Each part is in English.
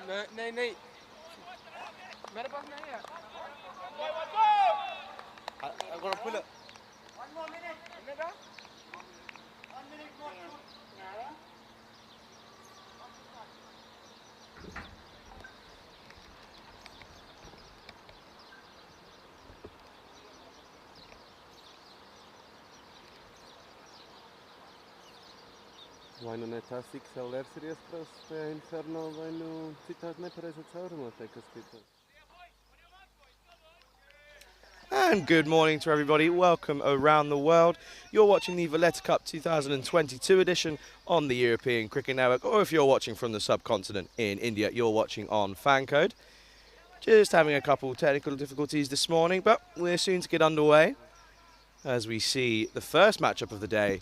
Nee, nee. Met de pas mee, ja. I'm gonna pull it. 1 more minute. Middag? 1 minute more. Yeah. Vai non è tassi che all'essere espresso inferno vai no città ne presa ciao che scritto. And good morning to everybody. Welcome around the world. You're watching the Valletta Cup 2022 edition on the European Cricket Network, or if you're watching from the subcontinent in India, you're watching on Fancode. Just having a couple technical difficulties this morning, but we're soon to get underway as we see the first matchup of the day.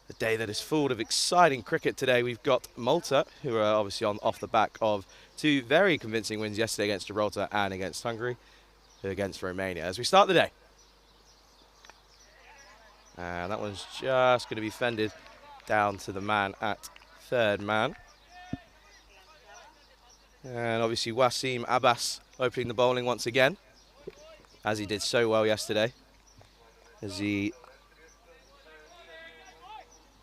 A day that is full of exciting cricket today. We've got Malta, who are obviously off the back of two very convincing wins yesterday against Gibraltar and against Hungary, against Romania. As we start the day. And that one's just going to be fended down to the man at third man. And obviously Wasim Abbas opening the bowling once again, as he did so well yesterday, as he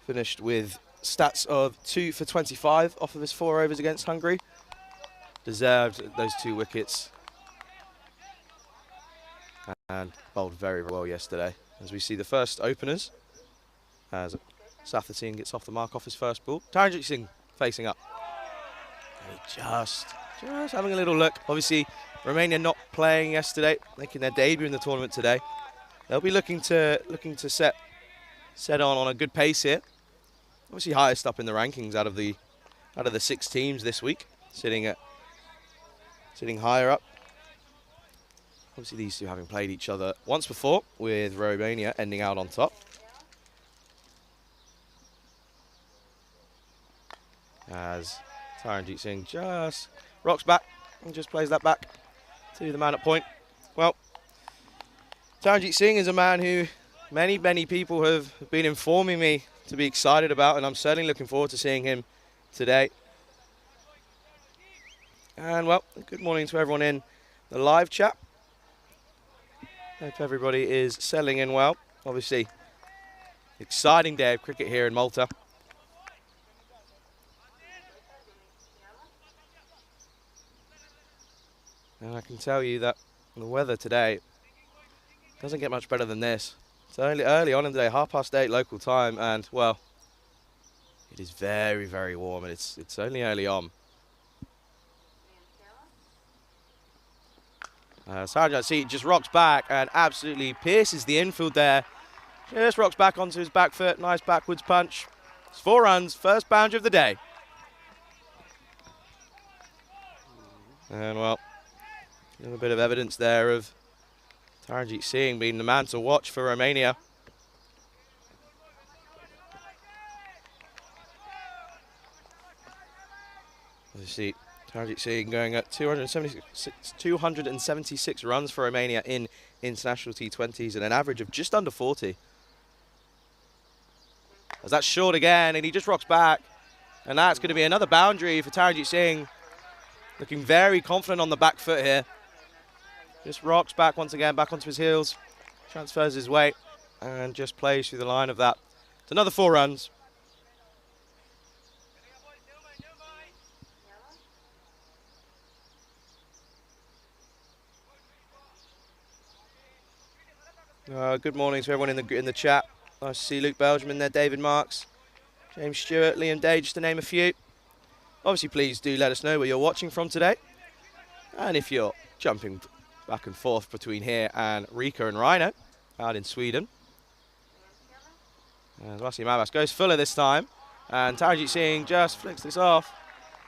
finished with stats of 2 for 25 off of his 4 overs against Hungary. Deserved those 2 wickets and bowled very well yesterday. As we see the first openers, as Safdie gets off the mark off his first ball. Taranjit Singh facing up. And he just having a little look. Obviously, Romania not playing yesterday, making their debut in the tournament today. They'll be looking to set on a good pace here. Obviously, highest up in the rankings out of the 6 teams this week, sitting higher up. Obviously, these two having played each other once before, with Romania ending out on top. As Taranjit Singh just rocks back and just plays that back to the man at point. Well, Taranjit Singh is a man who many people have been informing me to be excited about, and I'm certainly looking forward to seeing him today. And well, good morning to everyone in the live chat. Hope everybody is settling in well. Obviously, exciting day of cricket here in Malta. And I can tell you that the weather today doesn't get much better than this. It's early on in the day, 8:30 local time, and well, it is very warm, and it's only early on. Taranjit just rocks back and absolutely pierces the infield there. Just rocks back onto his back foot, nice backwards punch. It's 4 runs, first boundary of the day. And well, a little bit of evidence there of Taranjit Singh being the man to watch for Romania. As you see, Taranjit Singh going at 276 runs for Romania in international T20s and an average of just under 40. As that's short again, and he just rocks back. And that's going to be another boundary for Taranjit Singh. Looking very confident on the back foot here. Just rocks back once again, back onto his heels. Transfers his weight and just plays through the line of that. It's another 4 runs. Good morning to everyone in the chat. Nice to see Luke Belgium in there, David Marks, James Stewart, Liam Day, just to name a few. Obviously, please do let us know where you're watching from today. And if you're jumping back and forth between here and Rica and Rhino out in Sweden. And Wasim Abbas goes fuller this time. And Taranjit Singh just flicks this off.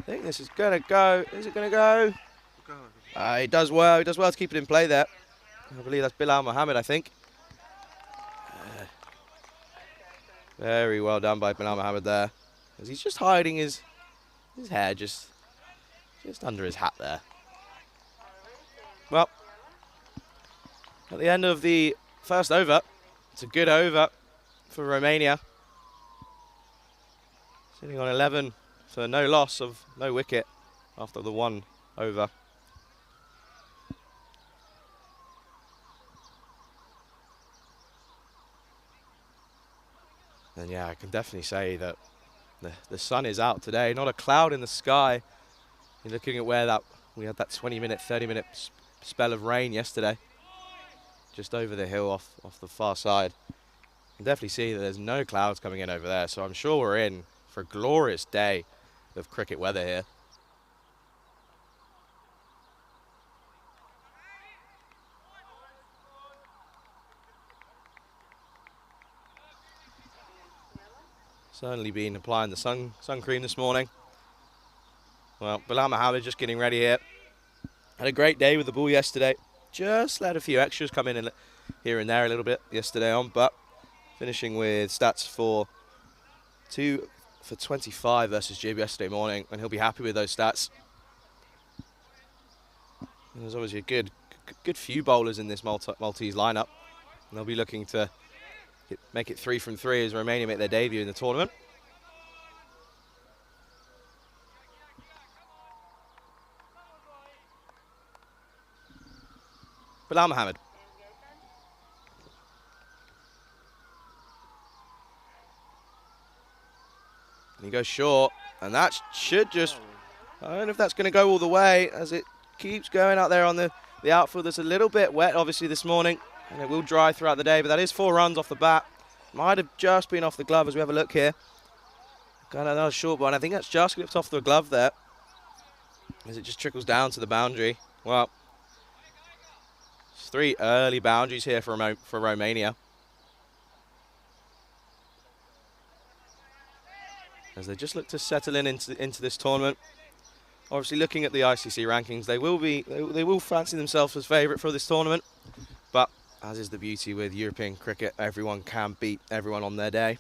I think this is going to go. Is it going to go? He does well. He does well to keep it in play there. I believe that's Bilal Mohammed, I think. Very well done by Bilal Mohammed there. As he's just hiding his hair just under his hat there. Well, at the end of the first over, it's a good over for Romania. Sitting on 11 for no loss of no wicket after the one over. And yeah, I can definitely say that the sun is out today. Not a cloud in the sky. You're looking at where we had that 20-minute, 30-minute spell of rain yesterday, just over the hill off the far side. You can definitely see that there's no clouds coming in over there, so I'm sure we're in for a glorious day of cricket weather here. Certainly been applying the sun cream this morning. Well, Bilal Mohammed just getting ready here. Had a great day with the ball yesterday. Just let a few extras come in here and there a little bit yesterday on, but finishing with stats for 25 versus Jib yesterday morning, and he'll be happy with those stats. And there's obviously a good few bowlers in this Maltese lineup, and they'll be looking to make it 3 from 3 as Romania make their debut in the tournament. Bilal Mohammed. And he goes short, and that should just, I don't know if that's going to go all the way as it keeps going out there on the outfield. That's a little bit wet obviously this morning, and it will dry throughout the day, but that is 4 runs off the bat. Might have just been off the glove as we have a look here. Got another short one. I think that's just clipped off the glove there as it just trickles down to the boundary. Well, it's 3 early boundaries here for Romania, as they just look to settle into this tournament. Obviously, looking at the ICC rankings, they will fancy themselves as favourite for this tournament. But as is the beauty with European cricket, everyone can beat everyone on their day.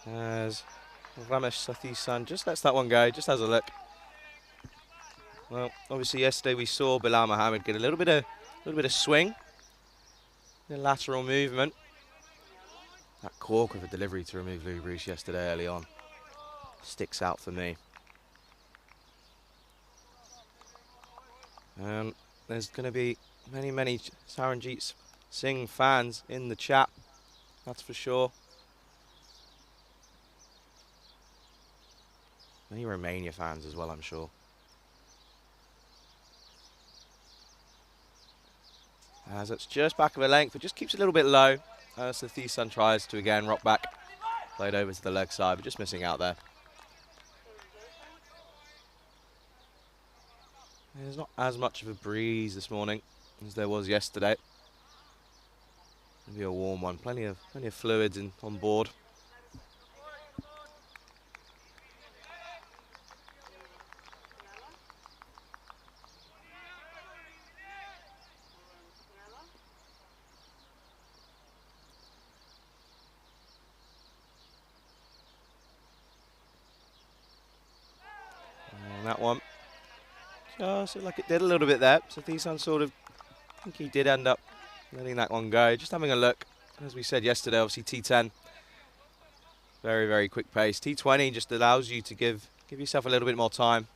As Ramesh Sathisan just lets that one go, just has a look. Well, obviously yesterday we saw Bilal Mohammed get a little bit of swing, a lateral movement. That cork with a delivery to remove Louis Bruce yesterday early on sticks out for me. There's going to be many Saranjit Singh fans in the chat, that's for sure. Many Romania fans as well, I'm sure. As it's just back of a length, it just keeps a little bit low. So Thisan tries to again rock back, played over to the leg side, but just missing out there. There's not as much of a breeze this morning as there was yesterday. Maybe a warm one, plenty of fluids on board. And that one just looked like it did a little bit there. So Thisan sort of, I think he did end up letting that one go. Just having a look, as we said yesterday, obviously T10, very quick pace. T20 just allows you to give yourself a little bit more time.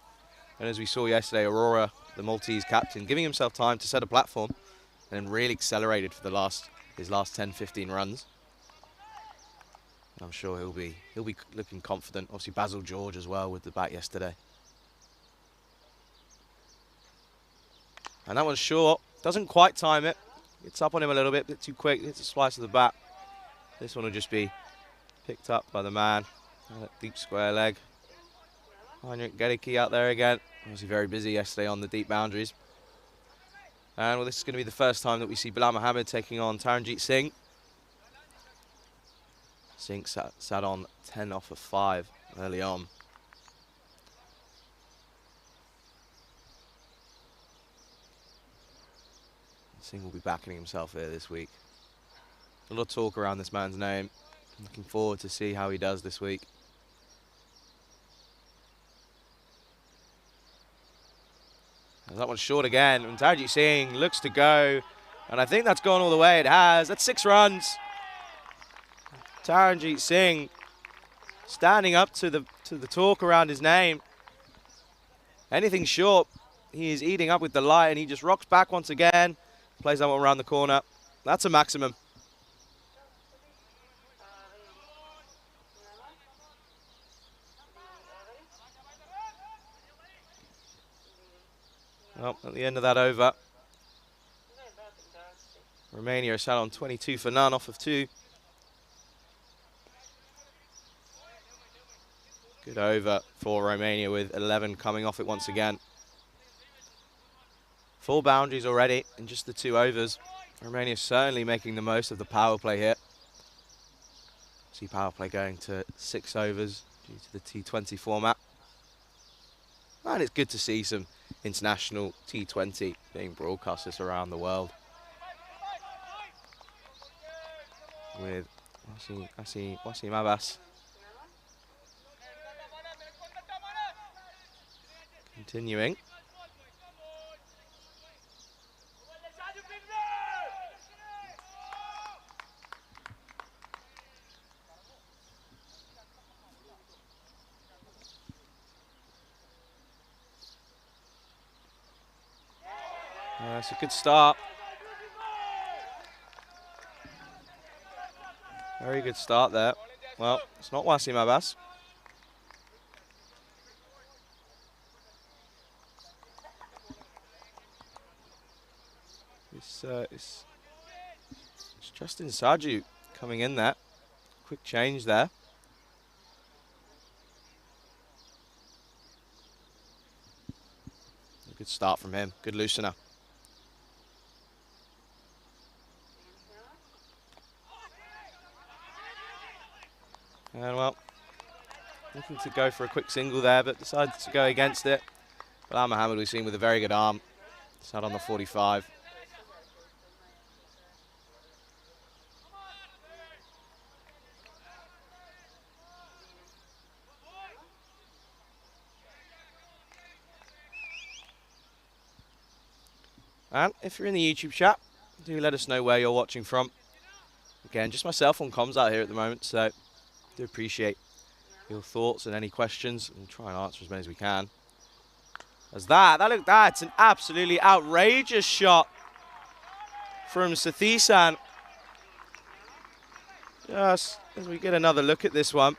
And as we saw yesterday, Aurora, the Maltese captain, giving himself time to set a platform, and then really accelerated for his last 10-15 runs. I'm sure he'll be looking confident. Obviously Basil George as well with the bat yesterday. And that one's short. Doesn't quite time it. It's up on him a little bit too quick. Hits a slice of the bat. This one will just be picked up by the man. Deep square leg. Heinrich Gedicke out there again. Obviously very busy yesterday on the deep boundaries. And well, this is going to be the first time that we see Bilal Mohammed taking on Taranjit Singh. Singh sat on 10 off of 5 early on. Singh will be backing himself here this week. A lot of talk around this man's name. Looking forward to see how he does this week. And that one's short again, and Taranjit Singh looks to go, and I think that's gone all the way. It has. That's 6 runs. Taranjit Singh standing up to the talk around his name. Anything short, he is eating up with delight, and he just rocks back once again. Plays that one around the corner. That's a maximum. Well, at the end of that over, Romania are sat on 22 for none off of 2. Good over for Romania with 11 coming off it once again. 4 boundaries already in just the 2 overs. Romania certainly making the most of the power play here. See power play going to 6 overs due to the T20 format. And it's good to see some international T20 being broadcasted around the world. With Wasim Abbas continuing. That's a good start. Very good start there. Well, it's not Wasim Abbas. It's Justin Saju coming in there. Quick change there. A good start from him. Good loosener. And well, looking to go for a quick single there, but decided to go against it. Bilal Mohammed we've seen with a very good arm. Sat on the 45. And if you're in the YouTube chat, do let us know where you're watching from. Again, just myself on comms out here at the moment, so do appreciate your thoughts and any questions. We'll try and answer as many as we can. As that's an absolutely outrageous shot from Sathisan. Just as we get another look at this one.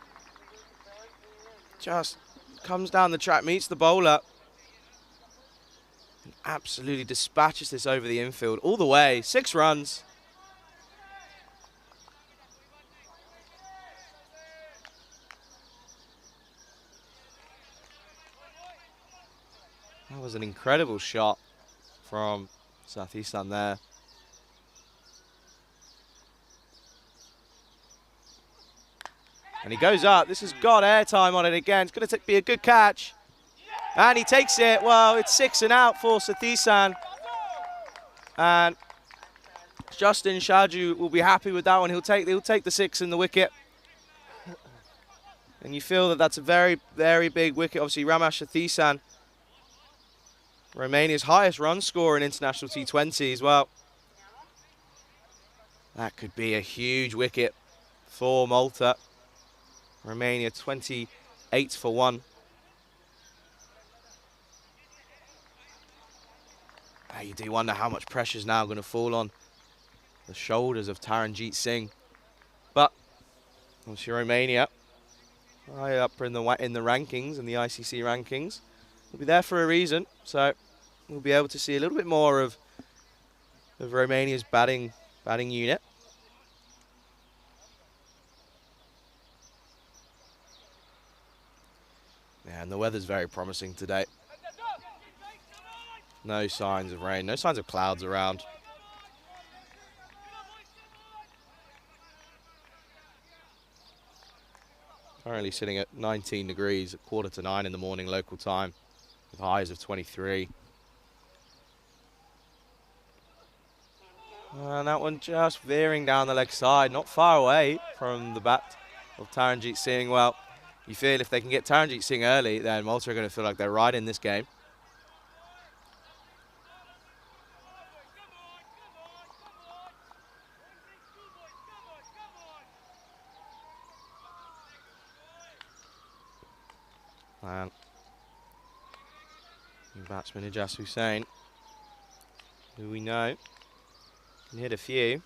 Just comes down the track, meets the bowler. And absolutely dispatches this over the infield all the way. 6 runs. That was an incredible shot from Sathisan there. And he goes up. This has got airtime on it again. It's going to be a good catch. And he takes it. Well, it's 6 and out for Sathisan. And Justin Shaju will be happy with that one. He'll take the 6 in the wicket. And you feel that that's a very, very big wicket. Obviously, Ramesh Sathisan, Romania's highest run scorer in international T20 as well. That could be a huge wicket for Malta. Romania 28 for 1. You do wonder how much pressure is now going to fall on the shoulders of Taranjeet Singh. But obviously Romania, high up in the rankings, in the ICC rankings, will be there for a reason. So we'll be able to see a little bit more of Romania's batting unit. Yeah, and the weather's very promising today. No signs of rain, no signs of clouds around. Currently sitting at 19 degrees at 8:45 in the morning local time, with highs of 23. And that one just veering down the leg side, not far away from the bat of Taranjeet Singh. Well, you feel if they can get Taranjeet Singh early, then Malta are going to feel like they're right in this game. And batsman Ijaz Hussain, who we know can hit a few.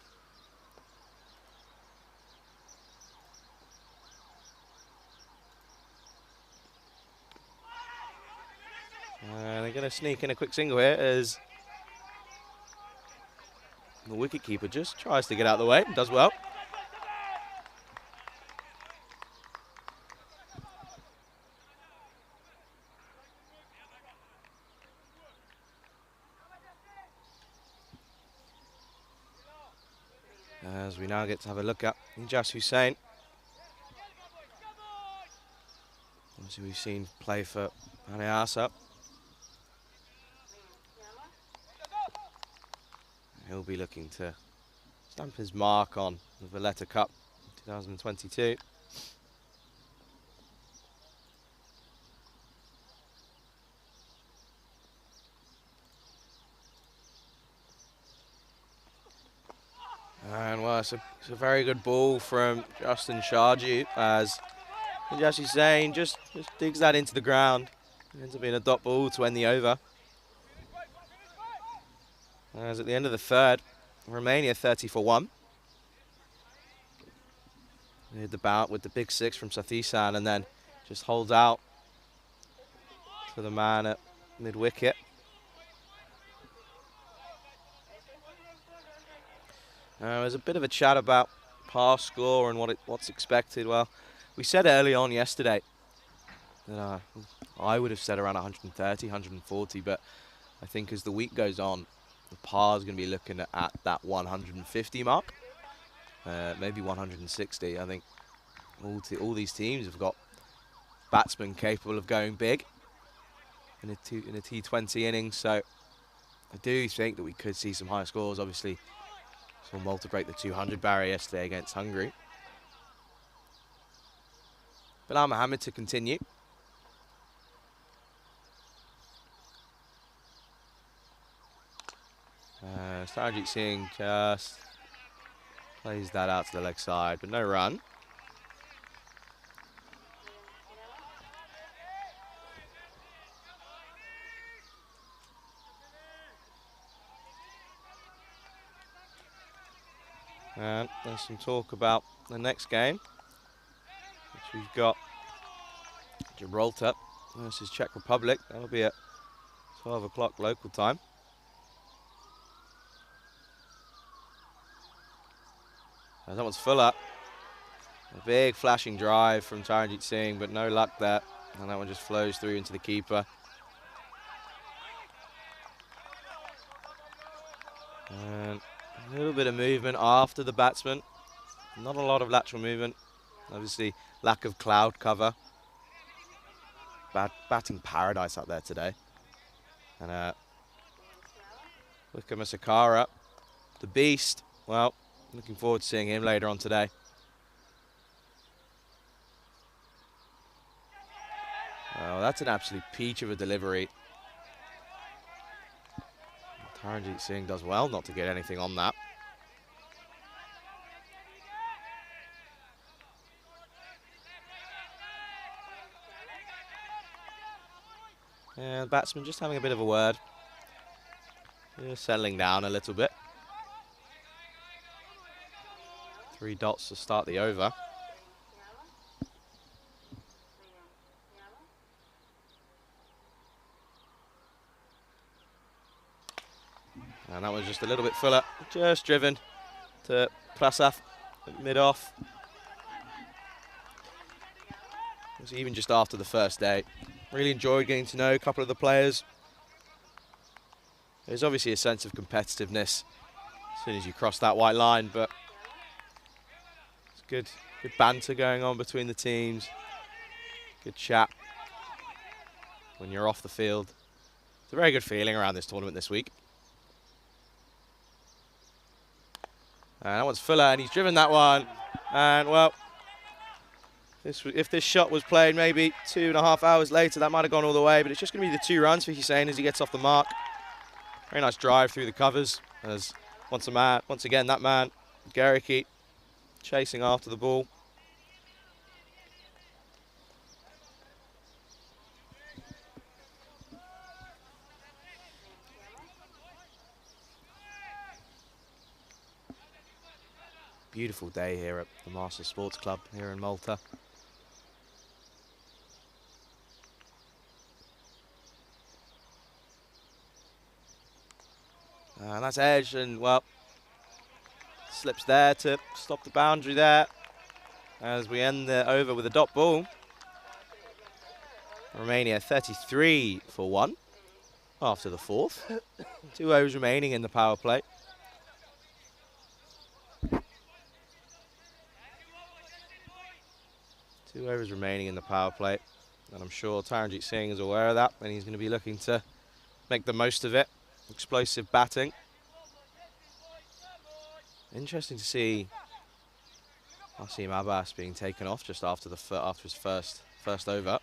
And they're going to sneak in a quick single here as the wicketkeeper just tries to get out of the way and does well. As we now get to have a look at Ijaz Hussain. Obviously we've seen play for Marsa. He'll be looking to stamp his mark on the Valletta Cup 2022. And well, it's a very good ball from Justin Sharju as Ijaz Hussain just digs that into the ground. It ends up being a dot ball to end the over. As at the end of the third, Romania 30 for 1. They hit the bout with the big six from Sathisan and then just holds out to the man at mid-wicket. There's a bit of a chat about past score and what's expected. Well, we said early on yesterday that I would have said around 130, 140, but I think as the week goes on, the par is going to be looking at that 150 mark, maybe 160. I think all these teams have got batsmen capable of going big in a T20 innings, so I do think that we could see some high scores. Obviously, saw Malta break the 200 barrier yesterday against Hungary. Bilal Mohammed to continue. Sarajit Singh just plays that out to the leg side, but no run. And there's some talk about the next game, which we've got Gibraltar versus Czech Republic. That'll be at 12 o'clock local time. That one's full up. A big flashing drive from Taranjit Singh, but no luck there. And that one just flows through into the keeper. And a little bit of movement after the batsman. Not a lot of lateral movement. Obviously, lack of cloud cover. Batting paradise out there today. And Wickham Sakara, the beast. Well, looking forward to seeing him later on today. Oh, that's an absolute peach of a delivery. Taranjit Singh does well not to get anything on that. And the batsman just having a bit of a word. Just settling down a little bit. 3 dots to start the over. And that was just a little bit fuller, just driven to Prasaf at mid-off. It was even just after the first day. Really enjoyed getting to know a couple of the players. There's obviously a sense of competitiveness as soon as you cross that white line, but it's good banter going on between the teams. Good chat when you're off the field. It's a very good feeling around this tournament this week. And that one's fuller, and he's driven that one. And, well, if this shot was played maybe 2.5 hours later, that might have gone all the way. But it's just going to be the 2 runs for Hussain as he gets off the mark. Very nice drive through the covers. As once again, that man, Garricky, chasing after the ball. Beautiful day here at the Marsa Sports Club here in Malta. And that's edge, and well, slips there to stop the boundary there as we end the over with a dot ball. Romania 33 for 1 after the fourth. 2 overs remaining in the power play. Two overs remaining in the power play, and I'm sure Taranjeet Singh is aware of that, and he's going to be looking to make the most of it. Explosive batting. Interesting to see Asim Abbas being taken off just after his first over.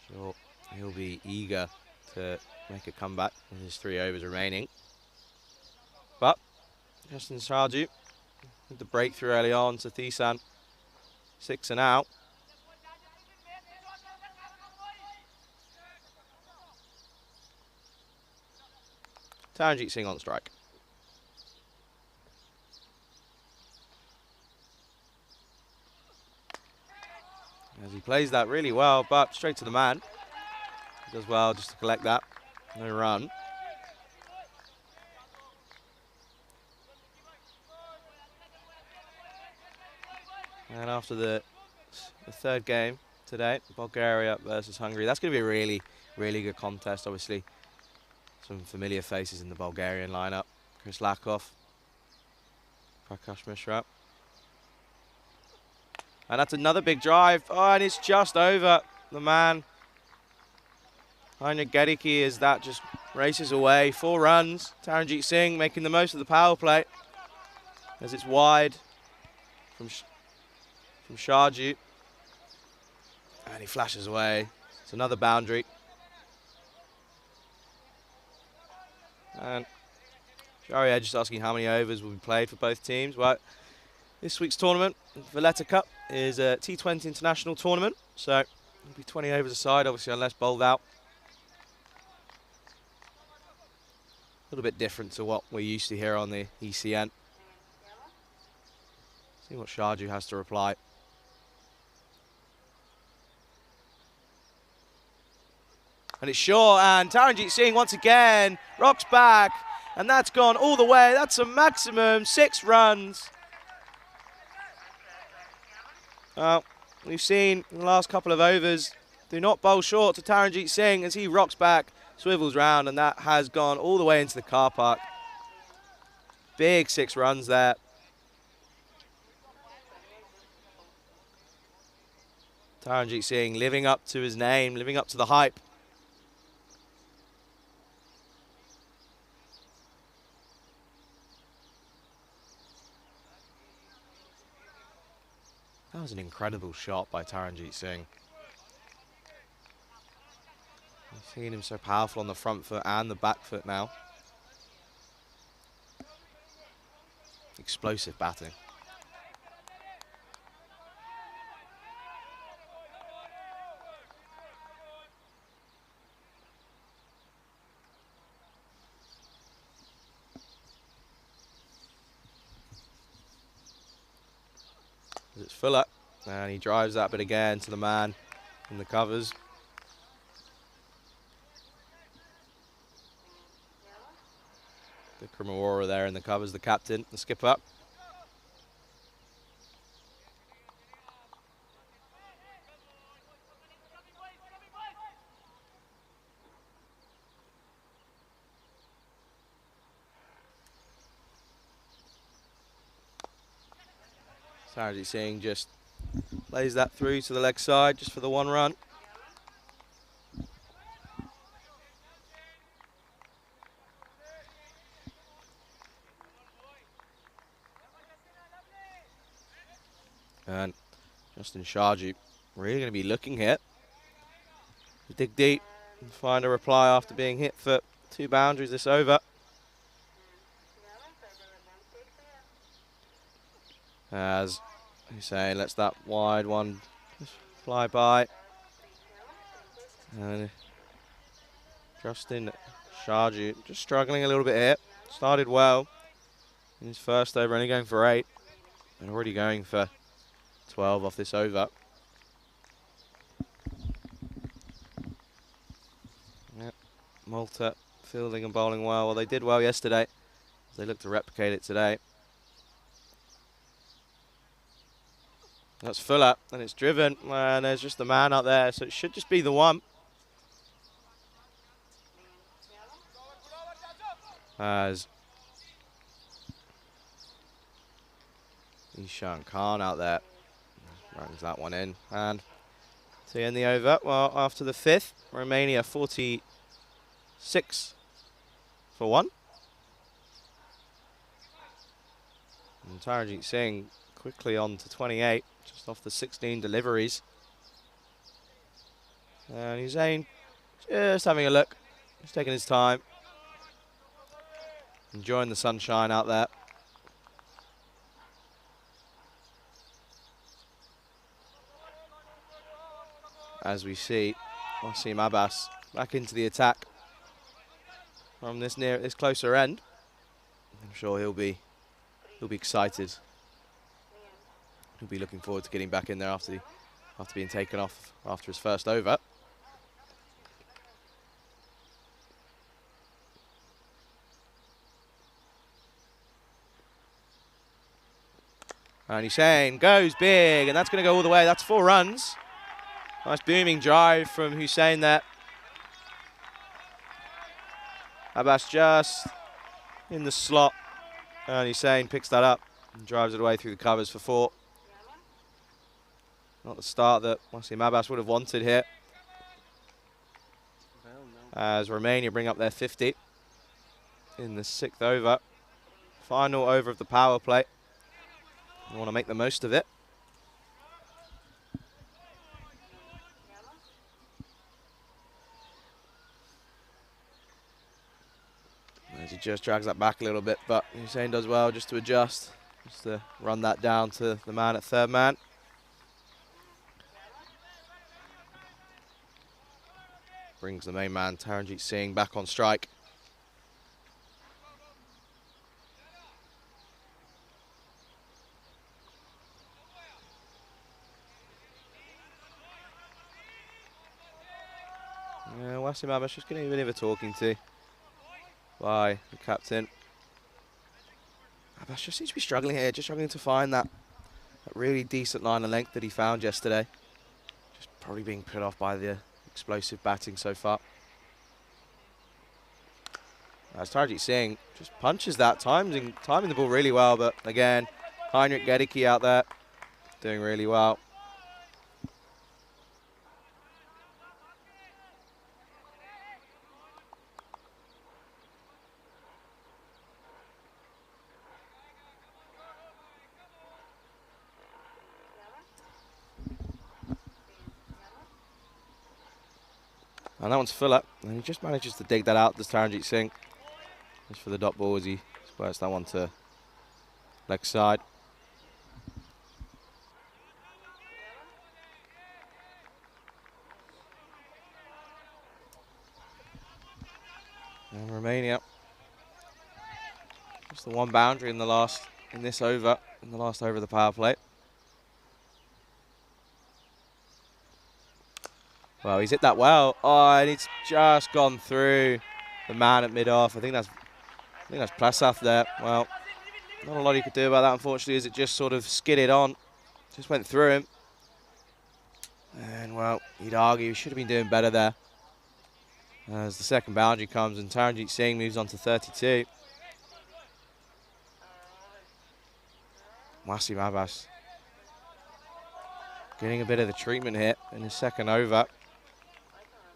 Sure, he'll be eager to make a comeback with his 3 overs remaining. But Justin Sarju with the breakthrough early on to Thisan. 6 and out. Taranjeet Singh on strike. As he plays that really well, but straight to the man. He does well just to collect that. No run. And after the third game today, Bulgaria versus Hungary, that's going to be a really, really good contest. Obviously, some familiar faces in the Bulgarian lineup. Chris Lakov, Prakash Mishra. And that's another big drive. Oh, and it's just over the man. Anya Gedicki as that just races away. 4 runs. Taranjeet Singh making the most of the power play as it's wide from Sharju. And he flashes away. It's another boundary. And Sharia just asking how many overs will be played for both teams. Well, this week's tournament, Valletta Cup, is a T20 international tournament. So it'll be 20 overs aside, obviously, unless bowled out. A little bit different to what we're used to here on the ECN. See what Sharju has to reply. And it's short, and Taranjeet Singh once again rocks back, and that's gone all the way. That's a maximum 6 runs. We've seen in the last couple of overs, do not bowl short to Taranjeet Singh as he rocks back, swivels round, and that has gone all the way into the car park. Big 6 runs there. Taranjeet Singh living up to his name, living up to the hype. That was an incredible shot by Taranjeet Singh. I've seen him so powerful on the front foot and the back foot now. Explosive batting. It's Fuller, and he drives that bit again to the man in the covers. Vikram Arora there in the covers, the captain, the skipper. Taranjeet Singh just plays that through to the leg side just for the 1 run. And Justin Sharju really going to be looking here. Dig deep and find a reply after being hit for 2 boundaries this over. As you say, lets that wide one just fly by. And Justin Sharju just struggling a little bit here. Started well. in his first over, only going for 8. And already going for 12 off this over. Yep. Malta fielding and bowling well. Well, they did well yesterday. They look to replicate it today. That's Fuller, and it's driven, and there's just the man out there, so it should just be the one. As Ishan Khan out there runs that one in, and to end the over, well, after the 5th, Romania 46 for 1. And Taranjeet Singh quickly on to 28, just off the 16 deliveries. And Hussain just having a look, just taking his time, enjoying the sunshine out there. As we see Wasim Abbas back into the attack from this closer end. I'm sure he'll be excited. He'll be looking forward to getting back in there after being taken off after his first over. And Hussain goes big, and that's going to go all the way. That's 4 runs. Nice booming drive from Hussain there. Abbas just in the slot, and Hussain picks that up and drives it away through the covers for 4. Not the start that Wasim Abbas would have wanted here. As Romania bring up their 50 in the 6th over. Final over of the power play. They want to make the most of it. As he just drags that back a little bit, but Hussain does well just to adjust, just to run that down to the man at 3rd man. Brings the main man, Taranjeet Singh, back on strike. Yeah, Wasim Abbas just getting a bit of a talking to by the captain. Abbas just seems to be struggling here, just struggling to find that really decent line of length that he found yesterday. Just probably being put off by the explosive batting so far. As Taranjeet Singh just punches that, timing the ball really well, but again, Heinrich Gedicke out there doing really well. And that one's Fuller, and he just manages to dig that out, does Taranjeet Singh. Just for the dot ball as he squares that one to leg side. And Romania, just the one boundary in the last over of the power play. Well, he's hit that well. Oh, and it's just gone through the man at mid-off. I think that's Prasad there. Well, not a lot he could do about that, unfortunately, as it just sort of skidded on. Just went through him. And, well, you'd argue he should have been doing better there. As the second boundary comes and Taranjeet Singh moves on to 32. Wasim Abbas getting a bit of the treatment here in his second over.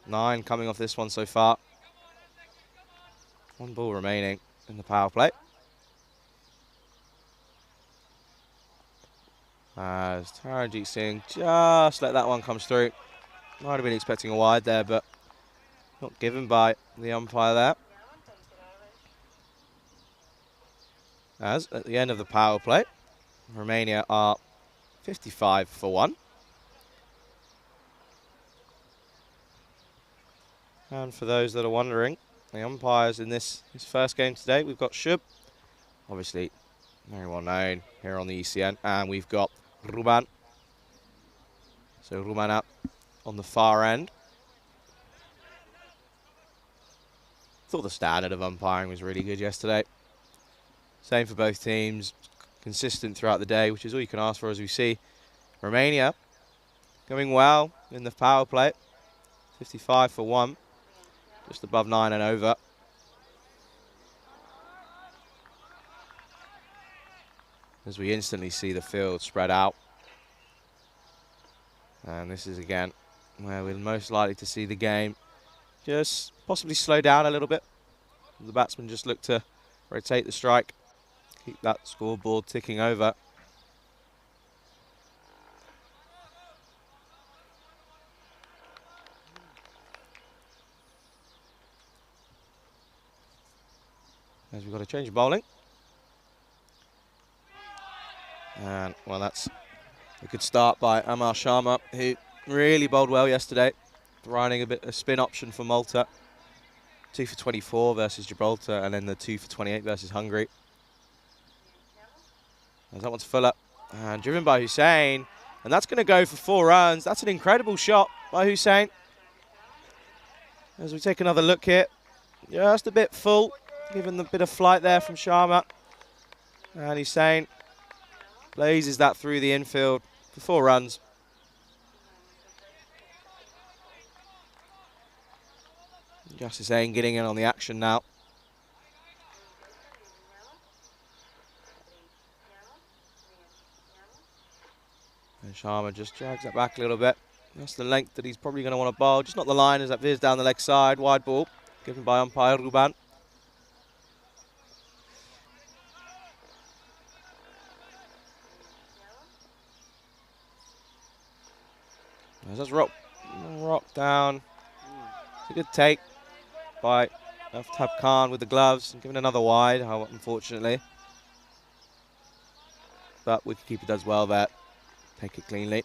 9 coming off this one so far. 1 ball remaining in the power play. As Taranjeet Singh just let that one come through. Might have been expecting a wide there, but not given by the umpire there. As at the end of the power play, Romania are 55 for 1. And for those that are wondering, the umpires in this first game today, we've got Shub, obviously Very well known here on the ECN. And we've got Ruban. So Ruban up on the far end. Thought the standard of umpiring was really good yesterday. Same for both teams. Consistent throughout the day, which is all you can ask for, as we see. Romania going well in the power play. 55 for 1. Just above 9 and over. As we instantly see the field spread out. And this is again where we're most likely to see the game just possibly slow down a little bit. The batsmen just look to rotate the strike, keep that scoreboard ticking over. As we've got a change of bowling. And, well, that's a good start by Amar Sharma, who really bowled well yesterday, running a spin option for Malta. 2 for 24 versus Gibraltar, and then the 2 for 28 versus Hungary. As that one's full up, and driven by Hussain, and that's going to go for 4 runs. That's an incredible shot by Hussain. As we take another look here, just a bit full, given the bit of flight there from Sharma. And Hussain blazes that through the infield for 4 runs. Just Hussain getting in on the action now. And Sharma just drags that back a little bit. That's the length that he's probably going to want to bowl. Just not the line as that veers down the leg side. Wide ball given by umpire Ruban. That's rock down. It's a good take by Aftab Khan with the gloves and giving another wide, unfortunately. But wicketkeeper does well there. Take it cleanly.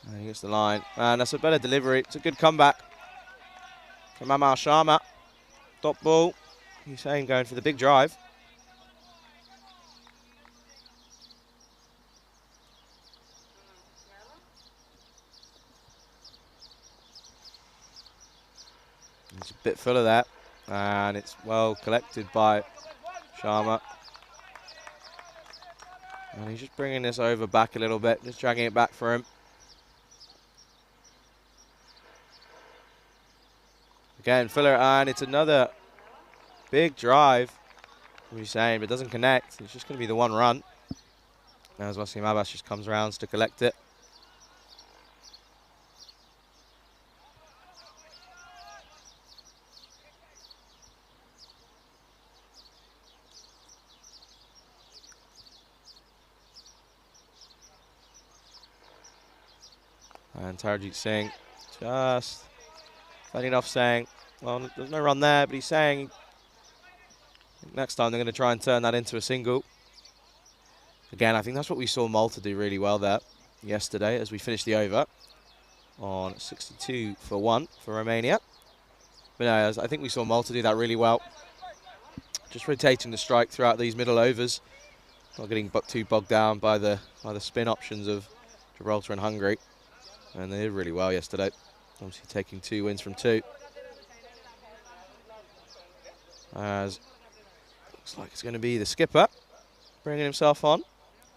And he gets the line. And that's a better delivery. It's a good comeback from Amar Sharma. Top ball. Hussain going for the big drive. It's a bit full of that, and it's well collected by Sharma. And he's just bringing this over back a little bit, just dragging it back for him. Again, filler, and it's another big drive from Hussain, but it doesn't connect. It's just going to be the 1 run. Now as Wasim Abbas just comes round to collect it. And Tarjit Singh just fading off, saying, well, there's no run there, but he's saying next time they're going to try and turn that into a single. Again, I think that's what we saw Malta do really well there yesterday as we finished the over on 62 for 1 for Romania. But no, I think we saw Malta do that really well. Just rotating the strike throughout these middle overs, not getting too bogged down by the spin options of Gibraltar and Hungary. And they did really well yesterday. Obviously taking 2 wins from 2. As looks like it's going to be the skipper bringing himself on.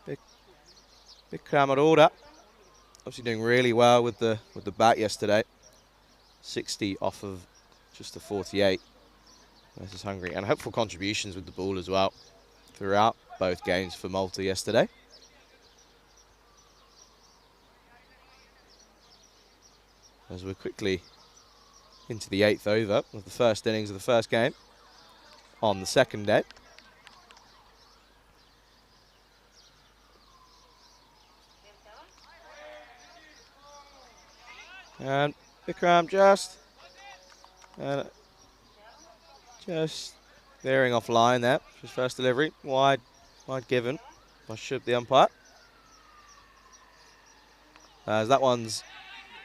Bikram Arora. Obviously doing really well with the bat yesterday. 60 off of just a 48 versus Hungary. And hopeful contributions with the ball as well throughout both games for Malta yesterday. As we're quickly into the 8th over of the first innings of the first game on the second day. And Bikram just veering off line there. His first delivery, wide given by Shub, the umpire. As that one's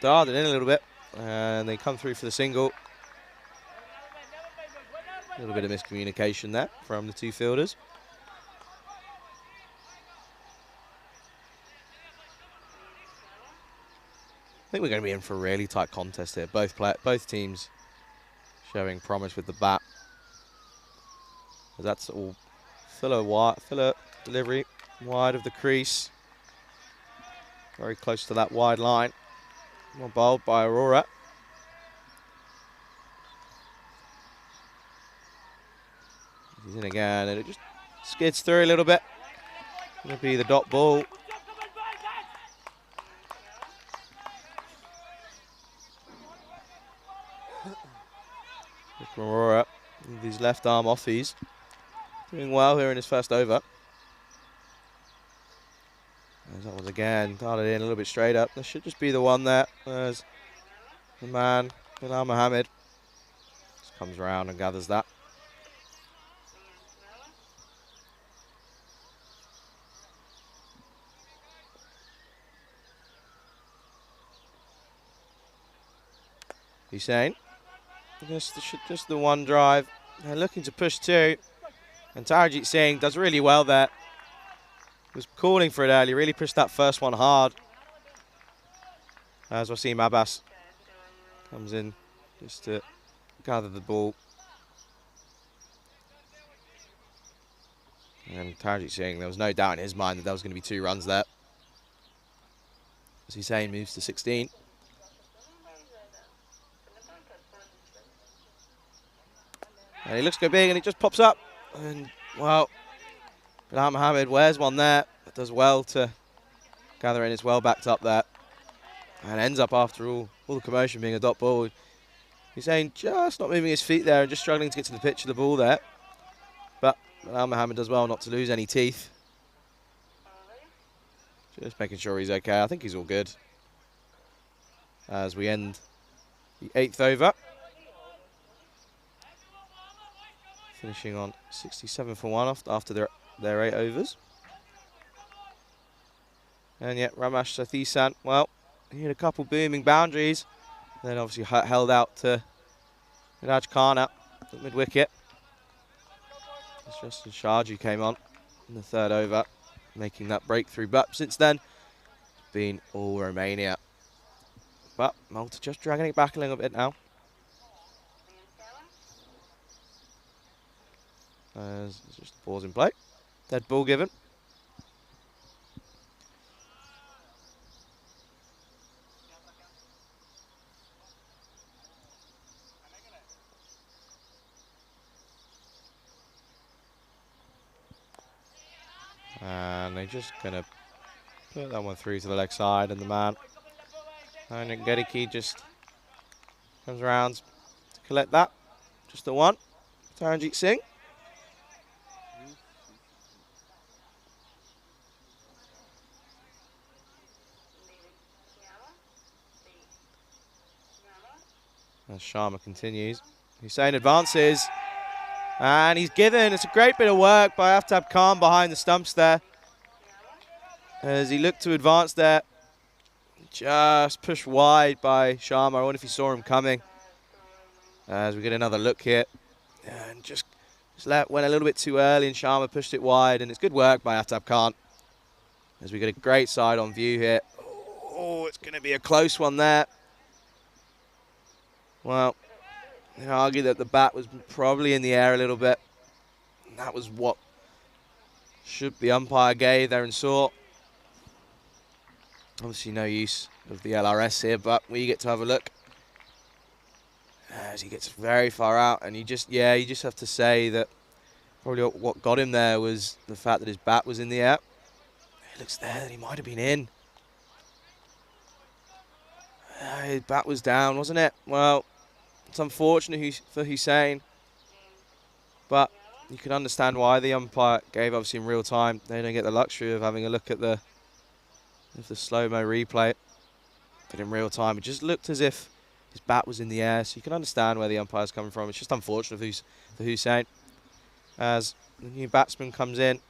darted in a little bit. And they come through for the single. A little bit of miscommunication there from the two fielders. I think we're going to be in for a really tight contest here. Both teams showing promise with the bat. That's all filler delivery wide of the crease. Very close to that wide line. Well bowled by Aurora. He's in again, and it just skids through a little bit. Going to be the dot ball. From Aurora, with his left arm offies. Doing well here in his first over. As that was again, darted in a little bit straight up. There should just be the one there. There's the man, Bilal Mohammed. Just comes around and gathers that. Hussain. Just the one drive. They're looking to push two. And Tarajit Singh does really well there. Was calling for it early, really pushed that first one hard. As Wasim Abbas comes in just to gather the ball. And Tarajit Singh, there was no doubt in his mind that there was going to be 2 runs there. As Hussain moves to 16. And he looks to go big and it just pops up. And, well, Bilal Mohammed wears one there. But does well to gather in. It's well backed up there. And ends up, after all the commotion, being a dot ball. He's saying just not moving his feet there and just struggling to get to the pitch of the ball there. But Bilal Mohammed does well not to lose any teeth. Just making sure he's okay. I think he's all good. As we end the 8th over. Finishing on 67 for 1 after their 8 overs. And yet Ramesh Sathisan, well, he had a couple booming boundaries. Then obviously held out to Raj Khan at mid-wicket. Justin Sharji came on in the 3rd over, making that breakthrough. But since then, it's been all Romania. But Malta just dragging it back a little bit now. As it's just a pause in play. Dead ball given. And they're just going to put that one through to the leg side, and the man, and Gediki, just comes around to collect that. Just the one. Taranjit Singh. As Sharma continues. Hussain advances. And he's given. It's a great bit of work by Aftab Khan behind the stumps there. As he looked to advance there. Just pushed wide by Sharma. I wonder if he saw him coming. As we get another look here. And just went a little bit too early and Sharma pushed it wide. And it's good work by Aftab Khan. As we get a great side on view here. Oh, it's going to be a close one there. Well, you can argue that the bat was probably in the air a little bit. And that was what the umpire gave there and saw. Obviously no use of the LRS here, but we get to have a look. As he gets very far out, and you just have to say that probably what got him there was the fact that his bat was in the air. It looks there that he might have been in. His bat was down, wasn't it? Well, it's unfortunate for Hussain, but you can understand why the umpire gave obviously in real time. They don't get the luxury of having a look at the slow-mo replay. But in real time, it just looked as if his bat was in the air, so you can understand where the umpire's coming from. It's just unfortunate for Hussain. As the new batsman comes in.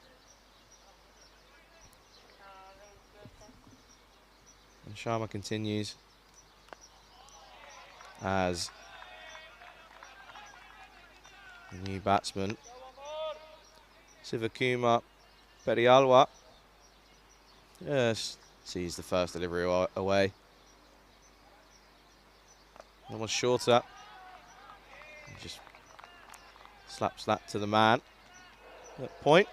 And Sharma continues. as the new batsman, Sivakuma Perialwa, just sees the first delivery away. Almost shorter. Just slaps that to the man at point.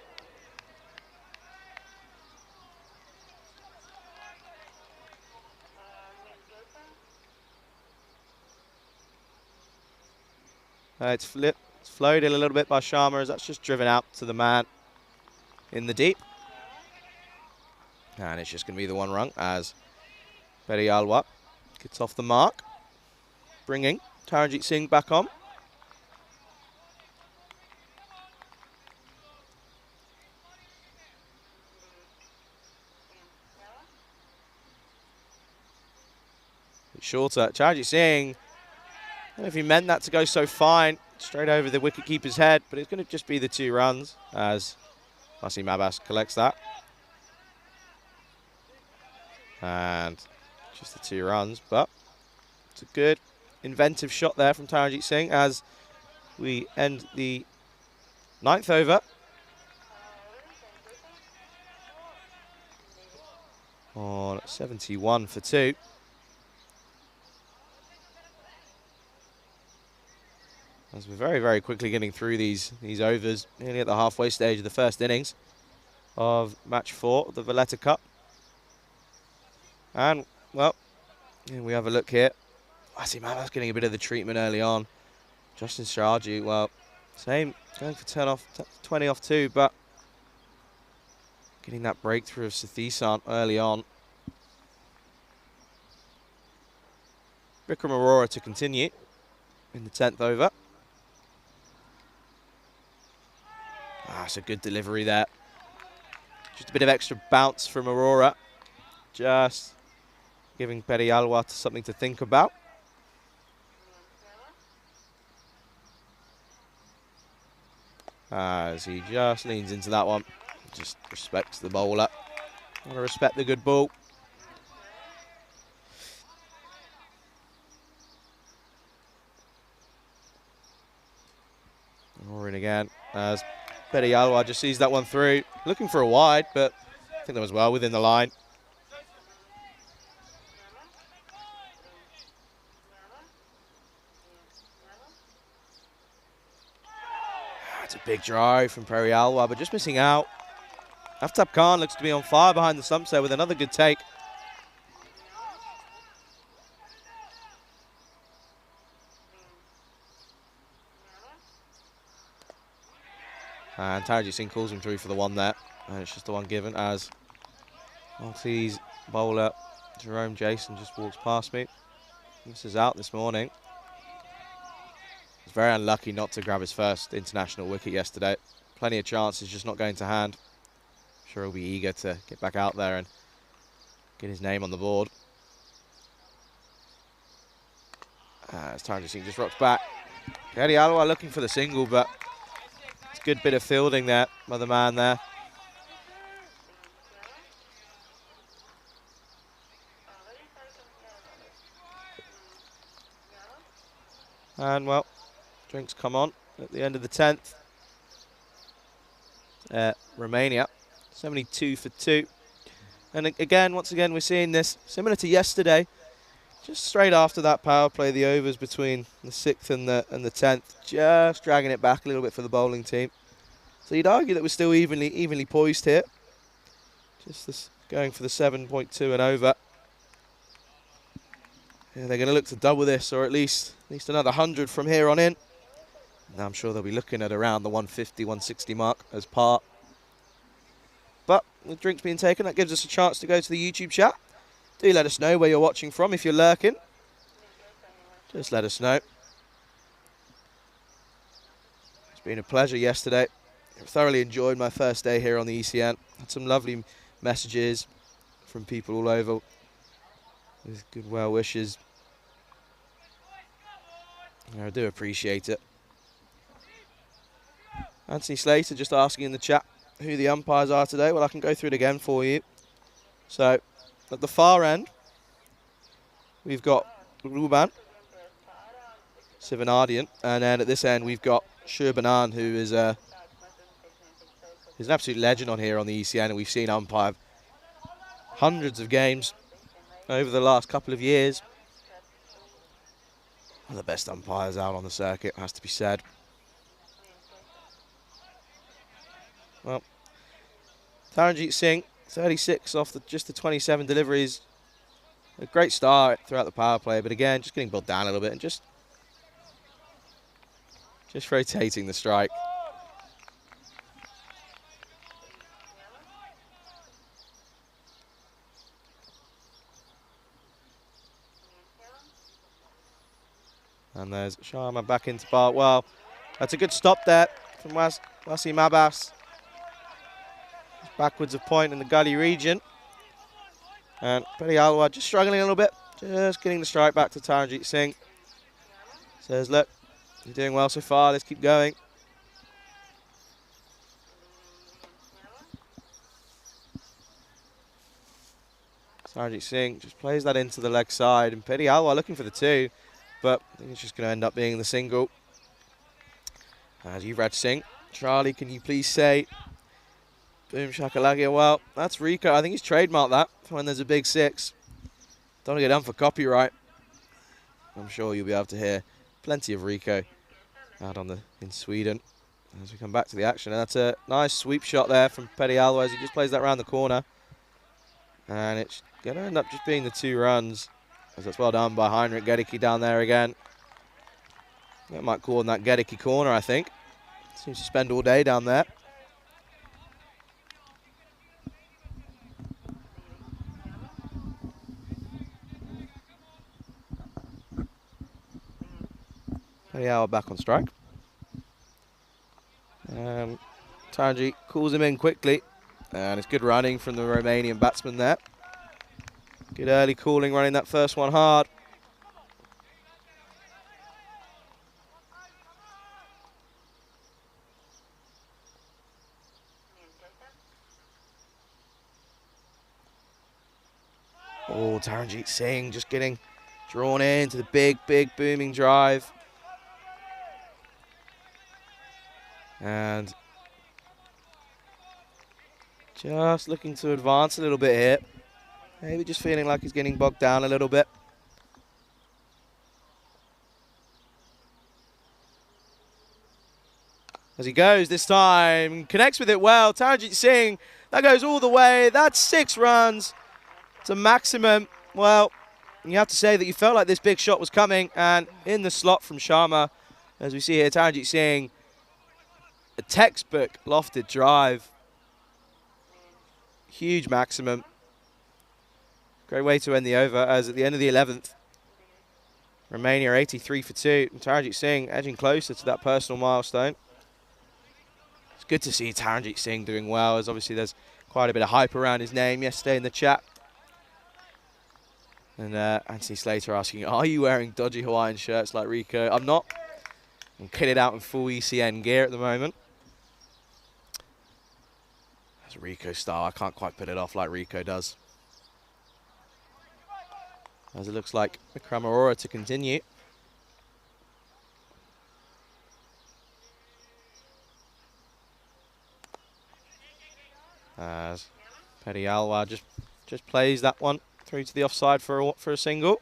It's flipped. It's floated a little bit by Sharma as that's just driven out to the man in the deep. And it's just going to be the one run as Perialwa gets off the mark, bringing Taranjit Singh back on. Shorter. Taranjit Singh, I don't know if he meant that to go so fine, straight over the wicketkeeper's head, but it's going to just be the 2 runs as Wasim Abbas collects that. And just the 2 runs, but it's a good inventive shot there from Taranjit Singh as we end the 9th over. On 71 for 2. As we're very, very quickly getting through these overs, nearly at the halfway stage of the first innings of match 4 of the Valletta Cup. And, well, here we have a look here. Wasim Abbas getting a bit of the treatment early on. Justin Siraji, well, same, going for 20 off 2, but getting that breakthrough of Sathisan early on. Vikram Arora to continue in the 10th over. That's a good delivery there. Just a bit of extra bounce from Arora. Just giving Perialwa something to think about. As he just leans into that one. Just respects the bowler. Want to respect the good ball. Arora in again as Perialwa just sees that one through. Looking for a wide, but I think that was well within the line. That's a big drive from Perialwa, but just missing out. Aftab Khan looks to be on fire behind the stumps there with another good take. And Taranjit Singh calls him through for the one there. And it's just the one given as Maltese bowler Jerome Jason just walks past me. This is out this morning. He's very unlucky not to grab his first international wicket yesterday. Plenty of chances, just not going to hand. I'm sure he'll be eager to get back out there and get his name on the board. As Taranjit Singh just rocks back. Perialwa looking for the single, but it's a good bit of fielding there by the man there. And, well, drinks come on at the end of the 10th. Romania, 72 for 2. And again, once again, we're seeing this similar to yesterday. Just straight after that power play, the overs between the 6th and the 10th, just dragging it back a little bit for the bowling team. So you'd argue that we're still evenly poised here. Just this going for the 7.2 and over. Yeah, they're going to look to double this, or at least another 100 from here on in. Now I'm sure they'll be looking at around the 150, 160 mark as par. But with drinks being taken, that gives us a chance to go to the YouTube chat. Do let us know where you're watching from. If you're lurking, just let us know. It's been a pleasure yesterday. I thoroughly enjoyed my first day here on the ECN. Had some lovely messages from people all over with good well wishes. I do appreciate it. Anthony Slater just asking in the chat who the umpires are today. Well, I can go through it again for you. So, at the far end, we've got Ruban. Sivanardian. And then at this end, we've got Shurbanan, who is he's an absolute legend on here on the ECN, and we've seen umpire hundreds of games over the last couple of years. One of the best umpires out on the circuit, has to be said. Well, Taranjeet Singh, 36 off just the 27 deliveries. A great start throughout the power play, but again, just getting built down a little bit and just rotating the strike. And there's Sharma back into bar. Well, that's a good stop there from Wasim Abbas. Backwards of point in the gully region. And Petty Alwar just struggling a little bit. Just getting the strike back to Taranjeet Singh. Says, look, you're doing well so far. Let's keep going. Taranjeet Singh just plays that into the leg side. And Petty Alwar looking for the 2. But I think it's just going to end up being the single. As Yuvraj Singh. Charlie, can you please say boom shakalaka? Well, that's Rico. I think he's trademarked that for when there's a big 6. Don't want to get done for copyright. I'm sure you'll be able to hear plenty of Rico out in Sweden as we come back to the action. And that's a nice sweep shot there from Petty Alwar as he just plays that around the corner. And it's going to end up just being the 2 runs. As that's well done by Heinrich Gedicke down there again. That might call in that Gedicke corner, I think. Seems to spend all day down there. Petty back on strike. Taranjeet calls him in quickly. And it's good running from the Romanian batsman there. Good early calling, running that first one hard. Oh, Taranjeet Singh just getting drawn into the big, big booming drive. And just looking to advance a little bit here. Maybe just feeling like he's getting bogged down a little bit. As he goes this time, connects with it well. Taranjeet Singh, that goes all the way. That's 6 runs. It's a maximum. Well, you have to say that you felt like this big shot was coming. And in the slot from Sharma, as we see here, Taranjeet Singh, a textbook lofted drive. Huge maximum. Great way to end the over, as at the end of the 11th, Romania 83 for 2. And Taranjeet Singh edging closer to that personal milestone. It's good to see Taranjeet Singh doing well, as obviously there's quite a bit of hype around his name yesterday in the chat. And Anthony Slater asking, are you wearing dodgy Hawaiian shirts like Rico? I'm not. I'm kitted out in full ECN gear at the moment. That's Rico style. I can't quite put it off like Rico does. As it looks like Vikram Arora to continue. As Petty Alwar just plays that one through to the offside for a single.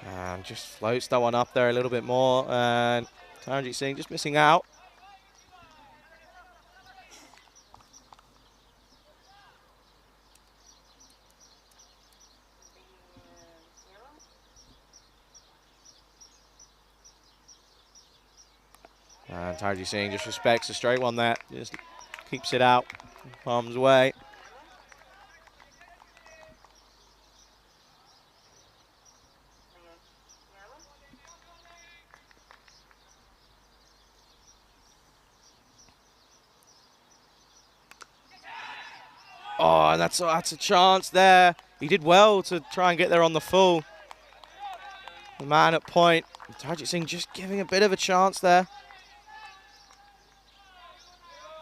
And just floats that one up there a little bit more. And Taranjeet Singh just missing out. And Taranjeet Singh just respects a straight one there. Just keeps it out, palms away. Oh, and that's a chance there. He did well to try and get there on the full. The man at point Tajik Singh just giving a bit of a chance there.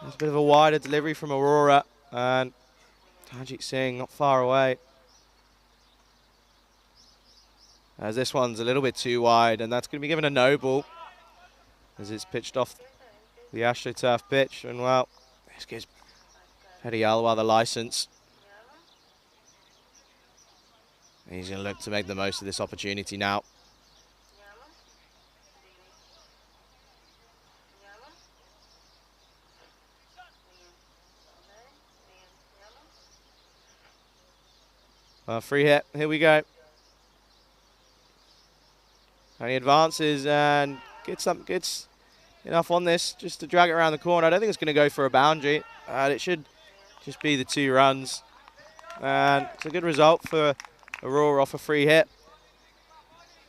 There's a bit of a wider delivery from Aurora, and Tajik Singh not far away. As this one's a little bit too wide, and that's going to be given a no ball as it's pitched off the AstroTurf pitch. And well, this gives Petty Alwa the license. He's going to look to make the most of this opportunity now. Free hit, here we go. And he advances and gets enough on this just to drag it around the corner. I don't think it's going to go for a boundary. It should just be the 2 runs. And it's a good result for Aurora off a free hit.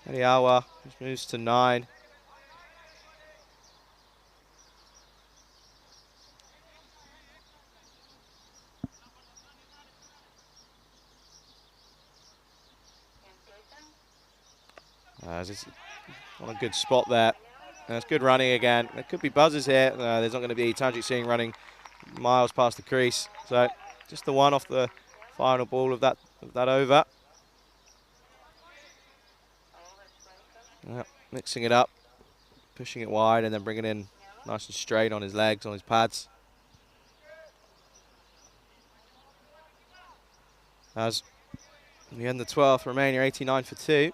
Ariawa just moves to 9. It's on a good spot there. It's good running again. There could be buzzers here. There's not going to be Tajik Singh running miles past the crease. So just the one off the final ball of that over. Mixing it up, pushing it wide, and then bringing it in nice and straight on his legs, on his pads. As we end the 12th, Romania 89 for 2.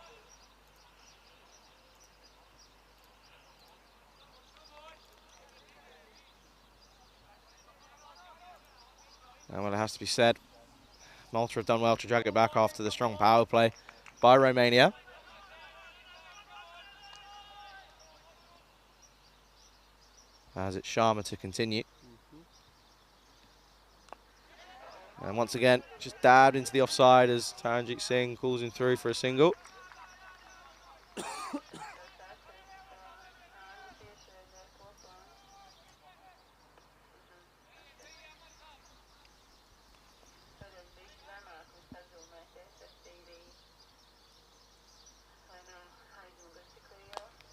And well, it has to be said, Malta have done well to drag it back after the strong power play by Romania. As it's Sharma to continue. And once again, just dabbed into the offside as Taranjit Singh calls him through for a single.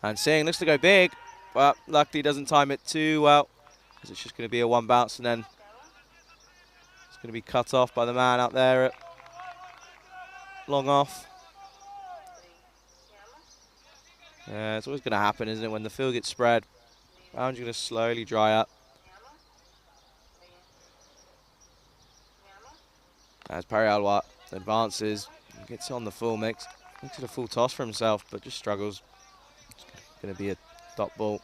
And Singh looks to go big, but luckily doesn't time it too well, because it's just going to be a 1 bounce, and then it's going to be cut off by the man out there at long off. Yeah, it's always going to happen, isn't it, when the field gets spread. Boundary's going to slowly dry up. As Parialwa advances, gets on the full mix, makes it a full toss for himself, but just struggles. Going to be a dot ball.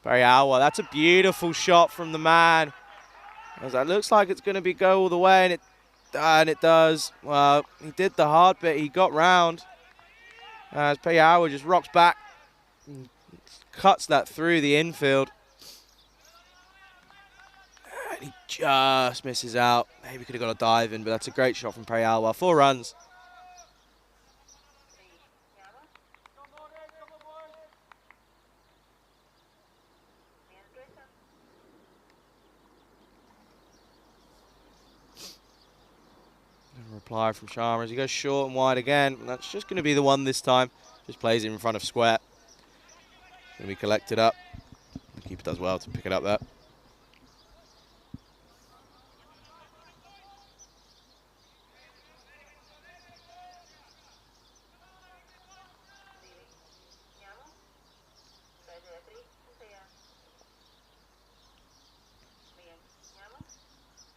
Parialwa, that's a beautiful shot from the man. As that looks like it's going to be go all the way, and it does. Well, he did the hard bit. He got round. As Parialwa just rocks back, and cuts that through the infield. He just misses out. Maybe could have got a dive in, but that's a great shot from Parialwa. 4 runs. Reply from Sharma as he goes short and wide again. And that's just going to be the one this time. Just plays it in front of square. Going to be collected up. The keeper does well to pick it up there.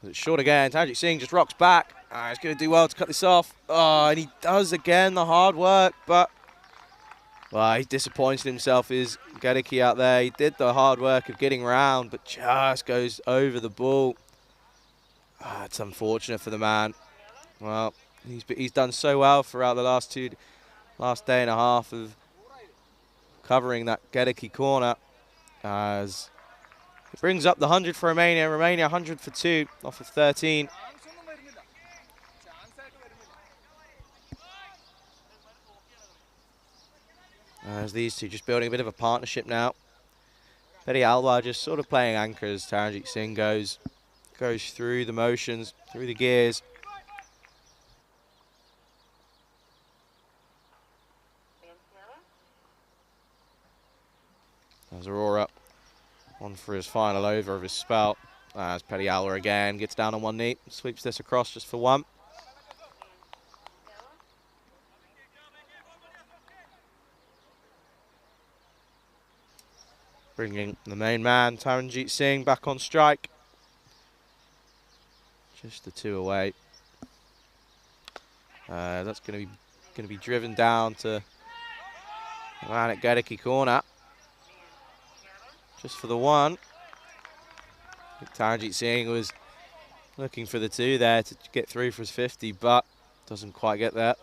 It's short again. Tajik Singh just rocks back. He's going to do well to cut this off. Oh, and he does again the hard work, but well, he's disappointed himself. His Gadicki out there. He did the hard work of getting round, but just goes over the ball. It's unfortunate for the man. Well, he's done so well throughout the last day and a half of covering that Gadicki corner. As it brings up the 100 for Romania. Romania 100 for 2 off of 13. As these two just building a bit of a partnership now. Petty Alwa just sort of playing anchors. Taranjit Singh goes through the motions, through the gears. As Aurora on for his final over of his spell. As Petty Alwa again gets down on one knee, sweeps this across just for one. Bringing the main man, Taranjit Singh, back on strike. Just the two away. That's going to be driven down to the man at Gadiki corner. Just for the one. Taranjit Singh was looking for the two there to get through for his 50, but doesn't quite get there.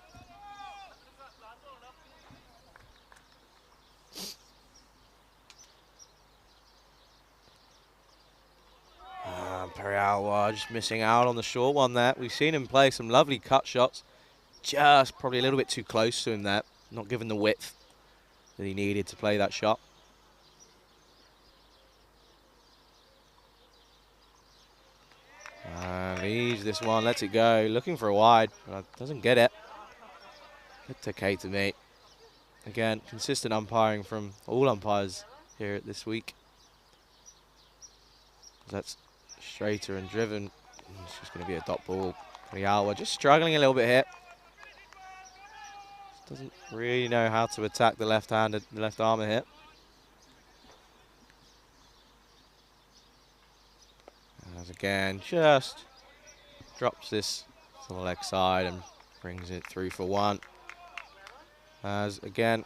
Petty Alwa just missing out on the short one there. We've seen him play some lovely cut shots. Just probably a little bit too close to him there. Not given the width that he needed to play that shot. Leaves this one, lets it go. Looking for a wide, but doesn't get it. It's okay to me. Again, consistent umpiring from all umpires here this week. That's straighter and driven. It's just going to be a dot ball. Petty Alwa just struggling a little bit here. Doesn't really know how to attack the left-handed, the left armour here. As again, just drops this to the leg side and brings it through for one. As again,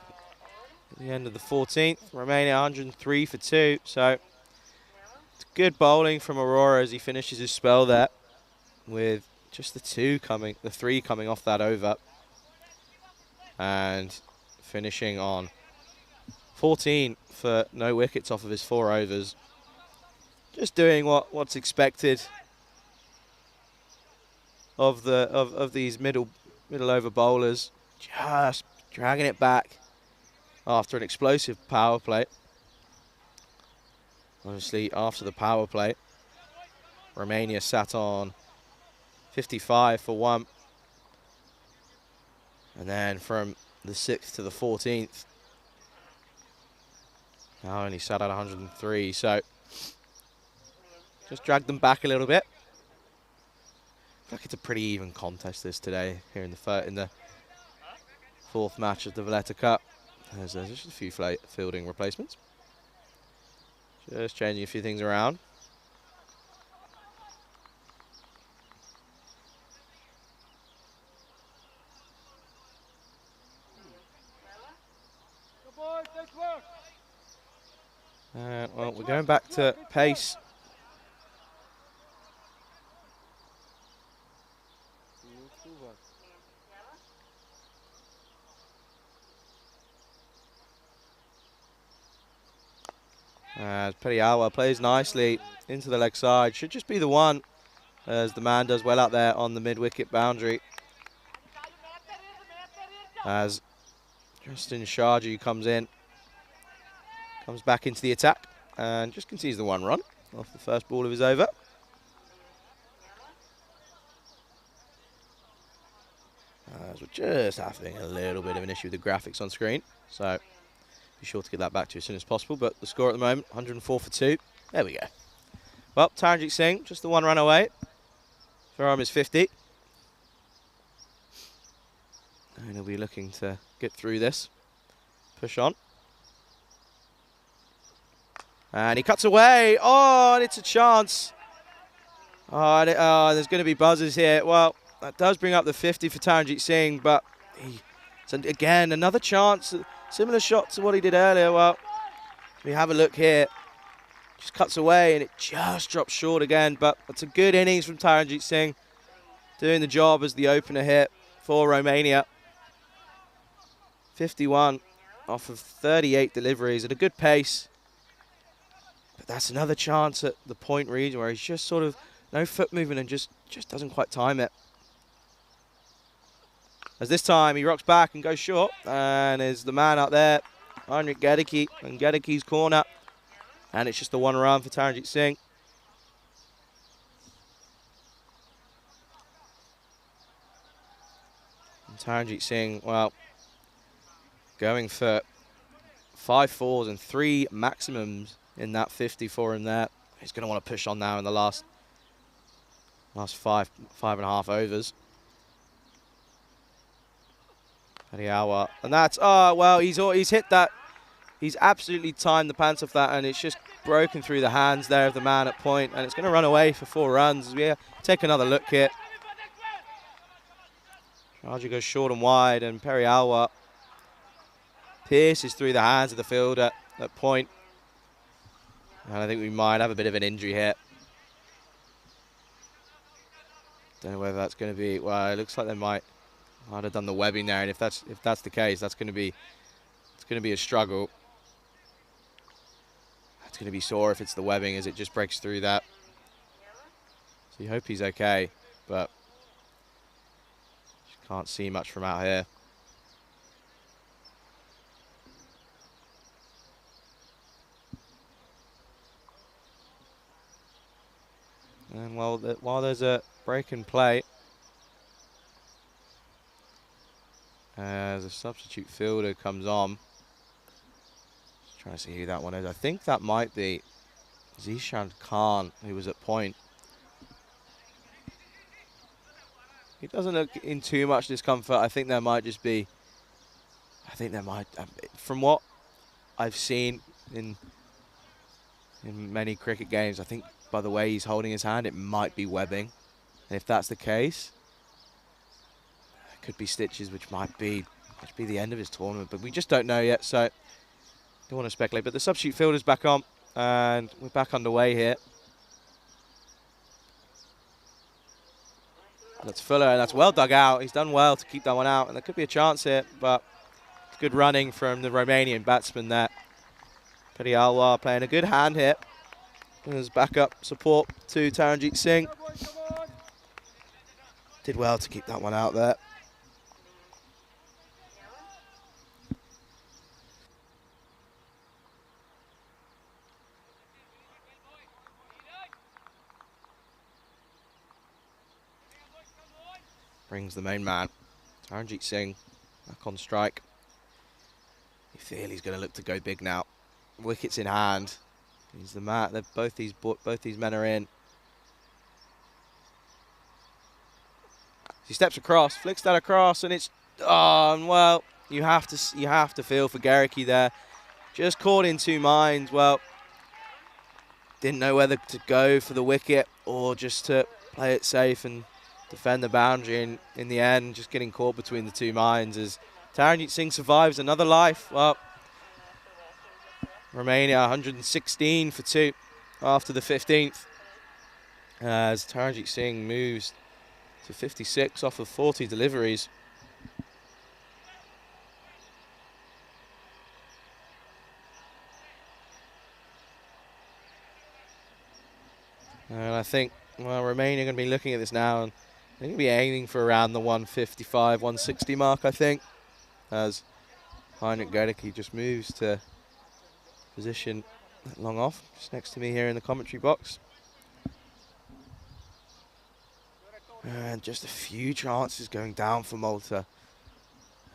at the end of the 14th, Romania 103 for two. So it's good bowling from Aurora as he finishes his spell there with just the three coming off that over. And finishing on 14 for no wickets off of his 4 overs. Just doing what's expected of these middle over bowlers. Just dragging it back after an explosive power play. Obviously, after the power play, Romania sat on 55 for one. And then from the 6th to the 14th, now only sat at 103. So just dragged them back a little bit. I feel like it's a pretty even contest this today here in the 4th match of the Valletta Cup. There's just a few fielding replacements. Just changing a few things around. Well, we're going back to pace. Petty Alwa plays nicely into the leg side. Should just be the one, as the man does well out there on the mid-wicket boundary. As Justin Sharji comes back into the attack and just concedes the 1 run off the first ball of his over. As we're just having a little bit of an issue with the graphics on screen, so be sure to get that back to you as soon as possible. But the score at the moment, 104 for 2. There we go. Well, Taranjit Singh, just the 1 run away. Faram is 50. And he'll be looking to get through this. Push on. And he cuts away. Oh, and it's a chance. Oh, there's going to be buzzers here. Well, that does bring up the 50 for Taranjit Singh, but again, another chance. Similar shot to what he did earlier. Well, we have a look here. Just cuts away and it just drops short again. But it's a good innings from Taranjit Singh. Doing the job as the opener here for Romania. 51 off of 38 deliveries at a good pace. But that's another chance at the point region where he's just sort of no foot movement and just doesn't quite time it. As this time he rocks back and goes short, and is the man out there, Heinrich Gadicki, and Gadicki's corner. And it's just the one run for Taranjit Singh. And Taranjit Singh, well, going for 5 fours and 3 maximums in that 50 for him there. He's going to want to push on now in the last five and a half overs. Hariawa. And that's, oh, well, he's hit that. He's absolutely timed the pants off that, and it's just broken through the hands there of the man at point, and it's going to run away for 4 runs. We take another look here. Raja goes short and wide, and Periawa pierces through the hands of the fielder at point. And I think we might have a bit of an injury here. Don't know whether that's going to be, well, it looks like they might have done the webbing there, and if that's the case, it's going to be a struggle. It's going to be sore if it's the webbing, as it just breaks through that. So you hope he's okay, but just can't see much from out here. And while there's a break in play, as a substitute fielder comes on, just trying to see who that one is. I think that might be Zishan Khan, who was at point. He doesn't look in too much discomfort. I think there might just be, from what I've seen in many cricket games, I think by the way he's holding his hand, it might be webbing. And if that's the case, it could be stitches, which might be the end of his tournament. But we just don't know yet, so don't want to speculate. But the substitute fielder's back on, and we're back underway here. That's Fuller, and that's well dug out. He's done well to keep that one out, and there could be a chance here, but it's good running from the Romanian batsman there. Perialwa playing a good hand here as backup support to Taranjit Singh. Did well to keep that one out there. Brings the main man, Taranjit Singh, back on strike. You feel he's going to look to go big now. Wickets in hand. He's the man. Both these men are in. He steps across, flicks that across, and it's well. You have to feel for Garricky there. Just caught in 2 minds. Well, didn't know whether to go for the wicket or just to play it safe and defend the boundary. In the end, just getting caught between the 2 minds as Taranjit Singh survives another life. Well, Romania 116 for 2 after the 15th, as Taranjit Singh moves to 56 off of 40 deliveries. And I think, well, Romania are going to be looking at this now, and they're going to be aiming for around the 155, 160 mark, I think, as Heinrich Gericke just moves to position long off, just next to me here in the commentary box. And just a few chances going down for Malta.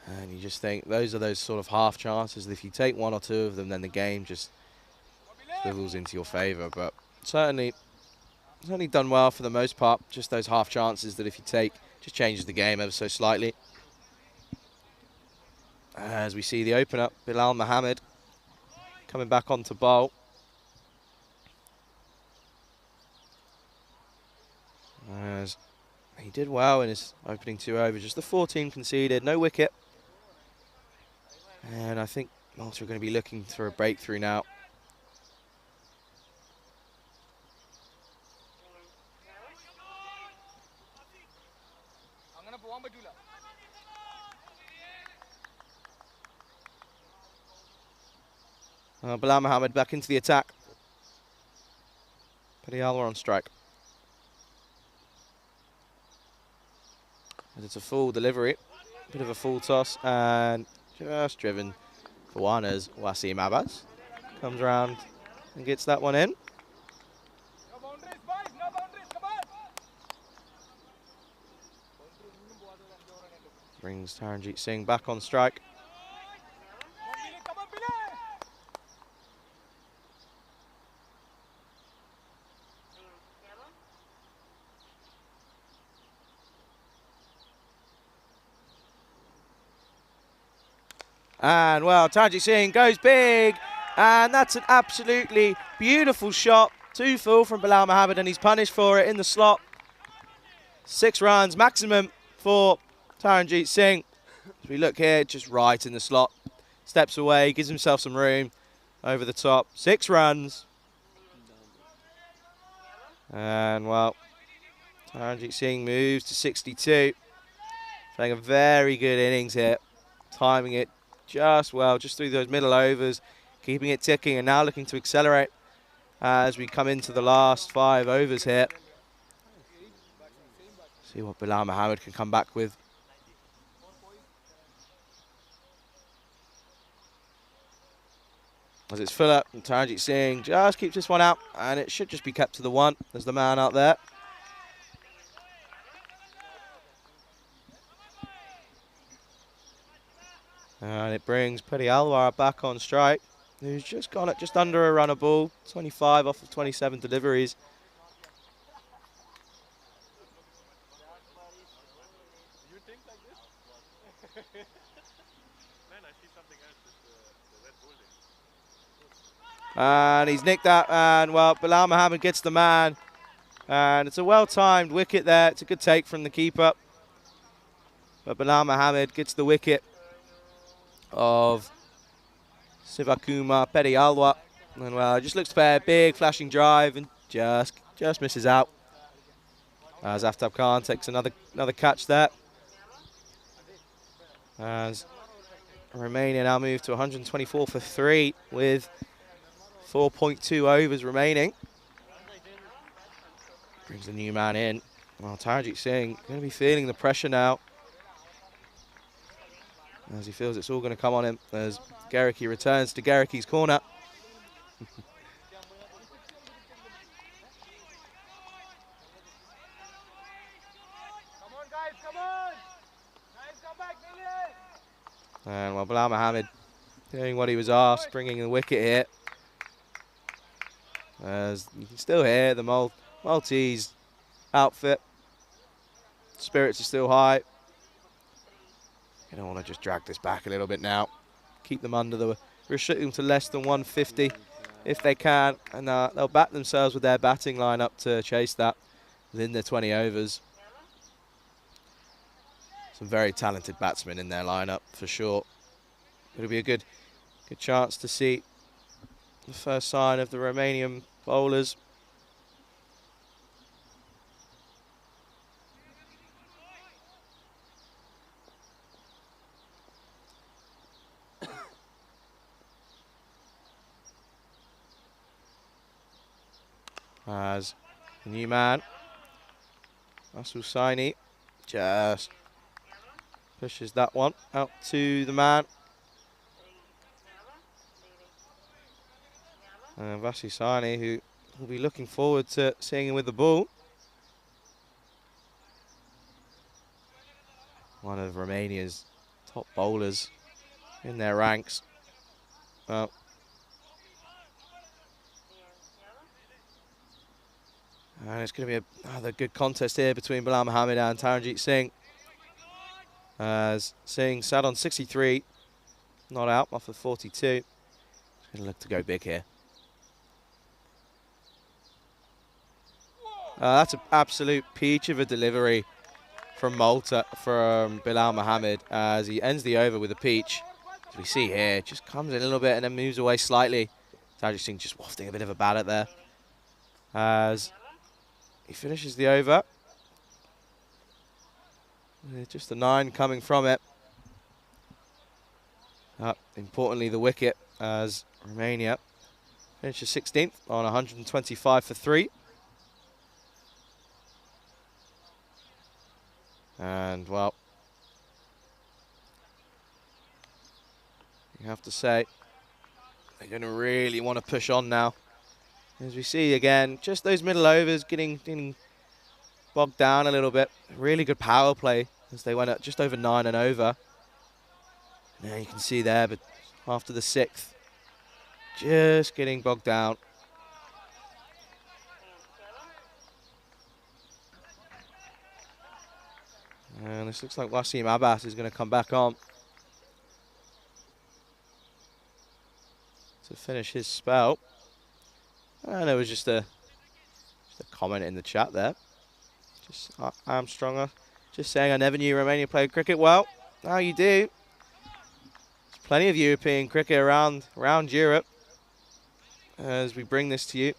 And you just think those are those sort of half chances that if you take 1 or 2 of them, then the game just swivels into your favour. But certainly done well for the most part. Just those half chances that if you take, just changes the game ever so slightly. As we see the opener, Bilal Mohammed, coming back onto bowl. As he did well in his opening 2 overs. Just the 14 conceded, no wicket. And I think Malta are going to be looking for a breakthrough now. Bilal Mohammed back into the attack. Perialwa on strike. And it's a full delivery. Bit of a full toss, and just driven for 1 as Wasim Abbas comes around and gets that one in. No boundaries, boys. No boundaries. Come on. Brings Taranjeet Singh back on strike. Come on, Billy. And well, Taranjeet Singh goes big, and that's an absolutely beautiful shot. 2 full from Bilal Mohammed, and he's punished for it in the slot. 6 runs maximum for Taranjeet Singh. As we look here, just right in the slot. Steps away, gives himself some room over the top. 6 runs. And well, Taranjeet Singh moves to 62. Playing a very good innings here. Timing it just well, just through those middle overs. Keeping it ticking, and now looking to accelerate as we come into the last 5 overs here. See what Bilal Mohammed can come back with. As it's full up, and Taranjeet Singh just keeps this one out, and it should just be kept to the 1. There's the man out there. And it brings Petty Alwar back on strike, who's just gone at just under a run a ball, 25 off of 27 deliveries. You think like this? Man, I see something else. The Red Bull. And he's nicked that, and well, Bilal Mohammed gets the man. And it's a well-timed wicket there. It's a good take from the keeper. But Bilal Mohammed gets the wicket of Sivakumar Petty Alwar. And well, just looks fair, big flashing drive, and just misses out. As Aftab Khan takes another catch there. As Romania now move to 124 for 3 with 4.2 overs remaining. Brings the new man in. Well, Taranjeet Singh going to be feeling the pressure now, as he feels it's all going to come on him as Garricky returns to Garricky's corner. Come on, guys. Come on. Guys, come back, Billy. And well, Bilal Mohammed doing what he was asked, bringing the wicket here. As you can still hear the Maltese outfit. Spirits are still high. You don't want to just drag this back a little bit now. Keep them under the, restrict them to less than 150 if they can. And they'll back themselves with their batting lineup to chase that within their 20 overs. Some very talented batsmen in their lineup for sure. It'll be a good chance to see the first sign of the Romanian bowlers. As the new man, Asul Saini, just pushes that one out to the man. And Vasi Saini, who will be looking forward to seeing him with the ball. One of Romania's top bowlers in their ranks. Well, and it's going to be another good contest here between Bilal Mohammed and Taranjeet Singh. As Singh sat on 63, not out, off of 42. He's going to look to go big here. That's an absolute peach of a delivery from Malta, from Bilal Mohammed, as he ends the over with a peach. As we see here, just comes in a little bit and then moves away slightly. Taranjeet Singh just wafting a bit of a bat at there. As he finishes the over. Just the 9 coming from it. Importantly, the wicket, as Romania finishes 16th on 125 for 3. And, well, you have to say they're going to really want to push on now As we see again, just those middle overs getting bogged down a little bit. Really good power play as they went at just over 9 and over. Now you can see there, but after the 6th, just getting bogged down. And this looks like Wasim Abbas is going to come back on to finish his spell. And it was just a comment in the chat there. Just, I'm stronger. Just saying I never knew Romania played cricket well. Now you do. There's plenty of European cricket around Europe as we bring this to you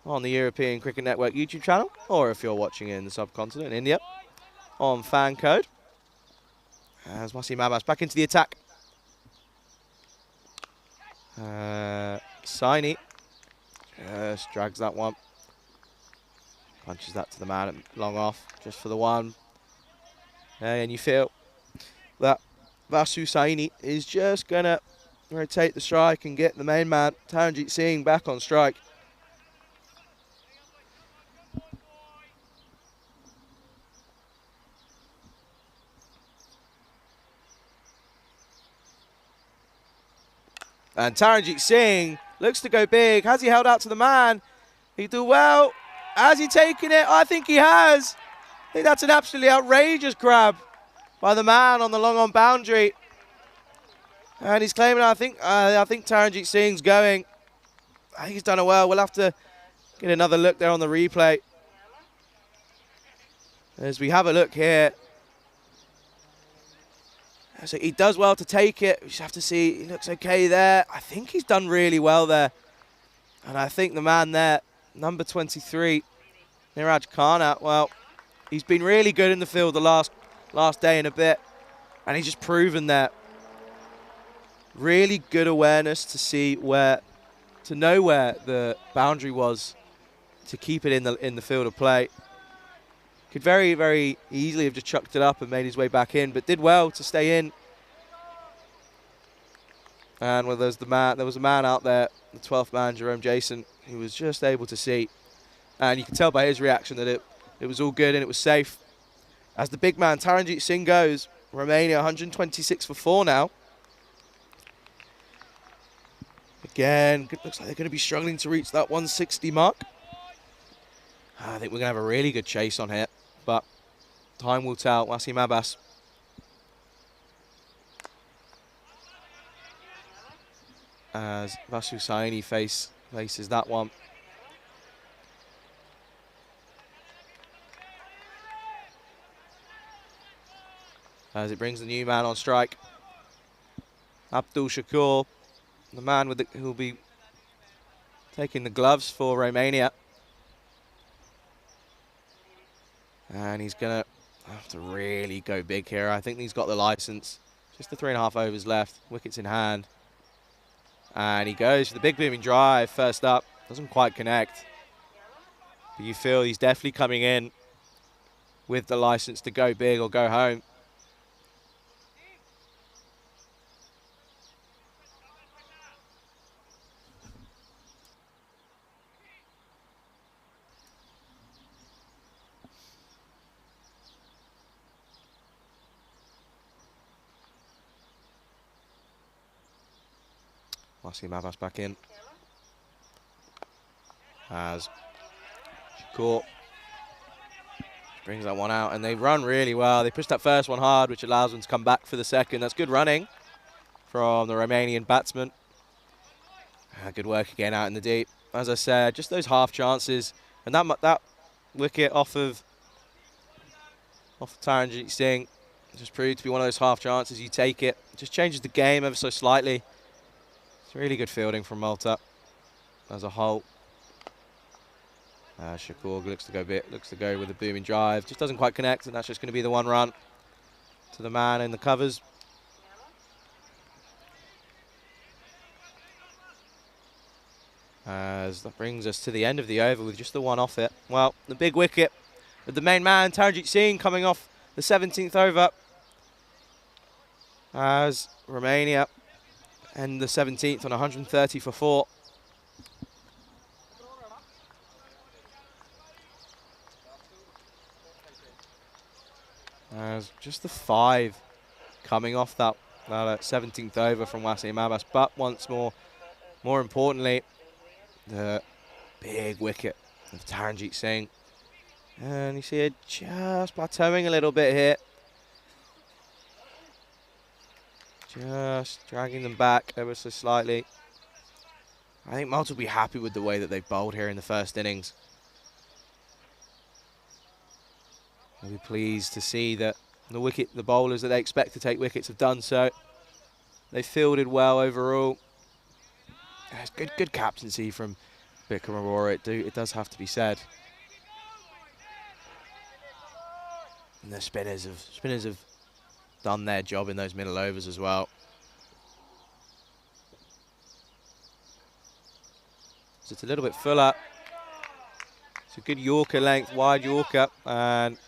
on the European Cricket Network YouTube channel, or if you're watching in the subcontinent, in India, on fan code. As Wasim Abbas back into the attack. Saini just drags that one. Punches that to the man long off, just for the one. And you feel that Vasu Saini is just going to rotate the strike and get the main man, Taranjit Singh, back on strike. And Taranjit Singh looks to go big. Has he held out to the man? He do well. Has he taken it? I think he has. I think that's an absolutely outrageous grab by the man on the long on boundary. And he's claiming, I think Taranjit Singh's going. I think he's done it well. We'll have to get another look there on the replay. As we have a look here. So he does well to take it. We just have to see. He looks okay there. I think he's done really well there. And I think the man there, number 23, Niraj Khanna, well, he's been really good in the field the last day and a bit. And he's just proven that. Really good awareness to see where, to know where the boundary was to keep it in the field of play. Could very, very easily have just chucked it up and made his way back in, but did well to stay in. And well, there was a man out there, the 12th man, Jerome Jason, who was just able to see. And you can tell by his reaction that it was all good and it was safe. As the big man, Taranjit Singh, goes, Romania 126 for 4 now. Again, looks like they're going to be struggling to reach that 160 mark. I think we're going to have a really good chase on here, but time will tell. Wasim Abbas. As Vasu Saini faces that one. As it brings the new man on strike. Abdul Shakur, the man who will be taking the gloves for Romania. And he's going to have to really go big here. I think he's got the license. Just the 3.5 overs left. Wickets in hand. And he goes for the big booming drive first up. Doesn't quite connect. But you feel he's definitely coming in with the license to go big or go home. Wasim Abbas back in. As Shakur brings that one out, and they run really well. They push that first one hard, which allows them to come back for the second. That's good running from the Romanian batsman. Good work again out in the deep. As I said, just those half chances, and that wicket off of Taranjit Singh just proved to be one of those half chances. You take it, just changes the game ever so slightly. Really good fielding from Malta as a whole. Shakur looks to go with a booming drive. Just doesn't quite connect, and that's just going to be the one run to the man in the covers. As that brings us to the end of the over with just the one off it. Well, the big wicket with the main man, Taranjit Singh, coming off the 17th over. As Romania and the 17th on 130 for 4. just the 5 coming off that 17th over from Wasim Abbas. But once more importantly, the big wicket of Taranjeet Singh. And you see it just plateauing a little bit here. Just dragging them back ever so slightly. I think Malta will be happy with the way that they've bowled here in the first innings. They'll be pleased to see that the bowlers that they expect to take wickets have done so. They fielded well overall. It's good captaincy from Bikram Arora. It does have to be said. And the spinners have done their job in those middle overs as well. So it's a little bit fuller. It's a good Yorker length, wide Yorker, and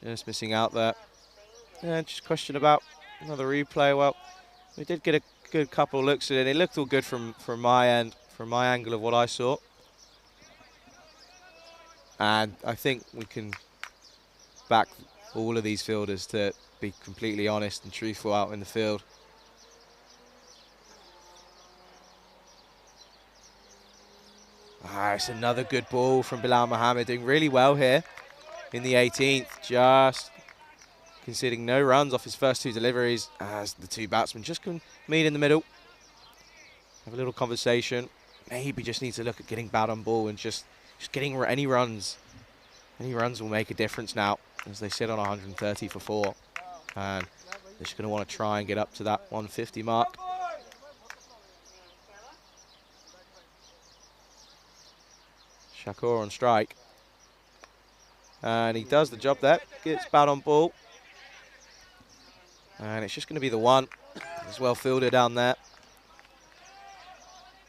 just missing out there. Yeah, just a question about another replay. Well, we did get a good couple of looks at it. It looked all good from my end, from my angle of what I saw. And I think we can back all of these fielders to be completely honest and truthful out in the field. It's another good ball from Bilal Mohammed, doing really well here in the 18th, just conceding no runs off his first 2 deliveries as the 2 batsmen just can meet in the middle, have a little conversation. Maybe just need to look at getting bat on ball and just getting any runs. Any runs will make a difference now as they sit on 130 for 4. And they're just going to want to try and get up to that 150 mark. Shakur on strike. And he does the job there. Gets bat on ball. And it's just going to be the 1. It's well fielded down there.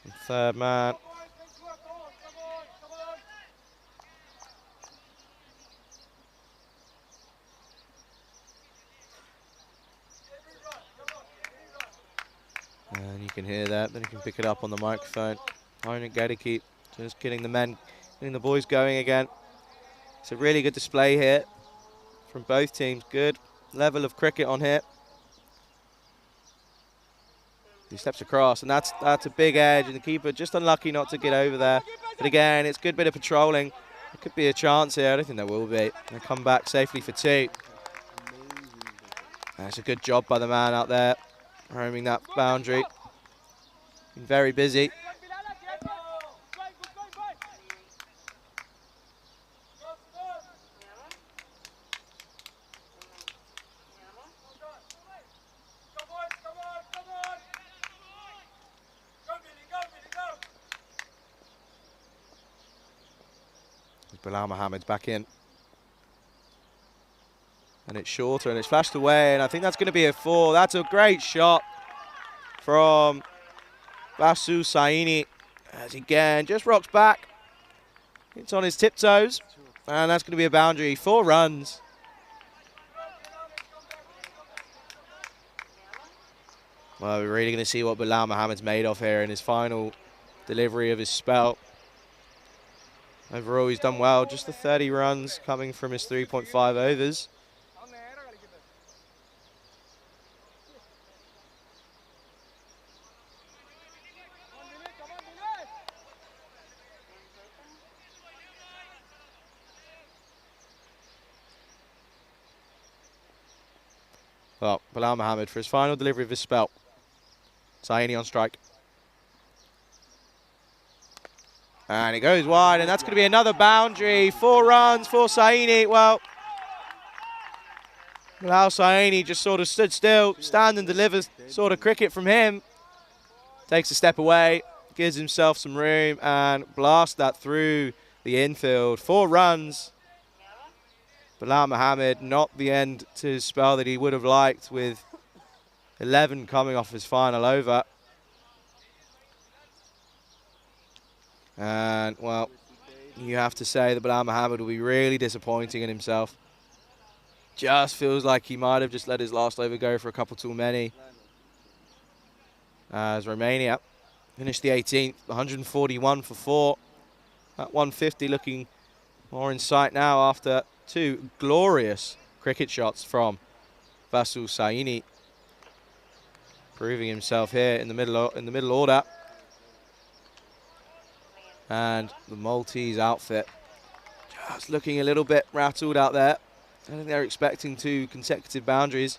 And 3rd man. And you can hear that. Then you can pick it up on the microphone. Iron Gadiki just getting the boys going again. It's a really good display here from both teams. Good level of cricket on here. He steps across, and that's a big edge, and the keeper just unlucky not to get over there. But again, it's a good bit of patrolling. There could be a chance here. I don't think there will be. They come back safely for 2. That's a good job by the man out there, roaming that boundary. Been very busy. Bilal Mohammed's back in. And it's shorter and it's flashed away, and I think that's going to be a 4. That's a great shot from Basu Saini as again just rocks back. It's on his tiptoes, and that's going to be a boundary. 4 runs. Well, we're really going to see what Bilal Mohammed's made of here in his final delivery of his spell. Overall, he's done well. Just the 30 runs coming from his 3.5 overs. Well, Bilal Mohammed for his final delivery of his spell. Saini on strike. And it goes wide, and that's going to be another boundary. 4 runs for Saini. Well, Bilal Saini just sort of stood still, stand and deliver sort of cricket from him. Takes a step away, gives himself some room, and blasts that through the infield. 4 runs. Bilal Mohammed, not the end to his spell that he would have liked, with 11 coming off his final over. And, well, you have to say that Bilal Mohammed will be really disappointing in himself. Just feels like he might have just let his last over go for a couple too many. As Romania finished the 18th, 141 for 4. That 150 looking more in sight now after Two glorious cricket shots from Vasu Saini, proving himself here in the middle order. And the Maltese outfit just looking a little bit rattled out there. I think they're expecting 2 consecutive boundaries.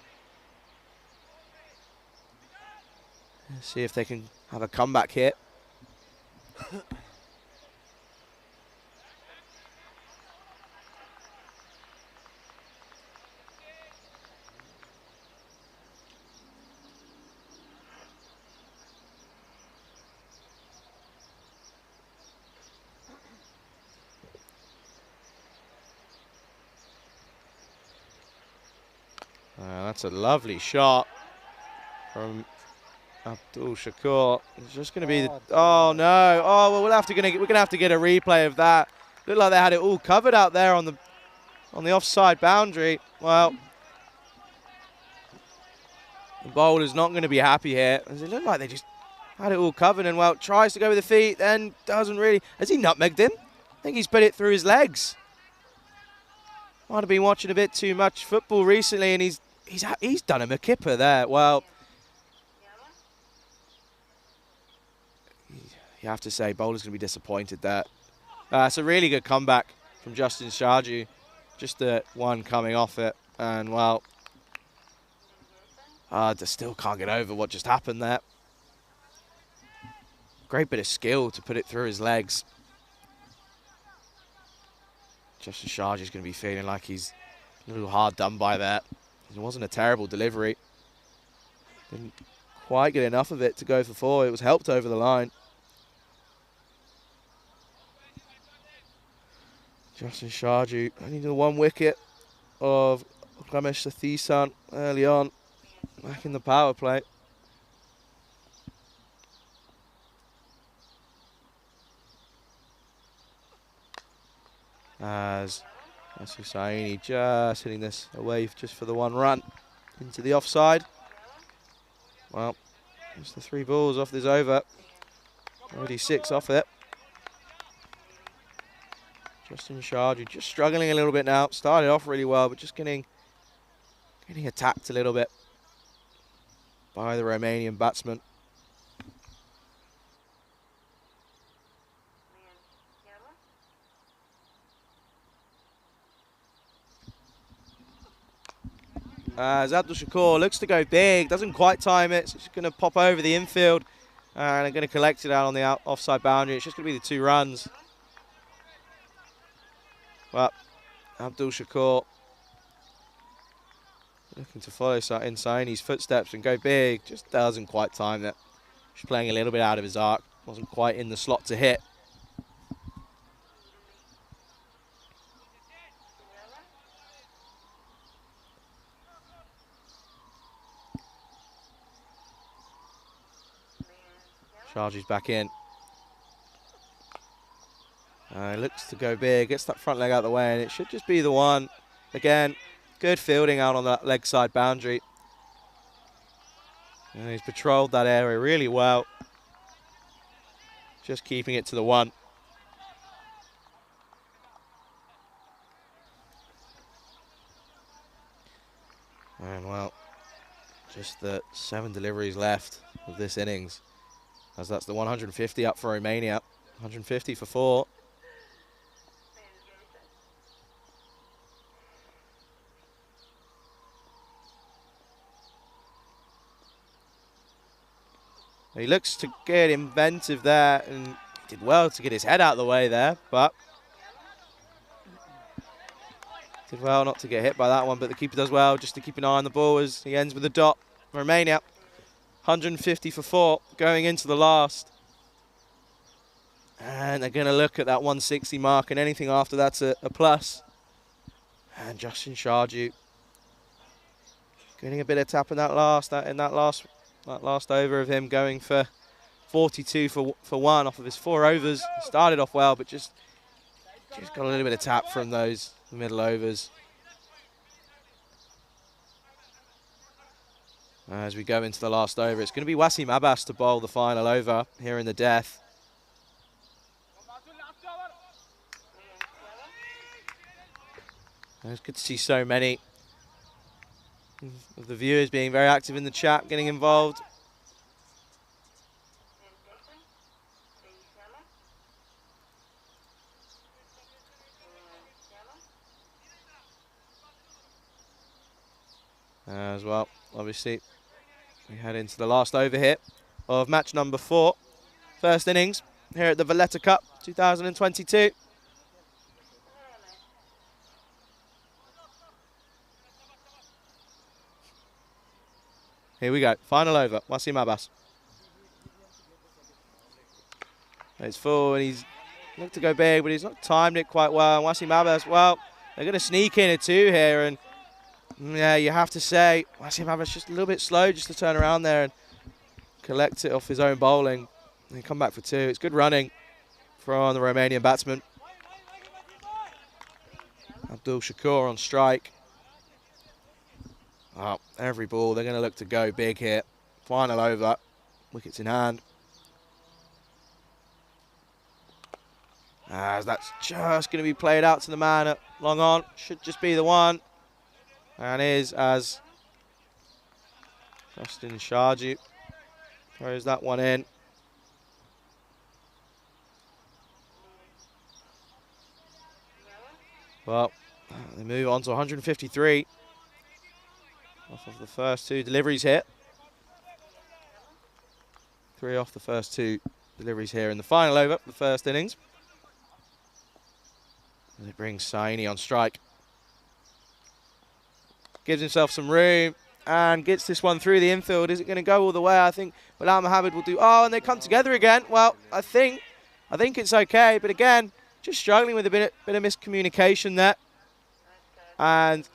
Let's see if they can have a comeback here. That's a lovely shot from Abdul Shakur. It's just going to be the, oh no! Oh well, we're gonna have to get a replay of that. Looked like they had it all covered out there on the offside boundary. Well, the bowler's not going to be happy here. It looked like they just had it all covered, and well, tries to go with the feet, then doesn't really. Has he nutmegged him? I think he's put it through his legs. Might have been watching a bit too much football recently, and he's done him a kipper there. Well, you have to say, bowler's going to be disappointed there. It's a really good comeback from Justin Sharju. Just the one coming off it, and well, they still can't get over what just happened there. Great bit of skill to put it through his legs. Justin Sharju's going to be feeling like he's a little hard done by that. It wasn't a terrible delivery. Didn't quite get enough of it to go for 4. It was helped over the line. Justin Sharju only the 1 wicket of Ramesh Sathisan early on, back in the power play. As Hussaini just hitting this away just for the 1 run into the offside. Well, just the 3 balls off this over. Already 6 off it. Justin Sharju just struggling a little bit now. Started off really well, but just getting attacked a little bit by the Romanian batsman. As Abdul Shakur looks to go big, doesn't quite time it, so it's just going to pop over the infield and they're going to collect it out on the offside boundary. It's just going to be the 2 runs. But Abdul Shakur looking to follow in Saini's footsteps and go big, just doesn't quite time it. Just playing a little bit out of his arc, wasn't quite in the slot to hit. Sharju's back in. Looks to go big, gets that front leg out of the way, and it should just be the 1. Again, good fielding out on that leg side boundary. And he's patrolled that area really well. Just keeping it to the 1. And well, just the 7 deliveries left of this innings, as that's the 150 up for Romania. 150 for 4. He looks to get inventive there, and he did well to get his head out of the way there, but did well not to get hit by that one, but the keeper does well just to keep an eye on the ball as he ends with a dot. Romania, 150 for 4 going into the last. And they're going to look at that 160 mark, and anything after that's a plus. And Justin Sharju getting a bit of tap in that last over of him going for 42 for 1 off of his 4 overs. Started off well, but just got a little bit of tap from those middle overs. As we go into the last over, it's going to be Wasim Abbas to bowl the final over here in the death. And it's good to see so many of the viewers being very active in the chat, getting involved. As well, obviously, we head into the last over here of match number 4. First innings here at the Valletta Cup 2022. Here we go, final over, Wasim Abbas. It's full and he's looked to go big, but he's not timed it quite well. Wasim Abbas, well, they're going to sneak in a 2 here, and yeah, you have to say, Wasim Abbas just a little bit slow just to turn around there and collect it off his own bowling and come back for 2. It's good running from the Romanian batsman. Abdul Shakur on strike. Oh, every ball, they're going to look to go big here. Final over, wickets in hand. As that's just going to be played out to the man at long on. Should just be the one. And is as Justin Sharji throws that one in. Well, they move on to 153 off of the first 2 deliveries here. 3 off the first 2 deliveries here in the final over, the first innings. And it brings Saini on strike. Gives himself some room and gets this one through the infield. Is it going to go all the way? I think Bilal Mohammed will do. Oh, and they come together again. Well, I think it's okay, but again, just struggling with a bit of miscommunication there. And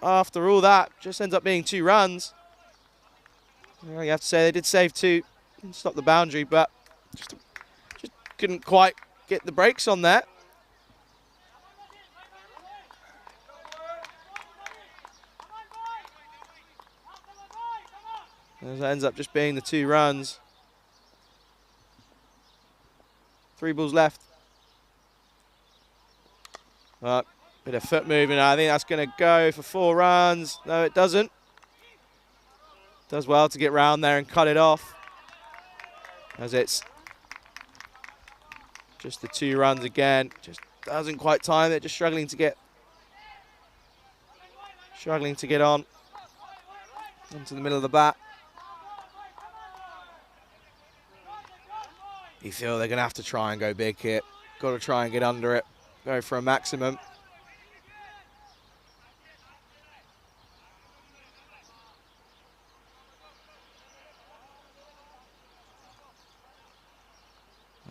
after all that, just ends up being 2 runs. Well, you have to say they did save 2, stop the boundary, but just couldn't quite get the brakes on that. As it ends up just being the 2 runs. 3 balls left. Bit of foot movement. I think that's going to go for 4 runs. No, it doesn't. Does well to get round there and cut it off. As it's just the 2 runs again. Just doesn't quite time it. Just struggling to get on into the middle of the bat. You feel they're going to have to try and go big here. Got to try and get under it. Go for a maximum.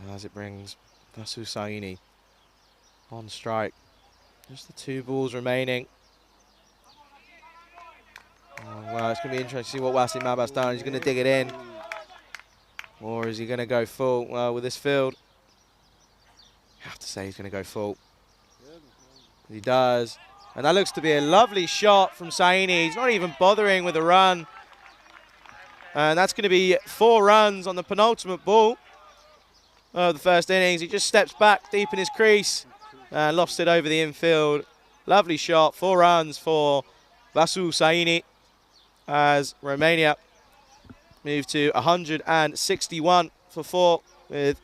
As it brings Vasu Saini on strike. Just the 2 balls remaining. Oh, well, it's going to be interesting to see what Wasim Abbas done. He's going to dig it in. Or is he going to go full? Well, with this field, you have to say he's going to go full. He does. And that looks to be a lovely shot from Saini. He's not even bothering with a run. And that's going to be 4 runs on the penultimate ball of the first innings. He just steps back deep in his crease and lofts it over the infield. Lovely shot. 4 runs for Vasu Saini as Romania move to 161 for 4 with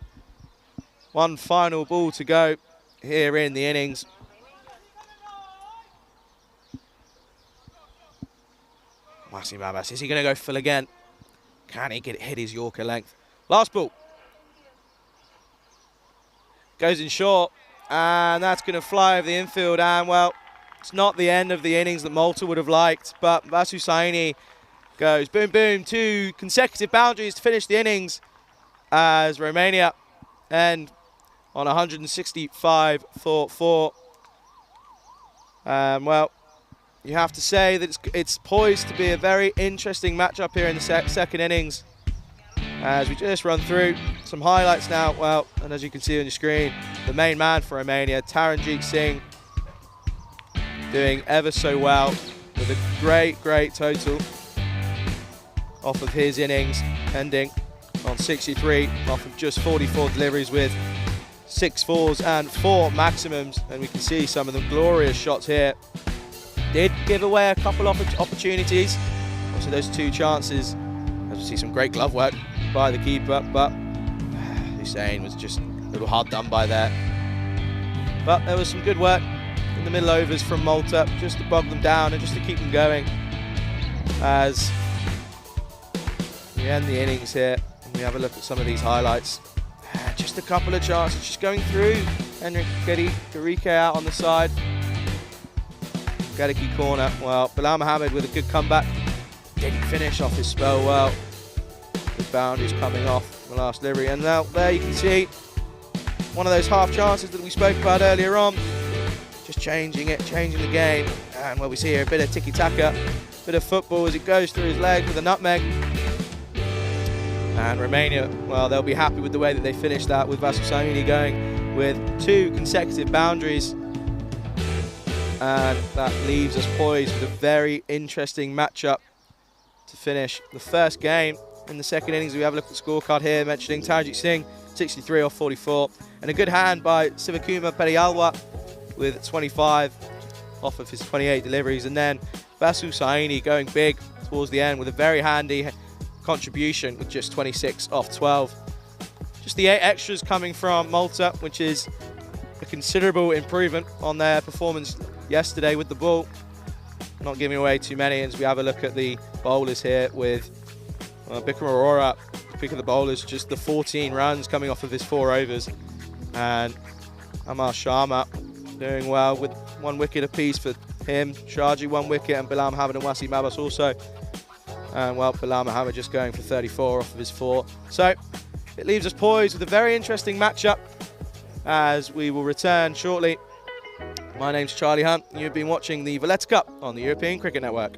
1 final ball to go here in the innings. Wasim Abbas, is he going to go full again? Can he hit his Yorker length? Last ball. Goes in short, and that's going to fly over the infield. And, well, it's not the end of the innings that Malta would have liked, but Vasu Saini goes boom, boom, 2 consecutive boundaries to finish the innings as Romania end on 165 for 4. Well, you have to say that it's poised to be a very interesting matchup here in the second innings. As we just run through some highlights now, well, and as you can see on your screen, the main man for Romania, Taranjeet Singh, doing ever so well with a great total off of his innings, ending on 63 off of just 44 deliveries with 6 fours and 4 maximums, and we can see some of the glorious shots here. Did give away a couple of opportunities, obviously those 2 chances, as we see some great glove work by the keeper, but Hussein was just a little hard done by there. But there was some good work in the middle overs from Malta, just to bog them down and just to keep them going as we end the innings here. And we have a look at some of these highlights. Just a couple of chances, just going through. Henrik Garike out on the side. Gadiki corner. Well, Bilal Mohammed with a good comeback. Didn't finish off his spell well. The boundaries coming off the last delivery. And now there you can see one of those half chances that we spoke about earlier on. Just changing the game. And what we see here, a bit of tiki-taka, bit of football as it goes through his leg with a nutmeg. And Romania, well, they'll be happy with the way that they finished that, with Vasu Saini going with 2 consecutive boundaries. And that leaves us poised with a very interesting matchup to finish the first game. In the second innings, we have a look at the scorecard here, mentioning Tarjit Singh, 63 off 44. And a good hand by Sivakuma Periyalwa with 25 off of his 28 deliveries. And then Vasu Saini going big towards the end with a very handy contribution with just 26 off 12. Just the 8 extras coming from Malta, which is a considerable improvement on their performance yesterday with the ball. Not giving away too many. As we have a look at the bowlers here with Bikram Arora, pick of the bowlers, just the 14 runs coming off of his 4 overs. And Amar Sharma doing well with 1 wicket apiece for him. Shaji 1 wicket, and Bilal Mohammed and Wasim Abbas also. And well, Bilal Mohammed just going for 34 off of his 4. So it leaves us poised with a very interesting matchup as we will return shortly. My name's Charlie Hunt. You've been watching the Valletta Cup on the European Cricket Network.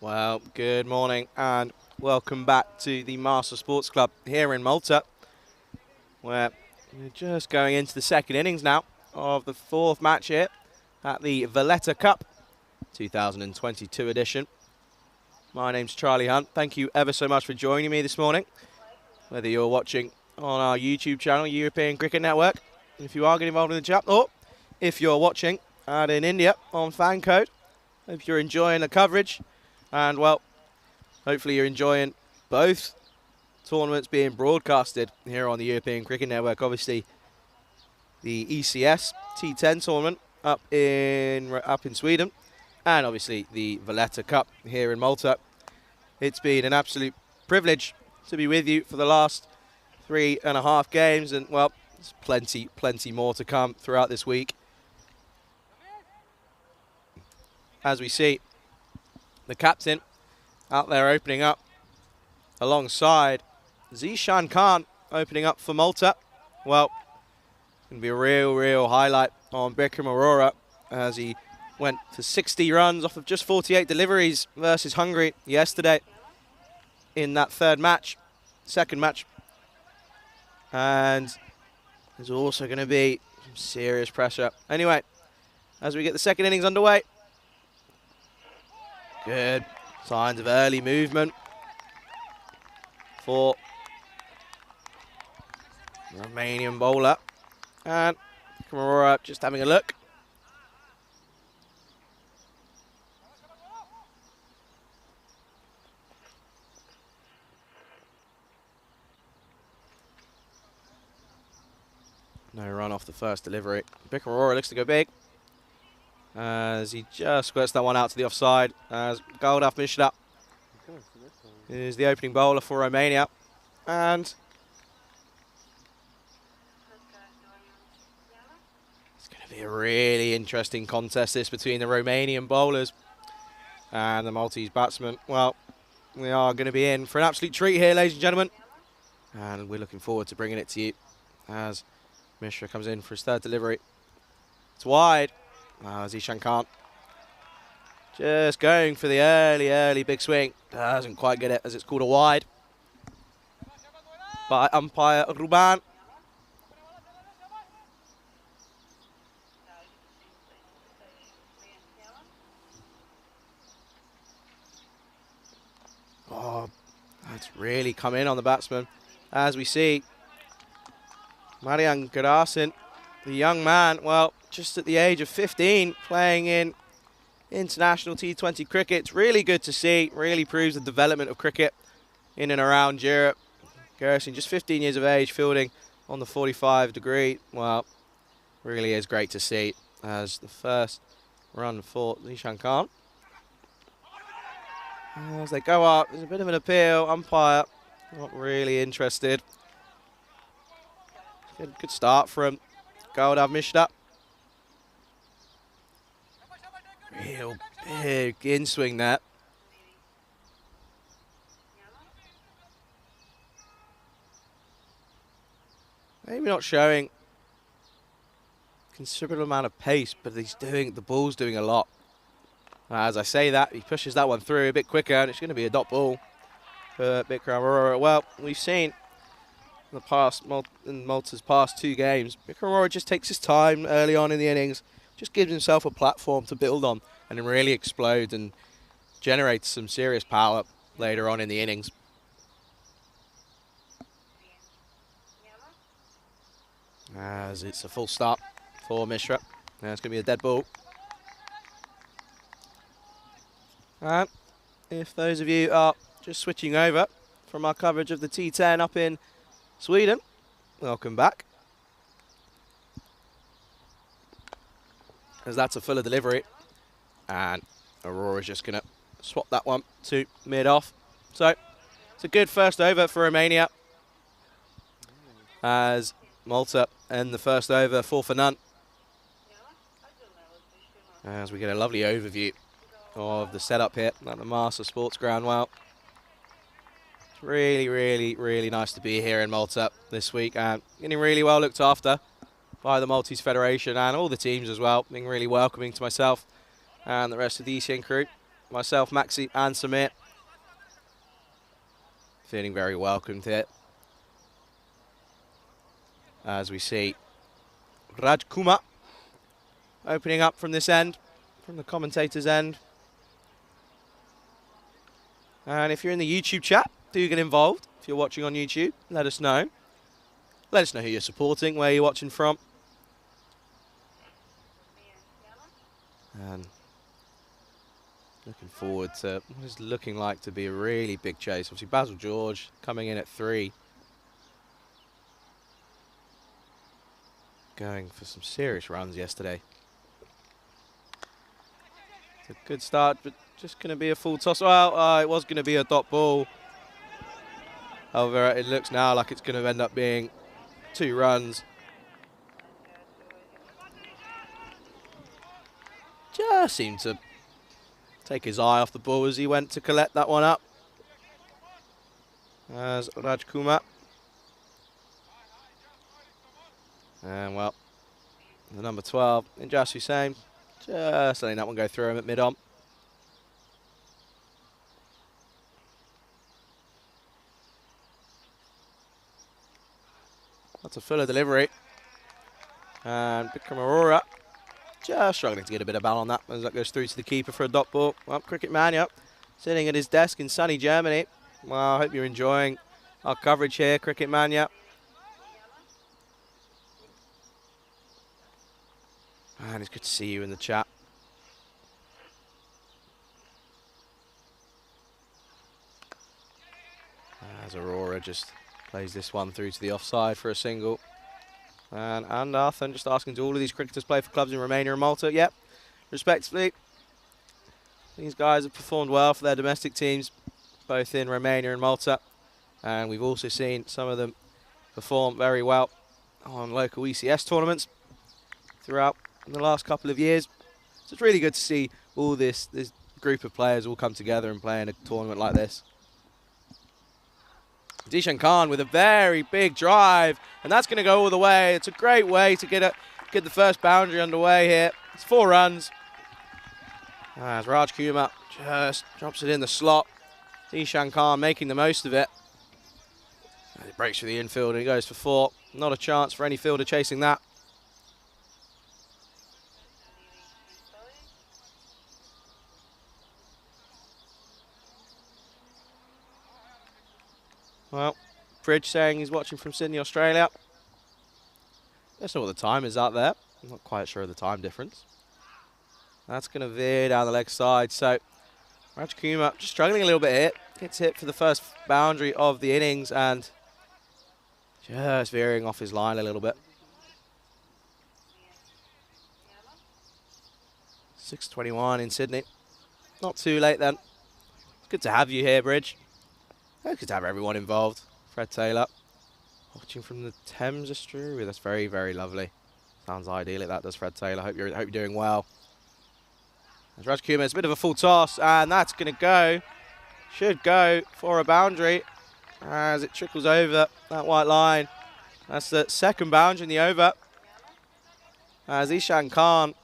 Well, good morning and welcome back to the Marsa Sports Club here in Malta, where we're just going into the second innings now of the fourth match here at the Valletta Cup 2022 edition. My name's Charlie Hunt. Thank you ever so much for joining me this morning, whether you're watching on our YouTube channel, European Cricket Network, and if you are getting involved in the chat, or if you're watching out in India on Fan Code. Hope you're enjoying the coverage, and well, hopefully you're enjoying both tournaments being broadcasted here on the European Cricket Network. Obviously, the ECS T10 tournament up in Sweden, and obviously the Valletta Cup here in Malta. It's been an absolute privilege to be with you for the last 3.5 games, and well, there's plenty more to come throughout this week. As we see the captain out there opening up alongside Zishan Khan opening up for Malta. Well, going to be a real highlight on Bikram Arora as he went for 60 runs off of just 48 deliveries versus Hungary yesterday in that second match. And there's also going to be some serious pressure. Anyway, as we get the second innings underway, good signs of early movement for the Romanian bowler. And Kamara just having a look. No run off the first delivery. Bikram Arora looks to go big, as he just squirts that one out to the offside, as Goldav Mishra is the opening bowler for Romania. And it's going to be a really interesting contest, this, between the Romanian bowlers and the Maltese batsmen. Well, we are going to be in for an absolute treat here, ladies and gentlemen, and we're looking forward to bringing it to you as Mishra comes in for his third delivery. It's wide. Zishan Khan just going for the early big swing. Doesn't quite get it, as it's called a wide by umpire Ruban. Oh, that's really come in on the batsman. As we see, Marian Garasin, the young man, well, just at the age of 15, playing in international T20 cricket. It's really good to see. Really proves the development of cricket in and around Europe. Garasin, just 15 years of age, fielding on the 45 degree. Well, really is great to see, as the first run for Zishan Khan. As they go up, there's a bit of an appeal. Umpire not really interested. Good start from Goldav Mishra. Real big in-swing there. Maybe not showing considerable amount of pace, but the ball's doing a lot. As I say that, he pushes that one through a bit quicker, and it's going to be a dot ball for Bikram Arora. Well, we've seen in Malta's past 2 games, Bikram Arora just takes his time early on in the innings, just gives himself a platform to build on, and then really explodes and generates some serious power later on in the innings. As it's a full stop for Mishra. Now it's going to be a dead ball. And if those of you are just switching over from our coverage of the T10 up in Sweden, welcome back, as that's a fuller delivery, and Aurora's just going to swap that one to mid-off. So it's a good first over for Romania, as Malta end the first over 4 for none, as we get a lovely overview of the setup here at the Marsa Sports Ground. Well, it's really nice to be here in Malta this week, and getting really well looked after by the Maltese Federation and all the teams as well, being really welcoming to myself and the rest of the ECN crew, myself, Maxi and Samir. feeling very welcomed here. As we see Rajkumar opening up from this end, from the commentator's end. And if you're in the YouTube chat, do get involved. If you're watching on YouTube, let us know. Let us know who you're supporting, where you're watching from. And looking forward to what is looking like to be a really big chase. Obviously, Basil George coming in at 3. Going for some serious runs yesterday. It's a good start, but just going to be a full toss. Well, it was going to be a dot ball. However, it looks now like it's going to end up being 2 runs. Just seemed to take his eye off the ball as he went to collect that one up. As Rajkumar. And well, the number 12, Injas Hussain, just letting that one go through him at mid-on. That's a fuller delivery. And Bikram Arora just struggling to get a bit of ball on that as that goes through to the keeper for a dot ball. Well, Cricket Mania sitting at his desk in sunny Germany. Well, I hope you're enjoying our coverage here, Cricket Mania. And it's good to see you in the chat. As Aurora just plays this one through to the offside for a single. And Arthur just asking, do all of these cricketers play for clubs in Romania and Malta? Yep, respectively. These guys have performed well for their domestic teams, both in Romania and Malta. And we've also seen some of them perform very well on local ECS tournaments throughout in the last couple of years. So it's really good to see all this group of players all come together and play in a tournament like this. Dishan Khan with a very big drive, and that's going to go all the way. It's a great way to get the first boundary underway here. It's 4 runs. As Raj Kumar just drops it in the slot. Dishan Khan making the most of it. And it breaks through the infield and he goes for 4. Not a chance for any fielder chasing that. Well, Bridge saying he's watching from Sydney, Australia. Don't know what the time is out there. I'm not quite sure of the time difference. That's going to veer down the leg side. So Raj Kumar just struggling a little bit here. Gets hit for the first boundary of the innings and just veering off his line a little bit. 6:21 in Sydney. Not too late then. It's good to have you here, Bridge. It's good to have everyone involved. Fred Taylor, watching from the Thames Estuary. That's very, very lovely. Sounds ideal, that does, Fred Taylor. Hope you're doing well. As Raj Kumar, it's a bit of a full toss, and that's going to go. Should go for a boundary as it trickles over that white line. That's the second boundary in the over. As Ishan Khan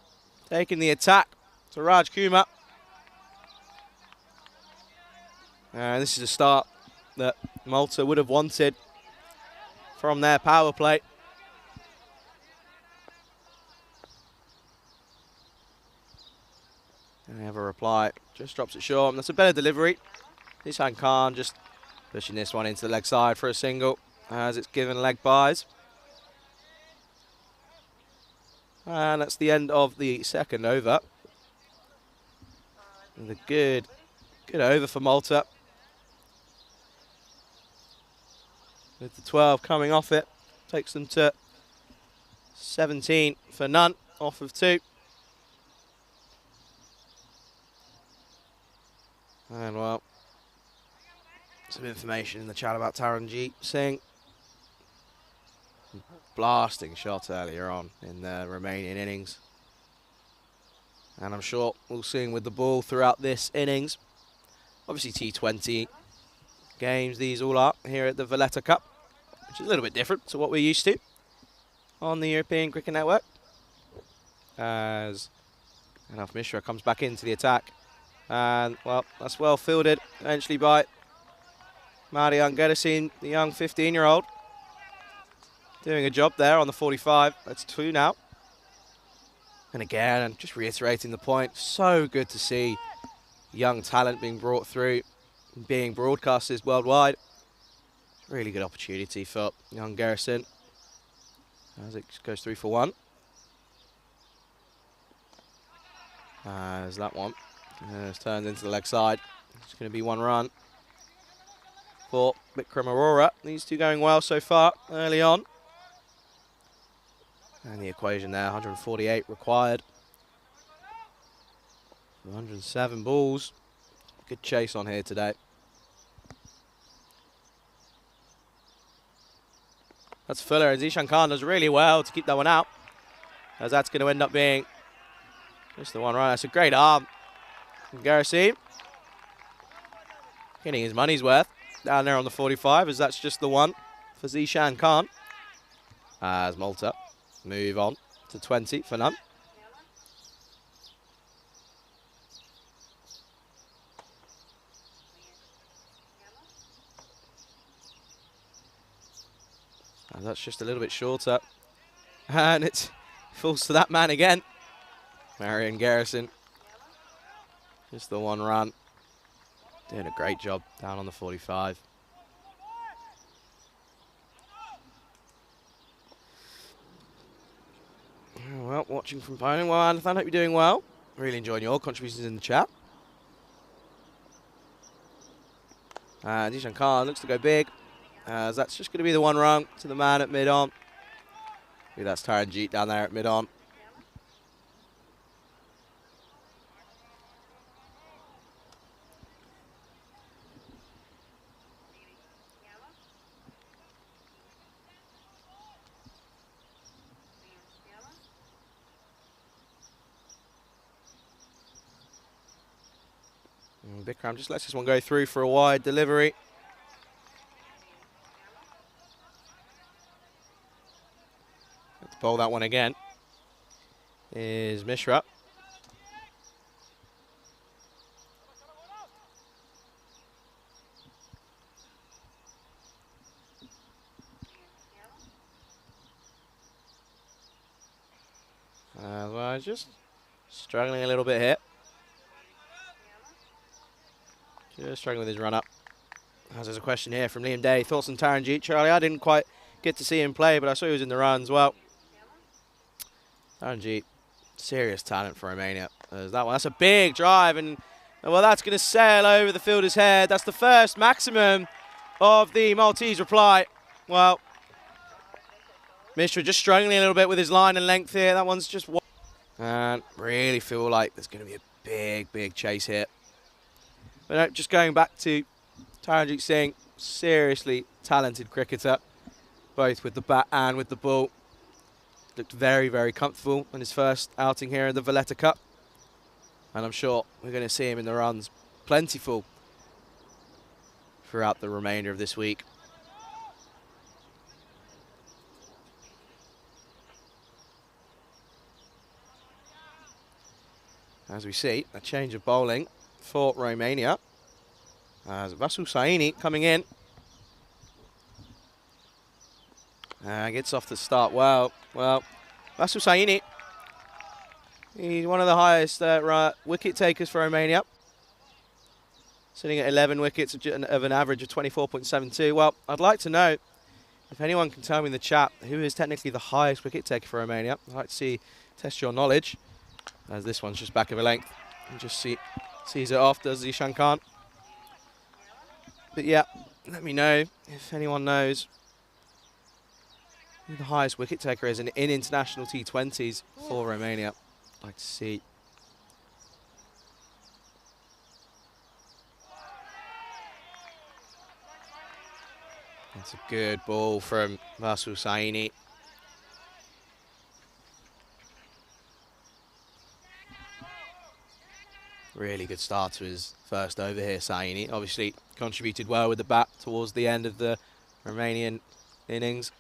taking the attack to Raj Kumar. And this is a start that Malta would have wanted from their power play. And they have a reply. Just drops it short. And that's a better delivery. Ishan Khan just pushing this one into the leg side for a single as it's given leg byes. And that's the end of the second over. And a good over for Malta. With the 12 coming off it, takes them to 17 for none, off of 2. And well, some information in the chat about Taranjeet Singh. Blasting shot earlier on in the Romanian innings. And I'm sure we'll see him with the ball throughout this innings. Obviously T20 games these all are here at the Valletta Cup, which is a little bit different to what we're used to on the European Cricket Network. As Anav Mishra comes back into the attack. And, well, that's well fielded eventually by Marian Geresin, the young 15-year-old, doing a job there on the 45. That's 2 now. And again, and just reiterating the point, so good to see young talent being brought through, being broadcasted worldwide. Really good opportunity for young Geresin as it goes 3 for 1. As that one it's turned into the leg side. It's going to be 1 run for Vikram Aurora. These two going well so far early on. And the equation there, 148 required. 107 balls. Good chase on here today. That's Fuller, and Zishan Khan does really well to keep that one out, as that's going to end up being just the 1 run. That's a great arm from Geresin. Getting his money's worth down there on the 45, as that's just the 1 for Zishan Khan. As Malta move on to 20 for none. And that's just a little bit shorter. And it falls to that man again. Marian Geresin. Just the 1 run. Doing a great job down on the 45. Well, watching from Poland. Well, Anathan, hope you're doing well. Really enjoying your contributions in the chat. And Zishan Khan looks to go big, as that's just going to be the 1 run to the man at mid-on. That's Taranjeet down there at mid-on. Bikram just lets this one go through for a wide delivery. Let's bowl that one again. Is Mishra. Well, just struggling a little bit here. Just struggling with his run-up. As there's a question here from Liam Day. Thoughts on Taranjeet? Charlie, I didn't quite get to see him play, but I saw he was in the runs. Well, Taranjeet, serious talent for Romania. There's that one. That's a big drive, and well, that's going to sail over the fielder's head. That's the first maximum of the Maltese reply. Well, Mishra just struggling a little bit with his line and length here. That one's just one. And really feel like there's going to be a big, big chase here. But no, just going back to Taranjeet Singh, seriously talented cricketer, both with the bat and with the ball. Looked very, very comfortable in his first outing here in the Valletta Cup. And I'm sure we're going to see him in the runs plentiful throughout the remainder of this week. As we see, a change of bowling for Romania. As Vasu Saini coming in. Gets off the start well. Well, Vasu Saini, he's one of the highest wicket takers for Romania. Sitting at 11 wickets of an average of 24.72. Well, I'd like to know if anyone can tell me in the chat who is technically the highest wicket taker for Romania. I'd like to test your knowledge, as this one's just back of a length. And just sees it off, does Zishan Khan. But yeah, let me know if anyone knows who the highest wicket taker is in international T20s for Romania. I'd like to see. That's a good ball from Vasu Saini. Really good start to his first over here, Saini. Obviously contributed well with the bat towards the end of the Romanian innings.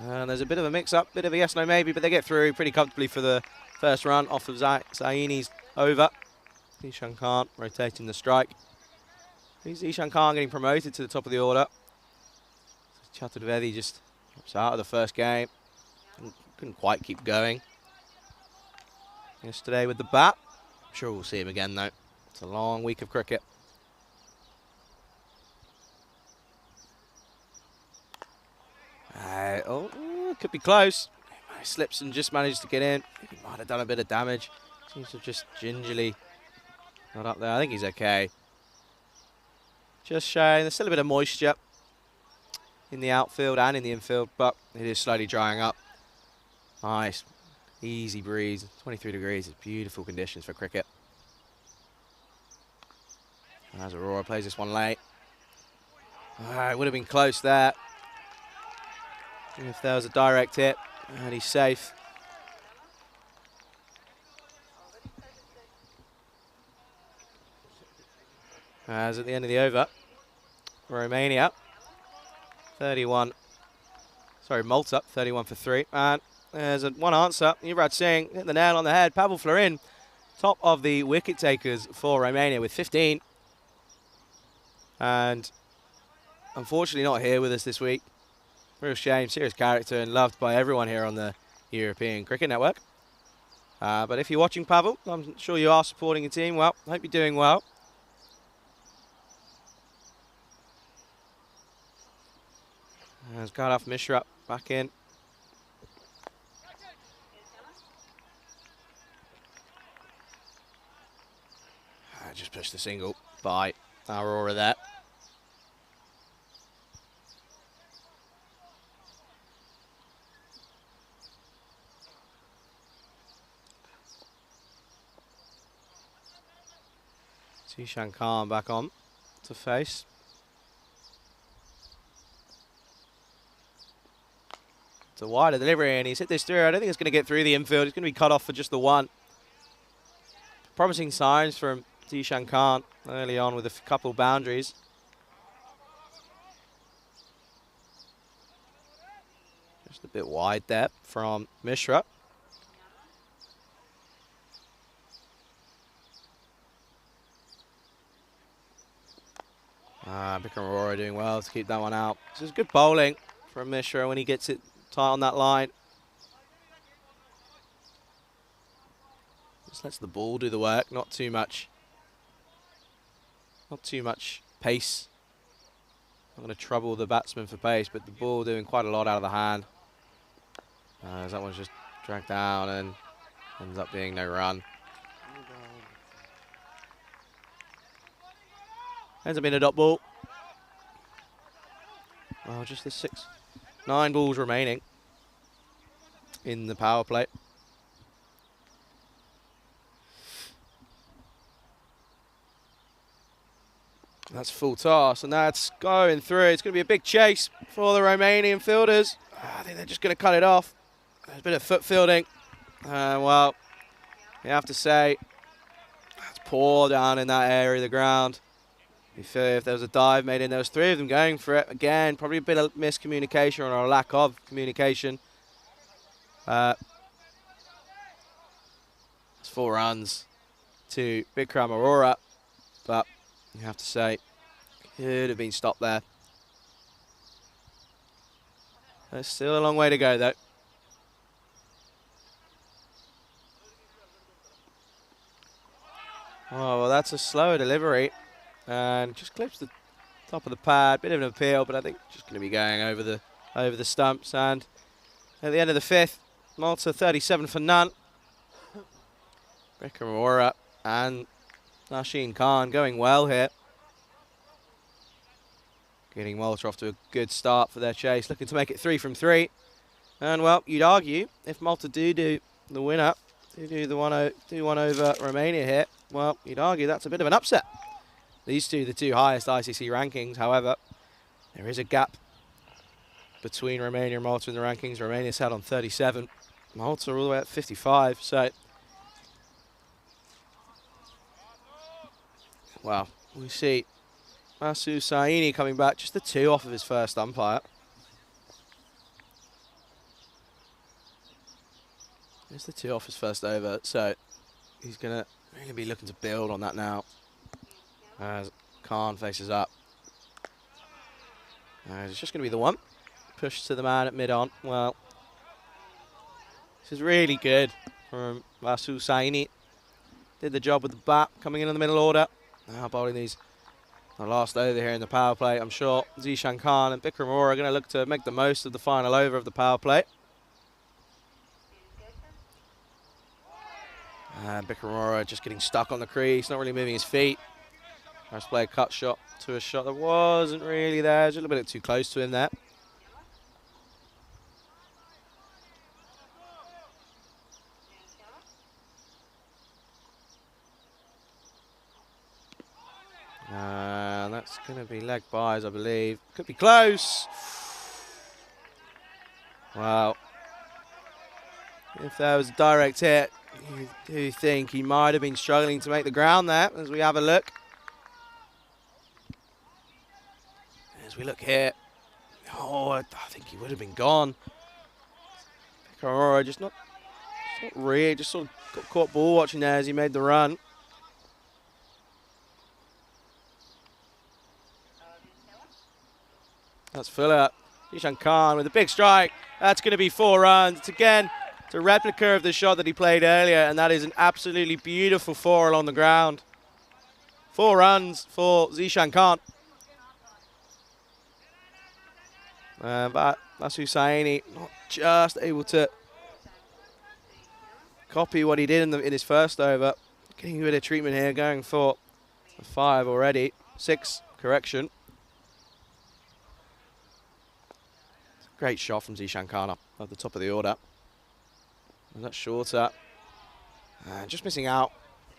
And there's a bit of a mix-up, bit of a yes-no maybe, but they get through pretty comfortably for the first run off of Saini's over. Zishan Khan rotating the strike. Zishan Khan getting promoted to the top of the order. Chaturvedi just drops out of the first game. Couldn't quite keep going yesterday with the bat. I'm sure we'll see him again though. It's a long week of cricket. Could be close. He slips and just managed to get in. He might have done a bit of damage. Seems to have just gingerly not up there. I think he's okay. Just showing there's still a bit of moisture in the outfield and in the infield, but it is slowly drying up. Nice, easy breeze. 23 degrees is beautiful conditions for cricket. As Aurora plays this one late. It would have been close there if there was a direct hit, and he's safe. As at the end of the over, Romania, Malta, 31 for 3. And there's one answer. Yuvraj Singh hit the nail on the head. Pavel Florin, top of the wicket takers for Romania with 15. And unfortunately not here with us this week. Real shame, serious character and loved by everyone here on the European Cricket Network. But if you're watching Pavel, I'm sure you are supporting your team. Well, I hope you're doing well. As Gaurav Mishra back in. Just pushed the single by Aurora there. Zishan Khan back on to face. It's a wider delivery and he's hit this through. I don't think it's going to get through the infield. It's going to be cut off for just the one. Promising signs from Zishan Khan early on with a couple boundaries. Just a bit wide there from Mishra. Bikram Aurora doing well to keep that one out. This is good bowling from Mishra when he gets it tight on that line. Just lets the ball do the work, not too much pace. Not going to trouble the batsman for pace, but the ball doing quite a lot out of the hand. As that one's just dragged down and ends up being no run. Ends up being a dot ball. Well, just the 9 balls remaining in the power play. That's full toss, and that's going through. It's going to be a big chase for the Romanian fielders. I think they're just going to cut it off. There's a bit of foot fielding. Well, you have to say, that's poor down in that area of the ground. If there was a dive made in, there was 3 of them going for it. Again, probably a bit of miscommunication or a lack of communication. It's 4 runs to Bikram Aurora, but you have to say, could have been stopped there. There's still a long way to go though. Oh, well, that's a slower delivery. And just clips the top of the pad. Bit of an appeal, but I think just going to be going over the stumps. And at the end of the 5th, Malta 37 for none. Bikram Aurora and Zishan Khan going well here. Getting Malta off to a good start for their chase. Looking to make it 3 from 3. And, well, you'd argue if Malta do the winner, do one over Romania here, well, you'd argue that's a bit of an upset. These two, the 2 highest ICC rankings. However, there is a gap between Romania and Malta in the rankings. Romania sat on 37. Malta all the way at 55. So, well, we see Masu Saini coming back. Just the 2 off of his first umpire. Just the 2 off his first over. So, he's going to Really be looking to build on that now. As Khan faces up. It's just going to be the one. Push to the man at mid-on. Well, this is really good from Vasu Saini. Did the job with the bat, coming in the middle order. Now bowling these. The last over here in the power play. I'm sure Zishan Khan and Bikram Arora are going to look to make the most of the final over of the power play. And Bikram Arora just getting stuck on the crease, not really moving his feet. First play a cut shot to a shot that wasn't really there. Just a little bit too close to him there. And that's going to be leg byes, I believe. Could be close. Wow. If there was a direct hit, you do think he might have been struggling to make the ground there as we have a look. As we look here, oh, I think he would have been gone. Aurora just not really, just sort of got caught ball watching there as he made the run. That's Fuller. Zishan Khan with a big strike. That's going to be 4 runs. It's again, it's a replica of the shot that he played earlier, and that is an absolutely beautiful 4 along the ground. 4 runs for Zishan Khan. But that's Hussaini, not just able to copy what he did in his first over. Getting a bit of treatment here, going for a 5 already. 6, correction. Great shot from Zishan Khan up at the top of the order. And that's shorter. Just missing out.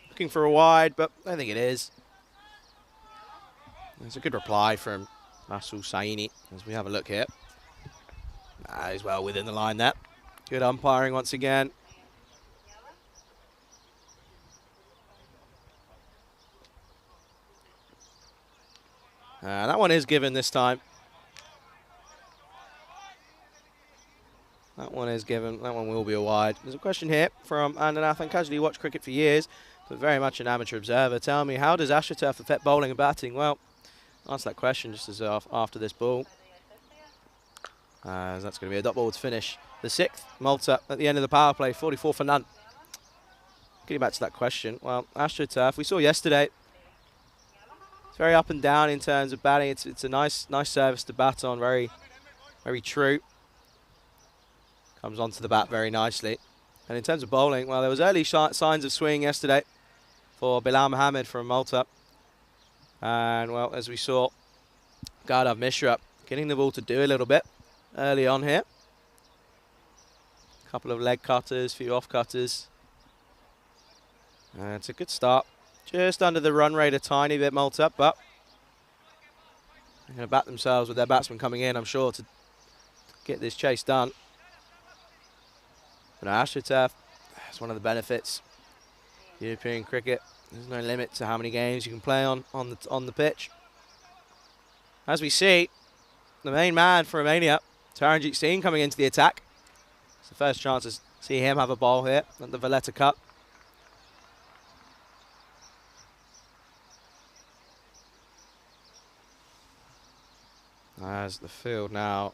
Looking for a wide, but I don't think it is. There's a good reply from Masul Saini as we have a look here. He's well within the line there. Good umpiring once again. That one is given this time. That one is given. That one will be a wide. There's a question here from Andanathan. Casually watched cricket for years, but very much an amateur observer. Tell me, how does AstroTurf affect bowling and batting? Well, answer that question just as after this ball. As that's going to be a dot ball to finish the 6th. Malta at the end of the power play, 44 for none. Getting back to that question, well, AstroTurf, we saw yesterday, it's very up and down in terms of batting. It's a nice service to bat on, very true. Comes onto the bat very nicely. And in terms of bowling, well, there was early signs of swing yesterday for Bilal Mohammed from Malta. And, well, as we saw, Gardav Mishra getting the ball to do a little bit early on here. A couple of leg cutters, few off cutters. And it's a good start. Just under the run rate a tiny bit, Malta, but they're going to bat themselves with their batsmen coming in, I'm sure, to get this chase done. But AstroTurf, that's one of the benefits. European cricket, there's no limit to how many games you can play on the pitch. As we see, the main man for Romania, Taranjit Singh, coming into the attack. It's the first chance to see him have a ball here at the Valletta Cup. As the field now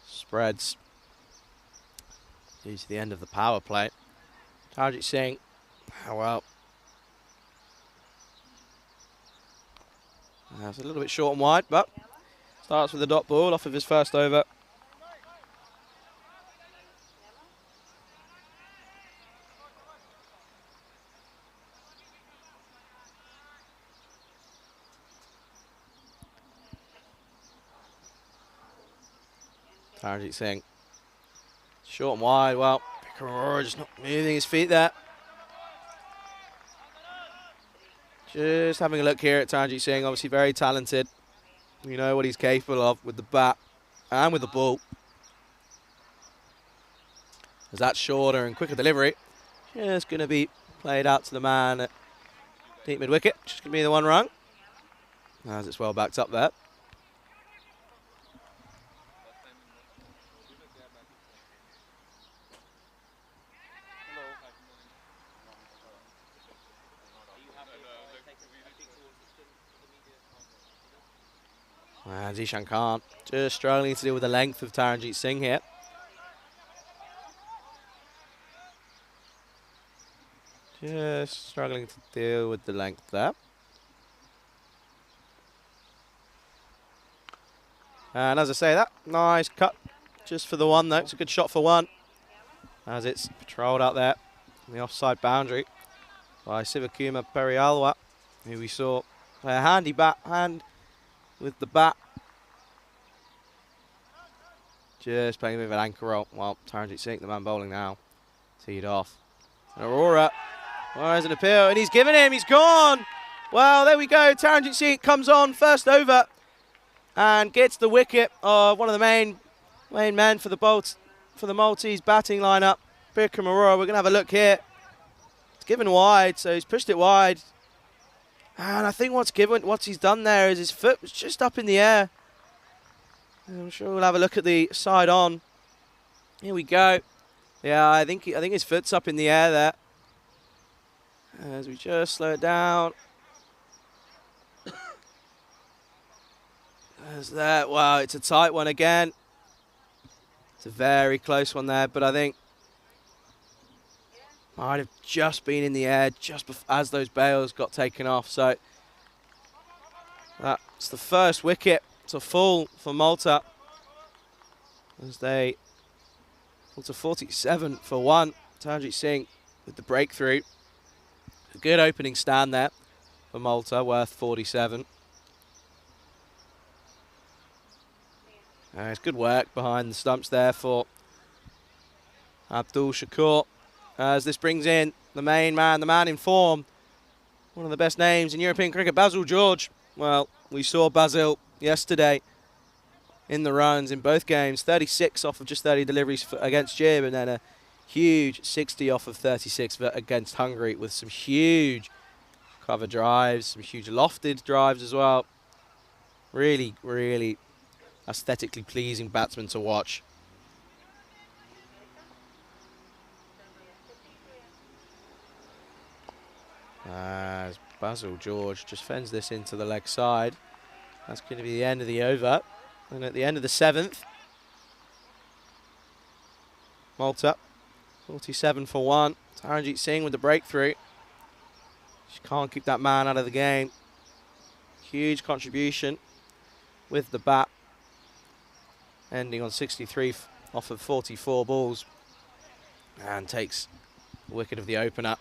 spreads due to the end of the power play. Taranjit Singh, oh well. It's a little bit short and wide, but starts with a dot ball off of his first over. Taranjit Singh, short and wide. Well, Bikram Arora just not moving his feet there. Just having a look here at Taranjit Singh, obviously very talented. We know what he's capable of with the bat and with the ball. As that's shorter and quicker delivery, just going to be played out to the man at deep mid-wicket. Just going to be the 1 run. As it's well backed up there. And Zishan Khan just struggling to deal with the length of Taranjeet Singh here. Just struggling to deal with the length there. And as I say that, nice cut just for the one though. It's a good shot for one. As it's patrolled out there on the offside boundary by Sivakuma Perialwa, who we saw play a hand with the bat. Just playing a bit of an anchor roll while Taranjeet Singh, the man bowling now, teed off. And Aurora, there's an appeal, and he's given him, he's gone. Well, there we go. Taranjeet Singh comes on first over and gets the wicket of one of the main men for the Maltese batting lineup, Bikram Arora. We're going to have a look here. It's given wide, so he's pushed it wide. And I think what he's done there is his foot was just up in the air. I'm sure we'll have a look at the side on. Here we go. Yeah, I think his foot's up in the air there. As we just slow it down. There's that. Wow, it's a tight one again. It's a very close one there, but I think might have just been in the air just as those bails got taken off. So that's the first wicket. It's a full for Malta as they fall to 47 for 1. Taranjeet Singh with the breakthrough. A good opening stand there for Malta, worth 47. It's good work behind the stumps there for Abdul Shakur, as this brings in the main man, the man in form, one of the best names in European cricket, Basil George. Well, we saw Basil yesterday in the runs in both games, 36 off of just 30 deliveries against Jib, and then a huge 60 off of 36 against Hungary with some huge cover drives, some huge lofted drives as well. Really, really aesthetically pleasing batsman to watch. As Basil George just fends this into the leg side. That's going to be the end of the over. And at the end of the 7th, Malta, 47 for 1. Taranjeet Singh with the breakthrough. She can't keep that man out of the game. Huge contribution with the bat. Ending on 63 off of 44 balls. And takes the wicket of the opener.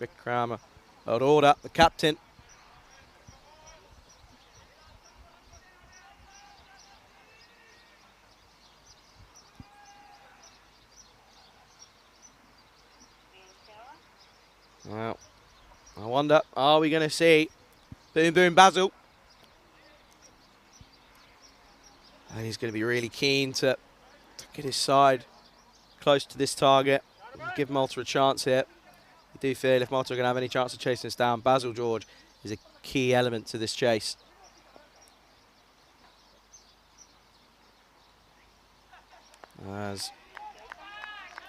Bikram Arora, the captain. Well, I wonder, are we going to see Boom Boom Basil? And he's going to be really keen to get his side close to this target. Give Malta a chance here. I do feel if Malta are going to have any chance of chasing this down, Basil George is a key element to this chase. As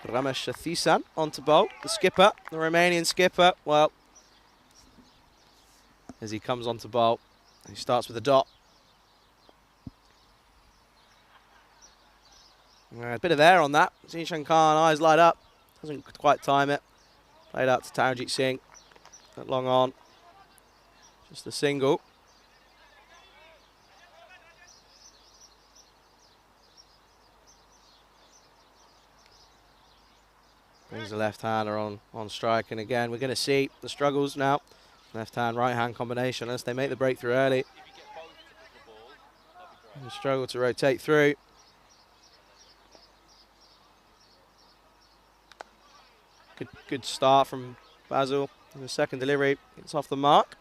Ramesh Sathisan on to bowl, the skipper, the Romanian skipper. Well, as he comes on to bowl, he starts with a dot. A bit of air on that. Zishan Khan, eyes light up. Doesn't quite time it. Played out to Taranjeet Singh. Not long on. Just a single. Brings the left-hander on strike. And again, we're going to see the struggles now. Left-hand, right-hand combination. Unless they make the breakthrough early. And struggle to rotate through. Good start from Basil. The second delivery, it's off the mark.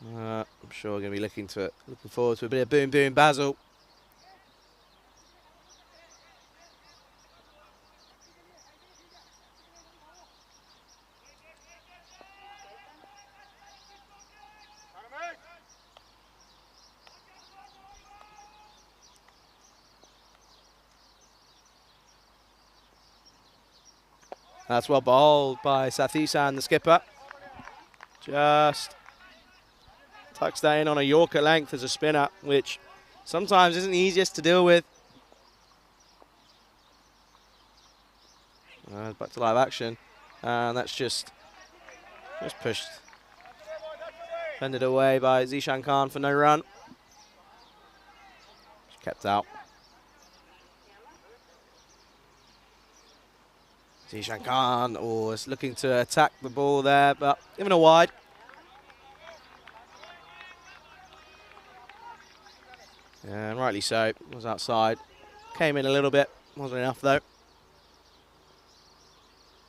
I'm sure we're going to be looking forward to a bit of Boom Boom Basil. That's well bowled by Sathisan, the skipper. Just tucks that in on a Yorker length as a spinner, which sometimes isn't the easiest to deal with. Back to live action, and that's just pushed. Fended away by Zishan Khan for no run. Just kept out. Zishan Khan is looking to attack the ball there, but given a wide. And rightly so, was outside. Came in a little bit, wasn't enough though.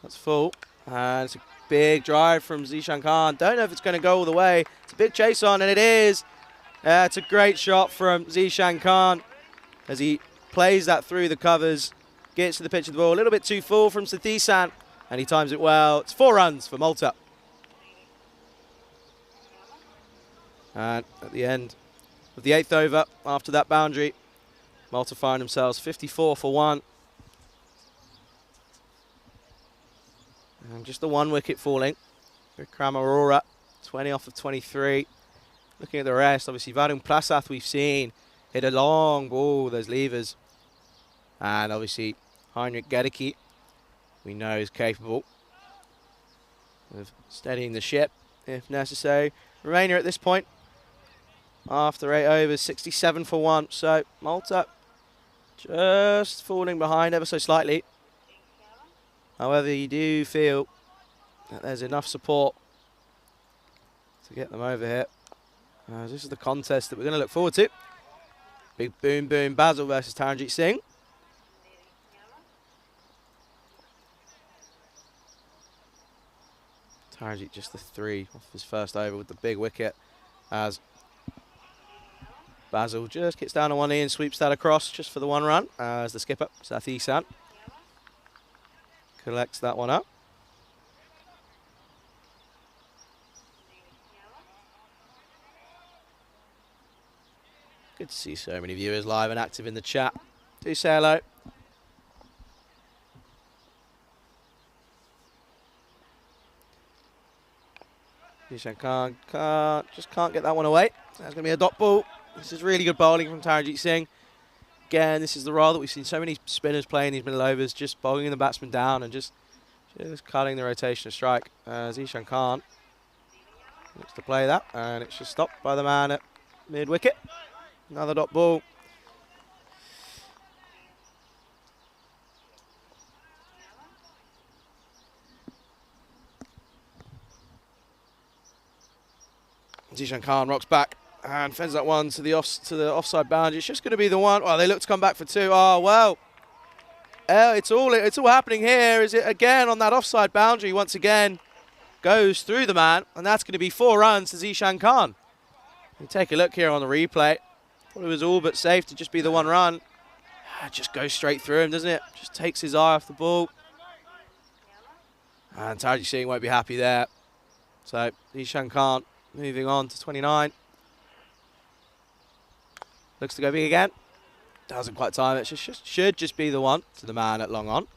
That's full, and it's a big drive from Zishan Khan. Don't know if it's going to go all the way. It's a big chase on, and it is. It's a great shot from Zishan Khan as he plays that through the covers, gets to the pitch of the ball. A little bit too full from Sathisan, and he times it well. It's 4 runs for Malta. And at the end of the 8th over, after that boundary, Malta find themselves 54 for 1. And just the 1 wicket falling. Vikram Arora, 20 off of 23. Looking at the rest, obviously Varun Prasath we've seen hit a long ball, those levers. And obviously Heinrich Gedicke, we know is capable of steadying the ship if necessary. Romania at this point, after 8 overs, 67 for 1. So Malta just falling behind ever so slightly. However, you do feel that there's enough support to get them over here. This is the contest that we're going to look forward to. Big boom boom Basil versus Taranjit Singh. Taranjit just the 3 off his first over with the big wicket, as Basil just gets down on one knee and sweeps that across just for the 1 run, as the skipper, Sathisan, collects that one up. Good to see so many viewers live and active in the chat. Do say hello. Zishan Khan just can't get that one away. That's going to be a dot ball. This is really good bowling from Taranjit Singh. Again, this is the role that we've seen so many spinners playing these middle overs, just bowling the batsman down and just cutting the rotation of strike. Zishan Khan looks to play that, and it's just stopped by the man at mid-wicket. Another dot ball. Zishan Khan rocks back and fends that one to the offside boundary. It's just going to be the one. Well, they look to come back for 2. Oh well, it's all happening here. Is it again on that offside boundary? Once again, goes through the man, and that's going to be 4 runs to Zishan Khan. You take a look here on the replay. Thought it was all but safe to just be the 1 run. It just goes straight through him, doesn't it? Just takes his eye off the ball. And Taranjit Singh won't be happy there. So Zishan Khan moving on to 29. Looks to go big again. Doesn't quite time it. Should just be the 1 to the man at long on.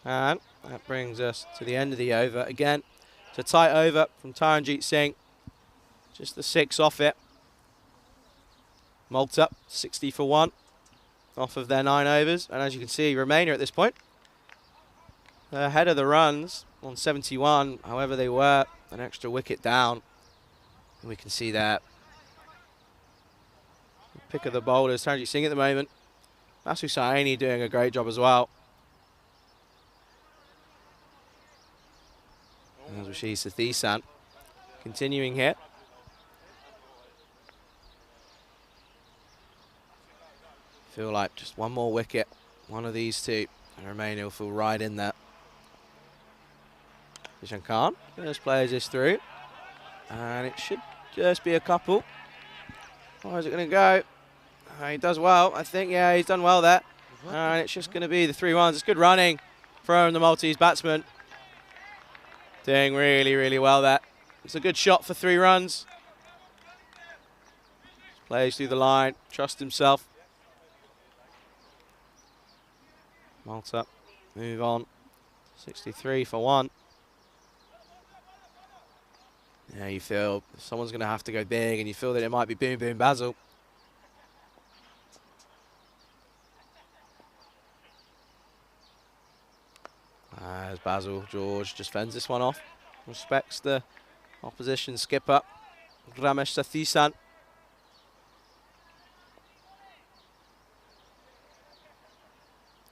And that brings us to the end of the over. Again, it's a tight over from Taranjit Singh. Just the 6 off it. Malta, 60 for 1 off of their 9 overs. And as you can see, Romania at this point, ahead of the runs on 71. However, they were an extra wicket down. And we can see that. Pick of the bowlers, Taranjit Singh at the moment. Masu Saini doing a great job as well. As we see Sathisan continuing here. Feel like just one more wicket, one of these 2, and Romania will feel right in there. Zishan Khan just plays this through, and it should just be a couple. Or is it going to go? He does well, I think. Yeah, he's done well there. And it's just going to be the 3 runs. It's good running from the Maltese batsman. Doing really, really well there. It's a good shot for 3 runs. Plays through the line, trusts himself. Malta Move on. 63 for 1. Yeah, you feel someone's going to have to go big, and you feel that it might be Boom Boom Basil. As Basil George just fends this one off. Respects the opposition skipper, Ramesh Sathisan.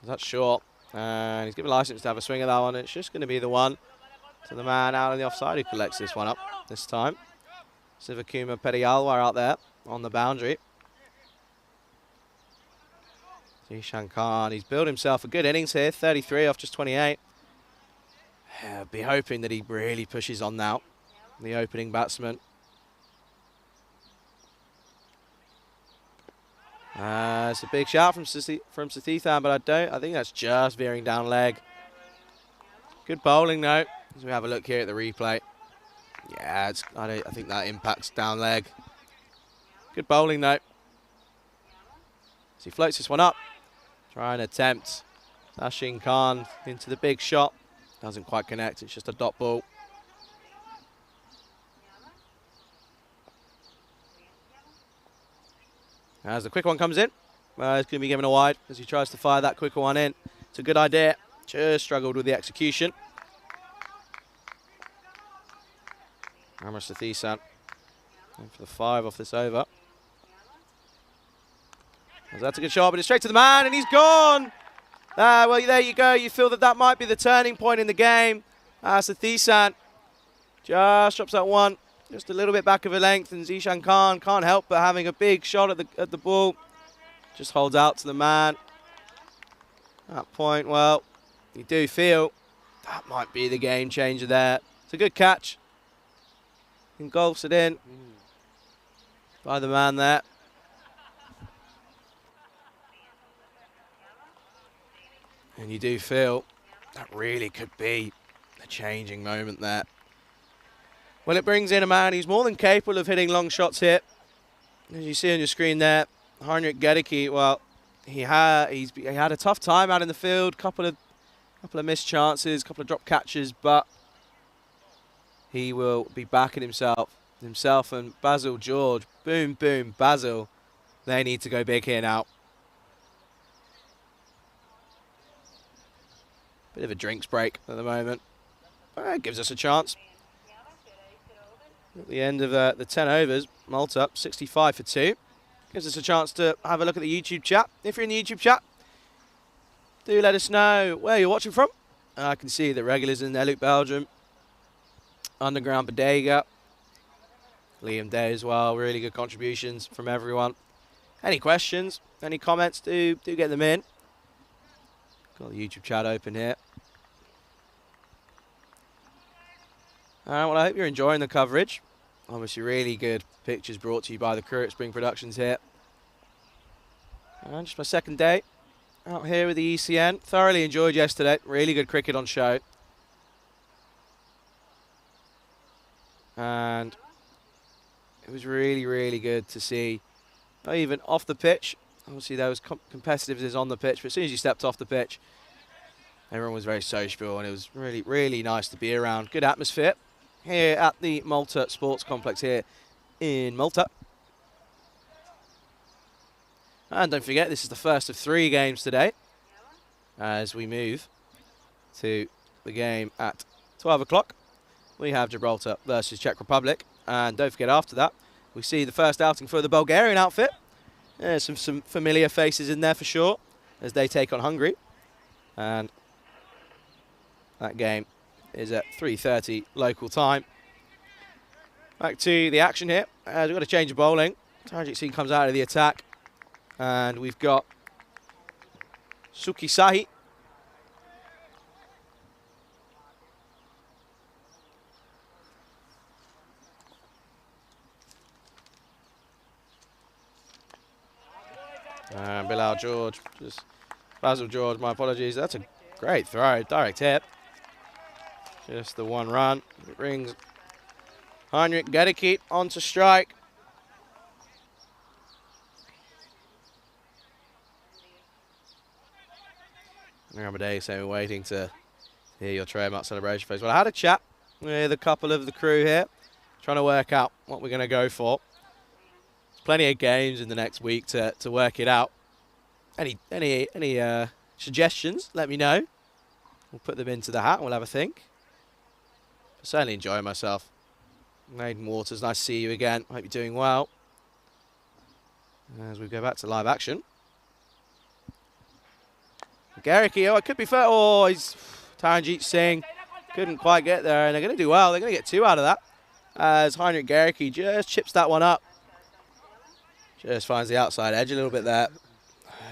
That's short. And he's given license to have a swing at that one. It's just going to be the one to the man out on the offside who collects this one up this time. Sivakuma Periyalwar out there on the boundary. Zishan Khan, he's built himself a good innings here, 33 off just 28. Yeah, be hoping that he really pushes on now, the opening batsman. It's a big shout from Sathithan, but I think that's just veering down leg. Good bowling though, as we have a look here at the replay. Yeah, I think that impacts down leg. Good bowling though. As he floats this one up, try and attempt Sashin Khan into the big shot. Doesn't quite connect, it's just a dot ball. As the quick one comes in, it's going to be given a wide as he tries to fire that quicker one in. It's a good idea, just struggled with the execution. Amar Sathisan for the 5 off this over. As that's a good shot, but it's straight to the man, and he's gone. Well, there you go. You feel that that might be the turning point in the game. Sathisan just drops that one. Just a little bit back of a length, and Zishan Khan can't help but having a big shot at the ball. Just holds out to the man. At that point, well, you do feel that might be the game changer there. It's a good catch. Engulfs it in by the man there. And you do feel that really could be a changing moment there. Well, it brings in a man who's more than capable of hitting long shots here. As you see on your screen there, Heinrich Gedeke, well, he had a tough time out in the field, couple of missed chances, couple of drop catches, but he will be backing himself and Basil George. Boom, boom, Basil. They need to go big here now. Bit of a drinks break at the moment. It gives us a chance. At the end of the 10 overs, Malta 65 for 2. Gives us a chance to have a look at the YouTube chat. If you're in the YouTube chat, do let us know where you're watching from. I can see the regulars in there, Luke Belgium, Underground Bodega, Liam Day as well. Really good contributions from everyone. Any questions, any comments, do get them in. Got the YouTube chat open here. Well, I hope you're enjoying the coverage. Obviously, really good pictures brought to you by the crew at Spring Productions here. And just my second day out here with the ECN. Thoroughly enjoyed yesterday. Really good cricket on show. And it was really, really good to see, not even off the pitch. Obviously, there was competitiveness on the pitch, but as soon as you stepped off the pitch, everyone was very sociable, and it was really, really nice to be around. Good atmosphere here at the Malta Sports Complex here in Malta. And don't forget, this is the first of 3 games today as we move to the game at 12 o'clock. We have Gibraltar versus Czech Republic. And don't forget, after that, we see the first outing for the Bulgarian outfit. There's some familiar faces in there for sure as they take on Hungary. And that game is at 3:30 local time. Back to the action here. We've got a change of bowling. Tajik Singh comes out of the attack. And we've got Suki Sahi. And Bilal George, Basil George, my apologies. That's a great throw, direct hit. Just the one run. It brings Heinrich Gedeke onto strike. Ramaday saying we're waiting to hear your trademark celebration phase. Well, I had a chat with a couple of the crew here, trying to work out what we're going to go for. There's plenty of games in the next week to work it out. Any suggestions, let me know. We'll put them into the hat and we'll have a think. I'm certainly enjoying myself. Maiden Waters, nice to see you again. Hope you're doing well. As we go back to live action. Garricky, oh, it could be fair. Oh, he's Taranjeet Singh couldn't quite get there, and they're going to do well. They're going to get 2 out of that. As Heinrich Garricky just chips that one up. Just finds the outside edge a little bit there.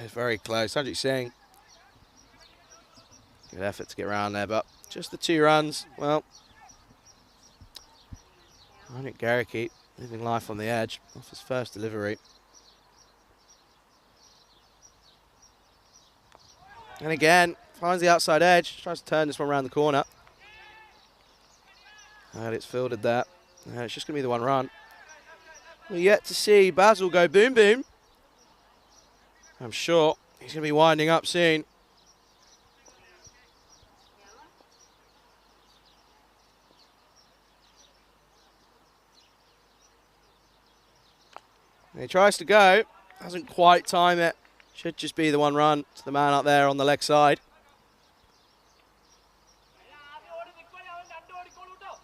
Very close. Taranjeet Singh. Good effort to get around there, but just the 2 runs. Well, Heinrich Garricky living life on the edge off his first delivery. And again, finds the outside edge, tries to turn this one around the corner. And it's fielded there. And it's just going to be the 1 run. We're yet to see Basil go boom boom. I'm sure he's going to be winding up soon. And he tries to go, doesn't quite time it. Should just be the 1 run to the man up there on the leg side.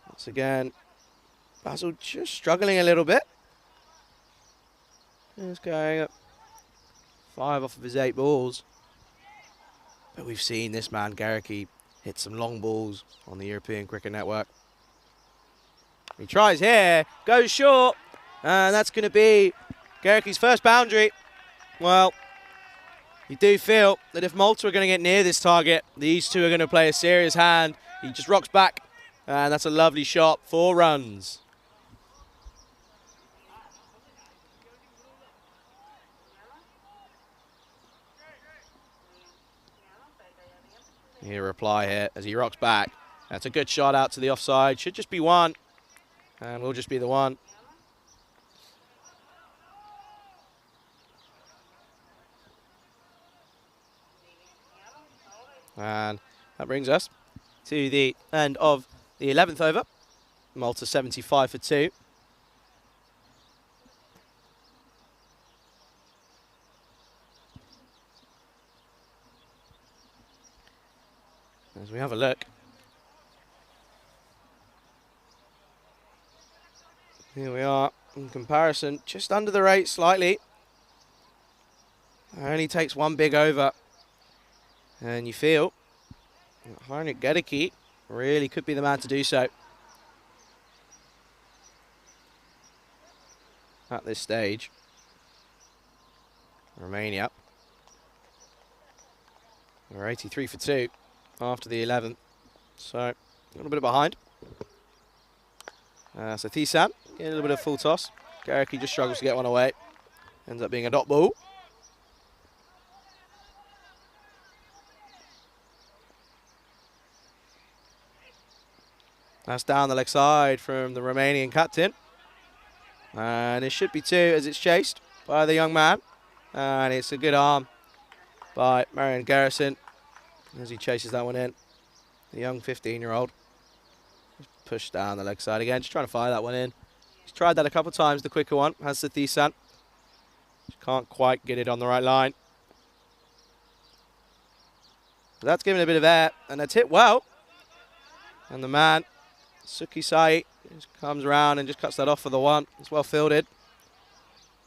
Once again, Basil just struggling a little bit. Just going up 5 off of his 8 balls. But we've seen this man, Garricky, hit some long balls on the European Cricket Network. He tries here, goes short, and that's going to be Garricky's first boundary. Well, you do feel that if Malta are going to get near this target, these 2 are going to play a serious hand. He just rocks back, and that's a lovely shot. 4 runs. Here, reply here as he rocks back. That's a good shot out to the offside. Should just be 1, and will just be the 1. And that brings us to the end of the 11th over. Malta 75 for 2. As we have a look. Here we are in comparison, just under the rate slightly. Only takes 1 big over. And you feel that Heinrich Garricky really could be the man to do so at this stage. Romania. We're 83 for 2 after the 11th. So a little bit behind. So Thisan getting a little bit of full toss. Garricky just struggles to get one away. Ends up being a dot ball. That's down the leg side from the Romanian captain. And it should be 2 as it's chased by the young man. And it's a good arm by Marion Garrison as he chases that one in. The young 15-year-old. Pushed down the leg side again, just trying to fire that one in. He's tried that a couple of times, the quicker one, has Thisan. Just can't quite get it on the right line. But that's given a bit of air, and that's hit well. And the man, Suki Sai, just comes around and just cuts that off for the 1. It's well fielded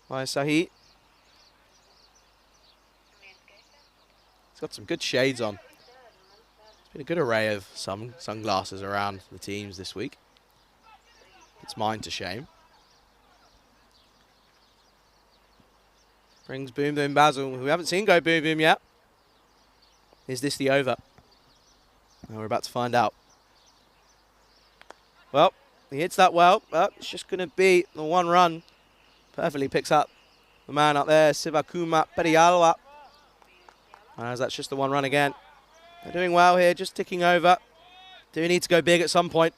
by Sahi. He's got some good shades on. There's been a good array of sunglasses around the teams this week. It's mine to shame. Brings Boom Boom Basil, who we haven't seen go Boom Boom yet. Is this the over? And we're about to find out. Well, he hits that well, but it's just going to be the 1 run. Perfectly picks up the man up there, Sivakuma Perialwa. As that's just the 1 run again. They're doing well here, just ticking over. Do need to go big at some point.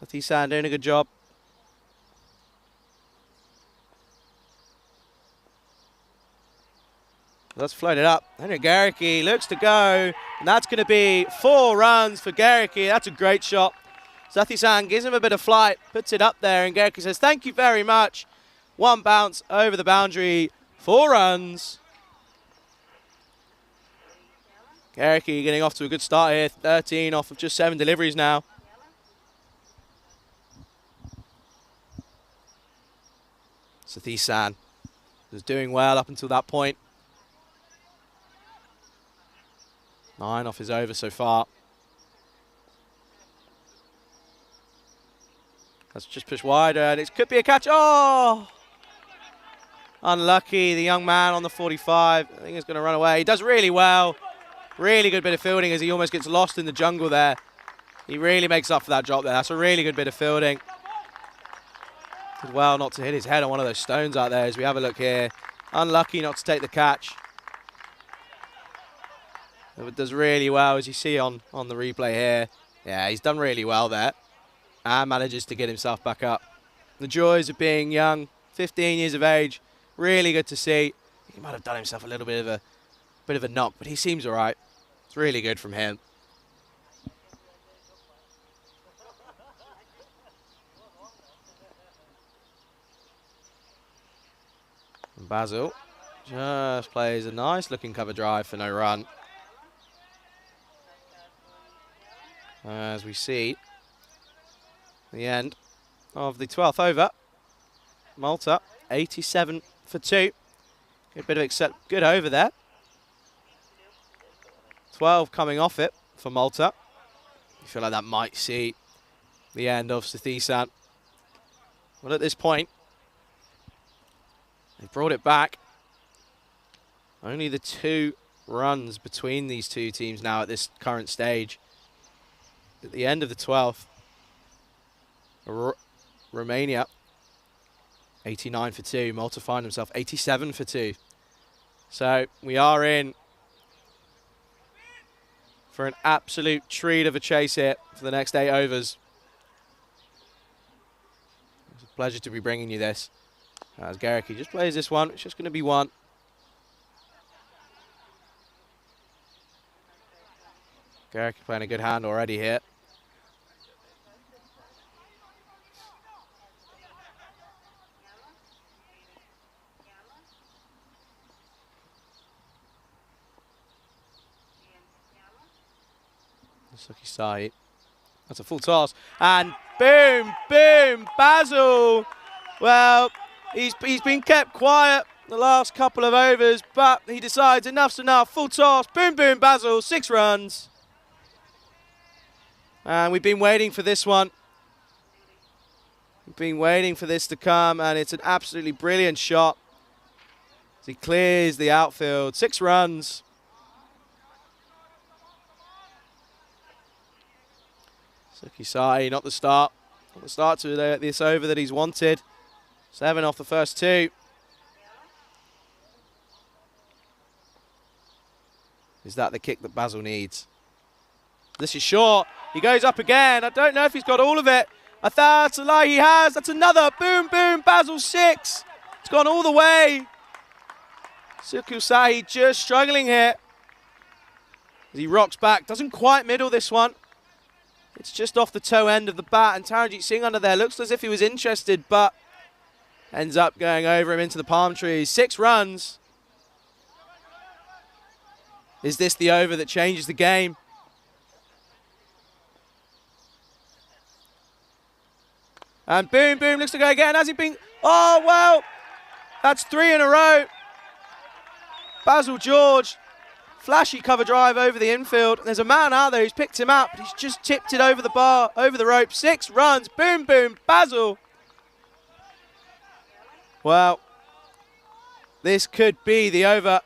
Thisan doing a good job. Let's float it up. Henry Garricky looks to go, and that's going to be 4 runs for Garricky. That's a great shot. Sathi-san gives him a bit of flight, puts it up there, and Garricky says, thank you very much. 1 bounce over the boundary, 4 runs. Garricky getting off to a good start here, 13 off of just 7 deliveries now. Sathi-san was doing well up until that point. 9 off his over so far. Let's just push wider, and it could be a catch. Oh! Unlucky, the young man on the 45. I think he's going to run away. He does really well. Really good bit of fielding as he almost gets lost in the jungle there. He really makes up for that drop there. That's a really good bit of fielding. Did well not to hit his head on one of those stones out there as we have a look here. Unlucky not to take the catch. But does really well, as you see on the replay here. Yeah, he's done really well there. And manages to get himself back up. The joys of being young, 15 years of age. Really good to see. He might have done himself a little bit of a knock, but he seems all right. It's really good from him. And Basil just plays a nice looking cover drive for no run. As we see the end of the 12th over. Malta, 87 for 2. Good bit of good over there. 12 coming off it for Malta. You feel like that might see the end of Sathi-san. Well, at this point, they brought it back. Only the 2 runs between these 2 teams now at this current stage. At the end of the 12th, Romania, 89 for 2. Malta find himself 87 for 2. So we are in for an absolute treat of a chase here for the next 8 overs. It's a pleasure to be bringing you this. As Garricky just plays this one, it's just going to be 1. Garricky playing a good hand already here. Suki side. That's a full toss. And boom, boom, Basil. Well, he's been kept quiet the last couple of overs, but he decides enough's enough. Full toss, boom, boom, Basil, 6 runs. And we've been waiting for this one. We've been waiting for this to come, and it's an absolutely brilliant shot. As he clears the outfield, 6 runs. Sukisai, not the start. Not the start to this over that he's wanted. 7 off the first 2. Is that the kick that Basil needs? This is short. He goes up again. I don't know if he's got all of it. That's a lie, he has. That's another. Boom, boom, Basil 6. It's gone all the way. Sukusai just struggling here. As he rocks back. Doesn't quite middle this one. It's just off the toe end of the bat, and Taranjeet Singh under there looks as if he was interested, but ends up going over him into the palm trees. 6 runs. Is this the over that changes the game? And boom, boom, looks to go again. Has he been? Oh, well, that's 3 in a row. Basil George. Flashy cover drive over the infield. There's a man out there who's picked him up, but he's just tipped it over the bar, over the rope. 6 runs. Boom, boom, Basil. Well, this could be the over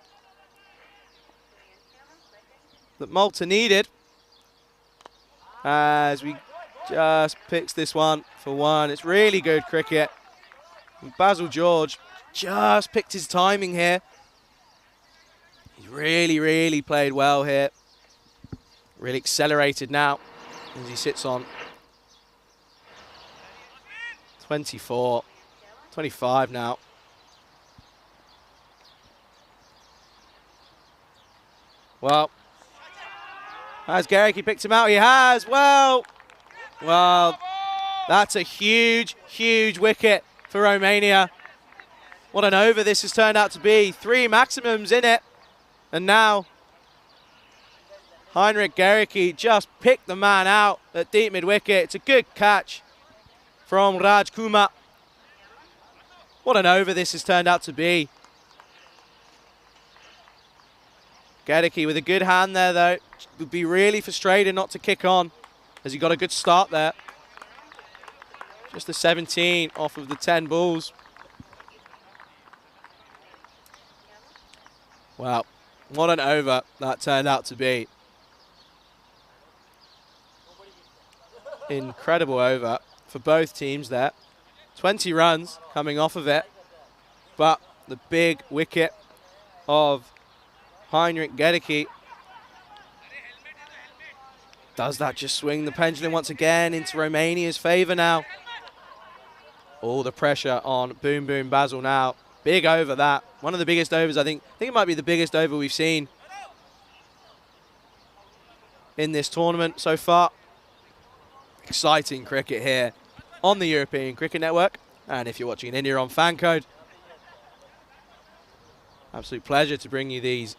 that Malta needed. As we just picks this one for 1. It's really good cricket. And Basil George just picked his timing here. He's really, really played well here. Really accelerated now as he sits on 24, 25 now. Well, has Gericke picked him out? He has. Well, that's a huge, huge wicket for Romania. What an over this has turned out to be. 3 maximums in it. And now Heinrich Gericke just picked the man out at deep mid-wicket. It's a good catch from Raj Kumar. What an over this has turned out to be. Gericke with a good hand there, though. Would be really frustrated not to kick on, as he got a good start there. Just a 17 off of the 10 balls. Wow, what an over that turned out to be. Incredible over for both teams there. 20 runs coming off of it, but the big wicket of Heinrich Gericke, does that just swing the pendulum once again into Romania's favour now? All the pressure on Boom Boom Basil now. Big over that. One of the biggest overs, I think it might be the biggest over we've seen in this tournament so far. Exciting cricket here on the European Cricket Network. And if you're watching in India on Fan Code, absolute pleasure to bring you these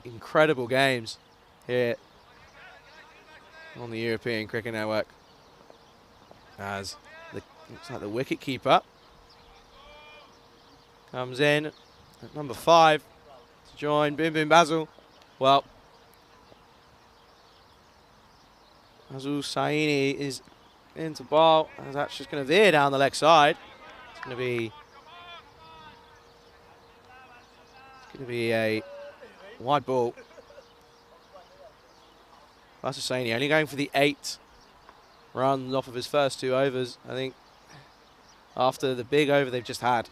incredible games here on the European Cricket Network. As looks like the wicket keeper comes in at number 5 to join Boom Boom Basil. Well, Basil Saini is into ball, and that's just going to veer down the leg side. It's going to be a wide ball. Basil Saini only going for the 8 runs off of his first 2 overs. I think after the big over they've just had,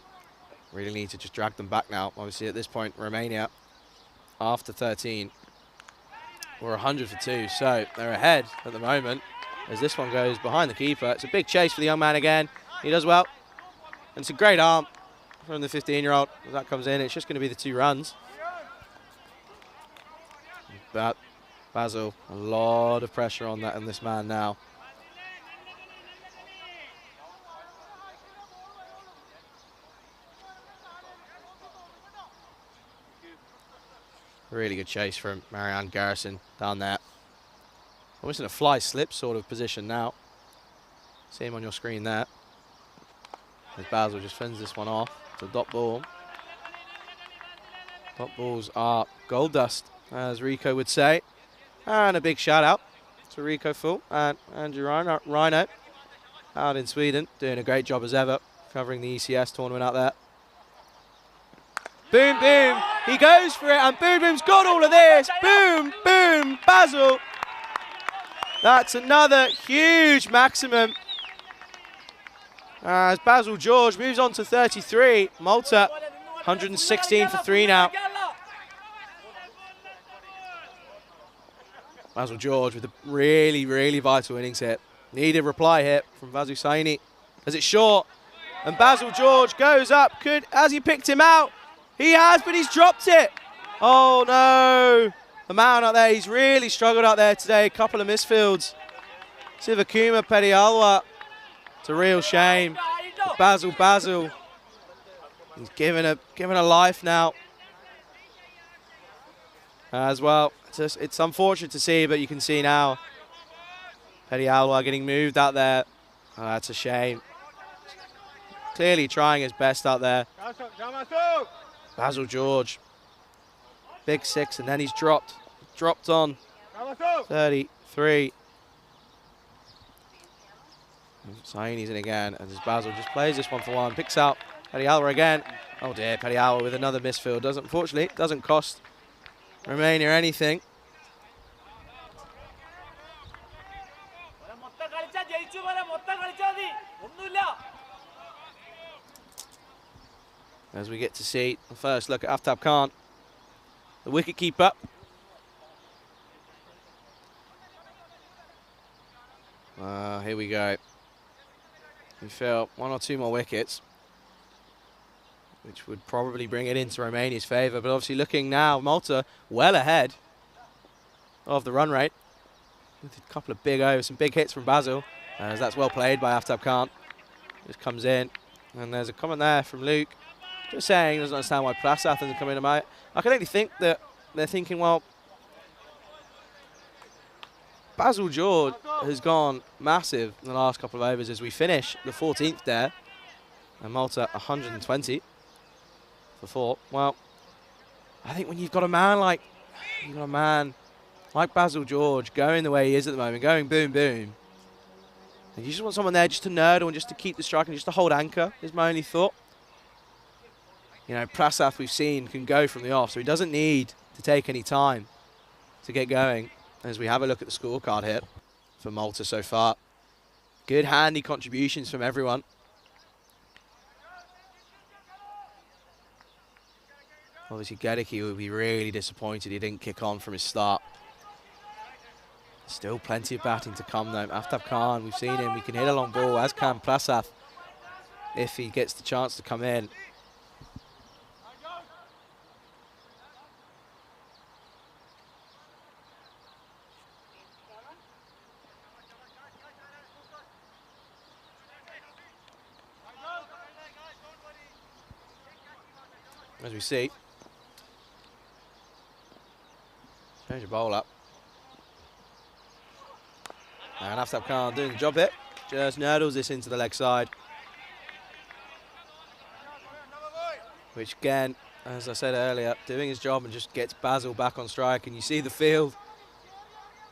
really need to just drag them back now. Obviously at this point, Romania, after 13, were 100 for 2, so they're ahead at the moment as this one goes behind the keeper. It's a big chase for the young man again. He does well, and it's a great arm from the 15-year-old. As that comes in, it's just going to be the 2 runs. But Basil, a lot of pressure on this man now. Really good chase from Marianne Garrison down there. Almost in a fly-slip sort of position now. See him on your screen there. As Basil just fends this one off. It's a dot ball. Dot balls are gold dust, as Rico would say. And a big shout out to Rico Full and Andrew Rhino out in Sweden, doing a great job as ever, covering the ECS tournament out there. Boom, boom, he goes for it, and Boom Boom's got all of this. Boom, boom, Basil. That's another huge maximum. As Basil George moves on to 33, Malta 116 for 3 now. Basil George with a really, really vital innings hit. Needed reply hit from Basil Saini as it's short. And Basil George goes up. Has he picked him out? He has, but he's dropped it. Oh no. The man out there, he's really struggled out there today. A couple of misfields. Sivakuma Pedialwa. It's a real shame. But Basil. He's given a life now. As well. It's unfortunate to see, but you can see now Pedialwa getting moved out there. Oh, that's a shame. Clearly trying his best out there. Basil George. Big 6, and then he's dropped. Dropped on 33. Saini's in again, and as Basil just plays this one for 1. Picks out Pedialwa again. Oh dear, Pedialwa with another misfield. Unfortunately, doesn't cost Romania anything. As we get to see the first look at Aftab Khan, the wicket keeper. Here we go. We feel 1 or 2 more wickets, which would probably bring it into Romania's favour. But obviously looking now, Malta well ahead of the run rate. With a couple of big overs, some big hits from Basil. As that's well played by Aftab Khan. Just comes in. And there's a comment there from Luke. Just saying he doesn't understand why Prasath hasn't come in about it. I can only think that they're thinking, well, Basil George has gone massive in the last couple of overs as we finish the 14th there. And Malta 120 for 4. Well, I think when you've got a man like Basil George going the way he is at the moment, going boom, boom, and you just want someone there just to nerdle and just to keep the strike and just to hold anchor, is my only thought. You know, Prasath we've seen can go from the off, so he doesn't need to take any time to get going. As we have a look at the scorecard here for Malta so far. Good handy contributions from everyone. Obviously, Gedicki will be really disappointed he didn't kick on from his start. Still plenty of batting to come though. Aftab Khan, we've seen him, he can hit a long ball, as can Prasath if he gets the chance to come in. As we see, change the bowl up. And Aftab Khan doing the job here. Just nurdles this into the leg side. Which again, as I said earlier, doing his job and just gets Basil back on strike. And you see the field,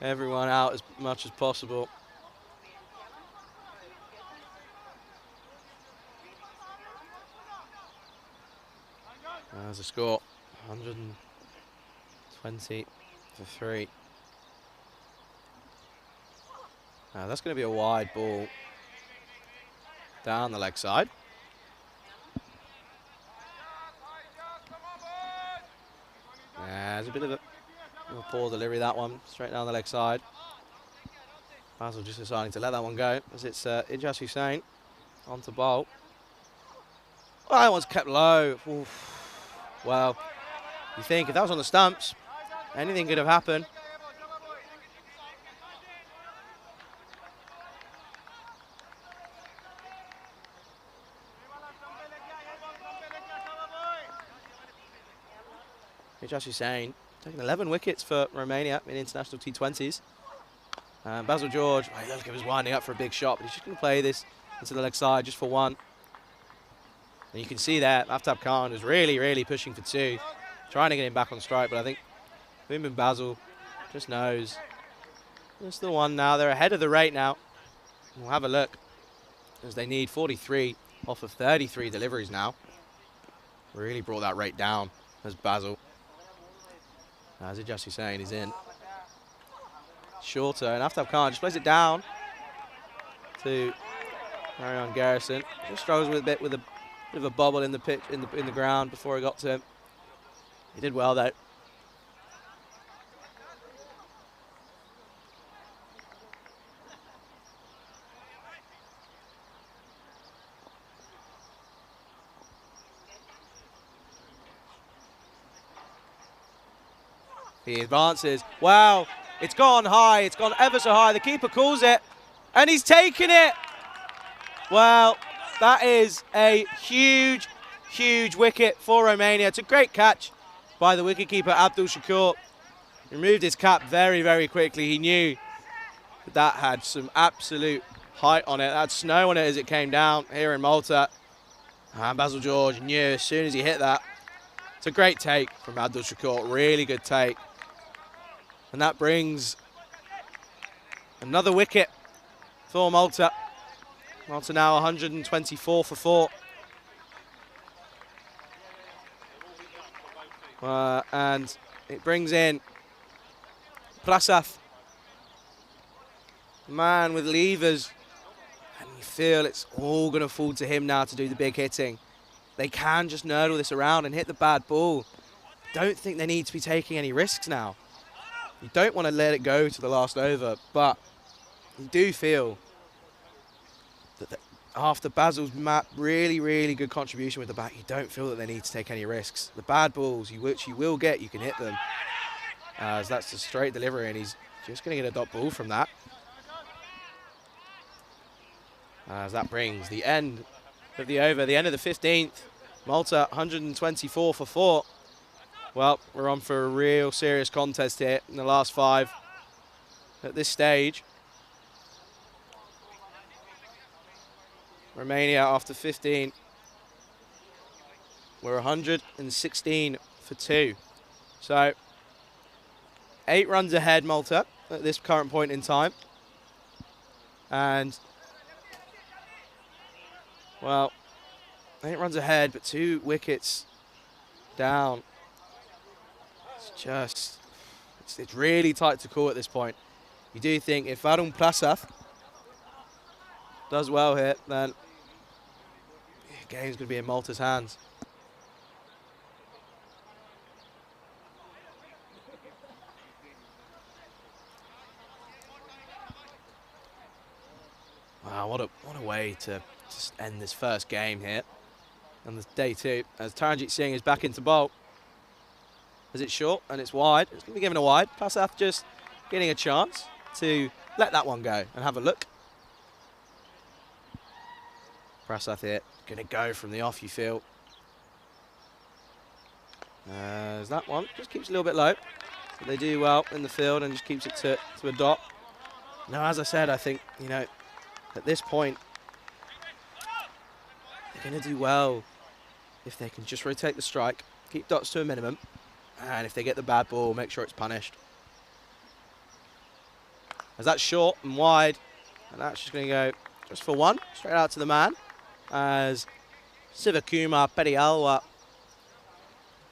everyone out as much as possible. There's a score, 120 for 3. Now that's going to be a wide ball down the leg side. There's a bit of a poor delivery, that one, straight down the leg side. Basil just deciding to let that one go, as it's Ijaz Hussain onto bowl. Well, that one's kept low. Oof. Well, you think if that was on the stumps, anything could have happened. Ijaz Hussain taking 11 wickets for Romania in international T20s. Basil George, well, he looks like he was winding up for a big shot, but he's just going to play this into the leg side just for 1. And you can see that Aftab Khan was really, really pushing for 2, trying to get him back on strike, but I think Boom and Basil just knows. Just the 1 now. They're ahead of the rate now. We'll have a look, as they need 43 off of 33 deliveries now. Really brought that rate down as Basil. As Ijaz Hussain is in. Shorter, and Aftab Khan just plays it down to Marion Garrison. Just struggles with a bit of a bobble in the pitch, in the ground before he got to him. He did well though. He advances. Wow, it's gone high. It's gone ever so high. The keeper calls it, and he's taken it. Well, that is a huge, huge wicket for Romania. It's a great catch by the wicketkeeper, Abdul Shakur. He removed his cap very, very quickly. He knew that had some absolute height on it. That had snow on it as it came down here in Malta. And Basil George knew as soon as he hit that. It's a great take from Abdul Shakur. Really good take. And that brings another wicket for Malta. Malta now 124 for 4. And it brings in Prasath, man with levers. And you feel it's all going to fall to him now to do the big hitting. They can just nurdle this around and hit the bad ball. Don't think they need to be taking any risks now. You don't want to let it go to the last over, but you do feel that after Basil's really, really good contribution with the bat, you don't feel that they need to take any risks. The bad balls, which you will get, you can hit them. As that's a straight delivery, and he's just going to get a dot ball from that. As that brings the end of the over, the end of the 15th. Malta 124 for 4. Well, we're on for a real serious contest here in the last 5 at this stage. Romania after 15. We're 116 for 2. So 8 runs ahead, Malta, at this current point in time. And, well, 8 runs ahead, but 2 wickets down. It's really tight to call at this point. You do think if Varun Prasad does well here, then the game's going to be in Malta's hands. Wow, what a way to just end this first game here on this day 2. As Taranjit Singh is back into bowl. As it's short and it's wide. It's going to be given a wide. Prasad just getting a chance to let that one go and have a look. Prasad here, going to go from the off, you feel. As that one just keeps a little bit low. But they do well in the field and just keeps it to a dot. Now, as I said, I think, you know, at this point, they're going to do well if they can just rotate the strike, keep dots to a minimum, and if they get the bad ball, make sure it's punished. As that's short and wide, and that's just going to go just for 1, straight out to the man, as Sivakumar Pedialwa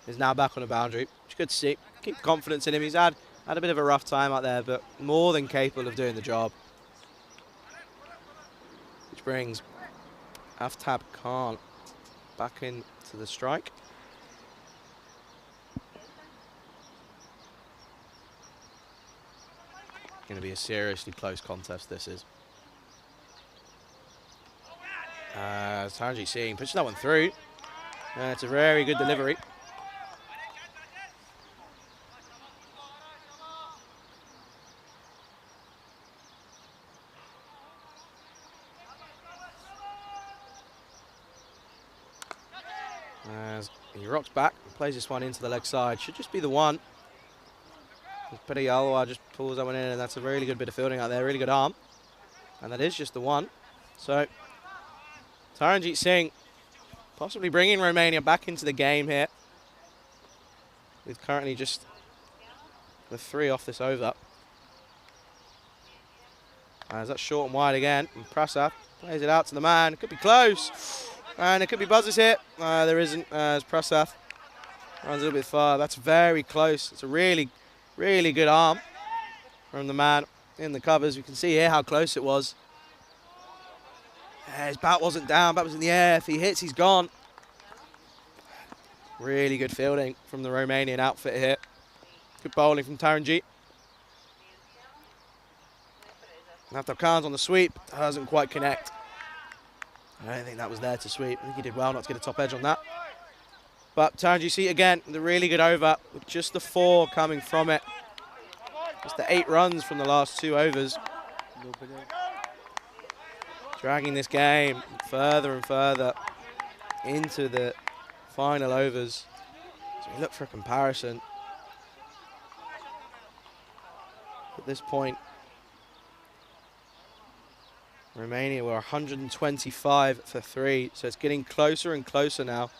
is now back on the boundary. It's good to see. Keep confidence in him. He's had a bit of a rough time out there, but more than capable of doing the job. Which brings Aftab Khan back into the strike. Going to be a seriously close contest, this is. Taranjit Singh pushes that one through. It's a very good delivery. As he rocks back and plays this one into the leg side. Should just be the 1. Pedialwa just pulls that one in, and that's a really good bit of fielding out there, really good arm. And that is just the 1. So, Taranjit Singh possibly bringing Romania back into the game here. With currently just the 3 off this over. As that's short and wide again, and Prasad plays it out to the man. It could be close, and it could be buzzers here. There isn't, as Prasad runs a little bit far. That's very close. It's a really good arm from the man in the covers. We can see here how close it was. His bat wasn't down, bat was in the air. If he hits, he's gone. Really good fielding from the Romanian outfit here. Good bowling from Taranjit. Aftab Khan's on the sweep, doesn't quite connect. I don't think that was there to sweep. I think he did well not to get a top edge on that. But Taranjit Singh again, the really good over with just the 4 coming from it. Just the 8 runs from the last 2 overs. Dragging this game further and further into the final overs. So we look for a comparison. At this point, Romania were 125 for 3, so it's getting closer and closer now.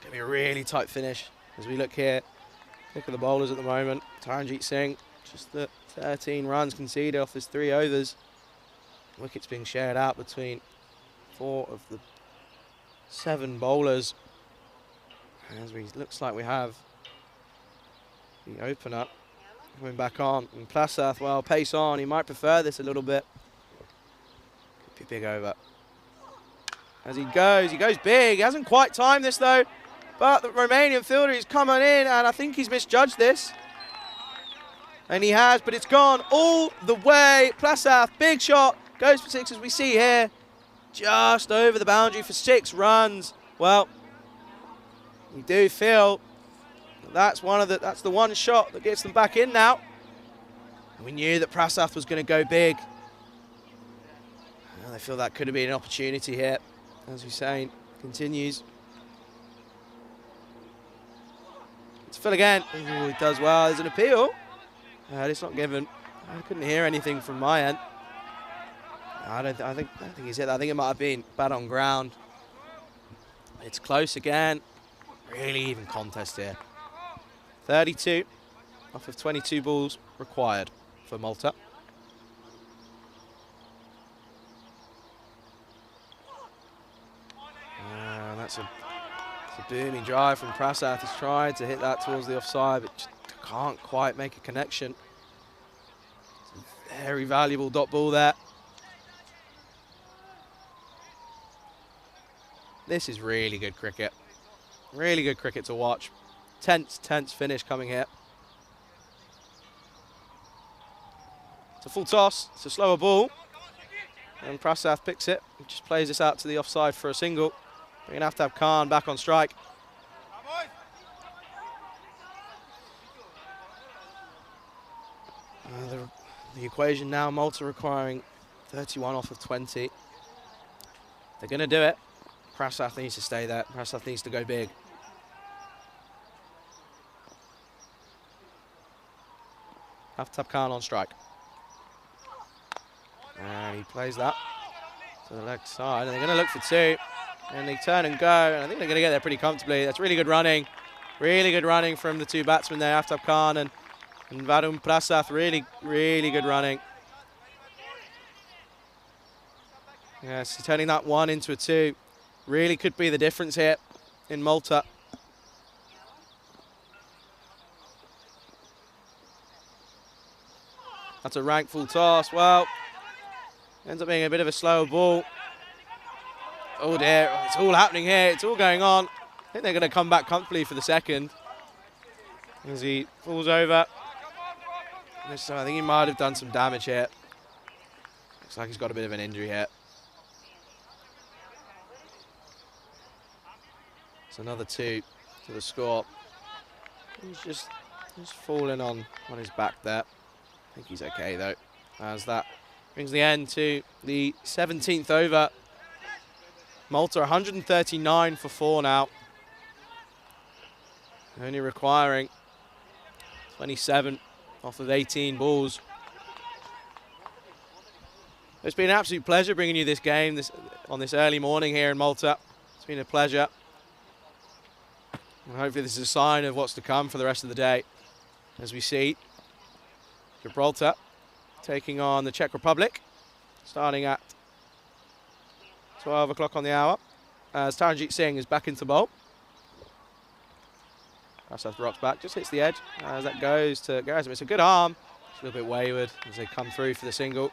Going to be a really tight finish as we look here. Look at the bowlers at the moment. Taranjit Singh, just the 13 runs conceded off his 3 overs. Wickets being shared out between 4 of the 7 bowlers. As we looks like we have the opener coming back on. And Prasad, well, pace on. He might prefer this a little bit. Could be a big over. As he goes big. He hasn't quite timed this though. But the Romanian fielder is coming in, and I think he's misjudged this. And he has, but it's gone all the way. Prasad, big shot, goes for 6 as we see here. Just over the boundary for 6 runs. Well, you do feel That's the one shot that gets them back in now. And we knew that Prasath was going to go big. And I feel that could have been an opportunity here. As Hussein continues. It's Phil again. Ooh, he does well. There's an appeal. It's not given. I couldn't hear anything from my end. I don't think he's hit that. I think it might have been bad on ground. It's close again. Really even contest here. 32 off of 22 balls required for Malta. That's a booming drive from Prasath. He's tried to hit that towards the offside, but just can't quite make a connection. It's a very valuable dot ball there. This is really good cricket. Really good cricket to watch. Tense finish coming here. It's a full toss. It's a slower ball. And Prasath picks it. He just plays this out to the offside for a single. We're going to have Khan back on strike. The equation now, Malta requiring 31 off of 20. They're going to do it. Prasath needs to stay there. Prasath needs to go big. Aftab Khan on strike. And he plays that to the leg side. And they're going to look for two. And they turn and go. And I think they're going to get there pretty comfortably. That's really good running. Really good running from the two batsmen there, Aftab Khan and Varun Prasath. Really, really good running. Yes, turning that one into a two. Really could be the difference here in Malta. That's a rank full toss. Well, ends up being a bit of a slower ball. Oh dear, it's all happening here. It's all going on. I think they're going to come back comfortably for the second. As he falls over. So I think he might have done some damage here. Looks like he's got a bit of an injury here. It's another two to the score. He's just falling on his back there. I think he's okay though. As that brings the end to the 17th over. Malta 139 for 4 now. Only requiring 27 off of 18 balls. It's been an absolute pleasure bringing you this game on this early morning here in Malta. It's been a pleasure. And hopefully this is a sign of what's to come for the rest of the day. As we see Gibraltar taking on the Czech Republic, starting at 12 o'clock on the hour, as Taranjit Singh is back into bowl. Prasath rocks back, just hits the edge as that goes to Garrison. It's a good arm, it's a little bit wayward as they come through for the single.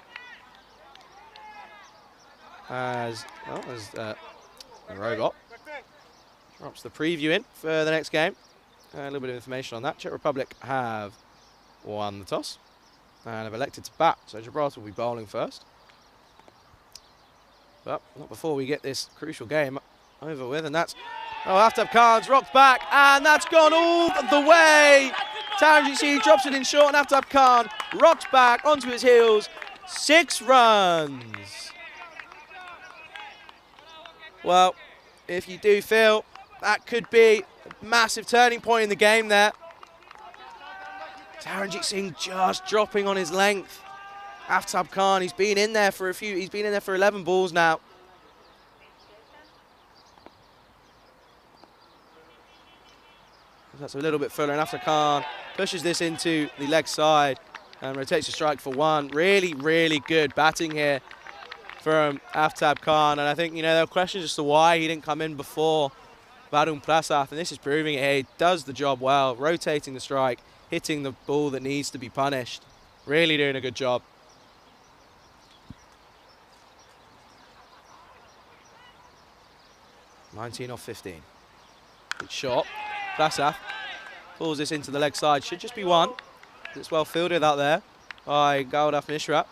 As the robot drops the preview in for the next game. A little bit of information on that. Czech Republic have won the toss and have elected to bat, so Gibraltar will be bowling first. But not before we get this crucial game over with, and that's... Oh, Aftab Khan's rocked back, and that's gone all the way! Taranjit Singh drops it in short, and Aftab Khan rocks back onto his heels. 6 runs! Well, if you do feel that could be a massive turning point in the game there. Taranjit Singh just dropping on his length. Aftab Khan, he's been in there for 11 balls now. That's a little bit fuller, and Aftab Khan pushes this into the leg side and rotates the strike for 1. Really, really good batting here from Aftab Khan, and I think, there were questions as to why he didn't come in before Varun Prasath, and this is proving it. He does the job well, rotating the strike, hitting the ball that needs to be punished. Really doing a good job. (19 off 15). Good shot. Prasath pulls this into the leg side. Should just be 1. It's well fielded out there by Gaurav Mishra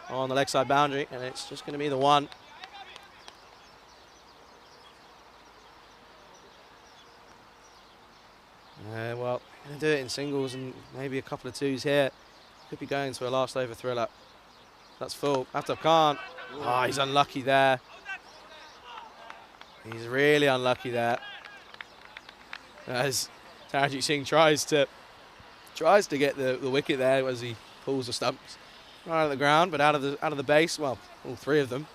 on the leg side boundary, and it's just going to be the 1. Well, going to do it in singles and maybe a couple of twos here. Could be going to a last over thriller. That's full. After can't. Oh, he's unlucky there. He's really unlucky there. As Taranjit Singh tries to get the wicket there as he pulls the stumps right out of the ground, but out of the base. Well, all three of them.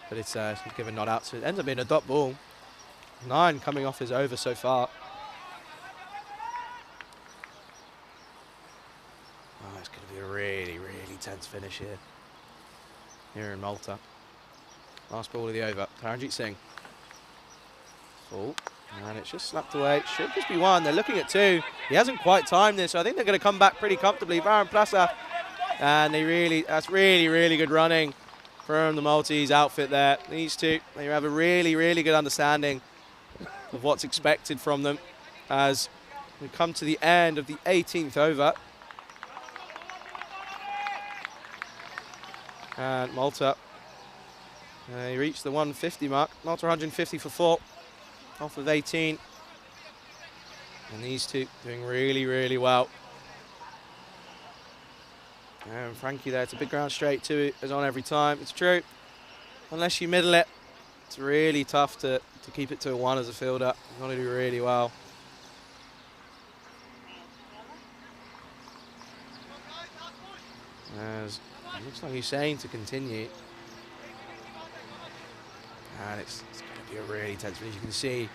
But it's given not out, so it ends up being a dot ball. 9 coming off his over so far. Oh, it's going to be a really, really tense finish here in Malta. Last ball of the over. Taranjit Singh. Full. And it's just slapped away. It should just be 1. They're looking at 2. He hasn't quite timed this, so I think they're going to come back pretty comfortably. Varun Prasad. And that's really, really good running from the Maltese outfit there. These two, they have a really, really good understanding of what's expected from them as we come to the end of the 18th over. And Malta, they reached the 150 mark. Malta 150 for 4, off of 18. And these two doing really, really well. And Frankie there, it's a big ground straight 2 is on every time. It's true, unless you middle it, it's really tough to keep it to a 1 as a fielder. You've got to do really well. As it looks like Hussain to continue. And it's going to be a really tense finish. You can see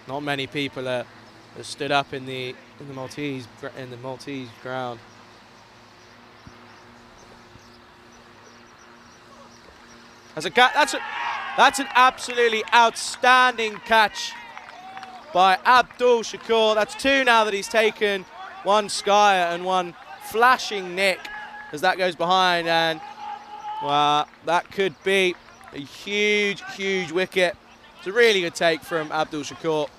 not many people are stood up in the Maltese ground. That's an absolutely outstanding catch by Abdul Shakur. That's 2 now that he's taken. 1 skyer and 1 flashing nick as that goes behind, and that could be a huge, huge wicket. It's a really good take from Abdul Shakur.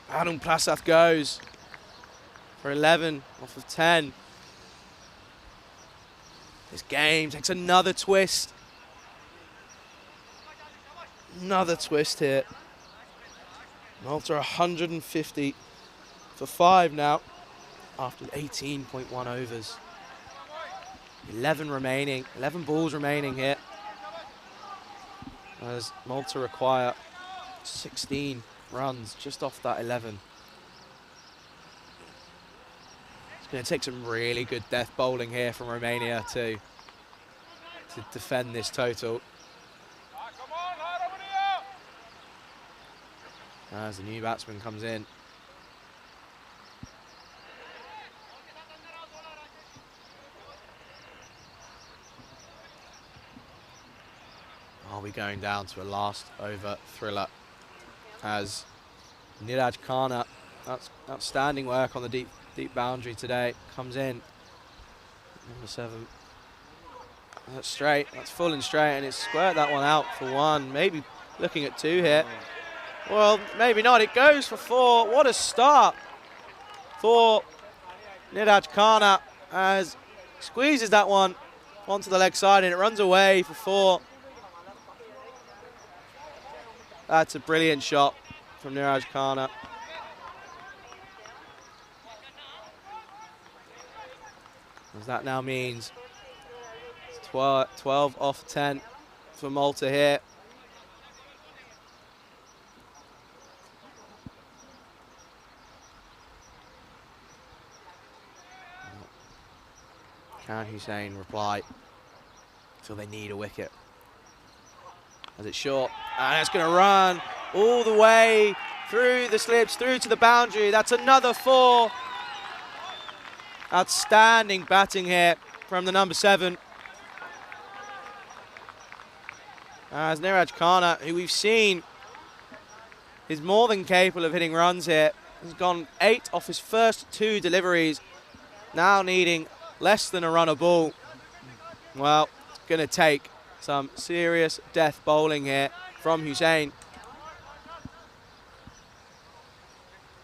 Varun Prasad goes for 11 off of 10. This game takes another twist. Another twist here. Malta 150 for 5 now after 18.1 overs. 11 remaining, 11 balls remaining here. As Malta require 16 runs just off that 11. Going to take some really good death bowling here from Romania to defend this total. As the new batsman comes in. Are we going down to a last over thriller as Niraj Khanna, that's outstanding work on the deep boundary today, comes in. Number 7. That's straight, that's full and straight, and it's squared that one out for 1. Maybe looking at 2 here. Well, maybe not. It goes for 4. What a start for Niraj Khanna as squeezes that one onto the leg side and it runs away for 4. That's a brilliant shot from Niraj Khanna. As that now means it's 12 off 10 for Malta here. Can Hussain reply? So they need a wicket. As it's short, and it's going to run all the way through the slips, through to the boundary. That's another 4. Outstanding batting here from the number 7. As Niraj Khanna, who we've seen is more than capable of hitting runs here, has gone 8 off his first 2 deliveries, now needing less than a run a ball. Well, it's going to take some serious death bowling here from Hussain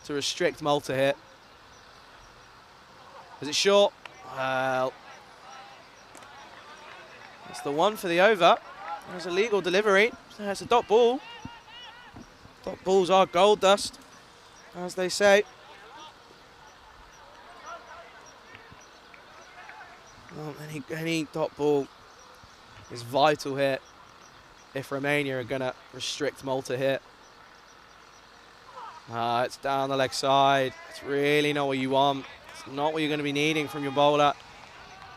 to restrict Malta here. Is it short? Well, that's the 1 for the over. There's a legal delivery. That's a dot ball. Dot balls are gold dust as they say. Well, any dot ball is vital here if Romania are going to restrict Malta here. It's down the leg side. It's really not what you want. It's not what you're going to be needing from your bowler.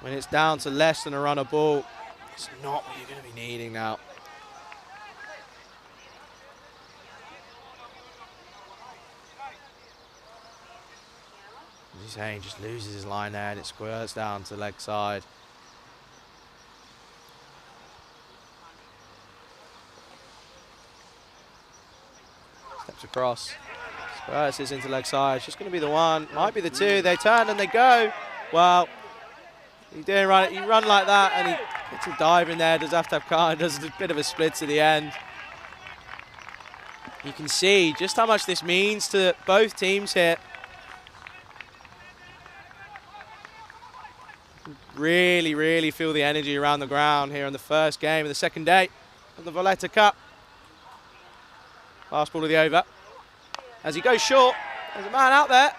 When it's down to less than a run a ball, it's not what you're going to be needing now. As he's saying, just loses his line there and it squirts down to the leg side. Steps across. Squirts is into leg side. It's just going to be the one. Might be the two. They turn and they go. Well, you run like that and he gets a dive in there. Does have to have car. Does a bit of a split to the end. You can see just how much this means to both teams here. Really, really feel the energy around the ground here in the first game of the second day of the Valletta Cup. Last ball of the over. As he goes short, there's a man out there.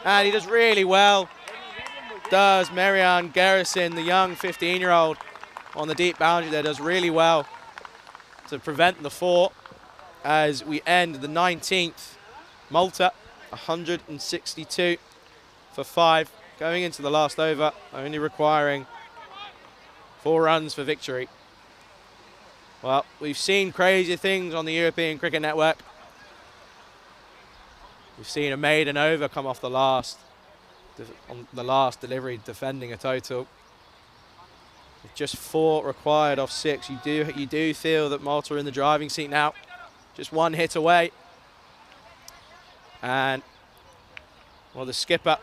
And he does really well. Does Marian Garrison, the young 15-year-old on the deep boundary there, does really well to prevent the four as we end the 19th. Malta, 162 for 5. Going into the last over, only requiring 4 runs for victory. Well, we've seen crazy things on the European Cricket Network. We've seen a maiden over come off on the last delivery, defending a total. With just 4 required off 6, you do feel that Malta are in the driving seat now. Just 1 hit away. And, well, the skipper,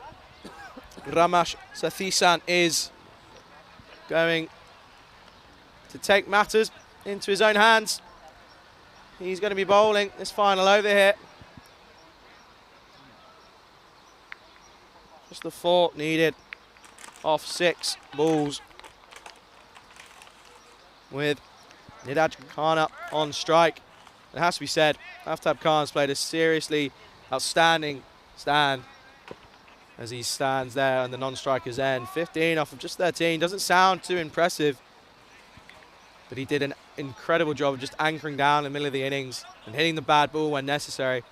Ramesh Sathisan, is going to take matters into his own hands. He's going to be bowling this final over here. Just the 4 needed off 6 balls. With Nidaj Khan on strike. It has to be said, Aftab Khan's played a seriously outstanding stand as he stands there on the non-striker's end. 15 off of just 13. Doesn't sound too impressive, but he did an incredible job of just anchoring down in the middle of the innings and hitting the bad ball when necessary.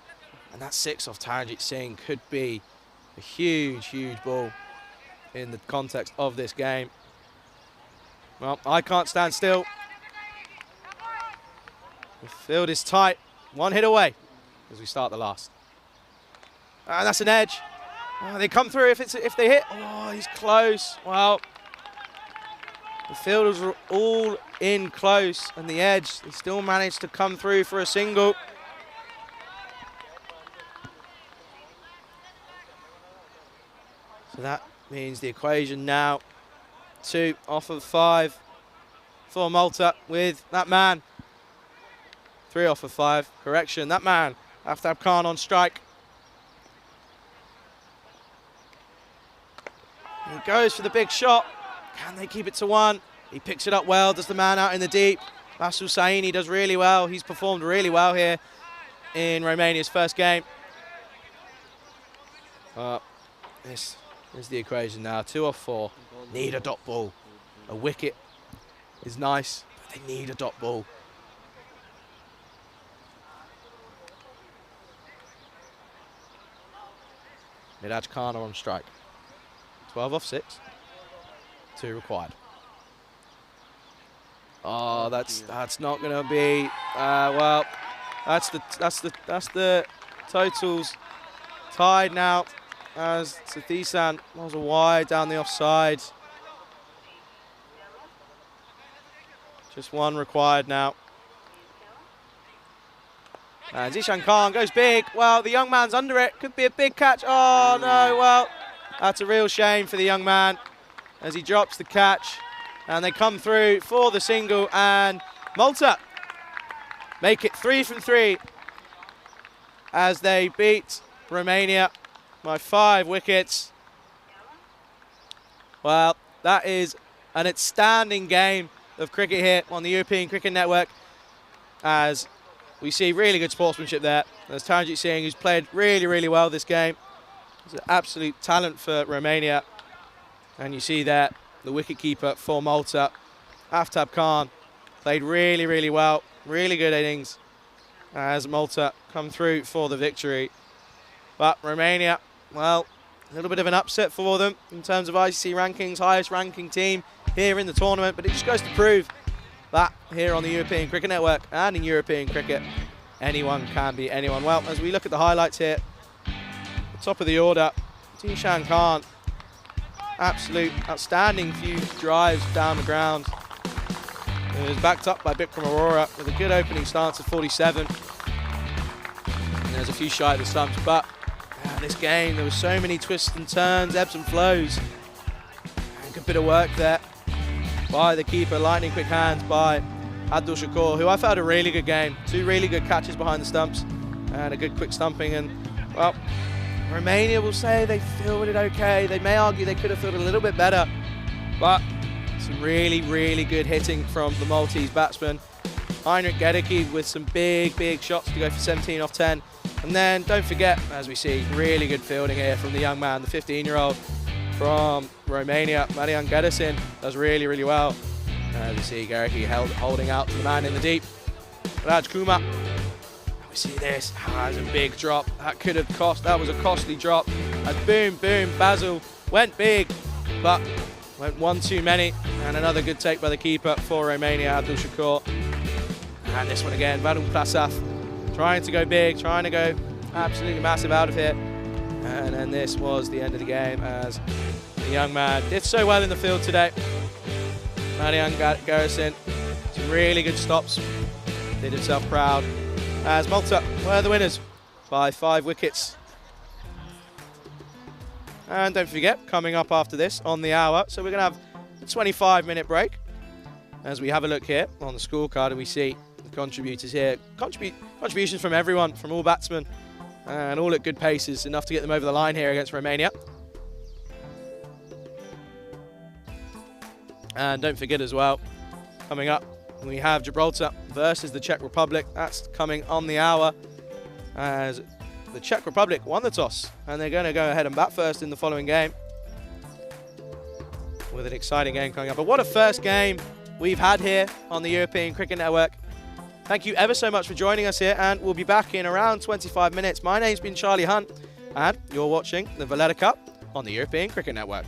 And that 6 off Taranjit Singh could be a huge, huge ball in the context of this game. Well, I can't stand still. The field is tight. 1 hit away as we start the last. And that's an edge. Oh, they come through if they hit. Oh, he's close. Well, the fielders were all in close, and the edge, they still managed to come through for a single. So that means the equation now 2 off of 5 for Malta with that man. 3 off of 5. Correction, that man, Aftab Khan on strike. He goes for the big shot. Can they keep it to 1? He picks it up well. Does the man out in the deep? Basul Saini does really well. He's performed really well here in Romania's first game. This is the equation now. 2 off 4. Need a dot ball. A wicket is nice, but they need a dot ball. Nidaj Khan on strike. 12 off 6. 2 required. Oh, that's not going to be. Well, that's the totals tied now as Sathisan was a wide down the offside. Just 1 required now. And Zishan Khan goes big. Well, the young man's under it. Could be a big catch. Oh, no. Well, that's a real shame for the young man as he drops the catch. And they come through for the single. And Malta make it 3 from 3 as they beat Romania by 5 wickets. Well, that is an outstanding game of cricket here on the European Cricket Network as we see really good sportsmanship there. There's Taranjit Singh, who's played really, really well this game. He's an absolute talent for Romania. And you see there, the wicketkeeper for Malta, Aftab Khan, played really, really well. Really good innings as Malta come through for the victory. But Romania, well, a little bit of an upset for them in terms of ICC rankings, highest ranking team here in the tournament. But it just goes to prove that here on the European Cricket Network and in European cricket, anyone can be anyone. Well, as we look at the highlights here, the top of the order, Tishan Khan, absolute outstanding few drives down the ground. It was backed up by Bikram Arora with a good opening stance at 47. And there's a few shy of the stumps, but this game, there were so many twists and turns, ebbs and flows. And a good bit of work there by the keeper, lightning quick hands by Abdul Shakur, who I felt had a really good game. 2 really good catches behind the stumps and a good quick stumping. And, well, Romania will say they fielded it okay. They may argue they could have fielded a little bit better, but some really, really good hitting from the Maltese batsman. Heinrich Gedicke with some big, big shots to go for 17 off 10. And then, don't forget, as we see, really good fielding here from the young man, the 15-year-old from Romania, Marian Gedicin, does really, really well. As we see, Gedicke holding out to the man in the deep, Raj Kumar. We see this, that's a big drop. That could have cost, that was a costly drop. And boom, boom, Basil went big, but went one too many. And another good take by the keeper for Romania, Abdul Shakur. And this one again, Varun Prasaf, trying to go big, trying to go absolutely massive out of here. And then this was the end of the game as the young man did so well in the field today. Marian Garrison, some really good stops, did himself proud. As Malta were the winners by 5 wickets. And don't forget, coming up after this on the hour, so we're going to have a 25-minute break as we have a look here on the scorecard and we see the contributors here. Contributions from everyone, from all batsmen, and all at good paces, enough to get them over the line here against Romania. And don't forget as well, coming up, we have Gibraltar versus the Czech Republic. That's coming on the hour as the Czech Republic won the toss and they're going to go ahead and bat first in the following game with an exciting game coming up. But what a first game we've had here on the European Cricket Network. Thank you ever so much for joining us here, and we'll be back in around 25 minutes. My name's been Charlie Hunt, and you're watching the Valletta Cup on the European Cricket Network.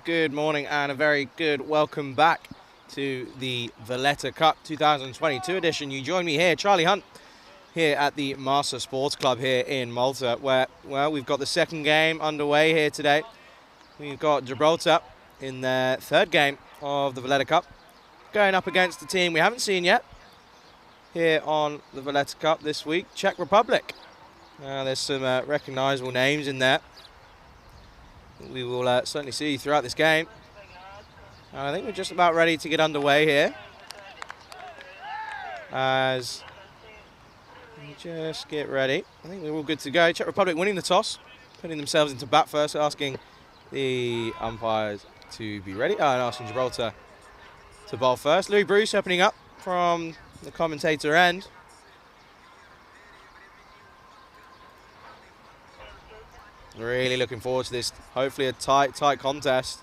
Good morning and a very good welcome back to the Valletta Cup 2022 edition. You join me here, Charlie Hunt, here at the Marsa Sports Club here in Malta, where, well, we've got the second game underway here today. We've got Gibraltar in their third game of the Valletta Cup, going up against the team we haven't seen yet here on the Valletta Cup this week, Czech Republic. There's some recognisable names in there we will certainly see throughout this game. And I think we're just about ready to get underway here, as we just get ready. I think we're all good to go. Czech Republic winning the toss, putting themselves into bat first, asking the umpires to be ready, and asking Gibraltar to bowl first. Louis Bruce opening up from the commentator end. Really looking forward to this. Hopefully a tight contest.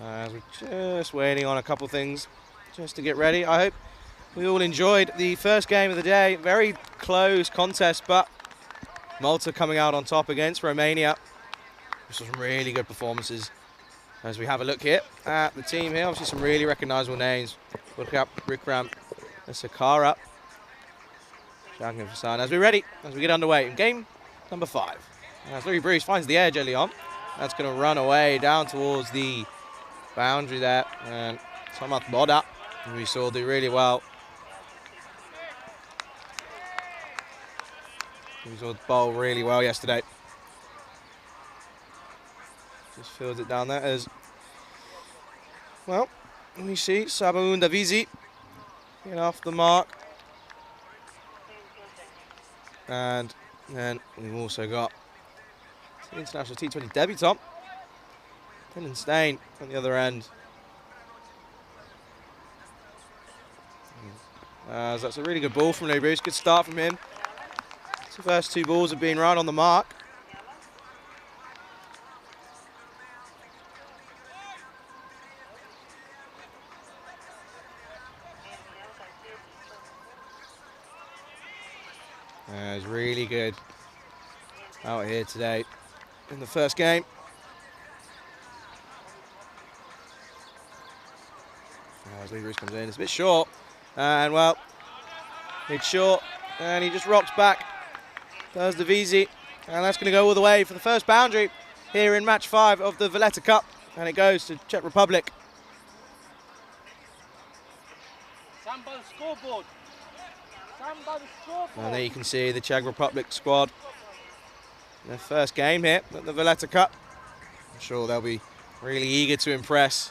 As we're just waiting on a couple things just to get ready. I hope we all enjoyed the first game of the day. Very close contest, but Malta coming out on top against Romania. Some really good performances. As we have a look here at the team here, obviously some really recognisable names. Look up Rikram Sakara. As we're ready, as we get underway in game number 5. As Louis Bruce finds the edge early on. That's going to run away down towards the boundary there. And Tomat Boda, who we saw do really well. We saw the bowl really well yesterday. Just fields it down there as well. We see Sabaun Davizi getting off the mark. And then we've also got the international T20 debutant, Dylan Stain, on the other end. So that's a really good ball from Louis Bruce. Good start from him. The first 2 balls have been right on the mark. It's really good out here today in the first game. As Louis Bruce comes in, it's a bit short. And well, it's short. And he just rocks back. Does the Vizi. And that's going to go all the way for the first boundary here in match 5 of the Valletta Cup. And it goes to Czech Republic. Sambal scoreboard. And there you can see the Czech Republic squad. Their first game here at the Valletta Cup. I'm sure they'll be really eager to impress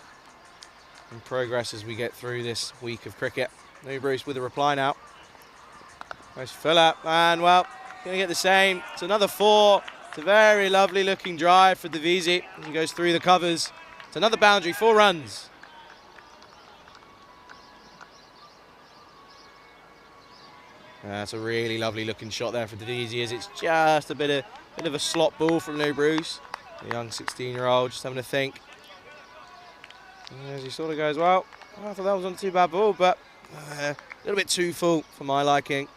and progress as we get through this week of cricket. Louis Bruce with a reply now. Nice fill up, and well, going to get the same. It's another 4. It's a very lovely looking drive for Davisi. He goes through the covers. It's another boundary, 4 runs. That's a really lovely looking shot there for Davisi, as it's just a bit of a slot ball from Louis Bruce. The young 16-year-old just having a think. As he sort of goes, well, I thought that wasn't a too bad ball, but a little bit too full for my liking.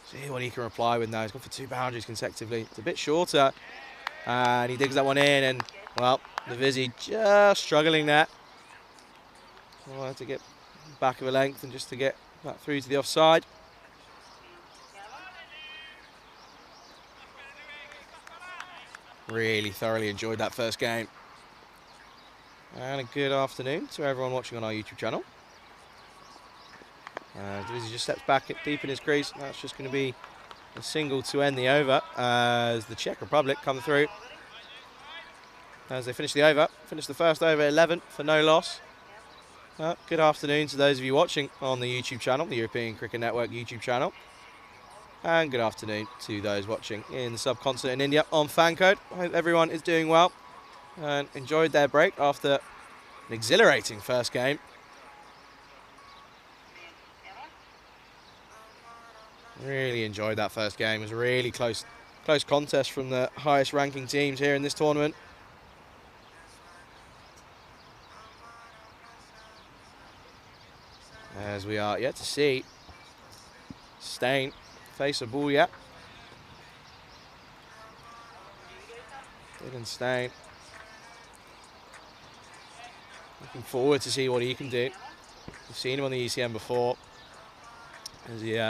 See what he can reply with now. He's gone for 2 boundaries consecutively. It's a bit shorter. And he digs that one in, and, well, Davisi just struggling there. Well, to get back of a length and just to get that through to the offside. Really thoroughly enjoyed that first game. And a good afternoon to everyone watching on our YouTube channel. Davisi just steps back deep in his crease. That's just going to be a single to end the over as the Czech Republic come through. As they finish the over, finish the first over 11 for no loss. Good afternoon to those of you watching on the YouTube channel, the European Cricket Network YouTube channel. And good afternoon to those watching in the subcontinent in India on Fancode. I hope everyone is doing well and enjoyed their break after an exhilarating first game. Really enjoyed that first game. It was a really close contest from the highest ranking teams here in this tournament. As we are yet to see Stain face a ball yet. Dylan Stain. Looking forward to see what he can do. We've seen him on the ECM before. As he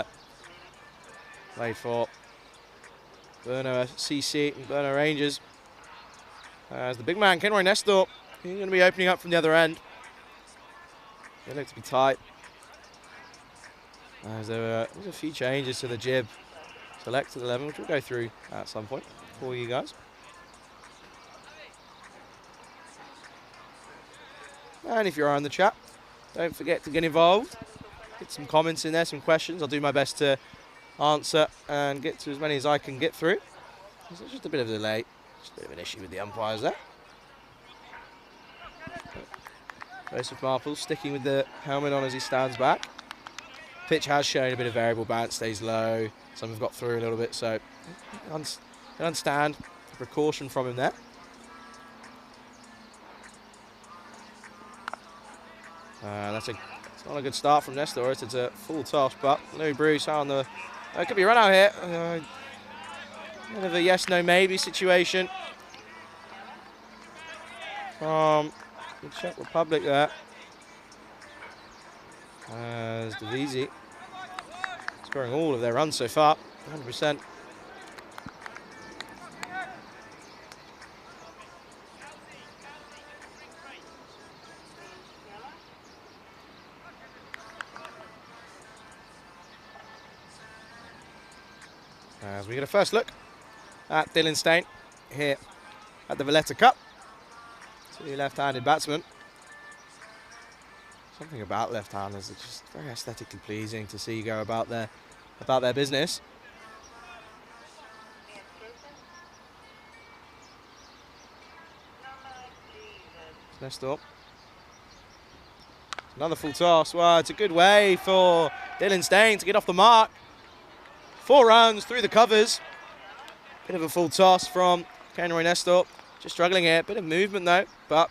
played for Brno CC and Brno Rangers. As the big man, Kenroy Nestor, he's going to be opening up from the other end. They look to be tight. As there's a few changes to the jib selected 11, which we'll go through at some point for you guys. And if you're on the chat, don't forget to get involved. Get some comments in there, some questions. I'll do my best to answer and get to as many as I can get through. There's just a bit of a delay, just a bit of an issue with the umpires there. Joseph Marple sticking with the helmet on as he stands back. Pitch has shown a bit of variable bounce, stays low. Some have got through a little bit, so I understand the precaution from him there. It's not a good start from Nestor. It's a full toss, but Louis Bruce on the... It could be a run out here. Kind of a yes, no, maybe situation from the Czech Republic there. As Divisi scoring all of their runs so far, 100%. As we get a first look at Dylan Stain here at the Valletta Cup. Two left-handed batsmen. Something about left-handers that's just very aesthetically pleasing to see go about their business. Nestor. Another full toss. Well, it's a good way for Dylan Stain to get off the mark. 4 runs through the covers. Bit of a full toss from Kenroy Nestor. Just struggling here. Bit of movement though, but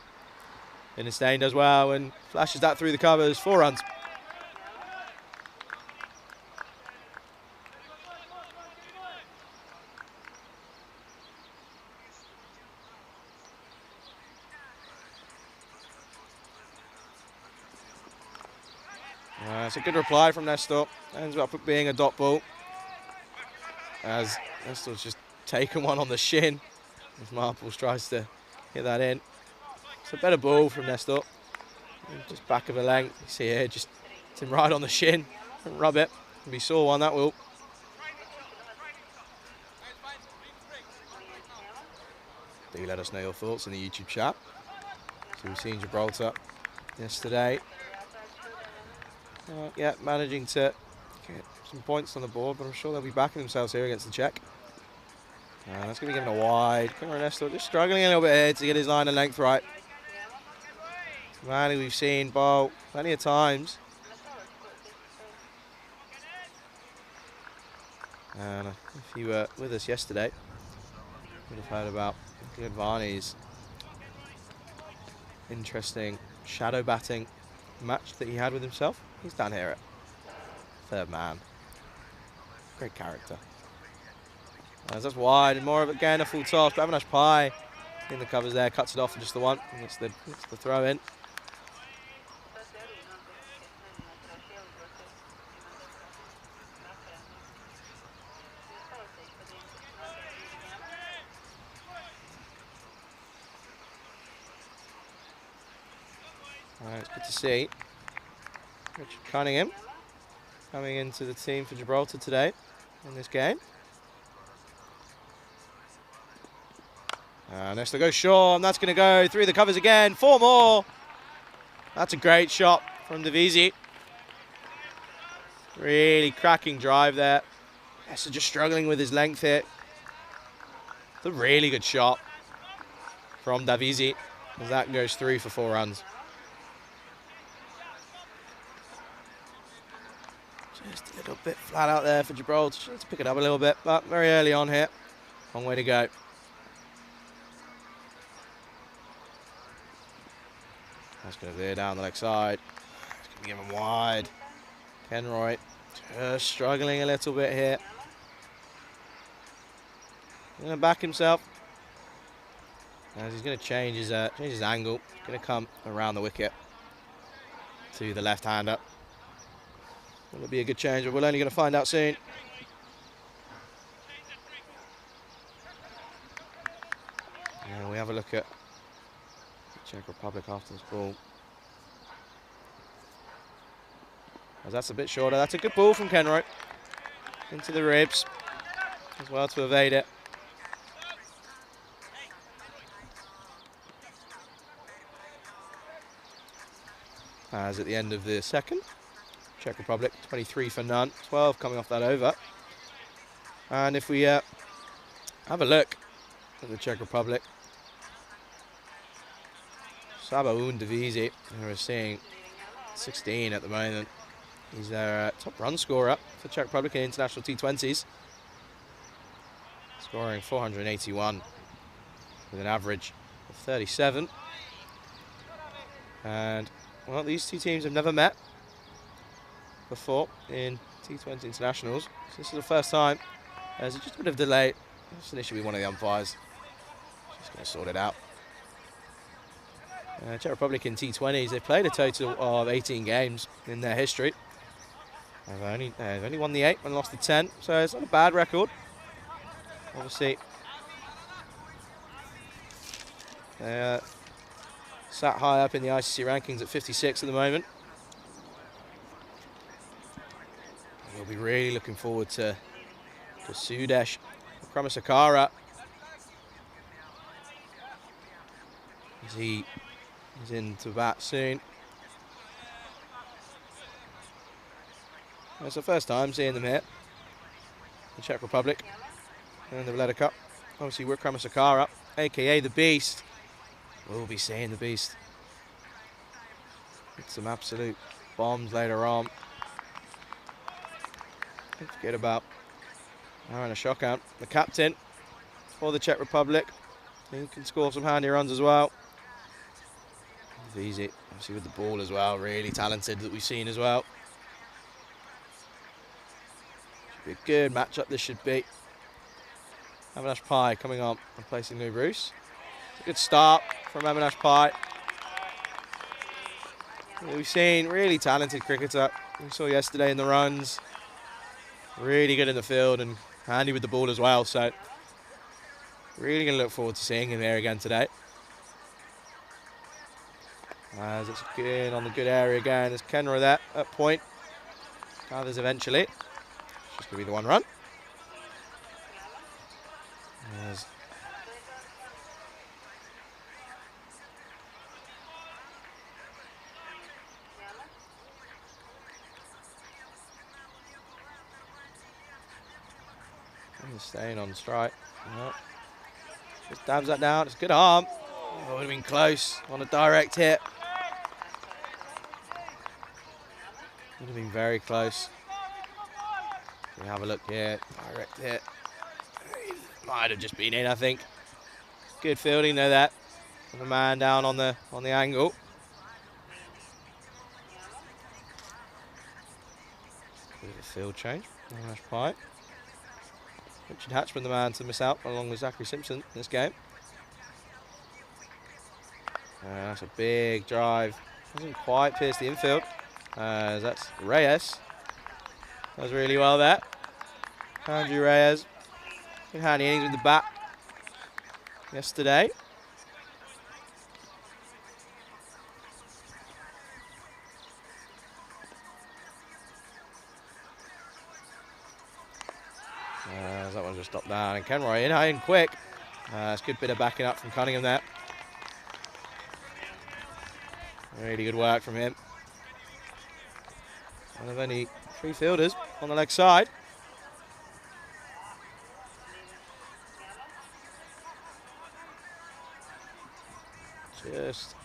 Dylan Stain does well and flashes that through the covers. 4 runs. It's a good reply from Nestor. Ends up being a dot ball. As Nestor's just taken one on the shin. As Marples tries to hit that in. It's a better ball from Nestor. Just back of a length. You see here, just hits him right on the shin. Don't rub it. If he saw one, that will. Do let us know your thoughts in the YouTube chat. So we've seen Gibraltar yesterday. Yeah, managing to get some points on the board, but I'm sure they'll be backing themselves here against the Czech. That's going to be given a wide. Kenroy Nestor just struggling a little bit here to get his line of length right. Manny we've seen bowl plenty of times. And if you were with us yesterday, you would have heard about Gladvani's interesting shadow batting match that he had with himself. He's down here at 3rd man. Great character. As that's wide and more of again a full toss. But Avinash Pai in the covers there, cuts it off for just the one. And it's the throw in. It's good to see Richard Cunningham coming into the team for Gibraltar today in this game. Nestor goes short, and that's going to go through the covers again. 4 more. That's a great shot from Divisi. Really cracking drive there. Nestor just struggling with his length here. It's a really good shot from Divisi, as that goes through for 4 runs. Just a little bit flat out there for Gibraltar. Let's pick it up a little bit, but very early on here. Long way to go. That's going to veer down the leg side. It's going to give him wide. Kenroy just struggling a little bit here. Going to back himself. As he's going to change his angle. Going to come around the wicket to the left-hander. Will it be a good change? But we're only going to find out soon. And we have a look at the Czech Republic after this ball. As that's a bit shorter. That's a good ball from Kenroy. Into the ribs. As well to evade it. As at the end of the second, Czech Republic 23 for none, 12 coming off that over. And if we have a look at the Czech Republic, Sabaun Divisi, who we're seeing 16 at the moment. He's their top run scorer for Czech Republic in international T20s, scoring 481 with an average of 37. And well, these two teams have never met before in T20 internationals. So this is the first time. There's just a bit of delay. It's an issue with one of the umpires. Just going to sort it out. Czech Republic in T20s, they've played a total of 18 games in their history. They've only won the 8 and lost the 10, so it's not a bad record. Obviously, they're sat high up in the ICC rankings at 56 at the moment. We'll be really looking forward to Sudesh Kramasakara. As he is into bat soon. It's the first time seeing them here. The Czech Republic and the Valletta Cup. Obviously, we're Kramasakara, aka the Beast. We'll be seeing the Beast. Hit some absolute bombs later on. Don't forget about Aaron Ashokan, the captain for the Czech Republic. He can score some handy runs as well. It's easy, obviously with the ball as well. Really talented that we've seen as well. Should be a good matchup. This should be. Avinash Pai coming on, replacing Lou Bruce. Good start from Avinash Pai. We've seen really talented cricketer. We saw yesterday in the runs. Really good in the field and handy with the ball as well. So really going to look forward to seeing him here again today. As it's good on the good area again. There's Kenroy there at point. Gathers eventually. It's just going to be the one run. There's staying on strike. No. Just dabs that down. It's a good arm. Oh, it would have been close on a direct hit. Would have been very close. We have a look here. Direct hit. Might have just been in, I think. Good fielding, though, that. With the man down on the angle. Bit of a field change. Nice pipe. Richard Hatchman, the man to miss out, along with Zachary Simpson in this game. That's a big drive. Doesn't quite pierce the infield. That's Reyes. Does really well there. Andrew Reyes. Good handy innings with the bat yesterday. That one just stopped down, and Kenroy in quick. It's a good bit of backing up from Cunningham there. Really good work from him. One of only 3 fielders on the leg side. Just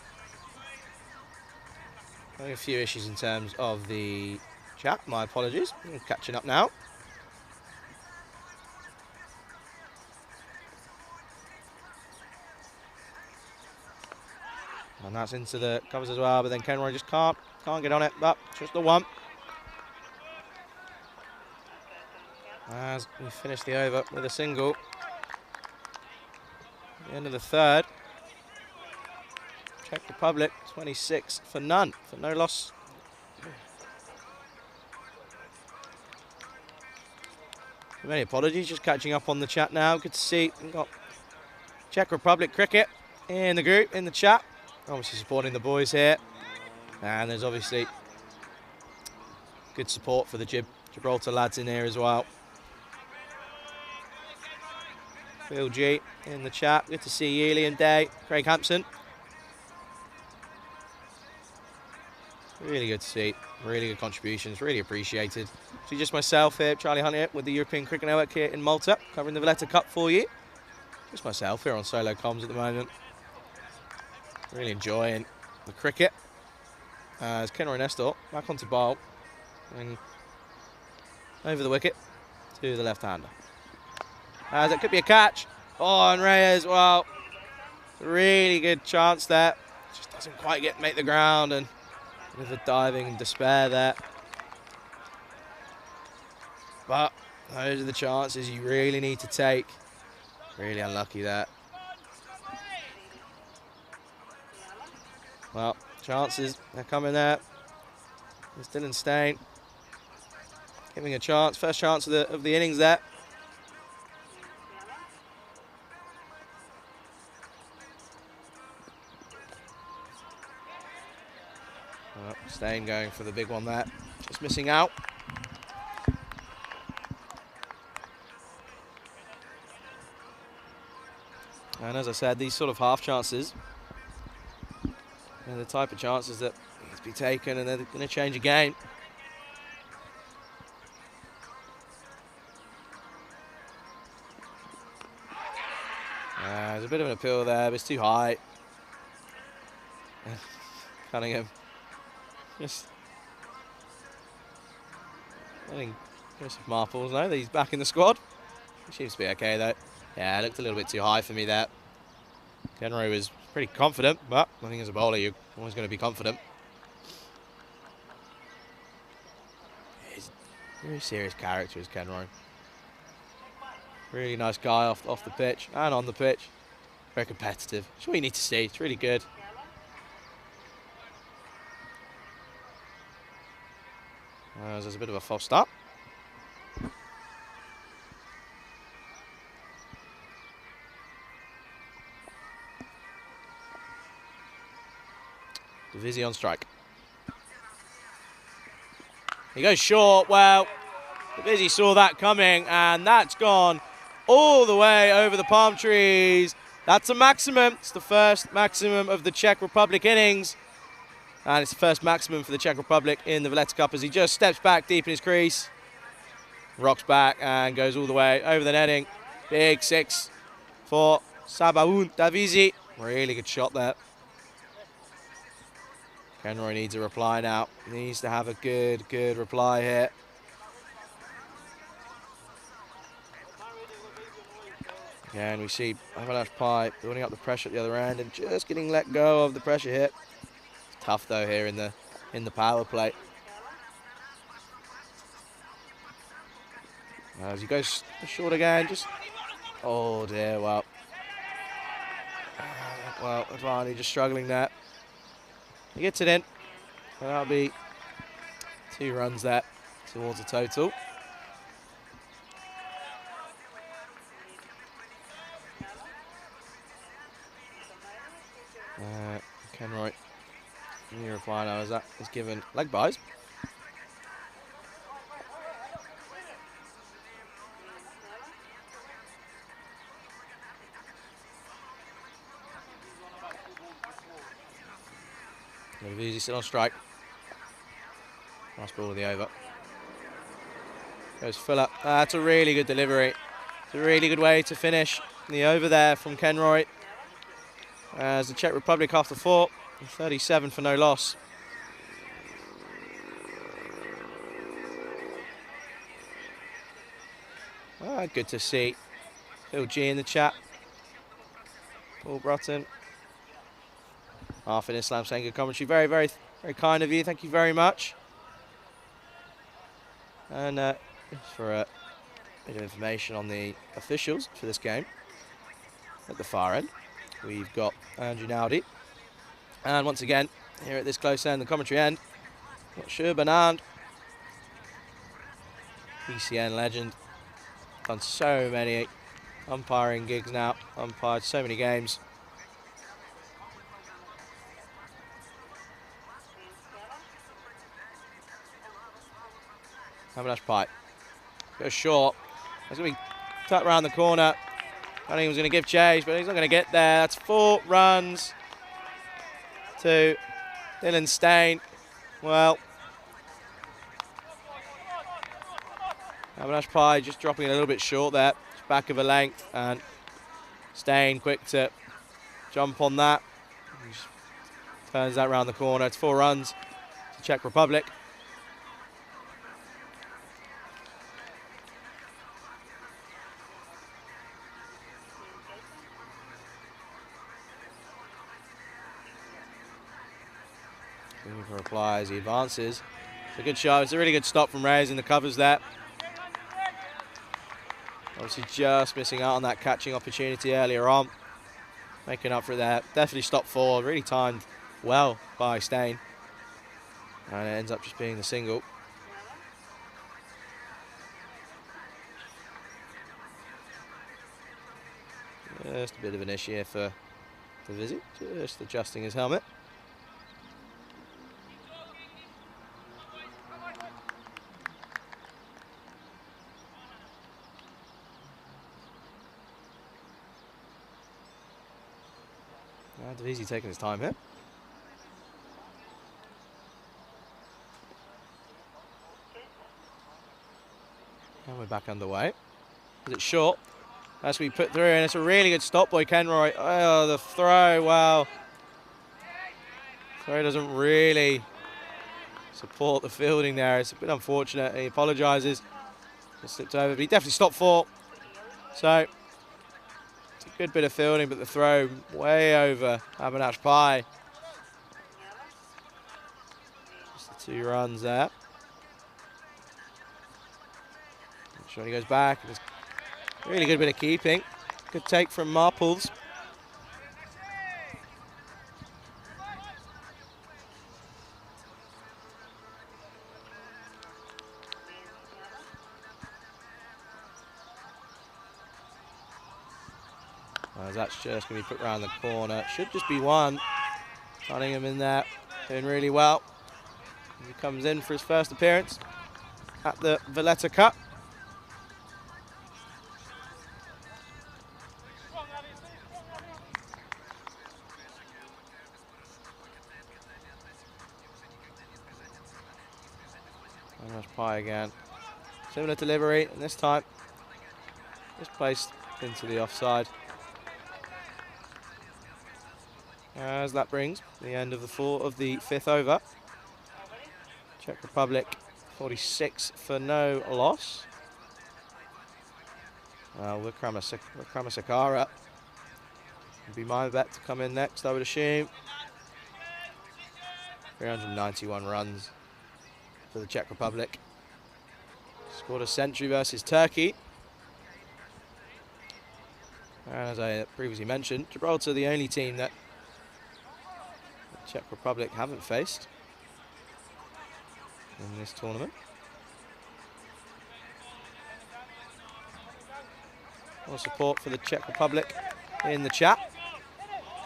having a few issues in terms of the chat. My apologies. I'm catching up now. And that's into the covers as well, but then Kenroy just can't get on it, but just the one. As we finish the over with a single. At the end of the third. Czech Republic 26 for none, for no loss. Many apologies, just catching up on the chat now. Good to see we've got Czech Republic cricket in the group, in the chat. Obviously supporting the boys here. And there's obviously good support for the Gibraltar lads in here as well. Phil G in the chat. Good to see you, Liam Day, Craig Hampson. Really good to see. Really good contributions. Really appreciated. So just myself here, Charlie Hunt here with the European Cricket Network here in Malta, covering the Valletta Cup for you. Just myself here on solo comms at the moment. Really enjoying the cricket. As Kenroy Nestor back onto bowl and over the wicket to the left-hander. As it could be a catch. Oh, and Reyes, well, really good chance there. Just doesn't quite make the ground, and a bit of diving and despair there. But those are the chances you really need to take. Really unlucky there. Well, chances, they're coming there. There's Dylan Stain giving a chance, first chance of the innings there. Well, Stain going for the big one there, just missing out. And as I said, these sort of half chances are the type of chances that need to be taken, and they're going to change a game. There's a bit of an appeal there, but it's too high. Cunningham just letting Joseph Marples know that he's back in the squad. He seems to be okay though. Yeah, it looked a little bit too high for me there. Kenroy was pretty confident, but I think as a bowler you're always going to be confident. He's a very serious character, is Kenroy. Really nice guy off the pitch and on the pitch. Very competitive. It's what you need to see. It's really good. There's a bit of a false start. Divisi on strike. He goes short. Well, Divisi saw that coming, and that's gone all the way over the palm trees. That's a maximum. It's the first maximum of the Czech Republic innings. And it's the first maximum for the Czech Republic in the Valletta Cup as he just steps back deep in his crease. Rocks back and goes all the way over the netting. Big six for Sabaun Davisi. Really good shot there. Kenroy needs a reply now. He needs to have a good reply here. Again, we see Avalash Pai building up the pressure at the other end and just getting let go of the pressure hit. It's tough though here in the power play. As he goes short again, just oh dear, well, Advani just struggling there. He gets it in, and that'll be 2 runs there towards the total. Kenroy, new reply now as that is given leg byes. Easy still on strike. Last ball of the over. Goes Fuller. That's a really good delivery. It's a really good way to finish the over there from Kenroy. As the Czech Republic after 4, 37 for no loss. Good to see Phil G in the chat. Paul Brutton. Arfin Islam saying good commentary. Very, very, very kind of you. Thank you very much. And just for a bit of information on the officials for this game. At the far end, we've got Andrew Nowdy And once again, here at this close end, the commentary end, got Sure Bernard, ECN legend, done so many umpiring gigs now, umpired so many games. Habernash Pipe goes short. That's going to be tucked around the corner. I think he was going to give chase, but he's not going to get there. That's 4 runs to Dylan Stain. Well, Habernash Pie just dropping a little bit short there. Just back of a length, and Stain quick to jump on that. He just turns that round the corner. It's 4 runs to Czech Republic. Looking for reply as he advances. It's a good shot. It's a really good stop from Reyes in the covers there. Obviously just missing out on that catching opportunity earlier on. Making up for it there. Definitely stopped 4. Really timed well by Stain. And it ends up just being the single. Just a bit of an issue here for the visit. Just adjusting his helmet. Davisi taking his time here. And we're back underway. Is it short? That's to be put through, and it's a really good stop by Kenroy. Oh, the throw, wow. Throw doesn't really support the fielding there. It's a bit unfortunate. He apologises. Just slipped over, but he definitely stopped 4. So, it's a good bit of fielding, but the throw way over Habernash Pie. Just the 2 runs there. Sure, he goes back. It's a really good bit of keeping. Good take from Marples. That's just going to be put around the corner. Should just be 1. Cunningham in there, doing really well. He comes in for his first appearance at the Valletta Cup. Habernash Pie again. Similar delivery, and this time just placed into the offside. As that brings the end of the 5th over. Czech Republic 46 for no loss. Vikramasakara would be my bet to come in next, I would assume. 391 runs for the Czech Republic. Scored a century versus Turkey. And as I previously mentioned, Gibraltar the only team that Czech Republic haven't faced in this tournament. More support for the Czech Republic in the chat.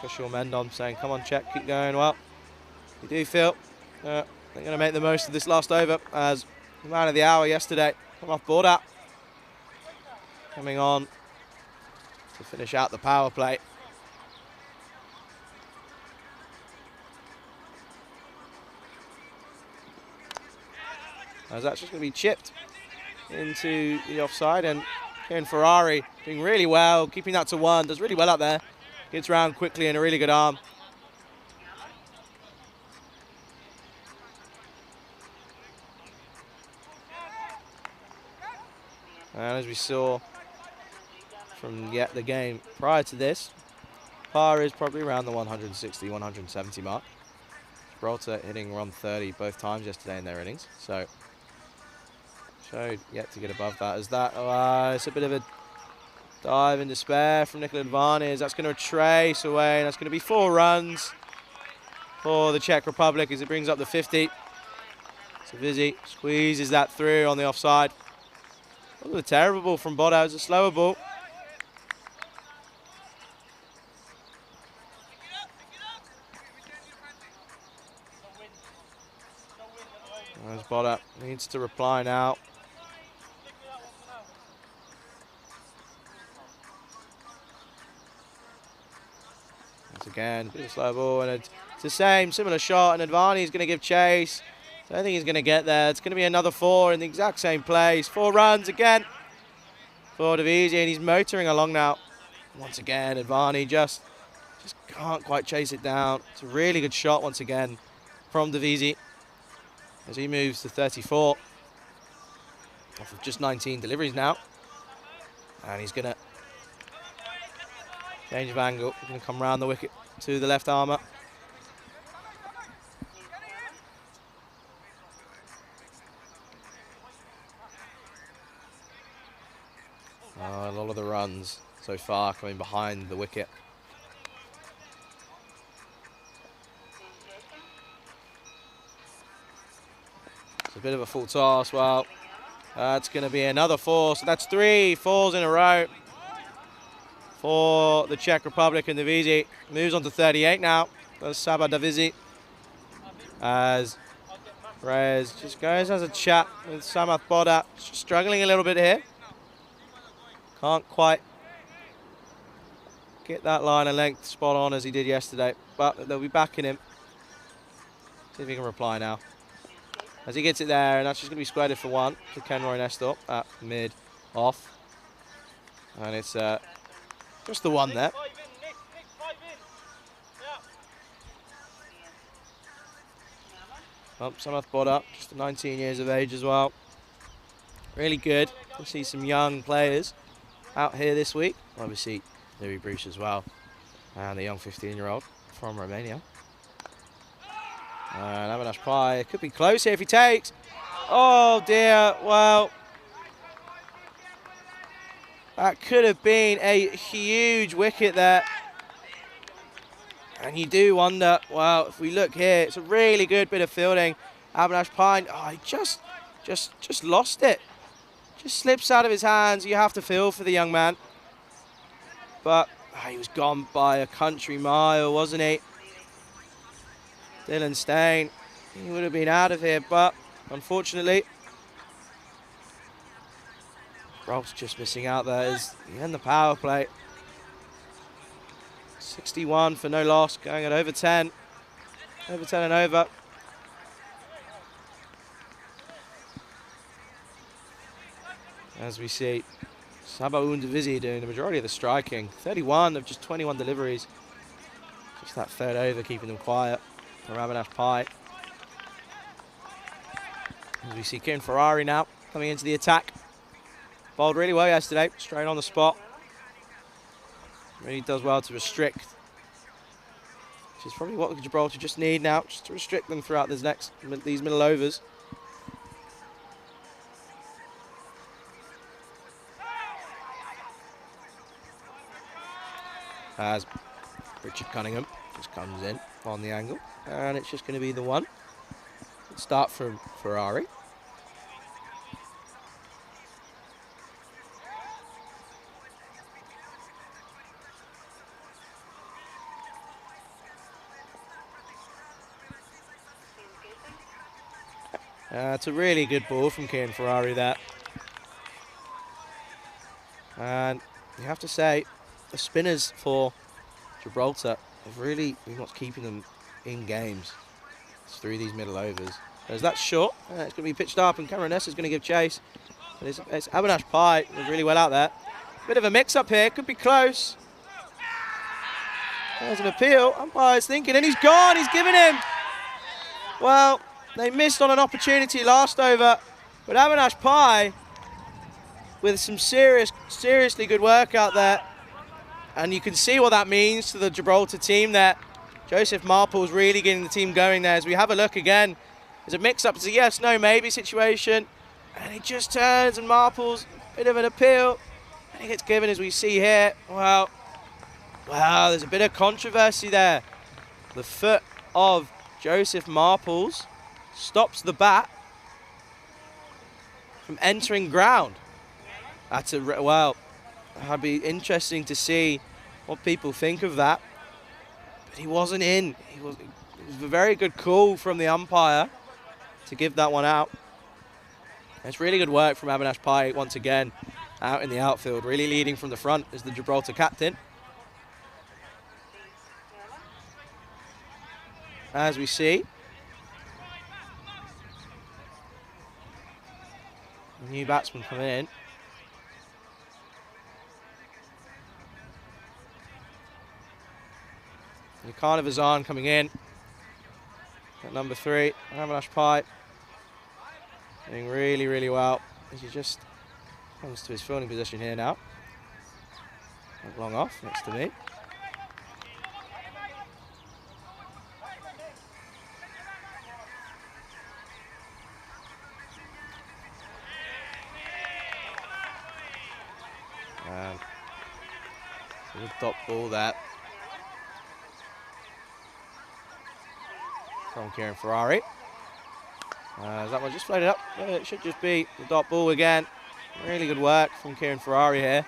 Kushal Mendon saying, come on Czech, keep going. Well, we do feel they're going to make the most of this last over, as the man of the hour yesterday, come off board out, coming on to finish out the power play. As that's just going to be chipped into the offside, and Kieran Ferrari doing really well, keeping that to 1, does really well up there. Gets round quickly and a really good arm. And as we saw from the game prior to this, par is probably around the 160, 170 mark. Gibraltar hitting 130 both times yesterday in their innings, so showed yet to get above that. As that, it's a bit of a dive in despair from Nicola Advanes. That's going to trace away, and that's going to be 4 runs. for the Czech Republic as it brings up the 50. So Vizzy squeezes that through on the offside. That was a terrible ball from Boda. It was a slower ball. As Boda needs to reply now. Once again, bit of a slow ball, and it's the same, similar shot, and Advani's going to give chase. I don't think he's going to get there. It's going to be another 4 in the exact same place. 4 runs again for Divisi, and he's motoring along now. Once again, Advani just can't quite chase it down. It's a really good shot once again from Divisi as he moves to 34 off of just 19 deliveries now. And he's going to change of angle. He's going to come round the wicket to the left armour. A lot of the runs so far coming behind the wicket. It's a bit of a full toss. Well, that's going to be another 4. So that's 3 4s in a row for the Czech Republic, and Divisi moves on to 38 now. That's Saba Divisi as Reyes just goes, has a chat with Samath Boda. Struggling a little bit here. Can't quite get that line of length spot on as he did yesterday, but they'll be backing him. See if he can reply now. As he gets it there, and that's just going to be squared for 1 to Kenroy Nestor at mid-off. And it's just the 1 there. Samath Boda, just 19 years of age as well. Really good to see some young players out here this week. Obviously, Louis Bruce as well, and the young 15-year-old from Romania. And Avinash Pai could be close here if he takes. Oh dear, well, that could have been a huge wicket there. And you do wonder, well, if we look here, it's a really good bit of fielding. Avinash Pai, oh, he just lost it. Just slips out of his hands. You have to feel for the young man. But he was gone by a country mile, wasn't he? Dylan Stain, he would have been out of here, but unfortunately, Rolf's just missing out there as he end the power play. 61 for no loss, going at over 10. Over 10 and over. As we see, Sabaun Divisi doing the majority of the striking. 31 of just 21 deliveries. Just that third over keeping them quiet for Avinash Pai. As we see Kieran Ferrari now coming into the attack. Bowled really well yesterday, straight on the spot. Really does well to restrict. Which is probably what Gibraltar just need now, just to restrict them throughout these middle overs. As Richard Cunningham just comes in on the angle, and it's just going to be the 1. Good start from Ferrari. It's a really good ball from Kieran Ferrari there. And you have to say, the spinners for Gibraltar have really been what's keeping them in games through these middle overs. As that's short, it's going to be pitched up, and Cameron Ness is going to give chase. And it's Avinash Pai really well out there. Bit of a mix-up here, could be close. There's an appeal, umpire's thinking, and he's gone, he's given him. Well, they missed on an opportunity last over, but Avinash Pai with some seriously good work out there. And you can see what that means to the Gibraltar team there. Joseph Marple's really getting the team going there. As we have a look again, there's a mix-up. It's a yes, no, maybe situation. And he just turns, and Marple's a bit of an appeal. And he gets given, as we see here. Well, there's a bit of controversy there. The foot of Joseph Marples stops the bat from entering ground. That's well, it'd be interesting to see what people think of that. But he wasn't in. It was a very good call from the umpire to give that one out. It's really good work from Avinash Pai once again out in the outfield, really leading from the front as the Gibraltar captain. As we see, a new batsman coming in. Nikana Vazan coming in at number 3. Avinash Pai doing really, really well as he just comes to his fielding position here now. Not long off next to me. So the top ball there from Kieran Ferrari. That one just floated up. It should just be the dot ball again. Really good work from Kieran Ferrari here.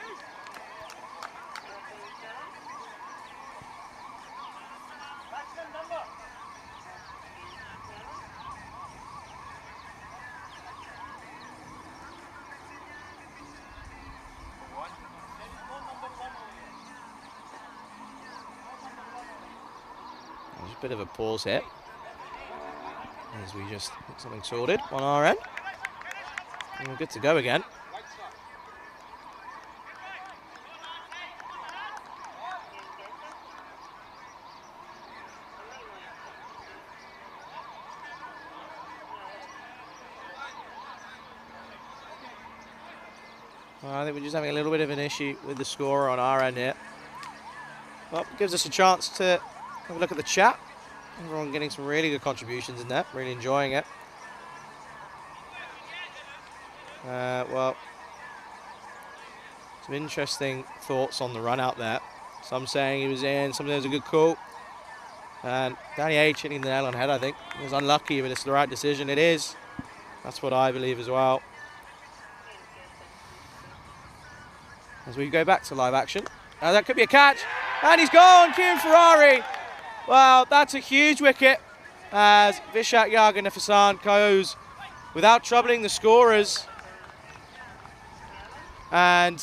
There's a bit of a pause here as we just get something sorted on our end. And we're good to go again. Well, I think we're just having a little bit of an issue with the scorer on our end here. Well, it gives us a chance to have a look at the chat. Everyone getting some really good contributions in there, really enjoying it. Well, some interesting thoughts on the run out there. Some saying he was in, some saying it was a good call. And Danny H hitting the nail on the head, I think. It was unlucky, but it's the right decision. It is. That's what I believe as well. As we go back to live action. That could be a catch. And he's gone, Kieran Ferrari. Well, that's a huge wicket as Vishak Yaganafasan goes without troubling the scorers. And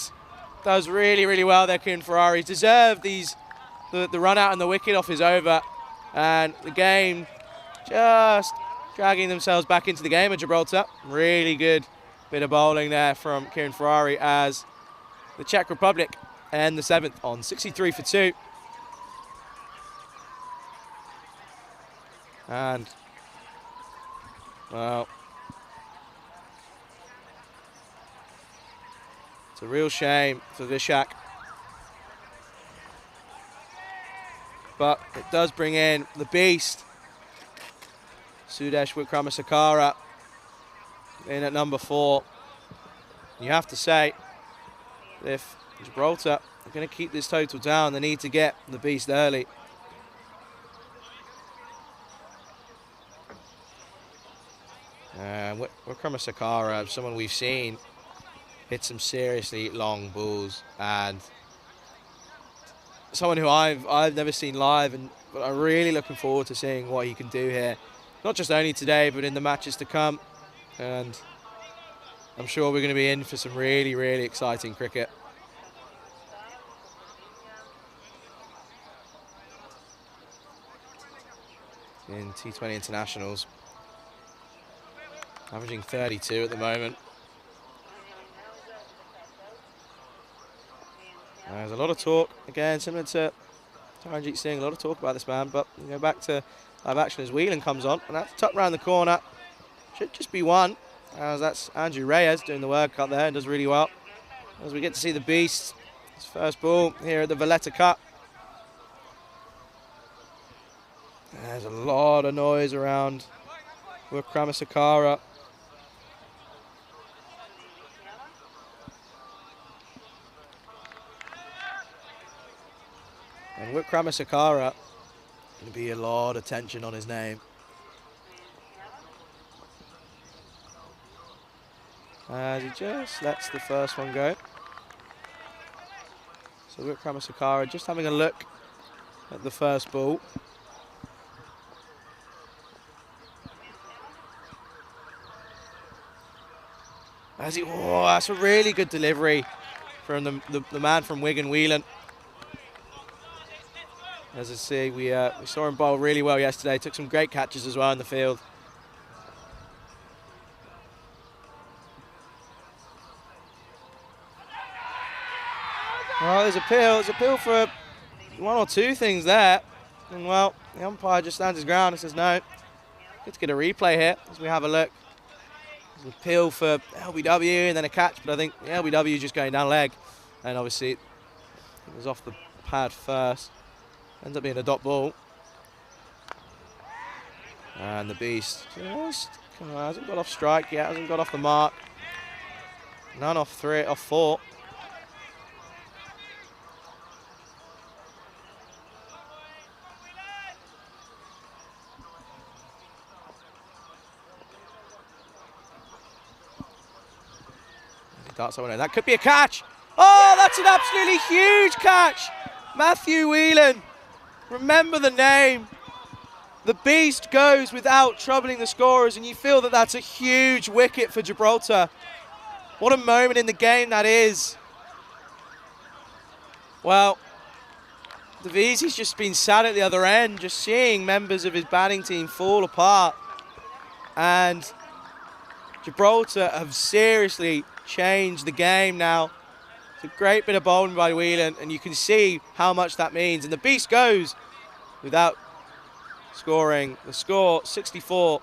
does really, really well there, Kieran Ferrari. He's deserved the run out and the wicket off his over. And the game just dragging themselves back into the game at Gibraltar. Really good bit of bowling there from Kieran Ferrari as the Czech Republic end the 7th on 63 for 2. And, well, it's a real shame for Vishak. But it does bring in the beast, Sudesh Wickramasakara, in at number 4. You have to say, if Gibraltar are going to keep this total down, they need to get the beast early. Wickramasakara, someone we've seen hit some seriously long balls, and someone who I've never seen live, but I'm really looking forward to seeing what he can do here, not just only today but in the matches to come. And I'm sure we're going to be in for some really, really exciting cricket. In T20 internationals, averaging 32 at the moment. There's a lot of talk, again, similar to Taranjeet Singh, a lot of talk about this man, but we go back to live action as Whelan comes on, and that's tucked round the corner. Should just be one, as that's Andrew Reyes doing the work up there and does really well. As we get to see the beast, his first ball here at the Valletta Cup. There's a lot of noise around Wickramasakara. And Wickramasakara, going to be a lot of tension on his name As he just lets the first one go. So Wikrama Sakara just having a look at the first ball. As he, oh, that's a really good delivery from the man from Wigan, Whelan. As I see, we saw him bowl really well yesterday. Took some great catches as well in the field. Well, there's appeal for one or two things there. And well, the umpire just stands his ground and says no. Let's get a replay here as we have a look. There's an appeal for LBW and then a catch, but I think the LBW just going down leg. And obviously it was off the pad first. Ends up being a dot ball. And the Beast just hasn't got off strike yet, hasn't got off the mark. None off four. Darts over there. That could be a catch. Oh, that's an absolutely huge catch. Matthew Whelan. Remember the name. The Beast goes without troubling the scorers, and you feel that that's a huge wicket for Gibraltar. What a moment in the game that is. Well, Daviesi's just been sat at the other end, just seeing members of his batting team fall apart. And Gibraltar have seriously changed the game now. It's a great bit of bowling by Whelan, and you can see how much that means. And the Beast goes without scoring. The score, 64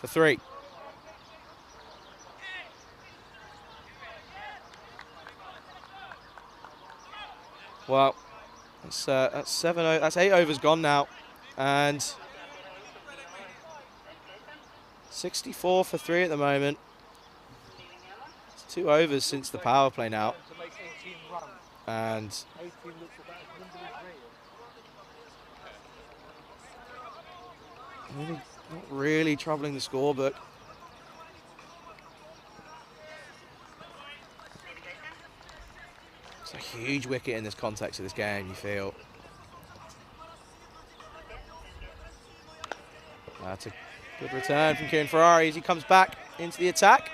for 3. Well, that's 8 overs gone now, and 64 for 3 at the moment. 2 overs since the power play now. And not really troubling the scorebook. It's a huge wicket in this context of this game, you feel. That's a good return from Kieran Ferrari as he comes back into the attack.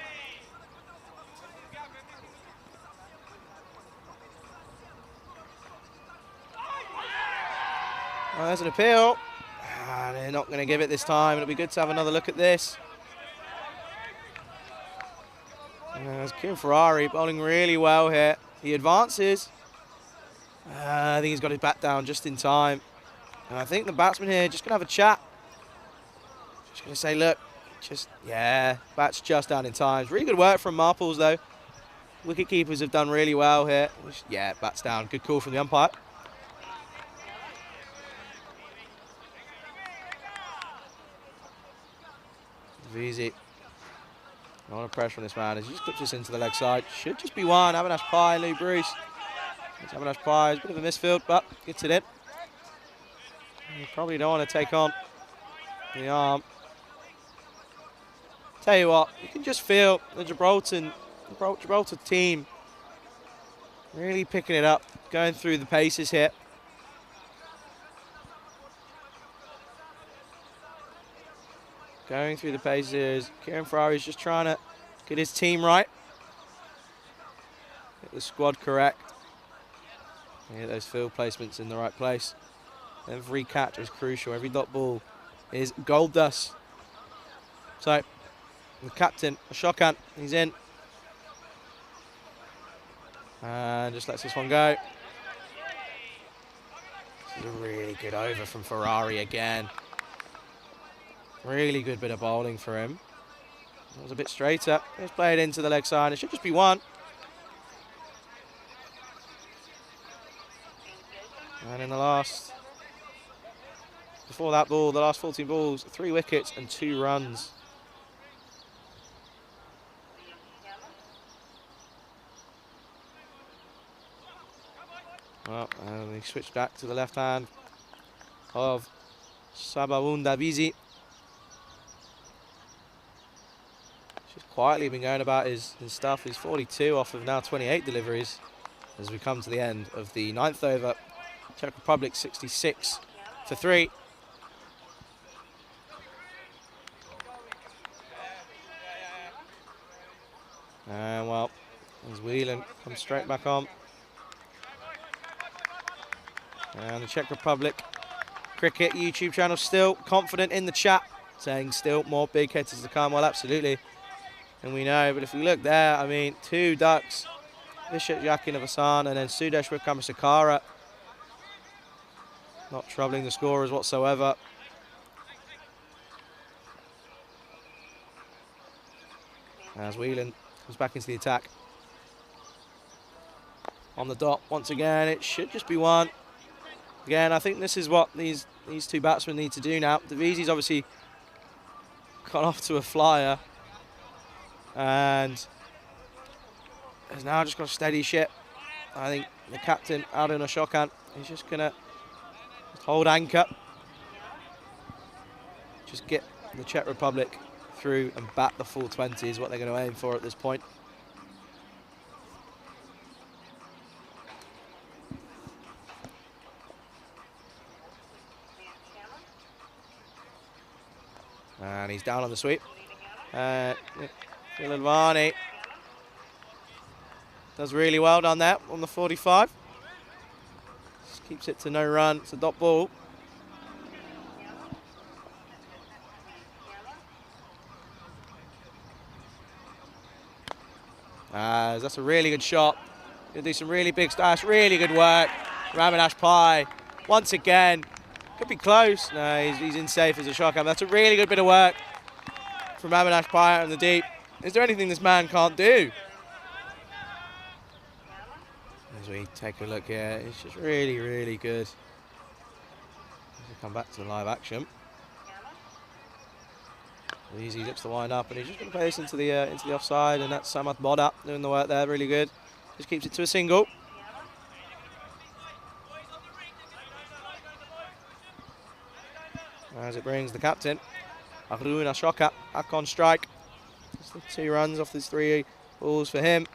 Well, there's an appeal. They're not going to give it this time. It'll be good to have another look at this. There's Kieran Ferrari bowling really well here. He advances. I think he's got his bat down just in time. And I think the batsman here just going to have a chat. Just going to say, look, bat's just down in time. It's really good work from Marples, though. Wicket keepers have done really well here. Yeah, bat's down. Good call from the umpire. Easy. A lot of pressure on this man as he just clips this into the leg side. Should just be one. Avinash Pai, Lou Bruce. It's Avinash Pai. It's a bit of a misfield, but gets it in. You probably don't want to take on the arm. Tell you what, you can just feel the Gibraltar team really picking it up, going through the paces here. Going through the paces. Kieran Ferrari's just trying to get his team right. Get the squad correct. Get those field placements in the right place. Every catch is crucial. Every dot ball is gold dust. So, the captain, Ashokan, he's in. And just lets this one go. This is a really good over from Ferrari again. Really good bit of bowling for him. It was a bit straighter. Let's play it into the leg side. It should just be one. And in the last, before that ball, the last 14 balls, 3 wickets and 2 runs. Well, and he switched back to the left hand of Sabawun Daviesi. quietly been going about his stuff. He's 42 off of now 28 deliveries as we come to the end of the 9th over. Czech Republic 66 for 3. And well, as Whelan comes straight back on. And the Czech Republic Cricket YouTube channel still confident in the chat, saying still more big hitters to come. Well, absolutely. And we know, but if we look there, I mean, 2 ducks. Vishak Yakinavasan and then Sudesh Wickramasakara. Not troubling the scorers whatsoever. As Whelan comes back into the attack. On the dot once again, it should just be 1. Again, I think this is what these 2 batsmen need to do now. Daviesi's obviously gone off to a flyer and has now just got a steady ship. I think the captain, Arun Ashokan, is just going to hold anchor. Just get the Czech Republic through and bat the full 20 is what they're going to aim for at this point. And he's down on the sweep. Iladvani does really well down there on the 45. Just keeps it to no run. It's a dot ball. That's a really good shot. Gonna do some really big stash. Really good work. Ramanash Pai once again. Could be close. No, he's in safe as a shot. That's a really good bit of work from Ramanash Pai out in the deep. Is there anything this man can't do? As we take a look here, it's just really, really good. As we come back to the live action. Easy looks to wind up, and he's just going to play this into the offside, and that's Samath Moda doing the work there, really good. Just keeps it to a single. As it brings the captain, Arun Ashoka, back on strike. Just the 2 runs off these 3 balls for him.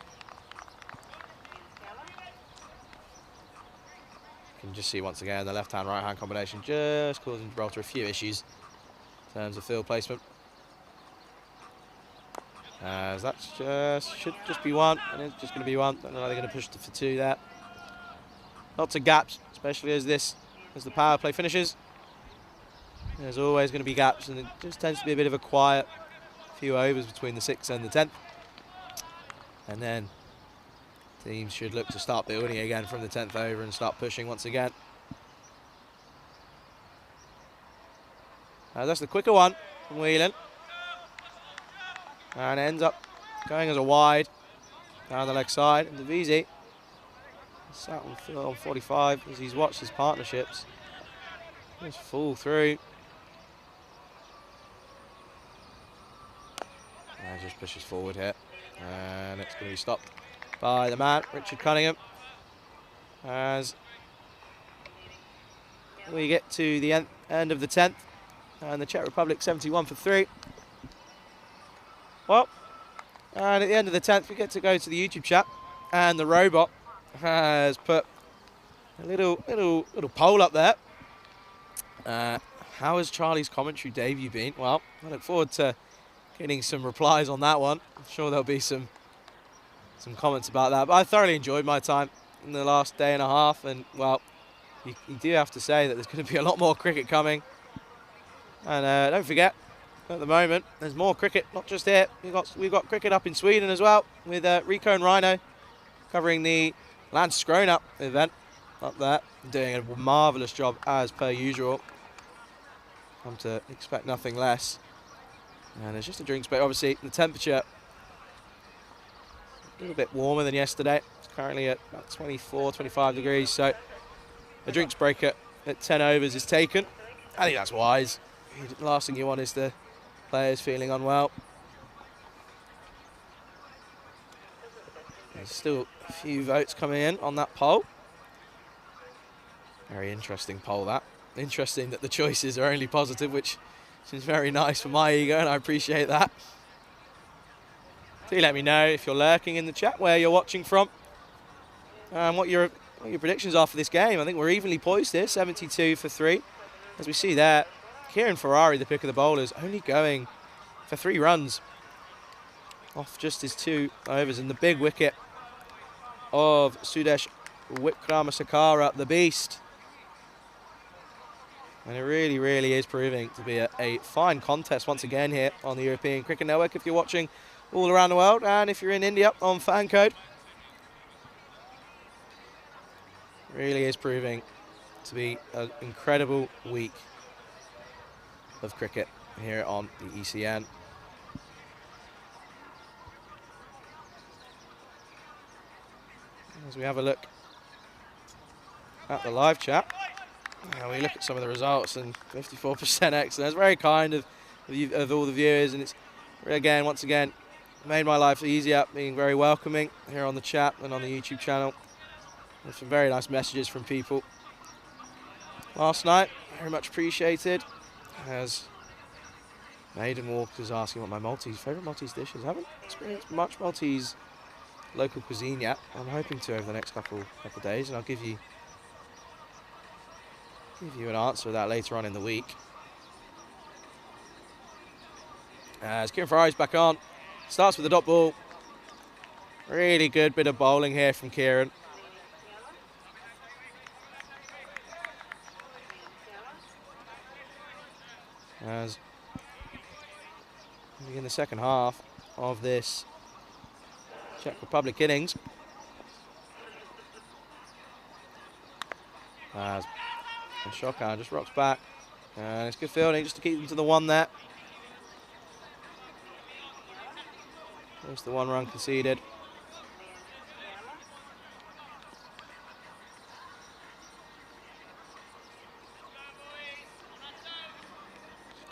You can just see once again the left-hand, right-hand combination just causing Gibraltar a few issues in terms of field placement. As that should just be 1, and it's just going to be 1. Don't know how they're going to push for 2 there. Lots of gaps, especially as the power play finishes. There's always going to be gaps, and it just tends to be a bit of a quiet few overs between the 6th and the 10th. And then teams should look to start building again from the 10th over and start pushing once again. That's the quicker one from Whelan. And it ends up going as a wide down the leg side. And Daviesi sat on 45 as he's watched his partnerships just fall through. And just pushes forward here. And it's going to be stopped by the man, Richard Cunningham. As we get to the end of the 10th. And the Czech Republic 71 for 3. Well, and at the end of the 10th, we get to go to the YouTube chat, and the robot has put a little poll up there. How has Charlie's commentary debut been? Well, I look forward to getting some replies on that one. I'm sure there'll be some comments about that. But I thoroughly enjoyed my time in the last day and a half, and well, you do have to say that there's going to be a lot more cricket coming. And don't forget, at the moment, there's more cricket, not just here. We've got cricket up in Sweden as well, with Rico and Rhino covering the Landskrona event up there, doing a marvellous job as per usual. Come to expect nothing less. And it's just a drinks break. Obviously, the temperature a little bit warmer than yesterday. It's currently at about 24, 25 degrees. So a drinks break at 10 overs is taken. I think that's wise. The last thing you want is the players feeling unwell. There's still a few votes coming in on that poll. Very interesting poll, that. Interesting that the choices are only positive, which seems very nice for my ego, and I appreciate that. Do let me know if you're lurking in the chat where you're watching from and what your predictions are for this game. I think we're evenly poised here, 72 for 3. As we see there, Kieran Ferrari, the pick of the bowlers, only going for 3 runs off just his 2 overs, and the big wicket of Sudesh Wikramasakara, the beast. And it really, really is proving to be a fine contest once again here on the European Cricket Network if you're watching all around the world, and if you're in India on fan code. Really is proving to be an incredible week of cricket here on the ECN. As we have a look at the live chat, and we look at some of the results, and 54% excellent. That's very kind of all the viewers, and it's once again made my life easier, being very welcoming here on the chat and on the YouTube channel. There's some very nice messages from people last night, very much appreciated. As Maiden Walk is asking what my favourite Maltese dishes. I haven't experienced much Maltese local cuisine yet. I'm hoping to over the next couple of days, and I'll give you an answer to that later on in the week. As Kieran Ferrari's back on, starts with the dot ball. Really good bit of bowling here from Kieran. As in the second half of this Czech Republic innings, as Shokan just rocks back, and it's good fielding just to keep them to the 1 there. There's the 1 run conceded.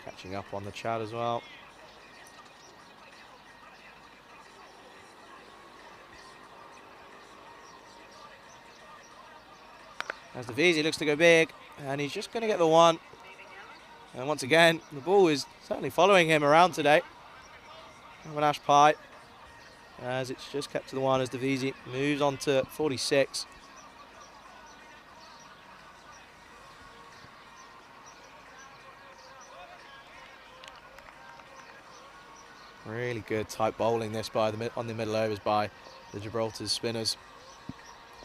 Catching up on the chat as well. As the Vizi looks to go big, and he's just going to get the 1. And once again, the ball is certainly following him around today. Avinash Pai, as it's just kept to the 1 as the Vizi moves on to 46. Really good tight bowling this on the middle overs by the Gibraltar's spinners.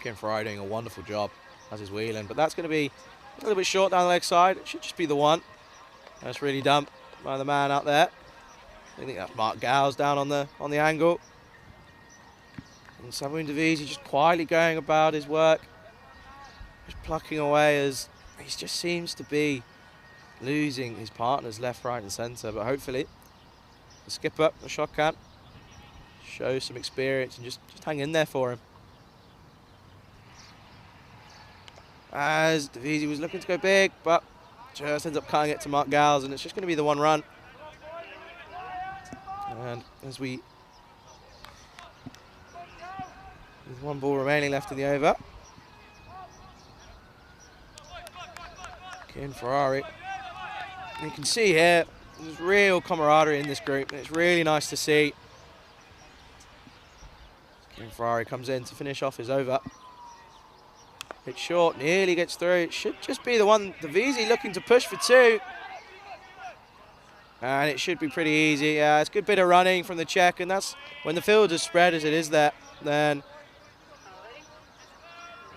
Kieran Ferrari doing a wonderful job, as is Whelan, but that's going to be a little bit short down the leg side. It should just be the 1. That's really done by the man out there. I think that's Mark Gow's down on the angle. And Samoon Davisi just quietly going about his work, just plucking away, as he just seems to be losing his partners left, right and centre. But hopefully the skipper, the shot can show some experience and just hang in there for him. As Davisi was looking to go big, but just ends up cutting it to Mark Gow's, and it's just going to be the 1 run. And as with 1 ball remaining left in the over, Kieran Ferrari. You can see here, there's real camaraderie in this group, and it's really nice to see. Kieran Ferrari comes in to finish off his over. It's short, nearly gets through. It should just be the 1. Davisi looking to push for 2. And it should be pretty easy. It's a good bit of running from the Czech, and that's when the field is spread as it is there, then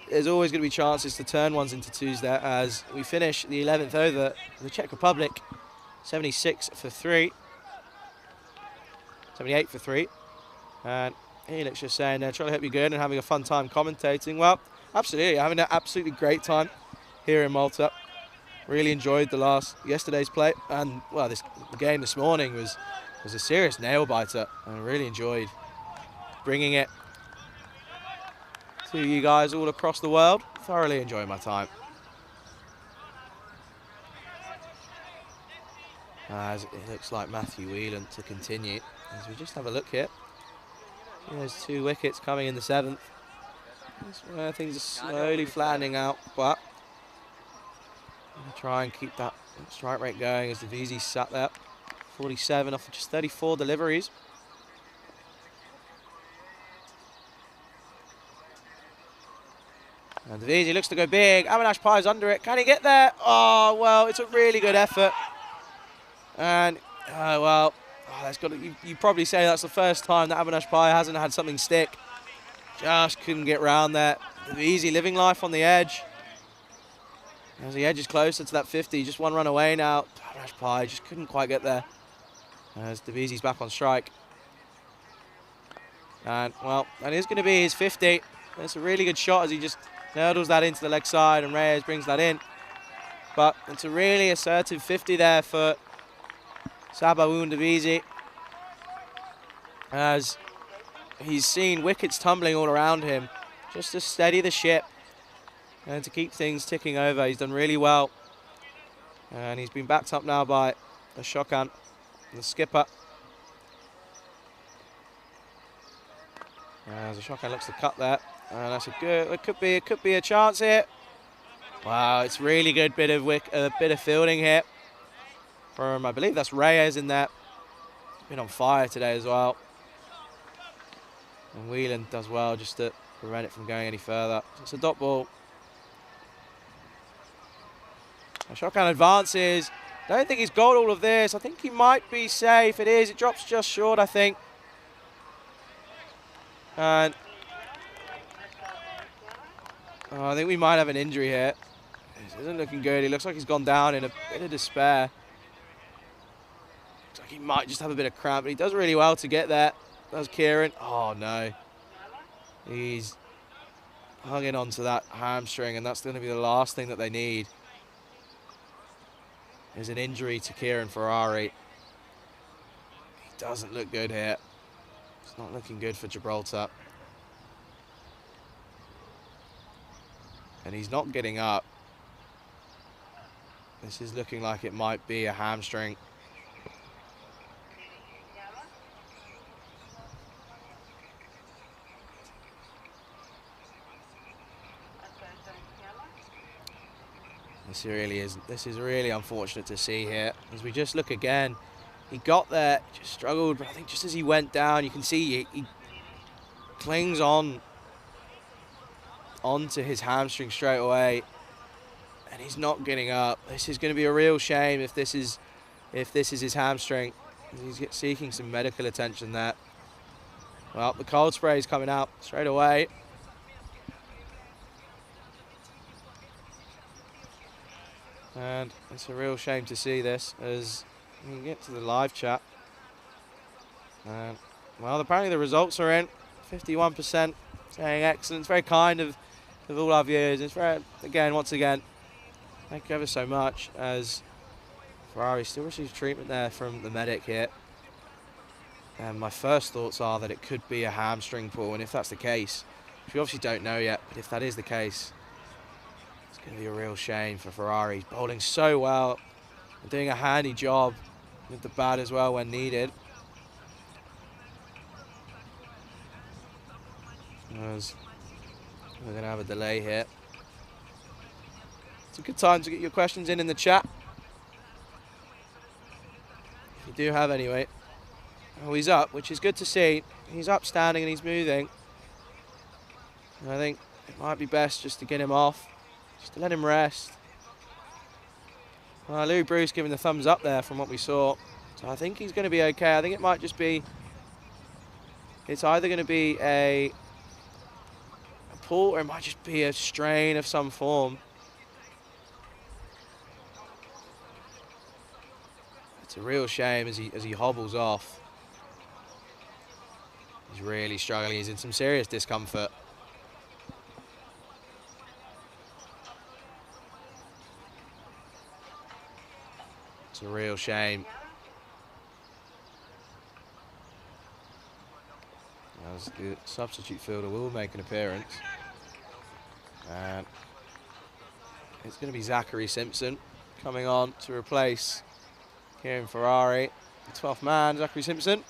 there's always going to be chances to turn 1s into 2s there, as we finish the 11th over. The Czech Republic, 76 for 3. 78 for 3. And Helix just saying there, trying to hope you're good and having a fun time commentating. Well, absolutely, having an absolutely great time here in Malta. Really enjoyed yesterday's play, and well, the game this morning was a serious nail biter. I really enjoyed bringing it to you guys all across the world. Thoroughly enjoying my time. As it looks like Matthew Whelan to continue. As we just have a look here. There's 2 wickets coming in the 7th. That's where things are slowly flattening out, but I'm going to try and keep that strike rate going as the VZ sat there. 47 off of just 34 deliveries. And Davisi looks to go big. Avinash Pai's under it. Can he get there? Oh, well, it's a really good effort. And, that's got to, you probably say that's the first time that Avinash Pai hasn't had something stick. Just couldn't get round there. Davisi living life on the edge. As the edge is closer to that 50, just one run away now. Avinash Pai just couldn't quite get there. As Davisi's back on strike. And, well, that is going to be his 50. It's a really good shot as he just hurdles that into the leg side and Reyes brings that in. But it's a really assertive 50 there for Sabawoon Davisi, as he's seen wickets tumbling all around him, just to steady the ship and to keep things ticking over. He's done really well. And he's been backed up now by the Shokan, the skipper. As the Shokan looks to cut that. And that's a good, it could be a chance here. Wow, it's really good bit of fielding here from, I believe that's Reyes in there. He's been on fire today as well. And Whelan does well just to prevent it from going any further. So it's a dot ball. Shokan advances. Don't think he's got all of this. I think he might be safe. It is. It drops just short, I think. And I think we might have an injury here. This isn't looking good. He looks like he's gone down in a bit of despair. Looks like he might just have a bit of cramp, but he does really well to get there. Does Kieran. Oh, no. He's hanging on to that hamstring, and that's going to be the last thing that they need. Is an injury to Kieran Ferrari. He doesn't look good here. It's not looking good for Gibraltar. And he's not getting up. This is looking like it might be a hamstring. This is really unfortunate to see here. As we just look again, he got there, just struggled, but I think just as he went down, you can see he clings onto his hamstring straight away, and he's not getting up. This is going to be a real shame if this is his hamstring. He's seeking some medical attention there. Well, the cold spray is coming out straight away. And it's a real shame to see this, as we can get to the live chat. And, well, apparently the results are in. 51% saying excellent. It's very kind of all our viewers. It's very, once again, thank you ever so much, as Ferrari still receives treatment there from the medic here. And my first thoughts are that it could be a hamstring pull, and if that's the case, which we obviously don't know yet, but if that is the case, it's going to be a real shame for Ferrari. He's bowling so well and doing a handy job with the bat as well when needed. As we're going to have a delay here. It's a good time to get your questions in the chat, if you do have any. Oh, he's up, which is good to see. He's up standing and he's moving. And I think it might be best just to get him off, just to let him rest. Louis Bruce giving the thumbs up there from what we saw. So I think he's going to be okay. I think it might just be, it's either going to be a pull or it might just be a strain of some form. It's a real shame as he hobbles off. He's really struggling. He's in some serious discomfort. It's a real shame. As the substitute fielder will make an appearance. And it's going to be Zachary Simpson coming on to replace Kieran Ferrari. The 12th man, Zachary Simpson.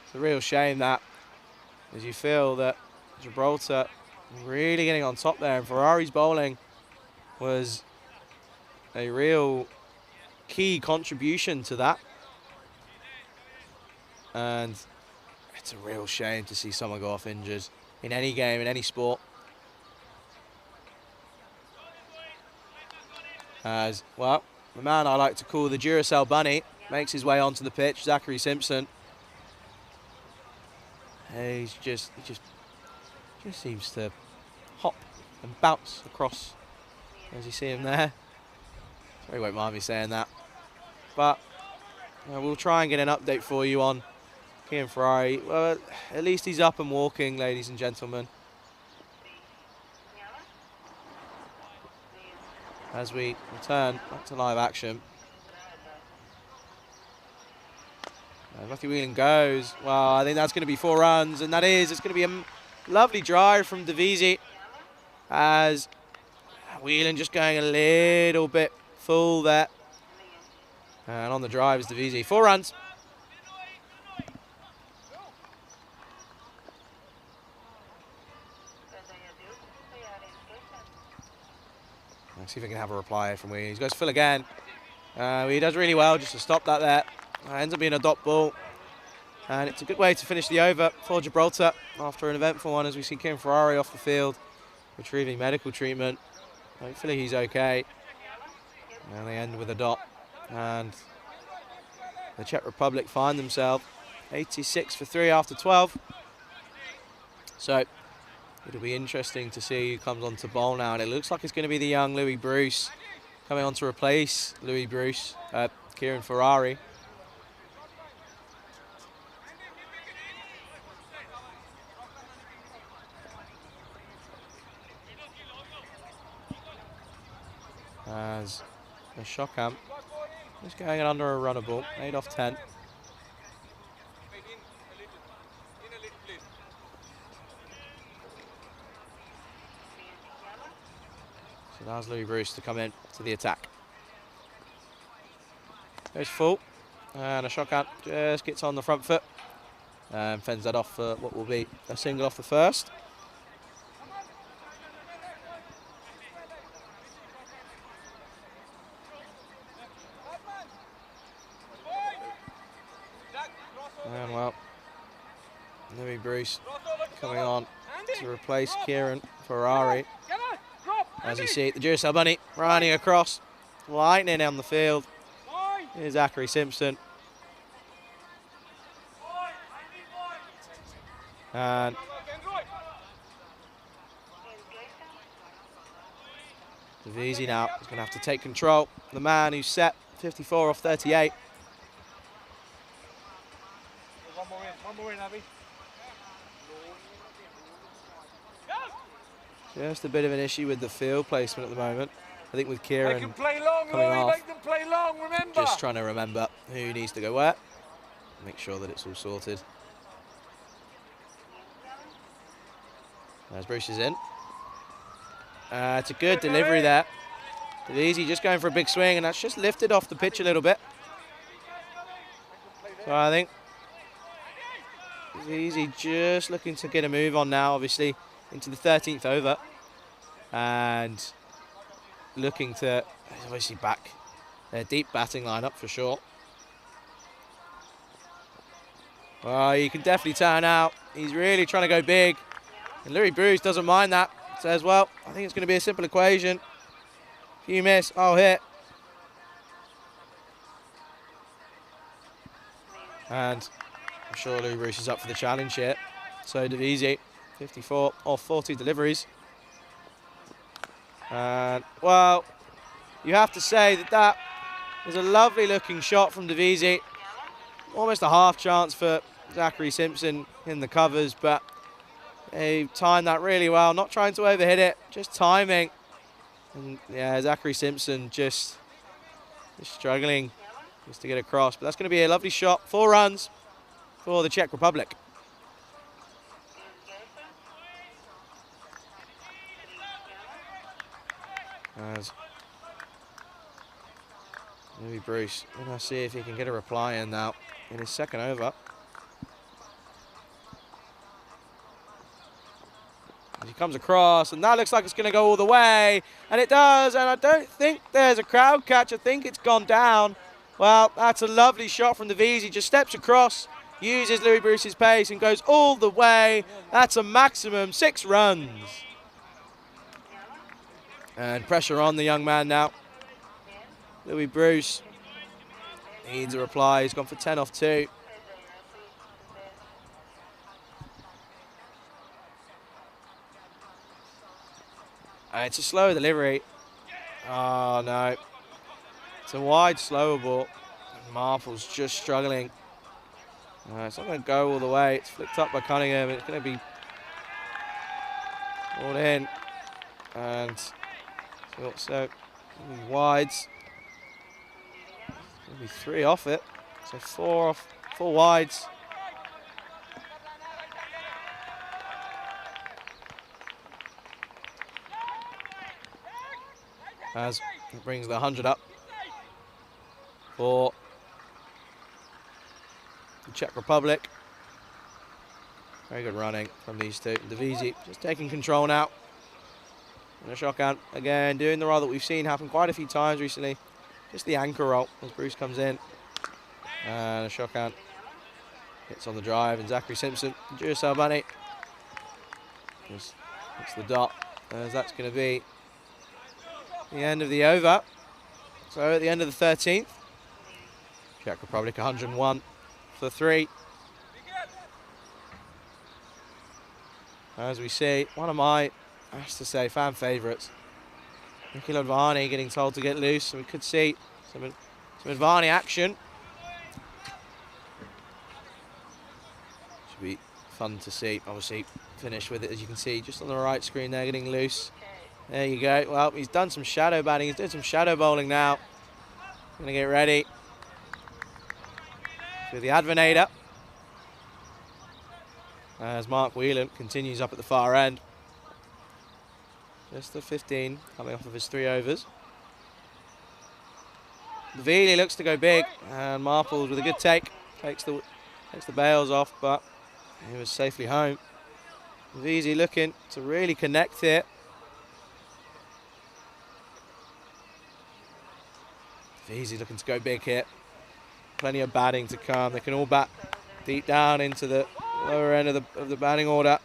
It's a real shame that, as you feel that Gibraltar really getting on top there, and Ferrari's bowling was a real key contribution to that. And it's a real shame to see someone go off injured in any game, in any sport. As, well, the man I like to call the Duracell Bunny makes his way onto the pitch, Zachary Simpson. He just seems to hop and bounce across, as you see him there. Sorry, he won't mind me saying that. But we'll try and get an update for you on Kieran Ferrari. Well, at least he's up and walking, ladies and gentlemen. As we return back to live action. Matthew Whelan goes. Well, I think that's going to be 4 runs, and that is. It's going to be a lovely drive from Divisi, as Whelan just going a little bit full there. And on the drive is Divisi. 4 runs. Let's see if we can have a reply from Whelan. He goes full again. He does really well just to stop that there. Ends up being a dot ball. And it's a good way to finish the over for Gibraltar after an eventful one, as we see Kieran Ferrari off the field retrieving medical treatment. Hopefully he's okay. And they end with a dot. And the Czech Republic find themselves 86 for 3 after 12. So it'll be interesting to see who comes on to bowl now. And it looks like it's going to be the young Louis Bruce coming on to replace Louis Bruce, Kieran Ferrari. As the Shockham is going under a runner ball, 8 off 10. So that's Louis Bruce to come in to the attack. Goes full, and a Shockham just gets on the front foot and fends that off for what will be a single off the first. And well, Louis Bruce coming on to replace Kieran Ferrari. As you see, the Duracell Bunny running across, lightning on the field. Here's Zachary Simpson. And Divisi now is going to have to take control. The man who's set 54 off 38. One more in, Abby. Just a bit of an issue with the field placement at the moment. I think with Kieran Make them play long, coming off, make them play long, remember. just trying to remember who needs to go where. Make sure that it's all sorted. As Bruce is in. It's a good delivery there. Divisi just going for a big swing, and that's just lifted off the pitch a little bit. So I think Divisi just looking to get a move on now, obviously, into the 13th over. And looking to obviously back their deep batting lineup for sure. Well, you can definitely turn out. He's really trying to go big. And Louis Bruce doesn't mind that. Says, well, I think it's going to be a simple equation. If you miss, I'll hit. And I'm sure Louis Bruce is up for the challenge here. So Divisi, 54 off 40 deliveries. And, well, you have to say that that is a lovely looking shot from Divisi. Almost a half chance for Zachary Simpson in the covers, but they timed that really well. Not trying to overhit it, just timing. And yeah, Zachary Simpson just struggling just to get across. But that's going to be a lovely shot. 4 runs for the Czech Republic. As Louis Bruce, we're going to see if he can get a reply in now in his second over. As he comes across, and that looks like it's going to go all the way, and it does, and I don't think there's a crowd catch. I think it's gone down. Well, that's a lovely shot from Divisi. He just steps across, uses Louis Bruce's pace and goes all the way. That's a maximum 6 runs. And pressure on the young man now. Louis Bruce needs a reply. He's gone for 10 off 2. And it's a slower delivery. Oh, no. It's a wide, slower ball. Marple's just struggling. It's not going to go all the way. It's flicked up by Cunningham. It's going to be brought in. And so wides. Going to be 3 off it. So 4 off, 4 wides. As it brings the 100 up for the Czech Republic. Very good running from these two. T20Is just taking control now. And a shotgun again, doing the roll that we've seen happen quite a few times recently. Just the anchor roll as Bruce comes in. And a shotgun hits on the drive. And Zachary Simpson, Julius Albani. Just hits the dot, as that's going to be the end of the over. So at the end of the 13th, Czech Republic 101 for 3. As we see, one of my, I have to say, fan favourites, Nikhil Advani, getting told to get loose, and we could see some Advani action. Should be fun to see. Obviously, finish with it, as you can see, just on the right screen there, getting loose. There you go. Well, he's done some shadow batting. He's doing some shadow bowling now. Going to get ready with the Advanator. As Mark Whelan continues up at the far end. Just the 15 coming off of his 3 overs. Vili looks to go big, and Marples with a good take. Takes the bails off, but he was safely home. Vili looking to really connect here. Vili looking to go big here. Plenty of batting to come. They can all bat deep down into the lower end of the batting order.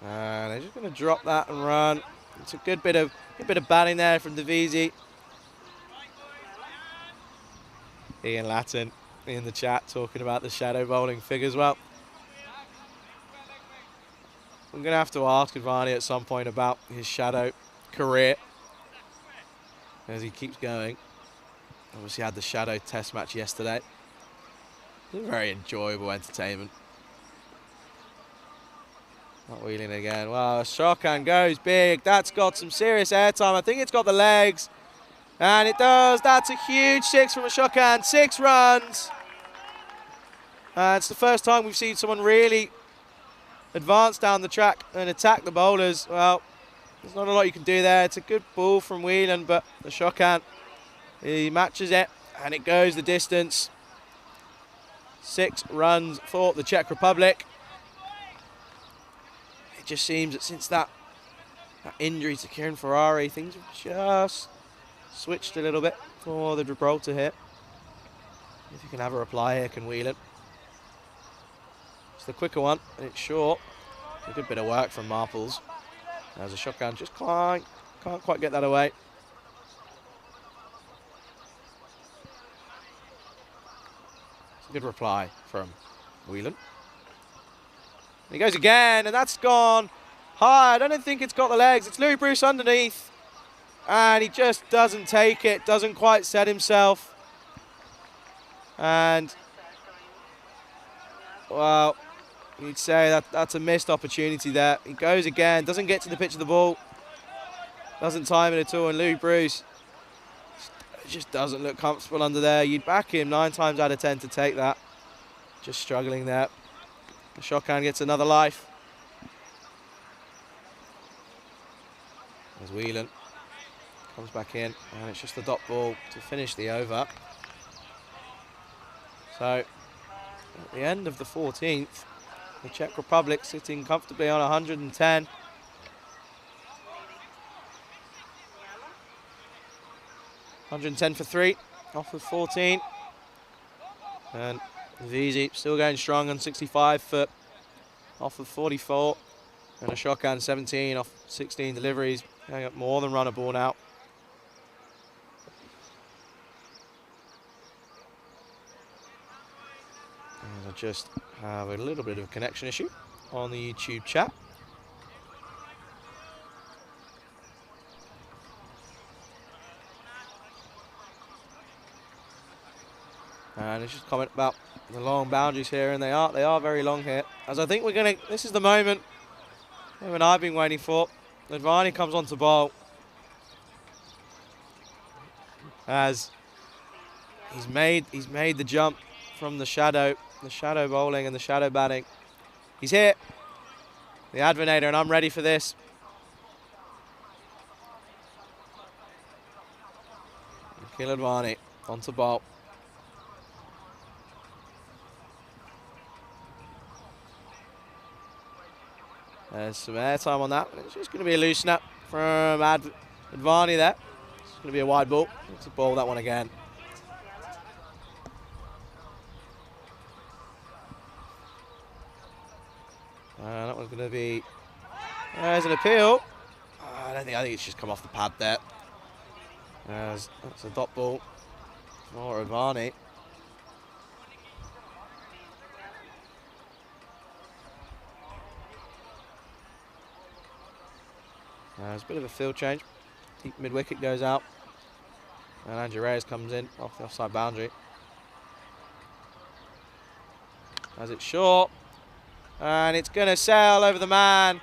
And they're just going to drop that and run. It's a good bit of batting there from T20. Ian Latin in the chat talking about the shadow bowling figures. Well, I'm going to have to ask Advani at some point about his shadow career as he keeps going. Obviously had the shadow test match yesterday. It was a very enjoyable entertainment. Not wheeling again. Wow, Shokan goes big. That's got some serious airtime. I think it's got the legs. And it does. That's a huge 6 from a Shokan. 6 runs. It's the first time we've seen someone really advance down the track and attack the bowlers. Well, there's not a lot you can do there. It's a good ball from Whelan, but the Shokan, he matches it, and it goes the distance. 6 runs for the Czech Republic. It just seems that since that injury to Kieran Ferrari, things have just switched a little bit for the Gibraltar here. If you can have a reply here, can Whelan. It's the quicker one, and it's short. A good bit of work from Marples. As a shotgun, just can't quite get that away. It's a good reply from Whelan. And he goes again, and that's gone high. I don't think it's got the legs. It's Louis Bruce underneath. And he just doesn't take it, doesn't quite set himself. And, well, you'd say that that's a missed opportunity there. He goes again, doesn't get to the pitch of the ball. Doesn't time it at all, and Louis Bruce just doesn't look comfortable under there. You'd back him 9 times out of 10 to take that. Just struggling there. The Shokan gets another life. As Whelan comes back in, and it's just the dot ball to finish the over. So, at the end of the 14th, the Czech Republic sitting comfortably on 110. 110 for 3, off with 14. And Vizi still going strong on 65 foot, off of 44. And a shotgun 17 off 16 deliveries. Going up more than runnable now. And I just have a little bit of a connection issue on the YouTube chat. And it's just a comment about the long boundaries here, and they are very long here. As I think this is the moment I've been waiting for. Advani comes on to bowl. As he's made the jump from the shadow bowling and the shadow batting. He's here, the Advanator, and I'm ready for this. Nikhil Advani on to bowl. There's some airtime on that. It's just going to be a loose snap from Advani there. It's going to be a wide ball. Let's ball that one again. That one's going to be... There's an appeal. I think it's just come off the pad there. That's a dot ball for Advani. There's a bit of a field change. Deep mid-wicket goes out. And Andrew Reyes comes in off the offside boundary. As it's short. And it's going to sail over the man.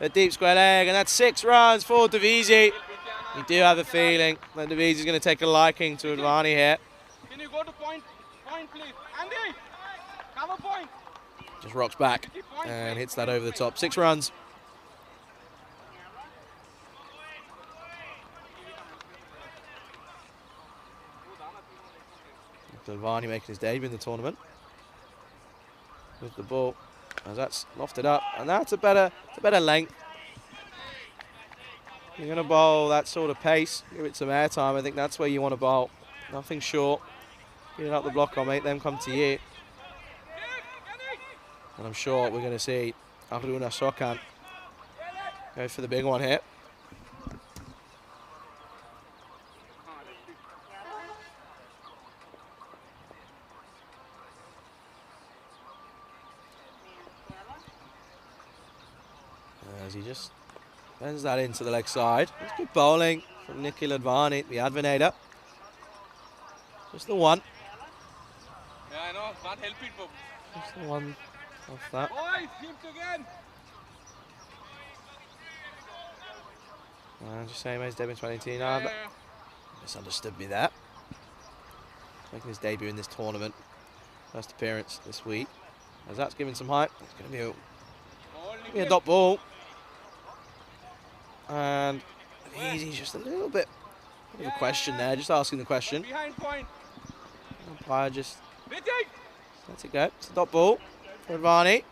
A deep square leg. And that's 6 runs for Devizi. You do have a feeling that Devizi's going to take a liking to Advani here. Can you go to point? Point, please. Andy! Cover point! Just rocks back and hits that over the top. 6 runs. Advani making his debut in the tournament with the ball, as that's lofted up, and that's a better length. You're going to bowl that sort of pace, give it some airtime. I think that's where you want to bowl. Nothing short. Get it up the block, I'll make them come to you. And I'm sure we're going to see Aruna Sokan go for the big one here. As he just bends that into the leg side. That's good bowling from Nikhil Advani, the Advanator. Just the one. Yeah, I know. Can't help it, Bob. Just the one off that. Boys, keep again. Just same as debut in 2019. But misunderstood me there. Making his debut in this tournament. First appearance this week. As that's given some height. It's going to be a dot ball. And Easy, just a little bit of a question there, just asking the question. Behind point. Umpire just lets it go. It's a dot ball for Advani.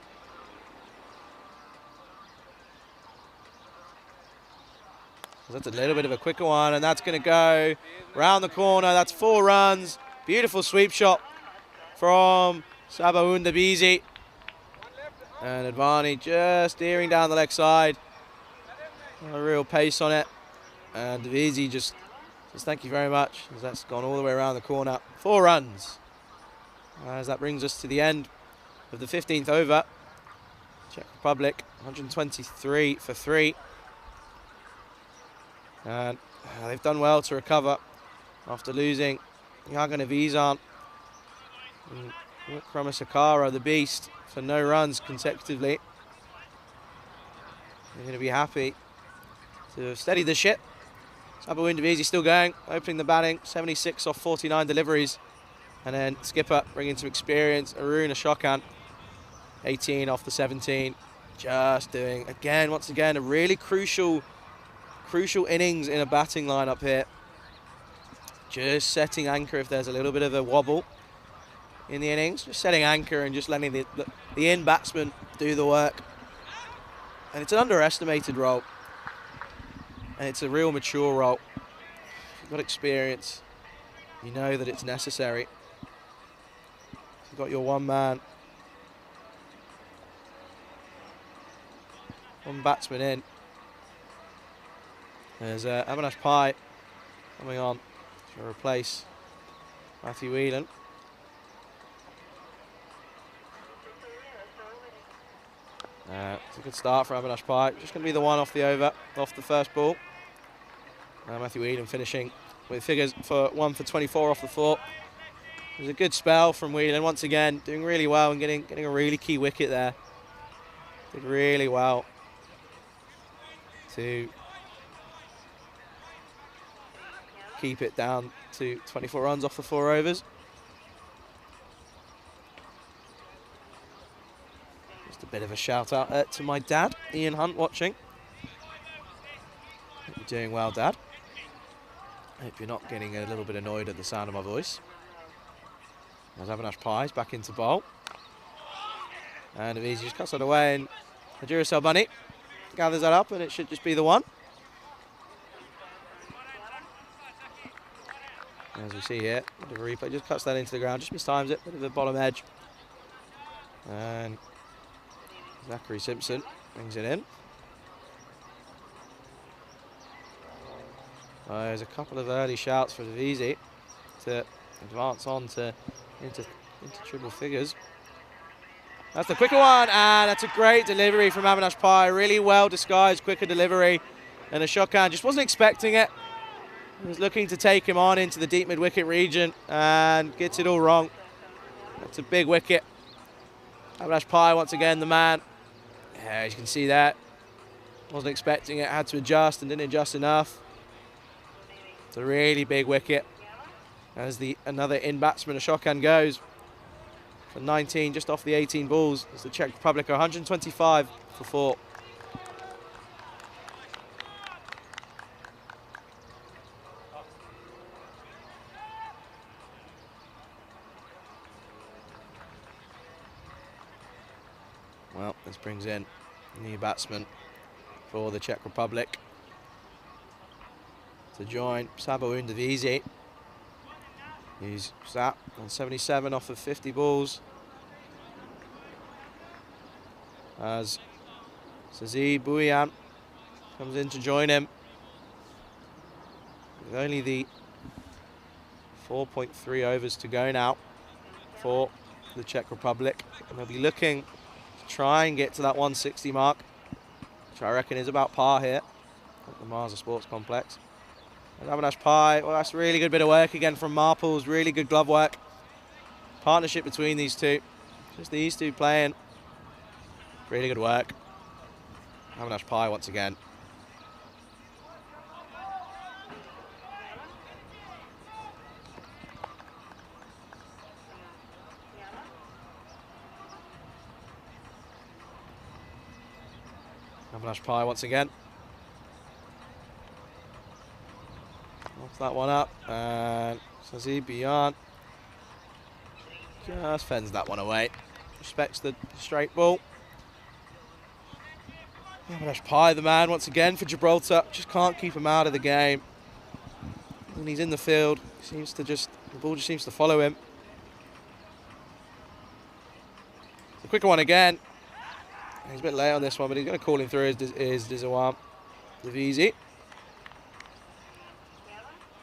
That's a little bit of a quicker one, and that's going to go round the corner. That's 4 runs. Beautiful sweep shot from Sabaunda Bizi. And Advani just steering down the leg side. A real pace on it. And Devizi just says thank you very much, as that's gone all the way around the corner. 4 runs. As that brings us to the end of the 15th over. Czech Republic, 123 for 3. And they've done well to recover after losing Yagan Avizan and Kramasakara, the beast, for no runs consecutively. They're going to be happy to steady the ship. Sabaunda Bizi still going, opening the batting, 76 off 49 deliveries. And then skipper bringing some experience, Aruna Shokan, 18 off the 17. Just doing, again, once again, a really crucial innings in a batting lineup here. Just setting anchor if there's a little bit of a wobble in the innings. Just setting anchor and just letting the in batsman do the work. And it's an underestimated role. And it's a real mature role. If you've got experience you know that it's necessary. You've got your one man, one batsman in. There's Avinash Pai coming on to replace Matthew Whelan. It's a good start for Avinash Pai. Just going to be the one off the over, off the first ball. Matthew Whelan finishing with figures for 1 for 24 off the 4. It was a good spell from Whelan once again, doing really well and getting a really key wicket there. Did really well to keep it down to 24 runs off the 4 overs. Just a bit of a shout out to my dad, Ian Hunt, watching. Hope you're doing well, Dad. Hope you're not getting a little bit annoyed at the sound of my voice. As Avinash Pai's back into bowl. And Avizi just cuts that away, and the Duracell Bunny gathers that up, and it should just be the one. As we see here, the replay just cuts that into the ground, just mistimes it, bit of the bottom edge. And Zachary Simpson brings it in. There's a couple of early shouts for Avizi to advance on to into triple figures. That's the quicker one, and that's a great delivery from Avinash Pai. Really well disguised, quicker delivery. And Ashokan just wasn't expecting it. He was looking to take him on into the deep mid-wicket region and gets it all wrong. That's a big wicket. Avinash Pai, once again, the man. Yeah, as you can see that. Wasn't expecting it, had to adjust and didn't adjust enough. It's a really big wicket. As another in-batsman, Ashokan, goes for 19, just off the 18 balls. It's the Czech Republic, 125 for 4. Well, this brings in a new batsman for the Czech Republic to join Sabo Undavizi. He's sat on 77 off of 50 balls. As Sazi Bouyan comes in to join him. With only the 4.3 overs to go now for the Czech Republic. And they'll be looking to try and get to that 160 mark, which I reckon is about par here at the Marsa Sports Complex. And Avinash Pai, well, that's a really good bit of work again from Marples, really good glove work. Partnership between these two. Just these two playing. Really good work. Avinash Pai once again. Avinash Pai once again. Off that one up, and Sazi Bouyan just fends that one away. Respects the straight ball. Avinash Pai, the man, once again for Gibraltar. Just can't keep him out of the game. When he's in the field, the ball just seems to follow him. The quicker one again. He's a bit late on this one, but he's going to call him through his Dizawam. Davizi.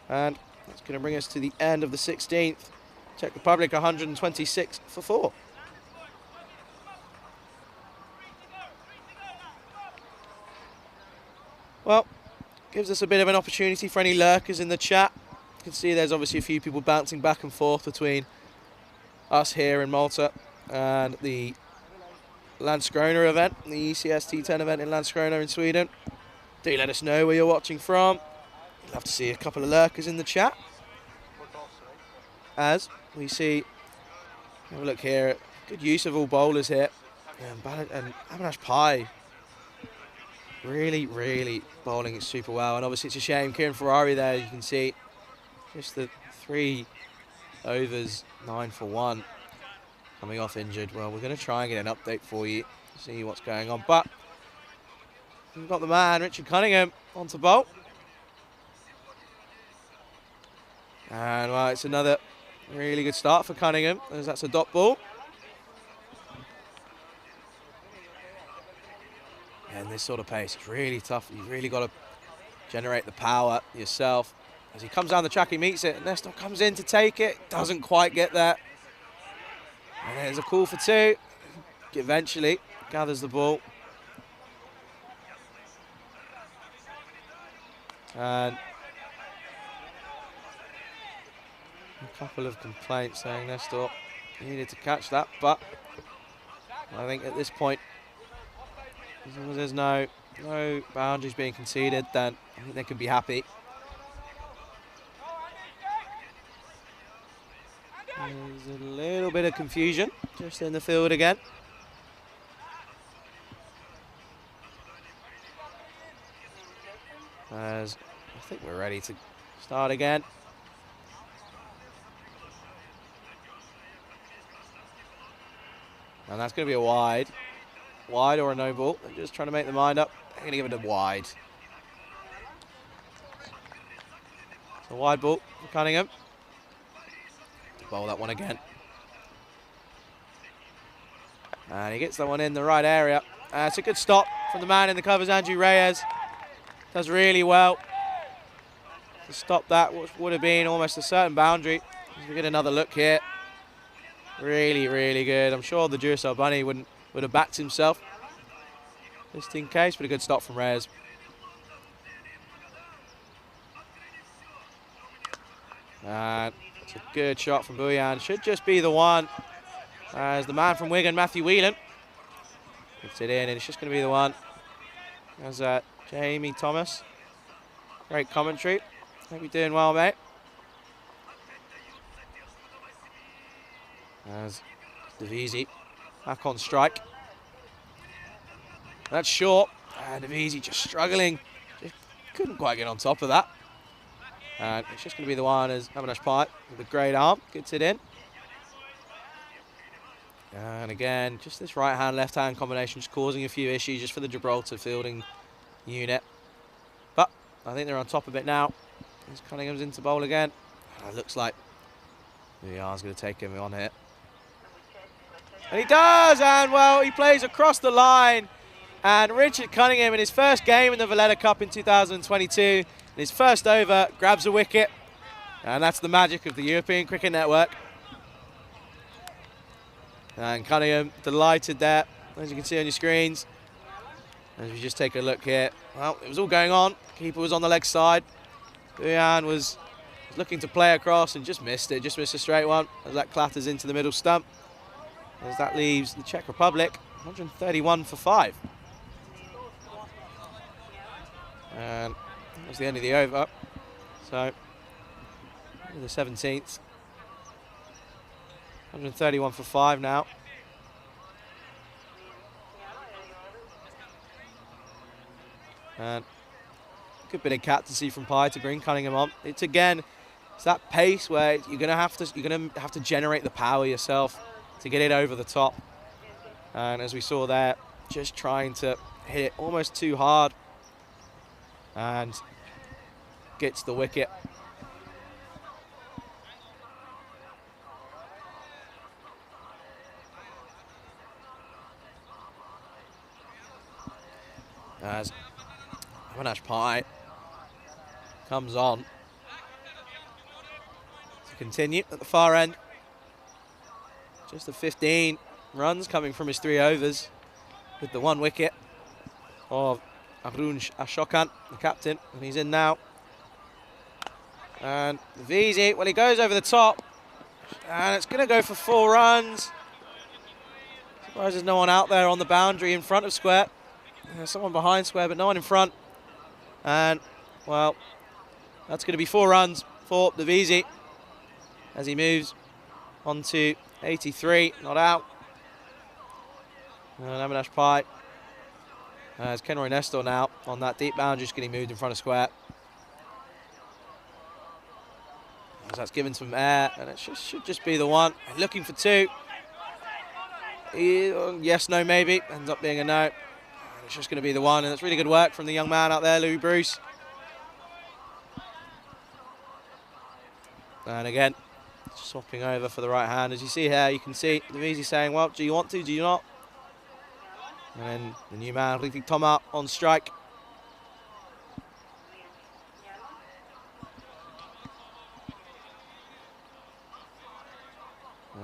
And that's going to bring us to the end of the 16th. Czech Republic 126 for 4. Well, gives us a bit of an opportunity for any lurkers in the chat. You can see there's obviously a few people bouncing back and forth between us here in Malta and the Landskrona event, the ECS T10 event in Landskrona in Sweden. Do let us know where you're watching from. I'd love to see a couple of lurkers in the chat. As we see, have a look here, good use of all bowlers here. And Avinash Pai really, really bowling it super well. And obviously it's a shame, Kieran Ferrari there, you can see just the 3 overs, 9 for 1, coming off injured. Well, we're going to try and get an update for you, see what's going on. But we've got the man, Richard Cunningham, onto bowl. And well, it's another really good start for Cunningham, as that's a dot ball. And this sort of pace, it's really tough. You've really got to generate the power yourself. As he comes down the track, he meets it. Nestor comes in to take it, doesn't quite get there. And there's a call for two. Eventually gathers the ball. And a couple of complaints saying Nestor needed to catch that, but I think at this point, as long as there's no boundaries being conceded, then I think they can be happy. There's a little bit of confusion just in the field again. As I think we're ready to start again. And that's going to be a wide. Wide or a no ball. They're just trying to make the mind up. They're going to give it a wide. So wide ball for Cunningham. Bowl that one again. And he gets that one in the right area. It's a good stop from the man in the covers, Andrew Reyes. Does really well to stop that, what would have been almost a certain boundary. We get another look here. Really, really good. I'm sure the Duracell Bunny would have backed himself just in case, but a good stop from Reyes. And it's a good shot from Bouyan. Should just be the one. As the man from Wigan, Matthew Whelan, puts it in, and it's just going to be the one. As Jamie Thomas. Great commentary. Hope you're doing well, mate. As Davisi back on strike. That's short. And Davisi just struggling. Just couldn't quite get on top of that. And it's just going to be the one as Avinash Pite with a great arm gets it in. And again, just this right-hand, left-hand combination just causing a few issues just for the Gibraltar fielding unit. But I think they're on top of it now. As Cunningham's into bowl again. It looks like VR's going to take him on here. And he does, and well, he plays across the line. And Richard Cunningham in his first game in the Valletta Cup in 2022, in his first over, grabs a wicket. And that's the magic of the European Cricket Network. And Cunningham delighted there, as you can see on your screens. As we just take a look here, well, it was all going on. Keeper was on the leg side. Bouyan was looking to play across and just missed it, just missed a straight one as that clatters into the middle stump. As that leaves the Czech Republic 131 for 5. And that was the end of the over. So, the 17th. 131 for 5 now. And good bit of captaincy from Pye to bring Cunningham on. It's again, it's that pace where you're gonna have to generate the power yourself to get it over the top. And as we saw there, just trying to hit it almost too hard and gets the wicket. As Avinash Pye comes on to continue at the far end. Just the 15 runs coming from his 3 overs with the 1 wicket of Arun Ashokan, the captain, and he's in now. And Davisi, well, he goes over the top, and it's going to go for 4 runs. Surprised there's no one out there on the boundary in front of square. There's someone behind square, but no one in front. And, well, that's going to be 4 runs for Davisi as he moves on to 83, not out. And Avinash Pye as Kenroy Nestor now on that deep boundary, just getting moved in front of square. As that's given some air, and it should just be the one. And looking for 2. Yes, no, maybe. Ends up being a no. It's just going to be the one, and it's really good work from the young man out there, Louis Bruce. And again, swapping over for the right hand. As you see here, you can see Davisi saying, well, do you want to, do you not? And then the new man, Ritik Tomar, on strike.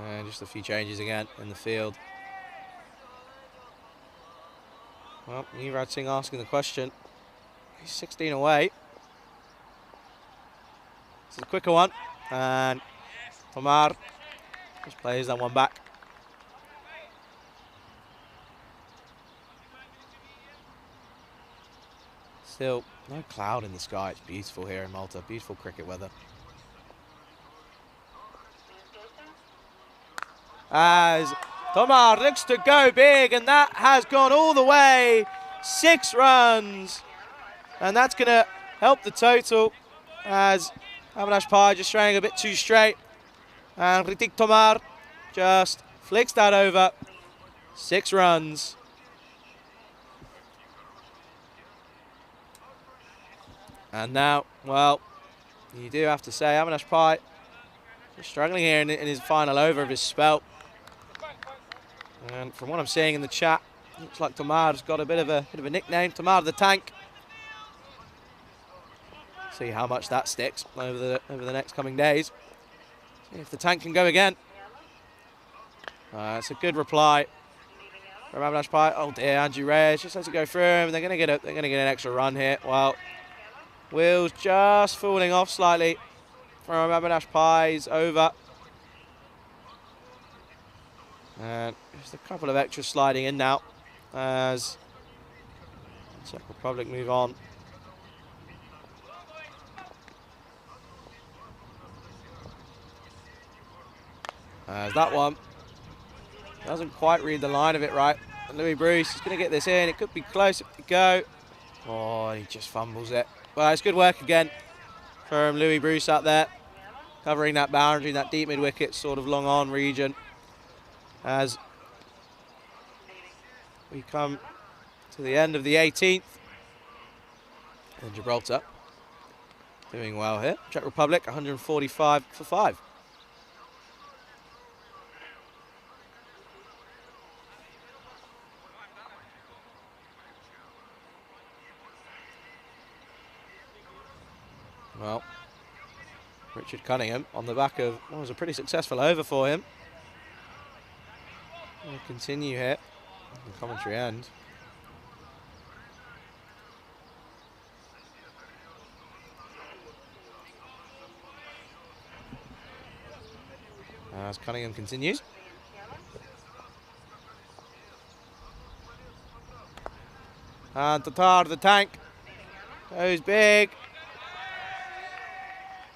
And just a few changes again in the field. Well, Yuvraj Singh asking the question. He's 16 away. This is a quicker one. And Tomar just plays that one back. Still, no cloud in the sky. It's beautiful here in Malta. Beautiful cricket weather. As Tomar looks to go big, and that has gone all the way. 6 runs. And that's going to help the total, as Avinash Pai just straying a bit too straight. And Ritik Tomar just flicks that over. 6 runs. And now, well, you do have to say Avinash Pai is struggling here in his final over of his spell. And from what I'm seeing in the chat, looks like Tomar's got a bit of a nickname, Tomar the Tank. See how much that sticks over the next coming days. See if the tank can go again. It's a good reply from Avinash Pai. Oh dear, Andrew Reyes just lets it go through him. They're going to get an extra run here. Well, wheels just falling off slightly from Avinash Pai's over. And just a couple of extras sliding in now as Czech Republic move on. As that one doesn't quite read the line of it right. And Louis Bruce is going to get this in. It could be close to go. Oh, he just fumbles it. Well, it's good work again from Louis Bruce out there, covering that boundary, that deep mid-wicket sort of long-on region. As we come to the end of the 18th. And Gibraltar doing well here. Czech Republic, 145 for 5. Well, Richard Cunningham on the back of what was a pretty successful over for him. We'll continue here at the commentary end. As Cunningham continues. And Tatar, the tank, goes big.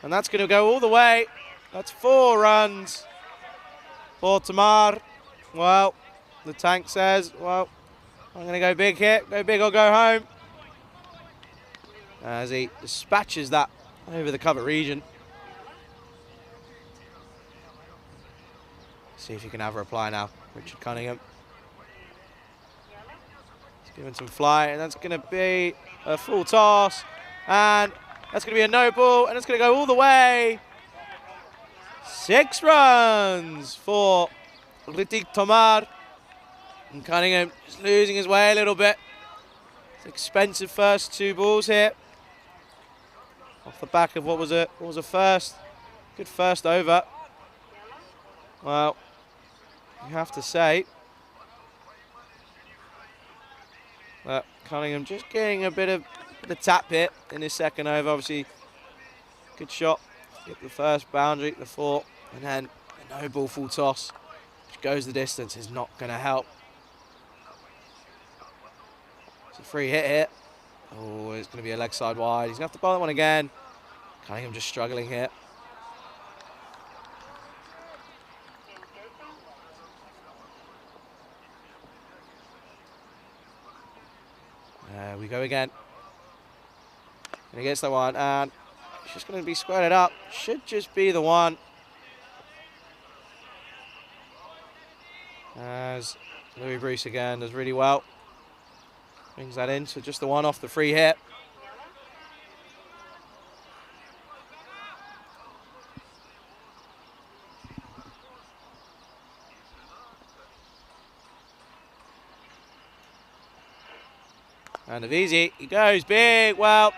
And that's going to go all the way. That's 4 runs for Tomar. Well, the tank says, well, I'm going to go big here. Go big or go home. As he dispatches that over the cover region. See if he can have a reply now. Richard Cunningham. He's given some fly, and that's going to be a full toss. And that's going to be a no ball, and it's going to go all the way. 6 runs for Ritik Tomar. And Cunningham just losing his way a little bit. It's expensive first 2 balls here. Off the back of what was a good first over. Well, you have to say that Cunningham just getting a bit of the tap hit in his second over. Obviously, good shot. Hit the first boundary, the 4, and then a no ball full toss, which goes the distance, is not going to help. It's a free hit here. Oh, it's going to be a leg side wide. He's going to have to bowl that one again. Cunningham just struggling here. There we go again. And he gets that one, and it's just going to be squared up. Should just be the one. As Louis Bruce again does really well. Brings that in, so just the one off the free hit. And Avisi, he goes big. Well,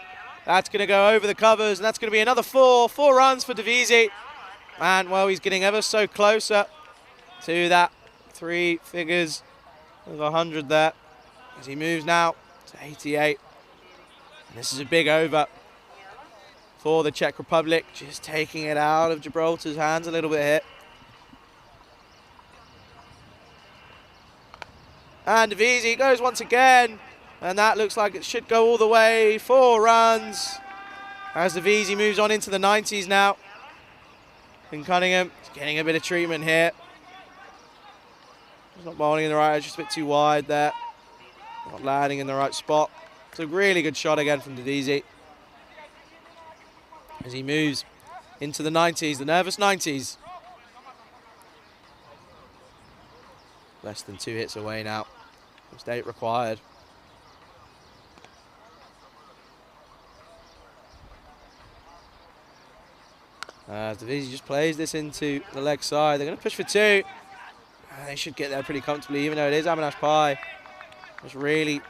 that's going to go over the covers, and that's going to be another 4 runs for Davisi. And, well, he's getting ever so closer to that 3 figures of 100 there as he moves now to 88. And this is a big over for the Czech Republic, just taking it out of Gibraltar's hands a little bit here. And Davisi goes once again, and that looks like it should go all the way. 4 runs as Davisi moves on into the 90s now. And Cunningham is getting a bit of treatment here. He's not bowling in the right edge, just a bit too wide there. Not landing in the right spot. It's a really good shot again from Davisi as he moves into the 90s, the nervous 90s. Less than 2 hits away now. Mistake required. Davisi just plays this into the leg side. They're going to push for 2. They should get there pretty comfortably, even though it is Avinash Pai. Just really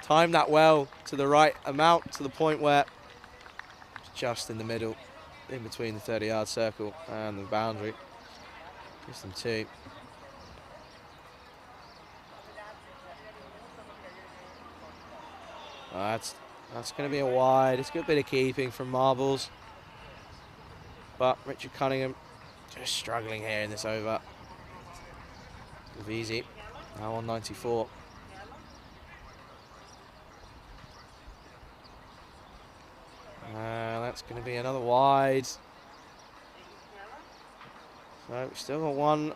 timed that well to the right amount, to the point where it's just in the middle, in between the 30-yard circle and the boundary. Gives them 2. That's going to be a wide. It's a good bit of keeping from Marbles. But Richard Cunningham just struggling here in this over. Davisi now on 94. That's going to be another wide. So we've still got 1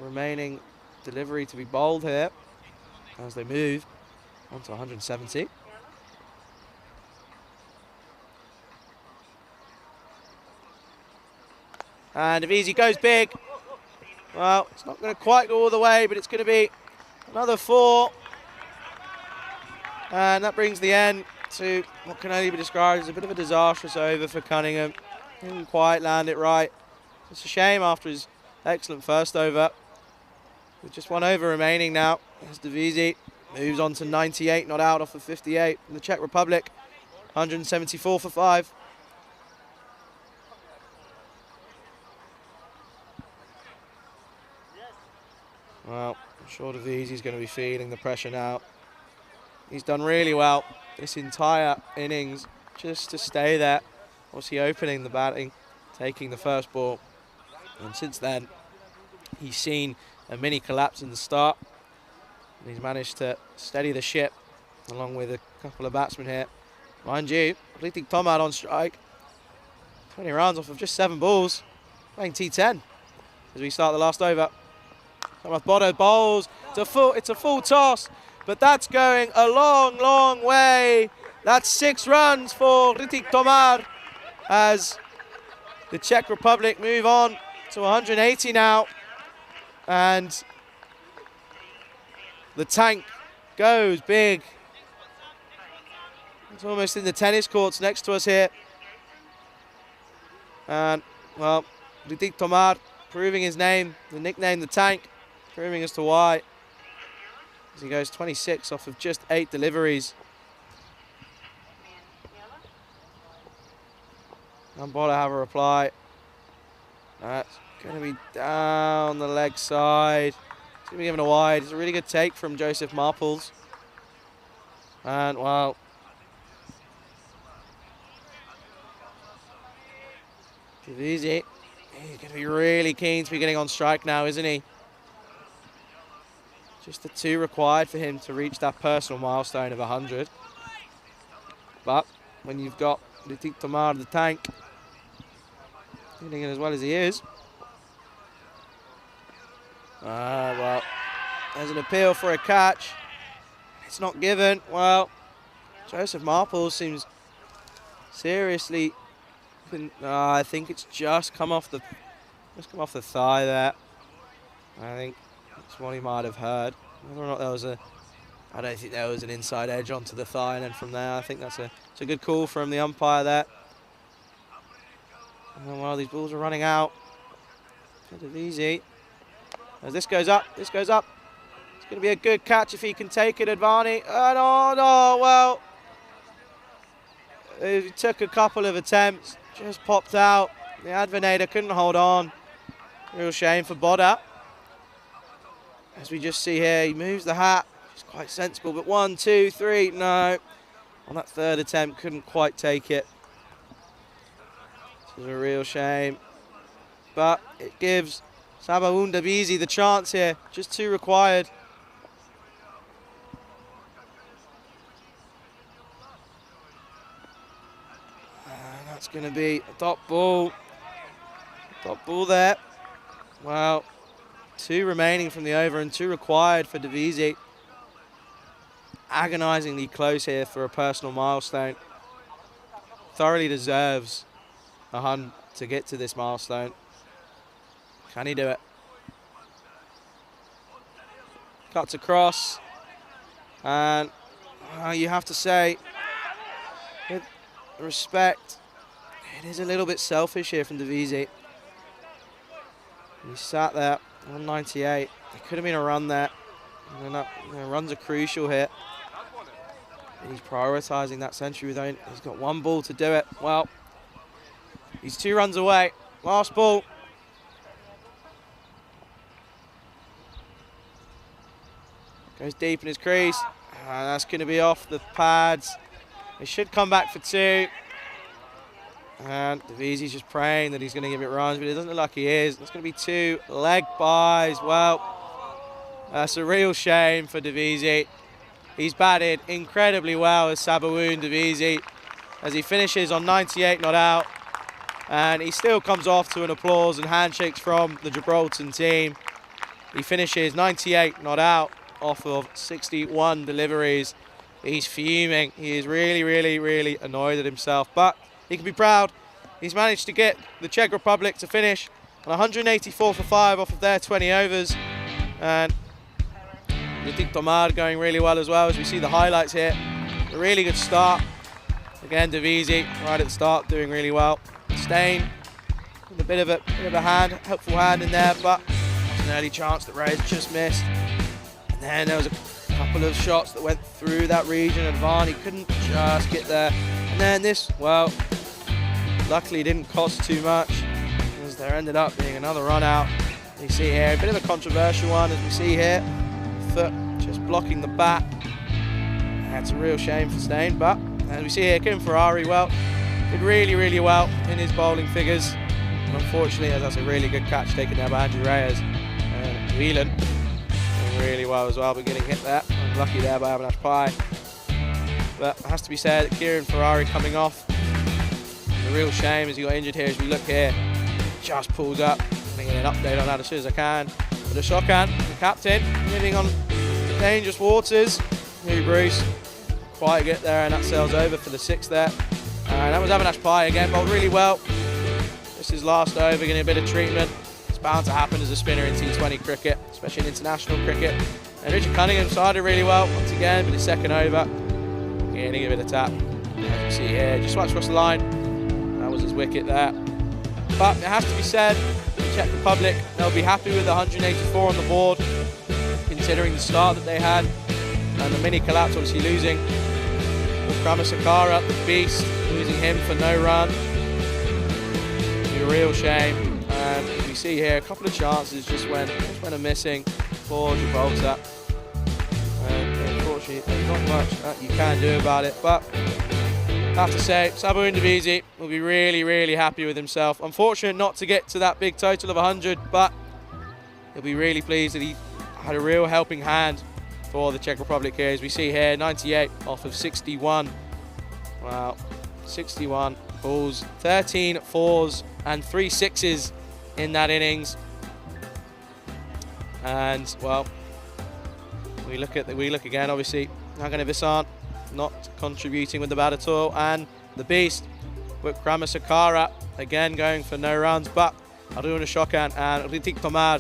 remaining delivery to be bowled here as they move on to 170. And Davisi goes big. Well, it's not going to quite go all the way, but it's going to be another 4. And that brings the end to what can only be described as a bit of a disastrous over for Cunningham. Didn't quite land it right. It's a shame after his excellent first over. With just 1 over remaining now, as Davisi moves on to 98, not out off of 58 in the Czech Republic. 174 for 5. Well, I'm sure Davisi's going to be feeling the pressure now. He's done really well this entire innings just to stay there. Obviously opening the batting, taking the first ball. And since then, he's seen a mini collapse in the start. And he's managed to steady the ship along with a couple of batsmen here. Mind you, Ritik Tomar on strike. 20 runs off of just 7 balls. Playing T10 as we start the last over. Bodo bowls. It's a full toss, but that's going a long, long way. That's 6 runs for Ritik Tomar as the Czech Republic move on to 180 now. And the tank goes big. It's almost in the tennis courts next to us here. And, well, Ritik Tomar proving his name, the nickname the tank, proving as to why. As he goes 26 off of just 8 deliveries. And Bodo have a reply. That's going to be down the leg side. It's going to be given a wide. It's a really good take from Joseph Marples. And, well, Davisi, he's going to be really keen to be getting on strike now, isn't he? Just the 2 required for him to reach that personal milestone of 100. But when you've got Ritik Tomar, the tank, hitting it as well as he is. Well, there's an appeal for a catch. It's not given. Well, Joseph Marples seems seriously. I think it's just come off the thigh there. I think that's what he might have heard. Whether or not there was I don't think there was an inside edge onto the thigh, and then from there, I think it's a good call from the umpire there. And then while these balls are running out, kind of easy. As this goes up, it's going to be a good catch if he can take it, Advani. No, well, he took a couple of attempts, just popped out. The Advenator couldn't hold on. Real shame for Boda. As we just see here, he moves the hat. It's quite sensible, but 1, 2, 3, no. On that third attempt, couldn't quite take it. This is a real shame. But it gives Sabahoun Davizi the chance here. Just 2 required. And that's going to be a dot ball. Dot ball there. Well, 2 remaining from the over and 2 required for Davizi. Agonisingly close here for a personal milestone. Thoroughly deserves a hunt to get to this milestone. Can he do it? Cuts across. And you have to say, with respect, it is a little bit selfish here from Davizi. He sat there on 98. There could have been a run there. Runs are crucial here. And he's prioritising that century with only. He's got 1 ball to do it. Well, he's 2 runs away. Last ball. Goes deep in his crease. And that's going to be off the pads. He should come back for 2. And Davizi's just praying that he's going to give it runs, but it doesn't look like he is. It's going to be 2 leg buys. Well, that's a real shame for Davizi. He's batted incredibly well as Sabahoun Davizi as he finishes on 98 not out. And he still comes off to an applause and handshakes from the Gibraltar team. He finishes 98 not out off of 61 deliveries. He's fuming. He is really, really, really annoyed at himself. But he can be proud. He's managed to get the Czech Republic to finish on 184 for 5 off of their 20 overs. And T20 Tomar going really well as well, as we see the highlights here. A really good start. Again, Davizi right at the start doing really well. Stain with a bit of a hand, helpful hand in there, but an early chance that Ray's just missed. And then there was a couple of shots that went through that region, and Varney couldn't just get there. And then this, well, luckily didn't cost too much, as there ended up being another run out. You see here, a bit of a controversial one, as we see here. Foot just blocking the bat. That's a real shame for Stain, but as we see here, Kim Ferrari, well, did really, really well in his bowling figures. And unfortunately, as that's a really good catch taken there by Andrew Reyes. And Whelan doing really well as well, but getting hit there. Unlucky there by Avinash Pai. But it has to be said, Kieran Ferrari coming off. A real shame as he got injured here. As we look here, just pulls up. I'm going to get an update on that as soon as I can. But Ashokan, the captain, living on dangerous waters. New Bruce, quite get there, and that sails over for the 6th there. And that was Avinash Pai again, bowled really well. This is last over, getting a bit of treatment. It's bound to happen as a spinner in T20 cricket, especially in international cricket. And Richard Cunningham started really well once again, but his 2nd over, getting a bit of tap. As you see here, just swipes across the line. That was his wicket there. But it has to be said, the Czech Republic, they'll be happy with 184 on the board, considering the start that they had. And the mini collapse, obviously losing with Kramasakara, the beast, losing him for no run. It'll be a real shame. And we see here a couple of chances just went missing for Gibraltar. And unfortunately, there's not much that you can do about it. But I have to say, Sabahoun Davizi will be really, really happy with himself. Unfortunate not to get to that big total of 100, but he'll be really pleased that he had a real helping hand for the Czech Republic here. As we see here, 98 off of 61. Wow, 61 balls, 13 fours and 3 sixes in that innings. And well, we look again. Obviously, Nagane Visant not contributing with the bat at all, and the beast with Kramasakara again going for no runs, but Aruna Shokan and Ritik Tomar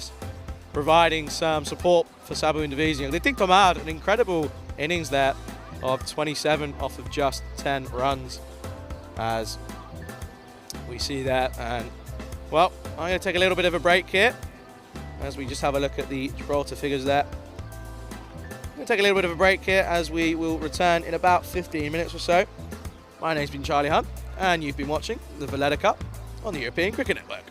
providing some support for Sabahoun Davizi. Ritik Tomar, an incredible innings there of 27 off of just 10 runs, as we see that. And well, I'm going to take a little bit of a break here as we just have a look at the Gibraltar figures there. We'll take a little bit of a break here as we will return in about 15 minutes or so. My name's been Charlie Hunt, and you've been watching the Valletta Cup on the European Cricket Network.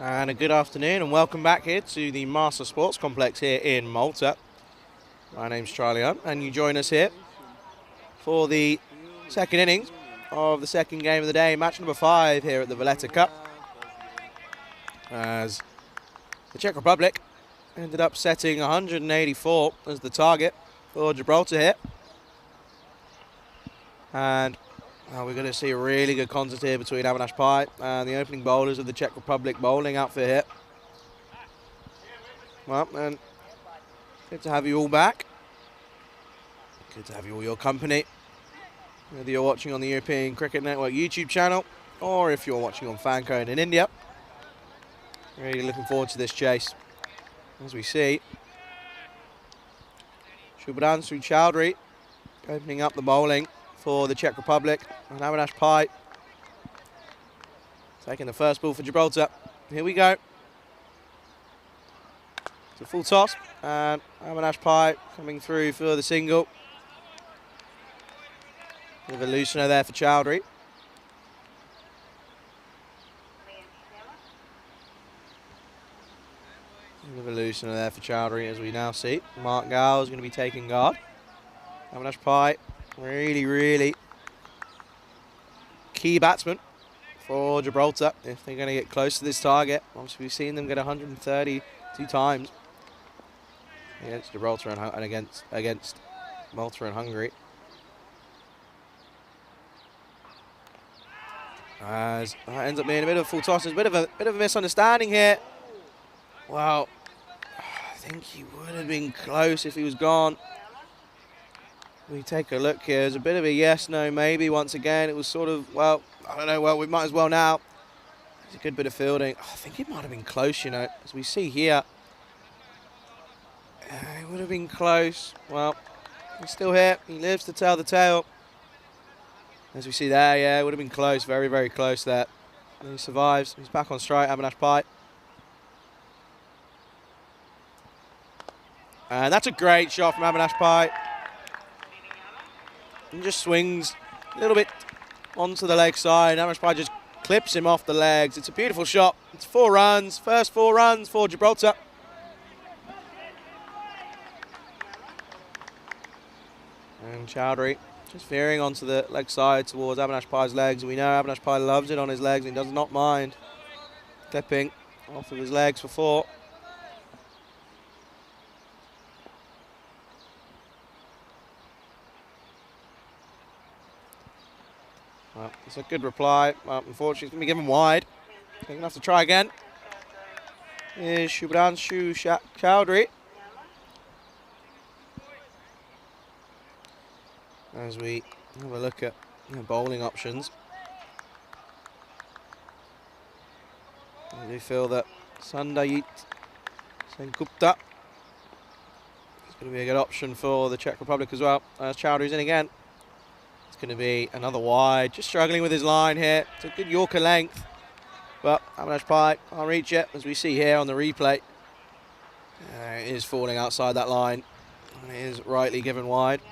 And a good afternoon and welcome back here to the Marsa Sports Complex here in Malta. My name's Charlie Hunt and you join us here for the second innings of the second game of the day, match number 5 here at the Valletta Cup. As the Czech Republic ended up setting 184 as the target for Gibraltar here. And we're going to see a really good contest here between Avinash Pai and the opening bowlers of the Czech Republic bowling outfit here. Well, and good to have you all back. Good to have you all your company. Whether you're watching on the European Cricket Network YouTube channel or if you're watching on Fancode in India. Really looking forward to this chase. As we see, Shubhranshu Chowdhury opening up the bowling for the Czech Republic, and Avinash Pai taking the first ball for Gibraltar. Here we go. It's a full toss, and Avinash Pai coming through for the single. Bit of a loosener there for Chowdhury. Bit of a loosener there for Chowdhury, as we now see. Mark Gow is going to be taking guard. Avinash Pai, really key batsman for Gibraltar if they're going to get close to this target. Obviously, we've seen them get 132 times against Gibraltar and against Malta and Hungary. As that ends up being a bit of a full toss. There's a bit of a misunderstanding here. Well, I think he would have been close if he was gone. We take a look here. There's a bit of a yes, no, maybe. Once again, it was sort of, well, I don't know. Well, we might as well now. It's a good bit of fielding. I think it might have been close, you know, as we see here. It would have been close. Well, he's still here. He lives to tell the tale. As we see there, yeah, it would have been close. Very close there. And he survives. He's back on strike, Avinash Pai. And that's a great shot from Avinash Pai. And just swings a little bit onto the leg side. Avinash Pai just clips him off the legs. It's a beautiful shot. It's 4 runs. First 4 runs for Gibraltar. And Chowdhury just veering onto the leg side towards Avinash Pai's legs. We know Avinash Pai loves it on his legs and he does not mind clipping off of his legs for 4. Well, it's a good reply. Well, unfortunately, it's going to be given wide. He's going to have to try again. Here's Shubhranshu Chowdhury. As we have a look at bowling options. I do feel that Sundayit Sengupta is going to be a good option for the Czech Republic as well. As Chowdhury's in again. It's going to be another wide. Just struggling with his line here. It's a good Yorker length. But Avinash Pai can't reach it, as we see here on the replay. It is falling outside that line. And it is rightly given wide.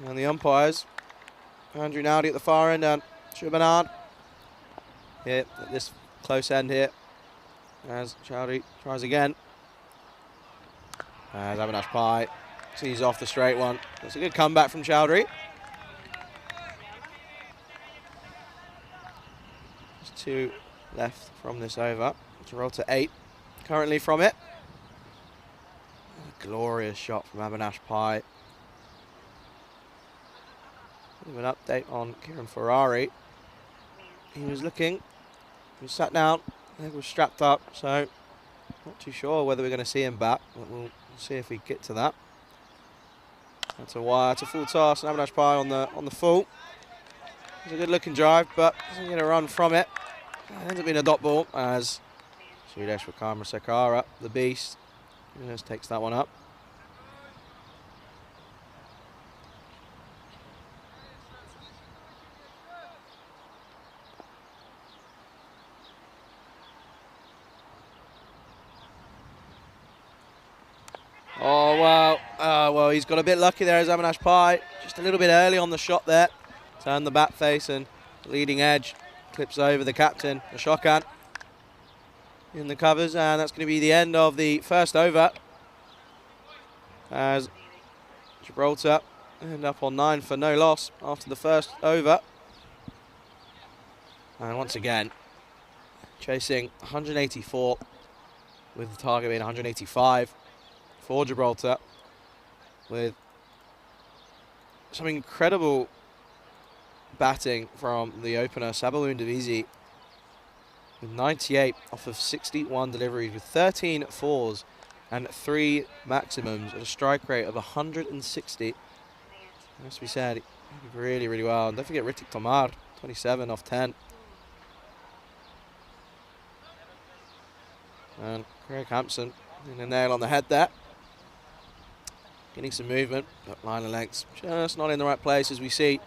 And the umpires, Andrew Nowdy at the far end and Shubhanand here at this close end here. As Chowdhury tries again. As Avinash Pai sees off the straight one. That's a good comeback from Chowdhury. There's 2 left from this over. To roll to 8 currently from it. A glorious shot from Avinash Pai. An update on Kieran Ferrari. He was sat down, I think was strapped up, so not too sure whether we're going to see him back, but we'll see if we get to that. That's a wire, it's a full toss, and Avinash Pai on the full. It's a good looking drive, but doesn't get a run from it. It ends up being a dot ball as Suresh Wikramasekaara, the beast, just takes that one up. Oh, wow. Well, he's got a bit lucky there as Avinash Pai. Just a little bit early on the shot there. Turned the bat face and leading edge, clips over the captain, Ashokan, in the covers, and that's going to be the end of the first over as Gibraltar end up on 9 for no loss after the first over. And once again, chasing 184 with the target being 185 for Gibraltar, with some incredible batting from the opener, Sabalun Divisi, with 98 off of 61 deliveries, with 13 fours and 3 maximums at a strike rate of 160. It has to be said, he did really, really well. And don't forget Ritik Tomar, 27 off 10. And Craig Hampson in a nail on the head there. Getting some movement, but line of lengths just not in the right place as we see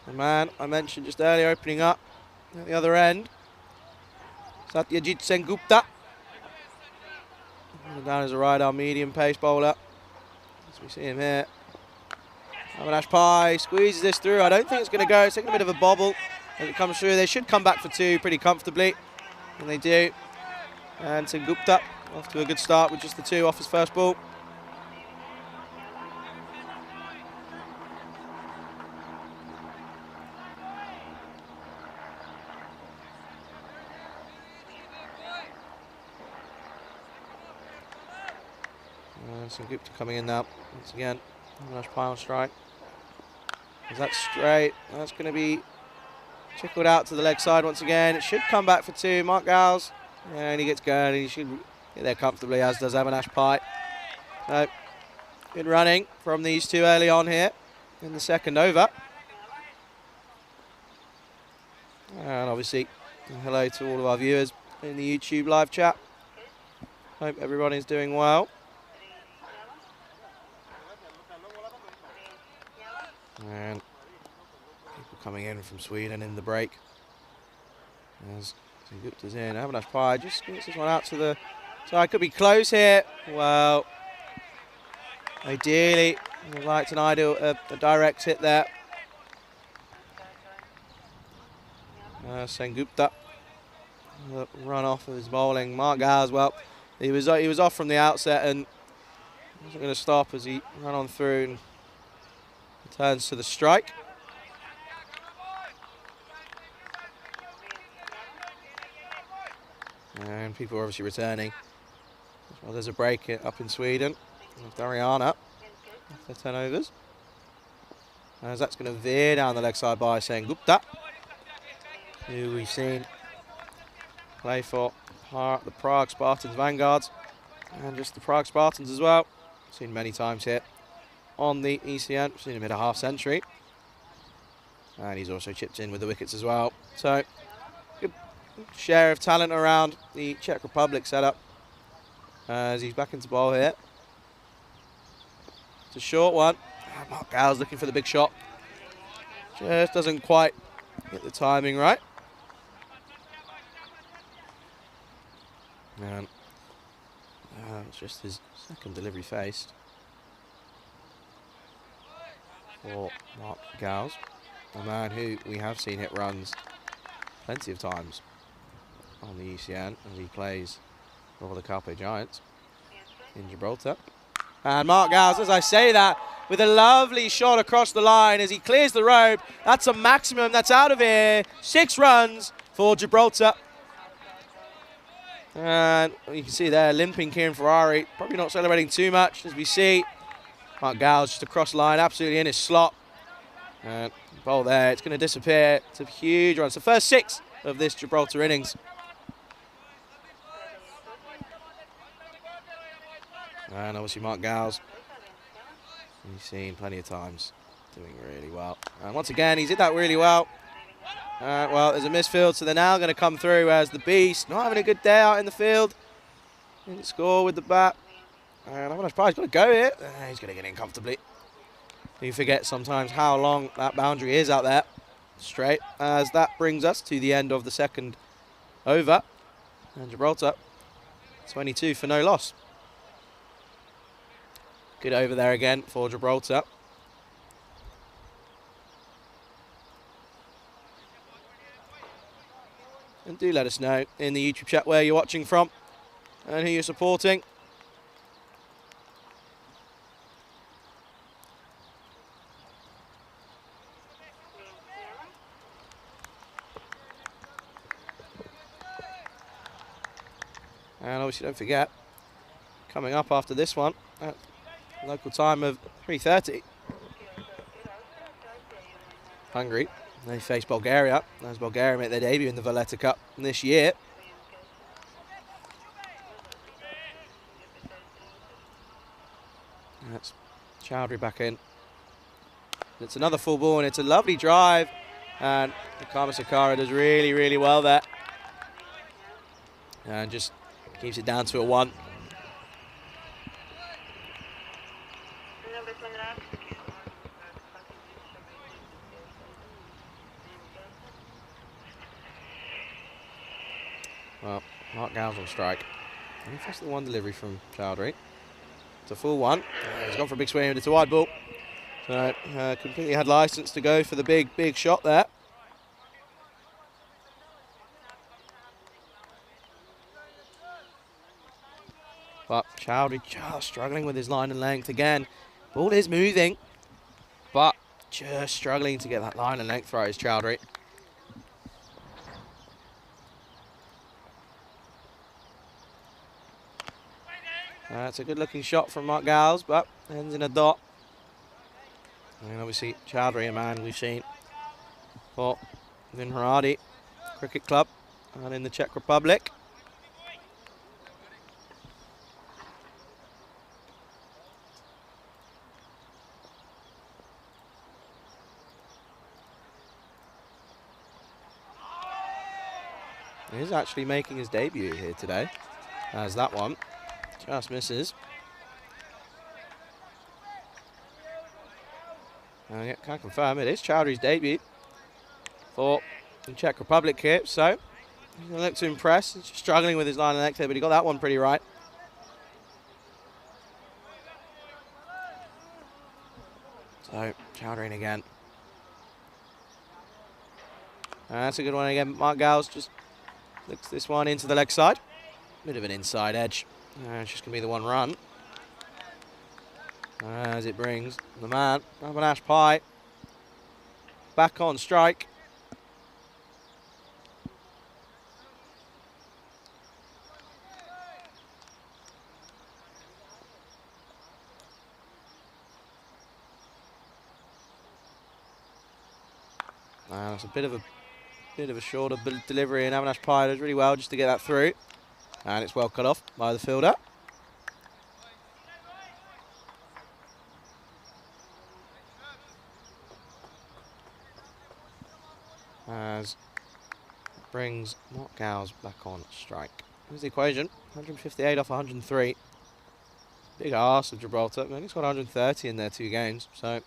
the man I mentioned just earlier opening up at the other end, Satyajit Sengupta. Down as a right-arm medium pace bowler. As we see him here. Avinash Pai squeezes this through. I don't think it's going to go. It's taking a bit of a bobble as it comes through. They should come back for 2 pretty comfortably. And they do. And Sengupta off to a good start with just the 2 off his first ball. Sengupta coming in now once again. Nice pile strike. Is that straight? That's going to be chickled out to the leg side once again. It should come back for 2. Mark Gowles, and he gets going. He should get there comfortably, as does Avinash Pai. So, good running from these 2 early on here in the second over. And obviously, hello to all of our viewers in the YouTube live chat. Hope everybody's doing well. And people coming in from Sweden in the break. As Sengupta's in, Avinash Pai just gets this one out to the side. Could be close here. Well, ideally, we'd like a direct hit there. Sengupta, run off of his bowling. Mark Gowles, well, he was off from the outset and wasn't going to stop as he ran on through and turns to the strike. And people are obviously returning. Well, there's a break up in Sweden. Dariana after 10 overs. As that's going to veer down the leg side by Sengupta, who we've seen play for the Prague Spartans Vanguards and just the Prague Spartans as well. Seen many times here on the ECN. Seen him hit a half century. And he's also chipped in with the wickets as well. So, good share of talent around the Czech Republic setup. As he's back into bowl here. It's a short one. Mark Gowles looking for the big shot. Just doesn't quite get the timing right. And it's just his second delivery faced for Mark Gowles, a man who we have seen hit runs plenty of times on the ECN as he plays for the Carpe Giants in Gibraltar. And Mark Gowles, as I say that, with a lovely shot across the line as he clears the rope. That's a maximum, that's out of here. 6 runs for Gibraltar. And you can see there, limping Kieran Ferrari, probably not celebrating too much as we see Mark Gowles just across the line, absolutely in his slot. And bowl there, it's going to disappear. It's a huge run. It's the first 6 of this Gibraltar innings. And obviously Mark Gowles, you've seen plenty of times, doing really well. And once again, he's hit that really well. Well, there's a misfield, so they're now going to come through as the Beast. Not having a good day out in the field. Didn't score with the bat. And Avinash Pai's got to go here. He's going to get in comfortably. You forget sometimes how long that boundary is out there. Straight, as that brings us to the end of the second over. And Gibraltar, 22 for no loss. Good over there again for Gibraltar. And do let us know in the YouTube chat where you're watching from and who you're supporting. And obviously don't forget, coming up after this one at local time of 3:30, Hungary, they face Bulgaria. As Bulgaria make their debut in the Valletta Cup this year. That's Chowdhury back in. It's another full ball and it's a lovely drive. And Kama Sakara does really, really well there. And just keeps it down to a 1. Well, Mark Gow's on strike. And he the 1 delivery from Chowdhury. It's a full 1. He's gone for a big swing, it's a wide ball. So completely had license to go for the big shot there. But Chowdhury just struggling with his line and length again. Ball is moving, but just struggling to get that line and length right is Chowdhury. That's a good looking shot from Mark Gow's, but ends in a dot. And obviously Chowdhury, a man we've seen for Vinharadi Cricket Club and in the Czech Republic. He's actually making his debut here today, as that one just misses. Yeah, can't confirm it is Chowdhury's debut for the Czech Republic here, so he's going to look to impress. He's struggling with his line and length there, but he got that one pretty right. So Chowdhury again. And that's a good one again. Mark Gow's just looks this one into the leg side. Bit of an inside edge. It's just going to be the 1 run. As it brings the man, Avinash Pai, back on strike. It's a bit of a shorter delivery, and Avinash Pai does really well just to get that through. And it's well cut off by the fielder. As brings Mark Gow's back on strike. Here's the equation, 158 off 103. Big arse of Gibraltar. I think he's got 130 in their 2 games, so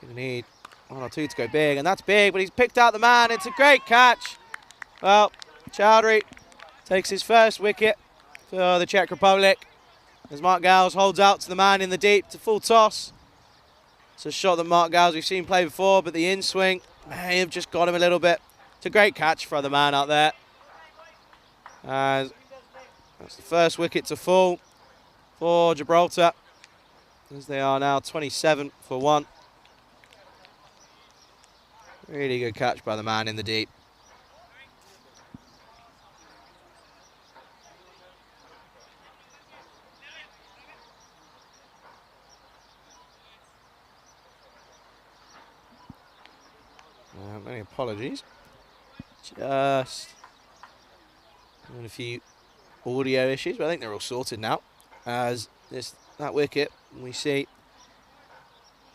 gonna need 1 or 2 to go big, and that's big, but he's picked out the man. It's a great catch. Well, Chowdhury takes his first wicket for the Czech Republic as Mark Gow's holds out to the man in the deep to full toss. It's a shot that Mark Gow's we've seen play before, but the in-swing may have just got him a little bit. It's a great catch for the man out there. As that's the first wicket to fall for Gibraltar, as they are now 27 for 1. Really good catch by the man in the deep. Many apologies. Just having a few audio issues, but I think they're all sorted now. As that wicket we see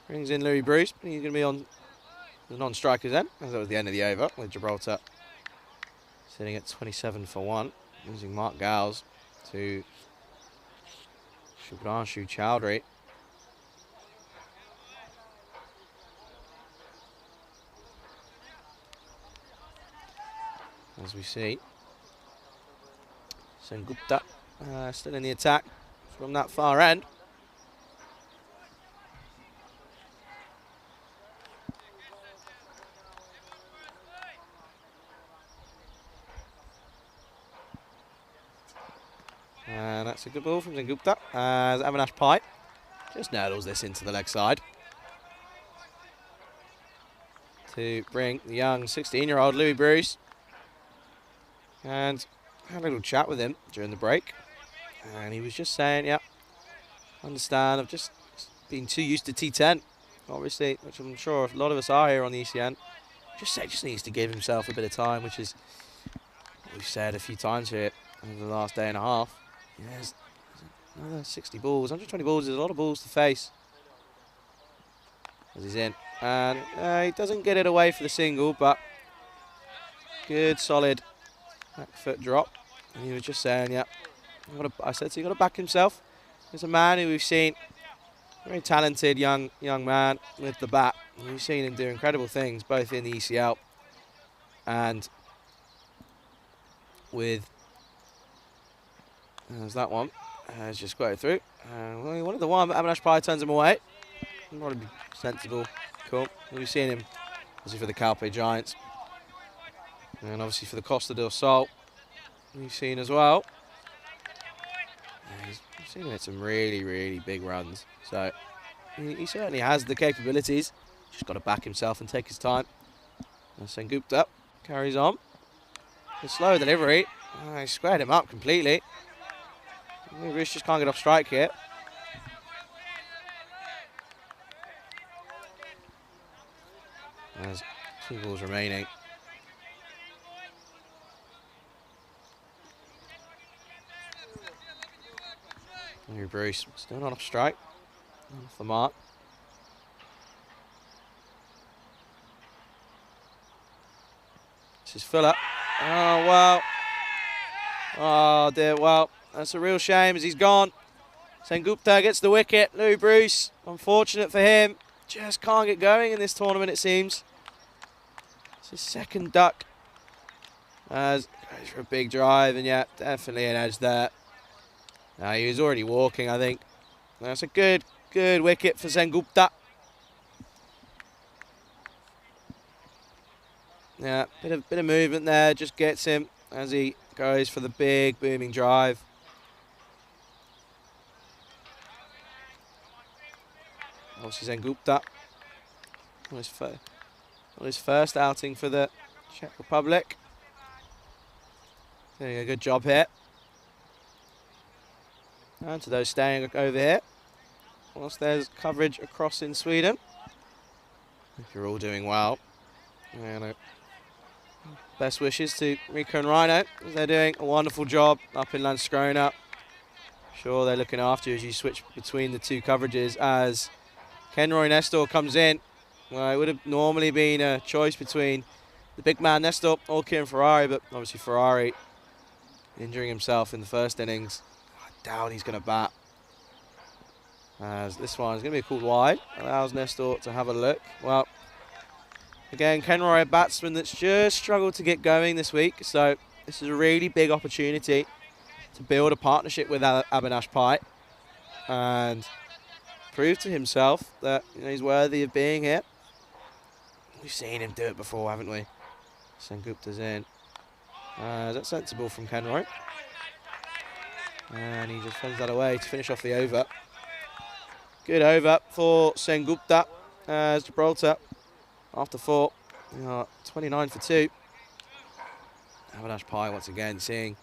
brings in Louis Bruce, but he's going to be on the non-strikers then, as that was the end of the over, with Gibraltar sitting at 27 for 1, using Mark Gow's to Shubhranshu Chowdhury. As we see, Sengupta still in the attack from that far end. That's a good ball from Sengupta as Avinash Pai just nails this into the leg side to bring the young 16-year-old Louis Bruce. And had a little chat with him during the break. And he was just saying, yeah, understand, I've just been too used to T10, obviously, which I'm sure a lot of us are here on the ECN. Just needs to give himself a bit of time, which is what we've said a few times here over the last day and a half. Yeah, there's another 60 balls, 120 balls is a lot of balls to face. As he's in. And he doesn't get it away for the single, but good, solid back foot drop. And he was just saying, yeah, I said, so you've got to back himself. He's a man who we've seen, very talented young man with the bat. And we've seen him do incredible things, both in the ECL and with, there's that one. It's just got it through. Well, he wanted the one, but Avinash Pai turns him away. Probably be sensible. Cool. We've seen him, obviously, for the Calpe Giants. And obviously for the Costa del Sol, we've seen as well. We've seen him hit some really, really big runs. So he certainly has the capabilities. Just got to back himself and take his time. And Sengupta carries on. A slow delivery. He squared him up completely. Bruce just can't get off strike here. There's 2 balls remaining. Here Bruce, still not off strike. Off the mark. This is Fuller. Oh, well. Oh, dear. Well, that's a real shame as he's gone. Sengupta gets the wicket. Louis Bruce, unfortunate for him. Just can't get going in this tournament, it seems. It's his second duck. As goes for a big drive, and yeah, definitely an edge there. He was already walking, I think. That's a good wicket for Sengupta. Yeah, bit of movement there, just gets him as he goes for the big booming drive. Obviously Sengupta on his first outing for the Czech Republic. Doing a good job here. And to those staying over here, whilst there's coverage across in Sweden, if you're all doing well. And best wishes to Rico and Rhino, as they're doing a wonderful job up in Landskrona. Sure, they're looking after you as you switch between the 2 coverages as Kenroy Nestor comes in. Well, it would have normally been a choice between the big man Nestor or Kieran Ferrari, but obviously Ferrari injuring himself in the first innings. I doubt he's going to bat. As this one is going to be called wide. Allows Nestor to have a look. Well, again, Kenroy, a batsman that's just struggled to get going this week. So this is a really big opportunity to build a partnership with Avinash Pai and prove to himself that he's worthy of being here. We've seen him do it before, haven't we? Sengupta's in. Is that sensible from Kenroy? And he just fends that away to finish off the over. Good over for Sengupta as Gibraltar, after 4, 29 for 2. Avinash Pai once again seeing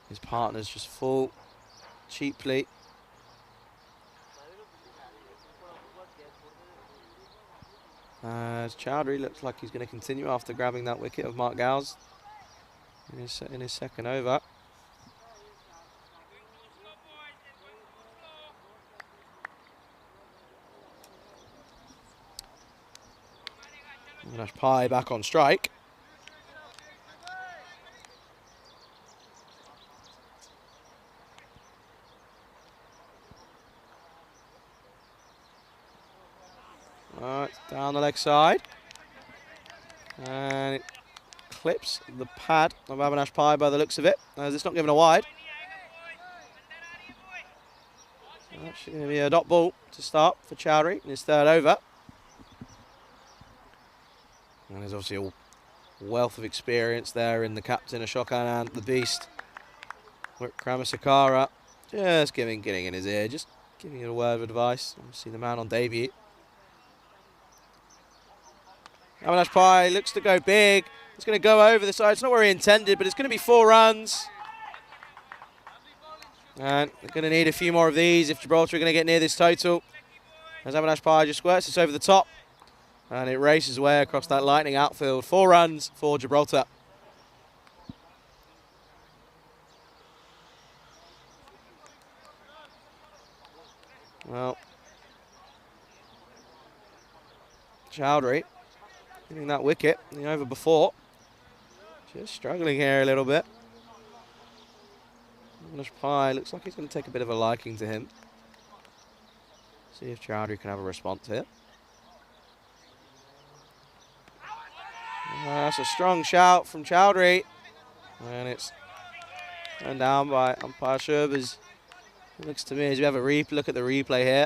his partners just fall cheaply. As Chowdhury looks like he's going to continue after grabbing that wicket of Mark Gow's in his second over. Avinash Pai back on strike. Alright, down the leg side. And it clips the pad of Avinash Pai by the looks of it, as it's not given a wide. So actually going to be a dot ball to start for Chowdhury in his third over. And there's obviously a wealth of experience there in the captain, Ashok Anand, the beast. Kramasakara just getting in his ear, just giving it a word of advice. Obviously the man on debut. Avinash Pai looks to go big. It's going to go over the side. It's not where he intended, but it's going to be 4 runs. And they're going to need a few more of these if Gibraltar are going to get near this total. As Avinash Pai just squirts this over the top. And it races away across that lightning outfield. 4 runs for Gibraltar. Well, Chowdhury getting that wicket in the over before. Just struggling here a little bit. Avinash Pai looks like he's going to take a bit of a liking to him. See if Chowdhury can have a response here. That's a strong shout from Chowdhury. And it's turned down by umpire Sherbers. It looks to me as we have a look at the replay here.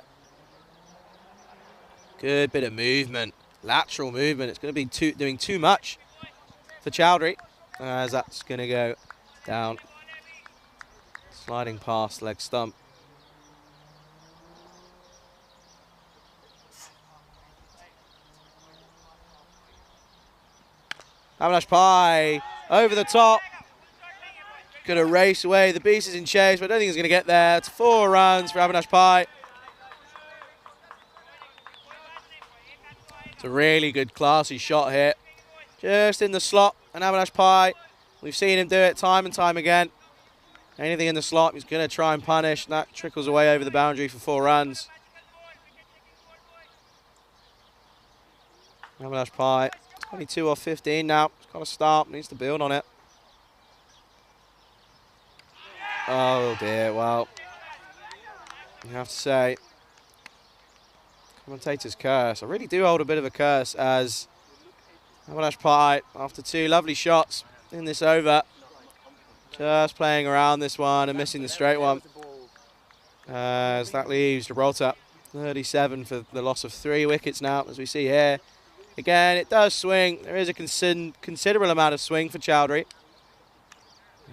Good bit of movement, lateral movement. It's going to be doing too much for Chowdhury, as that's going to go down, sliding past leg stump. Avinash Pai over the top. Going to race away. The beast is in chase, but I don't think he's going to get there. It's 4 runs for Avinash Pai. It's a really good, classy shot here. Just in the slot. And Avinash Pai, we've seen him do it time and time again. Anything in the slot, he's going to try and punish. And that trickles away over the boundary for 4 runs. Avinash Pai, 22 off 15 now. He's got to start, needs to build on it. Oh dear, well, you have to say, commentator's curse. I really do hold a bit of a curse, as Avinash Pai, after 2 lovely shots in this over, just playing around this one and missing the straight one. As that leaves Gibraltar 37 for the loss of 3 wickets now, as we see here. Again, it does swing. There is a considerable amount of swing for Chowdhury.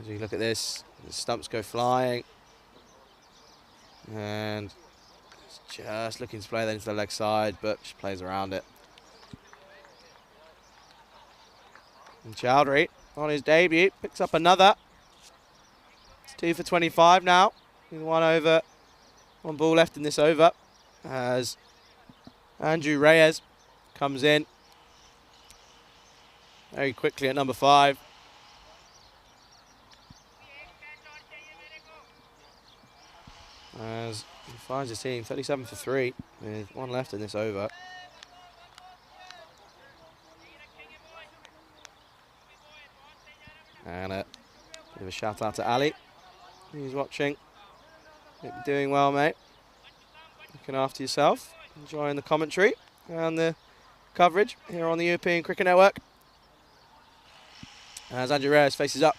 As we look at this, the stumps go flying. And it's just looking to play that into the leg side, but just plays around it. And Chowdhury, on his debut, picks up another. It's 2 for 25 now. With 1 ball left in this over. As Andrew Reyes comes in very quickly at number 5. As he finds his team 37 for 3 with 1 left in this over. And a bit of a shout out to Ali, who's watching. Hope you're doing well, mate. Looking after yourself, enjoying the commentary and the coverage here on the European Cricket Network. As Andrew Reyes faces up.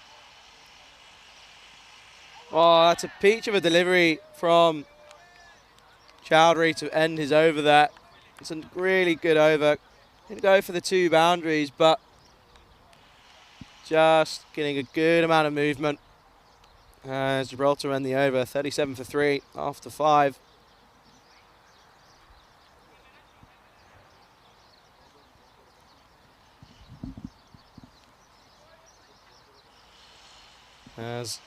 Oh, that's a peach of a delivery from Chowdhury to end his over there. It's a really good over. Didn't go for the 2 boundaries, but just getting a good amount of movement. As Gibraltar end the over, 37 for 3 after 5. As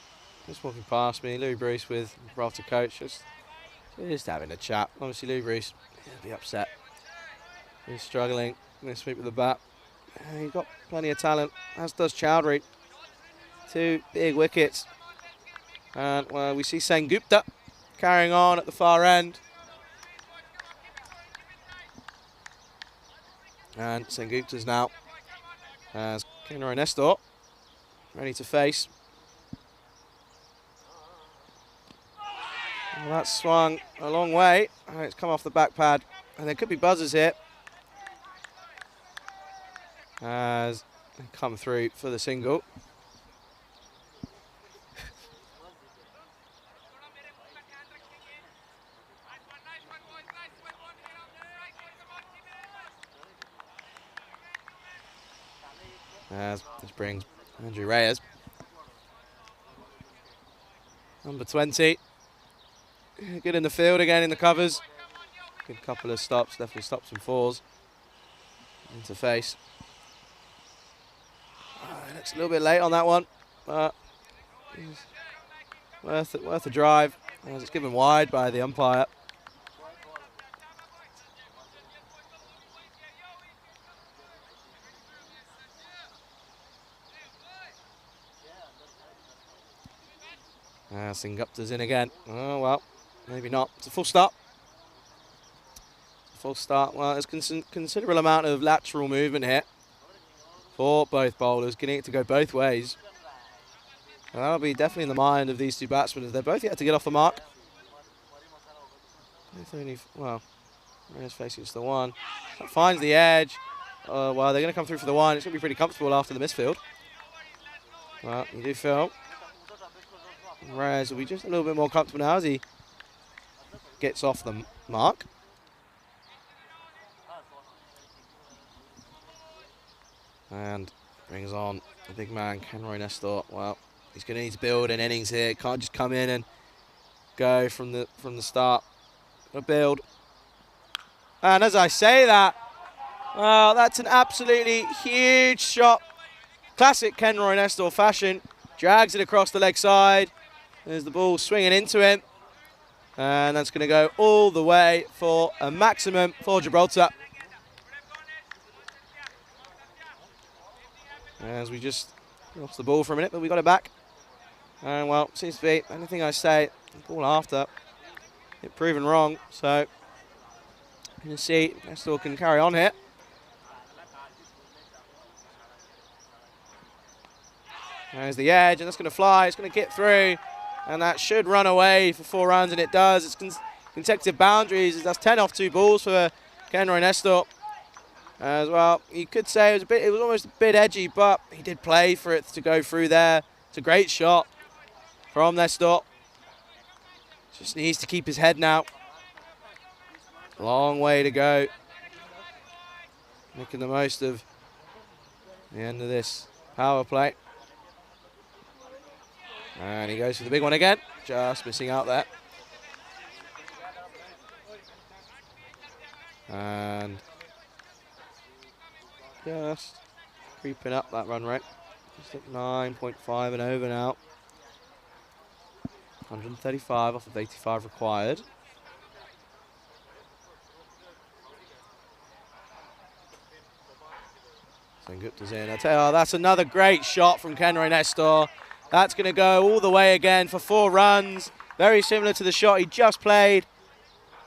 just walking past me, Louis Bruce with Gibraltar coach, just having a chat. Obviously Louis Bruce, he'll be upset. He's struggling in this sweep with the bat. He's got plenty of talent, as does Chowdhury. 2 big wickets. And well, we see Sengupta carrying on at the far end. And Sengupta's now as Kinroy Nestor ready to face. Well, that's swung a long way. And it's come off the back pad. And there could be buzzers here, as they come through for the single. As this brings Andrew Reyes. Number 20. Good in the field again in the covers. Good couple of stops, definitely stops and falls. Into face. Looks a little bit late on that one, but worth a drive as it's given wide by the umpire. Singupta's in again. Oh, well, maybe not. It's a full stop. Full start. Well, there's considerable amount of lateral movement here for both bowlers, getting it to go both ways. And that'll be definitely in the mind of these two batsmen as they're both yet to get off the mark. Well, Reyes facing just the one. That finds the edge. Well, they're going to come through for the one. It's going to be pretty comfortable after the misfield. Well, you do feel Reyes will be just a little bit more comfortable now as he gets off the mark. And brings on the big man, Kenroy Nestor. Well, he's going to need to build an innings here. Can't just come in and go from the start. Got to build. And as I say that, well, that's an absolutely huge shot. Classic Kenroy Nestor fashion. Drags it across the leg side. There's the ball swinging into him. And that's going to go all the way for a maximum for Gibraltar. As we just lost the ball for a minute, but we got it back. And, well, seems to be anything I say, the ball after, it proven wrong. So, you can see Nestor can carry on here. There's the edge, and that's going to fly. It's going to get through, and that should run away for 4 runs, and it does. It's consecutive boundaries. That's 10 off 2 balls for Kenroy Nestor. As well, you could say it was almost a bit edgy, but he did play for it to go through there. It's a great shot from Nestor. Just needs to keep his head now. Long way to go. Making the most of the end of this power play. And he goes for the big one again. Just missing out there. And just creeping up that run rate. Just at 9.5 and over now. 135 off of 85 required. Sengupta's in. I tell you, that's another great shot from Kenroy Nestor. That's going to go all the way again for 4 runs. Very similar to the shot he just played.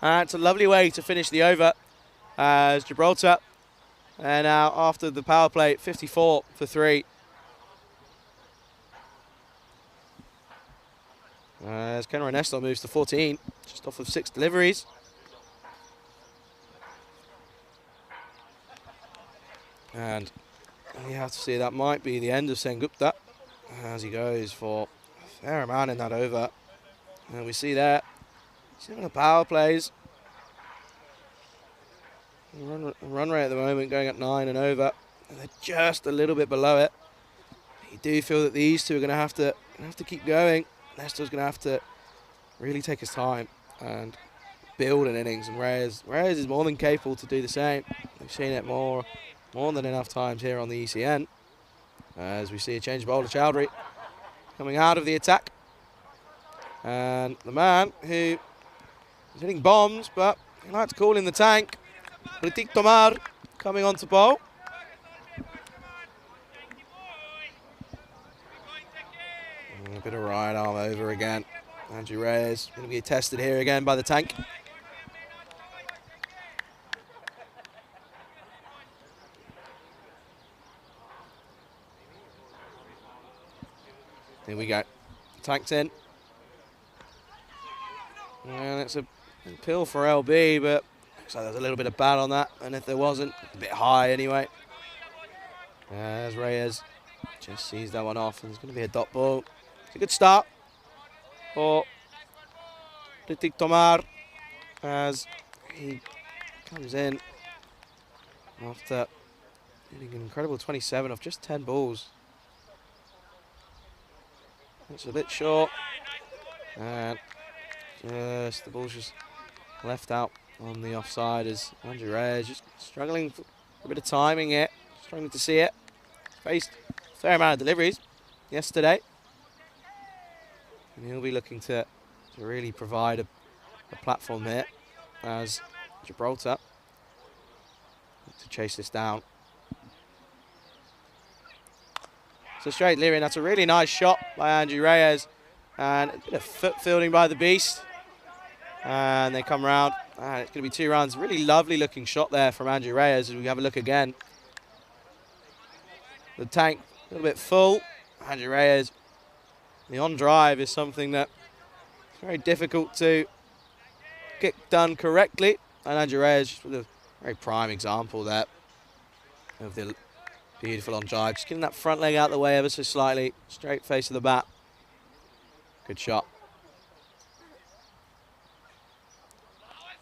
And it's a lovely way to finish the over as Gibraltar. And now after the power play, 54 for 3. As Kenroy Nestor moves to 14, just off of 6 deliveries. And you have to see that might be the end of Sengupta as he goes for a fair amount in that over. And we see there, similar power plays. Run rate at the moment going at 9 and over. And they're just a little bit below it. You do feel that these two are going to have to keep going. Nestor's going to have to really take his time and build an innings. And Reyes is more than capable to do the same. We've seen it more than enough times here on the ECN. As we see a change of bowler, Chowdhury coming out of the attack. And the man who is hitting bombs, but he likes to call in the tank, Pratik Tomar, coming on to bowl. A bit of right arm over again. Andrew Reyes going to be tested here again by the tank. Here we go. Tanked in. And it's a pill for LB, but looks like there's a little bit of bat on that. And if there wasn't, a bit high anyway. As Reyes just sees that one off. And it's going to be a dot ball. It's a good start for Pratik Tomar as he comes in after hitting an incredible 27 off just 10 balls. It's a bit short. And the ball's just left out on the offside as Andrew Reyes just struggling for a bit of timing here. Struggling to see it. Faced a fair amount of deliveries yesterday. And he'll be looking to really provide a platform here as Gibraltar look to chase this down. So straight Lyrian, that's a really nice shot by Andrew Reyes. And a bit of foot fielding by the Beast. And they come round. And it's going to be 2 runs. Really lovely looking shot there from Andrew Reyes as we have a look again. The tank a little bit full. Andrew Reyes, the on drive is something that is very difficult to get done correctly. And Andrew Reyes with a very prime example there of the beautiful on drive. Just getting that front leg out the way ever so slightly. Straight face of the bat. Good shot.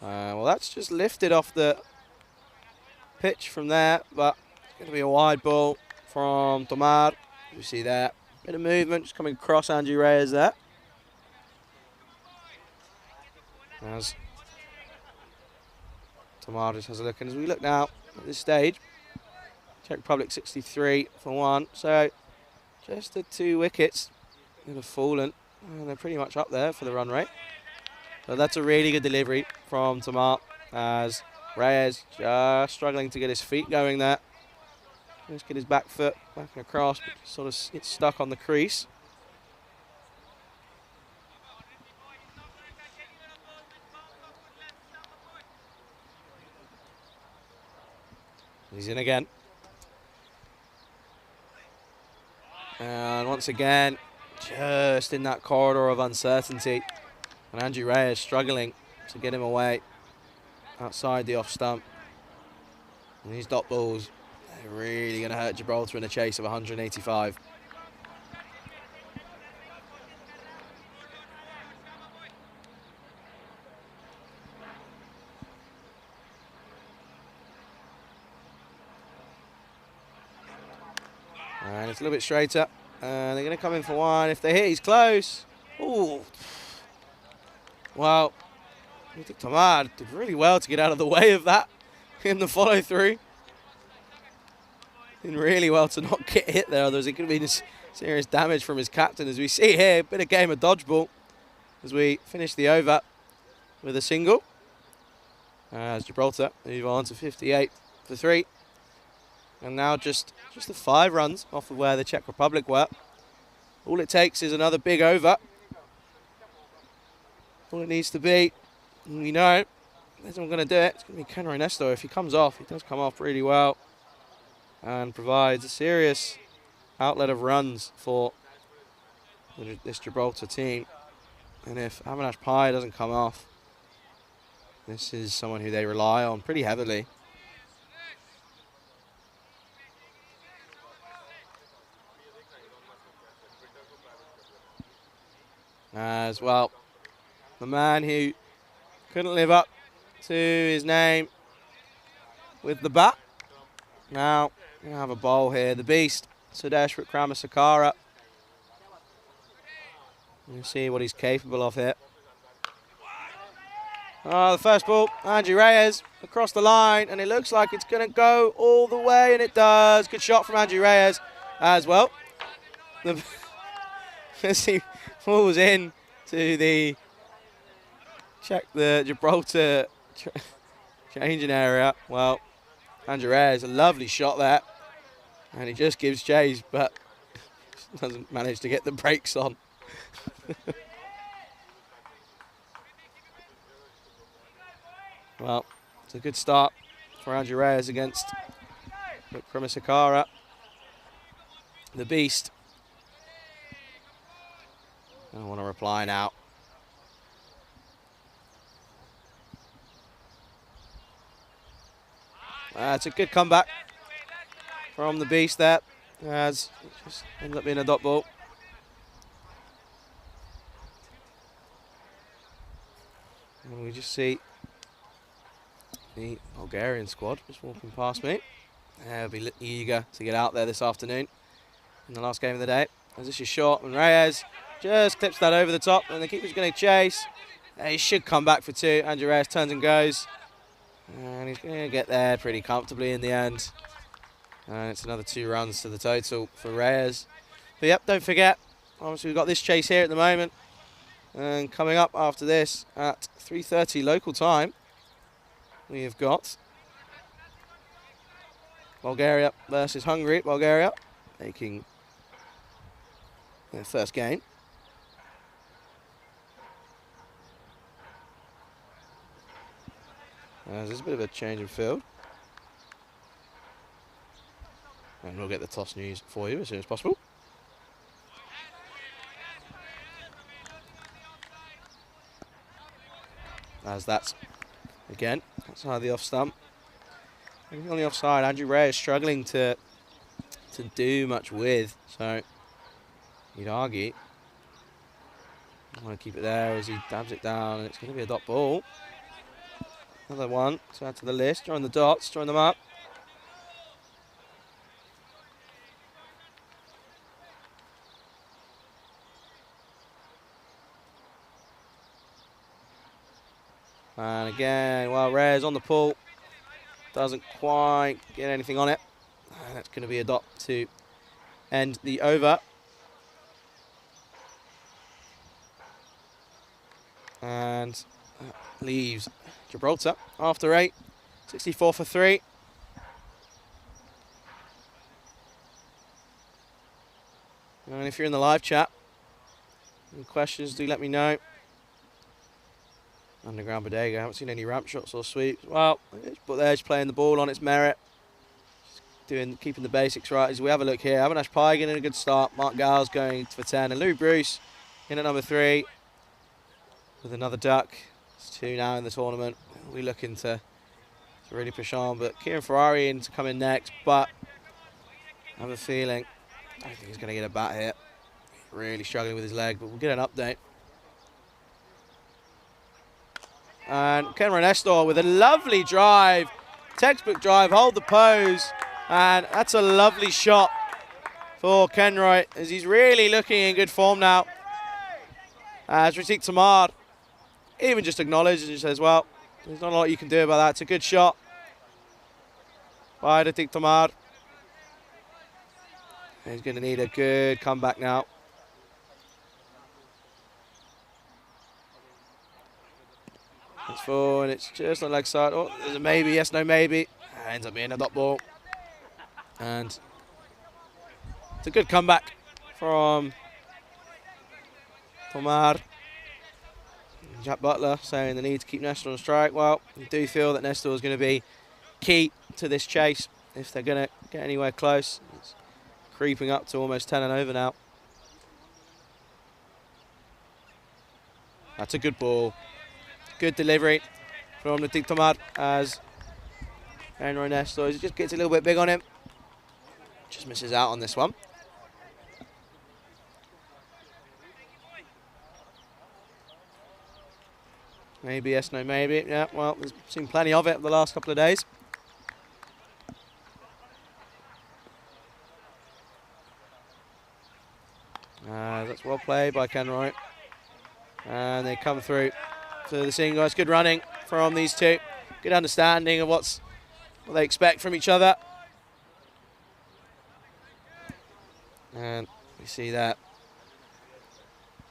Well, that's just lifted off the pitch from there, but it's going to be a wide ball from Tomar. You see there, bit of movement just coming across Andrew Reyes there. As Tomar just has a look, and as we look now at this stage, Czech Republic 63 for 1, so just the 2 wickets that have fallen, and they're pretty much up there for the run rate. So that's a really good delivery from Tomar as Reyes just struggling to get his feet going there. Just get his back foot back and across, but sort of gets stuck on the crease. He's in again. And once again, just in that corridor of uncertainty. And Andrew Reyes struggling to get him away outside the off stump. And these dot balls, they're really going to hurt Gibraltar in a chase of 185. And it's a little bit straighter. And they're going to come in for 1. If they hit, he's close. Ooh. Well, I think Tomar did really well to get out of the way of that in the follow through. Did really well to not get hit there, otherwise it could have been serious damage from his captain. As we see here, a bit of game of dodgeball as we finish the over with a single. As Gibraltar move on to 58 for 3. And now just the 5 runs off of where the Czech Republic were. All it takes is another big over. All it needs to be, and we know, that's not going to do it. It's going to be Ken Ernesto. If he comes off, he does come off really well and provides a serious outlet of runs for this Gibraltar team. And if Avinash Pai doesn't come off, this is someone who they rely on pretty heavily. As well, the man who couldn't live up to his name with the bat. Now, we have a bowl here. The Beast, Sudesh Vikramasakara. We'll see what he's capable of here. Oh, the first ball, Andrew Reyes across the line, and it looks like it's going to go all the way, and it does. Good shot from Andrew Reyes as well. Let's see, falls in to the Gibraltar changing area. Well, Andrew Reyes, a lovely shot there, and he just gives chase, but doesn't manage to get the brakes on. Well, it's a good start for Andrew Reyes against Vikramasakara, the Beast. I don't want to reply now. It's a good comeback from the Beast there, as it just ended up being a dot ball. And we just see the Bulgarian squad just walking past me. They'll be eager to get out there this afternoon in the last game of the day. As this is short, and Reyes just clips that over the top, and the keeper's going to chase. He should come back for two. Andrew Reyes turns and goes. And he's going to get there pretty comfortably in the end. And it's another 2 runs to the total for Reyes. But yep, don't forget, obviously we've got this chase here at the moment. And coming up after this at 3:30 local time, we have got Bulgaria versus Hungary. Bulgaria making their first game. There's a bit of a change in field. And we'll get the toss news for you as soon as possible. As that's, again, outside the off stump. And on the offside, Andrew Ray is struggling to do much with. So, you'd argue. I want to keep it there as he dabs it down, and it's going to be a dot ball. Another one to add to the list. Join the dots, join them up. And again, well, Reyes on the pull. Doesn't quite get anything on it. And that's going to be a dot to end the over. And that leaves Gibraltar after 8. 64 for 3. And if you're in the live chat, any questions, do let me know. Underground Bodega, I haven't seen any ramp shots or sweeps. Well, but they're just playing the ball on its merit. Just keeping the basics right. As we have a look here, Avinash Pai getting a good start. Mark Gow's going for 10. And Louis Bruce in at number 3 with another duck. It's 2 now in the tournament. We're looking to really push on. But Kieran Ferrari in to come in next. But I have a feeling, I don't think he's going to get a bat here. Really struggling with his leg, but we'll get an update. And Ken Renestor with a lovely drive, textbook drive, hold the pose, and that's a lovely shot for Kenroy as he's really looking in good form now. As Ritik Tamar even just acknowledges and says, well, there's not a lot you can do about that. It's a good shot by Ritik Tamar. He's going to need a good comeback now. It's 4 and it's just on leg side. Oh, there's a maybe, yes, no, maybe. Ends up being a dot ball. And it's a good comeback from Tomar. Jack Butler saying the need to keep Nestor on strike. Well, we do feel that Nestor is going to be key to this chase if they're going to get anywhere close. It's creeping up to almost 10 and over now. That's a good ball. Good delivery from Ritik Tamar as Henry Nestor just gets a little bit big on him. Just misses out on this one. Maybe, yes, no, maybe. Yeah, well, we've seen plenty of it the last couple of days. That's well played by Kenroy. And they come through to the single. It's good running from these two. Good understanding of what they expect from each other. And we see that.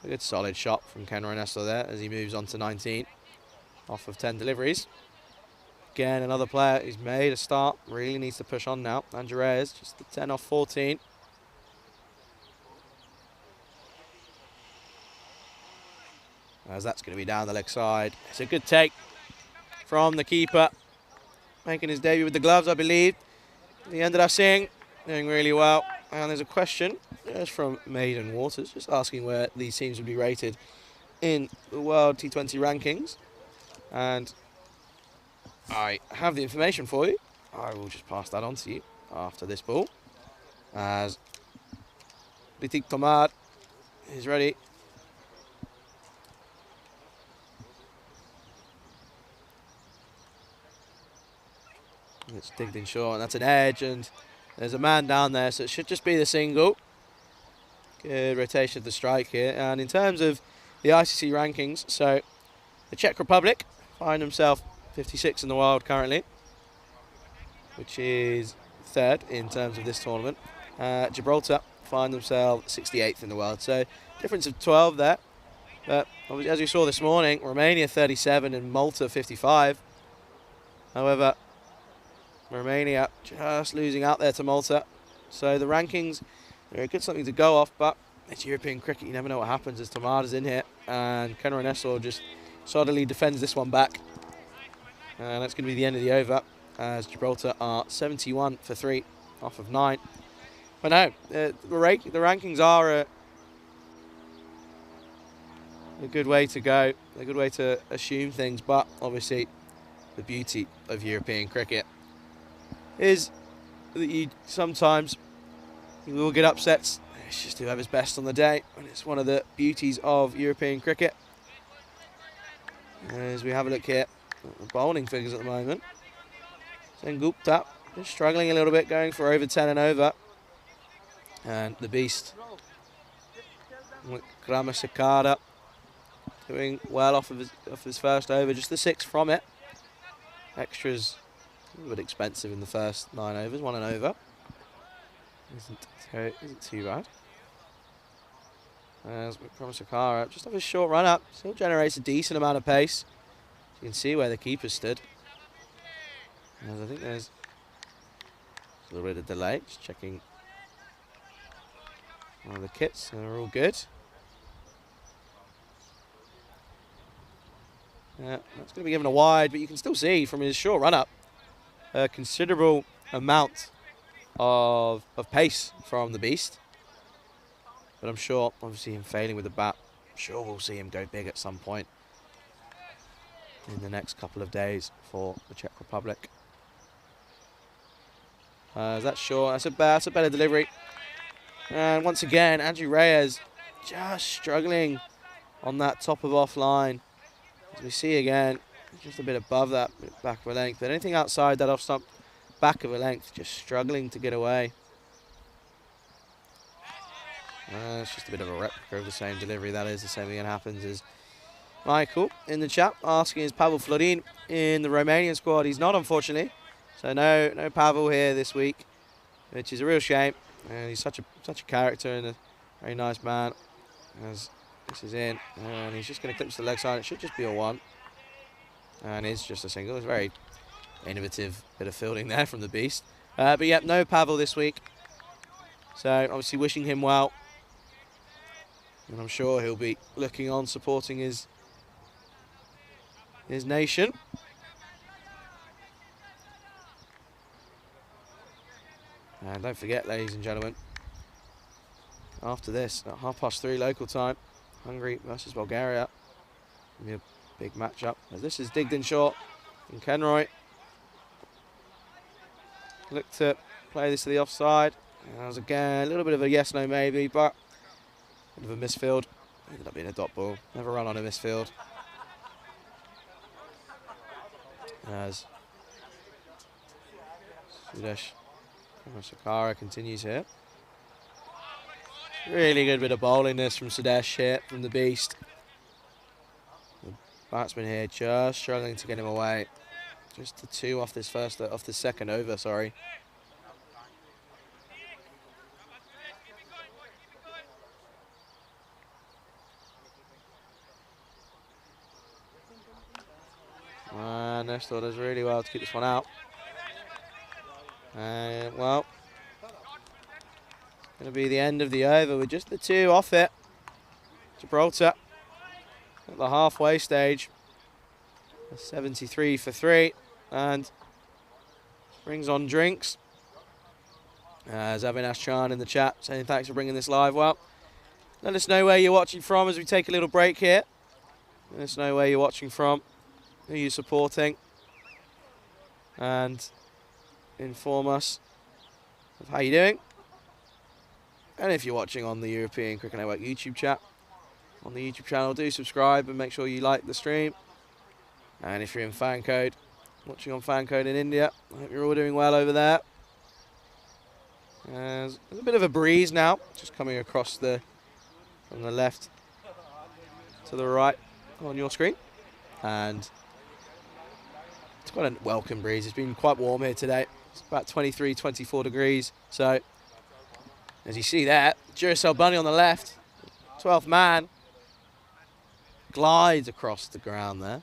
A good solid shot from Ken Nestor there as he moves on to 19 off of 10 deliveries. Again, another player who's made a start. Really needs to push on now. Andrew Reyes, just the 10 off 14. As that's going to be down the leg side. It's a good take from the keeper. Making his debut with the gloves, I believe. He ended up doing really well. And there's a question just from Maiden Waters, just asking where these teams would be rated in the World T20 rankings. And I have the information for you. I will just pass that on to you after this ball. As Ritik Tamar is ready. It's digged in short, and that's an edge, and there's a man down there, so it should just be the single. Good rotation of the strike here. And in terms of the ICC rankings, so the Czech Republic find himself 56 in the world currently, which is third in terms of this tournament. Gibraltar find themselves 68th in the world, so difference of 12 there. But as we saw this morning, Romania 37 and Malta 55. However, Romania just losing out there to Malta. So the rankings, they're a good something to go off, but it's European cricket, you never know what happens as Tamada's in here. And Kenner Nestor just solidly defends this one back. And that's going to be the end of the over, as Gibraltar are 71 for 3 off of 9. But no, the rankings are a good way to go, a good way to assume things, but obviously the beauty of European cricket is that you will get upsets. It's just whoever's best on the day, and it's one of the beauties of European cricket. As we have a look here at the bowling figures at the moment, Sengupta just struggling a little bit, going for over 10 and over. And the beast, Gramasekara, doing well off of his first over, just the 6 from it. Extras a little bit expensive in the first 9 overs, 1 and over. Isn't too bad. As Gramasekara, just off his short run up, still generates a decent amount of pace. You can see where the keeper stood. As I think there's a little bit of delay, just checking one of the kits, and they're all good. Yeah, that's going to be given a wide, but you can still see from his short run-up a considerable amount of pace from the beast. But I'm sure, obviously him failing with the bat, I'm sure we'll see him go big at some point in the next couple of days for the Czech Republic. That's short, that's a better delivery. And once again, Andrew Reyes just struggling on that top of off line. As we see again, just a bit above that back of a length. But anything outside that off stump back of a length, just struggling to get away. It's just a bit of a replica of the same delivery. That is the same thing that happens as Michael in the chat asking, is Pavel Florin in the Romanian squad? He's not, unfortunately. So no Pavel here this week, which is a real shame. And he's such a character and a very nice man. As this is in, and he's just going to clip to the leg side. It should just be a 1, and it's just a single. It's a very innovative bit of fielding there from the beast. But yeah, no Pavel this week. So obviously wishing him well, and I'm sure he'll be looking on, supporting his nation. And don't forget, ladies and gentlemen, after this, at 3:30 local time, Hungary versus Bulgaria. It'll be a big matchup. As this is digged in short, and Kenroy look to play this to the offside. And that was again a little bit of a yes/no maybe, but a bit of a misfield. Ended up being a dot ball. Never run on a misfield. As Sudesh Sakara continues here. Really good bit of bowling this from Sudesh here, from the beast. The batsman here just struggling to get him away. Just the 2 off this second over, sorry. And Nestor does really well to keep this one out. And well, going to be the end of the over with just the 2 off it. Gibraltar at the halfway stage, 73 for 3, and brings on drinks. As Avinash Chan in the chat saying thanks for bringing this live. Well, let us know where you're watching from as we take a little break here. Let us know where you're watching from, who you're supporting, and inform us of how you're doing. And if you're watching on the European Cricket Network YouTube chat, on the YouTube channel, do subscribe and make sure you like the stream. And if you're in fan code, watching on fan code in India, I hope you're all doing well over there. There's a bit of a breeze now, just coming across the from the left to the right on your screen. And it's quite a welcome breeze. It's been quite warm here today. It's about 23, 24 degrees. So, as you see there, Duracell Bunny on the left, 12th man, glides across the ground there.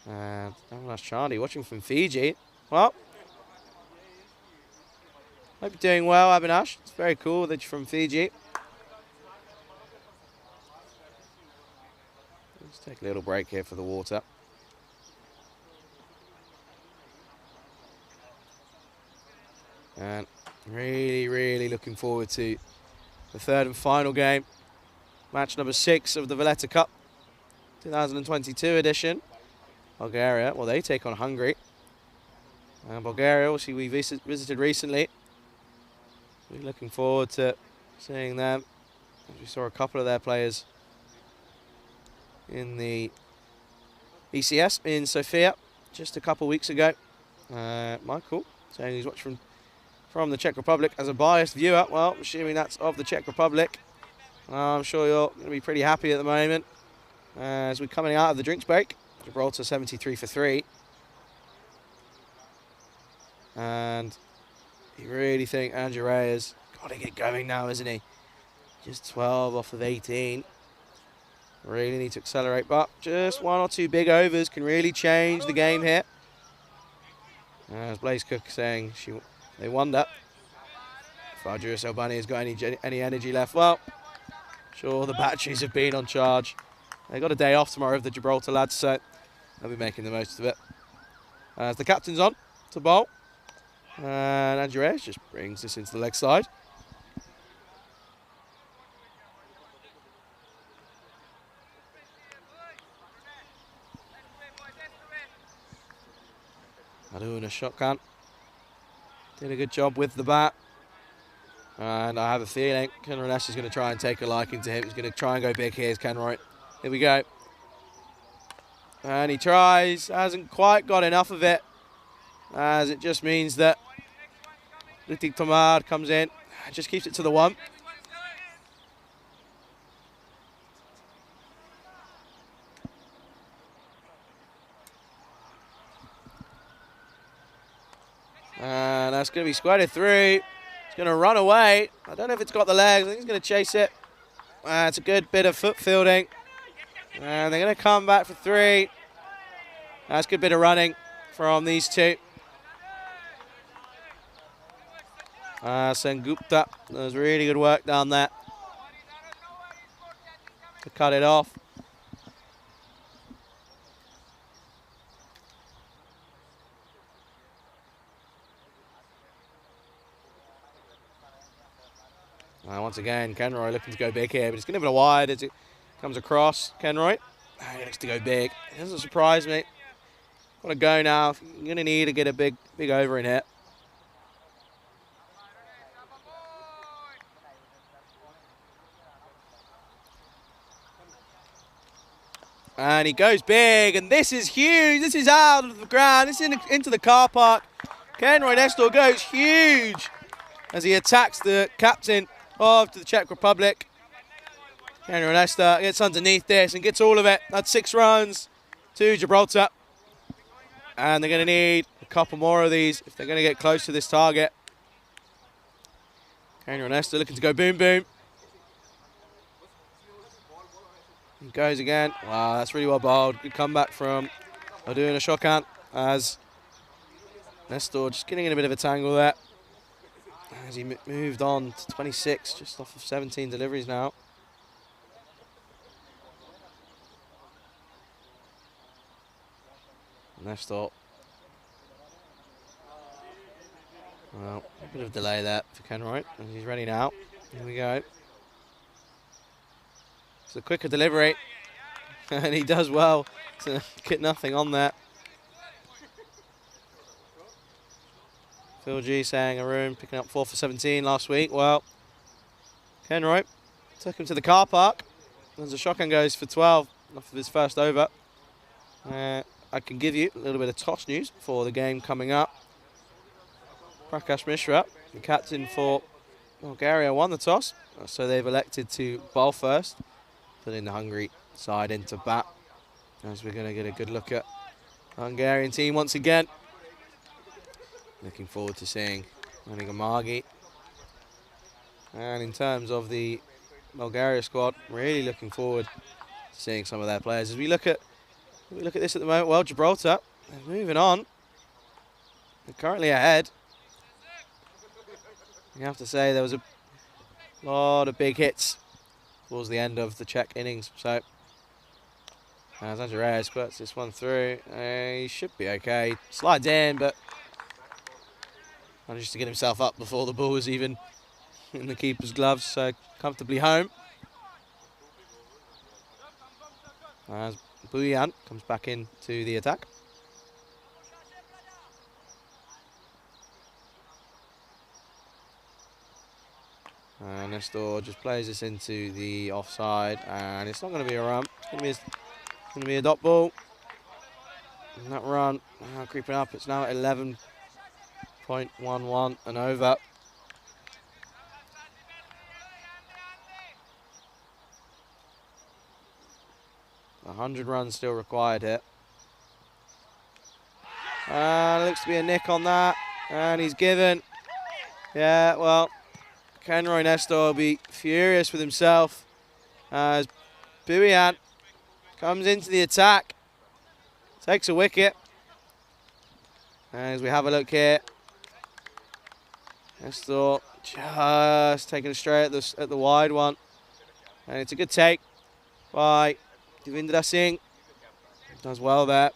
And that's Charlie watching from Fiji. Well, hope you're doing well, Abhinash. It's very cool that you're from Fiji. Let's take a little break here for the water. And really, really looking forward to the third and final game. Match number 6 of the Valletta Cup 2022 edition. Bulgaria, well, they take on Hungary. And Bulgaria, obviously, we visited recently. We're looking forward to seeing them. We saw a couple of their players in the ECS in Sofia just a couple of weeks ago. Michael saying he's watching from the Czech Republic. As a biased viewer, well, assuming that's of the Czech Republic, I'm sure you're going to be pretty happy at the moment. As we're coming out of the drinks break, Gibraltar 73 for 3. And you really think Andrew Ray has got to get going now, isn't he? Just 12 off of 18. Really need to accelerate, but just 1 or 2 big overs can really change the game here. As Blaze Cook saying, they wonder if our Duracell Bunny has got any energy left. Well, sure, the batteries have been on charge. They got a day off tomorrow of the Gibraltar lads, so they'll be making the most of it. As the captain's on to bowl. And Andrew Reyes just brings this into the leg side. Aduna shotgun. Did a good job with the bat. And I have a feeling Ken Renes is going to try and take a liking to him. He's going to try and go big here, Ken Roy. Here we go. And he tries. Hasn't quite got enough of it. As it just means that Ritik Tomar comes in. Just keeps it to the 1. And that's going to be squared 3. It's going to run away. I don't know if it's got the legs. I think he's going to chase it. It's a good bit of foot fielding. And they're going to come back for 3. That's a good bit of running from these two. Sengupta does really good work down there to cut it off. Once again, Kenroy looking to go big here, but it's going to be a wide as it comes across. Kenroy, he looks to go big. It doesn't surprise me. Got to go now. You're going to need to get a big over in here. And he goes big, and this is huge. This is out of the ground. This is into the car park. Kenroy Nestor goes huge as he attacks the captain of the Czech Republic. Kenroy Nestor gets underneath this and gets all of it. That's 6 runs to Gibraltar. And they're going to need a couple more of these if they're going to get close to this target. Kenroy Nestor looking to go boom, boom. He goes again. Wow, that's really well bowled. Good comeback from Aduna Shokan as Nestor just getting in a bit of a tangle there. As he moved on to 26, just off of 17 deliveries now. Nestor. Well, a bit of delay there for Kenroy, and he's ready now. Here we go. It's a quicker delivery, and he does well to get nothing on there. Phil G saying Arun picking up 4 for 17 last week. Well, Kenroy took him to the car park. As the shotgun goes for 12 off of his first over. I can give you a little bit of toss news for the game coming up. Prakash Mishra, the captain for Bulgaria won the toss, so they've elected to bowl first, putting the Hungary side into bat. As we're going to get a good look at the Hungarian team once again. Looking forward to seeing Anigamagi. And in terms of the Bulgaria squad, really looking forward to seeing some of their players. As we look at this at the moment, well, Gibraltar, they're moving on. They're currently ahead. You have to say there was a lot of big hits towards the end of the Czech innings. So, as Andreas puts this one through, he should be okay. Slides in, but manages to get himself up before the ball was even in the keeper's gloves, so comfortably home. As Buyan comes back into the attack. And Nestor just plays this into the offside, and it's not going to be a run. It's going to be a dot ball. And that run now creeping up. It's now at 11.11 and over. A 100 runs still required here. And looks to be a nick on that, and he's given. Yeah, well, Kenroy Nestor will be furious with himself as Buyan comes into the attack, takes a wicket. As we have a look here, Nestor just taking it straight at the wide one, and it's a good take by Devindra Singh. Does well there.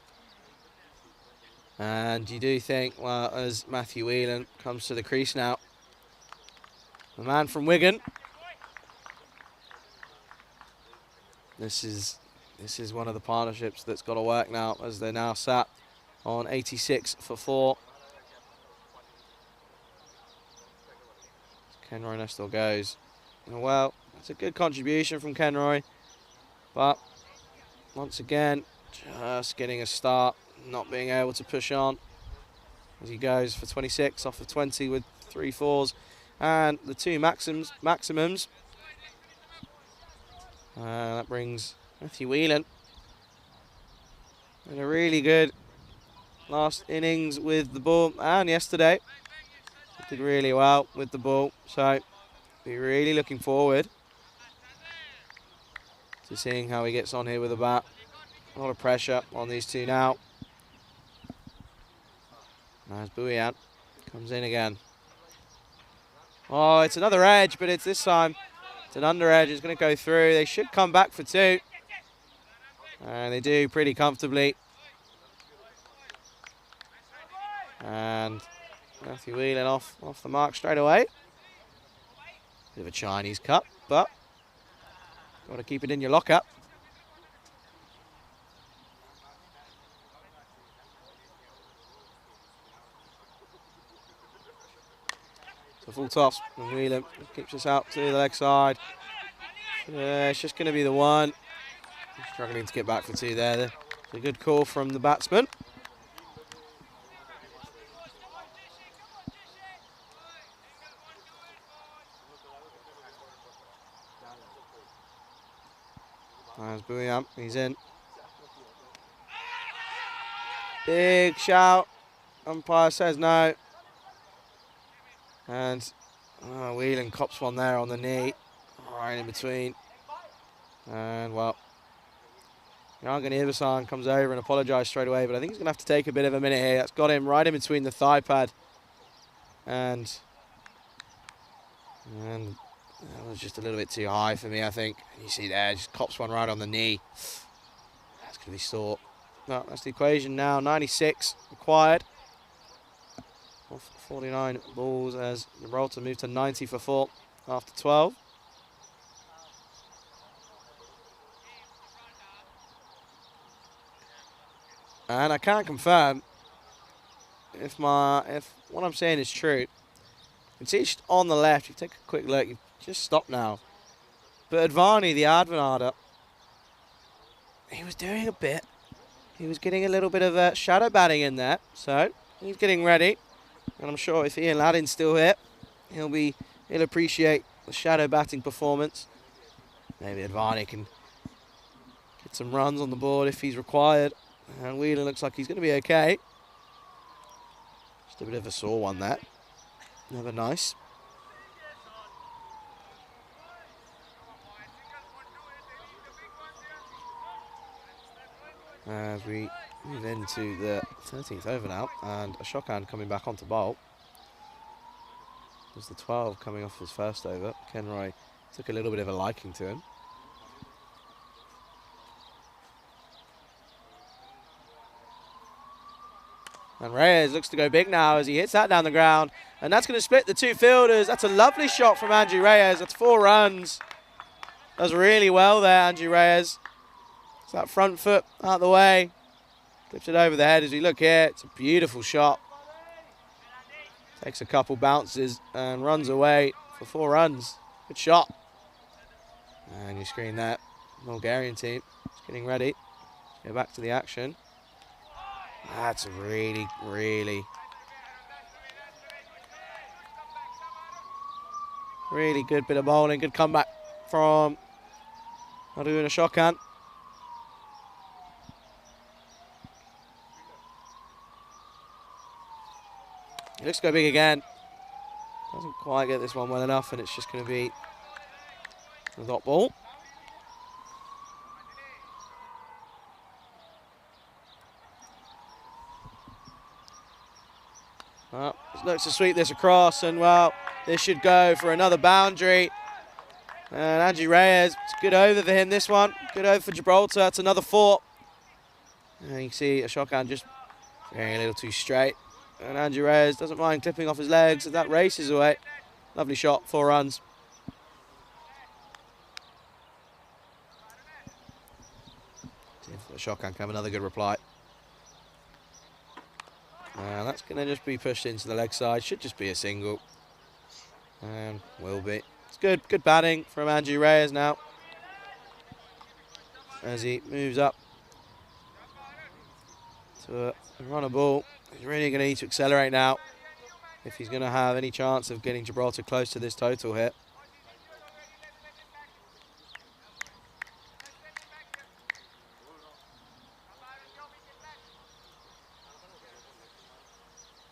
And you do think, well, as Matthew Whelan comes to the crease now, the man from Wigan. This is one of the partnerships that's got to work now, as they're now sat on 86 for 4. Kenroy Nestor goes. Well, it's a good contribution from Kenroy, but once again, just getting a start, not being able to push on as he goes for 26 off of 20 with 3 fours. And the 2 maximums. That brings Matthew Whelan in a really good last innings with the ball. And yesterday, he did really well with the ball. So, be really looking forward to seeing how he gets on here with the bat. A lot of pressure on these two now. As Buyan comes in again. Oh, it's another edge, but it's this time it's an under edge. It's going to go through. They should come back for 2. And they do pretty comfortably. And Matthew Whelan off the mark straight away. Bit of a Chinese cut, but got to keep it in your lockup. So full toss, and Whelan keeps us out to the leg side. It's just going to be the one. Struggling to get back for 2 there. It's a good call from the batsman. There's Buyan, he's in. Big shout. Umpire says no. And Whelan cops one there on the knee, right in between. And well, Yangan Iversan comes over and apologised straight away, but I think he's going to have to take a bit of a minute here. That's got him right in between the thigh pad. And that was just a little bit too high for me, I think. You see there, just cops one right on the knee. That's going to be sore. No, that's the equation now. 96 required. 49 balls as Gibraltar moved to 90 for 4 after 12. And I can't confirm if what I'm saying is true. You can see it's on the left. You take a quick look. You just stop now. But Advani, the Advanada, he was doing a bit. He was getting a little bit of shadow batting in there. So he's getting ready. And I'm sure if Ian Laddin's still here, he'll be he'll appreciate the shadow batting performance. Maybe Advani can get some runs on the board if he's required. And Whelan looks like he's going to be okay. Just a bit of a sore one, that. Never nice. As we move into the 13th over now, and a shockhand coming back onto bowl. There's the 12 coming off his first over. Ken Roy took a little bit of a liking to him. And Reyes looks to go big now as he hits that down the ground. And that's going to split the two fielders. That's a lovely shot from Andrew Reyes. That's 4 runs. Does really well there, Andrew Reyes. It's that front foot out of the way. Clips it over the head as we look here. It's a beautiful shot. Takes a couple bounces and runs away for 4 runs. Good shot. And you screen that. Bulgarian team is getting ready. Go back to the action. That's a really, really good bit of bowling. Good comeback from Aruna Shokan. He looks to go big again. Doesn't quite get this one well enough, and it's just going to be a dot ball. Well, looks to sweep this across, and well, this should go for another boundary. And Andrew Reyes, it's a good over for him this one. Good over for Gibraltar. It's another 4. And you can see a shotgun just going a little too straight. And Andrew Reyes doesn't mind clipping off his legs as that races away. Lovely shot, 4 runs. See if the shotgun can have another good reply. That's going to just be pushed into the leg side. Should just be a single. And will be. It's good batting from Andrew Reyes now. As he moves up to a runner ball. He's really going to need to accelerate now if he's going to have any chance of getting Gibraltar close to this total here.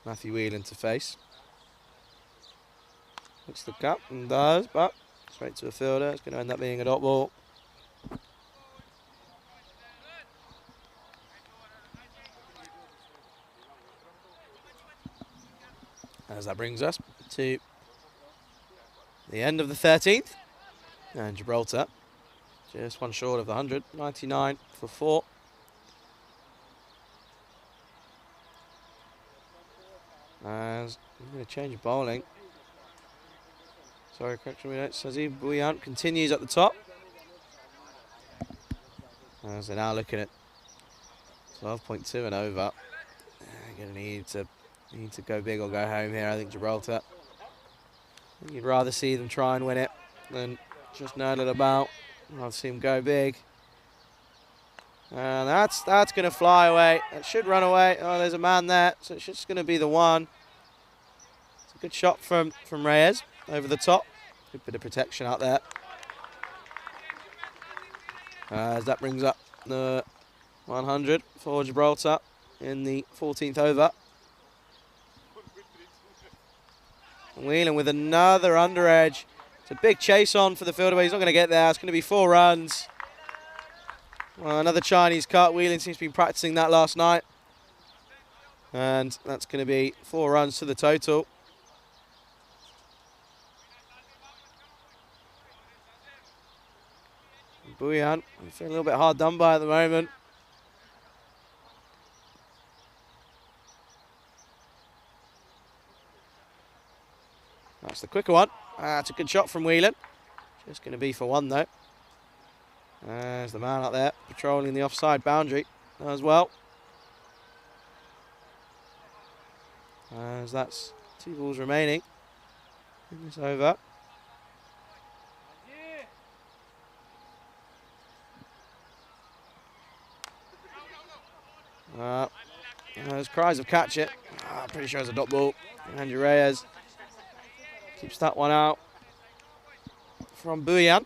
Matthew Whelan to face. Looks the cup and does, but straight to a fielder. It's going to end up being a dot ball. As that brings us to the end of the 13th. And Gibraltar just one short of the 100. 99 for 4. As I'm going to change bowling. Sorry, correction, we don't. Sazib Bouillant continues at the top. As they're now looking at 12.2 and over. They're going to need to go big or go home here, I think, Gibraltar. I think you'd rather see them try and win it than just nerd it about. I'd rather see them go big. And that's going to fly away. That should run away. Oh, there's a man there, so it's just going to be the 1. It's a good shot from Reyes over the top. Good bit of protection out there. As that brings up the 100 for Gibraltar in the 14th over. Whelan with another under edge. It's a big chase on for the fielder, but he's not going to get there. It's going to be 4 runs. Well, another Chinese cut. Whelan seems to be practicing that last night. And that's going to be 4 runs to the total. Bouillant, feeling a little bit hard done by at the moment. That's the quicker one. That's a good shot from Whelan. Just going to be for 1 though. There's the man out there patrolling the offside boundary as well. As that's 2 balls remaining in this over. There's cries of catch it. Pretty sure it's a dot ball. Andrew Reyes keeps that one out. from Buyan.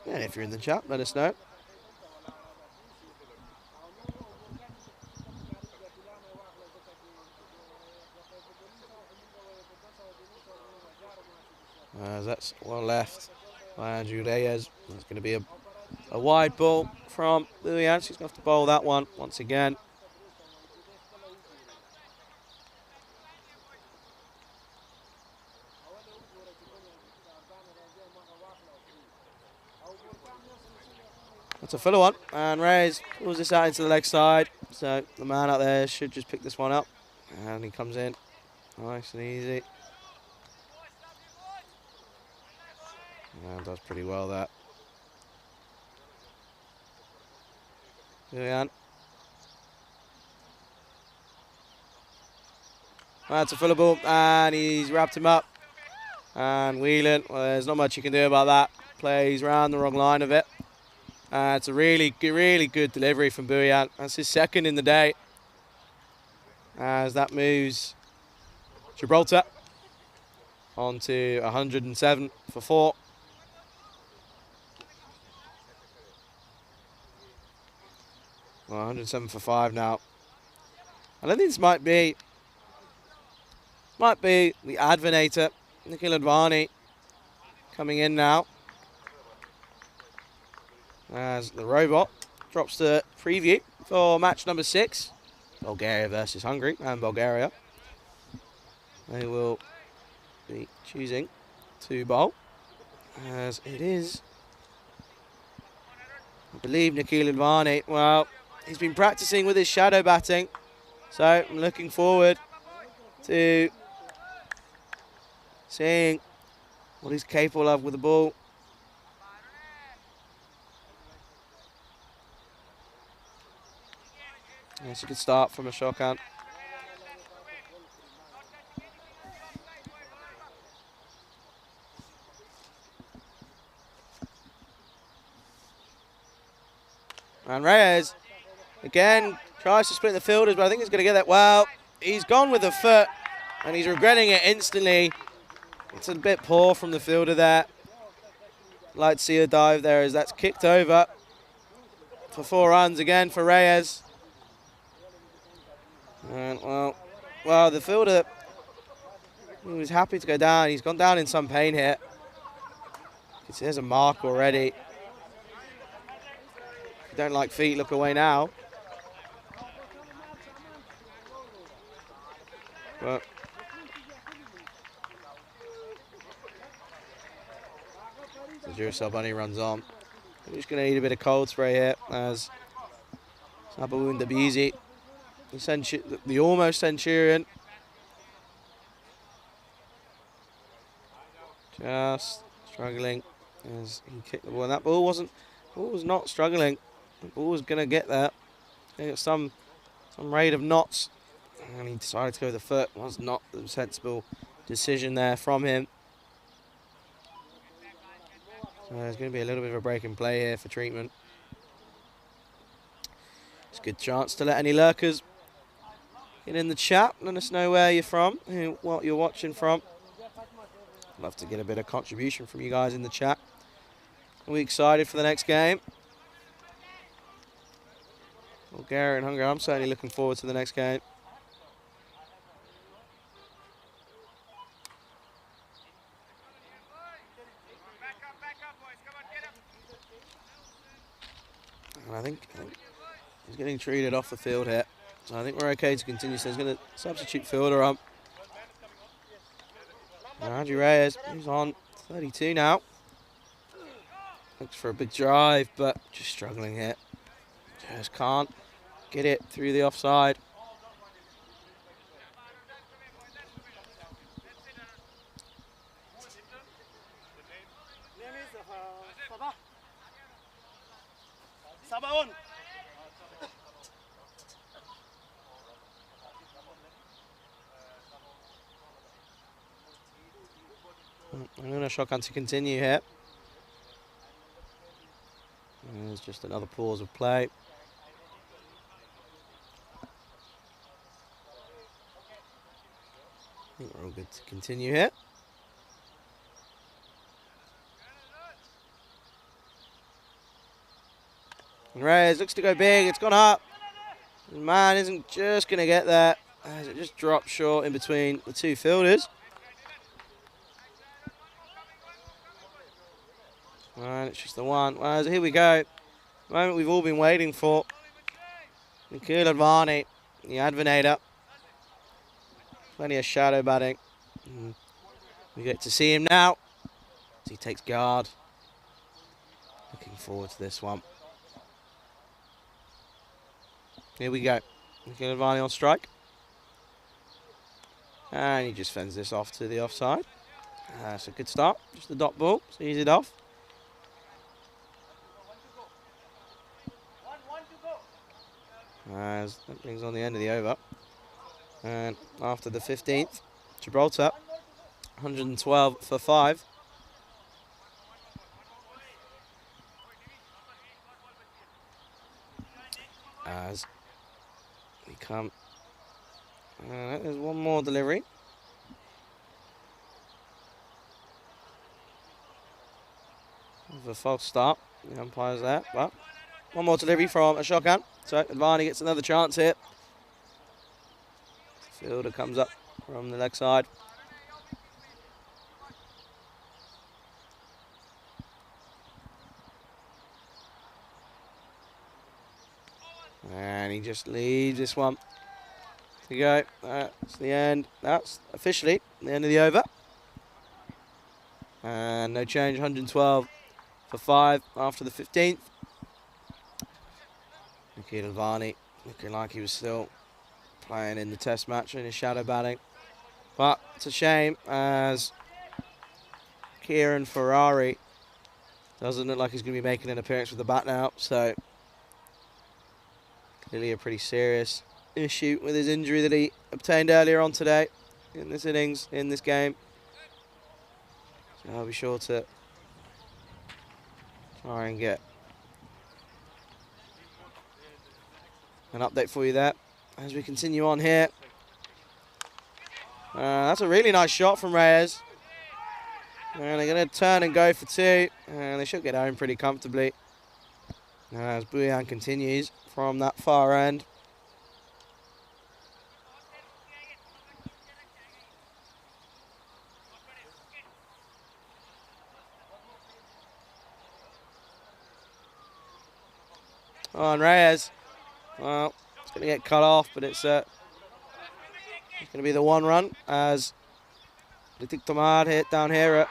And if you're in the chat, let us know. That's one left by Andrew Reyes. That's going to be a wide ball from Buyan. She's going to have to bowl that one once again. That's a fuller one, and Reyes pulls this out into the leg side, so the man out there should just pick this one up, and he comes in nice and easy, and does pretty well there. Buyan. That's a fuller ball, and he's wrapped him up, and Whelan, well, there's not much you can do about that, plays round the wrong line of it. It's a really good delivery from Buyan. That's his second in the day. As that moves Gibraltar on to 107 for 4. Well, 107 for 5 now. And I think this might be the Advenator, Nikhil Advani, coming in now. As the robot drops the preview for match number 6, Bulgaria versus Hungary, and Bulgaria. They will be choosing to bowl, as it is, I believe, Nikhil Advani. Well, he's been practicing with his shadow batting, so I'm looking forward to seeing what he's capable of with the ball. Yes, a good start from a shorthand. And Reyes, again, tries to split the fielders, but I think he's going to get that. Well, he's gone with the foot, and he's regretting it instantly. It's a bit poor from the fielder there. Like to see a dive there as that's kicked over for 4 runs again for Reyes. And well, the fielder, he was happy to go down. He's gone down in some pain here. There's a mark already. If you don't like feet, look away now. But the Duracell Bunny runs on. I'm just going to need a bit of cold spray here as Sabawoon Dabizi, the almost Centurion, just struggling as he kicked the ball. And that ball was not struggling. The ball was going to get there. He got some rate of knots, and he decided to go with the foot. It was not the sensible decision there from him. So there's going to be a little bit of a break in play here for treatment. It's a good chance to let any lurkers get in the chat. Let us know where you're from, what you're watching from. Love to get a bit of contribution from you guys in the chat. Are we excited for the next game? Bulgaria and Hungary. I'm certainly looking forward to the next game. And I think he's getting treated off the field here. So I think we're okay to continue. So he's going to substitute fielder up. Andrew Reyes, he's on 32 now. Looks for a big drive, but just struggling here. Just can't get it through the offside. Sabaon. I'm going to shotgun to continue here. There's just another pause of play. I think we're all good to continue here. And Reyes looks to go big. It's gone up. The man isn't just going to get there as it just drops short in between the two fielders. And it's just the one. Well, here we go. The moment we've all been waiting for. Nikhil Advani, the Advanator. Plenty of shadow batting. We get to see him now as he takes guard. Looking forward to this one. Here we go. Nikhil Advani on strike. And he just fends this off to the offside. That's a good start. Just the dot ball. Sees it off. As that brings on the end of the over. And after the 15th, Gibraltar, 112 for 5. As we come, there's one more delivery. A false start, the umpire's there, but one more delivery from Ashokan. So Advani gets another chance here. Fielder comes up from the leg side. And he just leaves this one to go. That's the end. That's officially the end of the over. And no change, 112 for 5 after the 15th. Nikhil Advani looking like he was still playing in the test match in his shadow batting. But it's a shame as Kieran Ferrari doesn't look like he's going to be making an appearance with the bat now. So clearly a pretty serious issue with his injury that he obtained earlier on today in this innings, in this game. So I'll be sure to try and get an update for you there as we continue on here. That's a really nice shot from Reyes. And they're going to turn and go for 2. And they should get home pretty comfortably. As Bhuyan continues from that far end. On Reyes. Well, it's going to get cut off, but it's going to be the 1 run as Ritik Tomar hit down here.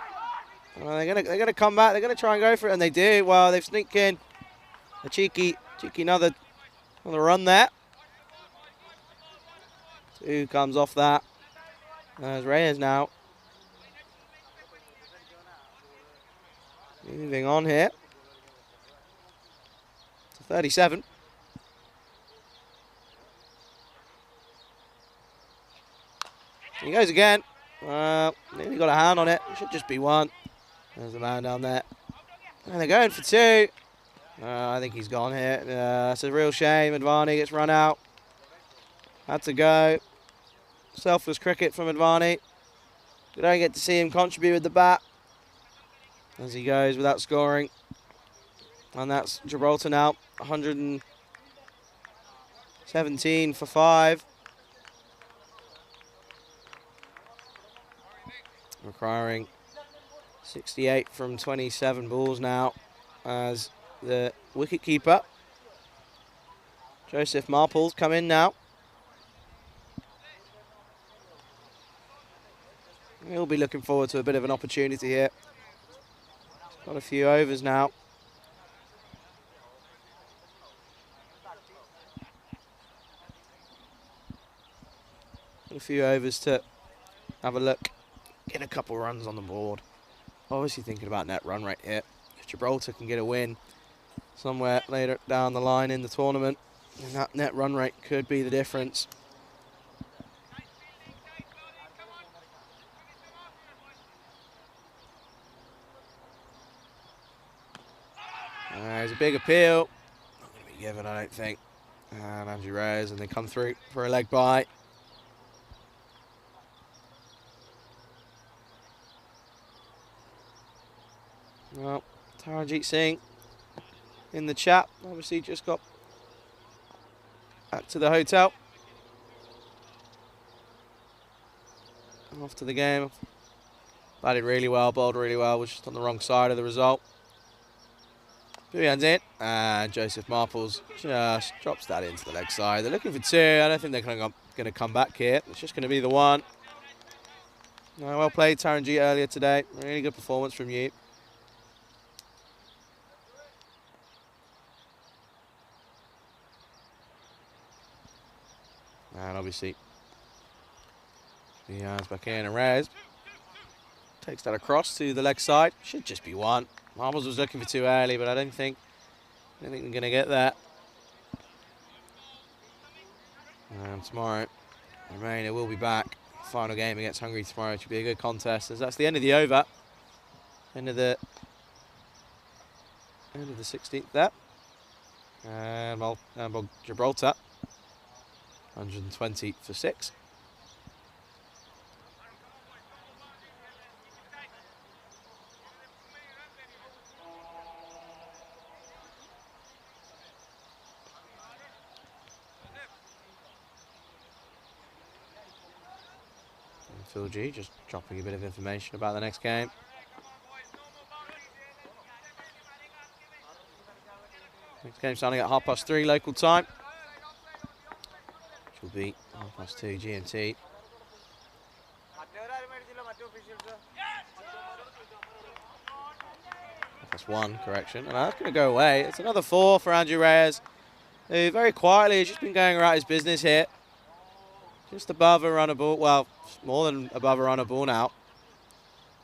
They're going to come back. They're going to try and go for it, and they do. Well, they've sneaked in a cheeky another run there. 2 comes off that. There's Reyes now. Moving on here to 37. He goes again. Nearly got a hand on it. It should just be 1. There's the man down there. And they're going for 2. I think he's gone here. It's a real shame. Advani gets run out. Had to go. Selfless cricket from Advani. We don't get to see him contribute with the bat as he goes without scoring. And that's Gibraltar now. 117 for 5. Requiring 68 from 27 balls now as the wicketkeeper Joseph Marple's come in now. He'll be looking forward to a bit of an opportunity here. Got a few overs now. Got a few overs to have a look. Get a couple runs on the board. Obviously thinking about net run rate here. If Gibraltar can get a win somewhere later down the line in the tournament, then that net run rate could be the difference. There's a big appeal. Not going to be given, I don't think. And Andrew Reyes, and they come through for a leg bye. Well, Taranjeet Singh in the chat. Obviously, just got back to the hotel. Off to the game. Batted really well, bowled really well, was just on the wrong side of the result. Buyan's in, and Joseph Marples just drops that into the leg side. They're looking for two. I don't think they're going to come back here. It's just going to be the one. Well played, Taranjeet, earlier today. Really good performance from you. And obviously, Buyan's back in, and Reyes takes that across to the leg side. Should just be one. Marbles was looking for two early, but I don't think they're going to get that. And tomorrow, Romania will be back. Final game against Hungary tomorrow. It should be a good contest, as that's the end of the over. End of the 16th there. And Gibraltar, 120 for 6. Phil G just dropping a bit of information about the next game. Next game starting at 3:30 local time, which will be 2:30 GMT. That's one correction, and that's going to go away. It's another 4 for Andrew Reyes, who very quietly has just been going about his business here. Just above a runner ball, well, more than above a runner ball now.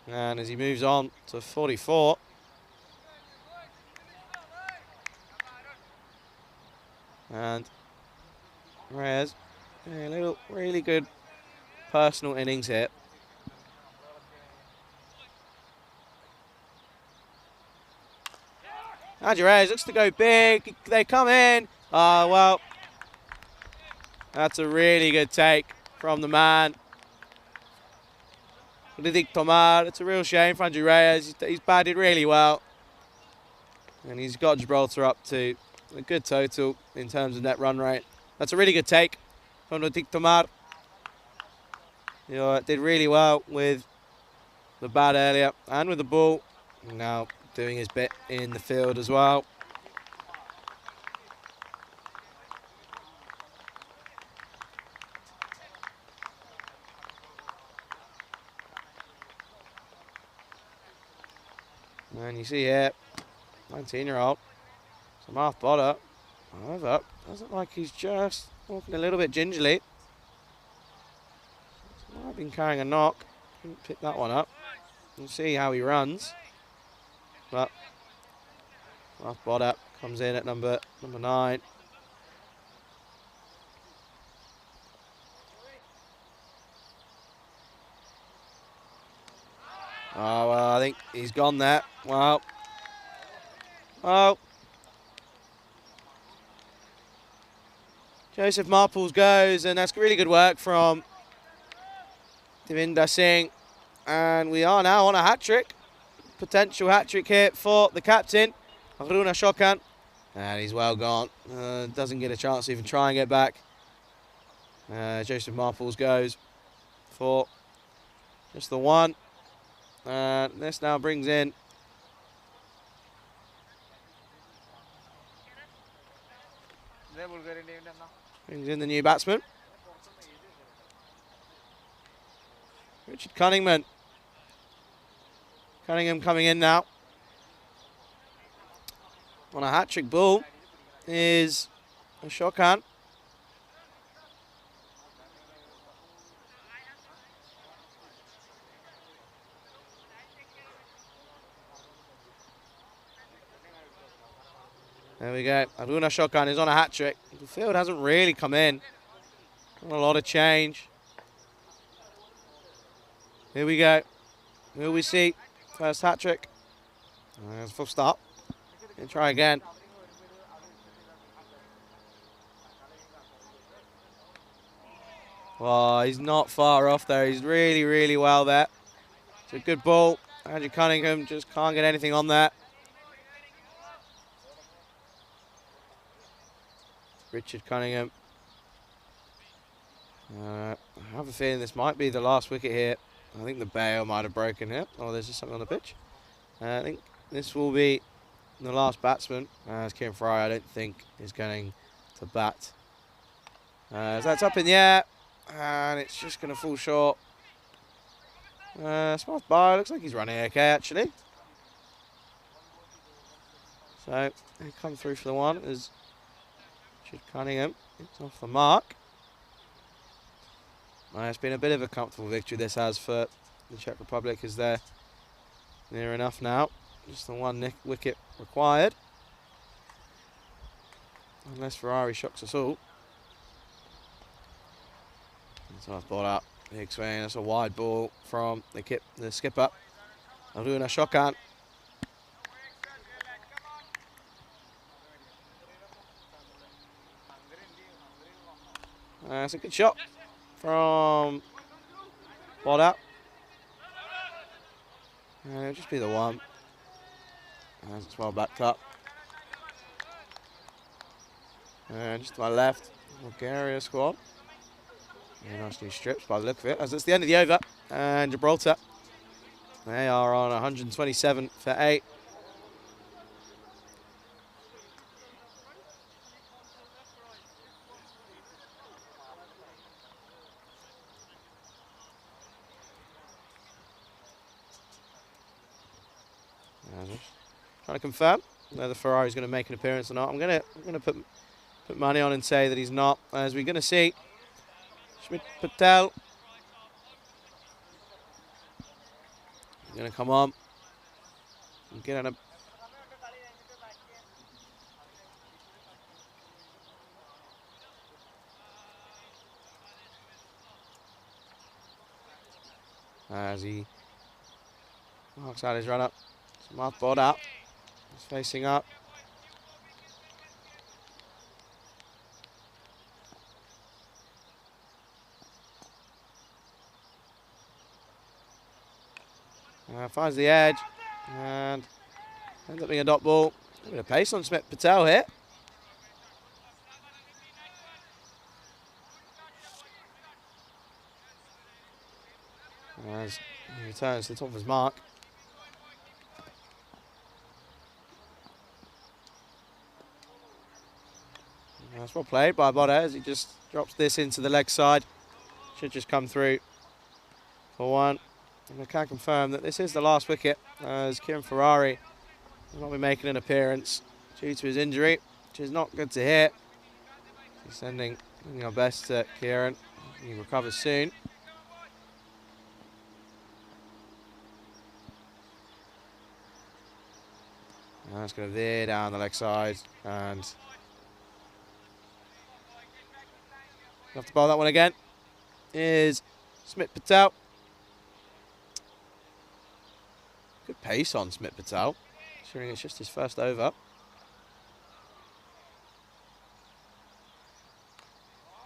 And as he moves on to 44. And Reyes, a little really good personal innings here. Andrew Reyes looks to go big. They come in. Well, that's a really good take from the man. Tomar. It's a real shame for Andrew Reyes. He's batted really well. And he's got Gibraltar up to a good total in terms of net run rate. That's a really good take from Tomar. Did really well with the bat earlier and with the ball. Now doing his bit in the field as well. And you see here, 19-year-old, Samarth Bodder. However, doesn't like he's just walking a little bit gingerly. Might have been carrying a knock. Couldn't pick that one up. We'll see how he runs. But Samarth Bodder comes in at number 9. Oh, well, I think he's gone there. Wow. Oh. Joseph Marples goes, and that's really good work from Devinder Singh. And we are now on a hat-trick. Potential hat-trick here for the captain, Aruna Shokan. And he's well gone. Doesn't get a chance to even try and get back. Joseph Marples goes for just the one. This now brings in the new batsman, Richard Cunningham. Cunningham coming in now on a hat-trick ball is Shokan. There we go. Aruna Shokan is on a hat-trick. The field hasn't really come in. Not a lot of change. Here we go. Will we see first hat-trick? There's a full start. And try again. Well, he's not far off there. He's really, really well there. It's a good ball. Andrew Cunningham just can't get anything on that. Richard Cunningham. I have a feeling this might be the last wicket here. I think the bail might have broken here. Oh, there's just something on the pitch. I think this will be the last batsman. As Kieran Fry, I don't think, is going to bat. As that's up in the air, and it's just going to fall short. Smart bye. Looks like he's running okay, actually. So, he come through for the one as Richard Cunningham. It's off the mark. It's been a bit of a comfortable victory, this has, for the Czech Republic, as they're near enough now. Just the one wicket required. Unless Ferrari shocks us all. So I've ball up. Big swing. That's a wide ball from the skipper. I'm doing a shotgun. That's a good shot from Valletta. It'll just be the one. As it's well backed up. And just to my left, Bulgaria squad. Very nice new strips by the look of it. As it's the end of the over. And Gibraltar, they are on 127 for 8. Trying to confirm whether Ferrari's going to make an appearance or not. I'm going to put money on and say that he's not, as we're going to see Smit Patel going to come on and get on a as he marks out his run up. Smart ball out. He's facing up. Finds the edge and ends up being a dot ball. A bit of pace on Smit Patel here. As he returns to the top of his mark. That's well played by Valletta as he just drops this into the leg side. Should just come through for one. And I can confirm that this is the last wicket as Kieran Ferrari will not be making an appearance due to his injury, which is not good to hear. He's sending our best to Kieran. He recovers soon. And that's going to veer down the leg side and have to bowl that one again. Is Smit Patel. Good pace on Smit Patel, considering it's just his first over.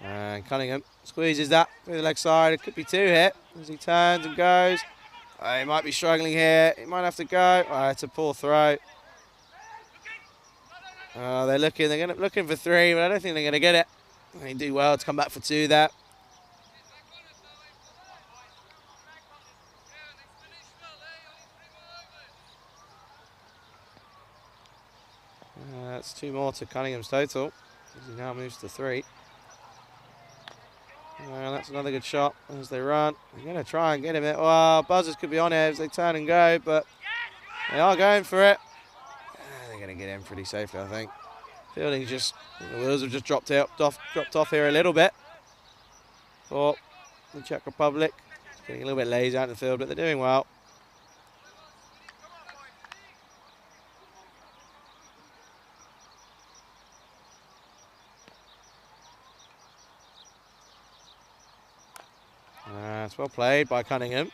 And Cunningham squeezes that through the leg side. It could be two here as he turns and goes. He might be struggling here. He might have to go. It's a poor throw. They're looking for 3, but I don't think they're going to get it. They do well to come back for 2 there. That's 2 more to Cunningham's total as he now moves to 3. That's another good shot as they run. They're going to try and get him. Well, buzzers could be on here as they turn and go, but they are going for it. They're going to get in pretty safely, I think. Fielding the wheels have just dropped off here a little bit for the Czech Republic. It's getting a little bit lazy out in the field, but they're doing well. It's well played by Cunningham.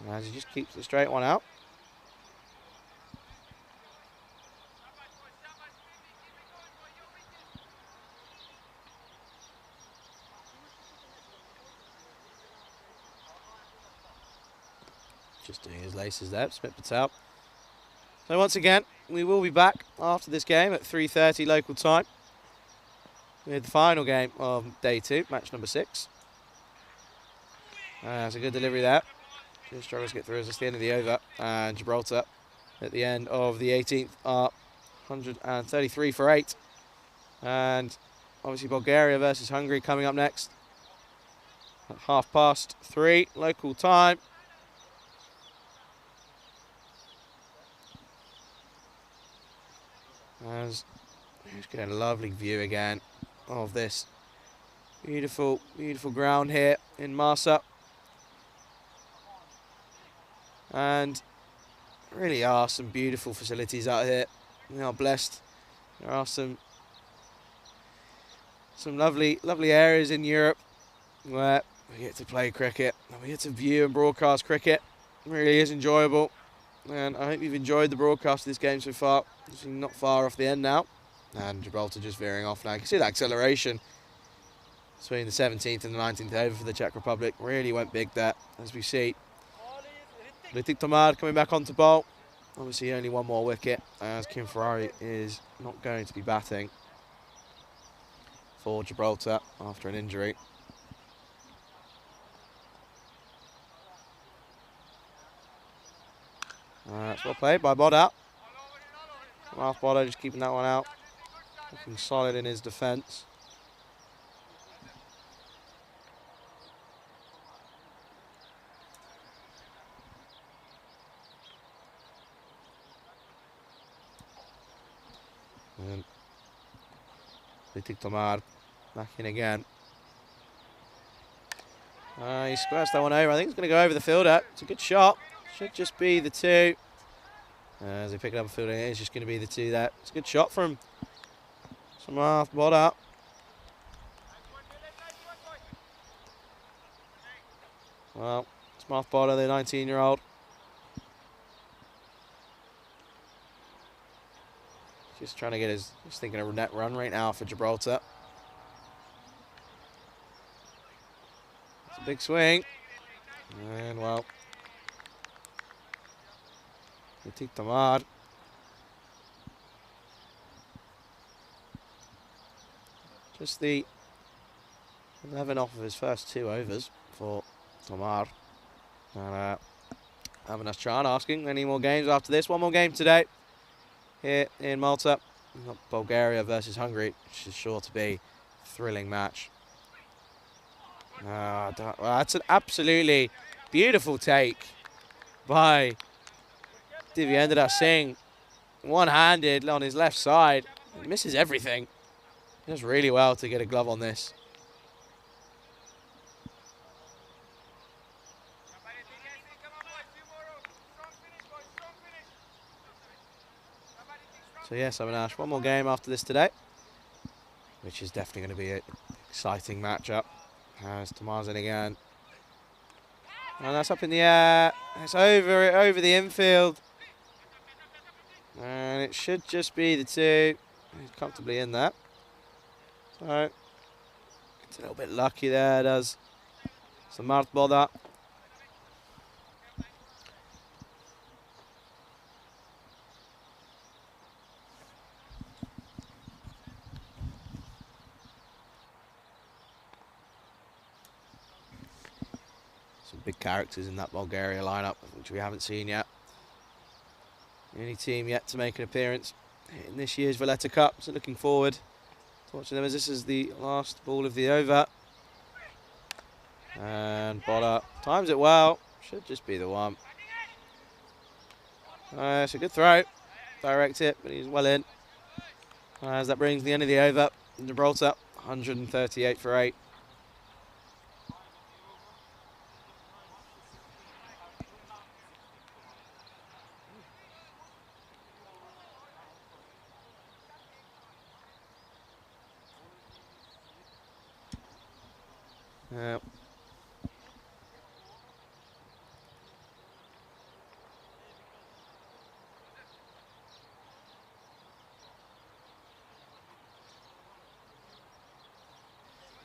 As he just keeps the straight one out. Just doing his laces there, Smit Patel. So once again, we will be back after this game at 3:30 local time with the final game of day 2, match number 6. That's a good delivery there. Just struggles to get through as it's the end of the over. And Gibraltar at the end of the 18th are 133 for 8. And obviously Bulgaria versus Hungary coming up next at 3:30 local time. As just getting a lovely view again of this beautiful, beautiful ground here in Marsa. And really are some beautiful facilities out here. We are blessed. There are some lovely, lovely areas in Europe where we get to play cricket and we get to view and broadcast cricket. It really is enjoyable. And I hope you've enjoyed the broadcast of this game so far. It's not far off the end now. And Gibraltar just veering off now. You can see the acceleration between the 17th and the 19th over for the Czech Republic. Really went big there, as we see. T20Is coming back onto bowl. Obviously only one more wicket, as Kim Ferrari is not going to be batting for Gibraltar after an injury. That's well played by Boda. Ralph Boda just keeping that one out. Looking solid in his defence. And T20Is back in again. He squares that one over. I think it's going to go over the fielder. It's a good shot. Should just be the 2. As they pick it up a fielder, it's just going to be the 2 there. It's a good shot from Ralph Boda. Well, it's Ralph Boda, the 19-year-old. Just trying to get his, just thinking of a net run right now for Gibraltar. It's a big swing. And well, T20Is. Just the 11 off of his first 2 overs for T20Is. And Avanas Chan asking, any more games after this? One more game today here in Malta. We've got Bulgaria versus Hungary, which is sure to be a thrilling match. Well, that's an absolutely beautiful take by Divyendra Singh. One-handed on his left side. He misses everything. He does really well to get a glove on this. So yes, Avinash, one more game after this today, which is definitely going to be an exciting matchup. As T20Is in again. And that's up in the air. It's over the infield. And it should just be the 2. He's comfortably in that. So it's a little bit lucky there, does Marsa Boda. Big characters in that Bulgaria lineup, which we haven't seen yet. The only team yet to make an appearance in this year's Valletta Cup, so looking forward to watching them as this is the last ball of the over. And Boda times it well, should just be the 1. It's a good throw, direct it, but he's well in. As that brings the end of the over, Gibraltar 138 for 8.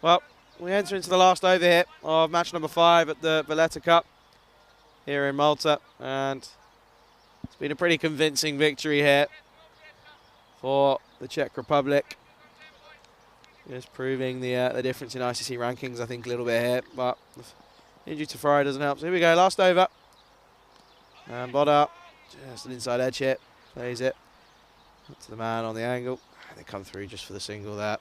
Well, we enter into the last over here of match number 5 at the Valletta Cup here in Malta, and it's been a pretty convincing victory here for the Czech Republic. Just proving the difference in ICC rankings, I think, a little bit here, but injury to Ferrari doesn't help. So here we go, last over. And Boda, just an inside edge hit, plays it up to the man on the angle. They come through just for the single there.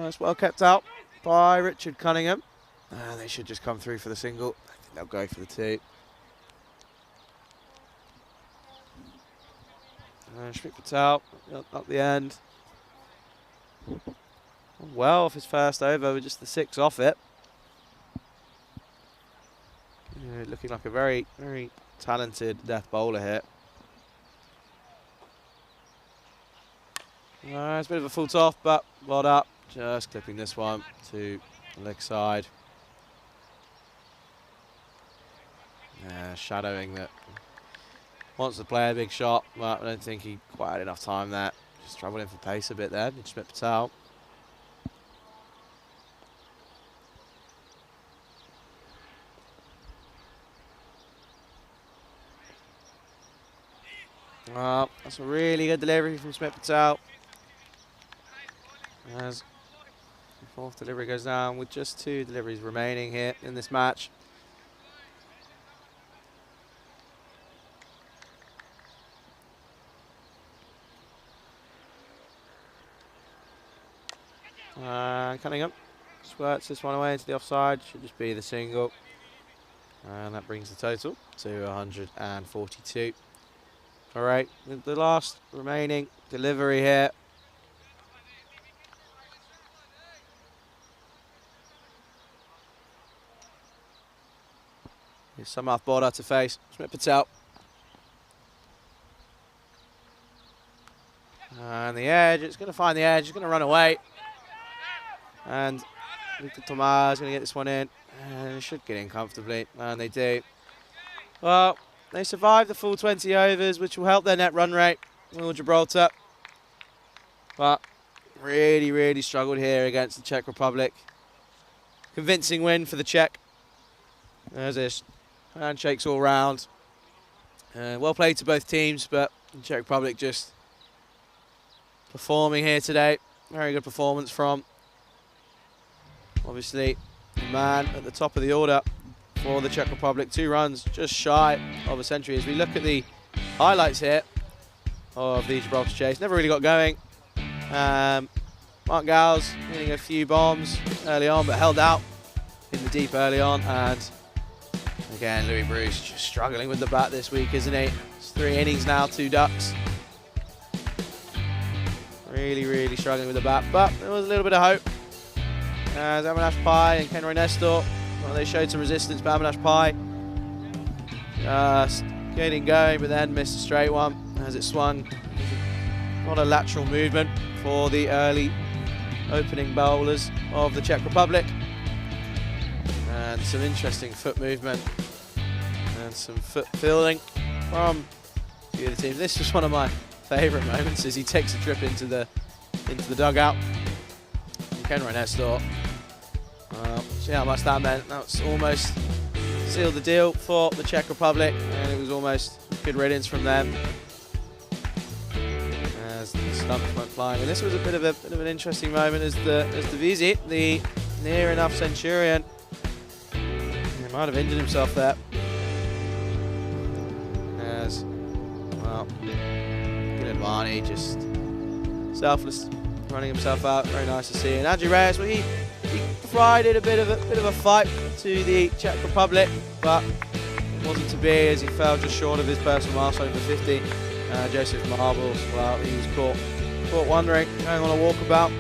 It's well kept out by Richard Cunningham. They should just come through for the single. I think they'll go for the two. Shmit Patel up the end. Well off his first over with just the 6 off it. Looking like a very, very talented death bowler here. It's a bit of a full toss, but well up. Just clipping this one to the leg side. Shadowing that. Wants to play a big shot, but I don't think he quite had enough time there. Just struggling for pace a bit there. Shmit Patel. That's a really good delivery from Shmit Patel. As the 4th delivery goes down with just 2 deliveries remaining here in this match. Cunningham squirts this one away into the offside. Should just be the single. And that brings the total to 142. All right, with the last remaining delivery here. Here's Samath Boda to face. Shmit Patel. And the edge, it's going to find the edge, it's going to run away. And Victor Thomas is going to get this one in. And it should get in comfortably, and they do. Well, they survived the full 20 overs, which will help their net run rate with Gibraltar. But really, really struggled here against the Czech Republic. Convincing win for the Czech. There's this. Handshakes all round. Well played to both teams, but the Czech Republic just performing here today. Very good performance from, obviously, the man at the top of the order for the Czech Republic. 2 runs just shy of a century. As we look at the highlights here of the Gibraltar chase, never really got going. Mark Gowles hitting a few bombs early on, but held out in the deep early on. And again, Louis Bruce just struggling with the bat this week, isn't he? It's 3 innings now, 2 ducks. Really, really struggling with the bat, but there was a little bit of hope. As Avinash Pai and Kenroy Nestor, well, they showed some resistance, but Avinash Pai just getting going, but then missed a straight one as it swung. Not a lateral movement for the early opening bowlers of the Czech Republic. And some interesting foot movement and some foot fielding from a few of the teams. This was one of my favourite moments as he takes a trip into the dugout. Kenroy Nestor. See how much that meant. That's almost sealed the deal for the Czech Republic, and it was almost good riddance from them as the stumps went flying. And this was a bit of an interesting moment as the Vizi, the near enough Centurion, he might have injured himself there. As well, good advantage, just selfless, running himself out. Very nice to see. And Andrew Reyes, well, he provided a bit of a fight to the Czech Republic, but it wasn't to be as he fell just short of his personal milestone for 50. Joseph Marbles, well, he was caught wandering, going on a walkabout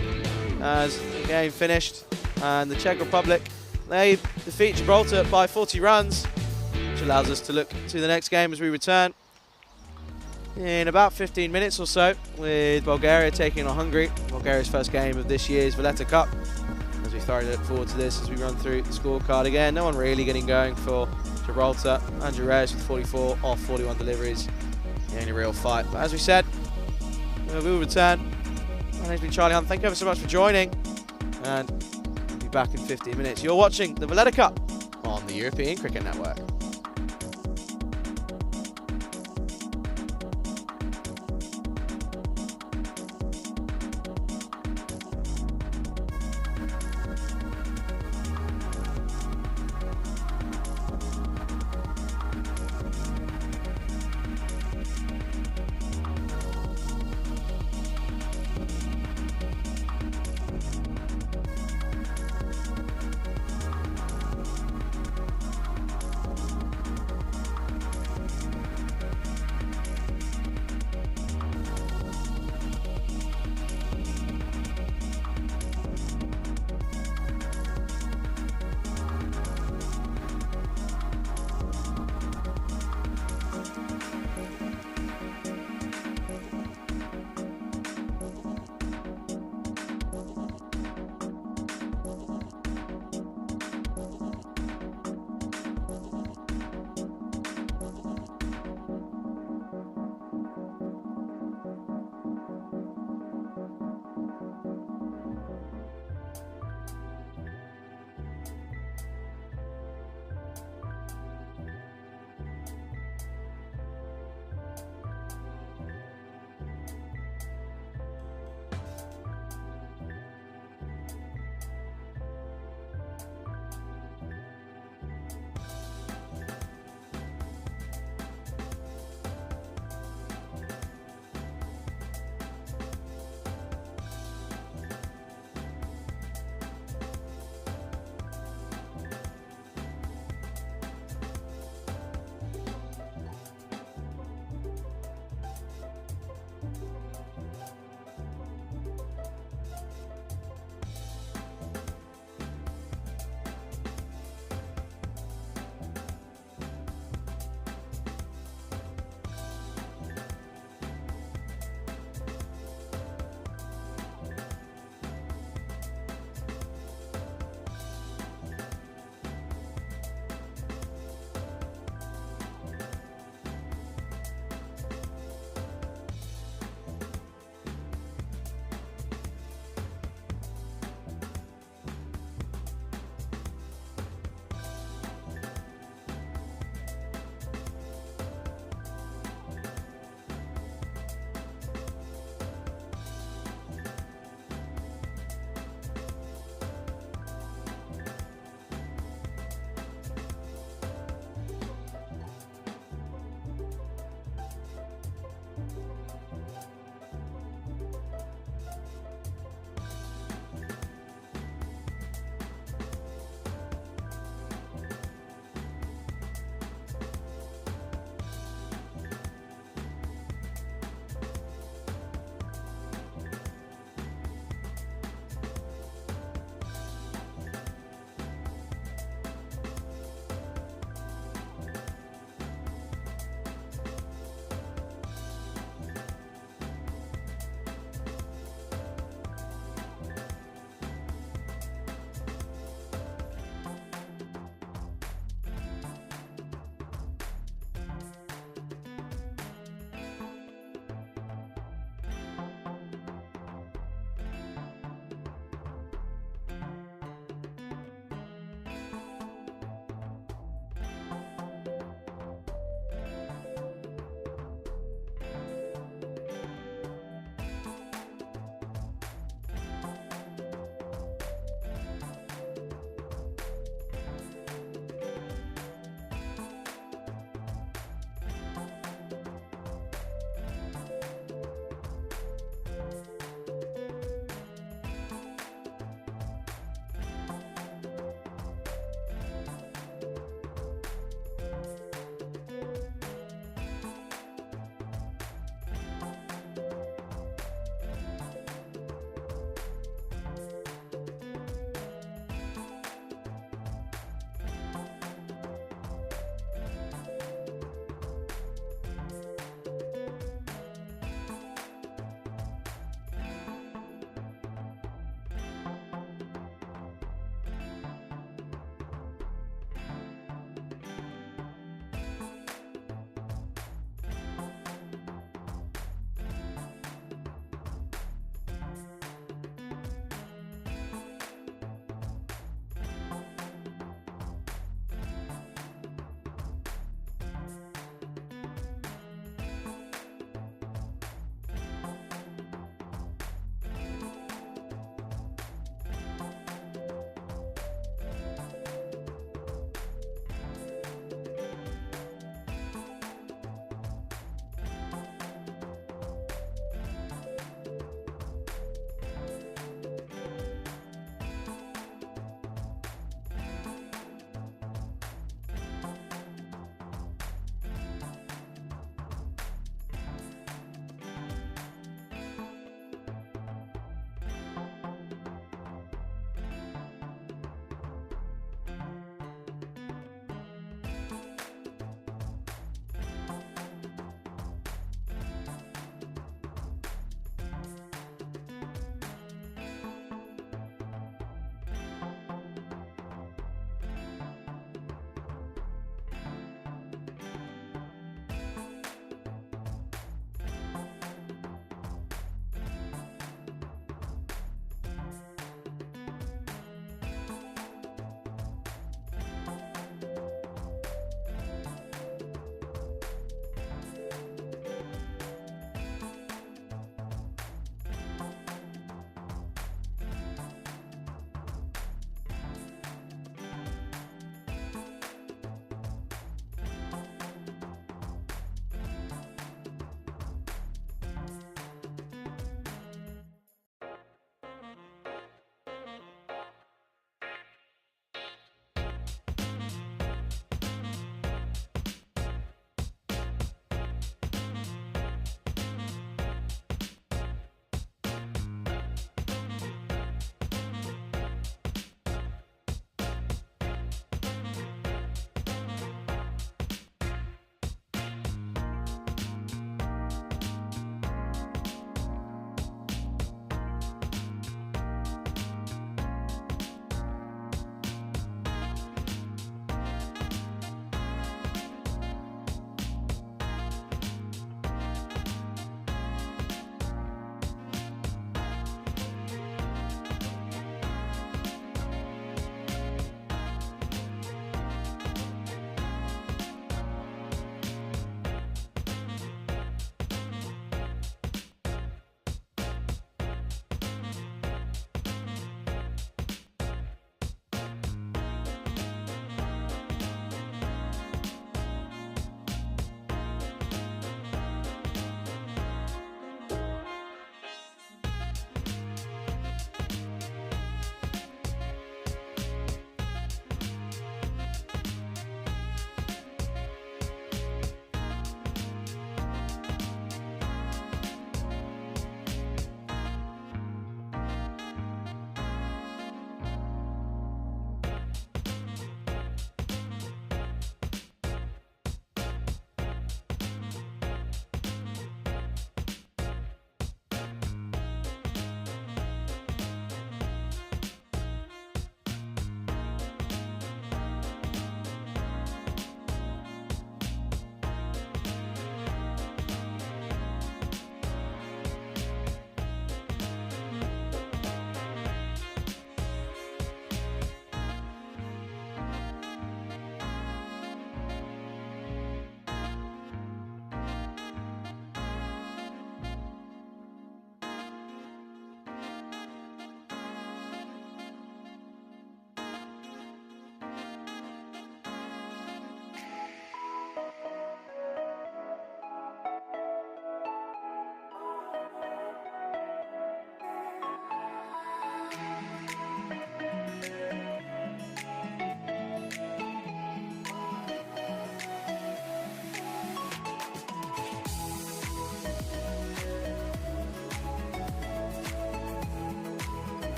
as the game finished, and the Czech Republic, they defeat Gibraltar by 40 runs, which allows us to look to the next game as we return in about 15 minutes or so, with Bulgaria taking on Hungary. Bulgaria's first game of this year's Valletta Cup. As we thoroughly look forward to this as we run through the scorecard again. No one really getting going for Gibraltar. Andrew Reyes with 44 off 41 deliveries. The only real fight. But as we said, We will return. My name's been Charlie Hunt. Thank you ever so much for joining. And we'll be back in 15 minutes. You're watching the Valletta Cup on the European Cricket Network.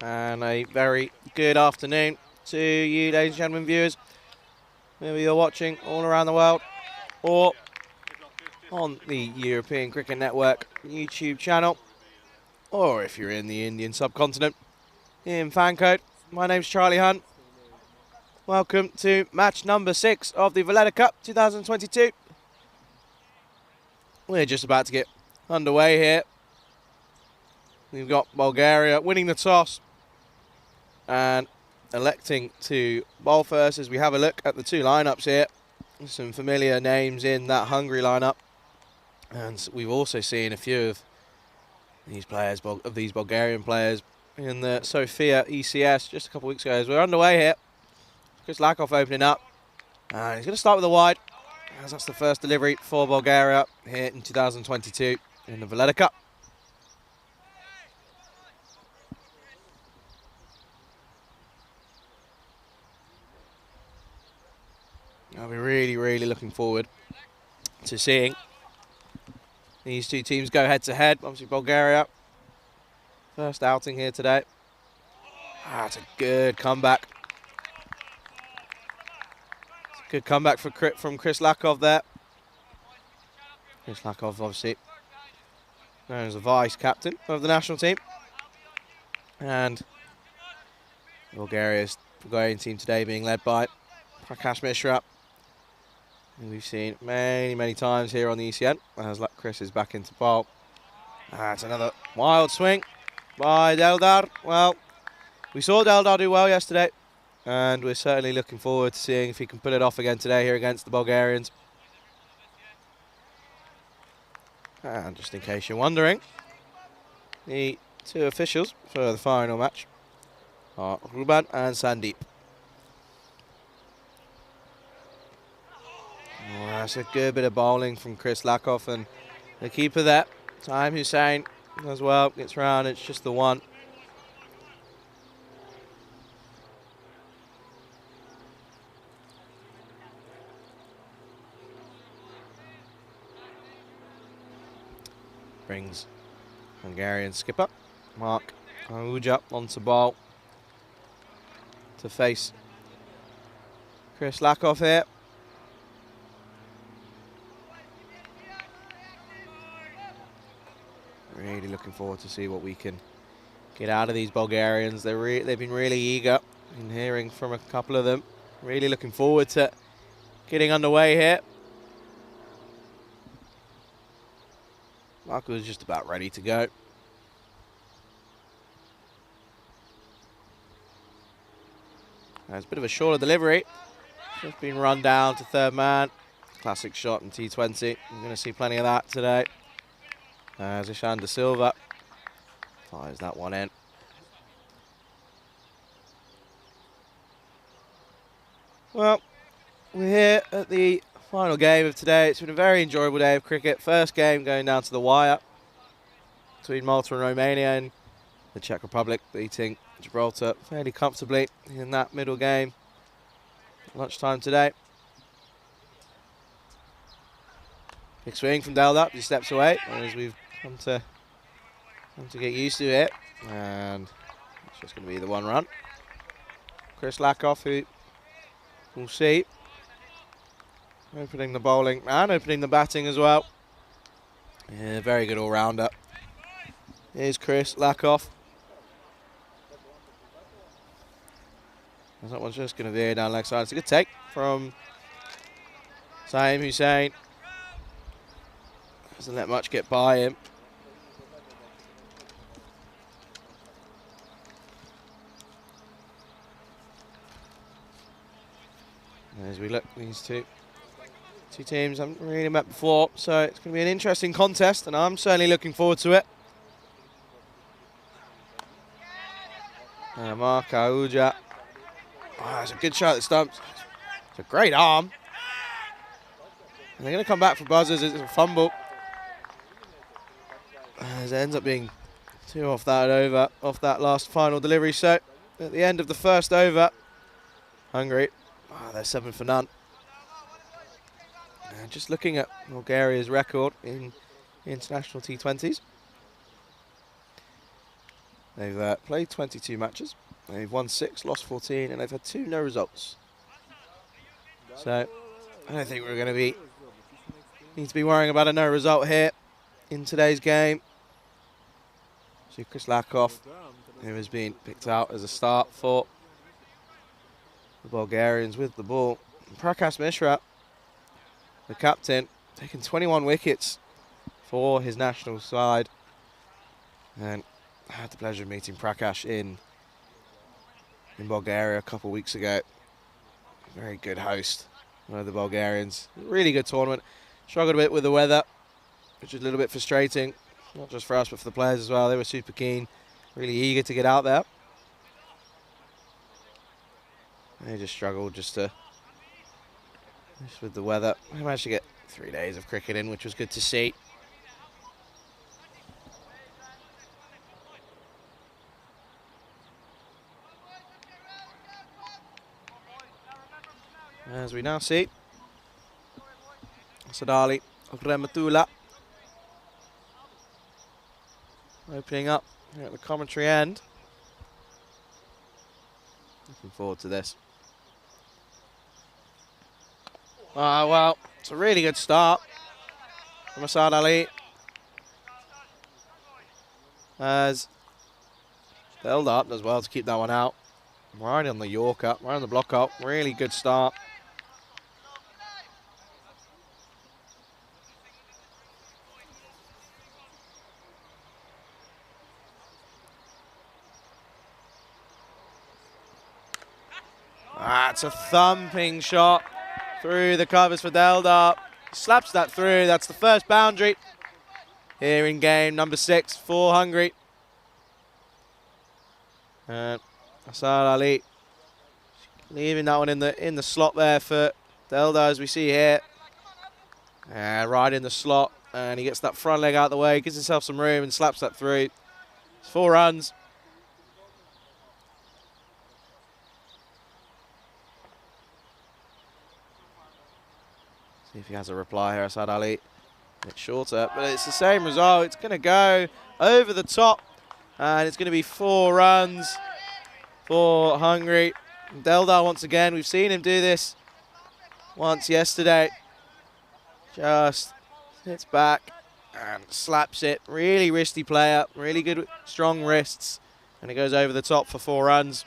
And a very good afternoon to you, ladies and gentlemen, viewers. Whether you're watching all around the world or on the European Cricket Network YouTube channel, or if you're in the Indian subcontinent in fan code. My name's Charlie Hunt. Welcome to match number 6 of the Valletta Cup 2022. We're just about to get underway here. We've got Bulgaria winning the toss and electing to bowl first as we have a look at the two lineups here. Some familiar names in that Hungary lineup. And we've also seen a few of these players, these Bulgarian players, in the Sofia ECS just a couple of weeks ago. As we're underway here, Chris Lakov opening up, and he's going to start with a wide, as that's the first delivery for Bulgaria here in 2022 in the Valletta Cup. I'll be really looking forward to seeing these two teams go head to head. Obviously Bulgaria, first outing here today. That's a good comeback. It's a good comeback from Chris Lakov there. Chris Lakov, obviously known as the vice captain of the national team. And the Bulgarian team today being led by Prakash Mishra, who we've seen many times here on the ECN, as Chris is back into bowl. That's another wild swing by Deldar. Well, we saw Deldar do well yesterday, and we're certainly looking forward to seeing if he can pull it off again today here against the Bulgarians. And just in case you're wondering, the two officials for the final match are Ruban and Sandeep. Oh, that's a good bit of bowling from Chris Lakov, and the keeper there, Time Hussain, as well, gets round. It's just the one. Brings Hungarian skipper Mark Ahuja onto bowl to face Chris Lakov here. Really looking forward to see what we can get out of these Bulgarians. They've been really eager. Been hearing from a couple of them. Really looking forward to getting underway here. Marco is just about ready to go. There's a bit of a shorter delivery. Just been run down to third man. Classic shot in T20. We're going to see plenty of that today. As Ishan De Silva fires that one in. Well, we're here at the final game of today. It's been a very enjoyable day of cricket. First game going down to the wire between Malta and Romania, and the Czech Republic beating Gibraltar fairly comfortably in that middle game. Lunchtime today. Big swing from Deldar. He steps away as we've come to get used to it, and it's just going to be the one run. Chris Lakov, who we'll see, opening the bowling and opening the batting as well. Yeah, very good all-rounder. Here's Chris Lakov. That one's just going to veer down leg side. It's a good take from Saim Hussain. Doesn't let much get by him. As we look, these two teams I haven't really met before, so it's going to be an interesting contest, and I'm certainly looking forward to it. Mark Ahuja. Oh, that's a good shot at the stumps. It's a great arm. And they're going to come back for buzzers. It's a fumble. As it ends up being 2 off that last final delivery. So at the end of the first over, Hungary, they're 7 for none. And just looking at Bulgaria's record in international T20s, They've played 22 matches. They've won 6, lost 14, and they've had 2 no results. So I don't think we're going to need to be worrying about a no result here in today's game. So Chris Lakov, who has been picked out as a start for the Bulgarians with the ball. Prakash Mishra, the captain, taking 21 wickets for his national side. And I had the pleasure of meeting Prakash in Bulgaria a couple of weeks ago. Very good host, one of the Bulgarians. Really good tournament. Struggled a bit with the weather, which is a little bit frustrating. Not just for us, but for the players as well. They were super keen, really eager to get out there. They just struggled just with the weather. I managed to get 3 days of cricket in, which was good to see. As we now see, Sadali Rematula opening up here at the commentary end. Looking forward to this. Well, it's a really good start from Asad Ali. As held up as well to keep that one out. Right on the Yorker, right on the block up. Really good start. That's a thumping shot through the covers for Deldar. Slaps that through. That's the first boundary here in game number 6 for Hungary. And Asad Ali leaving that one in the slot there for Deldar, as we see here. Right in the slot, and he gets that front leg out of the way, gives himself some room and slaps that through. It's 4 runs. See if he has a reply here, Asad Ali. A bit shorter, but it's the same result. It's going to go over the top, and it's going to be 4 runs for Hungary. Deldar once again, we've seen him do this once yesterday. Just sits back and slaps it. Really wristy player, really good, strong wrists, and it goes over the top for 4 runs.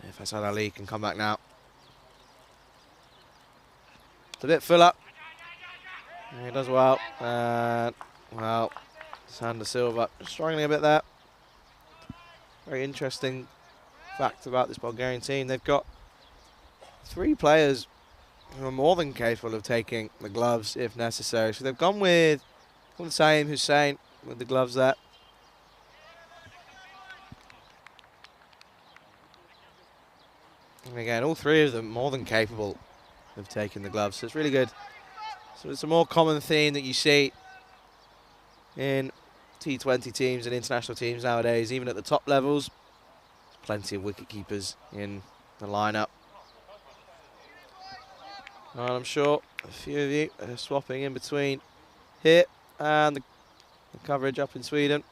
If Asad Ali can come back now. It's a bit full up. He does well. Well, Sander Silva struggling a bit there. Very interesting fact about this Bulgarian team. They've got 3 players who are more than capable of taking the gloves if necessary. So they've gone with Saim Hussein with the gloves there. And again, all 3 of them more than capable of taking the gloves. So it's really good. So it's a more common theme that you see in T20 teams and international teams nowadays, even at the top levels. Plenty of wicket keepers in the lineup. And I'm sure a few of you are swapping in between here and the coverage up in Sweden.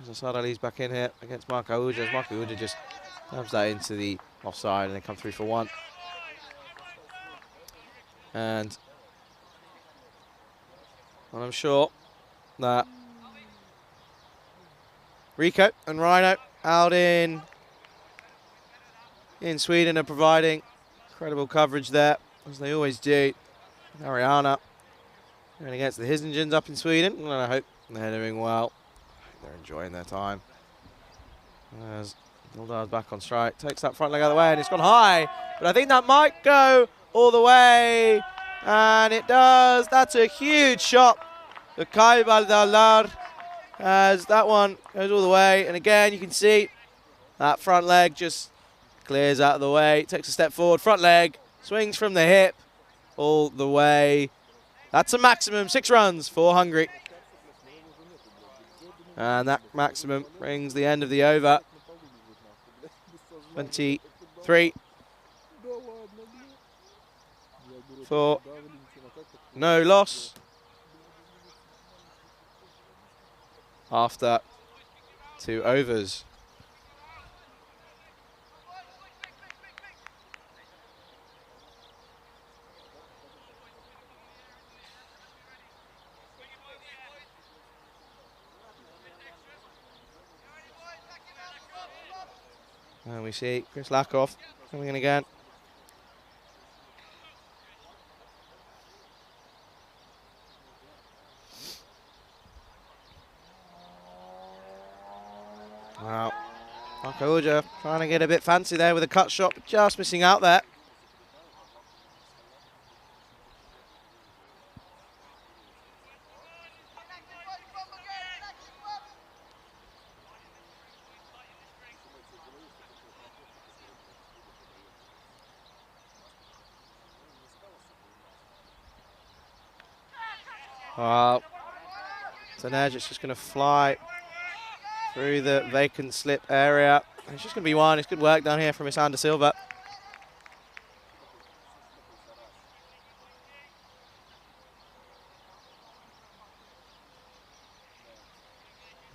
Asad Ali's back in here against Marco Uja. Marco Uja just stabs that into the offside and they come through for 1. And I'm sure that Rico and Rhino out in Sweden are providing incredible coverage there, as they always do. Ariana going against the Hisingens up in Sweden, and I hope they're doing well. They're enjoying their time. As Mildar's back on strike, takes that front leg out of the way, and it's gone high, but I think that might go all the way, and it does. That's a huge shot for Kai Valdalar, as that one goes all the way, and again you can see that front leg just clears out of the way, takes a step forward, front leg, swings from the hip all the way. That's a maximum, 6 runs for Hungary. And that maximum brings the end of the over. 23 for no loss. after 2 overs. And we see Chris Lakoff coming in again. Wow. Uja trying to get a bit fancy there with a cut shot, but just missing out there. Wow. So Nedge, it's just going to fly through the vacant slip area. It's just going to be one. It's good work down here from Isander Silva.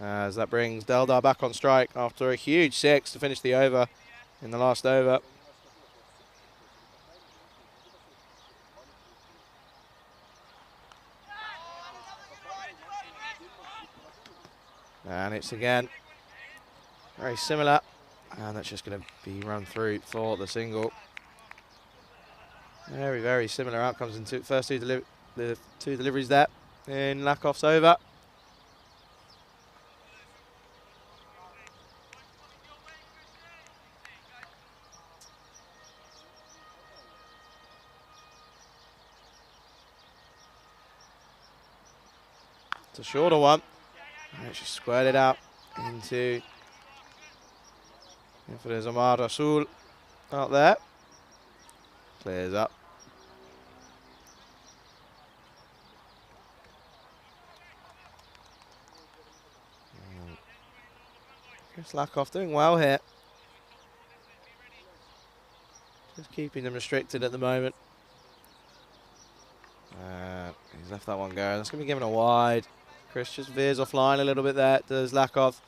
As that brings Deldar back on strike after a huge 6 to finish the over in the last over. And it's again very similar, and that's just going to be run through for the single. Very, very similar outcomes in the first the 2 deliveries there in Lakoff's over. It's a shorter one. And she squared it out into for the Zamar Rasul out there. Clears up. Chris Lakoff doing well here. Just keeping them restricted at the moment. He's left that one go. That's going to be given a wide. Chris just veers offline a little bit there, does Lakoff.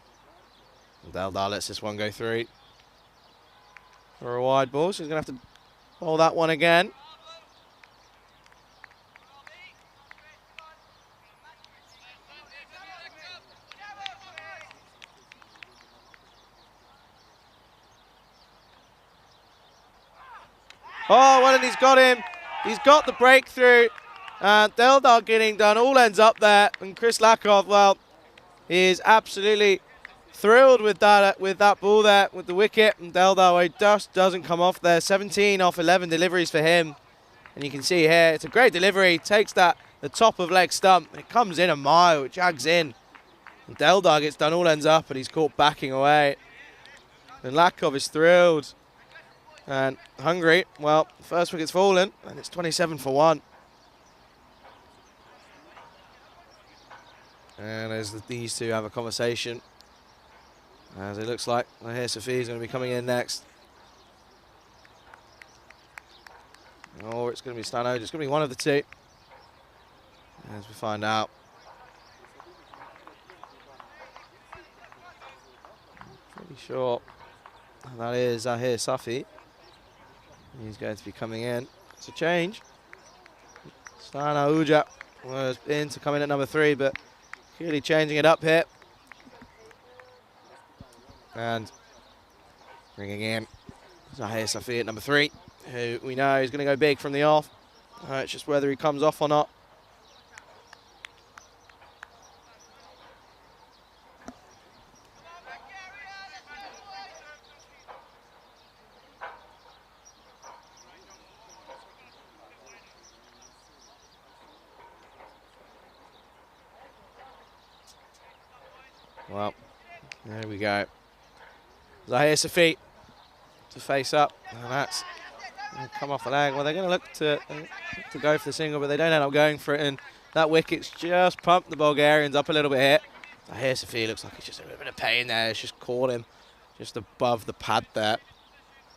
Deldar lets this one go through for a wide ball. So he's going to have to bowl that one again. Oh, well, and he's got him. He's got the breakthrough. Deldar getting done, all ends up there. And Chris Lakoff, well, he is absolutely thrilled with that ball there, with the wicket. And Deldar, he just doesn't come off there. 17 off 11 deliveries for him. And you can see here, it's a great delivery. Takes the top of leg stump. It comes in a mile, it jags in. And Deldar gets done, all ends up, and he's caught backing away. And Lakoff is thrilled and hungry. Well, the first wicket's fallen, and it's 27 for 1. And as these two have a conversation, as it looks like Lahir Safi is going to be coming in next. Or it's going to be Stan Oja. It's going to be one of the two, as we find out. Pretty sure that is Lahir Safi. He's going to be coming in. It's a change. Stan Oja was in to come in at number 3, but clearly changing it up here. And bringing in Zahir Safi at number 3, who we know is going to go big from the off. It's just whether he comes off or not. Well, there we go. Zahir Safi to face up, and that's going to come off the leg. Well, they're going to look to go for the single, but they don't end up going for it, and that wicket's just pumped the Bulgarians up a little bit here. Zahir Safi looks like he's just a little bit of pain there. It's just caught him just above the pad there.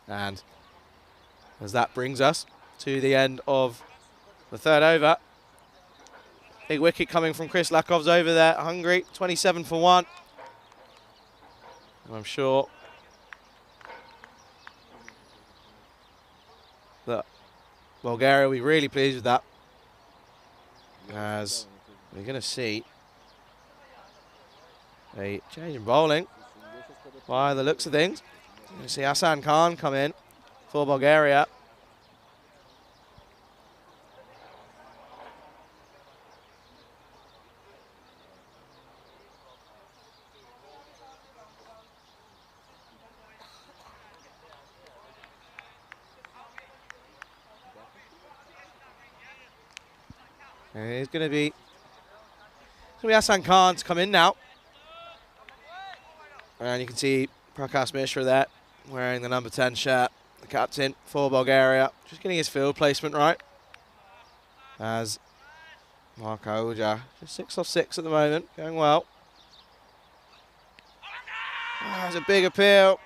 And as that brings us to the end of the 3rd over Big wicket coming from Chris Lakov's over there. Hungary, 27 for 1. And I'm sure that Bulgaria will be really pleased with that, as we're going to see a change in bowling by the looks of things. We're going to see Hassan Khan come in for Bulgaria. And it's going to be Hassan Khan to come in now. And you can see Prakash Mishra there, wearing the number 10 shirt, the captain for Bulgaria. Just getting his field placement right. As Marko Uja, just 6 off 6 at the moment, going well. There's a big appeal.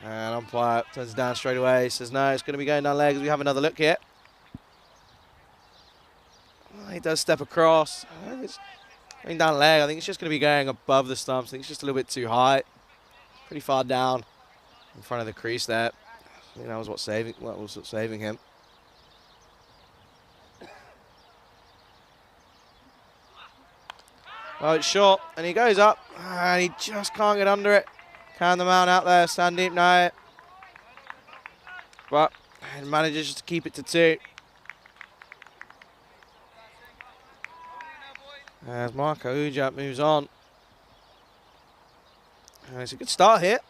And umpire turns it down straight away. Says no, it's going to be going down legs. We have another look here. He does step across. I think it's going down leg. I think it's just going to be going above the stumps. I think it's just a little bit too high. Pretty far down in front of the crease there. I think that was what's saving him. Well, it's short, and he goes up, and he just can't get under it. Can the man out there, Sandeep Nair. But he manages to keep it to 2. As Marko Uja moves on. And it's a good start here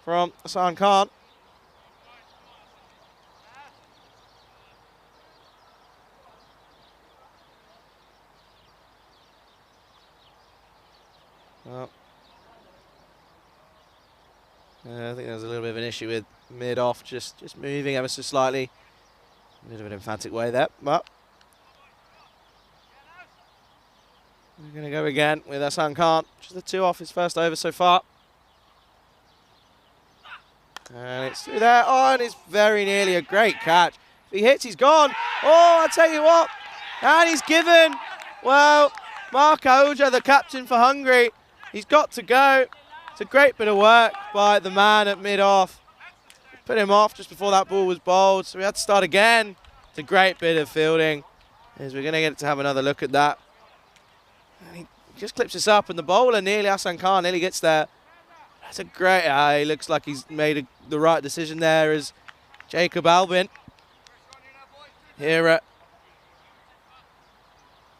from Hassan Khan. Well, I think there's a little bit of an issue with mid-off, just moving ever so slightly. A bit of an emphatic way there, but we're going to go again with Hassan Khan. Just the 2 off his first over so far. And it's through there. Oh, and it's very nearly a great catch. If he hits, he's gone. Oh, I tell you what. And he's given. Well, Marko Uja, the captain for Hungary, he's got to go. It's a great bit of work by the man at mid-off. Put him off just before that ball was bowled, so we had to start again. It's a great bit of fielding, as we're going to get to have another look at that. And he just clips this up, and the bowler nearly, Hassan Khan, nearly gets there. That's a great, he looks like he's made the right decision there as Jacob Albin here at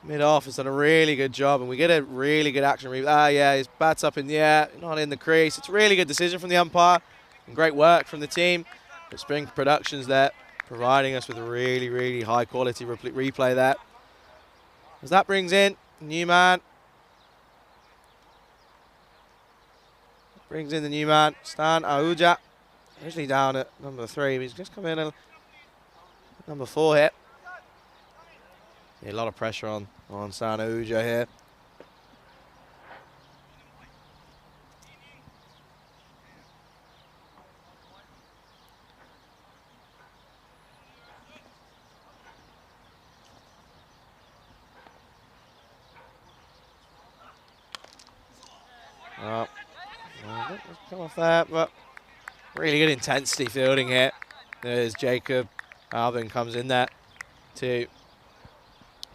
mid-off has done a really good job, and we get a really good action. Yeah, his bat's up in the air, not in the crease. It's a really good decision from the umpire, and great work from the team at Spring Productions there, providing us with a really, really high-quality replay there. As that brings in the new man. Brings in the new man, Stan Ahuja. Originally down at number 3, but he's just come in at number 4 here. Yeah, a lot of pressure on Stan Ahuja here. Come off that, but really good intensity fielding here. There's Jacob Albin comes in there to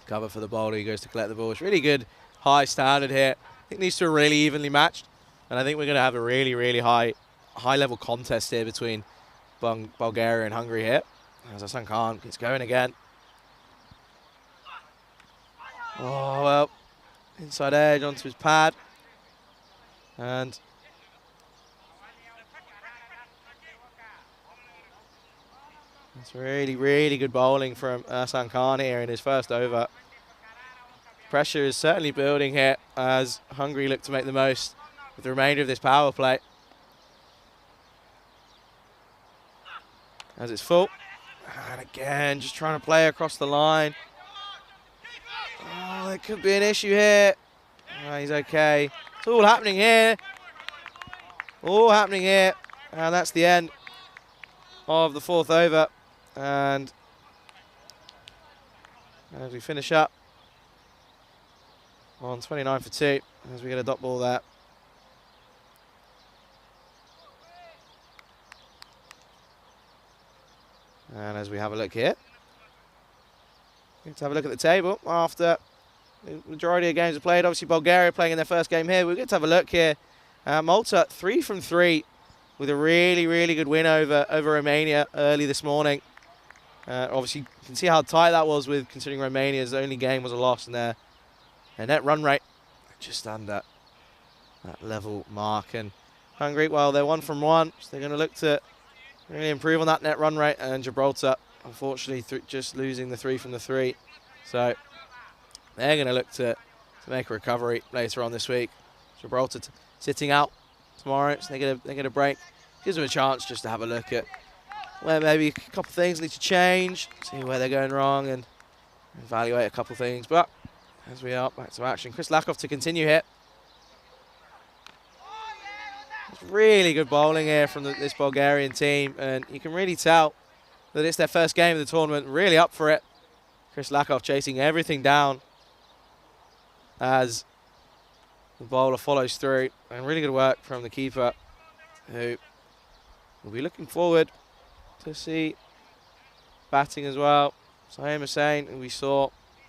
cover for the bowler. He goes to collect the ball. It's really good, high standard here. I think these two are really evenly matched, and I think we're going to have a really, really high level contest here between Bulgaria and Hungary here. As Hassan Khan gets going again. Oh, well, inside edge onto his pad. And it's really, really good bowling from Hassan Khan here in his first over. Pressure is certainly building here as Hungary look to make the most with the remainder of this power play. As it's full. And again, just trying to play across the line. Oh, there could be an issue here. Oh, he's okay. It's all happening here. All happening here. And that's the end of the 4th over. And as we finish up on 29 for 2 as we get a dot ball there. And as we have a look here, let's have a look at the table after the majority of games are played. Obviously, Bulgaria playing in their first game here. We'll get to have a look here. Malta 3 from 3 with a really, really good win over Romania early this morning. Obviously, you can see how tight that was with considering Romania's only game was a loss, and their net run rate just under that level mark. And Hungary, well, they're 1 from 1, so they're going to look to really improve on that net run rate. And Gibraltar, unfortunately, just losing the 3 from the 3. So they're going to look to make a recovery later on this week. Gibraltar sitting out tomorrow, so they get a break. Gives them a chance just to have a look at where maybe a couple of things need to change, see where they're going wrong, and evaluate a couple of things. But as we are back to action, Chris Lakov to continue here. It's really good bowling here from this Bulgarian team, and you can really tell that it's their first game of the tournament, really up for it. Chris Lakov chasing everything down as the bowler follows through, and really good work from the keeper, who will be looking forward to see batting as well. Saeem Hussain, who we saw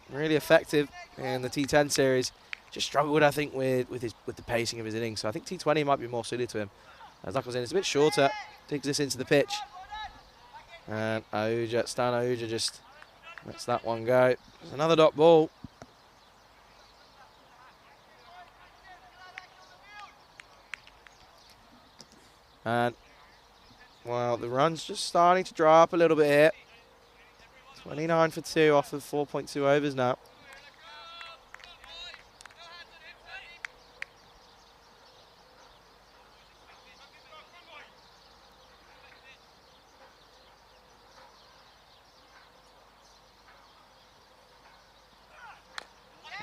really effective in the T10 series, just struggled, I think, with the pacing of his innings. So I think T20 might be more suited to him. As Lakov's in, it's a bit shorter, digs this into the pitch, and Stan Ahuja just lets that one go. There's another dot ball. And, well, the run's just starting to dry up a little bit here. 29 for 2 off of 4.2 overs now.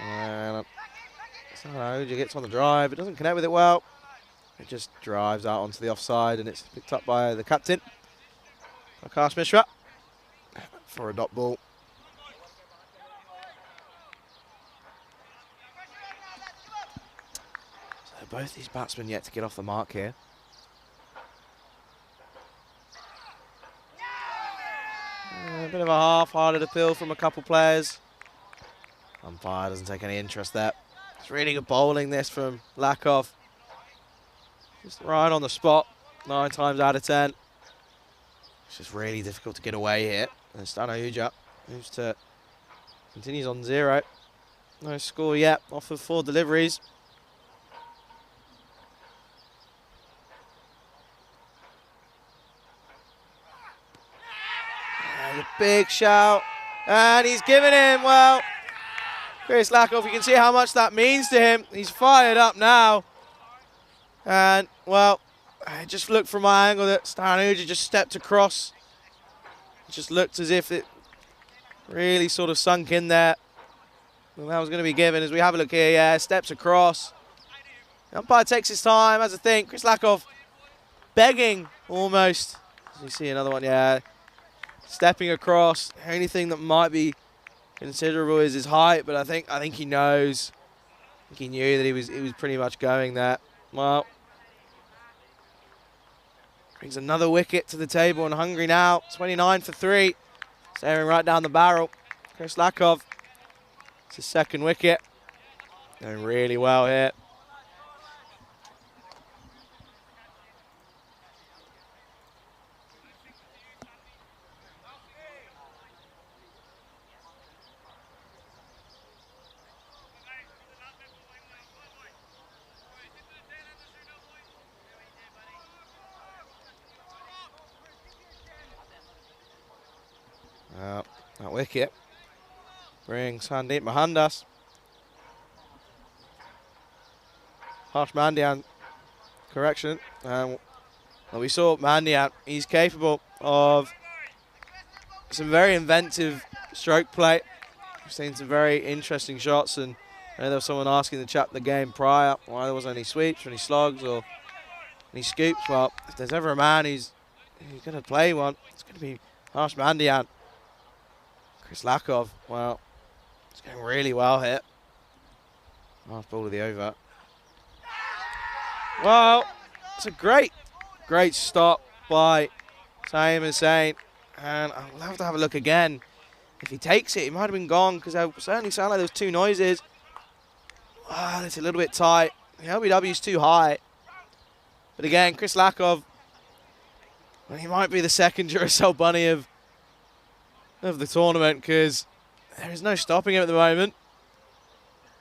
And Ahuja gets on the drive, but doesn't connect with it well. It just drives out onto the offside, and it's picked up by the captain, Prakash Mishra, for a dot ball. So both these batsmen yet to get off the mark here. A bit of a half-hearted appeal from a couple players. Umpire doesn't take any interest there. It's really good bowling this from Lakov. Just right on the spot, 9 times out of 10. It's just really difficult to get away here. And Stan Ahuja moves to, continues on 0. No score yet off of 4 deliveries. And a big shout. And he's given him, well, Chris Lakov, you can see how much that means to him. He's fired up now. And, well, I just looked from my angle that Stan Ahuja just stepped across. It just looked as if it really sort of sunk in there. And that was going to be given as we have a look here. Yeah, steps across. The umpire takes his time, has a think. Chris Lakov begging almost. As we see another one, yeah. Stepping across. Anything that might be considerable is his height, but I think he knows. I think he knew that he was pretty much going there. Well, brings another wicket to the table, and Hungary now 29 for 3, staring right down the barrel. Chris Lakov, it's his 2nd wicket, going really well here. That wicket brings Sandeep Mohandas. Harsh Mandian, correction. Well, we saw Mandian, he's capable of some very inventive stroke play. We've seen some very interesting shots, and I know there was someone asking the chap the game prior why there wasn't any sweeps or any slogs or any scoops. Well, if there's ever a man who's going to play one, it's going to be Harsh Mandian. Chris Lakov, well, it's going really well here. Last ball of the over. Well, it's a great stop by Saeem Hussain. And I'll have to have a look again. If he takes it, he might have been gone because there certainly sound like there's 2 noises. It's a little bit tight. The LBW's too high. But again, Chris Lakov, well, he might be the second Duracell bunny of the tournament because there is no stopping him at the moment.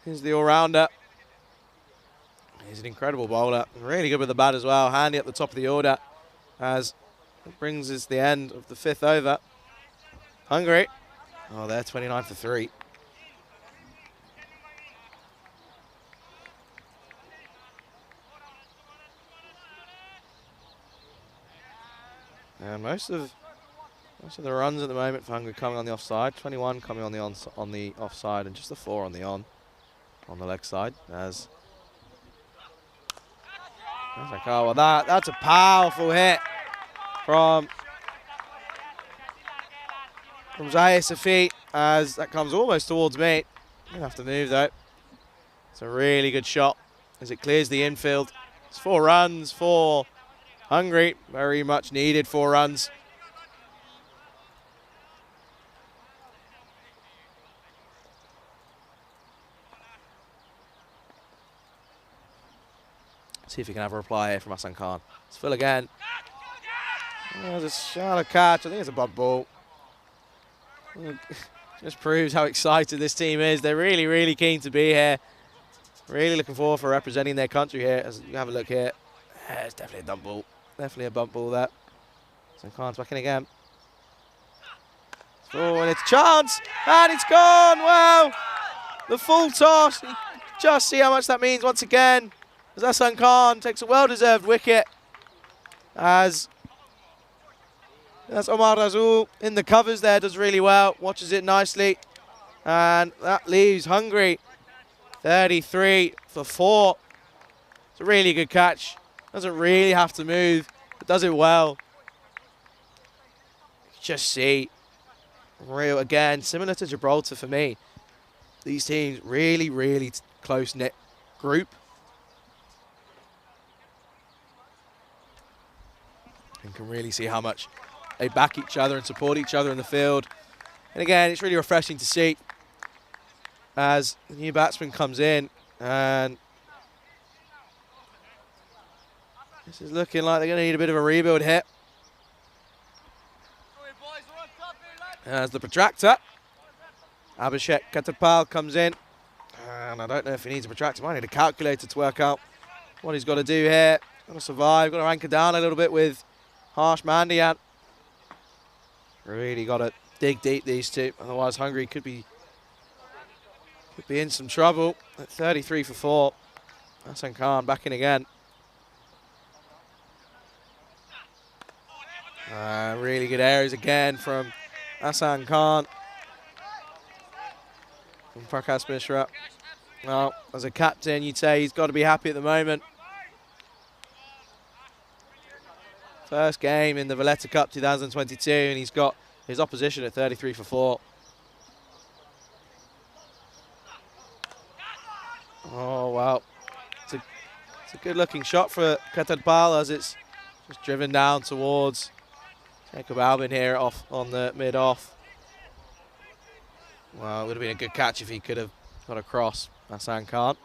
He's the all-rounder. He's an incredible bowler. Really good with the bat as well. Handy at the top of the order as it brings us the end of the 5th over. Hungary. Oh, they're 29 for 3. And most of the runs at the moment for Hungary coming on the offside. 21 coming on the offside, and just the 4 on the leg side. As like, oh well, that's a powerful hit from Zahir Safi, as that comes almost towards me. Gonna have to move though. It's a really good shot as it clears the infield. It's 4 runs for Hungary, very much needed 4 runs. See if we can have a reply here from Hassan Khan. It's full again. There's a shallow catch. I think it's a bud ball. Just proves how excited this team is. They're really, really keen to be here. Really looking forward for representing their country here. As you have a look here. Yeah, it's definitely a dump ball. Definitely a bump ball there. So Khan's back in again. Oh, and it's a chance. And it's gone. Wow. The full toss. Just see how much that means once again. As Hassan Khan takes a well-deserved wicket. As that's Omar Razul in the covers there, does really well. Watches it nicely. And that leaves Hungary 33 for 4. It's a really good catch. Doesn't really have to move, but does it well. Just see. Real, again, similar to Gibraltar for me. These teams, really, really close-knit group. And can really see how much they back each other and support each other in the field. And again, it's really refreshing to see as the new batsman comes in, and this is looking like they're going to need a bit of a rebuild here. As the protractor, Abhishek Khattarpal comes in, and I don't know if he needs a protractor. Might need a calculator to work out what he's got to do here. Got to survive, got to anchor down a little bit with Harsh Mandian. Really got to dig deep, these two, otherwise Hungary could be in some trouble. At 33 for 4, Hassan Khan back in again. Really good areas again from Hassan Khan. From Prakash Mishra. Well, as a captain, you'd say he's got to be happy at the moment. First game in the Valletta Cup 2022, and he's got his opposition at 33 for 4. Oh, wow. It's a good-looking shot for Khattarpal as it's just driven down towards Jacob Albin here off on the mid-off. Well, it would have been a good catch if he could have got across. Hassan Khan.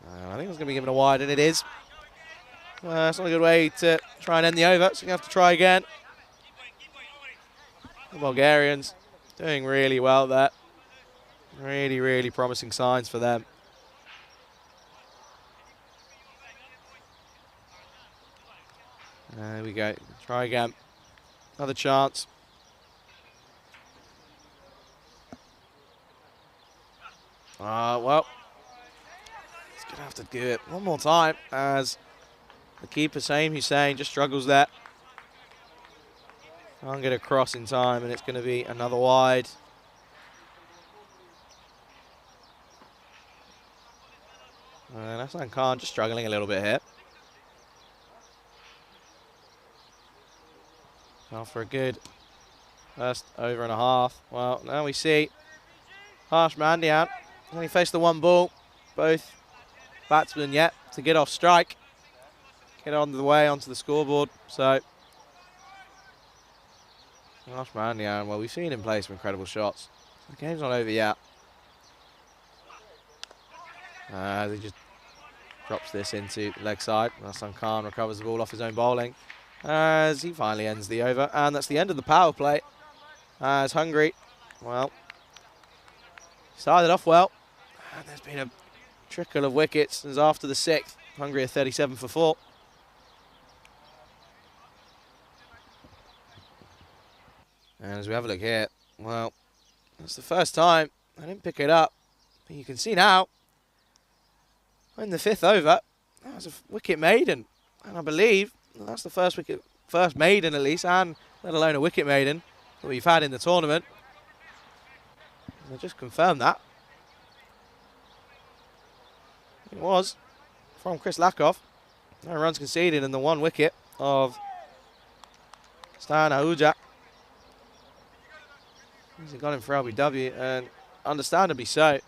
I think it's going to be given a wide, and it is. It's not a good way to try and end the over, so you have to try again. The Bulgarians doing really well there. Really, really promising signs for them. There we go. Try again. Another chance. Well, he's going to have to do it one more time as the keeper, Saeem Hussain, just struggles there. Can't get across in time, and it's going to be another wide. And Hassan Khan just struggling a little bit here. Well, for a good first over and a half. Well, now we see Harsh Mandian He's only faced the one ball. Both batsmen yet to get off strike. Get on the way onto the scoreboard. So, Marsh Mandian, well, we've seen him play some incredible shots. The game's not over yet. He just drops this into leg side. Hassan Khan recovers the ball off his own bowling as he finally ends the over. And that's the end of the power play. As Hungary, well, started off well. And there's been a trickle of wickets as after the 6th. Hungary are 37 for 4. And as we have a look here, well, it's the first time I didn't pick it up. But you can see now, in the 5th over, that was a wicket maiden. And I believe that's the first maiden at least, and let alone a wicket maiden that we've had in the tournament. And I just confirmed that. It was from Chris Lakoff. No runs conceded in the 1 wicket of Stan Ahuja. He's got him for LBW, and understandably so.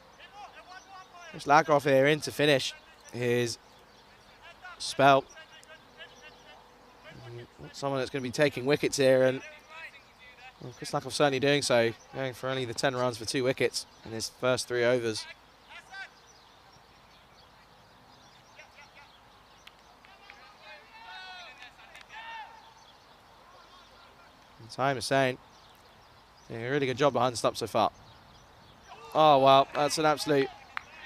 Chris Lakoff here in to finish his spell. Someone that's going to be taking wickets here, and well, Chris Lakoff certainly doing so, going for only the 10 runs for 2 wickets in his first 3 overs. Time is saying, doing a really good job behind the stump so far. Oh, well, that's an absolute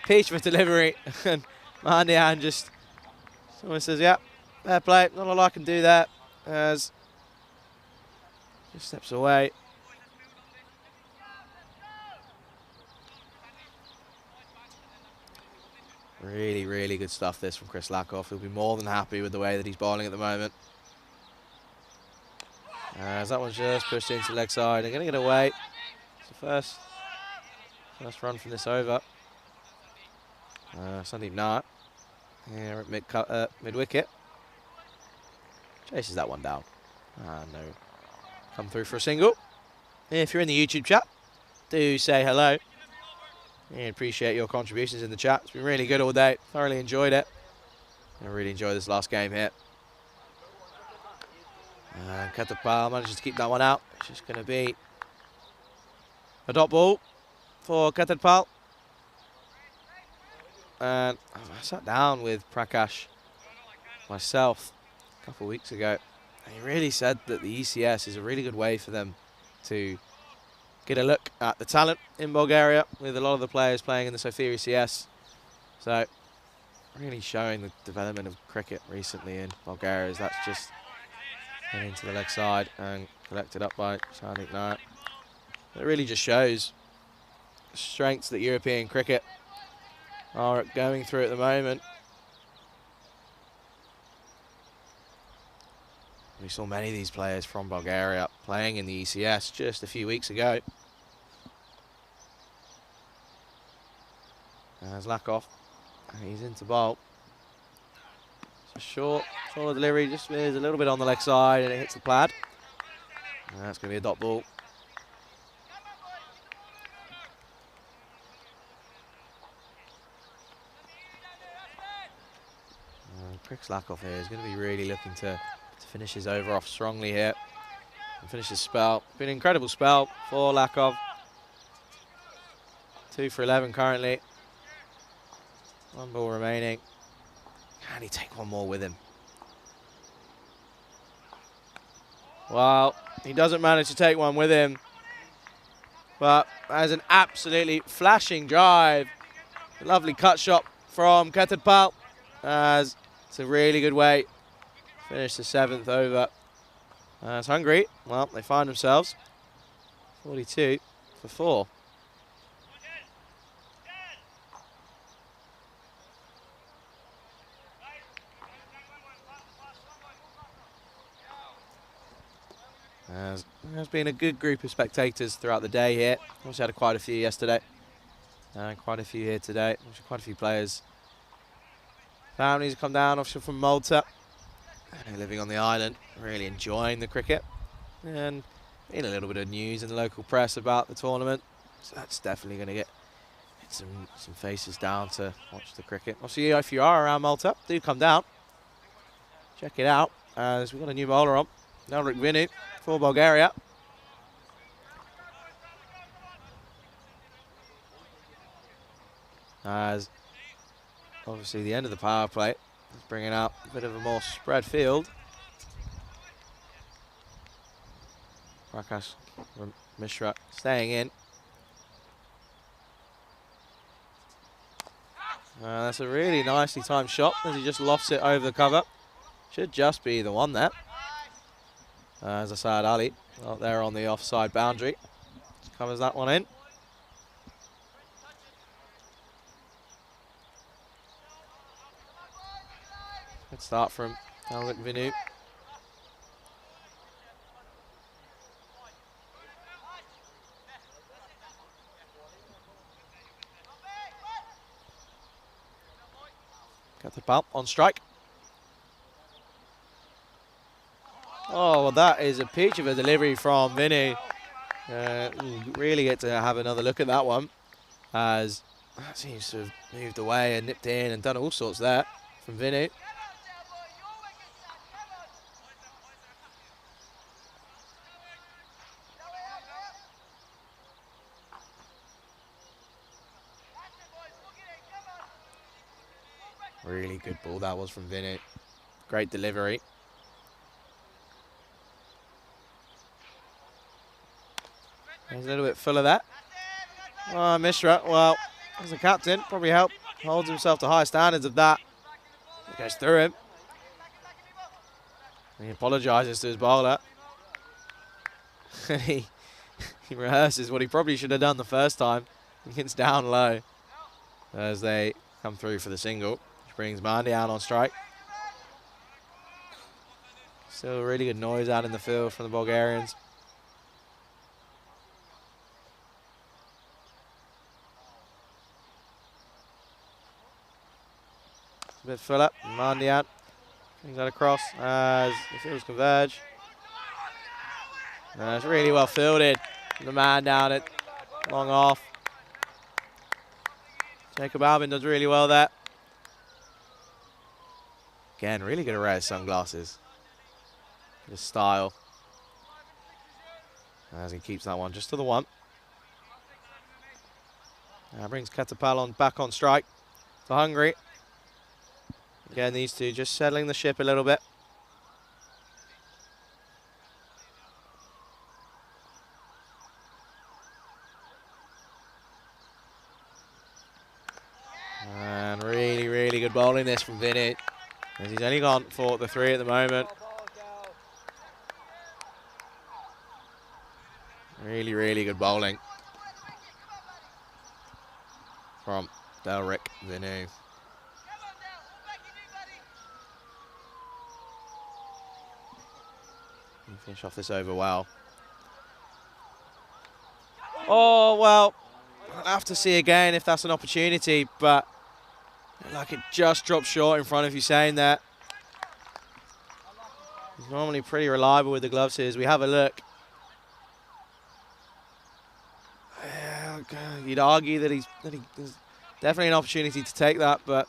peach of a delivery. And Mandian just, someone says, yeah, fair play, not a lot I can do there. As just steps away. Really, really good stuff this from Chris Lakoff. He'll be more than happy with the way that he's bowling at the moment. As that one's just pushed into the leg side and going to get away. It's the first run from this over. Sandeep Nair here at mid-wicket. Chases that one down. No. Come through for a single. If you're in the YouTube chat, do say hello. I appreciate your contributions in the chat. It's been really good all day. Thoroughly enjoyed it. I really enjoyed this last game here. Katapal manages to keep that one out. It's just going to be a dot ball for Katapal. And I sat down with Prakash myself a couple of weeks ago. And he really said that the ECS is a really good way for them to get a look at the talent in Bulgaria, with a lot of the players playing in the Sofia ECS. So really showing the development of cricket recently in Bulgaria, as that's just into the leg side and collected up by Sandeep Nair. It really just shows the strengths that European cricket are going through at the moment. We saw many of these players from Bulgaria playing in the ECS just a few weeks ago. There's Lakoff. He's into bowl. Short delivery, just is a little bit on the leg side, and it hits the pad. And that's going to be a dot ball. Chris Lakoff here is going to be really looking to finish his over off strongly here and finish his spell. Been an incredible spell for Lakoff. 2 for 11 currently. 1 ball remaining. Can he take one more with him? Well, he doesn't manage to take one with him. But as an absolutely flashing drive. A lovely cut shot from Katapal. As it's a really good way to finish the 7th over. As Hungary, well, they find themselves 42 for 4. There's been a good group of spectators throughout the day here. Also had quite a few yesterday. Quite a few here today. Quite a few players. Families come down, obviously from Malta. Living on the island, really enjoying the cricket. And been a little bit of news in the local press about the tournament. So that's definitely going to get Get some faces down to watch the cricket. Obviously, if you are around Malta, do come down. Check it out, as we've got a new bowler on. Delrik Vinu for Bulgaria. As obviously the end of the power play is bringing out a bit of a more spread field. Prakash Mishra staying in. That's a really nicely timed shot as he just lofts it over the cover. Should just be the one there. As Asad Ali out there on the offside boundary. Covers that one in. Good start from Delrik Vinu. Got the bump on strike. Oh, well, that is a peach of a delivery from Vinu. Really get to have another look at that one, as that seems to have moved away and nipped in and done all sorts there from Vinu. Really good ball that was from Vinu. Great delivery. He's a little bit full of that. Oh, Mishra, well, as a captain, probably holds himself to high standards of that. He goes through him. He apologises to his bowler. he rehearses what he probably should have done the first time. He gets down low as they come through for the single, which brings Mandian on strike. Still really good noise out in the field from the Bulgarians. A bit full up, Mandian brings that across as the fields converge. It's really well fielded. The man down it, long off. Jacob Albin does really well there. Again, really good array of sunglasses. His style. As he keeps that one just to the one. Now brings Katapal back on strike to Hungary. Again, these two just settling the ship a little bit. And really, really good bowling this from Vinu, as he's only gone for the 3 at the moment. Really, really good bowling from Delrik Vinu. Finish off this over well. Oh, well, I'll have to see again if that's an opportunity, but like it just dropped short in front of you saying that. He's normally pretty reliable with the gloves here as we have a look. You'd argue that there's definitely an opportunity to take that, but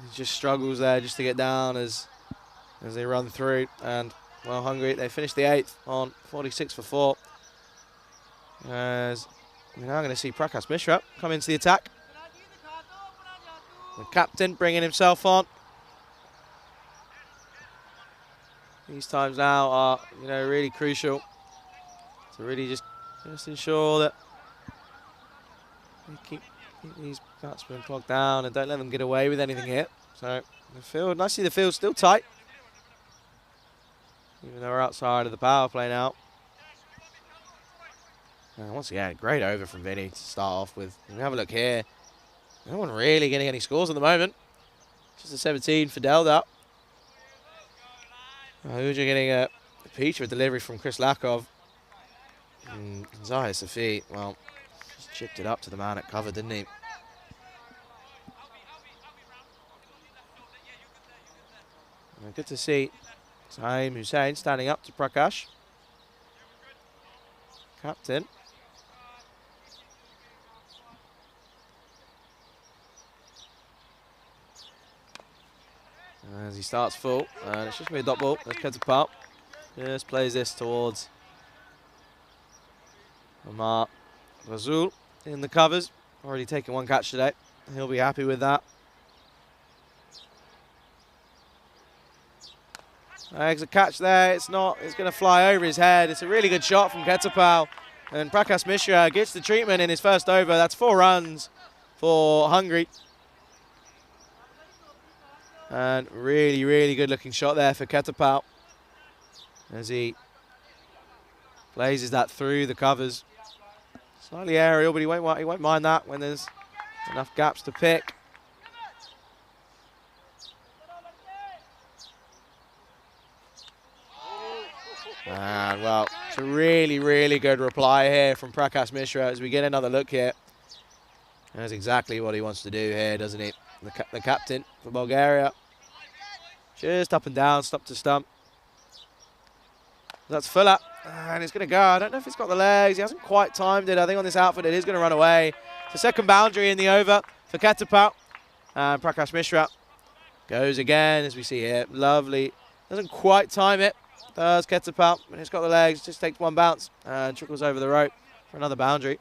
he just struggles there just to get down as they run through. And, well, Hungary, they finished the 8th on 46 for 4. As we're now going to see Prakash Mishra come into the attack. The captain bringing himself on. These times now are, really crucial to really just ensure that we keep these batsmen plugged down and don't let them get away with anything here. So the field, I see the field's still tight, even though we're outside of the power play now. And once again, great over from Vinny to start off with. We have a look here. No one really getting any scores at the moment. Just a 17 for Delda. Who's getting a peach of a delivery from Chris Lakov. Zahir Safi, well, just chipped it up to the man at cover, didn't he? And good to see Saim Hussain standing up to Prakash. Captain. As he starts full, and it's just going to be a dot ball. There's Ketapal. Just plays this towards Amar Razul in the covers. Already taken one catch today. He'll be happy with that. There's a catch there. It's not. It's going to fly over his head. It's a really good shot from Ketapal. And Prakash Mishra gets the treatment in his first over. That's 4 runs for Hungary. And really, really good looking shot there for Ketapal as he blazes that through the covers. Slightly aerial, but he won't mind that when there's enough gaps to pick. And well, it's a really, really good reply here from Prakash Mishra as we get another look here. That's exactly what he wants to do here, doesn't he? The captain for Bulgaria. Just up and down, stump to stump. That's Fuller, and it's going to go. I don't know if it's got the legs. He hasn't quite timed it. I think on this outfit it is going to run away. It's the second boundary in the over for Ketapal. And Prakash Mishra goes again, as we see here. Lovely. Doesn't quite time it. Does Ketapal, and it's got the legs. Just takes one bounce and trickles over the rope for another boundary.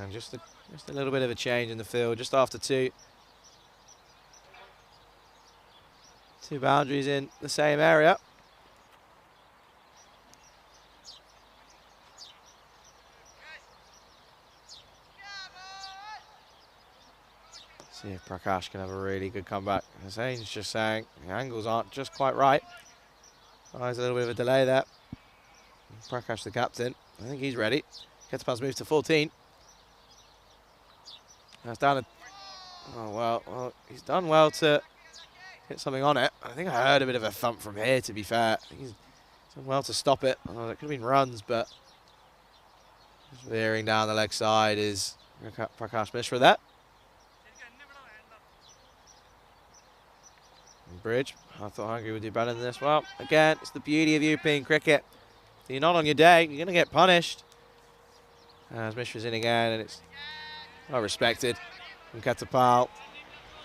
And just a little bit of a change in the field, just after two. Two boundaries in the same area. See if Prakash can have a really good comeback. As Zane's just saying, the angles aren't just quite right. Oh, there's a little bit of a delay there. Prakash, the captain, I think he's ready. Ketapal's moved to 14. That's down at, oh well, he's done well to hit something on it. I think I heard a bit of a thump from here, to be fair. I think he's done well to stop it. Oh, that could have been runs, but veering down the leg side is Prakash Mishra there. And Bridge, I thought Hungary would do better than this. Well, again, it's the beauty of European cricket. If you're not on your day, you're going to get punished. As Mishra's in again, and it's well respected from Ketapal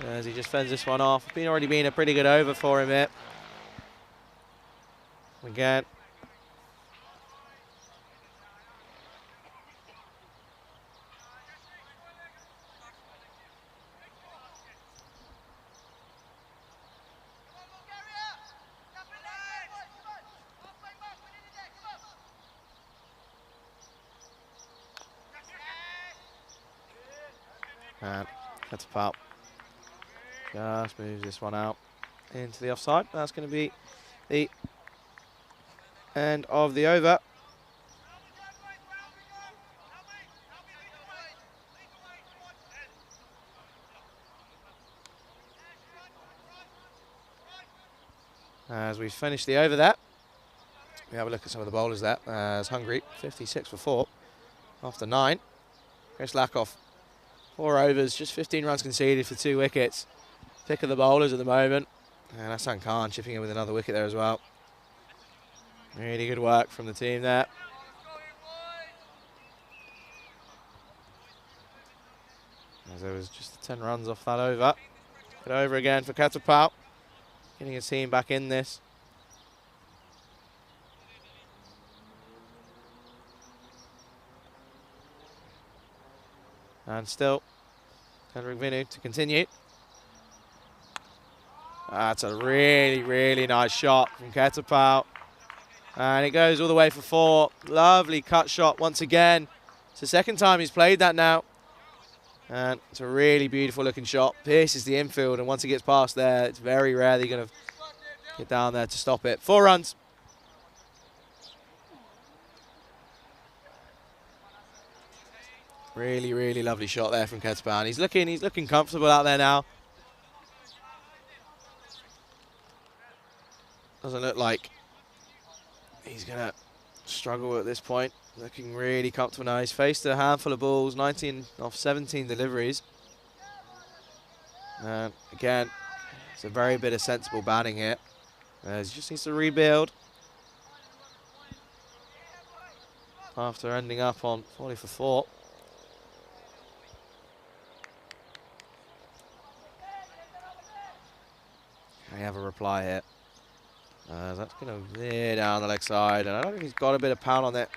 as he just fends this one off. It's already been a pretty good over for him here. Again. And Ketapal just moves this one out into the offside. That's going to be the end of the over. As we finish the over there, we have a look at some of the bowlers there. As Hungary, 56 for 4 after 9. Chris Lakoff, 4 overs, just 15 runs conceded for 2 wickets. Pick of the bowlers at the moment. And Hassan Khan chipping in with another wicket there as well. Really good work from the team there. As there was just 10 runs off that over. Good over again for Ketapal. Getting his team back in this. And still, Henrik Vinu to continue. That's a really, really nice shot from Ketapal. And it goes all the way for 4. Lovely cut shot once again. It's the second time he's played that now. And it's a really beautiful looking shot. Pierces the infield, and once he gets past there, it's very rare that you're going to get down there to stop it. 4 runs. Really, really lovely shot there from Ketapal. And he's looking comfortable out there now. Doesn't look like he's going to struggle at this point. Looking really comfortable now. He's faced a handful of balls, 19 off 17 deliveries. And again, it's a very bit of sensible batting here. He just needs to rebuild. after ending up on 40 for 4. Can he have a reply here? That's going to veer down the leg side, and I don't think he's got a bit of pound on it.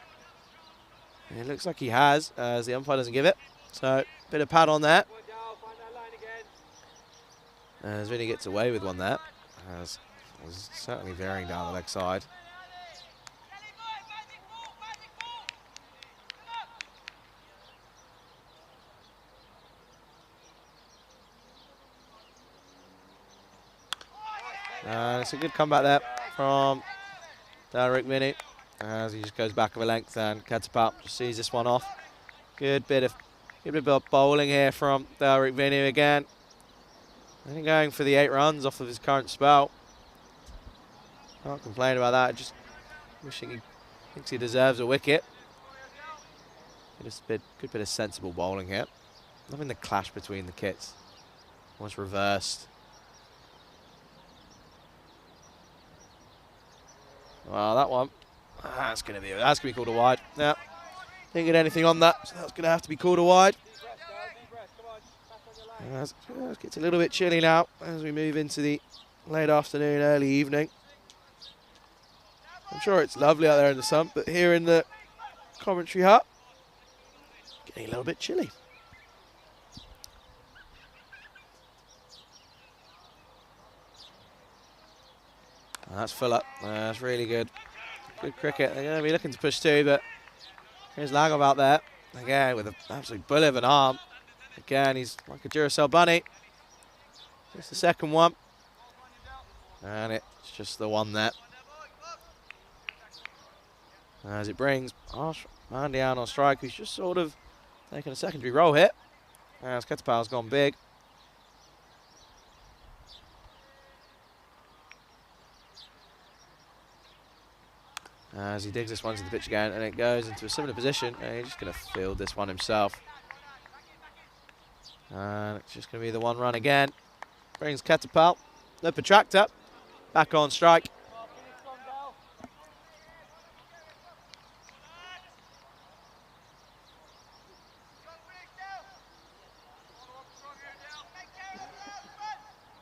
It looks like he has, as the umpire doesn't give it. So, bit of pad on there. As Vinny gets away with one there. As was certainly veering down the leg side. It's a good comeback there from Derek Vinny, as he just goes back of a length and Catapult just sees this one off. Good bit of bowling here from Derek Vinny again. And going for the 8 runs off of his current spell. Can't complain about that. Just wishing he thinks he deserves a wicket. Just a good bit of sensible bowling here. Loving the clash between the kits. Once reversed. Well, that one, that's gonna be called a wide. Yeah, didn't get anything on that, so that's gonna have to be called a wide. It gets a little bit chilly now as we move into the late afternoon, early evening. I'm sure it's lovely out there in the sun, but here in the commentary hut, getting a little bit chilly. That's full up. That's really good. Good cricket. They're going to be looking to push 2, but here's Lagov out there. Again, with an absolute bullet of an arm. Again, he's like a Duracell bunny. Just the second one. And it's just the one there. As it brings Mandian on strike, who's just sort of taking a secondary role here. As Ketapal's gone big. As he digs this one to the pitch again, and it goes into a similar position, and he's just going to field this one himself. And it's just going to be the 1 run again. Brings Catapult, the protractor, back on strike.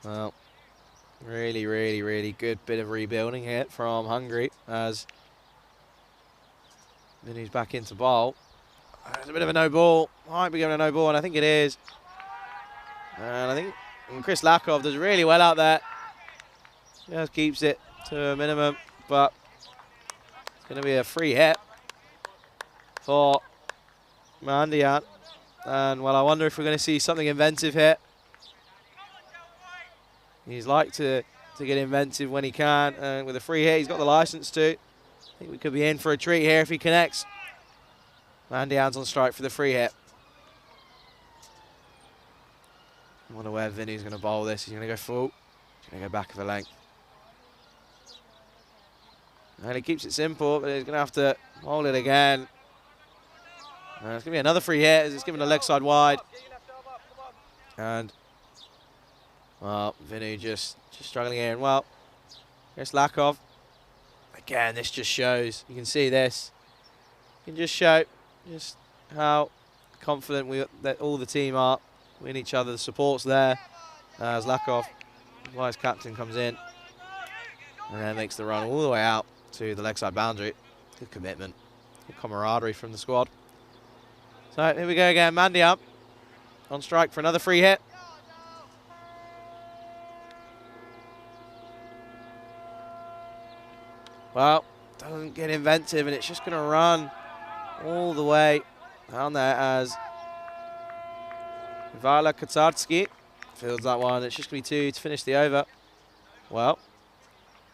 Well, really, really, really good bit of rebuilding here from Hungary as Vinny's back into bowl. There's a bit of a no ball. Might be given a no ball, and I think it is. And I think Chris Lakov does really well out there. Just keeps it to a minimum, but it's going to be a free hit for Mandian. And, well, I wonder if we're going to see something inventive here. He's like to get inventive when he can, and with a free hit, he's got the license to. I think we could be in for a treat here if he connects. Mandian's on strike for the free hit. I wonder where Vinny's going to bowl this. He's going to go full. He's going to go back of the length. And he keeps it simple, but he's going to have to bowl it again. And it's going to be another free hit as it's given a leg side wide. And, well, Vinny just struggling here. And, well, here's Lakov. Again, this just shows. You can see this. You can just show just how confident that all the team are in each other. The support's there. As Lakov, vice captain, comes in and then makes the run all the way out to the leg side boundary. Good commitment. Good camaraderie from the squad. So here we go again. Mandian on strike for another free hit. Well, doesn't get inventive, and it's just going to run all the way down there as Vala Katarski fields that one. It's just going to be 2 to finish the over. Well,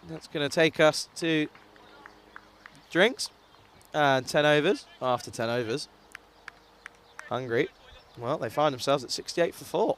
that's going to take us to drinks and 10 overs. After 10 overs, Hungary, well, they find themselves at 68 for 4.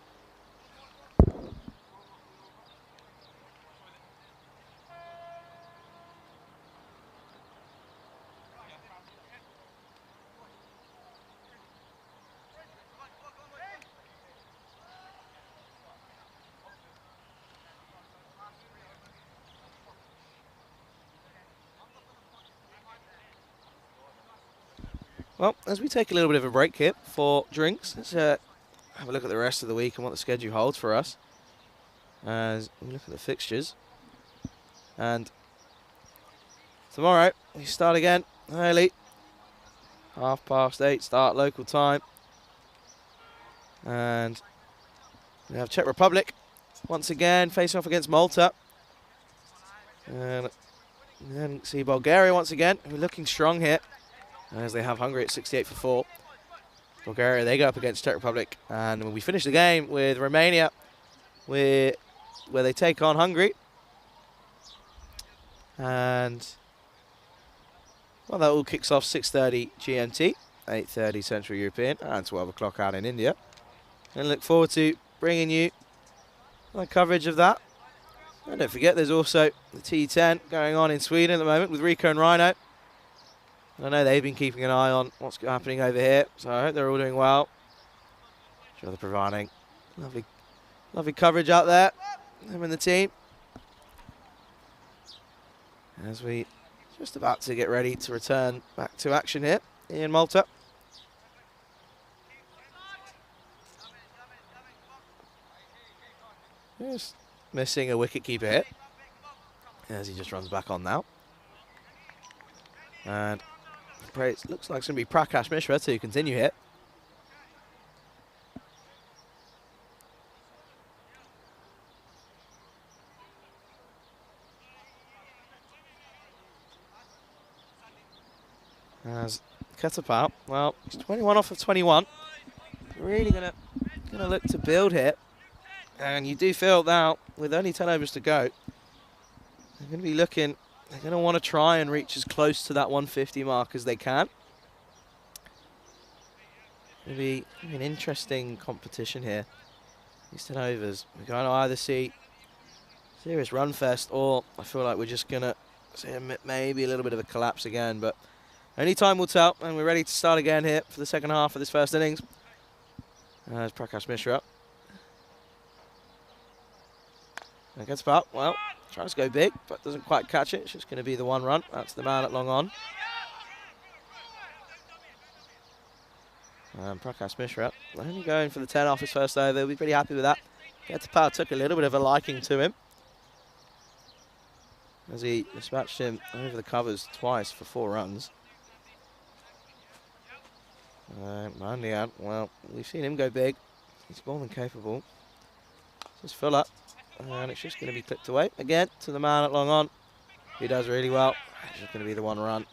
Well, as we take a little bit of a break here for drinks, let's have a look at the rest of the week and what the schedule holds for us. As we look at the fixtures. And tomorrow, we start again early. 8:30 start local time. And we have Czech Republic once again facing off against Malta. And then see Bulgaria once again, who are looking strong here, as they have Hungary at 68 for 4. Bulgaria, they go up against Czech Republic. And we finish the game with Romania, where they take on Hungary. And, well, that all kicks off 6:30 GMT, 8:30 Central European, and 12 o'clock out in India. And look forward to bringing you my coverage of that. And don't forget, there's also the T10 going on in Sweden at the moment with Rico and Rhino. I know they've been keeping an eye on what's happening over here, so I hope they're all doing well. Sure, they're providing lovely coverage out there, them and the team. As we just about to get ready to return back to action here in Malta. Just missing a wicket-keeper hit, as he just runs back on now. And it looks like it's going to be Prakash Mishra to continue here. As Ketapal, well, he's 21 off of 21. Really going to look to build here. And you do feel now, with only 10 overs to go, they're going to be looking, they're going to want to try and reach as close to that 150 mark as they can. It'll be an interesting competition here. These 10 overs, we're going to either see serious run fest, or I feel like we're just going to see maybe a little bit of a collapse again. But only time will tell, and we're ready to start again here for the second half of this first innings. There's Prakash Mishra. And gets about, well, tries to go big, but doesn't quite catch it. It's just going to be the one run. That's the man at long on. And Prakash Mishra only going for the 10 off his first over. They'll be pretty happy with that. Ketapal took a little bit of a liking to him, as he dispatched him over the covers twice for 4 runs. Mandian, well, we've seen him go big. He's more than capable. Just fill up. And it's just going to be clipped away again to the man at long on. He does really well. It's just going to be the one run.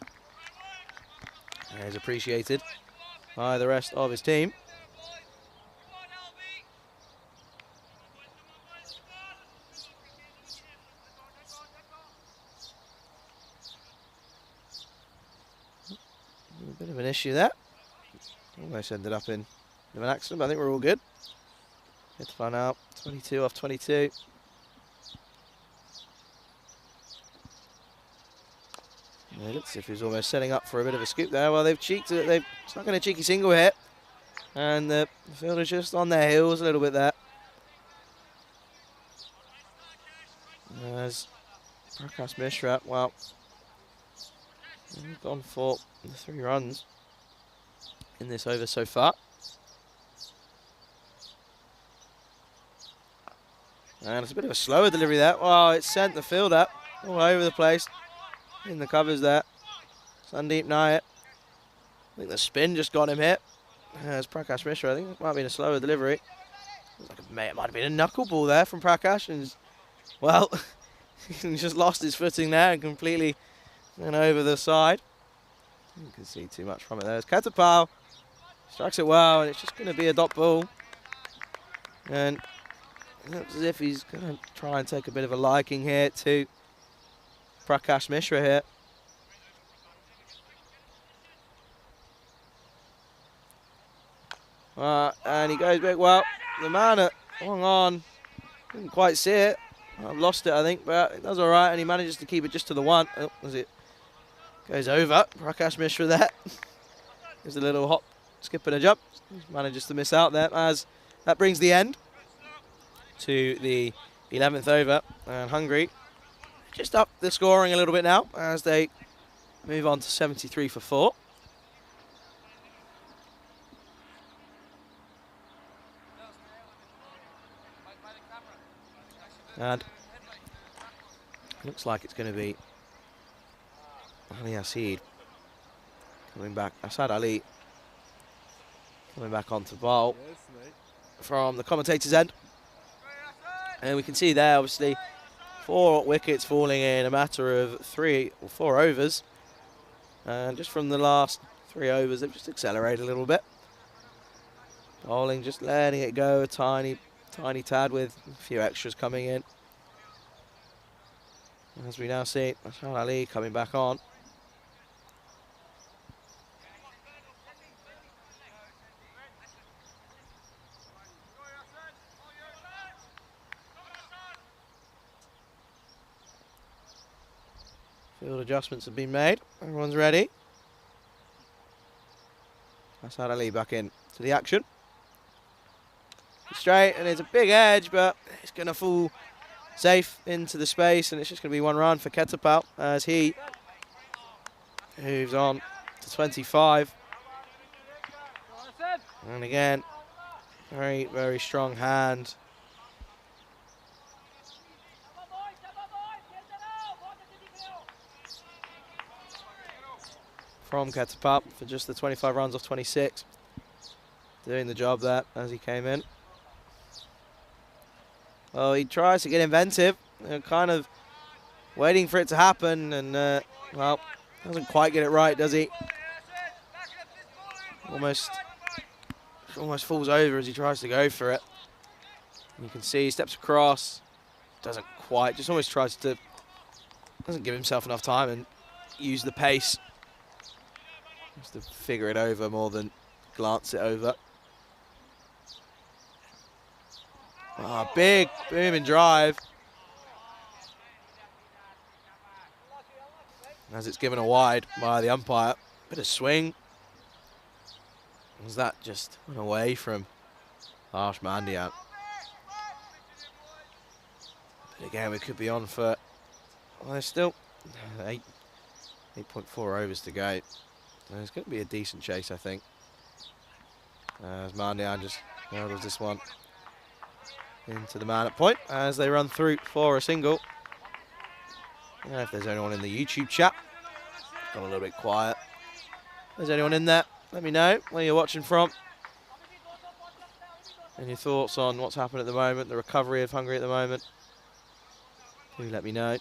And he's appreciated by the rest of his team. A bit of an issue there. Almost ended up in an accident, but I think we're all good. Get to find out. 22 off 22. Yeah, it looks as if he was almost setting up for a bit of a scoop there. Well, they've cheeked it. They've stuck in a cheeky single hit. And the fielder's just on their heels a little bit there. As Prakash Mishra, well, they've gone for the 3 runs in this over so far. And it's a bit of a slower delivery there. Oh, it sent the fielder all over the place. In the covers there. Sandeep Nair. I think the spin just got him hit. There's Prakash Mishra. I think it might have been a slower delivery. It might have been a knuckleball there from Prakash. And, well, he just lost his footing there and completely went over the side. You can see too much from it there. There's Ketapal. Strikes it well, and it's just going to be a dot ball. And it looks as if he's going to try and take a bit of a liking here to Prakash Mishra here. And he goes big. Well, the man at long on didn't quite see it. I've lost it, I think, but it does all right, and he manages to keep it just to the one. Oh, as it goes over, Prakash Mishra there. There's a little hop, skip and a jump. Manages to miss out there, as that brings the end to the 11th over. And Hungary just up the scoring a little bit now as they move on to 73 for 4. And looks like it's going to be Ali Asid coming back. Asad Ali coming back onto the ball from the commentator's end. And we can see there, obviously, 4 wickets falling in a matter of 3 or 4 overs. And just from the last 3 overs, they've just accelerated a little bit. Bowling just letting it go a tiny tad with a few extras coming in. As we now see, Asad Ali coming back on. Field adjustments have been made. Everyone's ready. Asad Ali back in to the action. Straight, and it's a big edge, but it's going to fall safe into the space, and it's just going to be 1 run for Ketapal as he moves on to 25. And again, very, very strong hand from Ketapal for just the 25 runs off 26. Doing the job there as he came in. Well, he tries to get inventive, kind of waiting for it to happen, and, well, doesn't quite get it right, does he? Almost falls over as he tries to go for it. And you can see he steps across, doesn't quite, just almost tries to, doesn't give himself enough time and use the pace. Just to figure it over more than glance it over. Big booming drive. As it's given a wide by the umpire. Bit of swing. As that just went away from Harsh Mandian. But again, we could be on for, well, there's still 8.4 overs to go. So it's going to be a decent chase, I think. As Mandian just hurdles this one into the man at point as they run through for a single. I don't know if there's anyone in the YouTube chat. Got a little bit quiet. If there's anyone in there, let me know where you're watching from. And your thoughts on what's happened at the moment, the recovery of Hungary at the moment. Do let me know.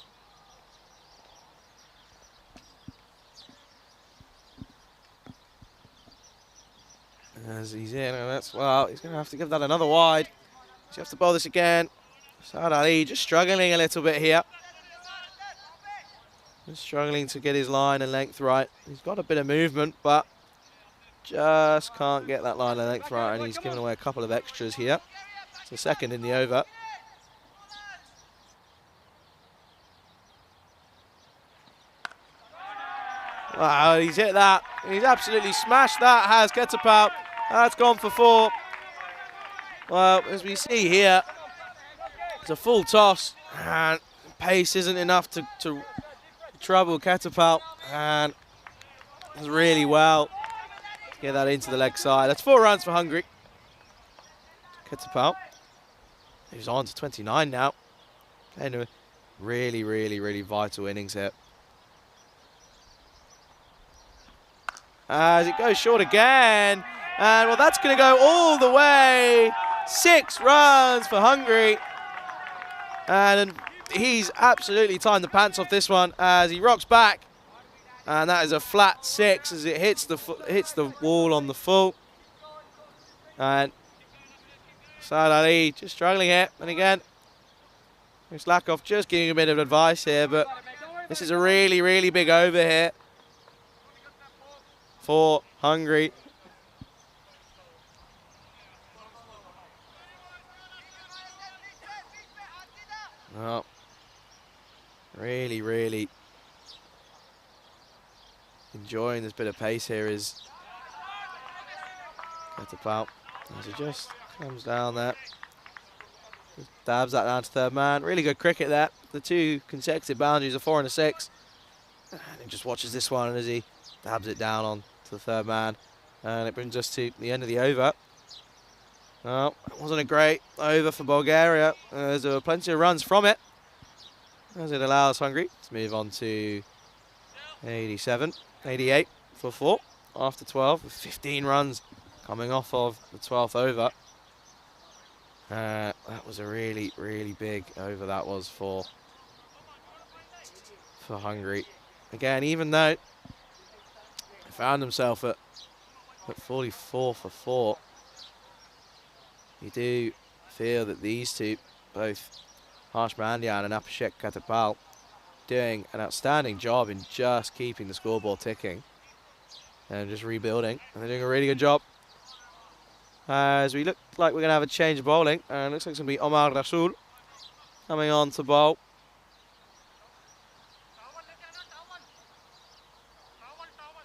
As he's in, and that's, well, he's going to have to give that another wide. He's going to have to bowl this again. Asad Ali just struggling a little bit here. Just struggling to get his line and length right. He's got a bit of movement, but just can't get that line and length right, and he's given away a couple of extras here. It's the second in the over. Wow, he's hit that. He's absolutely smashed that, has Ketapal. That's gone for 4. Well, as we see here, it's a full toss, and pace isn't enough to trouble Ketapal, and does really well to get that into the leg side. That's 4 runs for Hungary. Ketapal moves on to 29 now. Playing a really, really, really vital innings here. As it goes short again. And, well, that's going to go all the way. 6 runs for Hungary. And he's absolutely timed the pants off this one as he rocks back. And that is a flat 6 as it hits the wall on the full. And Asad Ali just struggling here. And again, Slakov just giving a bit of advice here. But this is a really, really big over here for Hungary. Well, really, really enjoying this bit of pace here is Ketapal as he just comes down there. Just dabs that down to third man. Really good cricket there. The 2 consecutive boundaries, a 4 and a 6. And he just watches this one as he dabs it down on to the third man. And it brings us to the end of the over. No, it wasn't a great over for Bulgaria. There were plenty of runs from it, as it allows Hungary to move on to 87, 88 for 4 after 12, with 15 runs coming off of the 12th over. That was a really, really big over that was for Hungary. Again, even though they found themselves at 44 for 4, you do feel that these two, both Harshmandian and Abhishek Katapal, doing an outstanding job in just keeping the scoreboard ticking and just rebuilding, and they're doing a really good job. As we look like we're going to have a change of bowling, and it looks like it's going to be Omar Rasul coming on to bowl.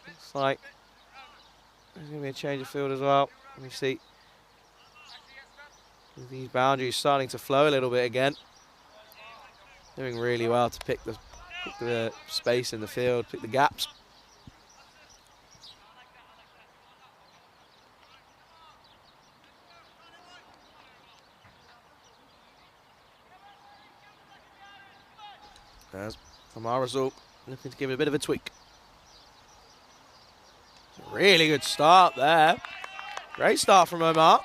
Looks like there's going to be a change of field as well. Let me see. These boundaries starting to flow a little bit again. Doing really well to pick the space in the field, pick the gaps. There's Omar Rasul looking to give it a bit of a tweak. Really good start there. Great start from Omar.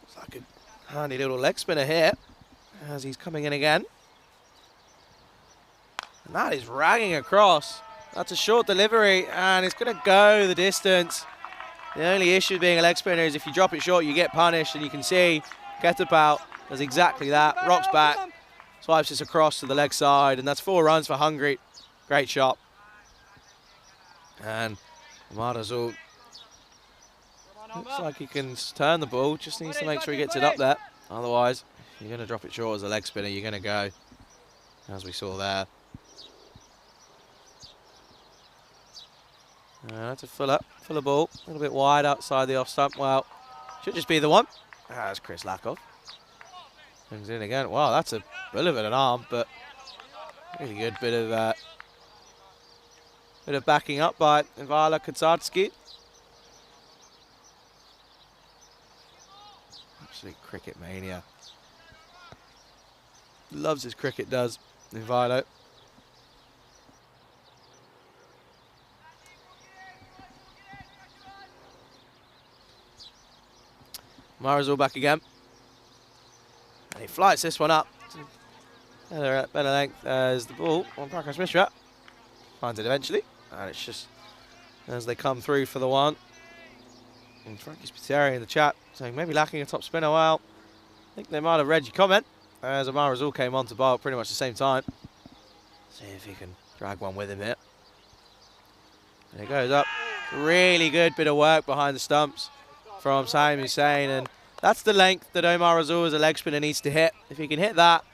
It's like a handy little leg spinner here as he's coming in again. And that is ragging across. That's a short delivery and it's going to go the distance. The only issue with being a leg spinner is if you drop it short, you get punished, and you can see Ketapal does exactly that. Rocks back, swipes this across to the leg side, and that's 4 runs for Hungary. Great shot. And Omar Rasul looks like he can turn the ball, just needs to make sure he gets it up there. Otherwise, if you're going to drop it short as a leg spinner, you're going to go, as we saw there. That's a fuller ball, a little bit wide outside the off stump. Well, should just be the one. That's Chris Lakov. Comes in again. Wow, that's a bit of an arm, but really good bit of backing up by Vala Katsarski. Absolute cricket mania. Loves his cricket, does Valo. Mara's all back again. And he flights this one up. Better length as the ball on Prakash Mishra. Finds it eventually. And it's just as they come through for the one. And Frankie Spiteri in the chat saying maybe lacking a top spinner. Well, I think they might have read your comment as Omar Rasul came on to bowl at pretty much the same time. See if he can drag one with him here. And it goes up. Really good bit of work behind the stumps from Saim Hussain, and that's the length that Omar Rasul as a leg spinner needs to hit. If he can hit that,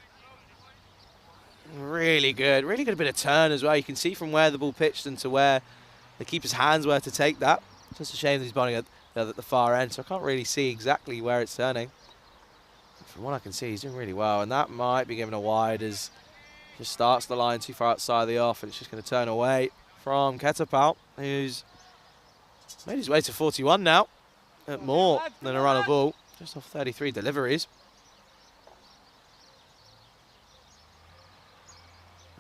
really good bit of turn as well. You can see from where the ball pitched and to where the keeper's hands were to take that. Just a shame that he's bowling at the far end, so I can't really see exactly where it's turning. From what I can see, he's doing really well, and that might be given a wide as he just starts the line too far outside the off, and it's just going to turn away from Ketapal, who's made his way to 41 now. At more than a run of ball, just off 33 deliveries.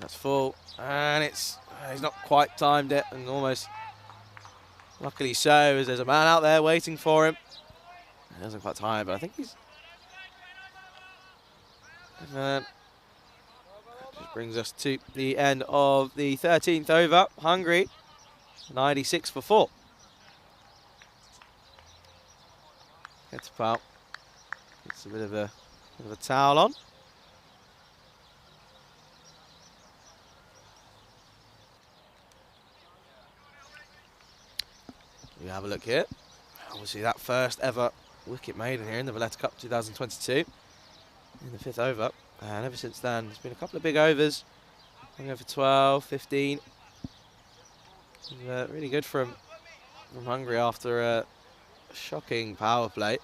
That's full, and he's not quite timed it, and almost luckily so, as there's a man out there waiting for him. He doesn't quite time it, but I think he's. And then that just brings us to the end of the 13th over. Hungary, 96 for 4. Ketapal gets a bit of a towel on. We have a look here. Obviously that first ever wicket made in here in the Valletta Cup 2022 in the 5th over. And ever since then, there's been a couple of big overs. Going over 12, 15. Really good from Hungary after a shocking power play,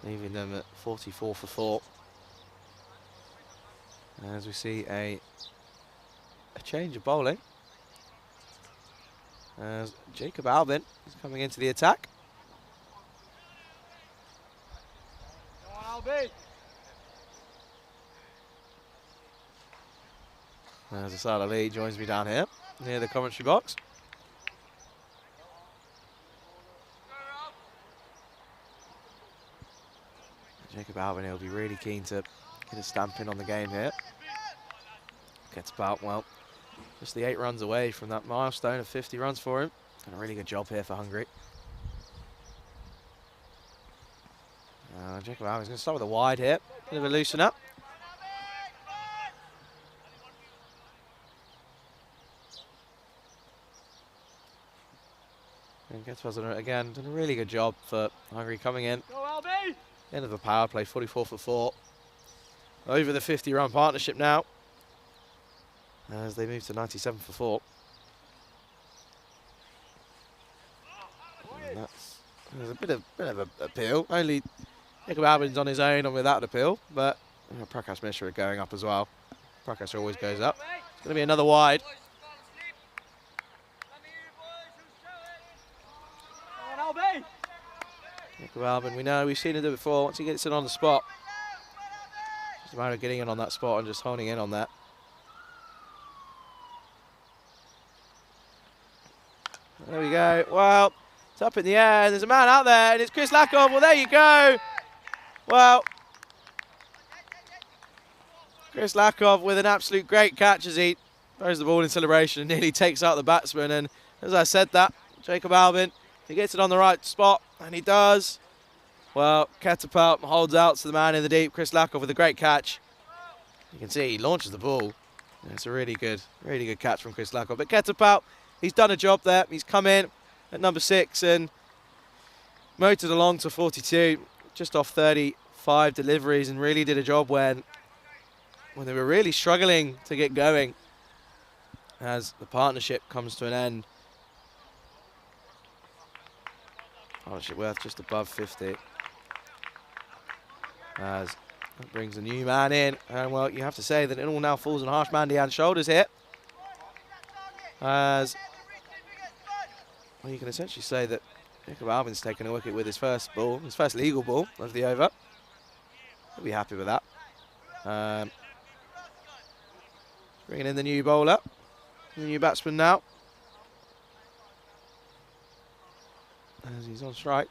leaving them at 44 for 4. As we see a change of bowling. As Jacob Albin is coming into the attack. Come on, Albie. As Asad Ali joins me down here near the commentary box. Jacob Albin will be really keen to get a stamp in on the game here. Gets about, well, just the 8 runs away from that milestone of 50 runs for him. Done a really good job here for Hungary. Jacob Albin's going to start with a wide here. Bit of a loosen up. And Getzfeld's again done a really good job for Hungary coming in. Go, Albie. End of a power play, 44 for 4. Over the 50-run partnership now, as they move to 97 for 4. And there's a bit of an appeal. Only Jacob Albin's on his own and without an appeal, but Prakash Mishra going up as well. Prakash always goes up. It's going to be another wide. Come on, Albie. Jacob Albin, we know, we've seen him do it before. Once he gets it on the spot, just a matter of getting in on that spot and just honing in on that. There we go. Well, it's up in the air, and there's a man out there, and it's Chris Lakov. Well, there you go. Well, Chris Lakov with an absolute great catch as he throws the ball in celebration and nearly takes out the batsman. And as I said that, Jacob Albin, he gets it on the right spot, and he does. Well, Catapult holds out to the man in the deep, Chris Lakov, with a great catch. You can see he launches the ball. And it's a really good catch from Chris Lakov. But Catapult, he's done a job there. He's come in at number 6 and motored along to 42, just off 35 deliveries, and really did a job when they were really struggling to get going as the partnership comes to an end. Partnership worth just above 50. As that brings a new man in. And, well, you have to say that it all now falls on Harsh Mandian's shoulders here. As, well, you can essentially say that Jacob Albin's taken a wicket with his first ball, his first legal ball of the over. He'll be happy with that. Bringing in the new bowler, the new batsman now. As he's on strike.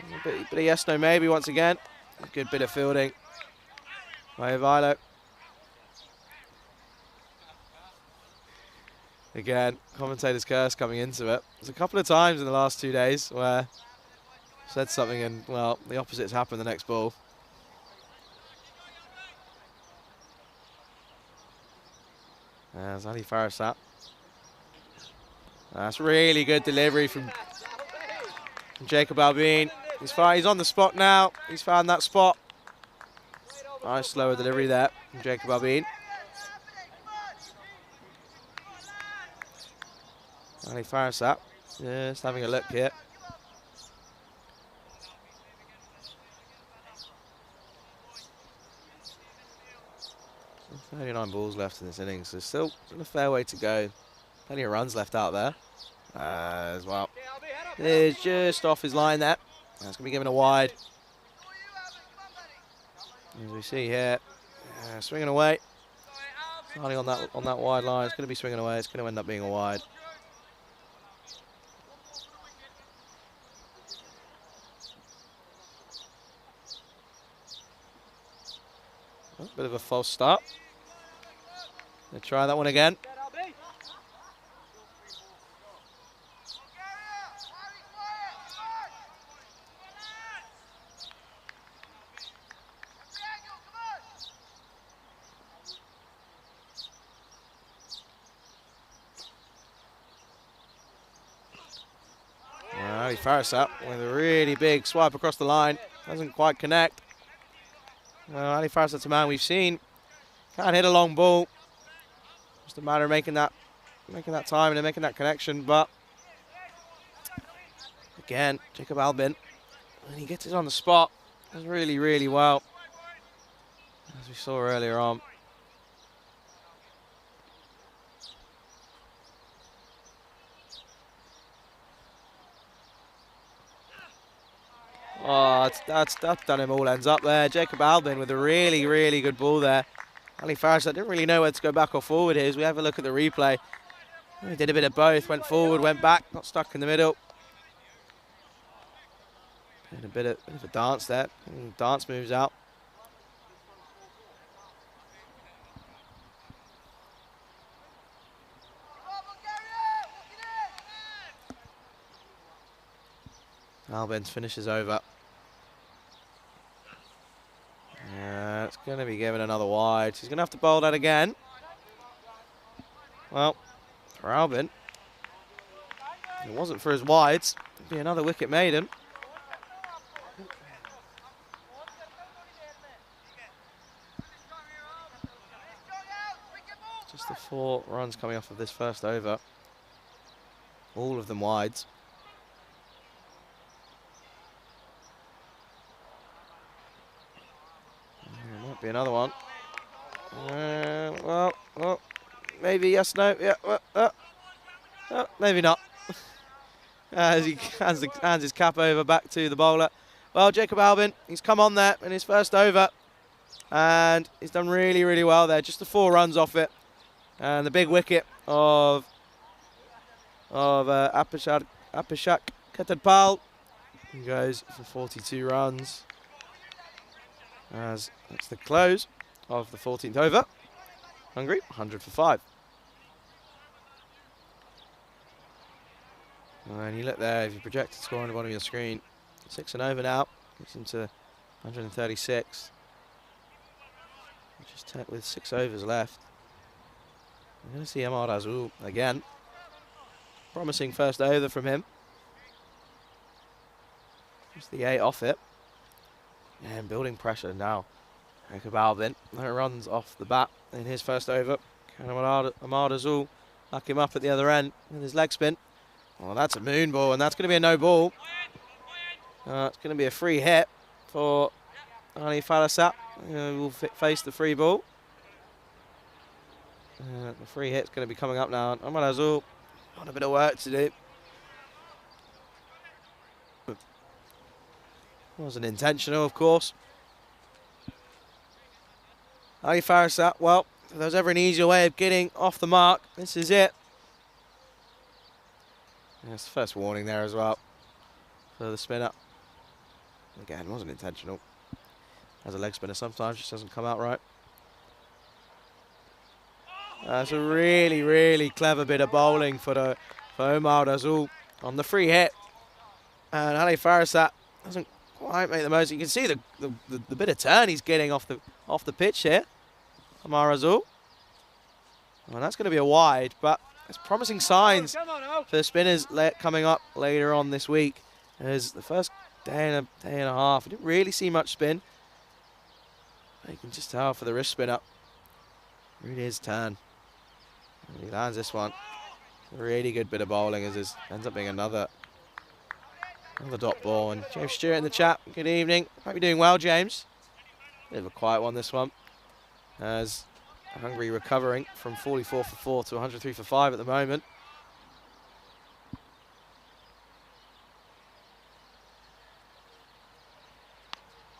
A bit of yes, no, maybe once again. A good bit of fielding by Vilo. Again, commentator's curse coming into it. There's a couple of times in the last 2 days where I said something and, well, the opposite's happened the next ball. There's Ali Farasat. That's really good delivery from Jacob Albin. He's on the spot now. He's found that spot. Nice slower delivery there from Jacob Albin. Ali Farasat just having a look here. 39 balls left in this innings. There's still a fair way to go. Plenty of runs left out there as well. It's just off his line there. That's going to be given a wide. As we see here, swinging away. Starting on that wide line. It's going to be swinging away. It's going to end up being a wide. Oh, bit of a false start. Let's try that one again. Ali Farasat with a really big swipe across the line. Doesn't quite connect. Well, Ali Farasat's a man we've seen. Can't hit a long ball. Just a matter of making that time and making that connection. But again, Jacob Albin, when he gets it on the spot, does really, really well. As we saw earlier on. Oh, that's done him all ends up there. Jacob Albin with a really, really good ball there. Ali Faris didn't really know where to go back or forward here. As we have a look at the replay, he did a bit of both. Went forward, went back, got stuck in the middle. And a bit of a dance there. Dance moves out. Albins finishes over. It's going to be given another wide. He's going to have to bowl that again. Well, for Albin, if it wasn't for his wides, it'd be another wicket maiden. Just the 4 runs coming off of this first over. All of them wides. There might be another one. Well, maybe yes, no, yeah, maybe not. As he hands his cap over back to the bowler. Well, Jacob Albin, he's come on there in his first over, and he's done really, really well there. Just the 4 runs off it, and the big wicket of Apishak Ketadpal. He goes for 42 runs. As that's the close of the 14th over. Hungary, 100 for 5. And you look there, if you project the score on the bottom of your screen, 6 and over now, gets into 136. Just with 6 overs left. We're going to see Ahmad Azul again. Promising first over from him. Just the 8 off it. And building pressure now. Jacob Albin, no runs off the bat in his first over. Can Ahmad Azul lock him up at the other end with his leg spin. Well, that's a moon ball, and that's going to be a no ball. It's going to be a free hit for Ali Falasat. Will face the free ball. The free hit's going to be coming up now. Ahmad Azul got a bit of work to do. Wasn't intentional, of course. Ali Falasat, well, if there was ever an easier way of getting off the mark, this is it. That's the first warning there as well for the spinner. Again, wasn't intentional. As a leg spinner, sometimes just doesn't come out right. That's a really, really clever bit of bowling for Ahmad Azul on the free hit. And Ali Falasat doesn't quite make the most. You can see the bit of turn he's getting off the pitch here. Ahmad Azul. Well, that's going to be a wide, but it's promising signs for the spinners coming up later on this week. As the first day and a half, we didn't really see much spin. But you can just tell for the wrist spin up. Really his turn. And he lands this one. A really good bit of bowling as this ends up being another dot ball. And James Stewart in the chat, good evening. Hope you're doing well, James. Bit of a quiet one, this one. As Hungary recovering from 44 for 4 to 103 for 5 at the moment.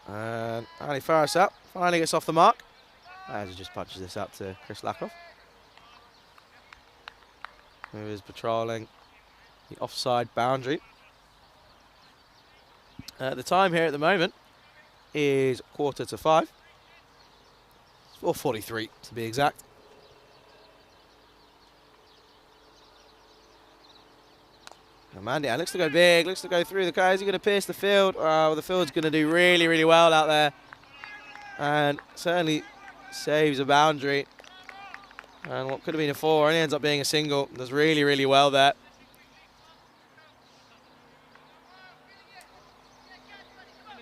And Ali Falasat finally gets off the mark. As he just punches this out to Chris Lakoff, who is patrolling the offside boundary. The time here at the moment is 4:45. 4:43 to be exact. Mandy looks to go big, looks to go through the car. Is he going to pierce the field? Well, the field's going to do really, really well out there. And certainly saves a boundary. And what could have been a 4 only ends up being a single. Does really, really well there.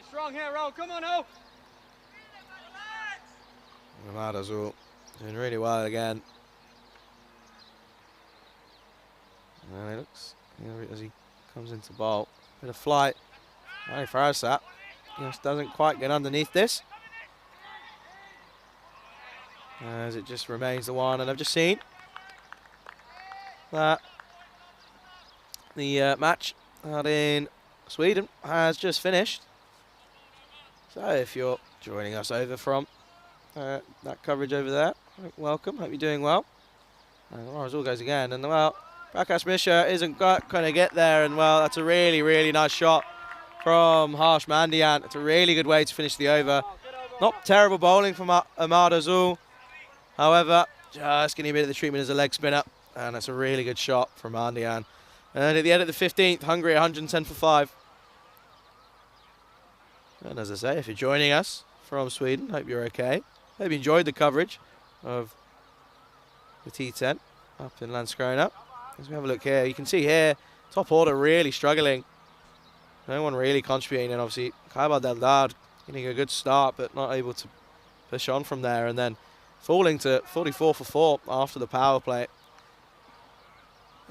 Strong here, Raul. Come on, Ho. Ahmad Azul doing really well again. And it looks, as he comes into bowl, bit of flight. Ali Falasat just doesn't quite get underneath this. As it just remains the one, and I've just seen that the match out in Sweden has just finished. So if you're joining us over from that coverage over there, welcome. Hope you're doing well. And Marzul goes again, and well, Prakash Mishra isn't going to get there, and well, that's a really, really nice shot from Harsh Mandian. It's a really good way to finish the over. Not terrible bowling from Ahmad Azul. However, just getting a bit of the treatment as a leg spinner, and that's a really good shot from Mandian. And at the end of the 15th, Hungary 110 for 5. And as I say, if you're joining us from Sweden, hope you're okay. Hope you enjoyed the coverage of the T10 up in Landskrona. As we have a look here, you can see here, top order really struggling. No one really contributing, and obviously Kaiba Deldad getting a good start, but not able to push on from there, and then falling to 44 for 4 after the power play.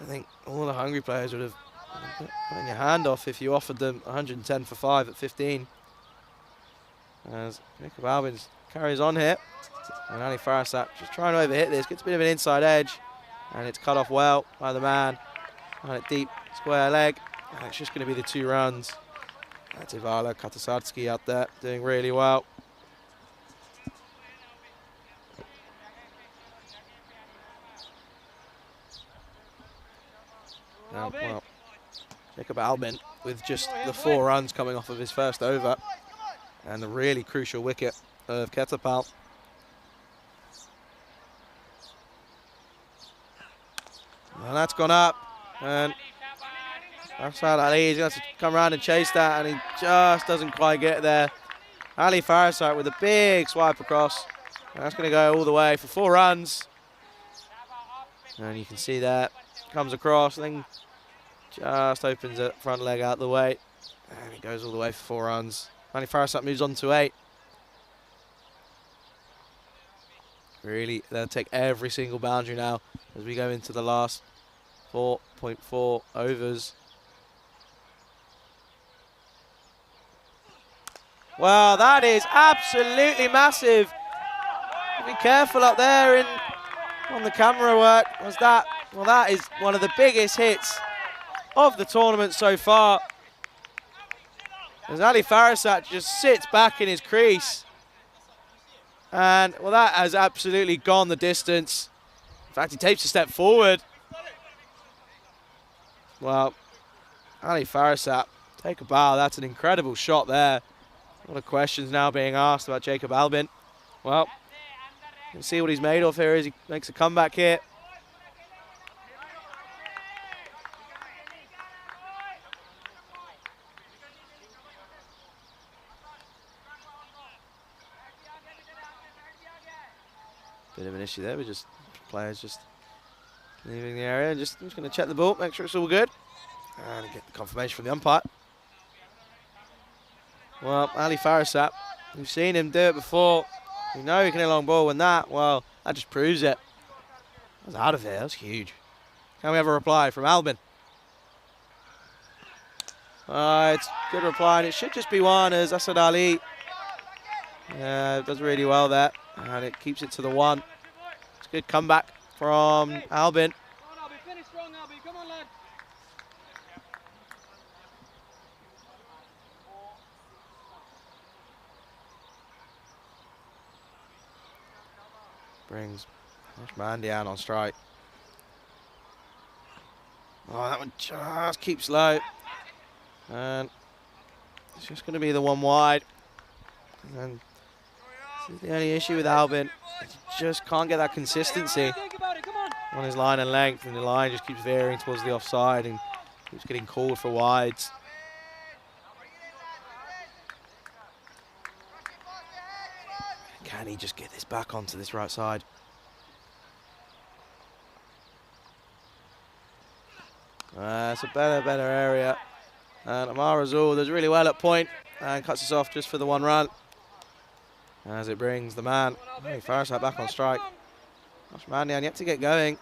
I think all the Hungary players would have gotten your hand off if you offered them 110 for 5 at 15. As Jacob Albin carries on here, and Ali Farasat just trying to overhit this, gets a bit of an inside edge, and it's cut off well by the man on a deep square leg, and it's just going to be the 2 runs. That's Ivala Katasarski out there doing really well. Well, Jacob Albin with just the 4 runs coming off of his first over, and the really crucial wicket of Ketapal. And that's gone up, and Farsad Ali is going to come around and chase that, and he just doesn't quite get there. Ali Farasat with a big swipe across, and that's going to go all the way for 4 runs. And you can see that comes across, then just opens the front leg out the way, and it goes all the way for 4 runs. Ali Farasat moves on to 8. Really, they'll take every single boundary now as we go into the last 4.4 overs. Wow, that is absolutely massive. Be careful up there on the camera work. Was that? Well, that is one of the biggest hits of the tournament so far. As Ali Farasat just sits back in his crease. And, well, that has absolutely gone the distance. In fact, he takes a step forward. Well, Ali Farasat, take a bow. That's an incredible shot there. A lot of questions now being asked about Jacob Albin. Well, you can see what he's made of here as he makes a comeback here. Bit of an issue there with just players just leaving the area. Just going to check the ball, make sure it's all good, and get the confirmation from the umpire. Well, Ali Farasat, we've seen him do it before. We know he can hit a long ball when that, well, that just proves it. That was out of here, that was huge. Can we have a reply from Albin? It's a good reply, and it should just be one as Asad Ali does really well there, and it keeps it to the 1. It's a good comeback from Albin. Come on, lad. Brings Mandian on strike. Oh, that one just keeps low. And it's just going to be the 1 wide. And this is the only issue with Albin. He just can't get that consistency on his line and length. And the line just keeps veering towards the offside and keeps getting called for wides. Can he just get this back onto this right side? It's a better area. And Amar Azul does really well at point and cuts us off just for the 1 run. As it brings the man, Farasat back on strike. Mandian yet to get going.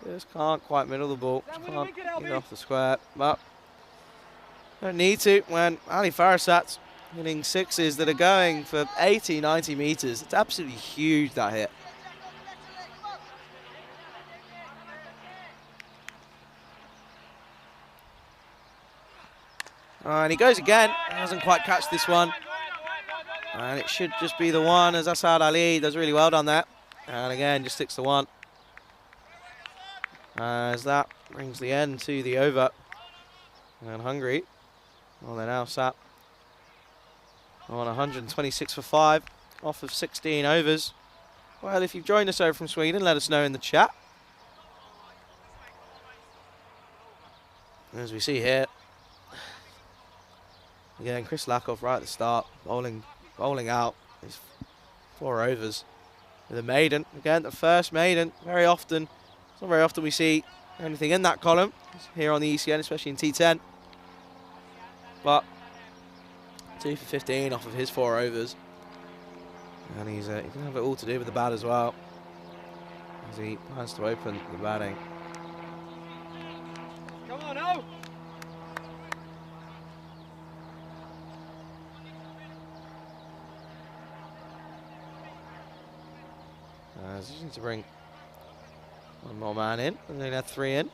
Just can't quite middle the ball. Just can't get it off the square. But don't need to when Ali Farasat's hitting 6s that are going for 80, 90 metres. It's absolutely huge, that hit. And he goes again. Doesn't quite catch this one. And it should just be the one, as Asad Ali does really well on that. And again, just sticks to one. As that brings the end to the over. And Hungary, well, they're now sat on 126 for 5, off of 16 overs. Well, if you've joined us over from Sweden, let us know in the chat. As we see here, again, Chris Lakoff right at the start, bowling out his 4 overs with a maiden. Again, the first maiden, very often. It's not very often we see anything in that column here on the ECN, especially in T10. But 2 for 15 off of his 4 overs. And he can have it all to do with the bat as well, as he plans to open the batting. Come on, out! Just need to bring one more man in, and then add 3 in.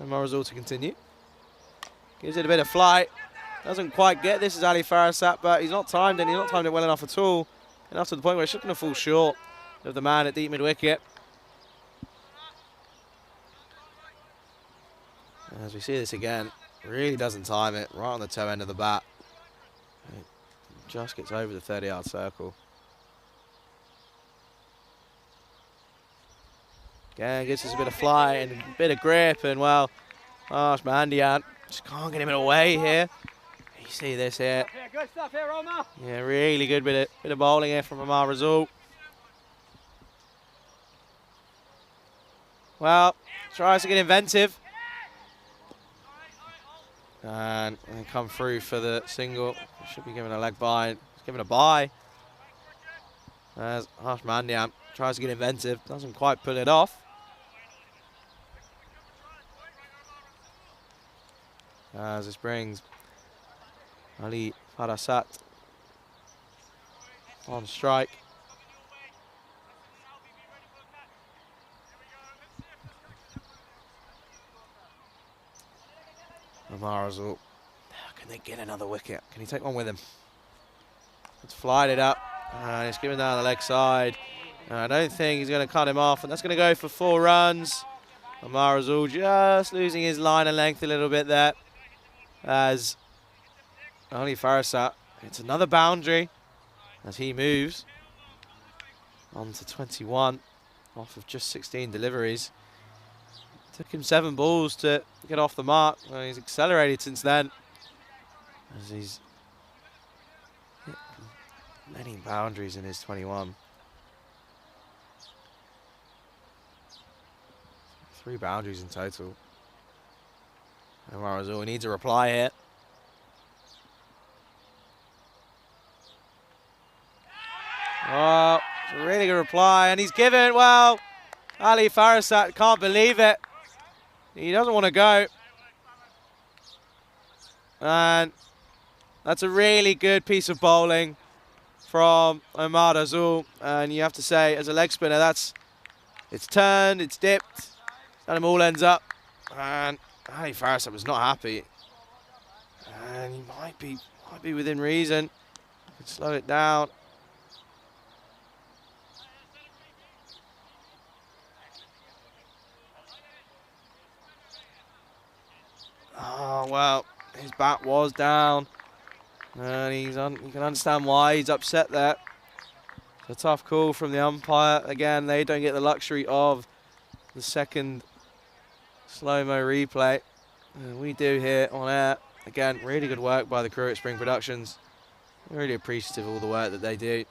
And Marsa to continue. Gives it a bit of flight. Doesn't quite get this as Ali Farasat, but he's not timed it. He's not timed it well enough at all. Enough to the point where it's just going to fall short of the man at deep mid-wicket. As we see this again, really doesn't time it. Right on the toe end of the bat. It just gets over the 30-yard circle. Again, gives us a bit of flight and a bit of grip, and well, Harsh Mandian just can't get him away here. You see this here. Yeah, good stuff here, Omar. Yeah, really good bit of bowling here from Amar Razul. Well, tries to get inventive. And come through for the single. Should be given a leg by. He's given a bye. As Harsh Mandian tries to get inventive. Doesn't quite pull it off. As this brings Ali Farasat on strike. Amar Razul. Can they get another wicket? Can he take one with him? Let's fly it up. And it's given down the leg side. And I don't think he's going to cut him off. And that's going to go for 4 runs. Amar Razul just losing his line of length a little bit there. As Ali Farasat, it's another boundary as he moves on to 21 off of just 16 deliveries. Took him 7 balls to get off the mark. Well, he's accelerated since then, as he's hit many boundaries in his 21. 3 boundaries in total. And Marazul needs a reply here. Oh, it's a really good reply, and he's given, well, Ali Farasat can't believe it. He doesn't want to go. And that's a really good piece of bowling from Omar Azul. And you have to say, as a leg spinner, it's turned, it's dipped, and it all ends up. And Ali Farasat was not happy. And he might be within reason. Could slow it down. Oh, well, his bat was down. And you can understand why he's upset there. It's a tough call from the umpire. Again, they don't get the luxury of the second slow-mo replay. And we do here on air. Again, really good work by the crew at Spring Productions. Really appreciative of all the work that they do.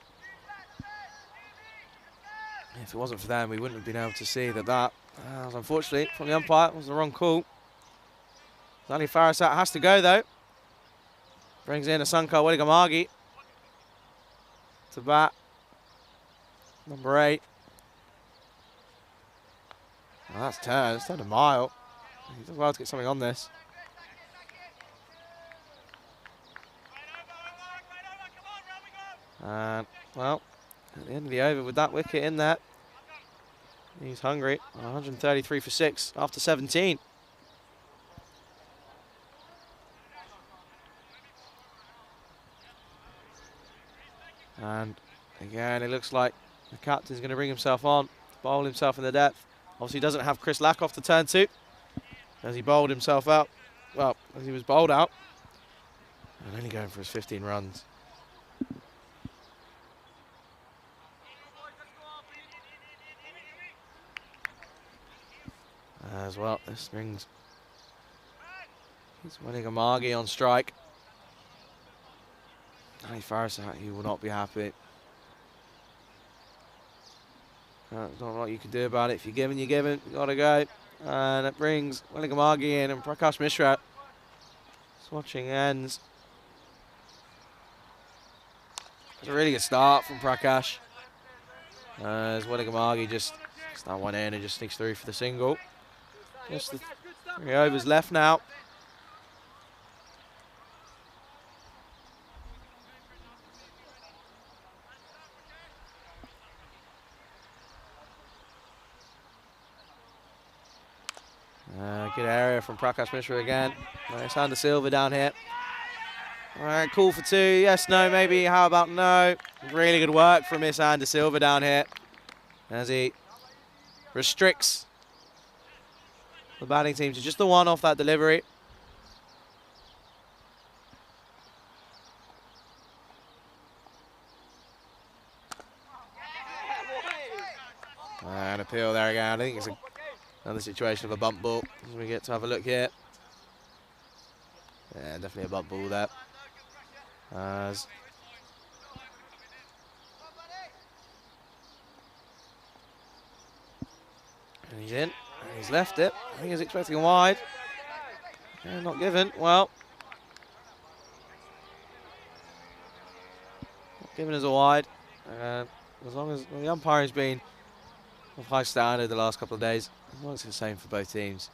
If it wasn't for them, we wouldn't have been able to see that was unfortunately, from the umpire, was the wrong call. Ali Farasat has to go, though. Brings in Asankar Wedigamagi to bat. Number 8. Well, that's turned. It's turned a mile. He does well to get something on this. And, well, at the end of the over with that wicket in there, he's hungry. 133 for 6 after 17. And again, it looks like the captain's going to bring himself on, bowl himself in the depth. Obviously doesn't have Chris Lakoff to turn to, as he bowled himself out. Well, as he was bowled out. And only going for his 15 runs. As well, this brings Wanigamagi on strike. Ali Farasat, he will not be happy. There's not a lot you can do about it. If you're given, you're given. You gotta go. And it brings Wanigamagi in, and Prakash Mishra swatching ends. It's a really good start from Prakash. As Wanigamagi just that one in and just sneaks through for the single. Just the 3 overs left now. Good area from Prakash Mishra again. Nice Sander Silva down here. All right, call for 2. Yes, no, maybe. How about no? Really good work from Miss Sander Silva down here as he restricts the batting team to just the 1 off that delivery. And appeal there again. I think it's another situation of a bump ball as we get to have a look here. Yeah, definitely a bump ball there. As and he's in, and he's left it. I think he's expecting a wide. Yeah, not given. Well, not given as a wide. As long as the umpiring's been of high standard the last couple of days, as long as it's the same for both teams.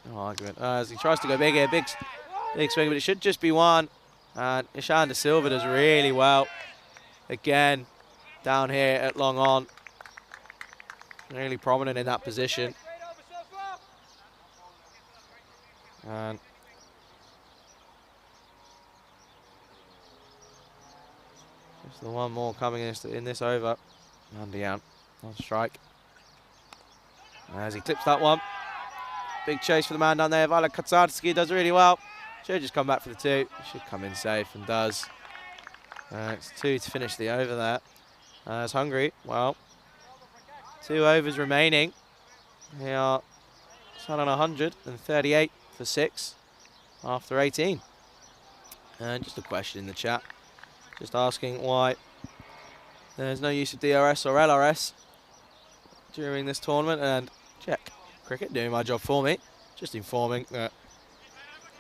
No argument. As he tries to go big here, big swing, but it should just be 1. And Ishanda Silva does really well. Again, down here at long on. Really prominent in that position. And just the 1 more coming in this over. Nandian on strike. As he clips that one. Big chase for the man down there. Vala Katsarski does really well. Should just come back for the 2. Should come in safe and does. It's 2 to finish the over there. As Hungary, well, 2 overs remaining. They are sat on 138 for 6 after 18. And just a question in the chat. Just asking why there's no use of DRS or LRS during this tournament. And check. Cricket doing my job for me. Just informing that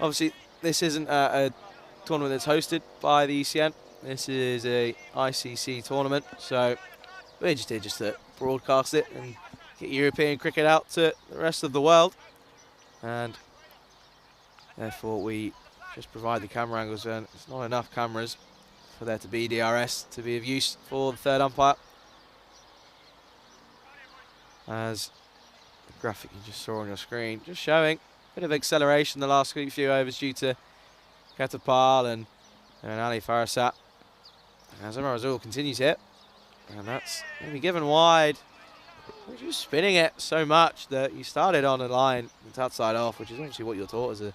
obviously this isn't a tournament that's hosted by the ECN. This is a ICC tournament, so we're just here just to broadcast it and get European cricket out to the rest of the world. And therefore we just provide the camera angles, and it's not enough cameras for there to be DRS to be of use for the 3rd umpire. As the graphic you just saw on your screen, just showing bit of acceleration the last few overs due to Ketapal and Ali Farasat. As Umar Azul continues here, and that's maybe given wide. He's just spinning it so much that you started on a line that's outside off, which is obviously what you're taught as a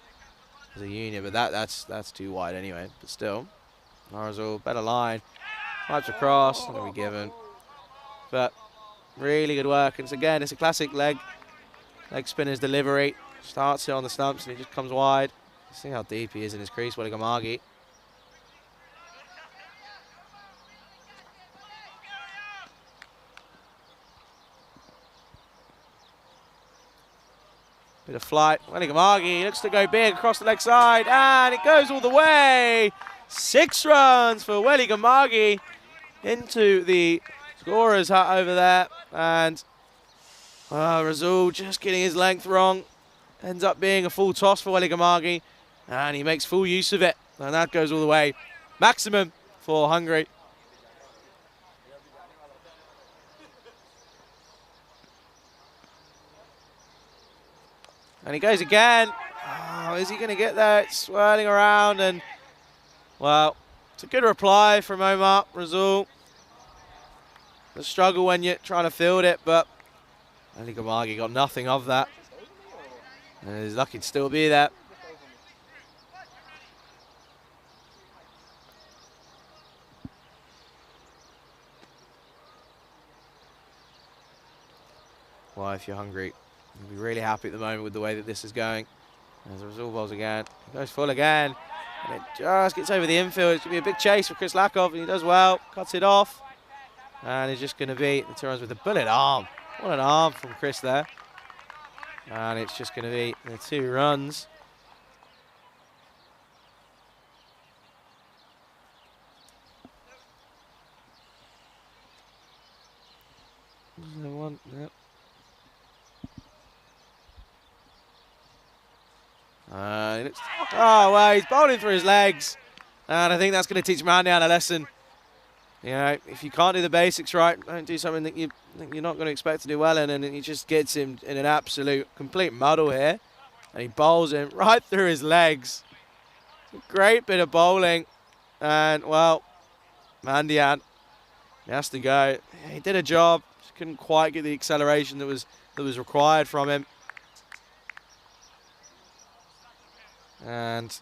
unit, but that's too wide anyway. But still, Umar Azul, better line, pipes across, not going to be given. But really good work, and again, it's a classic leg spinner's delivery. Starts it on the stumps and it just comes wide. See how deep he is in his crease, Wanigamagi. Bit of flight. Wanigamagi looks to go big across the leg side, and it goes all the way. 6 runs for Wanigamagi into the scorer's hut over there. And Razul just getting his length wrong. Ends up being a full toss for Wanigamagi, and he makes full use of it, and that goes all the way. Maximum for Hungary. And he goes again. Oh, is he going to get there? It's swirling around, and well, it's a good reply from Omar Razul. the struggle when you're trying to field it, but Ali Gamagi got nothing of that. And he's lucky to still be there. Well, if you're hungry, you'll be really happy at the moment with the way that this is going. There's the result balls again. He goes full again. And it just gets over the infield. It's going to be a big chase for Chris Lakov, and he does well. Cuts it off. And he's just going to beat the 2 runs with a bullet arm. What an arm from Chris there. And it's just going to be the 2 runs. One, yep. Oh, well, he's bowling through his legs. And I think that's going to teach Mandian a lesson. You know, if you can't do the basics right, don't do something that you're not going to expect to do well in, and he just gets him in an absolute complete muddle here. And he bowls him right through his legs. Great bit of bowling. And, well, Mandian, he has to go. He did a job. Just couldn't quite get the acceleration that was required from him. And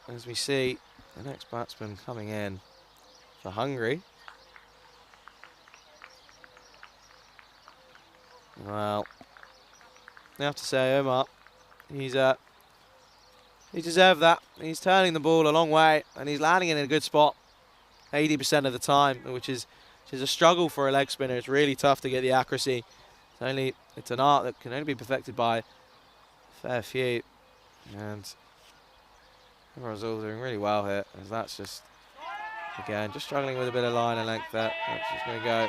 as we see, the next batsman coming in for Hungary. Well, I have to say, Omar, he deserved that. He's turning the ball a long way, and he's landing it in a good spot 80% of the time, which is a struggle for a leg spinner. It's really tough to get the accuracy. It's an art that can only be perfected by a fair few. And everyone's all doing really well here, as that's just, again, just struggling with a bit of line and length there. That's just going to go.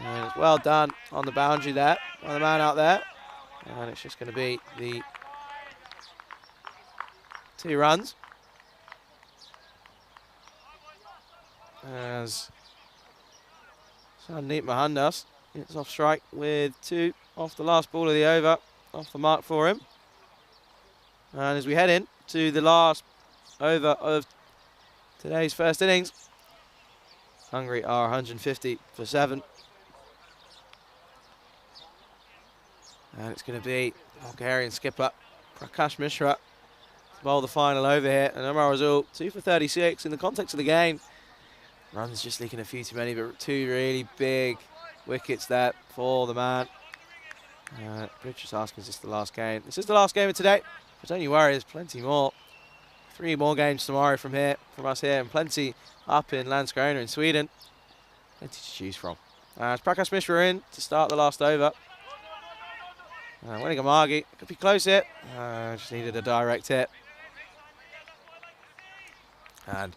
And it's well done on the boundary there, by the man out there. And it's just going to be the 2 runs. As Sandeep Mohandas gets off strike with 2 off the last ball of the over, off the mark for him. And as we head in to the last over of today's first innings, Hungary are 150 for 7. And it's going to be Bulgarian skipper Prakash Mishra to bowl the final over here. And Omar Azul, 2 for 36 in the context of the game. Runs just leaking a few too many, but 2 really big wickets there for the man. Richard's asking, is this the last game? This is the last game of today. But don't you worry, there's plenty more. 3 more games tomorrow from us here, and plenty up in Landskrona in Sweden. Plenty to choose from. It's Prakash Mishra in to start the last over. Winning a Margie. Could be close hit. Just needed a direct hit. And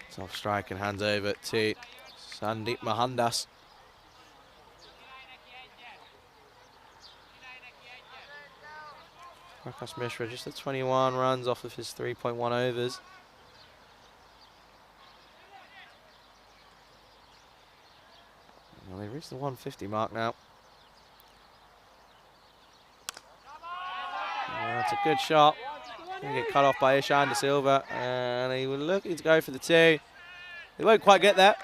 it's off strike and hands over to Sandeep Mohandas. Prakash Mishra just at 21 runs off of his 3.1 overs. Well, they've reached the 150 mark now. That's a good shot. Going to get cut off by Ishan De Silva, and he was looking to go for the 2. He won't quite get there.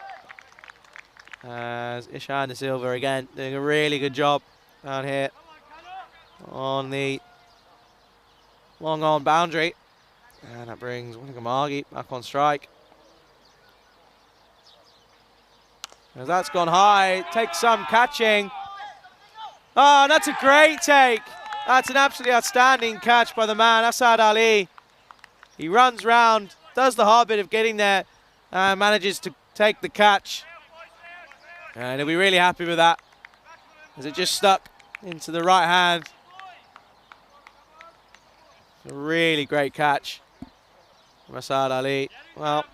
As Ishan De Silva again doing a really good job down here on the long on boundary. And that brings Winningamagi back on strike. As that's gone high, takes some catching. Oh, and that's a great take. That's an absolutely outstanding catch by the man, Asad Ali. He runs round, does the hard bit of getting there, and manages to take the catch. And he'll be really happy with that, as it just stuck into the right hand. A really great catch from Asad Ali. Well,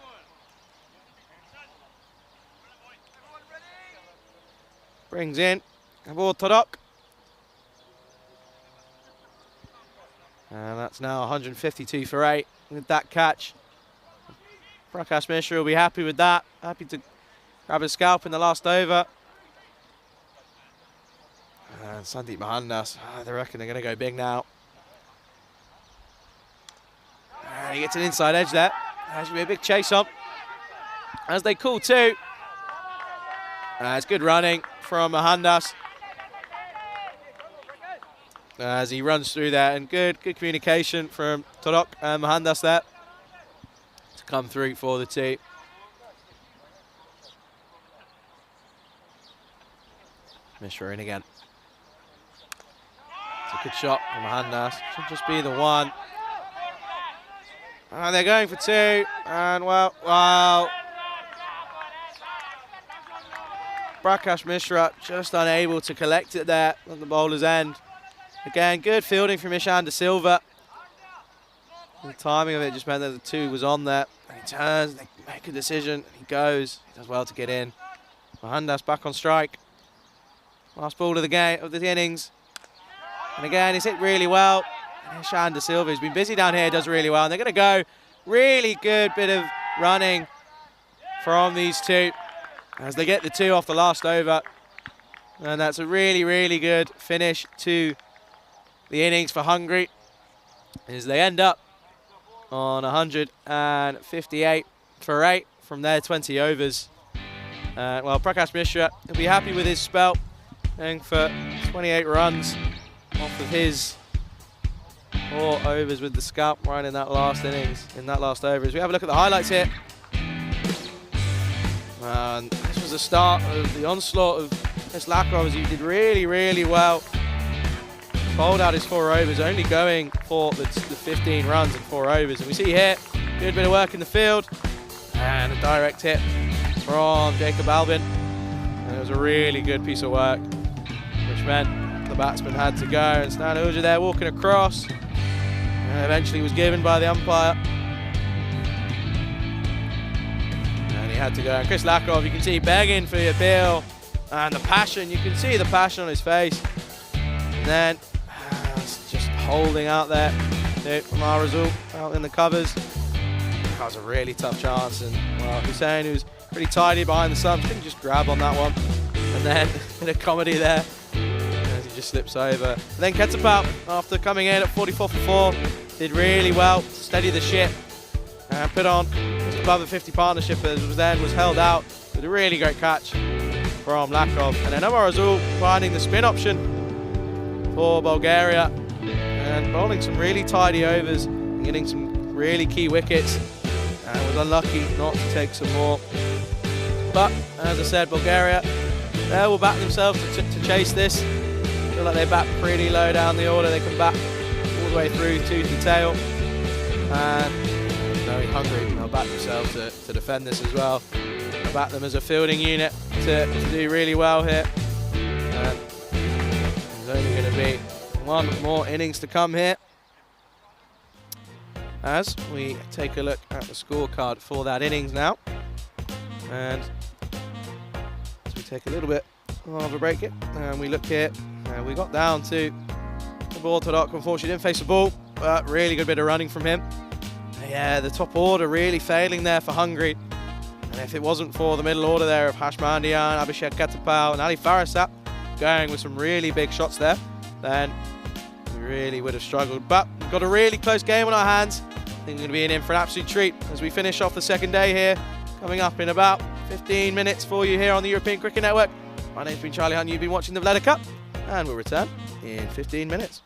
brings in Abor Tadok. And that's now 152 for 8 with that catch. Prakash Mishra will be happy with that. Happy to grab a scalp in the last over. And Sandeep Mohandas, they reckon they're going to go big now. And he gets an inside edge there. There's going to be a big chase on. As they call 2. It's good running from Mohandas as he runs through there, and good communication from Todok and Mohandas there to come through for the team. Mishra in again. It's a good shot from Mohandas. Should just be the one. And they're going for two. And well, wow. Prakash Mishra just unable to collect it there at the bowler's end. Again, good fielding from Ishan De Silva. The timing of it just meant that the two was on there. And he turns, they make a decision, he goes. He does well to get in. Mohandas back on strike. Last ball of the game, of the innings. And again, he's hit really well. And Ishan De Silva, who's been busy down here, does really well. And they're going to go. Really good bit of running from these two as they get the two off the last over. And that's a really, really good finish to the innings for Hungary as they end up on 158 for 8 from their 20 overs. Well, Prakash Mishra will be happy with his spell, going for 28 runs off of his 4 overs with the scalp right in that last innings, in that last over. As we have a look at the highlights here. And this was the start of the onslaught of Kislakov as he did really, really well. Bowled out his 4 overs, only going for the 15 runs in 4 overs. And we see here, good bit of work in the field. And a direct hit from Jacob Albin. And it was a really good piece of work, which meant the batsman had to go. And Stan Uja there walking across. And eventually was given by the umpire. And he had to go. And Kislakov, you can see begging for the appeal. And the passion, you can see the passion on his face. And then just holding out there from our result out in the covers. That was a really tough chance. And well, Hussain, who's pretty tidy behind the subs, couldn't just grab on that one. And then a bit of comedy there as he just slips over. And then Ketapal, after coming in at 44 for 4, did really well to steady the ship and put on just above the 50 partnership, as was held out with a really great catch from Lakov. And then Omar Azul finding the spin option for Bulgaria and bowling some really tidy overs and getting some really key wickets, and was unlucky not to take some more. But as I said, Bulgaria, they will back themselves to chase this. I feel like they bat pretty low down the order. They can bat all the way through to the tail, and very hungry. They'll back themselves to defend this as well. They'll back them as a fielding unit to do really well here. And there's only going to be one more innings to come here as we take a look at the scorecard for that innings now. And as we take a little bit of a break here, and we look here, and we got down to the ball. Todok unfortunately didn't face the ball, but really good bit of running from him. Yeah, the top order really failing there for Hungary. And if it wasn't for the middle order there of Hashmandian, Abhishek Ketapal and Ali Farasat going with some really big shots there, then we really would have struggled. But we've got a really close game on our hands. I think we're going to be in for an absolute treat as we finish off the second day here, coming up in about 15 minutes for you here on the European Cricket Network. My name's been Charlie Hunt, you've been watching the Valletta Cup, and we'll return in 15 minutes.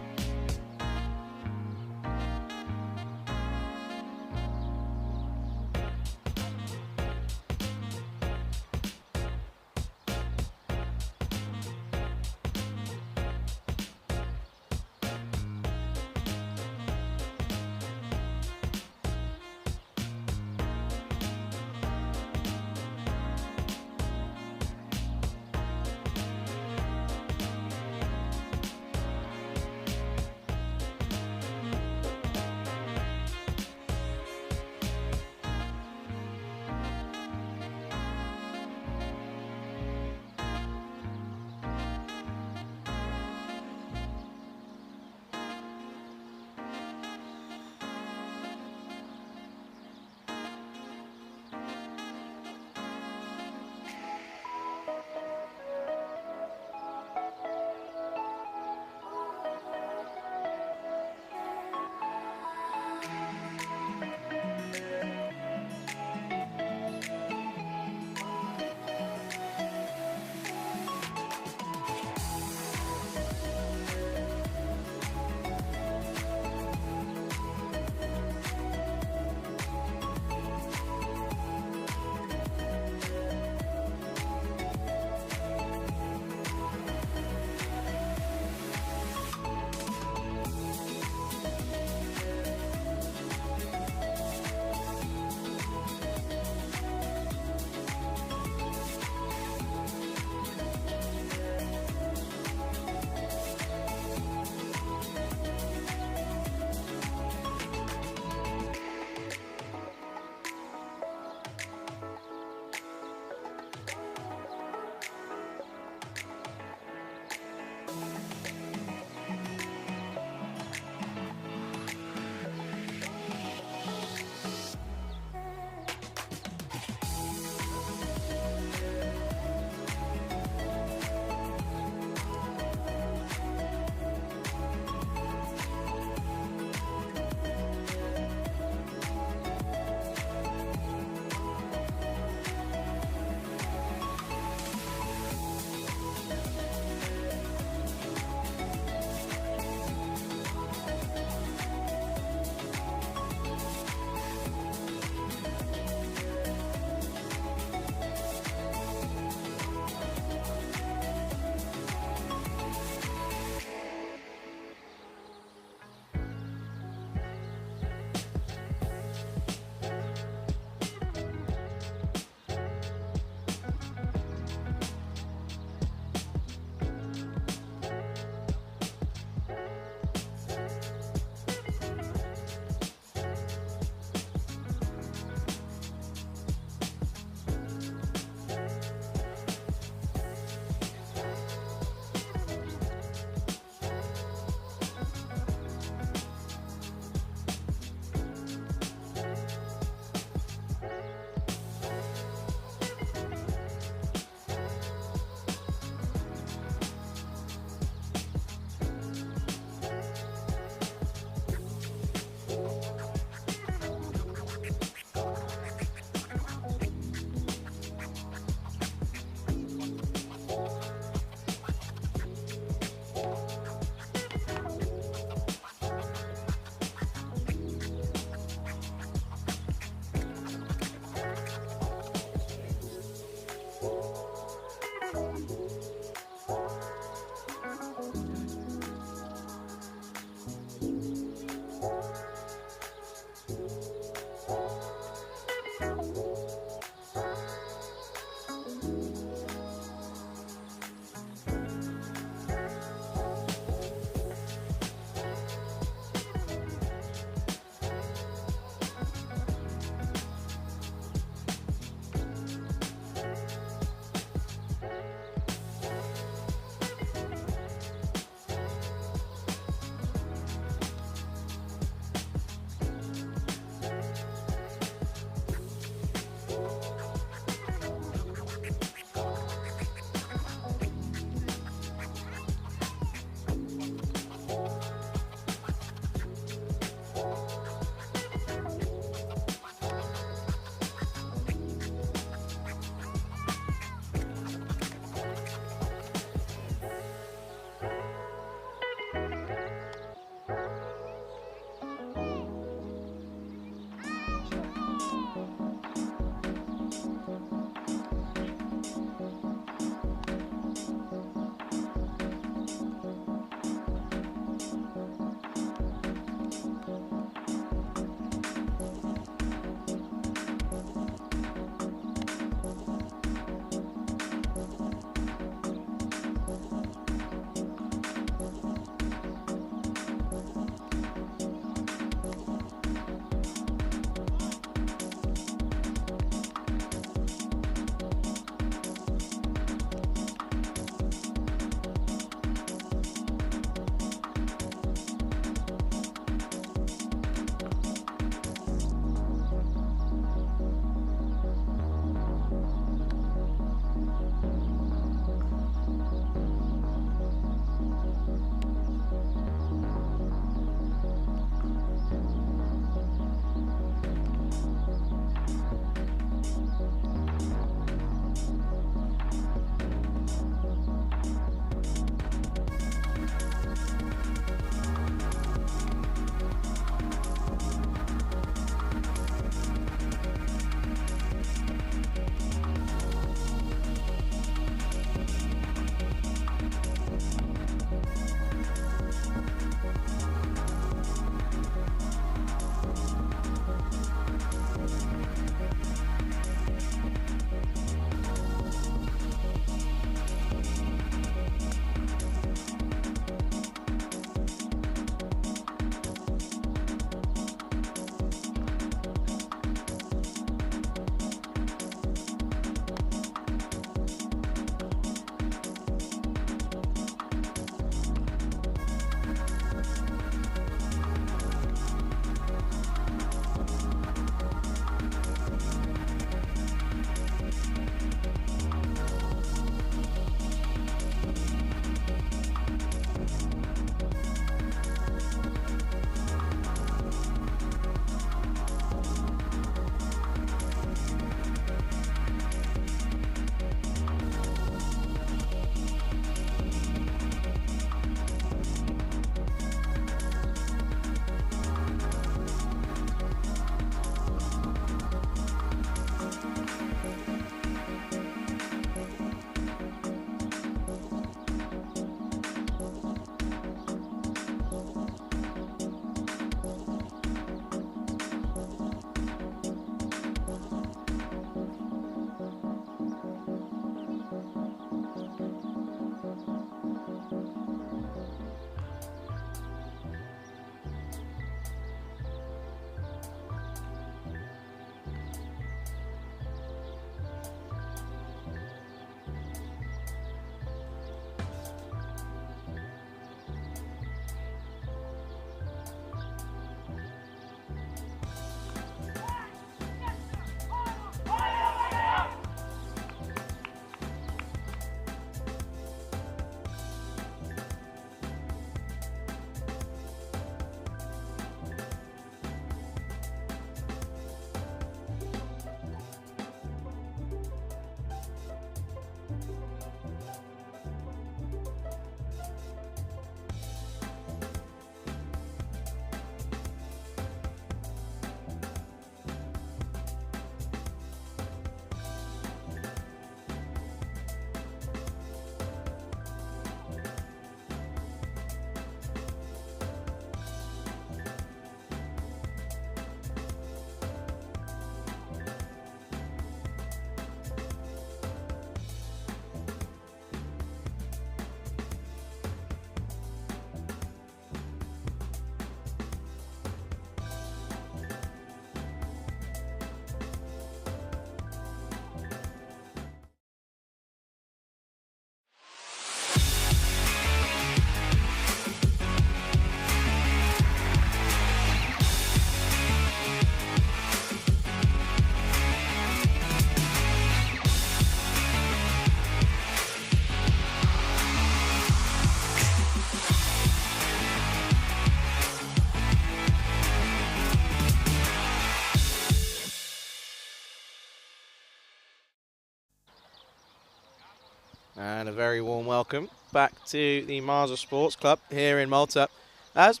And a very warm welcome back to the Marsa Sports Club here in Malta, as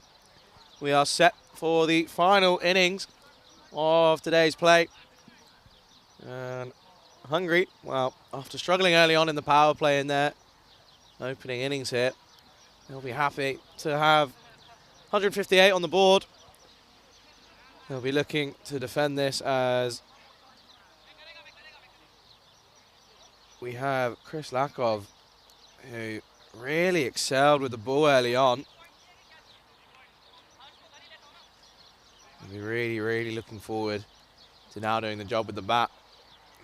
we are set for the final innings of today's play. And Hungary, well, after struggling early on in the power play in their opening innings here, they'll be happy to have 158 on the board. They'll be looking to defend this as we have Chris Lakov, who really excelled with the ball early on. We'll be really, really looking forward to now doing the job with the bat.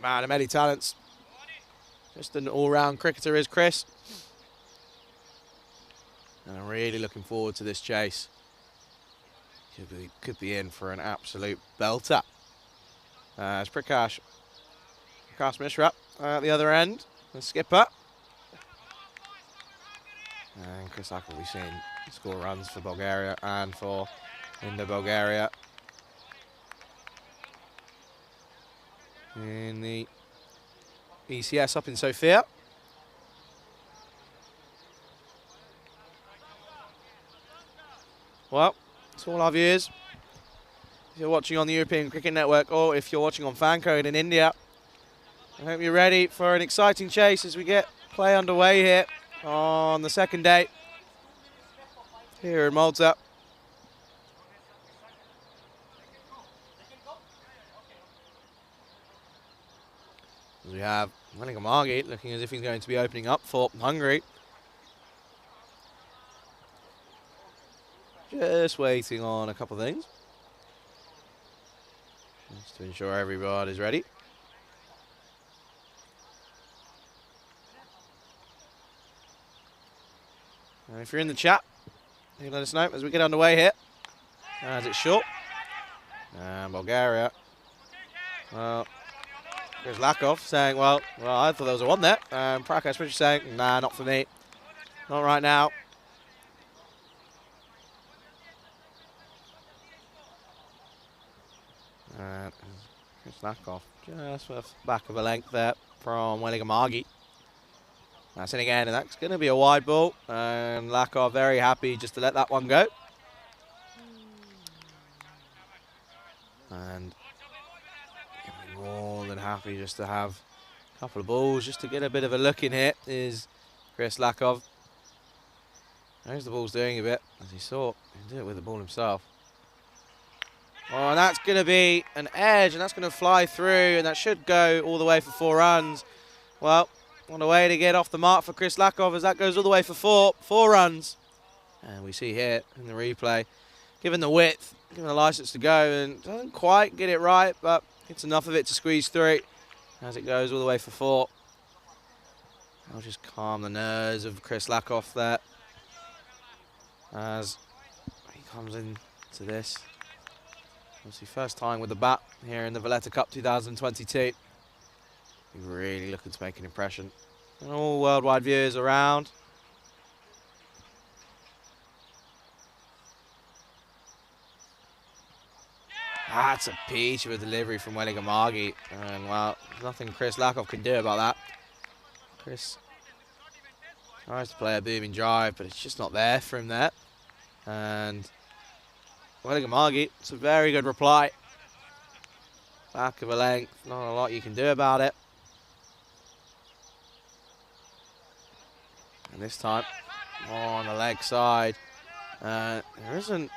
Man of many talents. Just an all-round cricketer is Chris. And I'm really looking forward to this chase. Could be in for an absolute belter. It's Prakash Mishra at the other end, the skipper. And Chris Lakov will be seen score runs for Bulgaria and for Indo-Bulgaria in the ECS up in Sofia. Well, it's all our viewers. If you're watching on the European Cricket Network or if you're watching on Fancode in India, I hope you're ready for an exciting chase as we get play underway here on the second day here in Malta. As we have Valletta looking as if he's going to be opening up for Hungary. Just waiting on a couple of things, just to ensure everybody's ready. And if you're in the chat, you can let us know as we get underway here. As it's short. And Bulgaria. Well, there's Lakov saying, well, I thought there was a one there. And Prakash Mishra saying, nah, not for me. Not right now. And Chris Lakov just with back of a length there from Valletta. That's in again, and that's going to be a wide ball. And Lakov very happy just to let that one go. And more than happy just to have a couple of balls just to get a bit of a look in here is Chris Lakov. Knows the ball's doing a bit, as he saw. He can do it with the ball himself. Oh, and that's going to be an edge, and that's going to fly through, and that should go all the way for 4 runs. Well, what a way to get off the mark for Chris Lakov as that goes all the way for four runs. And we see here in the replay, given the width, given the license to go, and doesn't quite get it right, but it's enough of it to squeeze through as it goes all the way for 4. I'll just calm the nerves of Chris Lakov there as he comes into this. Obviously first time with the bat here in the Valletta Cup 2022. He's really looking to make an impression. And all worldwide viewers around. That's a peach of a delivery from Valletta. And well, there's nothing Chris Lakov can do about that. Chris tries to play a booming drive, but it's just not there for him there. And Valletta, it's a very good reply. Back of a length, not a lot you can do about it. And this time, on the leg side, there isn't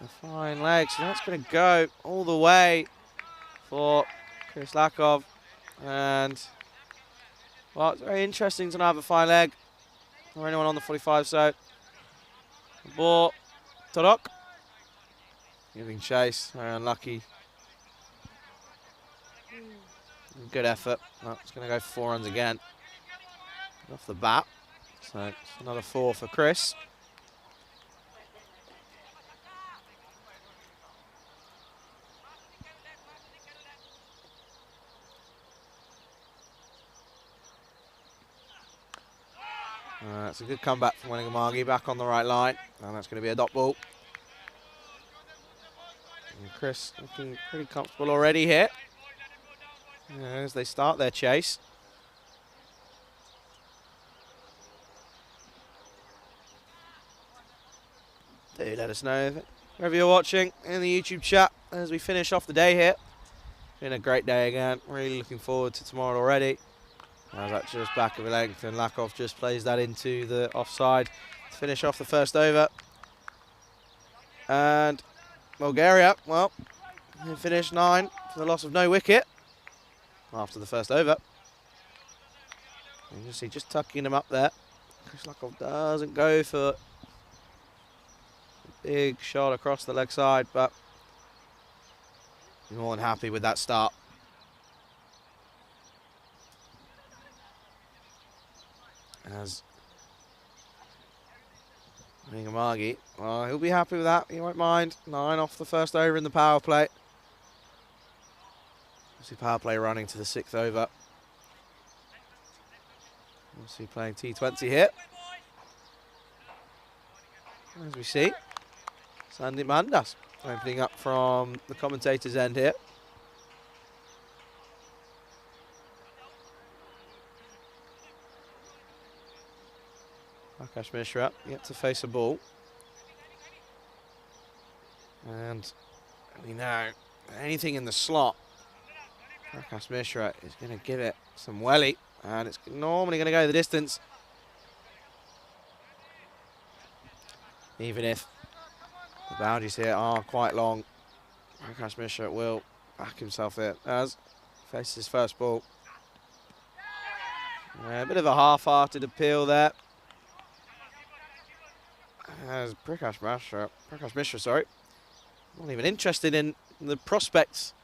a fine leg, so that's going to go all the way for Chris Lakov. And, well, it's very interesting to not have a fine leg or anyone on the 45, so the ball, Torok. Giving chase, very unlucky. Good effort. Well, it's going to go for 4 runs again. Off the bat. So it's another 4 for Chris. It's a good comeback from Valletta, back on the right line. And that's going to be a dot ball. And Chris looking pretty comfortable already here as they start their chase. do let us know wherever you're watching in the YouTube chat as we finish off the day here. Been a great day again. Really looking forward to tomorrow already. As that just back of a length, and Lakov just plays that into the offside to finish off the first over. And Bulgaria, well, they finished 9 for the loss of no wicket after the first over. You can see just tucking him up there. Chris Lakov doesn't go for a big shot across the leg side, but more than happy with that start. As Ningamagi, well, he'll be happy with that. He won't mind. 9 off the first over in the power play. We'll see power play running to the 6th over. We'll see playing T20 here. As we see, Sandy Mandas opening up from the commentator's end here. Akash Mishra yet to face a ball. And we know anything in the slot, Akash Mishra is going to give it some welly, and it's normally going to go the distance. Even if the boundaries here are quite long, Akash Mishra will back himself there as faces his first ball. A bit of a half-hearted appeal there. As Prakash Mishra, sorry, not even interested in the prospects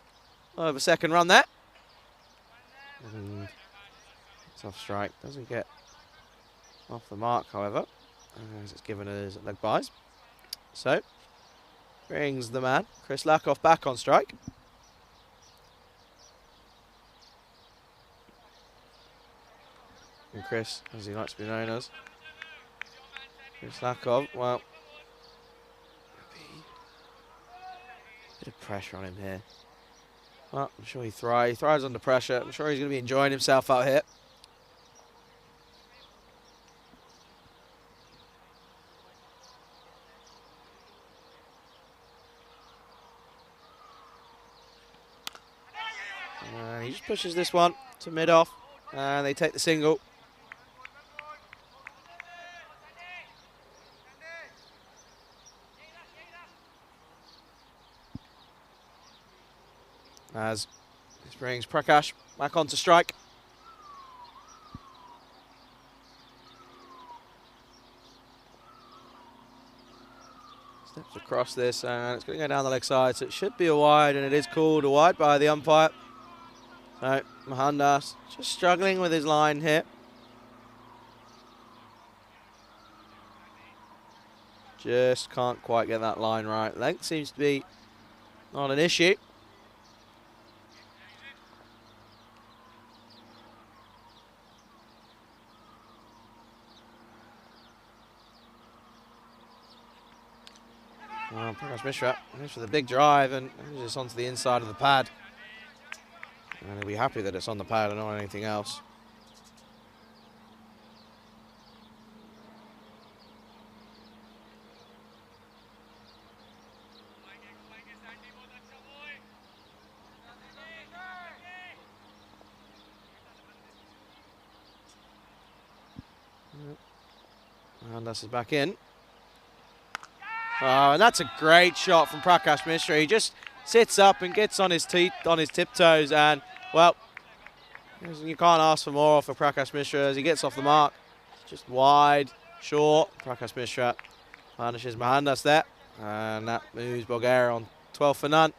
of a second run there. And it's off strike, doesn't get off the mark, however, as it's given as leg byes. So, brings the man, Chris Lakov, back on strike. And Chris, as he likes to be known as, Chris Lakov, well, bit of pressure on him here. Well, I'm sure he thrives under pressure. I'm sure he's going to be enjoying himself out here. And he just pushes this one to mid-off, and they take the single. As this brings Prakash back onto strike. Steps across this, and it's going to go down the leg side, so it should be a wide, and it is called a wide by the umpire. So Mohandas just struggling with his line here. Just can't quite get that line right. Length seems to be not an issue. Well, Prakash Mishra goes for the big drive and just onto the inside of the pad. And he'll be happy that it's on the pad and not anything else. And that's back in. Oh, and that's a great shot from Prakash Mishra. He just sits up and gets on his tiptoes, and well, you can't ask for more for Prakash Mishra as he gets off the mark. Just wide, short. Prakash Mishra punishes Mohandas there, and that moves Bulgaria on 12 for none.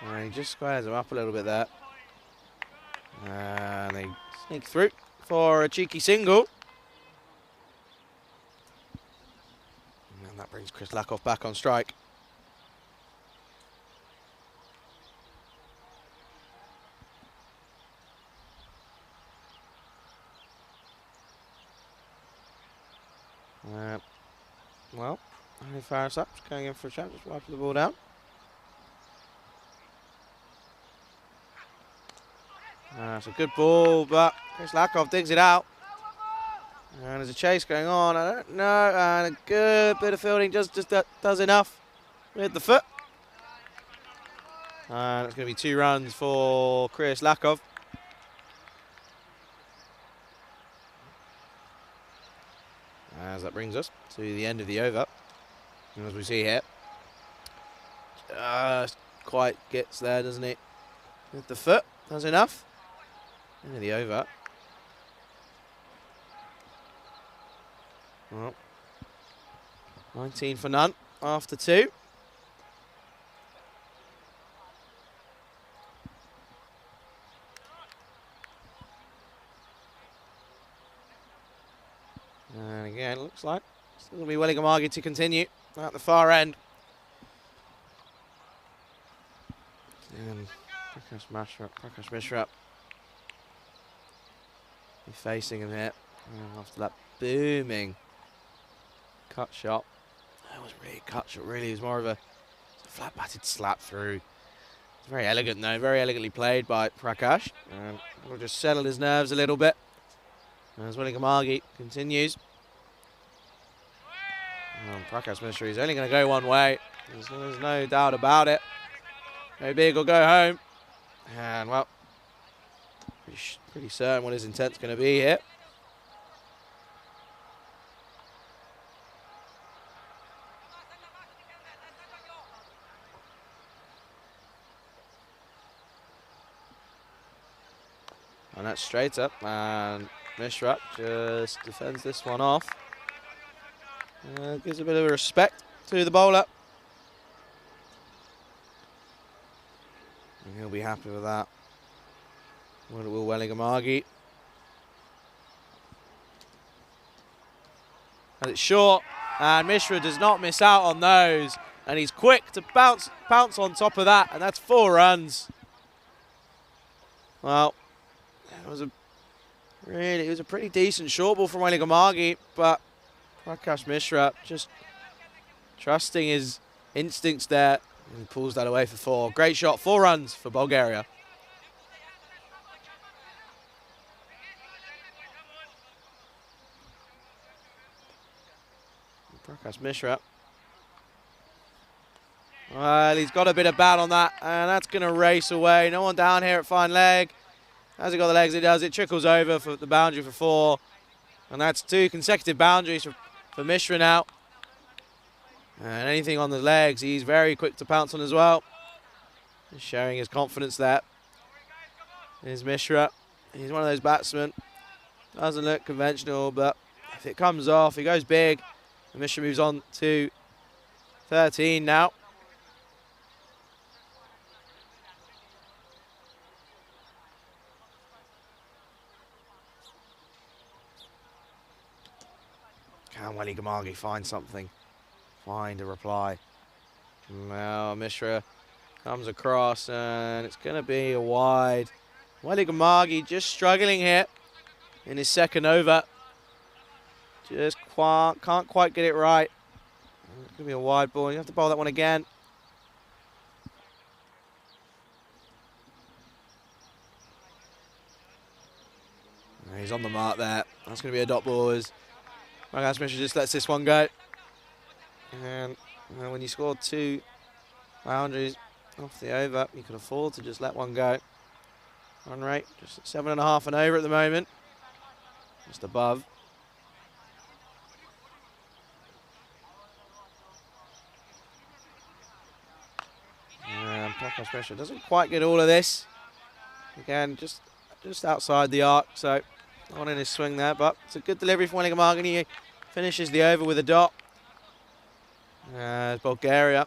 And he just squares him up a little bit there. And they sneak through for a cheeky single. And that brings Chris Lakov back on strike. Well, only Faris up, just going in for a shot, just wiping the ball down. That's a good ball, but Chris Lakov digs it out. And there's a chase going on. I don't know. And a good bit of fielding just does enough with the foot. And it's going to be 2 runs for Chris Lakov. As that brings us to the end of the over. And as we see here, just quite gets there, doesn't it? With the foot, does enough. End of the over. Well, 19 for none after 2. And again, looks like it's going to be Welligamagi to continue at the far end. And Prakash Mishra be facing him here after that booming cut shot. That wasn't really a cut shot, really. It was more of a flat-batted slap through. It's very elegant, though. Very elegantly played by Prakash. And we'll just settle his nerves a little bit as Welligamagi continues. Prakash Mishra is only going to go one way. There's no doubt about it. Go big or go home. And, well, pretty certain what his intent's going to be here. And that's straight up. And Mishra just defends this one off. Gives a bit of respect to the bowler. And he'll be happy with that. Will Welligamagi. And it's short. And Mishra does not miss out on those. And he's quick to pounce on top of that. And that's 4 runs. Well, it was a pretty decent short ball from Welligamagi, but Prakash Mishra just trusting his instincts there. And he pulls that away for 4. Great shot, 4 runs for Bulgaria. Prakash Mishra. Well, he's got a bit of bat on that, and that's going to race away. No one down here at fine leg. Has he got the legs? He does. It trickles over for the boundary for 4. And that's 2 consecutive boundaries for Mishra now. And anything on the legs, he's very quick to pounce on as well. Just showing his confidence there. Here's Mishra. He's one of those batsmen. Doesn't look conventional, but if it comes off, he goes big. And Mishra moves on to 13 now. Can Welligamagi find something? Find a reply. Now Mishra comes across and it's going to be a wide. Welligamagi just struggling here in his second over. Just can't quite get it right. It's going to be a wide ball. You have to bowl that one again. He's on the mark there. That's going to be a dot ball as Prakash Mishra just lets this one go. And when you scored 2 boundaries off the over, you can afford to just let one go. Run rate just at 7.5 and over at the moment. Just above. And Prakash Mishra doesn't quite get all of this. Again, just outside the arc, so not in his swing there, but it's a good delivery from Welligamagi. He finishes the over with a dot. Bulgaria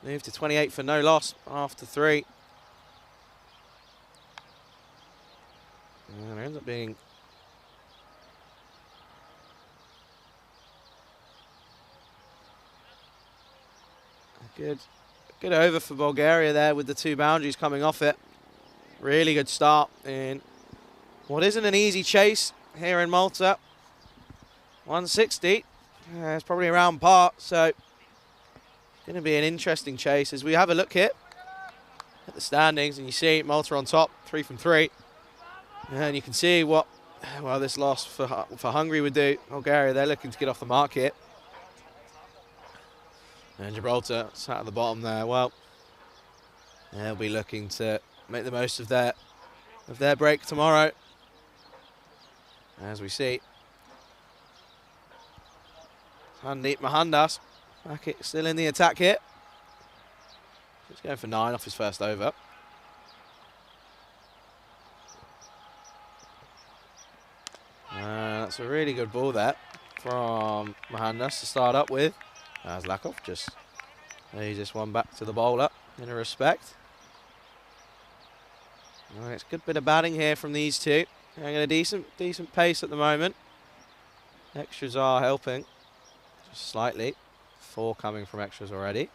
move to 28 for no loss after 3. And it ends up being a good over for Bulgaria there with the 2 boundaries coming off it. Really good start in what isn't an easy chase here in Malta. 160. It's probably around par, so going to be an interesting chase as we have a look here at the standings, and you see Malta on top, 3 from 3. And you can see what, well, this loss for Hungary would do. Bulgaria, they're looking to get off the mark here. And Gibraltar sat at the bottom there. Well, they'll be looking to make the most of their break tomorrow. As we see, Handit Mohandas still in the attack here. He's going for 9 off his first over. That's a really good ball there from Mohandas to start up with. As Lakov he's just one back to the bowler in a respect. Well, it's a good bit of batting here from these two. Going at a decent pace at the moment. Extras are helping, just slightly. 4 coming from extras already.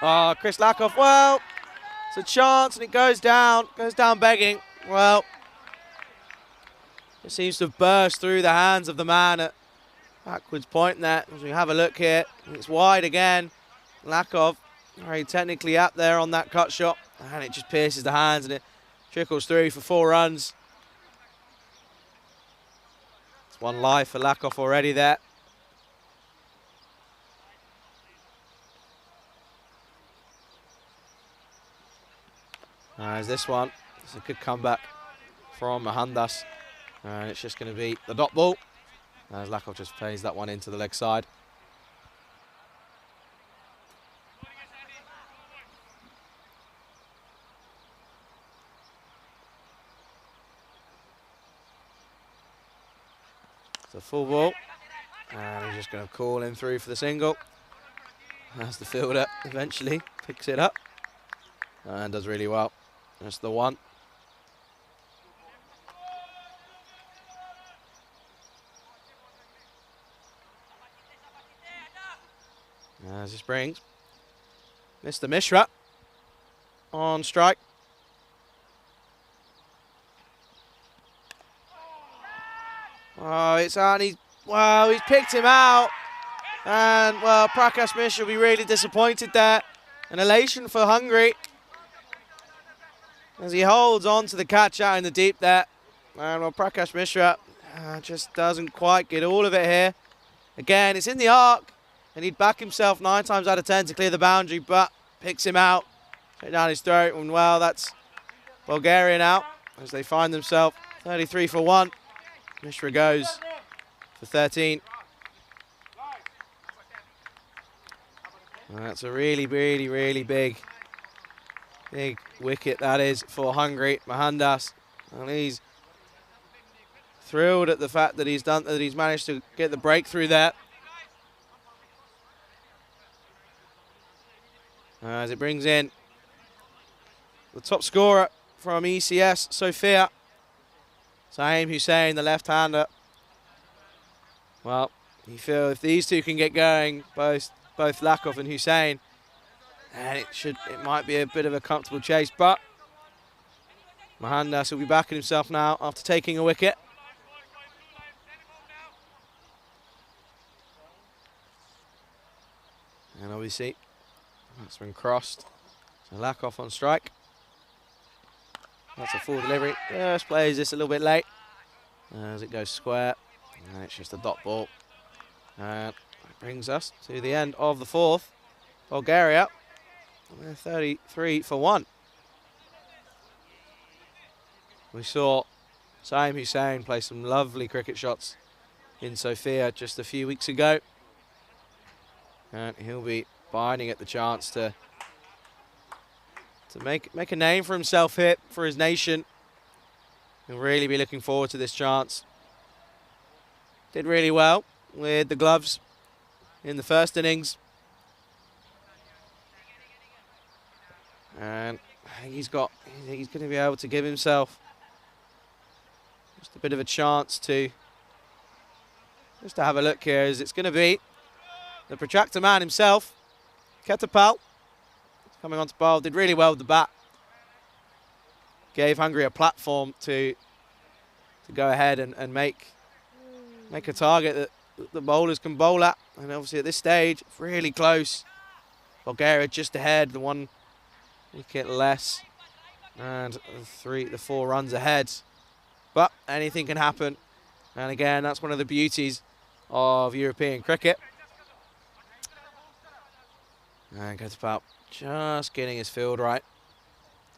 Oh, Chris Lakov, well, it's a chance and it goes down begging. Well, it seems to have burst through the hands of the man at backwards point there. As we have a look here, it's wide again. Lakov very technically up there on that cut shot, and it just pierces the hands and it trickles through for 4 runs. It's 1 life for Lakov already there. As this one, it's a good comeback from Mohandas, and it's just going to be the dot ball as Lakov just plays that one into the leg side. It's a full ball, and he's just going to call him through for the single as the fielder eventually picks it up and does really well. That's the 1. As this brings Mr. Mishra on strike. Oh, it's out. He's picked him out. And, well, Prakash Mishra will be really disappointed there. An elation for Hungary as he holds on to the catch out in the deep there. And, well, Prakash Mishra just doesn't quite get all of it here. Again, it's in the arc, and he'd back himself 9 times out of 10 to clear the boundary, but picks him out straight down his throat. And, well, that's Bulgaria now as they find themselves 33 for 1. Mishra goes for 13. And that's a really big wicket that is for Hungary. Mohandas, and he's thrilled at the fact that he's managed to get the breakthrough there. As it brings in the top scorer from ECS, Sofia. Saeem Hussain, the left-hander. Well, you feel if these two can get going, both Lakov and Hussain, and it might be a bit of a comfortable chase, but Mohandas will be backing himself now after taking a wicket. And obviously, that's been crossed. So Lakov on strike. That's a full delivery. Just plays this a little bit late as it goes square. And it's just a dot ball. And that brings us to the end of the 4th. Bulgaria, 33 for 1. We saw Saeem Hussain play some lovely cricket shots in Sofia just a few weeks ago. And he'll be biding at the chance to make a name for himself here, for his nation. He'll really be looking forward to this chance. Did really well with the gloves in the first innings. And he's going to be able to give himself just a bit of a chance to have a look here, as it's going to be the protractor man himself, Ketapal, coming on to bowl. Did really well with the bat. Gave Hungary a platform to go ahead and make a target that the bowlers can bowl at. And obviously at this stage, really close Bulgaria just ahead, the 1 wicket less. And the 4 runs ahead. But anything can happen. And again, that's one of the beauties of European cricket. And Ketapal just getting his field right.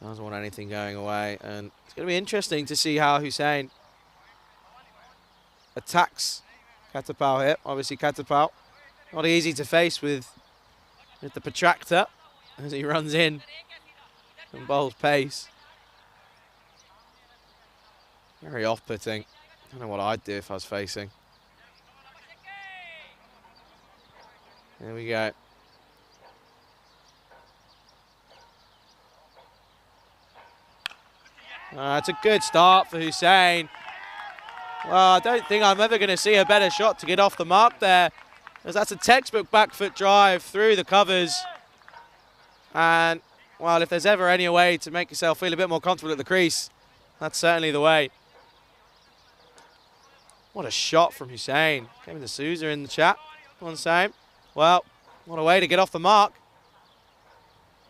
Doesn't want anything going away. And it's going to be interesting to see how Hussain attacks Ketapal here. Obviously, Ketapal not easy to face with the protractor as he runs in and bowls pace. Very off-putting. I don't know what I'd do if I was facing. There we go. It's a good start for Hussain. Well, I don't think I'm ever going to see a better shot to get off the mark there, as that's a textbook back foot drive through the covers. And, well, if there's ever any way to make yourself feel a bit more comfortable at the crease, that's certainly the way. What a shot from Hussain. Came to Souza in the chat. On same. Well, what a way to get off the mark.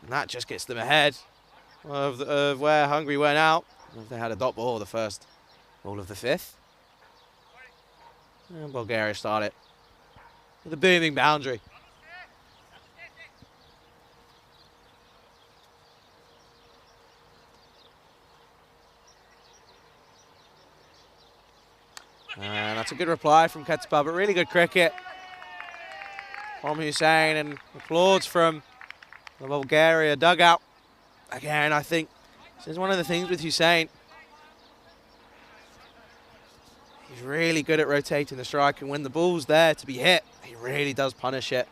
And that just gets them ahead of where Hungary went out. If they had a dot ball the first ball of the 5th. And Bulgaria started with a booming boundary. And that's a good reply from Ketapal, but really good cricket from Hussain, and applause from the Bulgaria dugout. Again, I think this is one of the things with Hussain. He's really good at rotating the strike, and when the ball's there to be hit, he really does punish it.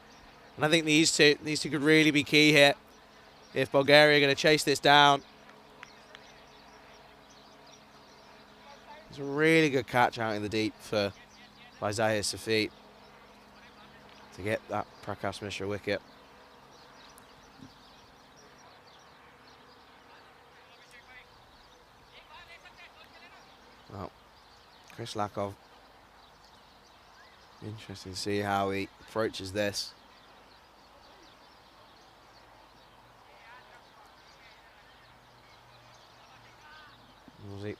And I think these two could really be key here if Bulgaria are going to chase this down. It's a really good catch out in the deep by Zahir Safit to get that Prakash Mishra wicket. Well, Chris Lakov. Interesting to see how he approaches this. We'll see.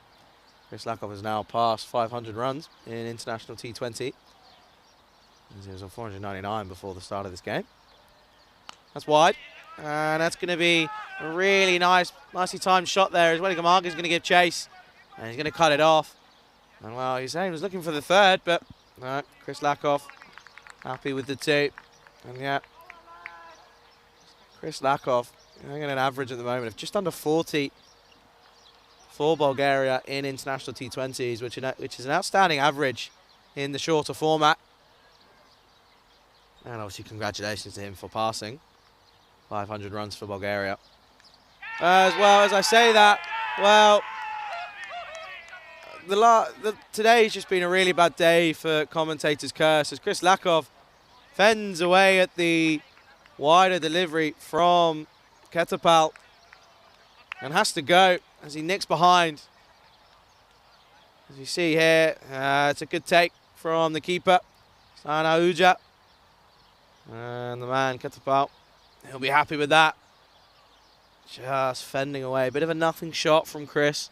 Chris Lakov has now passed 500 runs in international T20. He was on 499 before the start of this game. That's wide. And that's going to be a really nicely timed shot there, as Wellingham Mark is going to give chase. And he's going to cut it off. And well, Hussain was looking for the 3rd, but no, Chris Lakov happy with the 2. And yeah, Chris Lakov getting an average at the moment of just under 40 for Bulgaria in international T20s, which is an outstanding average in the shorter format. And obviously congratulations to him for passing 500 runs for Bulgaria. As well, as I say that, well, today's just been a really bad day for commentators' curse, as Chris Lakov fends away at the wider delivery from Ketapal and has to go as he nicks behind. As you see here, it's a good take from the keeper, Sana Uja. And the man, Ketapal, he'll be happy with that. Just fending away. A bit of a nothing shot from Chris.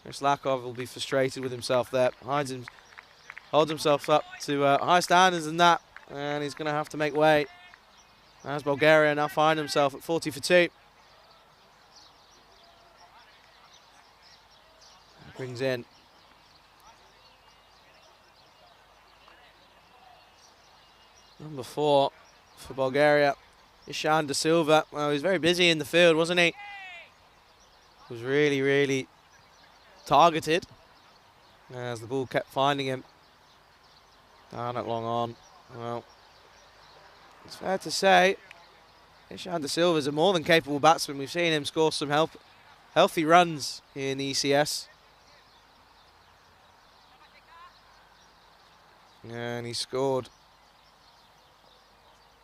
Chris Lakov will be frustrated with himself there. Holds himself up to high standards than that. And he's going to have to make way. As Bulgaria now find himself at 40 for 2. Brings in number 4 for Bulgaria, Ishan De Silva. Well, he was very busy in the field, wasn't he? He was really, really targeted as the ball kept finding him. Down at long on. Well, it's fair to say Ishan De Silva is a more than capable batsman. We've seen him score some healthy runs in the ECS. And he scored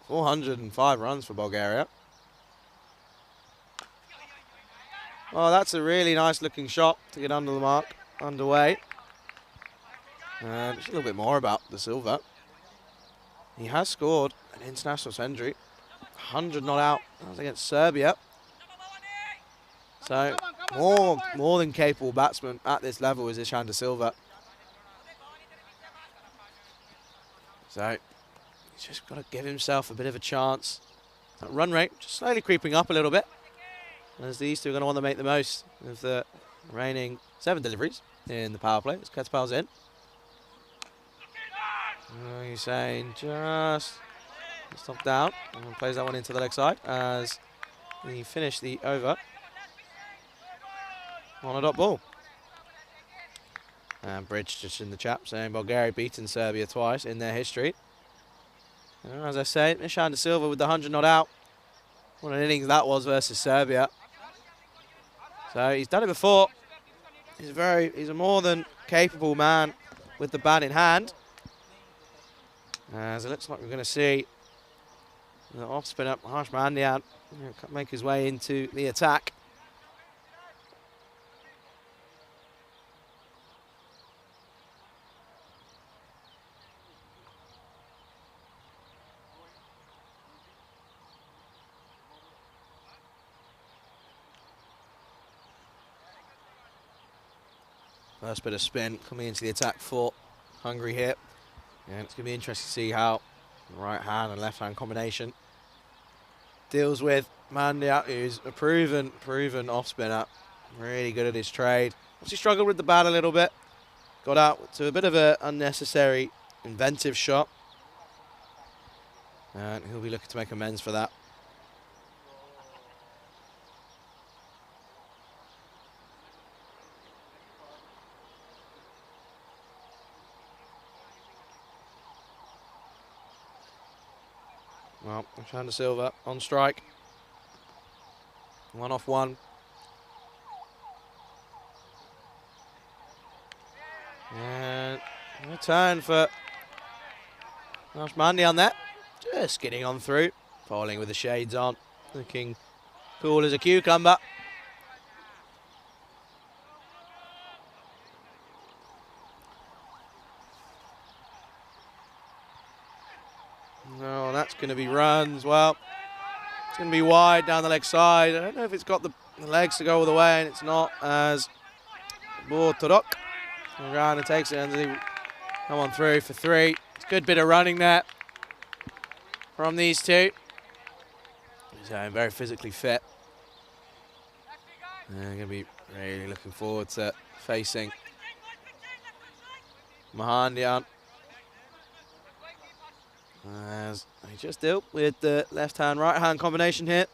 405 runs for Bulgaria. Oh, that's a really nice looking shot to get under the mark, underway. And just a little bit more about De Silva. He has scored an international century 100 not out. That was against Serbia. So more than capable batsman at this level is Ishan de Silva. So he's just got to give himself a bit of a chance. That run rate just slowly creeping up a little bit, as these two are going to want to make the most of the remaining 7 deliveries in the power play. As Ketapal's in. Hussein just stop down and plays that one into the leg side as he finished the over on a dot ball. And Bridge just in the chat saying Bulgaria beaten Serbia twice in their history. And as I say, Ishan de Silva with the 100 not out. What an innings that was versus Serbia. So he's done it before. He's a more than capable man with the bat in hand. As it looks like we're going to see the off spin up Harsh Mandian make his way into the attack. First bit of spin coming into the attack for Hungary here. And it's going to be interesting to see how the right hand and left hand combination deals with Mandia, who's a proven off spinner. Really good at his trade. Obviously struggled with the bat a little bit. Got out to a bit of an unnecessary inventive shot. And he'll be looking to make amends for that. Well, Ishan de Silva on strike. 1 off 1. And a turn for Harsh Mandian there. Just skidding on through. Falling with the shades on. Looking cool as a cucumber. No, that's going to be runs. Well, it's going to be wide down the leg side. I don't know if it's got the legs to go all the way, and it's not, as Bortorok around and takes it, and they come on through for 3. It's a good bit of running there from these two. So very physically fit. And they're going to be really looking forward to facing Mahandian. As he just dealt with the left-hand, right-hand combination here.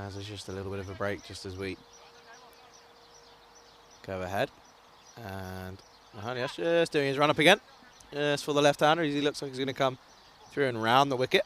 As there's just a little bit of a break just as we go ahead. And Mahania's just doing his run-up again. Just for the left-hander, he looks like he's going to come through and round the wicket.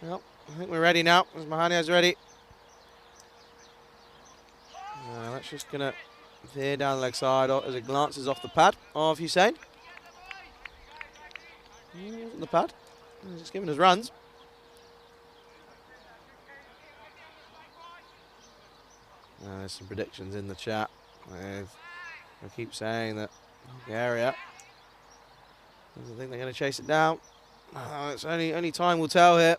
Well, I think we're ready now, as Mahania's ready. That's just going to veer down the leg side as it glances off the pad of Hussein. The pad. He's just giving us runs. There's some predictions in the chat. I keep saying that Bulgaria, I think they're going to chase it down. It's only time will tell here.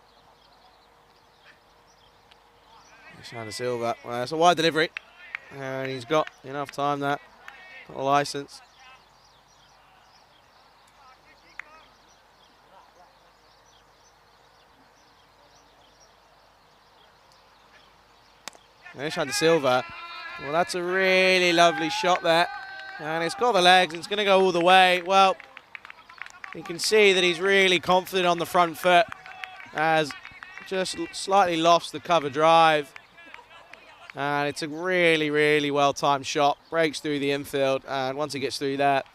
Ishan de Silva. Well, it's a wide delivery. And he's got enough time there. Got a license. Ishan de Silva. Well, that's a really lovely shot there. And it's got the legs. It's going to go all the way. Well, you can see that he's really confident on the front foot. As just slightly lost the cover drive. And it's a really well-timed shot. Breaks through the infield. And once he gets through that,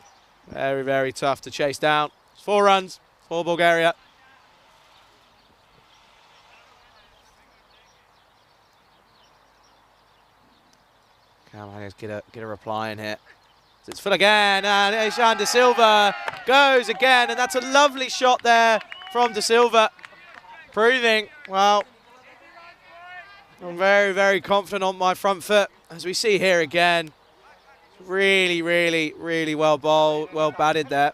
very tough to chase down. It's 4 runs for Bulgaria. Come on, let's get a reply in here. It's full again, and Ishan De Silva goes again, and that's a lovely shot there from De Silva, proving, well, I'm very, very confident on my front foot, as we see here again. Really, really, really well bowled, well batted there,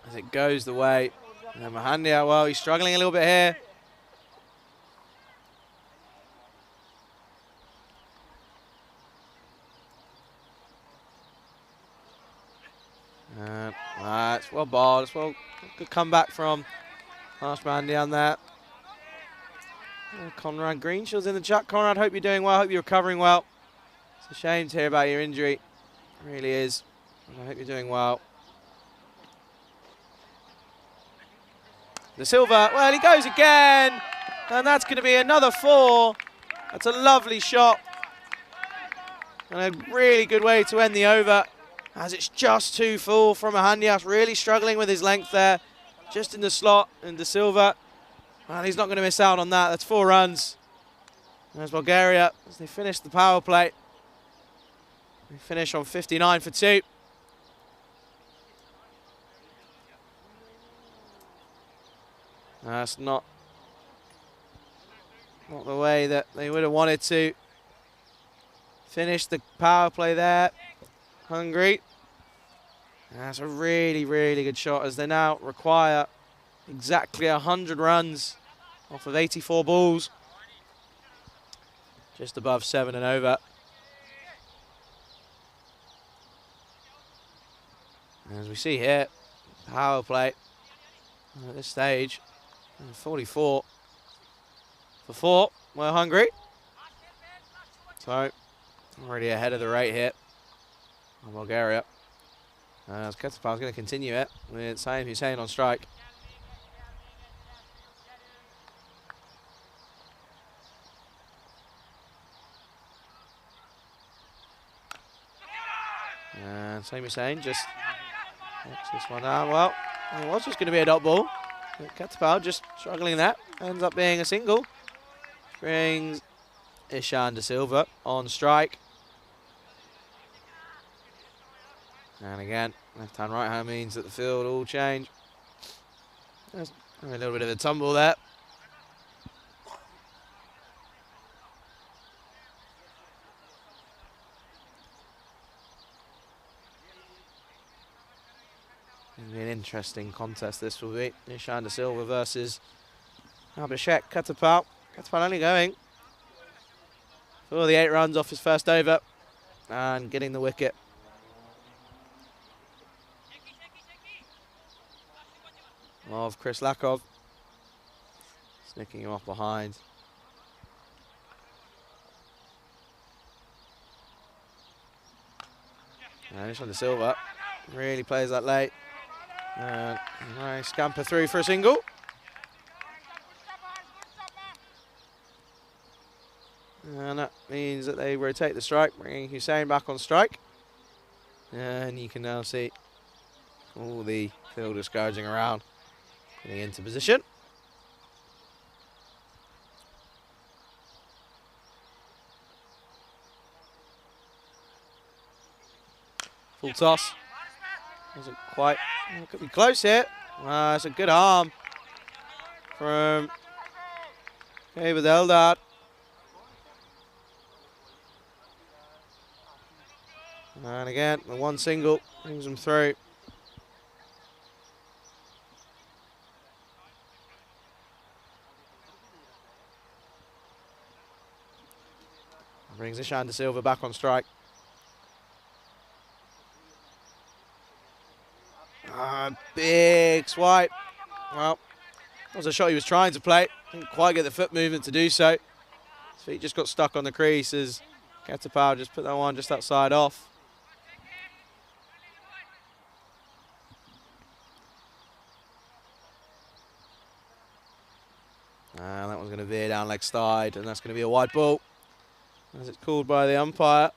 as it goes the way. And Mahandia, well, he's struggling a little bit here. It's well bowled. It's well, good comeback from Mahandia on that. Conrad Greenshield's in the chat. Conrad, hope you're doing well. Hope you're recovering well. It's a shame to hear about your injury. It really is. I hope you're doing well. De Silva, well, he goes again. And that's going to be another 4. That's a lovely shot. And a really good way to end the over, as it's just too full from Mahandia. Really struggling with his length there. Just in the slot. And De Silva, well, he's not going to miss out on that. That's 4 runs. There's Bulgaria as they finish the power play. They finish on 59 for 2. That's not the way that they would have wanted to finish the power play there. Hungary. That's a really, really good shot, as they now require exactly 100 runs off of 84 balls. Just above 7 and over. As we see here, power play at this stage, 44 for 4. Well, Hungary. So, already ahead of the rate here on Bulgaria. As Ketapal's going to continue it with Saeed Hussain on strike. And Saeed Hussain just knocks this one out. Well, it was just going to be a dot ball. Ketapal just struggling that. Ends up being a single. Brings Ishan De Silva on strike. And again, left hand, right hand means that the field all change. There's a little bit of a tumble there. It'll be an interesting contest this will be. Ishan De Silva versus Abhishek Ketapal. Ketapal only going for the 8 runs off his first over and getting the wicket. Of Chris Lakov, snicking him off behind. And Ishan De Silva really plays that late. Nice scamper through for a single. And that means that they rotate the strike, bringing Hussain back on strike. And you can now see all the fielders scrounging around, getting into position. Full toss. Wasn't quite, could be close here. It's a good arm from David Eldad. And again, the one single brings them through. Brings Ishan De Silva back on strike. Big swipe. Well, that was a shot he was trying to play. Didn't quite get the foot movement to do so. His feet just got stuck on the crease as Ketapal just put that one just outside off. And that one's going to veer down leg side, and that's going to be a wide ball, as it's called by the umpire.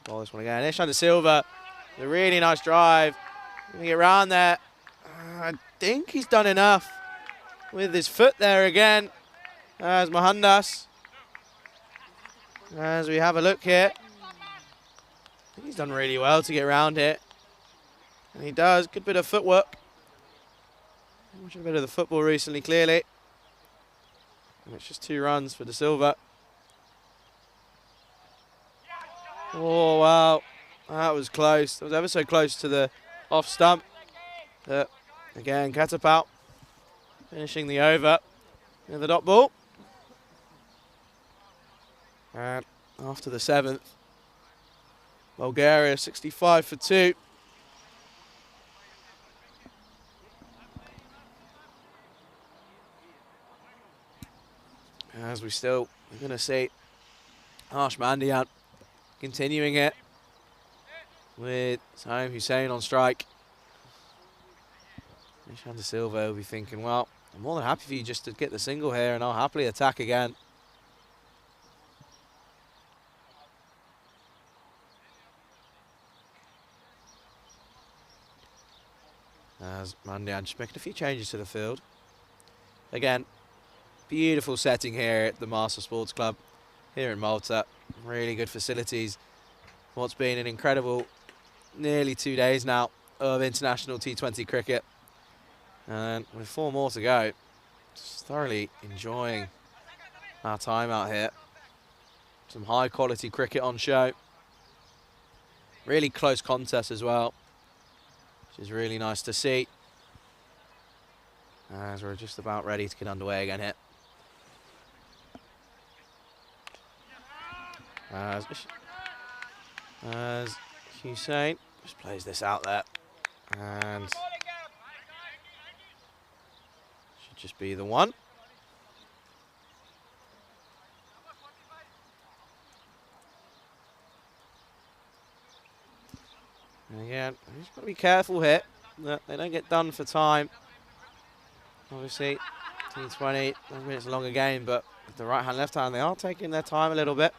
Ball this one again. Ishan De Silva, a really nice drive. Gonna get around there. I think he's done enough with his foot there again. As Mohandas. As we have a look here. I think he's done really well to get around here. And he does. Good bit of footwork. Watching a bit of the football recently, clearly. And it's just 2 runs for De Silva. Oh, wow. That was close. That was ever so close to the off stump. Again, Katapau finishing the over in the dot ball. And after the 7th, Bulgaria 65 for 2. As we're going to see Harsh Mandian continuing it with Saim Hussein on strike. Ishan De Silva will be thinking, well, I'm more than happy for you just to get the single here and I'll happily attack again. As Mandian just making a few changes to the field. Again, beautiful setting here at the Marsa Sports Club here in Malta. Really good facilities. What's been an incredible nearly 2 days now of international T20 cricket. And with 4 more to go, just thoroughly enjoying our time out here. Some high quality cricket on show. Really close contest as well, which is really nice to see. As we're just about ready to get underway again here. As Hussein just plays this out there. And should just be the one. And again, just got to be careful here that they don't get done for time. Obviously, T20, 1 minutes a longer game, but with the right hand, left hand, they are taking their time a little bit.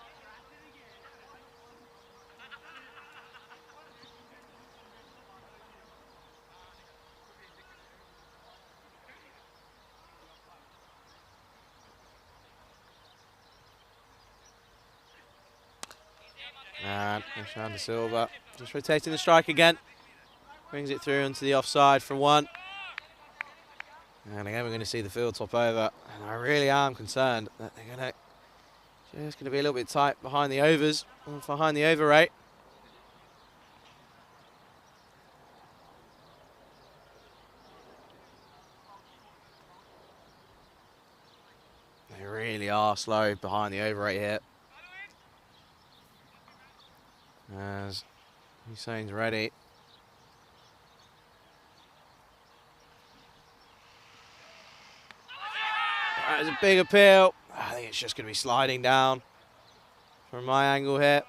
And Ishan De Silva just rotating the strike again. Brings it through into the offside for 1. And again, we're going to see the field top over. And I really am concerned that they're just going to be a little bit tight behind the overs, behind the over rate. They really are slow behind the over rate here. As Hussein's ready. That is a big appeal. I think it's just going to be sliding down from my angle here.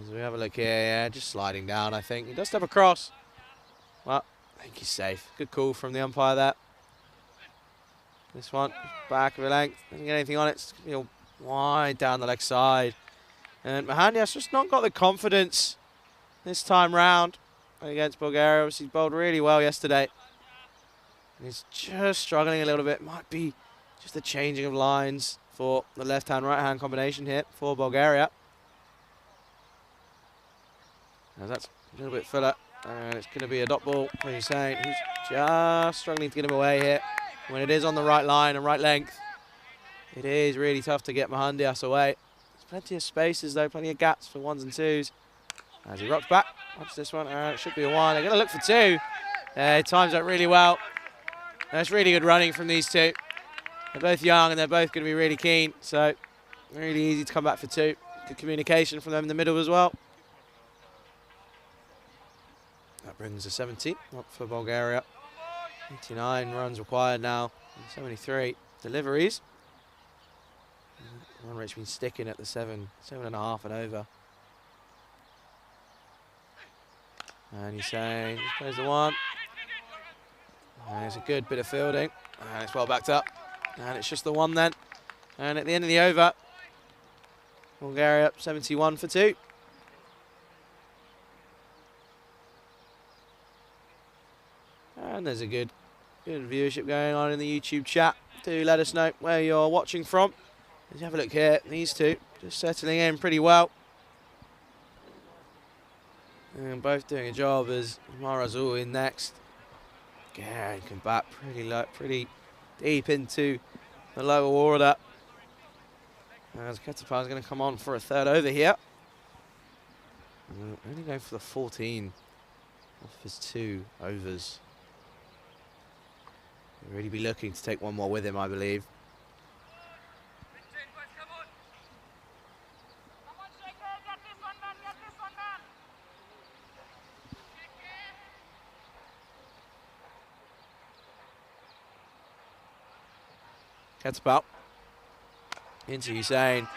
As we have a look here, yeah, just sliding down, I think. He does step across. Well, I think he's safe. Good call from the umpire there. This one, back of a length, doesn't get anything on it. It's going to be wide down the leg side. And Mohandas just not got the confidence this time round against Bulgaria. Obviously, he bowled really well yesterday. He's just struggling a little bit. Might be just the changing of lines for the left-hand, right-hand combination here for Bulgaria. Now that's a little bit fuller. And it's going to be a dot ball for Hussein, who's just struggling to get him away here. When it is on the right line and right length, it is really tough to get Mohandas away. There's plenty of spaces though, plenty of gaps for 1s and 2s. As he rocks back, watch this one, it should be a 1. They're going to look for 2. Times out really well. That's really good running from these two. They're both young and they're both going to be really keen, so really easy to come back for 2. Good communication from them in the middle as well. That brings a 70 up for Bulgaria. 89 runs required now, 73 deliveries. Run rate's been sticking at the 7.5 and over. And he's saying, just plays the 1. And it's a good bit of fielding. And it's well backed up. And it's just the 1 then. And at the end of the over, Bulgaria up 71 for 2. And there's a good viewership going on in the YouTube chat. Do let us know where you're watching from. Let's have a look here. These two just settling in pretty well. And both doing a job as Marsa in next. Yeah, come back pretty deep into the lower order. As Ketapau is going to come on for a third over here. Only going for the 14 off his 2 overs. He'll really be looking to take one more with him, I believe. Ketapau into Hussein.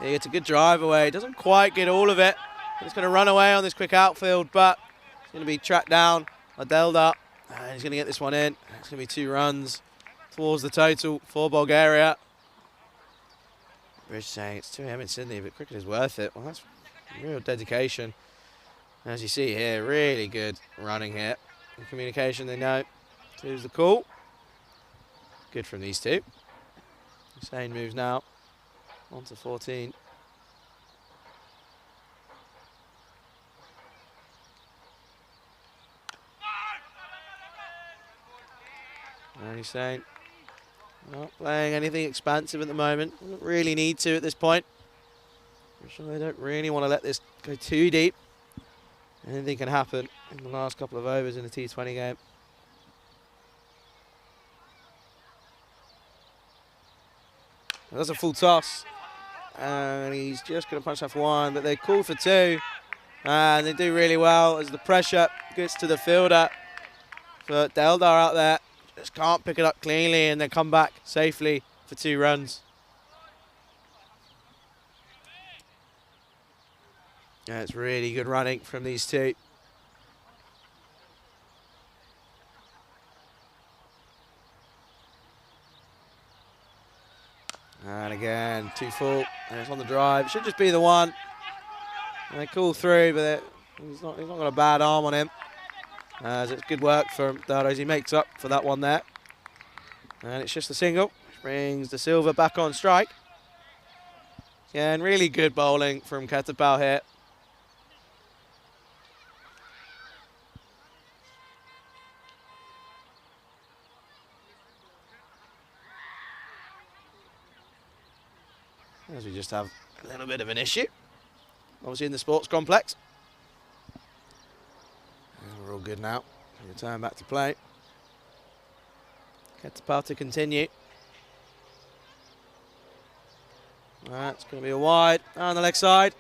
He gets a good drive away. Doesn't quite get all of it. He's going to run away on this quick outfield, but he's going to be tracked down by Delda. And he's going to get this one in. It's going to be 2 runs towards the total for Bulgaria. Rich saying it's 2 AM in Sydney, but cricket is worth it. Well, that's real dedication. As you see here, really good running here. In communication, they know who's the call. Good from these two. Hussein moves now on to 14. And Hussein not playing anything expansive at the moment. Doesn't really need to at this point. I'm sure they don't really want to let this go too deep. Anything can happen in the last couple of overs in a T20 game. That's a full toss. And he's just going to punch that for 1, but they call for 2. And they do really well as the pressure gets to the fielder. But Deldar out there just can't pick it up cleanly and then come back safely for 2 runs. Yeah, it's really good running from these two. And again, 2 full, and it's on the drive. It should just be the 1. And they call through, but he's not got a bad arm on him. As it's good work from Dardo as he makes up for that one there. And it's just a single, which brings De Silva back on strike. Yeah, and really good bowling from Ketapau here. As we just have a little bit of an issue, obviously in the sports complex. And we're all good now. Return back to play. Ketapau to continue. That's going to be a wide on the leg side.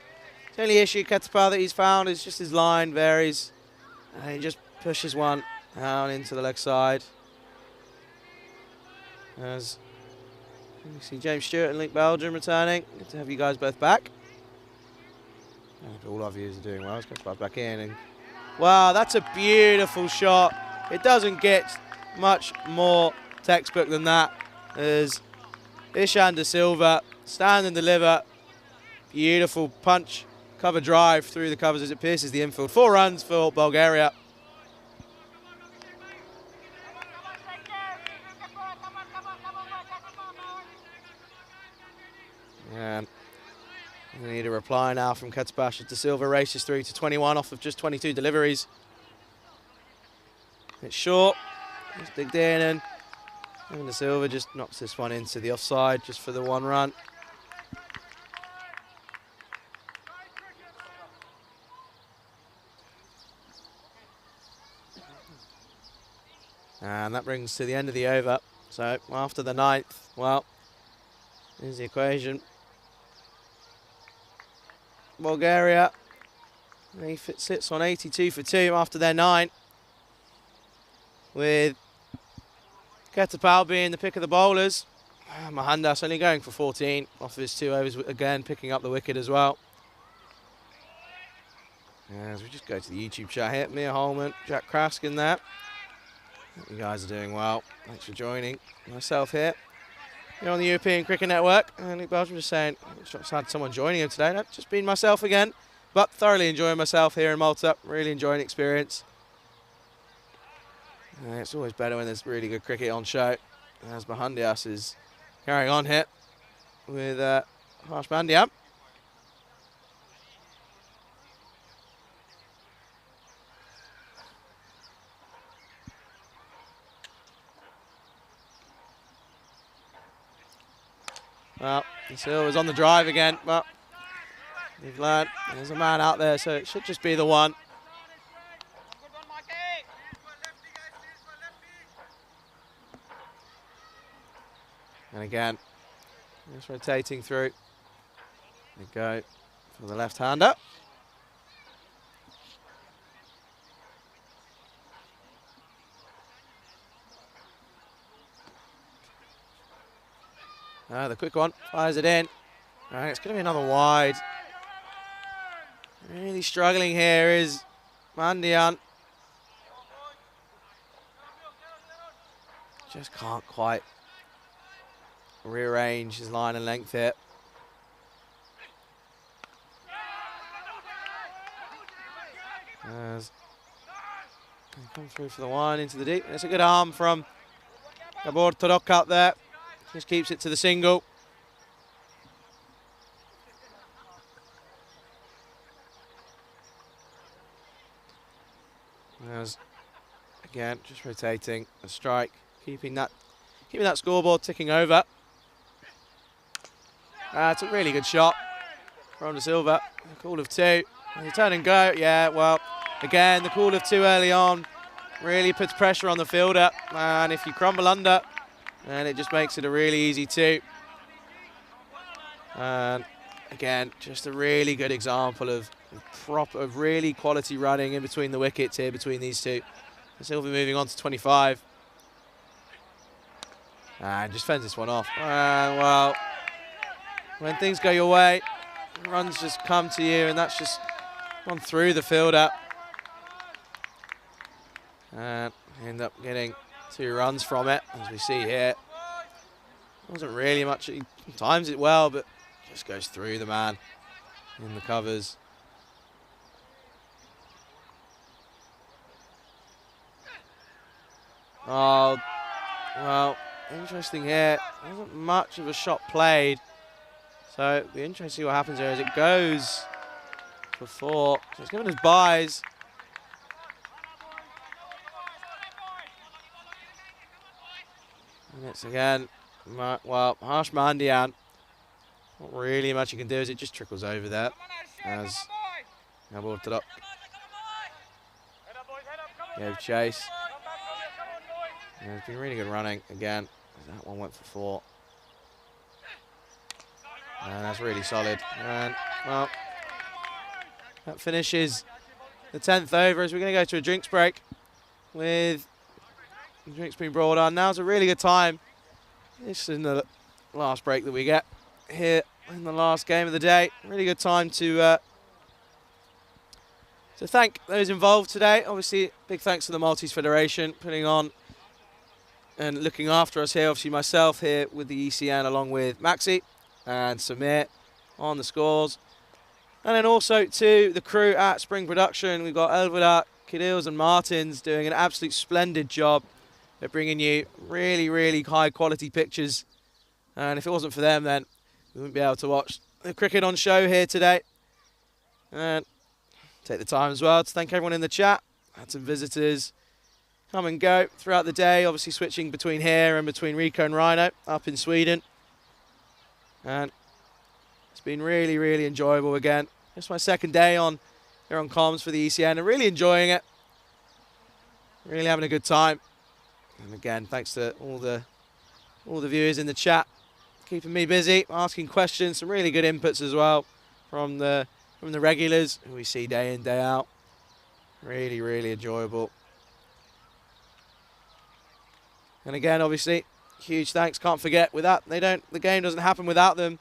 The only issue Ketapau that he's found is just his line varies. And he just pushes one down into the leg side. As you see James Stewart and Luke Belgium returning. Good to have you guys both back. And all our viewers are doing well. Let's get back in. And wow, that's a beautiful shot. It doesn't get much more textbook than that. As Ishan De Silva stand and deliver. Beautiful punch, cover drive through the covers as it pierces the infield. 4 runs for Bulgaria. And we need a reply now from Ketapau. De Silva races through to 21 off of just 22 deliveries. It's short. It's digged in, and De Silva just knocks this one into the offside just for the 1 run. And that brings to the end of the over. So after the 9th, well, here's the equation. Bulgaria, he sits on 82 for 2 after their 9, with Ketapau being the pick of the bowlers. Mohandas only going for 14 off of his 2 overs, again picking up the wicket as well. As we just go to the YouTube chat here, Mia Holman, Jack Kraskin there. You guys are doing well. Thanks for joining myself here. here on the European Cricket Network. And Luke Belgium just saying, just had someone joining him today. No, just been myself again, but thoroughly enjoying myself here in Malta. Really enjoying the experience. It's always better when there's really good cricket on show. As Mahandias is carrying on here with Harsh Mandiam. Well, Silva's on the drive again, but they've learned there's a man out there, so it should just be the one. And again, just rotating through. They go for the left-hander. The quick one, fires it in. Right, it's going to be another wide. Really struggling here is Mandian. Just can't quite rearrange his line and length here. As they come through for the one into the deep. It's a good arm from Gabor Torok out there. Just keeps it to the single. As again, just rotating a strike, keeping that scoreboard ticking over. It's a really good shot from De Silva. A call of two. You turn and go. Yeah, well, again, the call of two early on really puts pressure on the fielder. And if you crumble under, then it just makes it a really easy two. And again, just a really good example of really quality running in between the wickets here between these two. De Silva moving on to 25. And just fends this one off. Well, when things go your way, runs just come to you, and that's just gone through the fielder. And end up getting 2 runs from it, as we see here. Wasn't really much, he times it well, but just goes through the man in the covers. Oh, well, interesting here. Wasn't much of a shot played. So it'll be interesting to see what happens here as it goes for 4. So it's given us byes. And it's again, well, Harsh Mandian. Not really much you can do as it just trickles over there. As Gabor Torok gave chase. Yeah, it's been really good running again. That one went for 4. And that's really solid. And, well, that finishes the 10th over as we're going to go to a drinks break with the drinks being brought on. Now's a really good time. This is the last break that we get here in the last game of the day. Really good time to thank those involved today. Obviously, big thanks to the Maltese Federation putting on and looking after us here. Obviously, myself here with the ECN along with Maxi and Samir on the scores. And then also to the crew at Spring Production. We've got Elvira, Kidils and Martins doing an absolute splendid job at bringing you really, really high quality pictures. And if it wasn't for them, then we wouldn't be able to watch the cricket on show here today. And take the time as well to thank everyone in the chat. Had some visitors come and go throughout the day, obviously switching between here and between Rico and Rhino up in Sweden. And it's been really, really enjoyable again. It's my second day on here on comms for the ECN and really enjoying it. Really having a good time. And again, thanks to all the viewers in the chat, keeping me busy, asking questions, some really good inputs as well from the regulars who we see day in, day out. Really, really enjoyable. And again, obviously, huge thanks. Can't forget, without the game doesn't happen without them.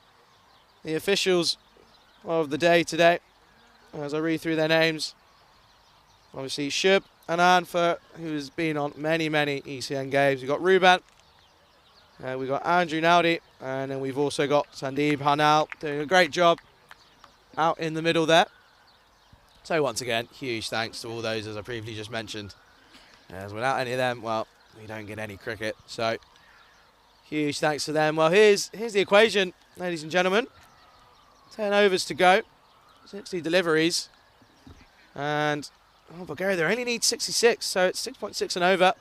The officials of the day today, as I read through their names, obviously Shub and Anfa, who's been on many, many ECN games. We've got Ruben, We've got Andrew Nowdy, and then we've also got Sandeep Hanal doing a great job out in the middle there. So once again, huge thanks to all those, as I previously just mentioned. As without any of them, well, we don't get any cricket. So huge thanks to them. Well, here's the equation, ladies and gentlemen. 10 overs to go, 60 deliveries, and Bulgaria, they only need 66, so it's 6.6 and over.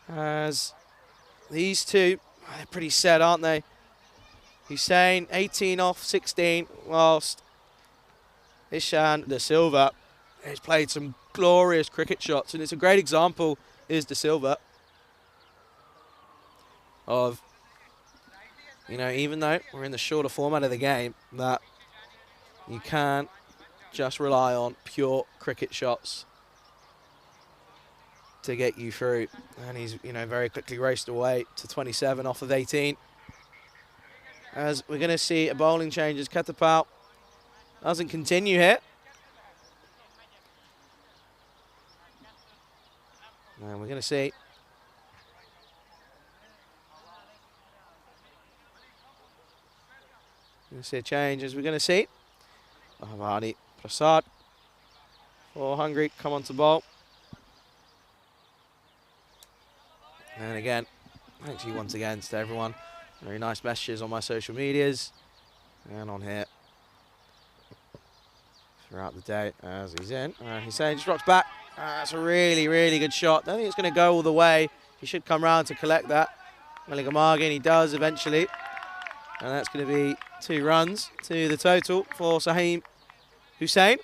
As these two, they're pretty set, aren't they? Hussain, 18 off 16, whilst Ishan De Silva has played some glorious cricket shots, and it's a great example, is De Silva, of, you know, even though we're in the shorter format of the game, that you can't just rely on pure cricket shots to get you through. And he's, you know, very quickly raced away to 27 off of 18. As we're going to see a bowling change as Ketapal doesn't continue here. And we're going to see a change as we're going to see Avani Prasad for Hungary come on to bowl. And again, thank you once again to everyone. Very nice messages on my social medias and on here throughout the day as he's in. And Hussain just rocks back. That's a really, really good shot. I don't think it's going to go all the way. He should come round to collect that. Maligamargin, he does eventually. And that's going to be 2 runs to the total for Saheem Hussain.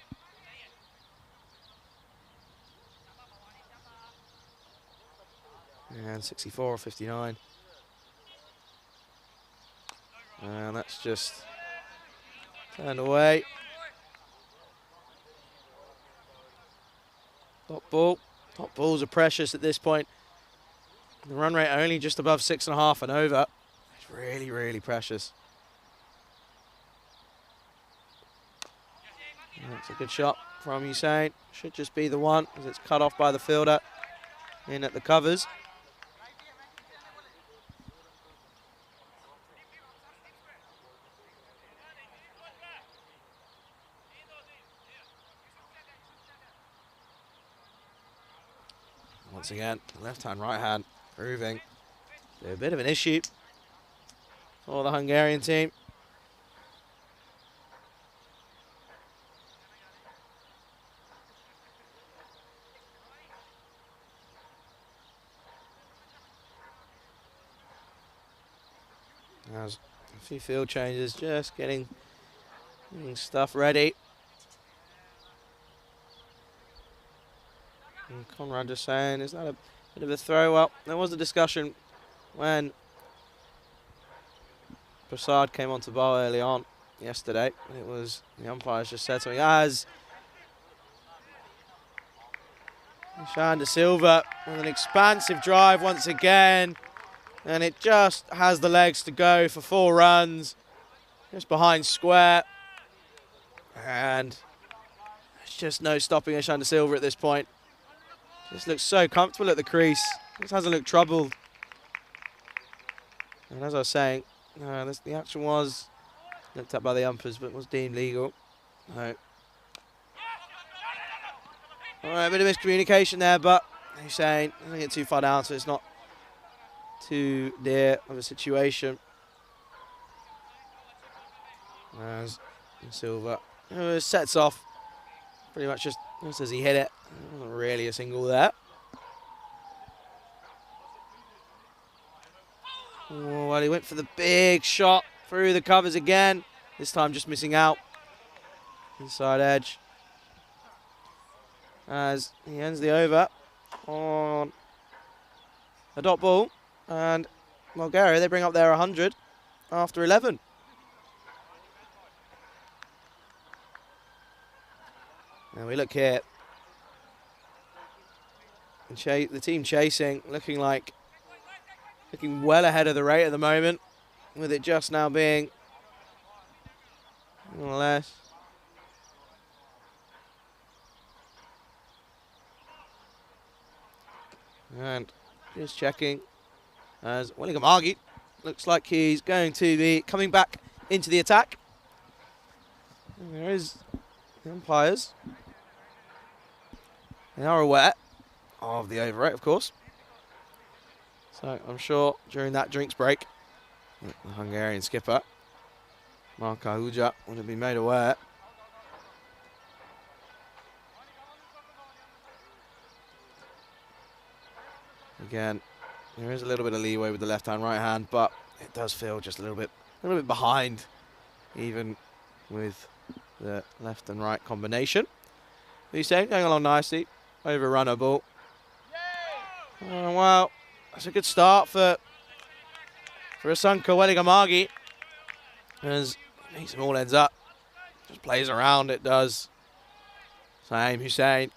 And 64 or 59. And that's just turned away. Top ball. Top balls are precious at this point. The run rate only just above 6.5 and over. It's really, really precious. That's a good shot from Hussain. Should just be the one as it's cut off by the fielder in at the covers. Once again, left hand, right hand, proving a bit of an issue for the Hungarian team. There's a few field changes, just getting stuff ready. And Conrad just saying, is that a bit of a throw? Well, there was a discussion when Prasad came onto bowl early on yesterday. It was, the umpires just said something as Ishan De Silva with an expansive drive once again. And it just has the legs to go for 4 runs. Just behind square. And there's just no stopping Ishan De Silva at this point. Just looks so comfortable at the crease. Just hasn't looked troubled. And as I was saying, the action was looked at by the umpires, but was deemed legal. No. All right, a bit of miscommunication there, but Hussain doesn't get too far down, so it's not too dear of a situation. As Silva sets off pretty much just as he hit it. Wasn't really a single there. Oh, well, he went for the big shot through the covers again. This time just missing out. Inside edge. As he ends the over on a dot ball. And Bulgaria, they bring up their 100 after 11. And we look here. And the team chasing, looking well ahead of the rate at the moment, with it just now being less. And just checking. as Wellingham looks like he's going to be coming back into the attack. And there is the umpires. They are aware of the over rate, of course. So I'm sure during that drinks break, the Hungarian skipper, Marka Huja, would have been made aware. Again, there is a little bit of leeway with the left hand, right hand, but it does feel just a little bit behind, even with the left and right combination. Hussein going along nicely, overrunner ball. Oh, well, that's a good start for Asanka Wellingham as he makes them all ends up. Just plays around, it does. Same Hussein.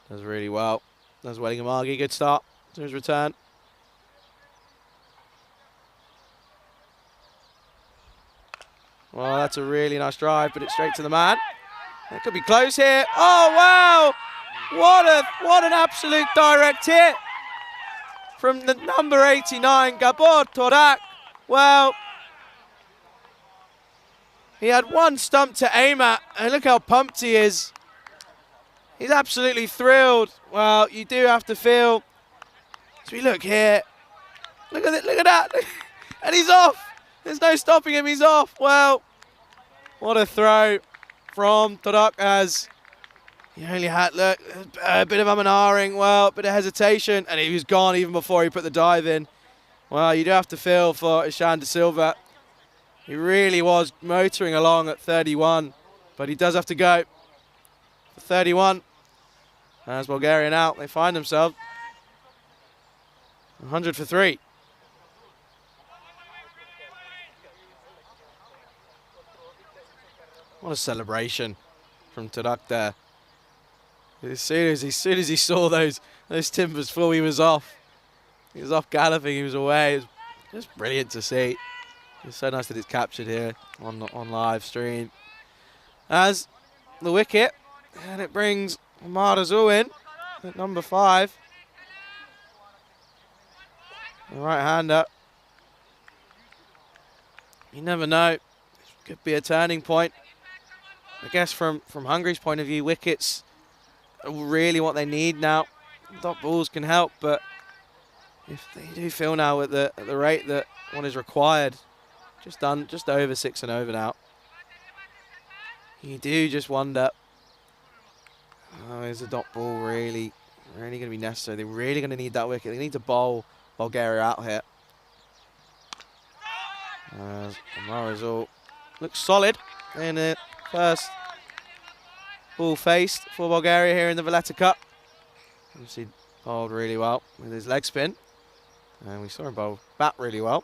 Does really well. Does Wellingham good start to his return. Well, that's a really nice drive, but it's straight to the man. It could be close here. Oh, wow! What an absolute direct hit from the number 89, Gabor Torak. Well, he had one stump to aim at, and look how pumped he is. He's absolutely thrilled. Well, you do have to feel. As we look here, look at it, look at that, and he's off. There's no stopping him, he's off. Well, what a throw from Torak as he only had, look, a bit of umming, well, a bit of hesitation, and he was gone even before he put the dive in. Well, you do have to feel for Ishan De Silva. He really was motoring along at 31, but he does have to go for 31. As Bulgaria now, they find themselves 100 for 3. What a celebration from Torak there. As soon as he saw those timbers full, he was off. He was off galloping, he was away. It was just brilliant to see. It's so nice that it's captured here on live stream. As the wicket, and it brings Marsa in at number 5. The right-hander. You never know. It could be a turning point. I guess from Hungary's point of view, wickets are really what they need now. Dot balls can help, but if they do feel now at the rate that one is required, just over 6 and over now, you do just wonder, is the dot ball really going to be necessary? They're really going to need that wicket. They need to bowl Bulgaria out here. Marsa looks solid in it. First ball faced for Bulgaria here in the Valletta Cup. Obviously bowled really well with his leg spin. And we saw him bowl bat really well.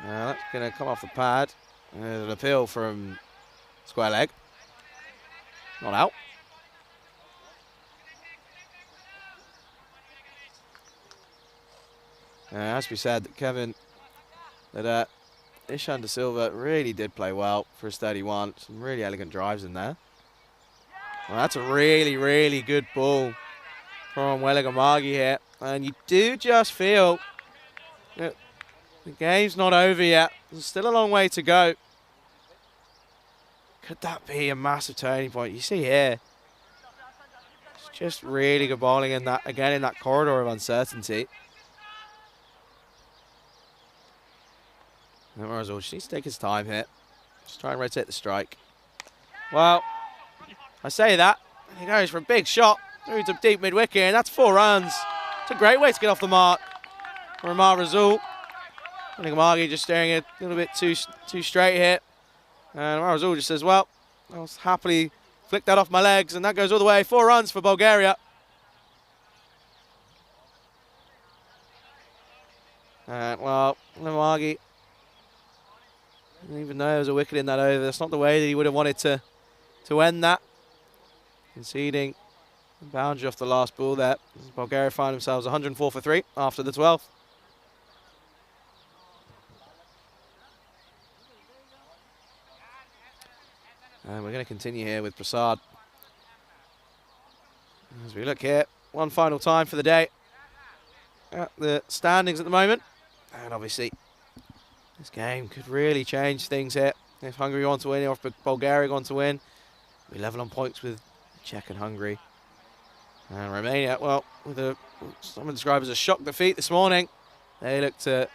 That's going to come off the pad. There's an appeal from square leg. Not out. As we said, Kevin, that Ishan De Silva really did play well for his 31. Some really elegant drives in there. Well, that's a really, really good ball from Wellingham here. And you do just feel that the game's not over yet. There's still a long way to go. Could that be a massive turning point? You see here, it's just really good bowling in that, again, in that corridor of uncertainty. Marsa just needs to take his time here. Just try and rotate the strike. Well, I say that. He goes for a big shot through to deep mid-wicket, and that's 4 runs. It's a great way to get off the mark for Marsa. Wellingham just staring a little bit too straight here. And Marsa just says, well, I'll happily flick that off my legs, and that goes all the way. 4 runs for Bulgaria. And, well, Wellingham, even though there was a wicket in that over, that's not the way that he would have wanted to end that. Conceding a boundary off the last ball there. Bulgaria find themselves 104 for 3 after the 12th. And we're going to continue here with Prasad. As we look here, one final time for the day at the standings at the moment. And obviously, this game could really change things here. If Hungary want to win, or if Bulgaria want to win, we level on points with Czech and Hungary. And Romania, well, with a someone described as a shock defeat this morning, they look to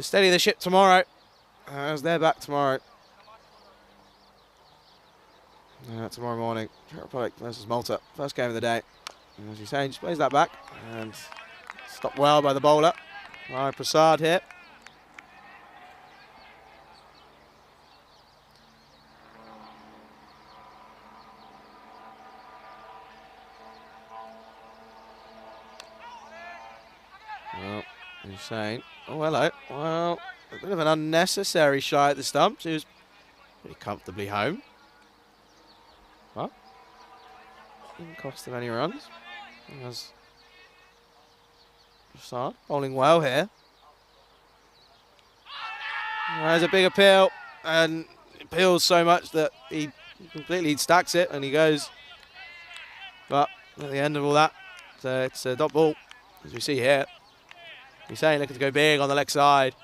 steady the ship tomorrow, as they're back tomorrow. Tomorrow morning, Czech Republic versus Malta, first game of the day. And as you're saying, just plays that back and stopped well by the bowler. Prasad here. Well, he's saying, oh, hello. Well, a bit of an unnecessary shy at the stumps. He was pretty comfortably home. Well, didn't cost him any runs. As Prasad bowling well here. There's a big appeal, and it appeals so much that he completely stacks it and he goes. But at the end of all that, it's a dot ball, as we see here. He's saying looking to go big on the leg side,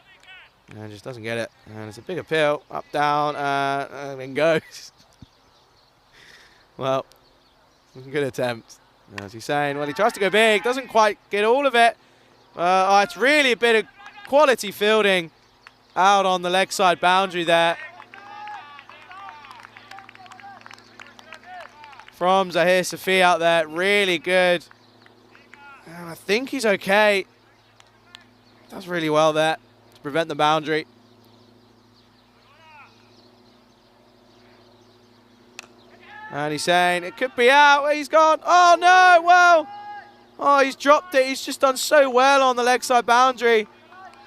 and just doesn't get it. And it's a big appeal, up, down, and then goes. Well, good attempt. As he's saying, well, he tries to go big, doesn't quite get all of it. It's really a bit of quality fielding out on the leg side boundary there from Zahir Safi out there. Really good. And I think he's okay. Does really well there to prevent the boundary. And he's saying it could be out. He's gone. Oh, no. Well, oh, he's dropped it. He's just done so well on the leg side boundary.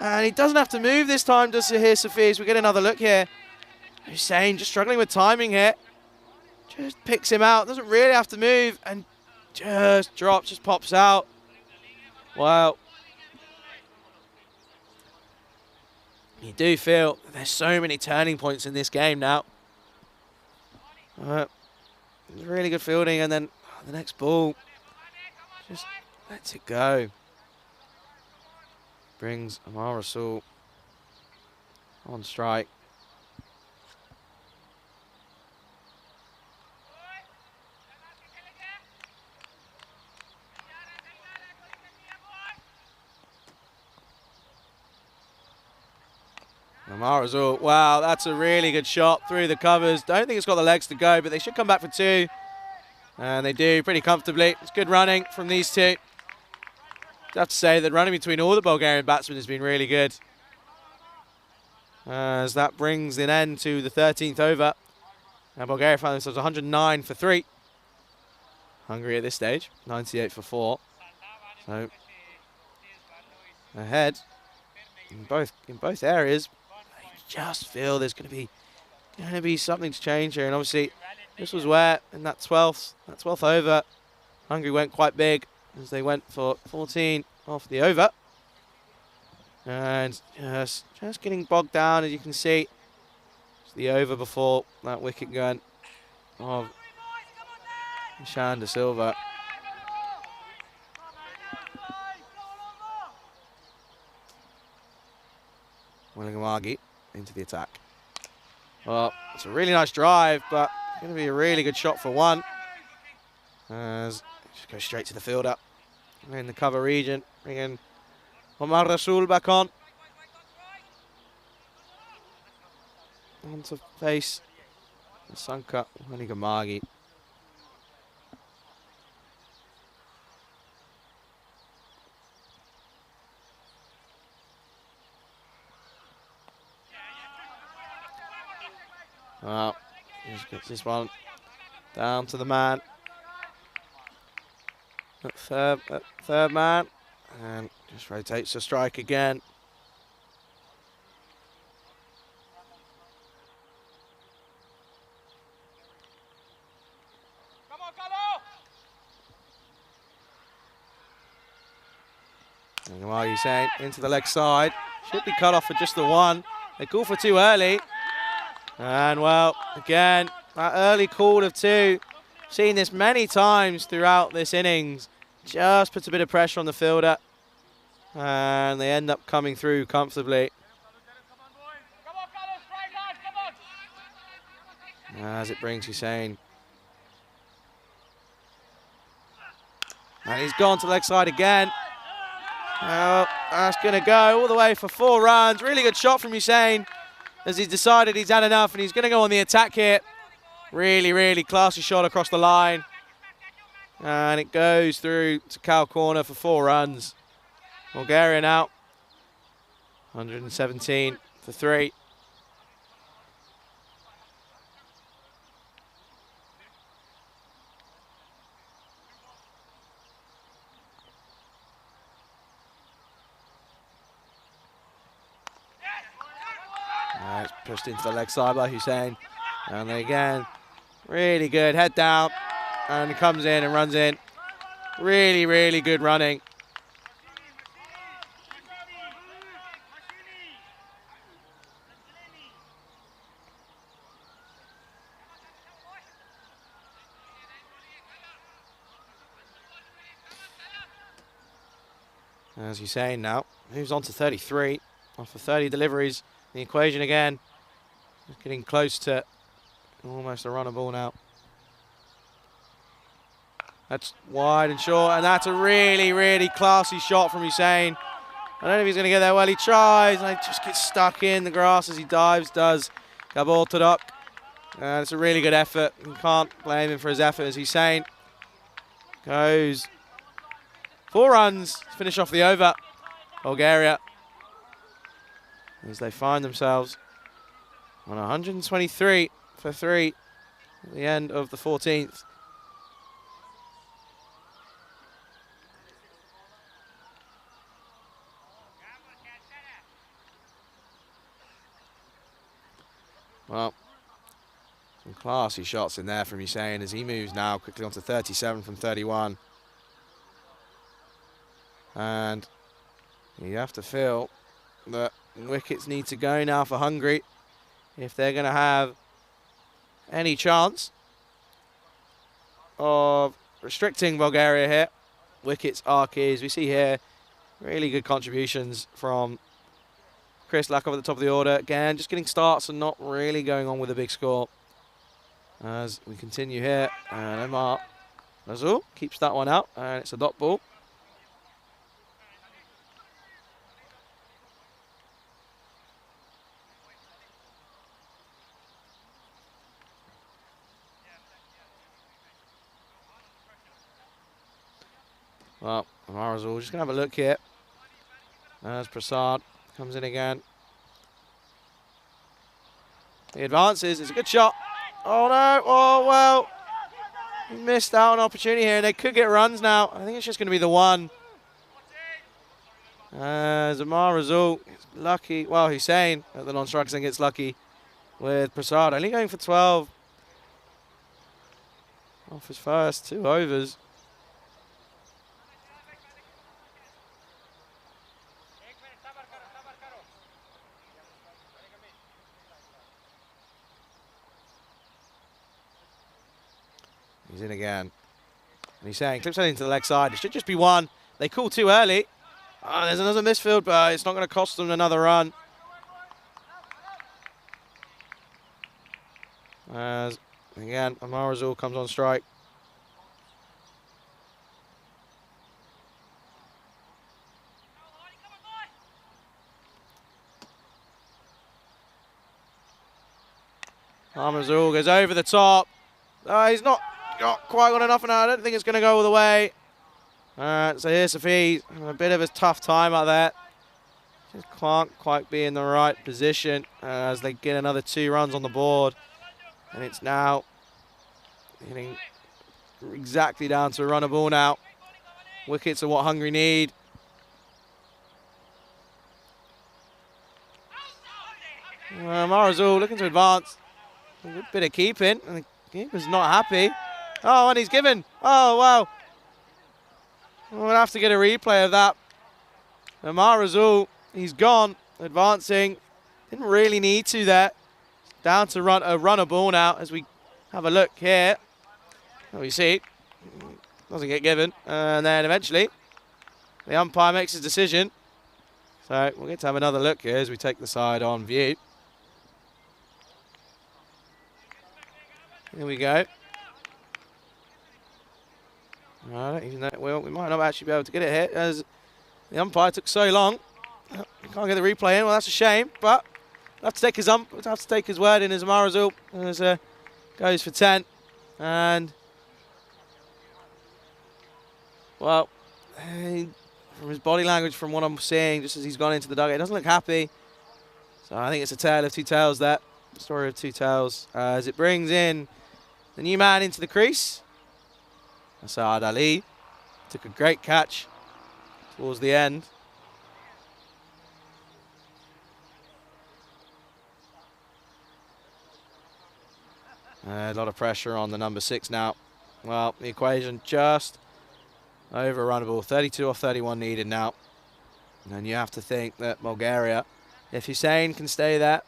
And he doesn't have to move this time, does Zahir Safi, as we get another look here. Hussein just struggling with timing here. Just picks him out. Doesn't really have to move. And just drops, just pops out. Wow. You do feel there's so many turning points in this game now. Really good fielding, and then the next ball just lets it go. Brings Marsa on strike. Marsa, wow, that's a really good shot through the covers. Don't think it's got the legs to go, but they should come back for two. And they do pretty comfortably. It's good running from these two. I have to say that running between all the Bulgarian batsmen has been really good. As that brings an end to the 13th over. And Bulgaria found themselves 109 for 3. Hungary at this stage, 98 for 4. So ahead in both areas. Just feel there's going to be something to change here, and obviously this was where in that 12th over, Hungary went quite big as they went for 14 off the over, and just getting bogged down, as you can see. It's the over before that wicket going of Ishan de Silva. Willingamagi into the attack. Well, it's a really nice drive, but going to be a really good shot for one. As just go straight to the fielder. We're in the cover region, bringing Omar Rasul back on. On to face Sanka Willingamagi. Well, just gets this one down to the man. Third man, and just rotates the strike again. Come on, Carlo! What are you saying? Into the leg side. Should be cut off for just the one. They call for two early. And well, again, that early call of two Seen this many times throughout this innings. Just puts a bit of pressure on the fielder. And they end up coming through comfortably. As it brings Hussein. And he's gone to the leg side again. Well, that's going to go all the way for 4 runs. Really good shot from Hussein as he's decided he's had enough and he's going to go on the attack here. Really, really classy shot across the line. And it goes through to cow corner for 4 runs. Bulgaria now. 117 for 3. It's pushed into the leg side by Hussein. And they again, really good, head down. And he comes in and runs in. Really, really good running. As Hussein now moves on to 33 after 30 deliveries. The equation again, getting close to almost a runnable now. That's wide and short, and that's a really, really classy shot from Hussein. I don't know if he's going to get there. Well, he tries, and he just gets stuck in the grass as he dives, does Gabor Tadok. And it's a really good effort. You can't blame him for his effort as Hussein goes 4 runs to finish off the over. Bulgaria, as they find themselves on 123 for 3 at the end of the 14th. Well, some classy shots in there from Hussein as he moves now quickly on to 37 from 31. And you have to feel that wickets need to go now for Hungary if they're going to have any chance of restricting Bulgaria here. Wickets are key, as we see here. Really good contributions from Chris Lakov at the top of the order. Again, just getting starts and not really going on with a big score. As we continue here, and Omar Nazul keeps that one out, and it's a dot ball. Well, Omar Nazul just going to have a look here. As Prasad comes in again. He advances, it's a good shot. Oh no, oh well. He missed out on an opportunity here and they could get runs now. I think it's just going to be the one. As Omar Nazul is lucky, well Hussein at the non-strikers then gets lucky with Prasad only going for 12. Off his first 2 overs. He's in again. And he's saying, clips that into the leg side. It should just be 1. They call too early. Oh, there's another misfield, but it's not going to cost them another run. As, again, Omar Nazul comes on strike. Omar Nazul goes over the top. He's not quite got enough now. I don't think it's going to go all the way. So here's Safi, a bit of a tough time out there. Just can't quite be in the right position as they get another 2 runs on the board. And it's now getting exactly down to a runner ball now. Wickets are what Hungary need. Omar Nazul looking to advance. A good bit of keeping. And the keeper's not happy. Oh, and he's given. Oh, wow. We'll have to get a replay of that. Omar Nazul, he's gone, advancing. Didn't really need to there. Down to a runner ball now as we have a look here. Well, you see, doesn't get given. And then eventually, the umpire makes his decision. So we'll get to have another look here as we take the side on view. Here we go. Right, even though we might not actually be able to get it here as the umpire took so long. Can't get the replay in. Well, that's a shame, but we'll have to take his word in as Amar result as goes for 10. And well, from his body language, from what I'm seeing, just as he's gone into the dugout, he doesn't look happy. So I think it's a tale of two tales. That story of two tales as it brings in the new man into the crease. Asad Ali took a great catch towards the end. A lot of pressure on the number 6 now. Well, the equation just overrunnable. 32 off 31 needed now. And you have to think that Bulgaria, if Hussein can stay there,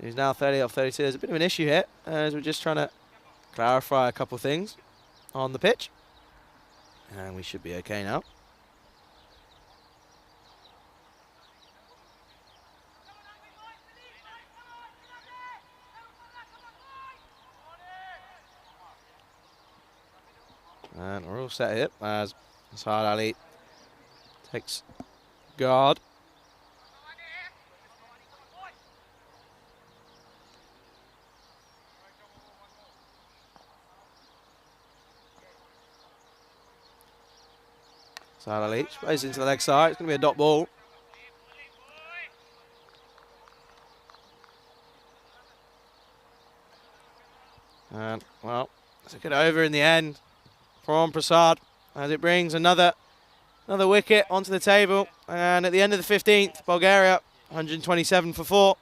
he's now 30 off 32. There's a bit of an issue here as we're just trying to clarify a couple things on the pitch. And we should be okay now. And we're all set here as Asad Ali takes guard. Asad Ali plays into the leg side. It's going to be a dot ball. And, well, it's a good over in the end from Prasad as it brings another wicket onto the table. And at the end of the 15th, Bulgaria 127 for 4.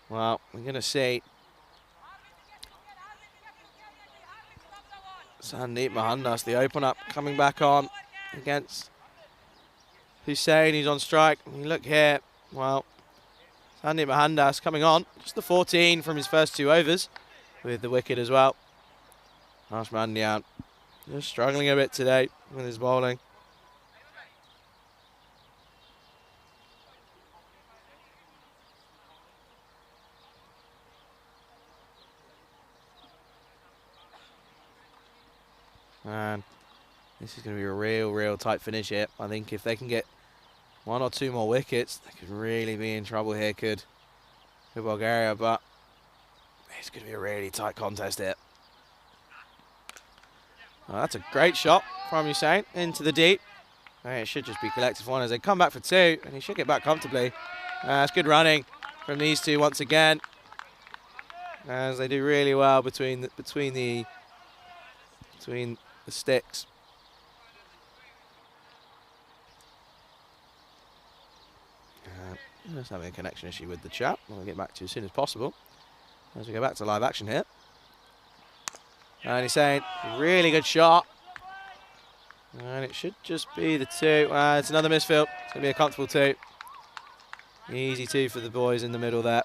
Well, we're going to see Sandeep Mohandas, the opener, coming back on against Hussein, who's on strike. And you look here, well, Sandeep Mohandas coming on, just the 14 from his first 2 overs with the wicket as well. Harsh Mandian just struggling a bit today with his bowling. And this is going to be a real tight finish here. I think if they can get 1 or 2 more wickets, they could really be in trouble here, could Bulgaria, but it's going to be a really tight contest here. Well, that's a great shot from Hussein into the deep. It should just be collective 1 as they come back for 2, and he should get back comfortably. It's good running from these two once again, as they do really well between the sticks. Just having a connection issue with the chat. We'll get back to you as soon as possible as we go back to live action here. And he's saying, really good shot. And it should just be the 2. It's another misfield. It's going to be a comfortable 2. Easy 2 for the boys in the middle there.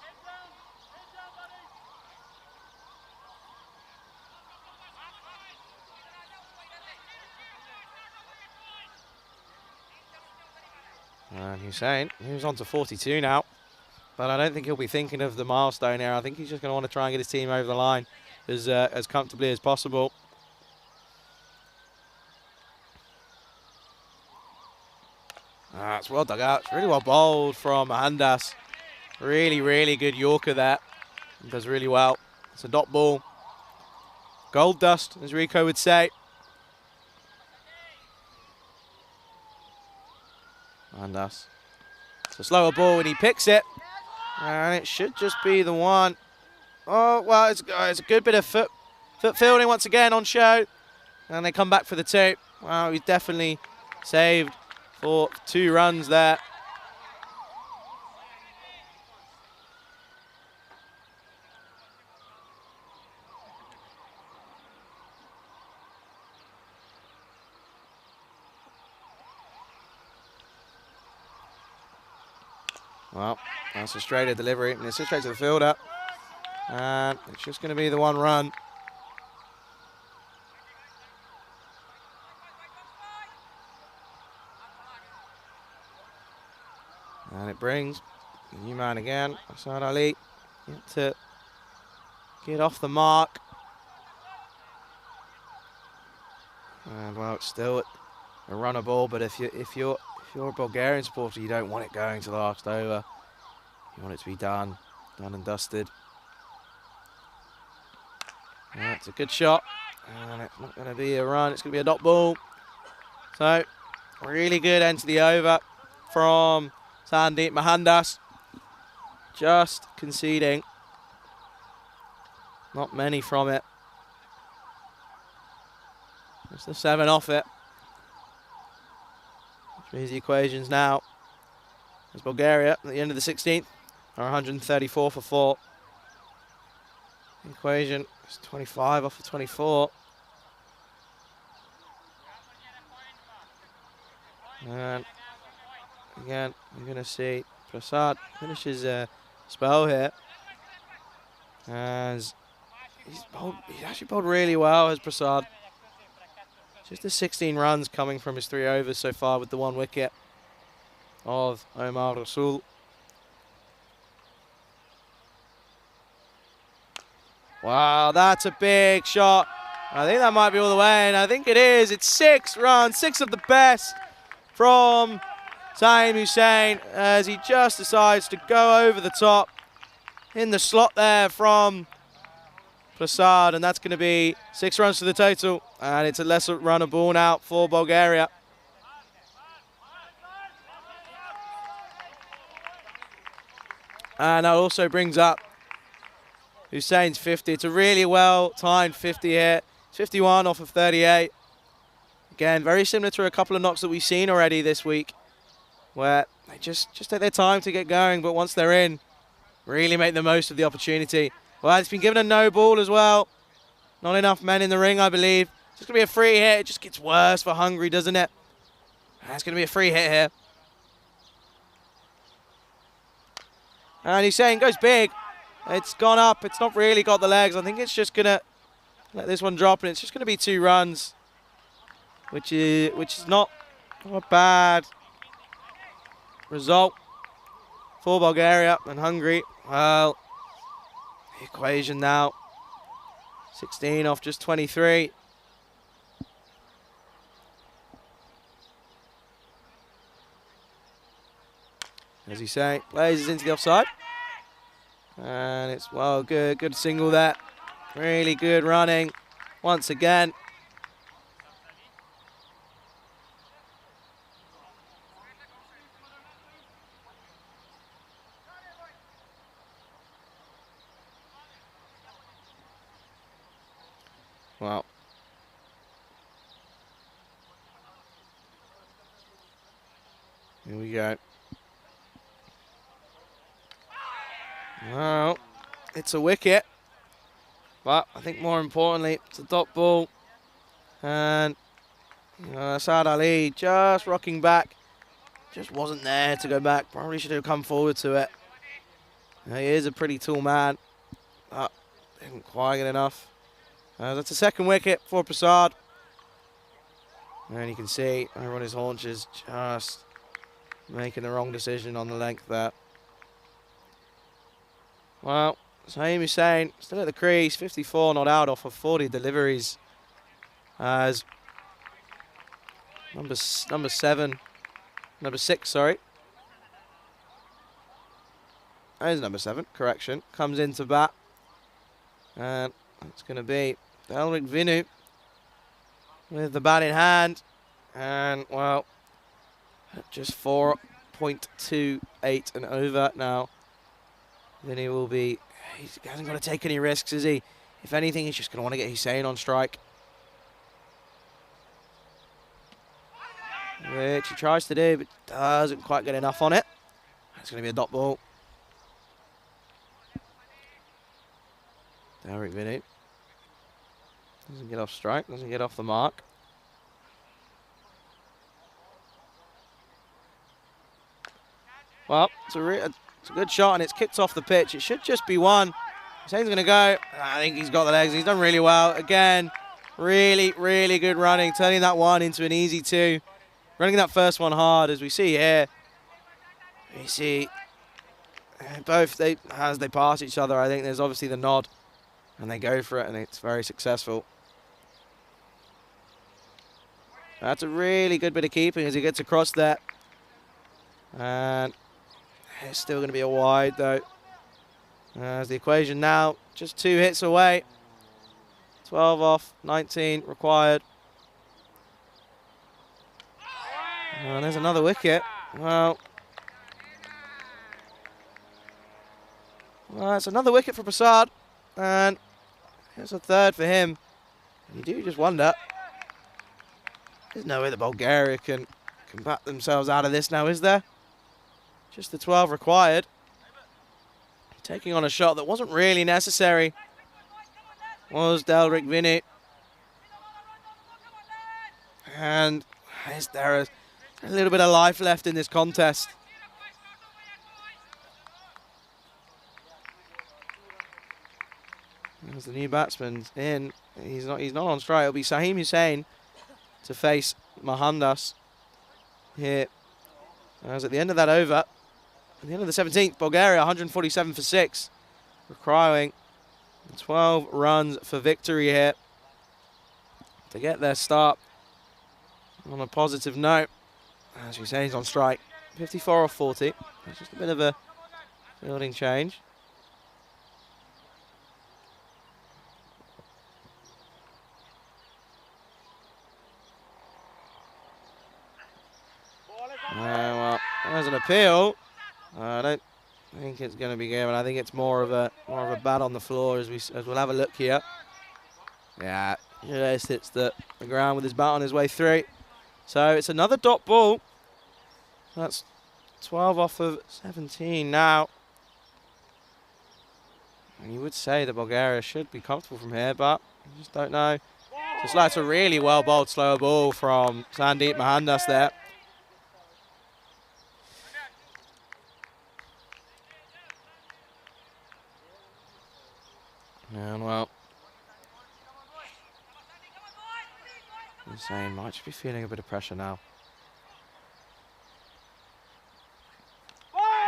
And Hussein, moves on to 42 now. But I don't think he'll be thinking of the milestone here. I think he's just going to want to try and get his team over the line as comfortably as possible. It's well dug out. It's really well bowled from Mohandas. Really good Yorker there. He does really well. It's a dot ball. Gold dust, as Rico would say. Mohandas. It's a slower ball and he picks it. And it should just be the 1. Oh, well, it's a good bit of foot fielding once again on show. And they come back for the 2. Wow, he's definitely saved for 2 runs there. Well, that's a straighter delivery, and it's just straight to the fielder. And it's just going to be the one run. And it brings the new man again, Hassan Ali, to get off the mark. And well, it's still a runner ball, but if you're a Bulgarian supporter, you don't want it going to the last over. You want it to be done and dusted. Yeah, it's a good shot, and it's not going to be a run, it's going to be a dot ball. So, really good end to the over from Sandeep Mohandas. Just conceding. Not many from it. Just the 7 off it. Which means the equations now, as Bulgaria at the end of the 16th are 134 for 4. The equation is 25 off of 24. And again, we're going to see Prasad finishes a spell here. As he's actually bowled really well as Prasad. Just the 16 runs coming from his 3 overs so far with the 1 wicket of Omar Rasul. Wow, that's a big shot. I think that might be all the way, and I think it is. It's 6 runs, 6 of the best from Saeem Hussain as he just decides to go over the top in the slot there from Prasad, and that's going to be 6 runs to the total, and it's a lesser runner ball out for Bulgaria. And that also brings up Hussain's 50. It's a really well-timed 50 here. It's 51 off of 38. Again, very similar to a couple of knocks that we've seen already this week, where they just take their time to get going, but once they're in, really make the most of the opportunity. Well, it's been given a no ball as well. Not enough men in the ring, I believe. It's just going to be a free hit. It just gets worse for Hungary, doesn't it? It's going to be a free hit here. And Hussain goes big. It's gone up. It's not really got the legs. I think it's just going to let this one drop, and it's just going to be 2 runs, which is not a bad result for Bulgaria and Hungary. Well, the equation now, 16 off just 23. As you say, blazes into the offside. And it's, well, good single there. Really good running once again. Wow. Here we go. Well, it's a wicket, but I think more importantly, it's a dot ball. And Saad Ali just rocking back, just wasn't there to go back. Probably should have come forward to it. He is a pretty tall man, but didn't quite get enough. That's a 2nd wicket for Prasad. And you can see over on his haunches, just making the wrong decision on the length there. Well, Saeem Hussain still at the crease, 54 not out off of 40 deliveries. As number 6, sorry. That is number 7, correction. Comes into bat. And it's going to be Delric Vinu with the bat in hand. And, well, just 4.28 and over now. Then he will be, he hasn't got to take any risks, is he? If anything, he's just going to want to get Hussain on strike. Which he tries to do, but doesn't quite get enough on it. It's going to be a dot ball. Delric Vinu doesn't get off strike, doesn't get off the mark. Well, it's a good shot, and it's kicked off the pitch. It should just be one. Hussein's going to go. I think he's got the legs. He's done really well. Again, really, really good running, turning that one into an easy two. Running that first one hard, as we see here. We see both, as they pass each other, I think there's obviously the nod, and they go for it, and it's very successful. That's a really good bit of keeping as he gets across there. And it's still going to be a wide, though. As the equation now, just 2 hits away. 12 off, 19 required. And there's another wicket. Well, it's another wicket for Prasad. And here's a third for him. And you do just wonder, there's no way that Bulgaria can back themselves out of this now, is there? Just the 12 required. Taking on a shot that wasn't really necessary was Delric Vinny. And is there a little bit of life left in this contest? As the new batsman in, he's not on strike. It'll be Saheem Hussain to face Mohandas here. As at the end of that over, at the end of the 17th, Bulgaria 147 for 6, requiring 12 runs for victory here to get their start on a positive note. As we say, he's on strike. 54 off 40. It's just a bit of a fielding change. Well, there's an appeal. I don't think it's going to be given. I think it's more of a bat on the floor as we'll have a look here. Yeah, just hits the ground with his bat on his way through. So it's another dot ball. That's 12 off of 17 now. And you would say that Bulgaria should be comfortable from here, but you just don't know. Just like a really well bowled slower ball from Sandeep Mohandas there. And well, Hussain might just be feeling a bit of pressure now.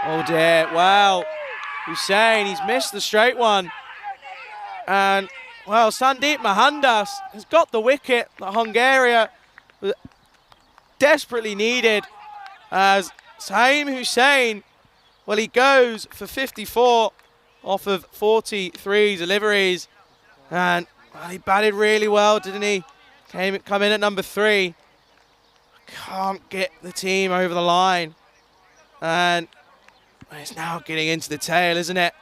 Oh dear, well, Hussain, he's missed the straight one. And, well, Sandeep Mohandas has got the wicket that Hungary desperately needed. As Saheem Hussain, well, he goes for 54 off of 43 deliveries. And, well, he batted really well, didn't he? Come in at number 3. Can't get the team over the line. And it's now getting into the tail, isn't it?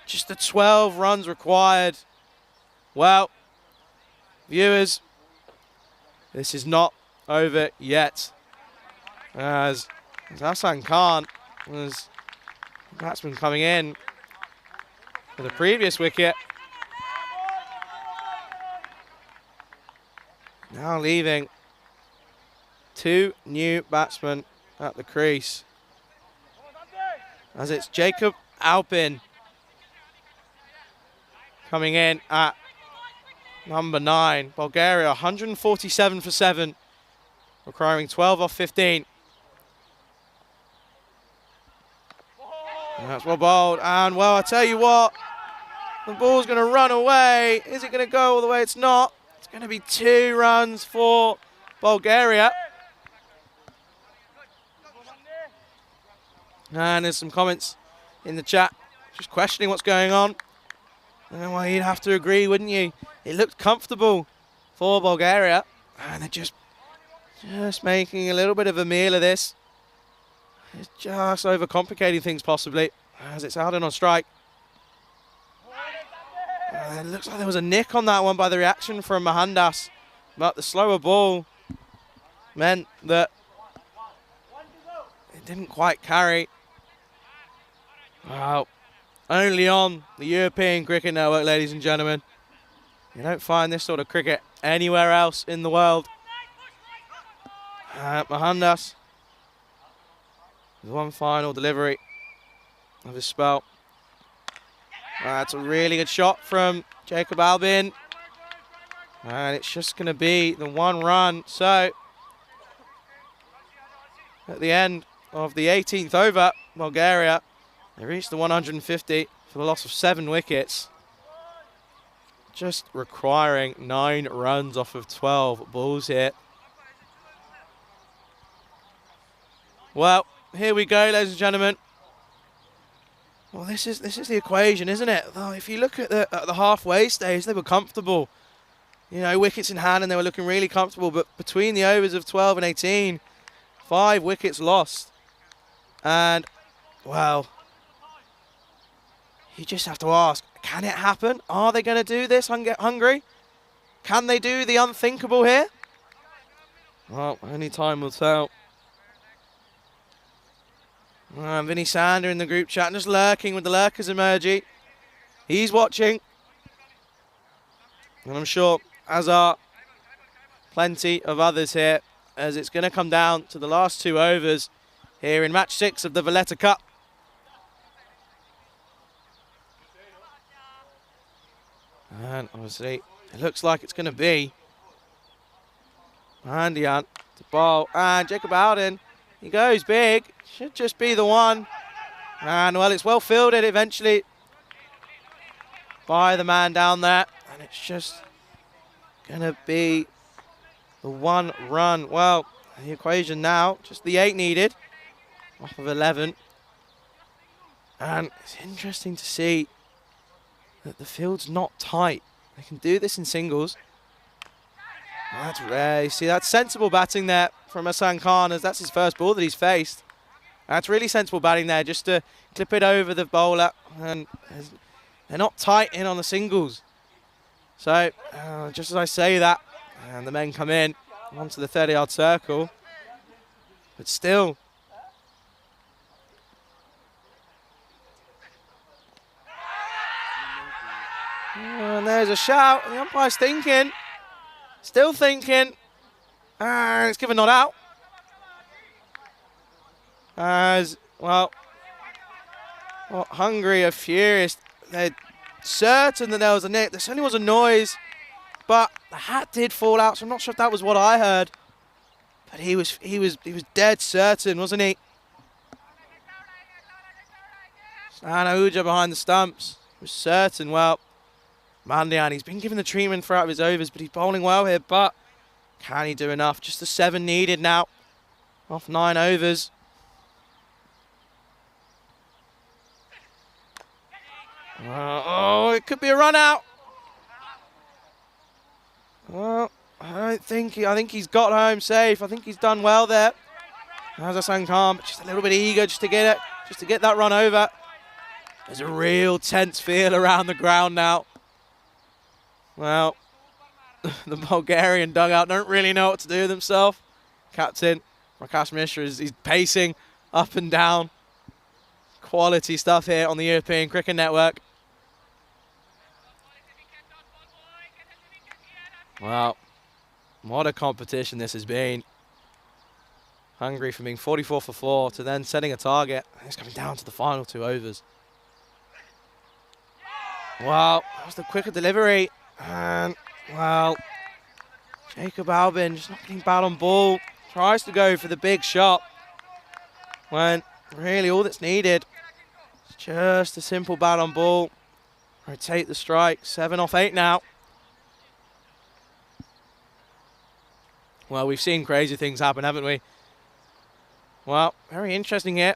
Just the 12 runs required. Well, viewers, this is not over yet. As Hassan Khan was the batsman coming in for the previous wicket. Now leaving 2 new batsmen at the crease. As it's Jacob Alpin coming in at number 9. Bulgaria 147 for 7, requiring 12 off 15. And that's well bowled. And, well, I tell you what, the ball's going to run away. Is it going to go all the way? It's not. It's going to be 2 runs for Bulgaria. And there's some comments in the chat just questioning what's going on. And well, you'd have to agree, wouldn't you? It looked comfortable for Bulgaria. And they're just making a little bit of a meal of this. It's just overcomplicating things possibly as it's out and on strike. It looks like there was a nick on that one by the reaction from Mohandas. But the slower ball meant that it didn't quite carry. Wow. Only on the European Cricket Network, ladies and gentlemen. You don't find this sort of cricket anywhere else in the world. Mohandas With one final delivery of his spell. That's a really good shot from Jacob Albin. And it's just going to be the one run. So, at the end of the 18th over, Bulgaria, they reached the 150 for the loss of 7 wickets. Just requiring 9 runs off of 12 balls here. Well, here we go, ladies and gentlemen. Well, this is the equation, isn't it? Well, if you look at the halfway stage, they were comfortable. You know, wickets in hand, and they were looking really comfortable. But between the overs of 12 and 18, 5 wickets lost. And, well, you just have to ask, can it happen? Are they going to do this, Hungary? Can they do the unthinkable here? Well, only time will tell. Vinny Sander in the group chat, just lurking with the lurkers emoji. He's watching. And I'm sure, as are plenty of others here, as it's going to come down to the last 2 overs here in match 6 of the Valletta Cup. And obviously, it looks like it's going to be Mandian to bowl. And Jacob Alden, he goes big. Should just be the one. And, well, it's well fielded eventually by the man down there. And it's just going to be the 1 run. Well, the equation now, just the 8 needed off of 11. And it's interesting to see that the field's not tight. They can do this in singles. That's rare. You see, that's sensible batting there from Hassan Khan, as that's his first ball that he's faced. That's really sensible batting there, just to clip it over the bowler. And they're not tight in on the singles. So, just as I say that, and the men come in onto the 30-yard circle. But still, and there's a shout, and the umpire's thinking, still thinking, and it's given not out. As, well, Hungary are furious. They're certain that there was a nick. There certainly was a noise, but the hat did fall out, so I'm not sure if that was what I heard. But he was dead certain, wasn't he? Sana Uja behind the stumps. He was certain. Well, Mandian, he's been given the treatment throughout his overs, but he's bowling well here. But can he do enough? Just the 7 needed now off 9 overs. Oh, it could be a run out. Well, I think he's got home safe. I think he's done well there. As Hassan Khan, but just a little bit eager just to get that run over. There's a real tense feel around the ground now. Well, the Bulgarian dugout don't really know what to do with himself. Captain Rakesh Mishra he's pacing up and down. Quality stuff here on the European Cricket Network. Well, what a competition this has been. Hungary from being 44 for 4 to then setting a target. It's coming down to the final 2 overs. Well, that was the quicker delivery. And, well, Jacob Albin just not getting bat on ball. Tries to go for the big shot. When really all that's needed is just a simple bat on ball. Rotate the strike. 7 off 8 now. Well, we've seen crazy things happen, haven't we? Well, very interesting here.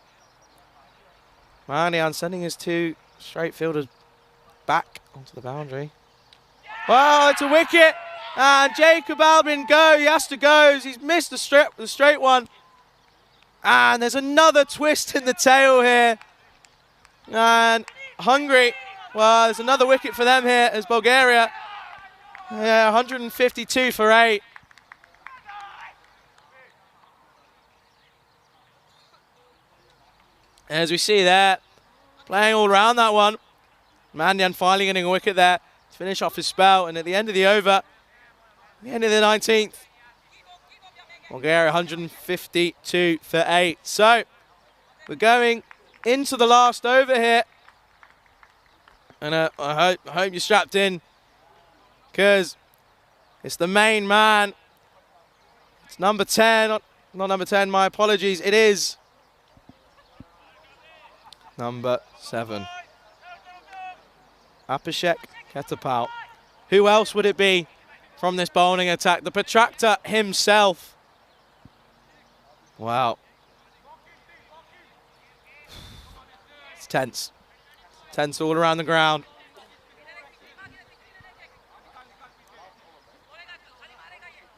Mandian sending his 2 straight fielders back onto the boundary. Well, it's a wicket. And Jacob Albin he has to go. He's missed the straight one. And there's another twist in the tail here. And Hungary, well, there's another wicket for them here as Bulgaria. Yeah, 152 for 8. As we see there, playing all around that one. Mandian finally getting a wicket there to finish off his spell. And at the end of the over, the end of the 19th, Bulgaria 152 for 8. So, we're going into the last over here. And I hope you're strapped in, because it's the main man. It's number 10, not number 10, my apologies. It is number 7. Abhishek Ketapal. Who else would it be from this bowling attack? The protractor himself. Wow. It's tense. Tense all around the ground.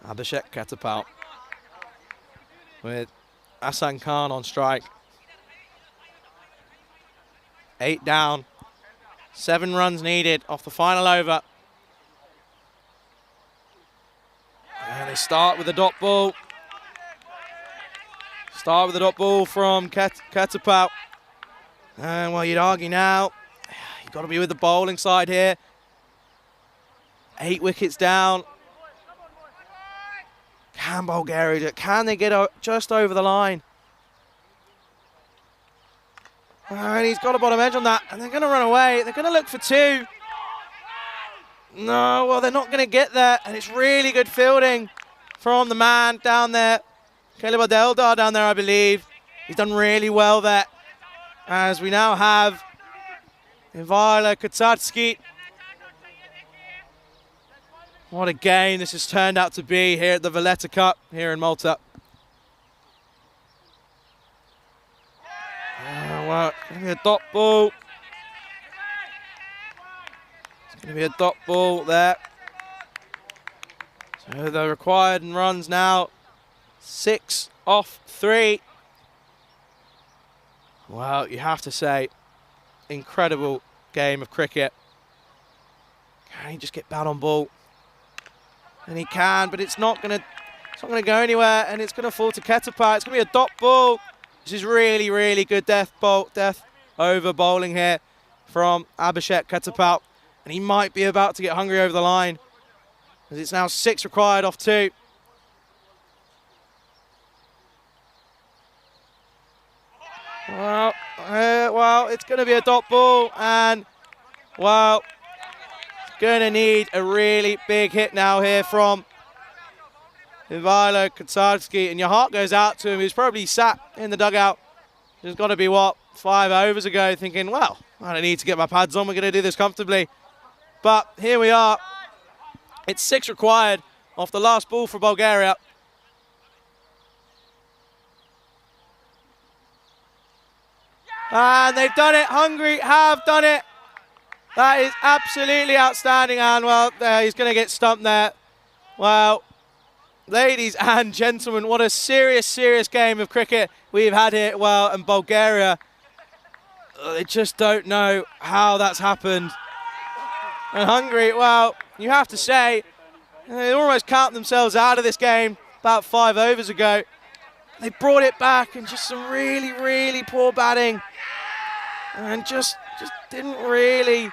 Abhishek Ketapal with Ahsan Khan on strike. 8 down. 7 runs needed off the final over. And they start with the dot ball. Start with the dot ball from Ketapal. And well, you'd argue now, you've got to be with the bowling side here. 8 wickets down. Can Bulgaria, can they get just over the line? And he's got a bottom edge on that, and they're going to run away. They're going to look for 2. No, well, they're not going to get there, and it's really good fielding from the man down there. Caleb Adeldar down there, I believe. He's done really well there. As we now have Valletta Katsatski. What a game this has turned out to be here at the Valletta Cup here in Malta. Well, it's going to be a dot ball. It's going to be a dot ball there. So the required runs now 6 off 3. Well, you have to say, incredible game of cricket. Can he just get bat on ball? And he can, but it's not going to go anywhere, and it's going to fall to Ketapal. It's going to be a dot ball. This is really, really good death over bowling here from Abhishek Ketapal. And he might be about to get hungry over the line, as it's now 6 required off 2. Well, it's going to be a dot ball, and, well, going to need a really big hit now here from Valletta Katsarski, and your heart goes out to him. He's probably sat in the dugout. There's got to be, 5 overs ago, thinking, well, I don't need to get my pads on. We're going to do this comfortably. But here we are. It's 6 required off the last ball for Bulgaria. And they've done it. Hungary have done it. That is absolutely outstanding, and well, he's going to get stumped there. Well, ladies and gentlemen, what a serious, serious game of cricket we've had here. Well, and Bulgaria, they just don't know how that's happened. And Hungary, well, you have to say, they almost count themselves out of this game about 5 overs ago. They brought it back, and just some really, really poor batting. And just didn't really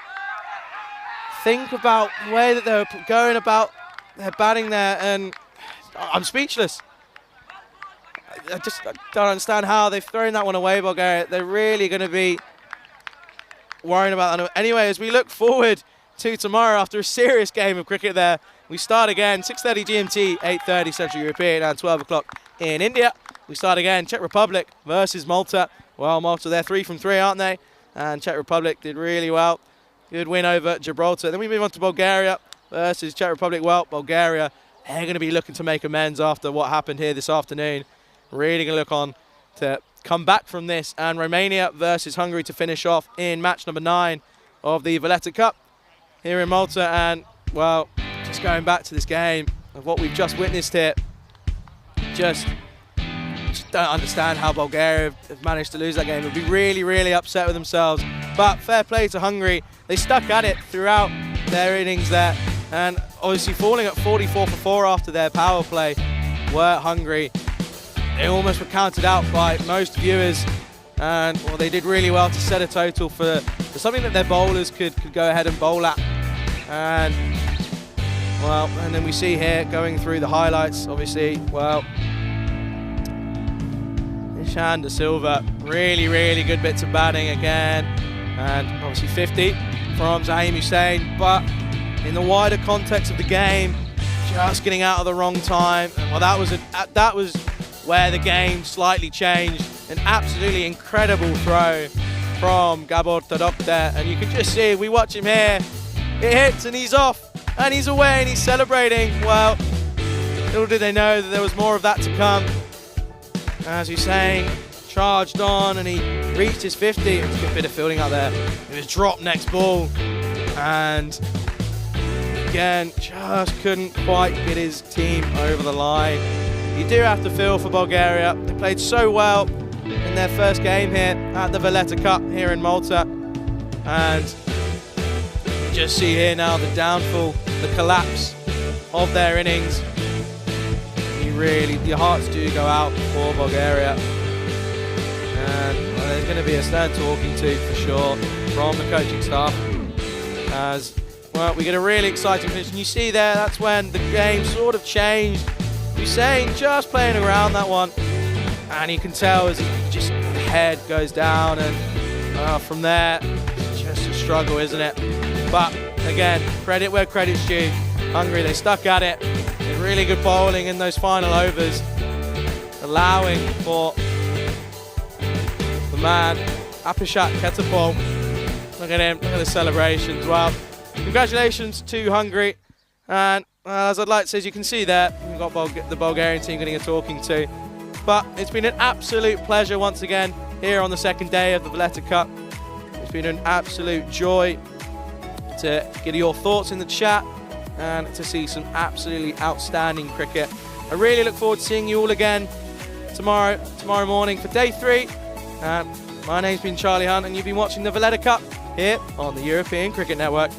think about the way that they were going about their batting there, and I'm speechless. I don't understand how they've thrown that one away, Bulgaria. They're really going to be worrying about that. Anyway, as we look forward to tomorrow after a serious game of cricket there, we start again 6:30 GMT, 8:30 Central European, and 12 o'clock in India. We start again Czech Republic versus Malta. Well, Malta, they're 3 from 3, aren't they? And Czech Republic did really well. Good win over Gibraltar. Then we move on to Bulgaria versus Czech Republic. Well, Bulgaria, they're going to be looking to make amends after what happened here this afternoon. Really going to look on to come back from this. And Romania versus Hungary to finish off in match number 9 of the Valletta Cup here in Malta. And, well, just going back to this game of what we've just witnessed here, just don't understand how Bulgaria have managed to lose that game. They'll be really, really upset with themselves. But fair play to Hungary. They stuck at it throughout their innings there. And obviously falling at 44 for 4 after their power play were Hungary. They almost were counted out by most viewers. And well, they did really well to set a total for something that their bowlers could go ahead and bowl at. And well, and then we see here going through the highlights, obviously, well, Shan De Silva, really good bits of batting again, and obviously 50 from Zaheem Hussain, but in the wider context of the game, just getting out of the wrong time. Well, that was where the game slightly changed. An absolutely incredible throw from Gabor Tadokte, and you can just see, we watch him here, it hits and he's off, and he's away and he's celebrating. Well, little did they know that there was more of that to come. As Hussain charged on and he reached his 50. It was a good bit of fielding out there. It was dropped next ball, and again, just couldn't quite get his team over the line. You do have to feel for Bulgaria. They played so well in their first game here at the Valletta Cup here in Malta, and you just see here now the downfall, the collapse of their innings. Your hearts do go out for Bulgaria, and well, there's going to be a stern talking to for sure from the coaching staff, as well, we get a really exciting finish, and you see there, that's when the game sort of changed. Hussain just playing around that one, and you can tell as the head goes down, and from there, it's just a struggle, isn't it? But again, credit where credit's due. Hungary, they stuck at it. Really good bowling in those final overs, allowing for the man, Apishat Ketapol. Look at him, look at the celebrations. Well, congratulations to Hungary. And as I'd like to say, as you can see there, we've got the Bulgarian team getting a talking to. But it's been an absolute pleasure once again here on the second day of the Valletta Cup. It's been an absolute joy to get your thoughts in the chat and to see some absolutely outstanding cricket. I really look forward to seeing you all again tomorrow morning for day 3. My name's been Charlie Hunt, and you've been watching the Valletta Cup here on the European Cricket Network.